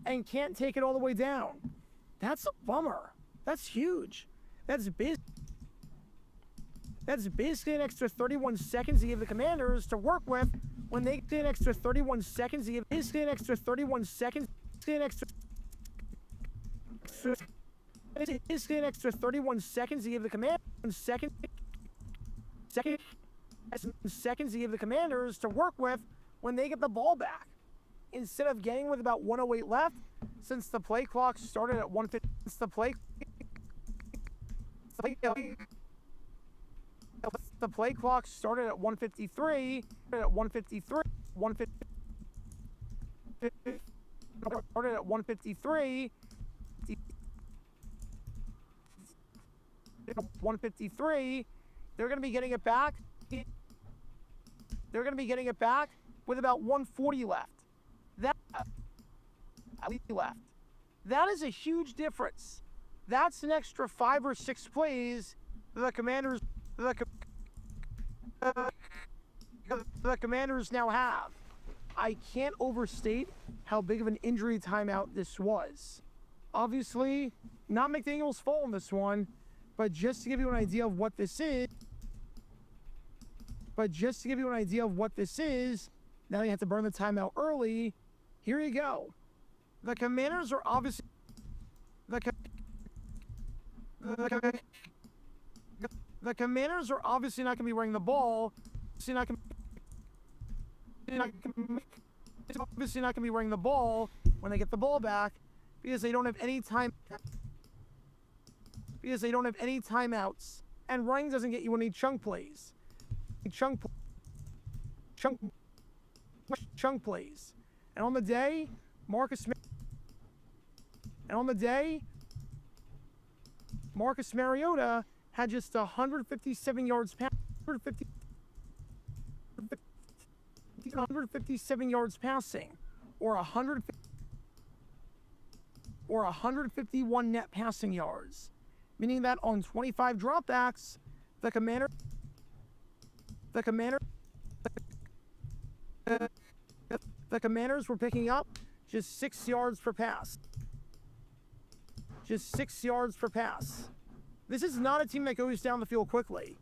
And can't take it all the way down. That's a bummer. That's huge. That's basically an extra 31 seconds to give the Commanders to work with when they get an extra 31 seconds to give. Basically an extra 31 seconds. Basically an extra 31 seconds to give the Commanders seconds to give the Commanders to work with when they get the ball back. Instead of getting with about 1:08 left, since the play clock started at 1:50, the play clock started at 1:53. At 1:53, 1:50 started at 1:53. 1:53. They're going to be getting it back. They're going to be getting it back with about 1:40 left. That is a huge difference. That's an extra 5 or 6 plays the Commanders now have. I can't overstate how big of an injury timeout this was. Obviously, not McDaniel's fault in this one, but just to give you an idea of what this is. Now you have to burn the timeout early. Here you go. The Commanders are obviously the Commanders are obviously not going to be running the ball. Obviously not going to be running the ball when they get the ball back because they don't have any time. Because they don't have any timeouts, and running doesn't get you any chunk plays. Chunk plays. And on the day, Marcus Mariota had just 157 yards passing. 157 yards passing, or 151 net passing yards, meaning that on 25 dropbacks, the Commanders were picking up just 6 yards per pass. Just 6 yards per pass. This is not a team that goes down the field quickly.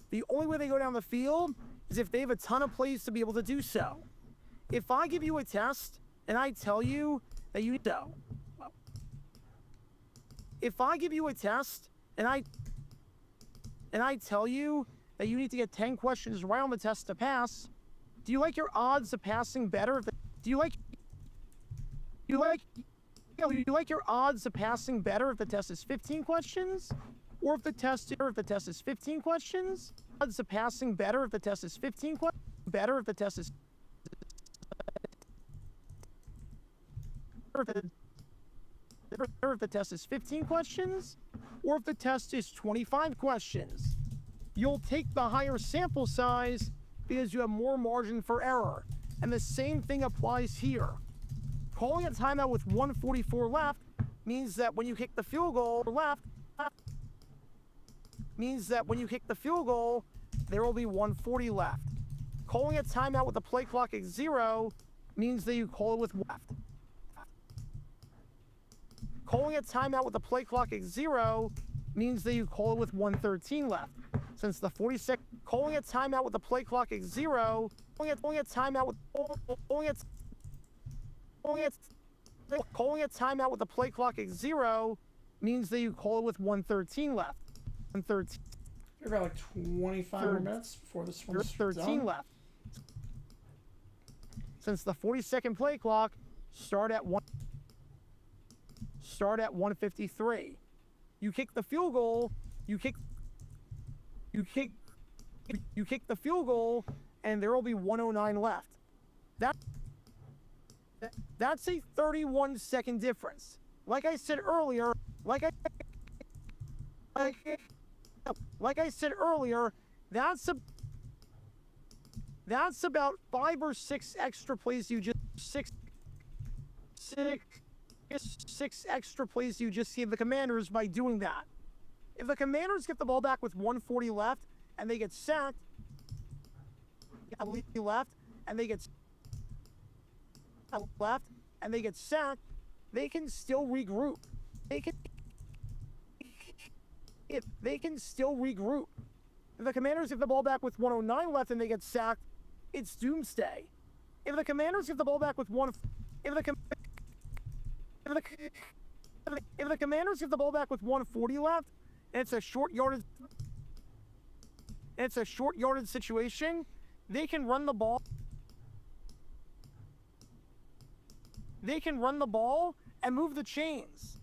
The only way they go down the field is if they have a ton of plays to be able to do so. If I give you a test and I tell you that you need to, if I give you a test and I tell you that you need to get 10 questions right on the test to pass, do you like your odds of passing better? Do you like your odds of passing better if the test is 15 questions? Or if the test is 15 questions? Odds of passing better if the test is 15 questions? Better if the test is if the test is 15 questions? Or if the test is 25 questions? You'll take the higher sample size because you have more margin for error. And the same thing applies here. Calling a timeout with 1:44 left means that when you kick the field goal there will be 1:40 left. Calling a timeout with the play clock at 0 means that you call it with left. Calling a timeout with the play clock at 0 means that you call it with 1:13 left. Since the 46, calling a timeout with the play clock at 0, calling a timeout with the play clock at 0 means that you call it with 1:13 left. 1:13. You're about like 25 minutes before this one's 13 done. left. Since the 40-second play clock start at 1:53. You kick the field goal. You kick the field goal, and there will be 1:09 left. That's a 31-second difference. Like I said earlier, that's about 5 or 6 extra plays you just six extra plays you just gave the Commanders by doing that. If the Commanders get the ball back with 1:40 left and they get sacked, they can still regroup. If the Commanders get the ball back with 1:09 left and they get sacked, it's doomsday. If the Commanders get the ball back with if the Commanders get the ball back with 1:40 left and it's a short yardage situation, they can run the ball. And move the chains.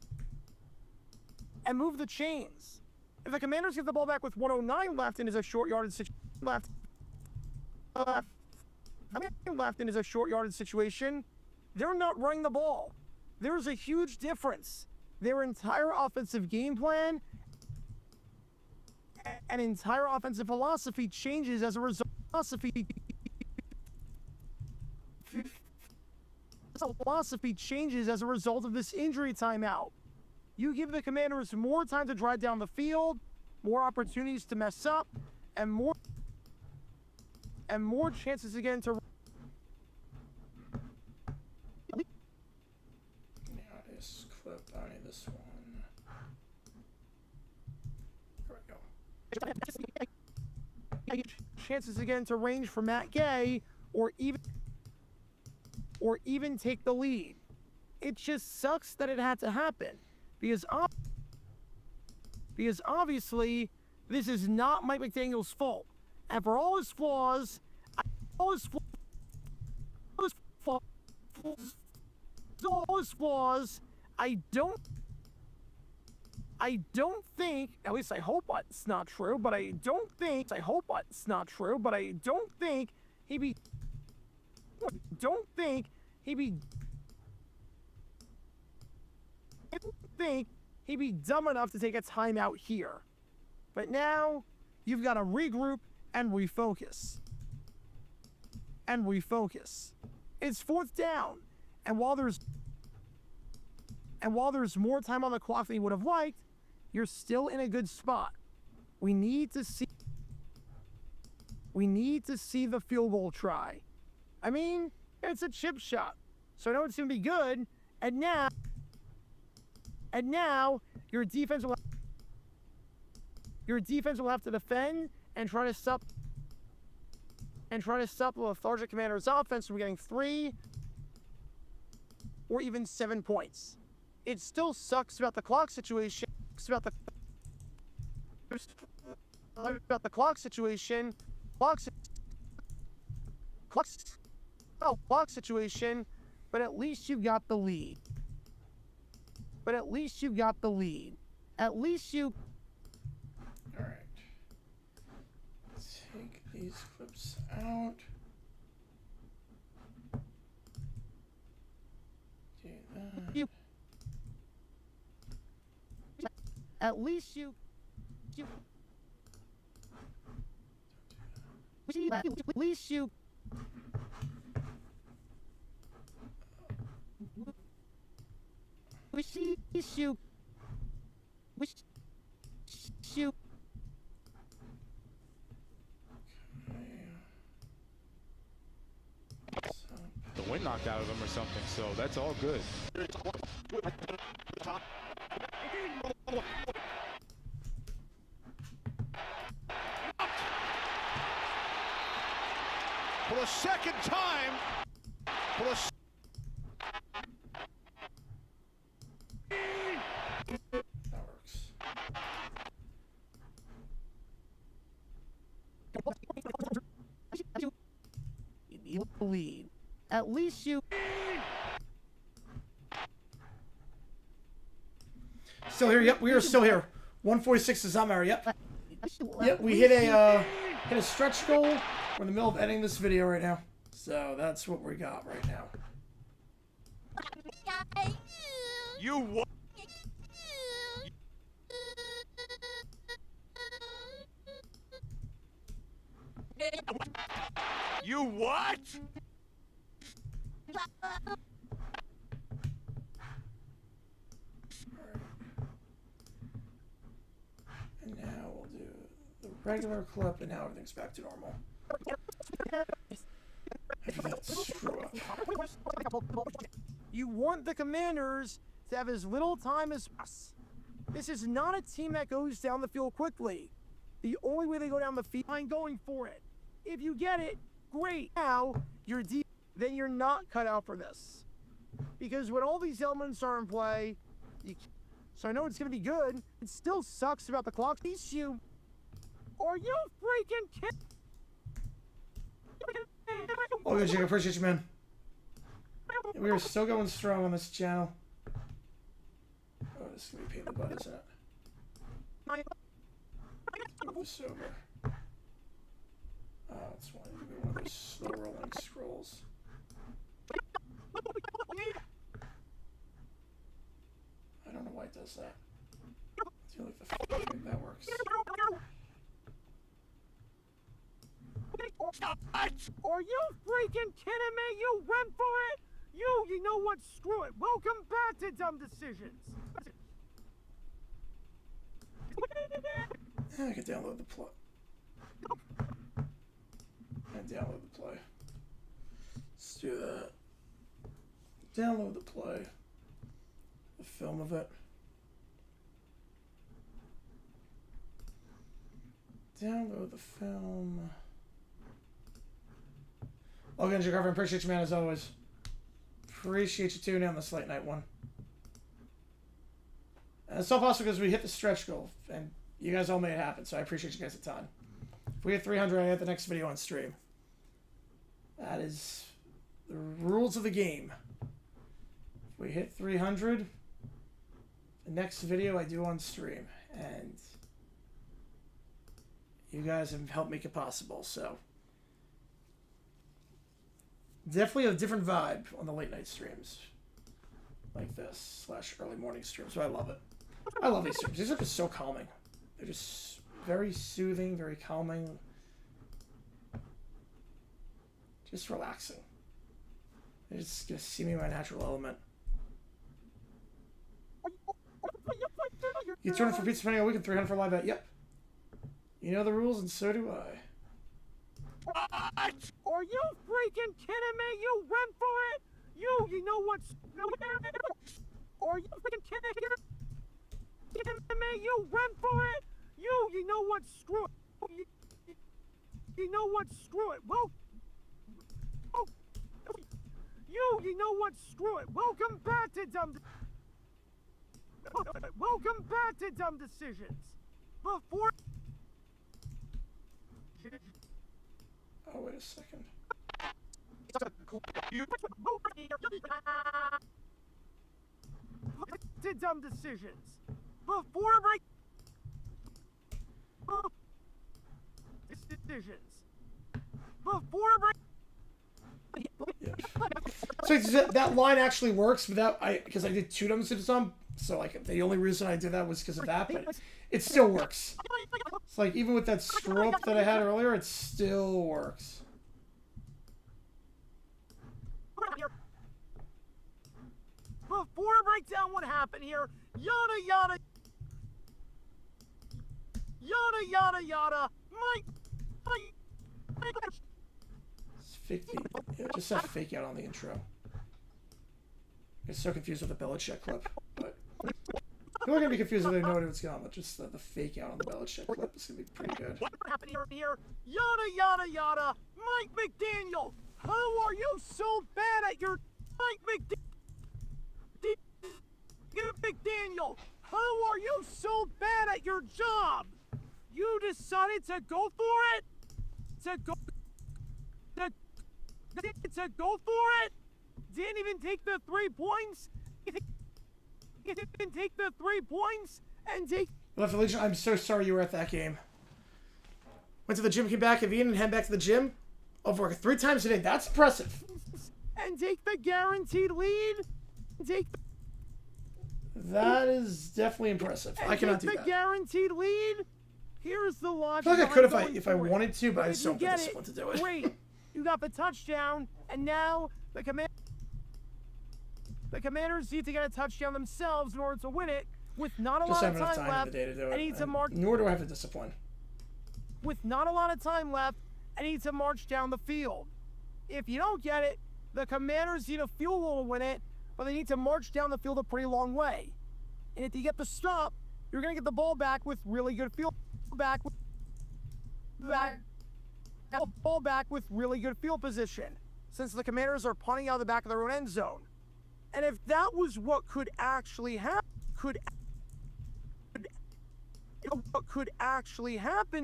If the Commanders get the ball back with 1:09 left and is a short yardage situation, they're not running the ball. There's a huge difference. Their entire offensive game plan and entire offensive philosophy changes as a result. Philosophy changes as a result of this injury timeout. You give the Commanders more time to drive down the field, more opportunities to mess up, and more chances again to. Now this clip, I need this one. There we go. Chances again to range for Matt Gay, or even take the lead. It just sucks that it had to happen, because obviously this is not Mike McDaniel's fault. And for all his flaws, I don't think, at least I hope it's not true, but I don't think he'd be dumb enough to take a timeout here. But now you've got to regroup and refocus. It's 4th down, and while there's more time on the clock than you would have liked, you're still in a good spot. We need to see the field goal try. I mean, it's a chip shot, so I know it's going to be good. And now your defense will Your defense will have to defend and try to stop the lethargic Commanders' offense from getting 3 or even 7 points. It still sucks about the clock situation. About the clock situation. Clock situation. But at least you got the lead. At least you. All right. Take these clips out. Do that. At least you. The wind knocked out of them or something, so that's all good. For the second time, That works. You lead. At least you. Still here? Yep, we are still here. 146 is Zamar. Yep. Yep, we hit a stretch goal. We're in the middle of editing this video right now, so that's what we got right now. you what? You what? And now we'll do the regular clip, and now everything's back to normal. After that screw up. You want the Commanders to have as little time as us. This is not a team that goes down the field quickly. The only way they go down the field is going for it. If you get it, great. Now, then you're not cut out for this. Because when all these elements are in play, so I know it's going to be good. It still sucks about the clock. You. Are you freaking kidding? Oh, good, Jake. I appreciate you, man. We are still going strong on this channel. Oh, this is going to be a pain in the butt, isn't it? Move this over. Oh, it's one of those slow rolling scrolls. I don't know why it does that. It's the only thing that works. Are you freaking kidding me? You went for it? You know what? Screw it. Welcome back to Dumb Decisions. I can download the play. Download the play. Let's do that. Download the play. The film of it. Download the film. Again, your girlfriend, appreciate you, man, as always. Appreciate you tuning in on this late night one. And it's so possible because we hit the stretch goal, and you guys all made it happen, so I appreciate you guys a ton. If we hit 300, I get the next video on stream. That is the rules of the game. If we hit 300, the next video I do on stream, and you guys have helped make it possible, so definitely a different vibe on the late night streams like this / early morning streams. So I love it. I love these streams. These are just so calming. They're just very soothing, very calming, just relaxing. They're just gonna see me in my natural element. You turn it for pizza spending a week and 300 for live bet. Yep. You know the rules, and so do I. Are you freaking kidding me? You went for it. You know what's. Are you freaking kidding me? You went for it. You know what? Screw it. You know what? Screw it. Well, you know what? Screw it. Welcome back to Dumb Decisions. Before. Oh, wait a second. To Dumb Decisions. Before decisions. Before Yeah. So that line actually works without because I did 2 dumb decisions on. So like the only reason I did that was because of that, but it still works. It's like even with that screw up that I had earlier, it still works. Before I break down what happened here, yada. Mike. It's fake. Yeah, just have fake out on the intro. I'm so confused with the Belichick clip, but people are gonna be confused if they know what's going on. But just the fake out on the Belichick clip is gonna be pretty good. What happened here? Yada. Mike McDaniel, how are you so bad at your McDaniel? How are you so bad at your job? You decided to go for it. To go for it. Didn't even take the 3 points. Didn't take the 3 points and take. Left Legion, I'm so sorry you were at that game. Went to the gym, came back, have eaten, and head back to the gym. Over 3 times a day. That's impressive. And take the guaranteed lead. That is definitely impressive. I cannot do the that. Guaranteed lead. Here's the logic. I feel like I could if I going wanted to, but I If just you don't think get this it, one to do it. Great. You got the touchdown, and now the Commanders need to get a touchdown themselves in order to win it, with not a Just lot of have enough time time in left. the day to do I it. need to and march. Nor do I have the discipline. With not a lot of time left, I need to march down the field. If you don't get it, the Commanders need a field goal to win it, but they need to march down the field a pretty long way. And if you get the stop, you're going to get the ball back with really good field position, since the Commanders are punting out of the back of their own end zone. And if that was what could actually happen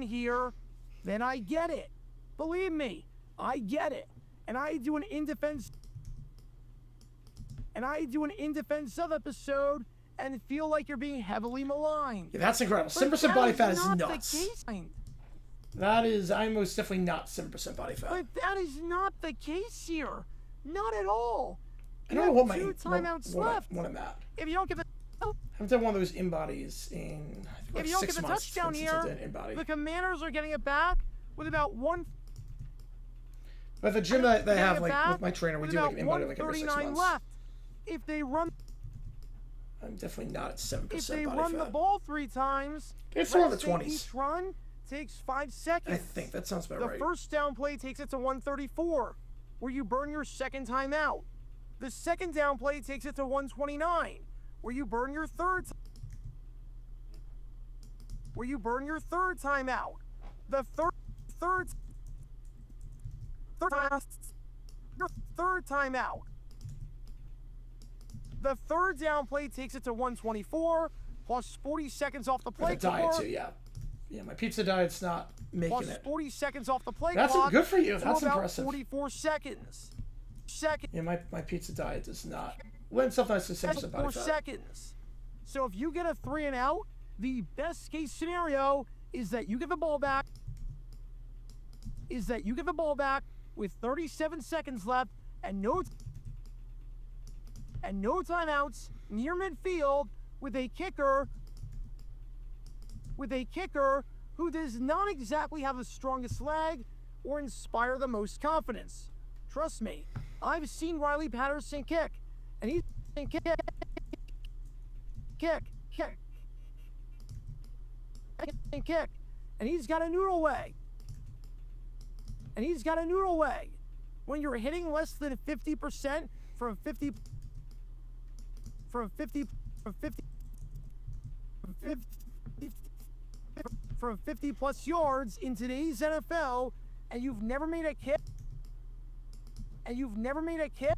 here, then I get it. Believe me, I get it. And I do an in defense of episode and feel like you're being heavily maligned. Yeah, that's incredible. 7% body fat is nuts. That is, I'm most definitely not 7% body fat. But that is not the case here. Not at all. I don't know what two timeouts left. What I'm at. If you don't get the I haven't done one of those in-bodies in, I think, like if you don't 6 get the months touchdown since I here, did in-body. the Commanders are getting it back with about one. But the gym that they getting have, it like back with my trainer, we with do like about in-body like every 6 139 months. left. If they run I'm definitely not at 7% If they body run fat. the ball 3 times, It's more in the let's say 20s. Each run takes 5 seconds. I think that sounds about The right. first down play takes it to 134, where you burn your second timeout. The second down play takes it to 129, where you burn your third timeout. The third timeout. The third down play takes it to 124, plus 40 seconds off the play The diet clock. too, yeah. Yeah, my pizza diet's not making Plus it. 40 seconds off the play That's clock. good for you. to That's about impressive. 44 seconds. Yeah, my pizza diet does not lend itself nice to 7% body 4 fat. seconds. So if you get a 3 and out, the best case scenario is that you get the ball back. With 37 seconds left and no timeouts near midfield with a kicker who does not exactly have the strongest leg or inspire the most confidence. Trust me, I've seen Riley Patterson kick, and he's kick, and he's got a noodle leg. When you're hitting less than 50% from 50 from 50 from 50-plus yards in today's NFL, and you've never made a kick, and you've never made a kick,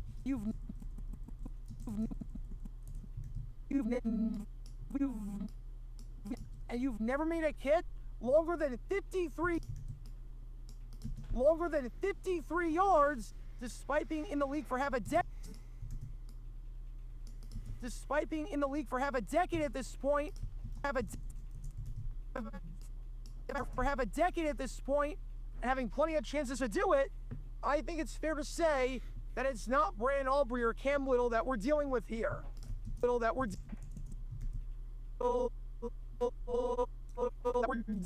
and you've never made a kick longer than 53 yards, despite being in the league for half a decade. Despite being in the league for half a decade at this point, and having plenty of chances to do it, I think it's fair to say that it's not Brandon Aubrey or Cam Little that we're dealing with here.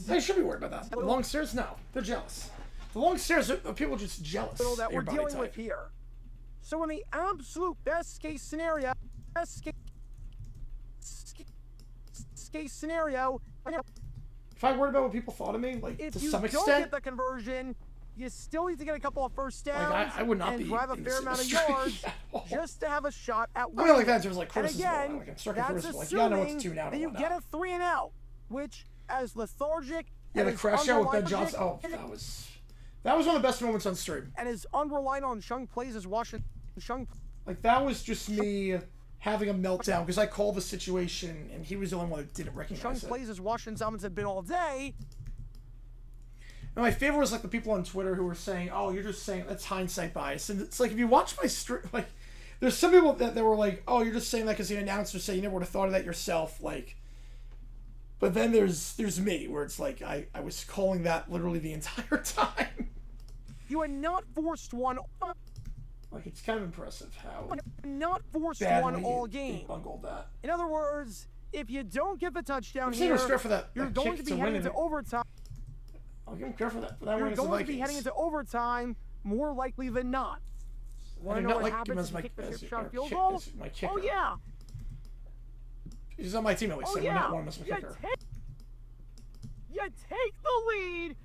They should be worried about that. The long stairs, no, they're jealous. The long stairs are people just jealous. That we're dealing with here. So in the absolute best case scenario, if I worried about what people thought of me, like if to you some don't extent, get the conversion, you still need to get a couple of first downs I would not and be drive a in fair this amount of industry yards at all. just to have a shot at I winning. mean, like that in terms of like And criticism. again, Like constructive that's criticism. Like, yeah, I know what to assuming tune out that and you whatnot. get a 3 and out, which as lethargic Yeah, and the as crash out with Ben unreliable- Johnson. Oh, that was one of the best moments on stream. and as unreliant on Shung plays as Washington. Like that was just me having a meltdown because I called the situation and he was the only one that didn't Shung recognize it. plays as Washington Summons have been all day. And my favorite was like the people on Twitter who were saying, "Oh, you're just saying that's hindsight bias." And it's like if you watch my stream, like there's some people that were like, "Oh, you're just saying that because the announcer said you never would have thought of that yourself." Like, but then there's me where it's like I was calling that literally the entire time. You had not forced one. Like it's kind of impressive how Not forced badly one all they game. bungled that. In other words, if you don't get the touchdown I'm saying here, respect for that you're kick going to be to heading win into it. overtime. I'll give him credit for that. For that You're win against the going to be Vikings. heading into overtime more likely than not. I Want do to know not what like him happens as if my you kick the as- chip shot or field kick- goal? as my kicker. Oh yeah. He's on my team at least. Oh I would yeah. not want him as my kicker. You take the lead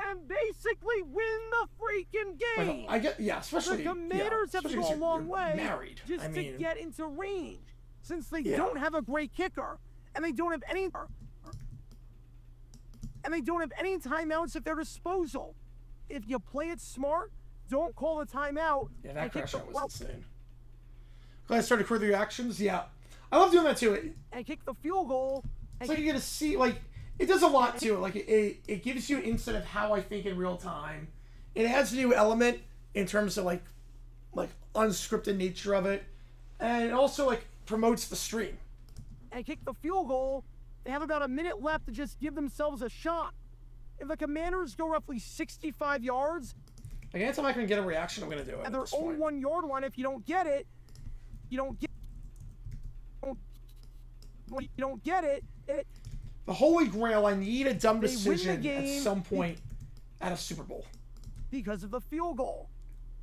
and basically win the freaking Like, game. I get, yeah, especially The Commanders have to especially go 'cause a long you're way married. just I mean, to get into range, since they Yeah. don't have a great kicker and they don't have any timeouts at their disposal. If you play it smart, don't call the timeout. yeah, that and kick crash the out was insane. Glad I started with the reactions. Yeah, I love doing that too. and kick the field goal. It's like you get to see, like, it does a lot to it. Like, it gives you an insight of how I think in real time. It adds a new element in terms of, like unscripted nature of it. And it also, like, promotes the stream. And kick the field goal. They have about a minute left to just give themselves a shot. If the Commanders go roughly 65 yards, Like, anytime I can get a reaction, I'm going to do it. at At their this own point. 1 yard line, if you don't get it, you don't get it. The Holy Grail, I need a dumb They win the decision at game some point at a Super Bowl. because of the field goal.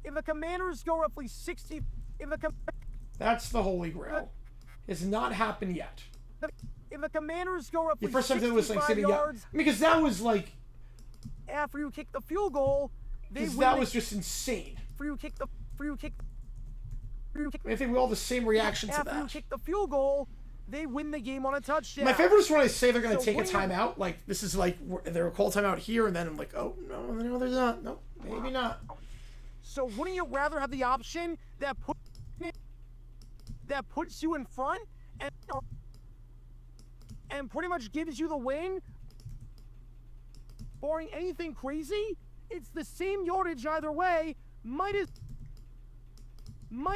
If the Commanders go roughly 60, That's the Holy Grail. It's not happened yet. if the Commanders go roughly The first time they did was like 65 City. Yeah, yards because that was like, after you kick the field goal, they because win. that the, was just insane. after you kick. I mean, I think we all have the same reaction to After you that. kick the field goal, they win the game on a touchdown. My favorite is when I say they're going to So take a what do you- timeout. Like, this is like, they're a call timeout here, and then I'm like, oh, no, they're not. No, maybe not. So wouldn't you rather have the option that puts you in front and pretty much gives you the win, barring anything crazy? It's the same yardage either way. Might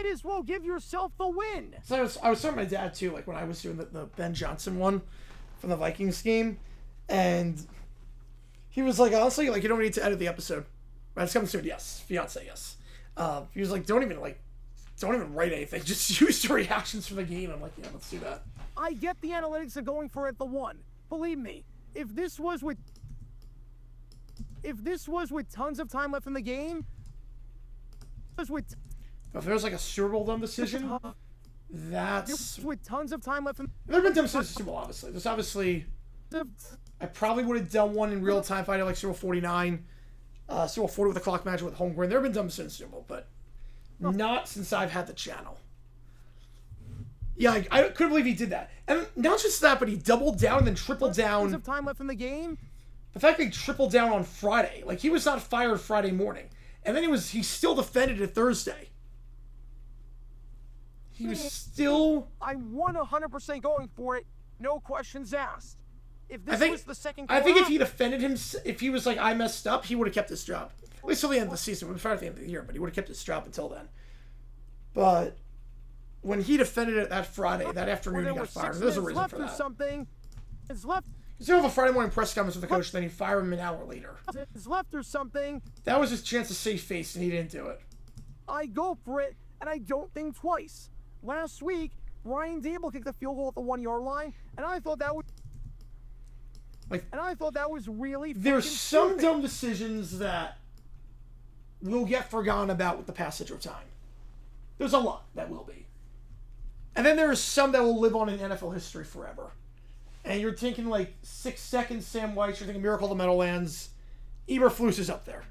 as well give yourself the win. So I was telling my dad, too, like, when I was doing the Ben Johnson one from the Vikings game, and he was like, honestly, like, you don't need to edit the episode. It's coming soon, yes. Fiance, yes. He was like, don't even write anything. Just use the reactions from the game. I'm like, yeah, let's do that. I get the analytics of going for it the one. Believe me, if this was with tons of time left in the game, If there's like a Super Bowl dumb decision, that's... with tons of time left in There have been dumb decisions in Super Bowl, obviously. There's obviously... I probably would have done one in real time if I had like Super Bowl 49, Super Bowl 40 with a clock match with Holmgren. There have been dumb decisions in Super Bowl, but not since I've had the channel. Yeah, I couldn't believe he did that. And not just that, but he doubled down and then tripled down. Of time left in the game. The fact that he tripled down on Friday, like he was not fired Friday morning, and then he still defended it Thursday. He was still. I'm 100% going for it. No questions asked. If this was the second I quarter, think if he defended him, if he was like, I messed up, he would have kept his job. At least till the end of the season. We'll be fired at the end of the year, but he would have kept his job until then. But when he defended it that Friday, that afternoon, he got fired. There's a reason for that. Something is left. You still have a Friday morning press conference with the coach, then you fire him an hour later. Is left or something. That was his chance to save face, and he didn't do it. I go for it, and I don't think twice. Last week, Ryan Dable kicked the field goal at the 1-yard line, and I thought that was. And I thought that was really. There's some dumb decisions that will get forgotten about with the passage of time. There's a lot that will be. And then there's some that will live on in NFL history forever. And you're thinking like 6 seconds, Sam White. You're thinking Miracle of the Meadowlands. Eberflus is up there.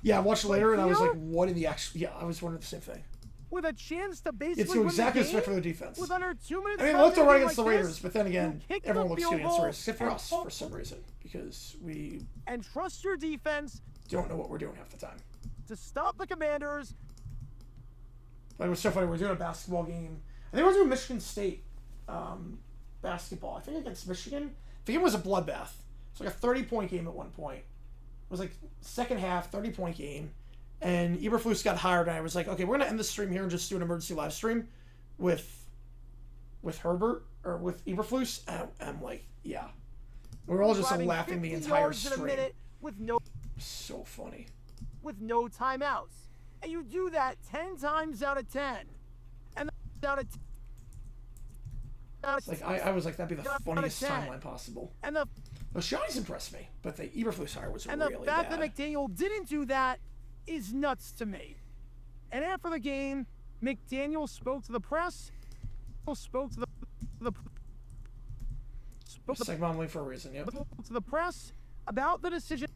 Yeah, I watched it later and I was like, what in the actual... Yeah, I was wondering the same thing. With a chance to basically It's exactly expect for the defense. With under 2 minutes. I mean, left to right against the Raiders, but then again, everyone looks good against the Raiders, except for us, for some reason. Because we... And trust your defense... Don't know what we're doing half the time. To stop the Commanders... Like, it was so funny. We're doing a basketball game. I think we're doing Michigan State basketball. I think against Michigan. The game was a bloodbath. It's like a 30-point game at one point. It was like second half, 30-point game. And Eberflus got hired, and I was like, okay, we're going to end the stream here and just do an emergency live stream with Herbert, or with Eberflus. And I'm like, yeah. We're all just laughing the entire stream. With no... So funny. With no timeouts. And you do that 10 times out of 10. And out of 10. Like, I was like, that'd be the funniest timeline possible. And the... Shawnee's impressed me, but the Eberflus hire was really bad. And the fact that McDaniel didn't do that is nuts to me. And after the game, McDaniel spoke to the press. Spoke to the segment only for a reason, yep. To the press about the decision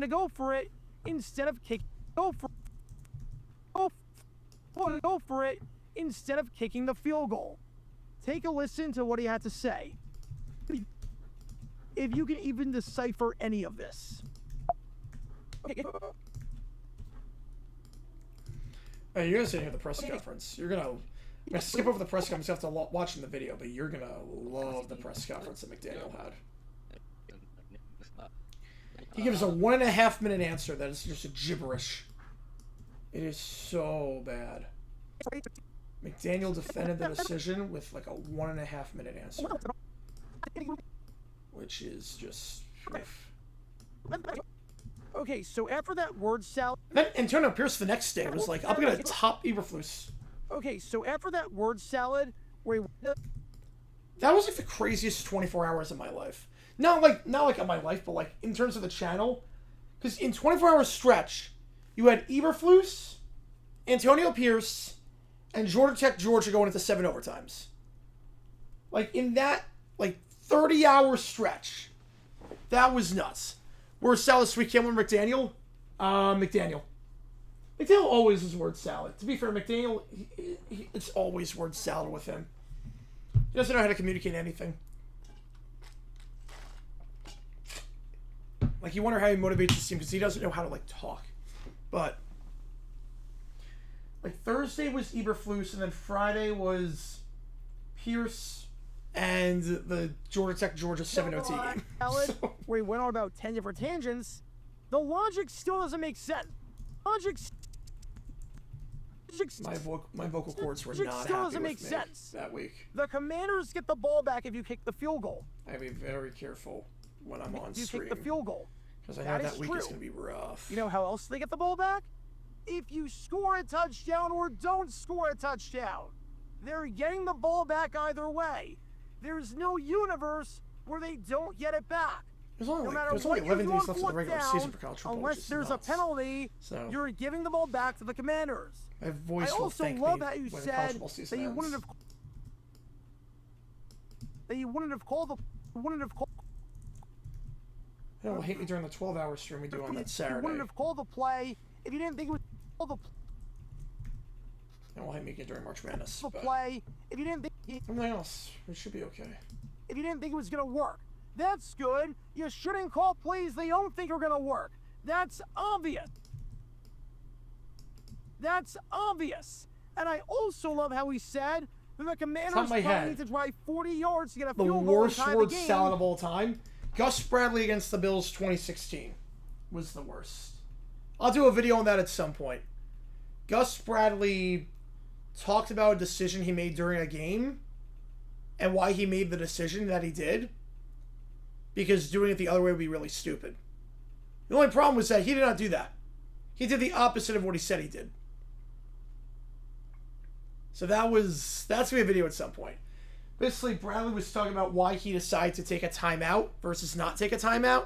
to go for it instead of go for it instead of kicking the field goal. Take a listen to what he had to say. If you can even decipher any of this. Hey, you're gonna sit here at the press conference. You're gonna skip over the press conference after watching the video, but you're gonna love the press conference that McDaniel had. He gives a 1.5 minute answer that is just a gibberish. It is so bad. McDaniel defended the decision with like a 1.5 minute answer, which is just. Okay, so after that word salad... Then Antonio Pierce the next day was like, I'm going to top Eberflus. Okay, so after that word salad... where that was like the craziest 24 hours of my life. Not like of my life, but like in terms of the channel. Because in 24-hour stretch, you had Eberflus, Antonio Pierce, and Georgia Tech Georgia going into 7 overtimes. Like in that 30-hour stretch, that was nuts. Word salad this week, Cameron McDaniel. McDaniel always is word salad. To be fair, McDaniel, it's always word salad with him. He doesn't know how to communicate anything. Like, you wonder how he motivates his team because he doesn't know how to, like, talk. But, like, Thursday was Eberflus, and then Friday was Pierce and the Georgia Tech Georgia 7 OT game. So. Where he went on about 10 different tangents. The logic still doesn't make sense. My vocal cords were not still happy doesn't make with me sense. that week. The Commanders get the ball back if you kick the field goal. I have to be very careful when I'm on stream. You kick the field goal. Because I know that week is going to be rough. You know how else they get the ball back? If you score a touchdown or don't score a touchdown. They're getting the ball back either way. There's no universe where they don't get it back. There's only 11 days left of the regular season for college football. Unless there's nuts. a penalty, so, you're giving the ball back to the Commanders. My voice I will also thank love me how you when said that you wouldn't have called the Yeah, well, hate me during the 12-hour stream we do on that Saturday. You wouldn't have called the play if you didn't think it was called the I won't make it during March Madness. But play if you didn't think everything else, it should be okay. if you didn't think it was gonna work. That's good. You shouldn't call plays they don't think are gonna work. That's obvious. That's obvious. And I also love how he said that the Commanders probably need to drive 40 yards to get a field goal and tie the game. The worst word salad of all time. Gus Bradley against the Bills 2016 was the worst. I'll do a video on that at some point. Gus Bradley talked about a decision he made during a game and why he made the decision that he did. Because doing it the other way would be really stupid. The only problem was that he did not do that. He did the opposite of what he said he did. So that's going to be a video at some point. Basically, Bradley was talking about why he decided to take a timeout versus not take a timeout.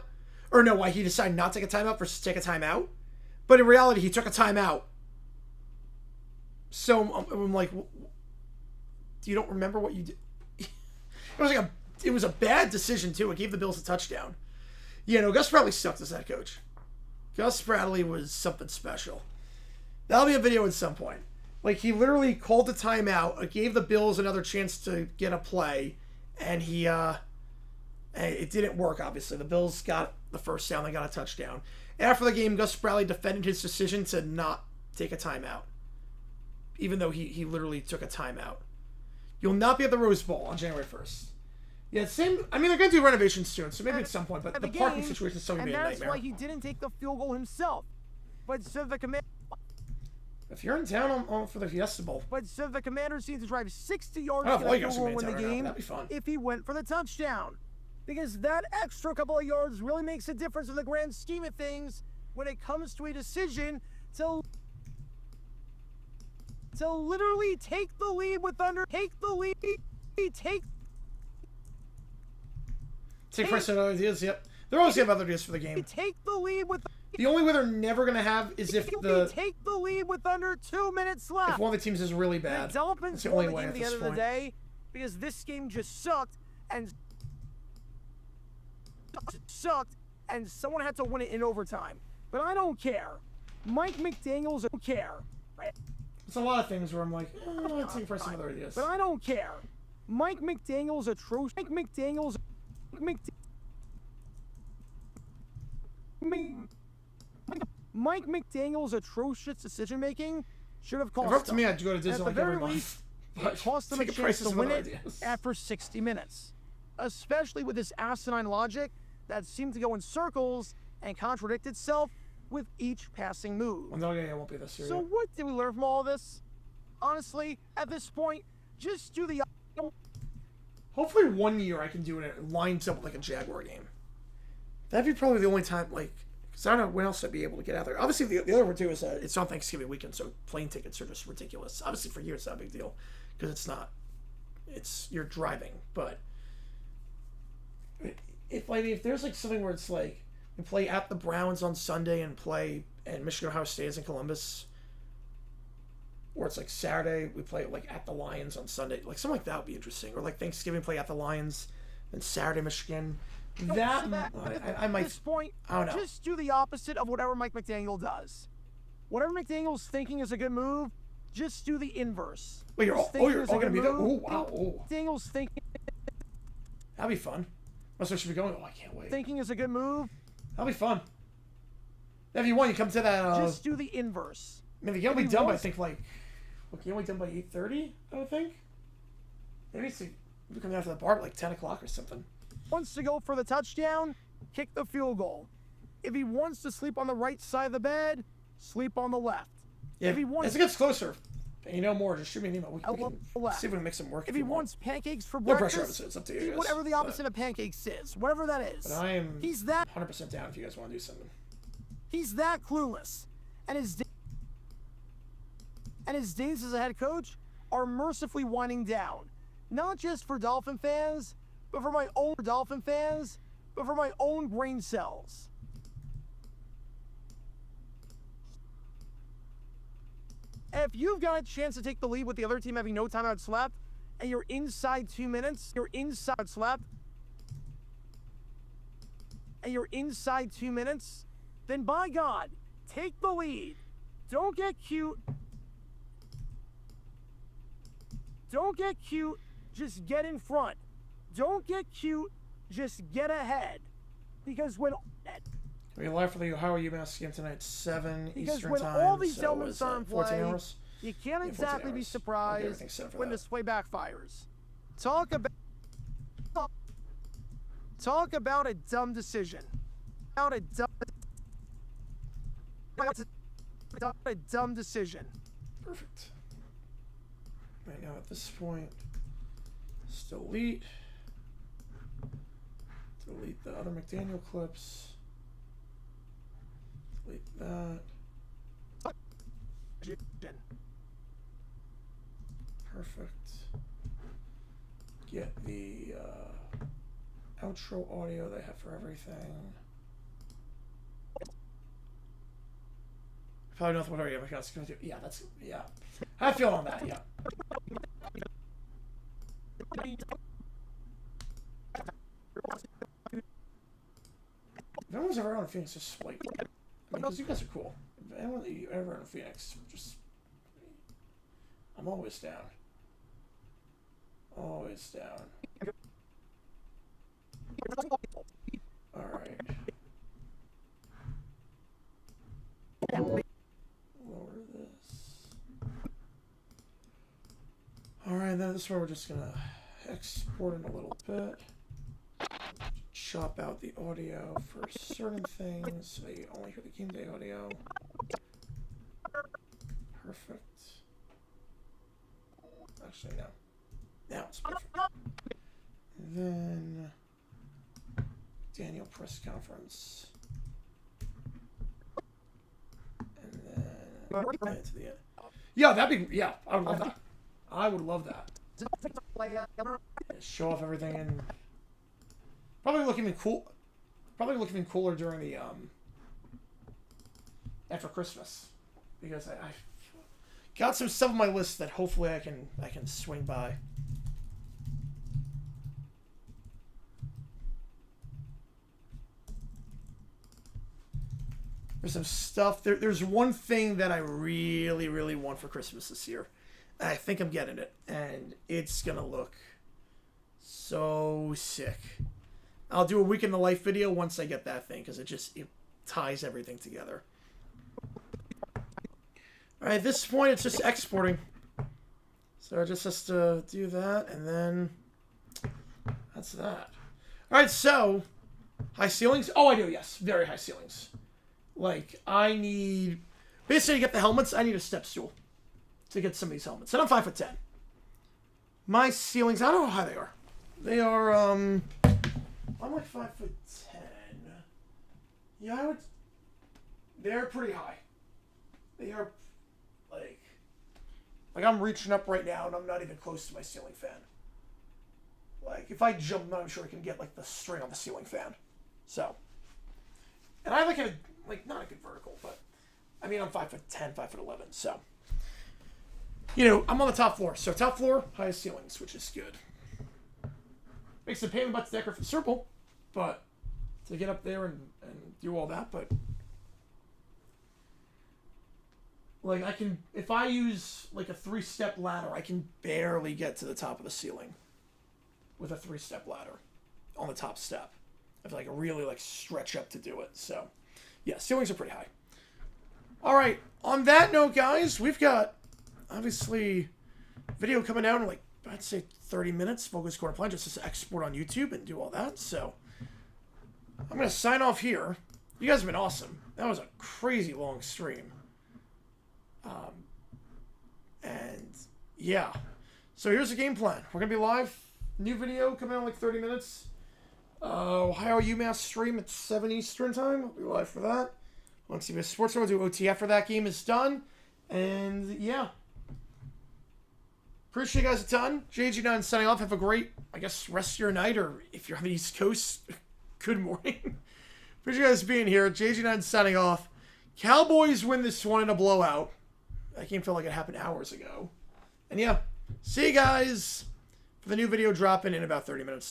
Or no, why he decided not to take a timeout versus take a timeout. But in reality, he took a timeout. So I'm like, you don't remember what you did? It was a bad decision too. It gave the Bills a touchdown. You know, Gus Bradley sucked as head coach. Gus Bradley was something special. That'll be a video at some point. Like, he literally called the timeout, gave the Bills another chance to get a play, and it didn't work, obviously. The Bills got the first down, they got a touchdown. After the game, Gus Bradley defended his decision to not take a timeout, even though he literally took a timeout. You'll not be at the Rose Bowl on January 1st. Yeah, same. I mean, they're going to do renovations soon, so maybe at some point, but the parking situation is still going to be a nightmare. And that's why he didn't take the field goal himself. But so the Commanders... If you're in town, I'm for the Fiesta Bowl. But so the Commanders need to drive 60 yards to get a field goal and win the game that'd be fun. if he went for the touchdown. Because that extra couple of yards really makes a difference in the grand scheme of things when it comes to a decision to literally take the lead with Take first other ideas, yep. They're always going to have other ideas for the game. Take the lead with... The only way they're never going to have is if take the lead with under 2 minutes left. If one of the teams is really bad. The Dolphins won the game at the end of the day because this game just sucked and someone had to win it in overtime. But I don't care. Mike McDaniels don't care. It's a lot of things where I'm like, I'll take for some other ideas. But I don't care. Mike McDaniels atrocious. Mike McDaniels' atrocious decision-making should have cost them. If up to me, I'd go to Disney like every month. It cost them a chance to win it after 60 minutes. Especially with this asinine logic that seemed to go in circles and contradict itself with each passing move. Well, no, yeah, it won't be this year. So what did we learn from all of this? Honestly, at this point, just do the... Hopefully 1 year I can do it and it lines up like a Jaguar game. That'd be probably the only time, like... Because I don't know when else I'd be able to get out there. Obviously, the other one, too, is that it's on Thanksgiving weekend, so plane tickets are just ridiculous. Obviously, for you, it's not a big deal. Because it's not. You're driving. But if there's, like, something where it's, like, we play at the Browns on Sunday and Michigan Ohio State is in Columbus. Or it's, like, Saturday, we play, like, at the Lions on Sunday. Like, something like that would be interesting. Or, like, Thanksgiving, play at the Lions, and Saturday, Michigan... I might. At this point, I don't know. Just do the opposite of whatever Mike McDaniel does. Whatever McDaniel's thinking is a good move, just do the inverse. Wait, you're all going to be there? Oh, wow. McDaniel's thinking. That'd be fun. That's where should be going. Oh, I can't wait. Thinking is a good move. That'd be fun. If you want, you come to that. Just do the inverse. I mean, you can only be done by, I think, like. Look, you only done by 8:30, I would think. Maybe we come down to the bar at like 10 o'clock or something. Wants to go for the touchdown, kick the field goal. If he wants to sleep on the right side of the bed, sleep on the left. Yeah, if he wants, as it gets closer, and you know more, just shoot me an email. We can see if we can make some work. If he wants pancakes for no breakfast, pressure, obviously. It's up to you guys. Whatever the opposite of pancakes is, whatever that is. But I am he's that 100% down if you guys want to do something. He's that clueless, and his days as a head coach are mercifully winding down. Not just for Dolphin fans, but for my own Dolphin fans, but for my own brain cells. If you've got a chance to take the lead with the other team having no timeouts left, and you're inside 2 minutes, then by God, take the lead. Don't get cute. Don't get cute, just get in front. Don't get cute, just get ahead. Because when We live for the Ohio UMass game tonight, 7 because Eastern when time. all these so elements are in 14 play, hours? you can't Yeah, 14 exactly be hours. surprised everything's set for when that. this play backfires. Talk about a dumb decision. About a dumb decision. Perfect. Right now at this point, just delete the other McDaniel clips. Delete that. Perfect. Get the outro audio they have for everything. Probably nothing whatever. Yeah, that's I feel on that. Yeah. If anyone's ever on Phoenix, just like, I mean, because you guys are cool. If anyone that you ever on Phoenix, just, I'm always down. Always down. Alright. Lower this. Alright, then this is where we're just gonna export in a little bit. Chop out the audio for certain things so you only hear the game day audio. Perfect. Actually, no. Now it's perfect. And then Daniel press conference. And then add to the end. Yeah, that'd be, yeah, I would love that. I would love that. Show off everything and probably look even cool. Probably look even cooler during the after Christmas, because I got some stuff on my list that hopefully I can swing by. There's some stuff. There's one thing that I really, really want for Christmas this year. And I think I'm getting it, and it's gonna look so sick. I'll do a week in the life video once I get that thing, because it ties everything together. Alright, at this point it's just exporting. So it just has to do that, and then that's that. Alright, so high ceilings. Oh, I do, yes. Very high ceilings. Like, I need, basically to get the helmets, I need a step stool to get some of these helmets. And I'm 5'10". My ceilings, I don't know how they are. They are, I'm like 5'10". Yeah, they're pretty high. They are, like I'm reaching up right now and I'm not even close to my ceiling fan. Like, if I jump, I'm sure I can get, like, the string on the ceiling fan. So, and I have, like, not a good vertical, but, I mean, I'm 5'10", 5'11", so. You know, I'm on the top floor. So top floor, highest ceilings, which is good. Makes a pain in the butt to decorate for the circle, but to get up there and do all that, but like I can, if I use like a 3-step ladder, I can barely get to the top of the ceiling with a 3-step ladder on the top step. I have to like really like stretch up to do it. So yeah, ceilings are pretty high. All right, on that note, guys, we've got obviously video coming out in like, I'd say 30 minutes. Vogel's Corner Plan, just to export on YouTube and do all that. So I'm going to sign off here. You guys have been awesome. That was a crazy long stream. And yeah. So here's the game plan. We're going to be live. New video coming out in like 30 minutes. Ohio UMass stream at 7 Eastern time. We'll be live for that. Once CBS Sports, we'll do OT after that game is done. And yeah. Appreciate you guys a ton. JG9 signing off. Have a great, I guess, rest of your night, or if you're on the East Coast, good morning. Appreciate you guys being here. JG9 signing off. Cowboys win this one in a blowout. That game felt like it happened hours ago. And yeah, see you guys for the new video dropping in about 30 minutes.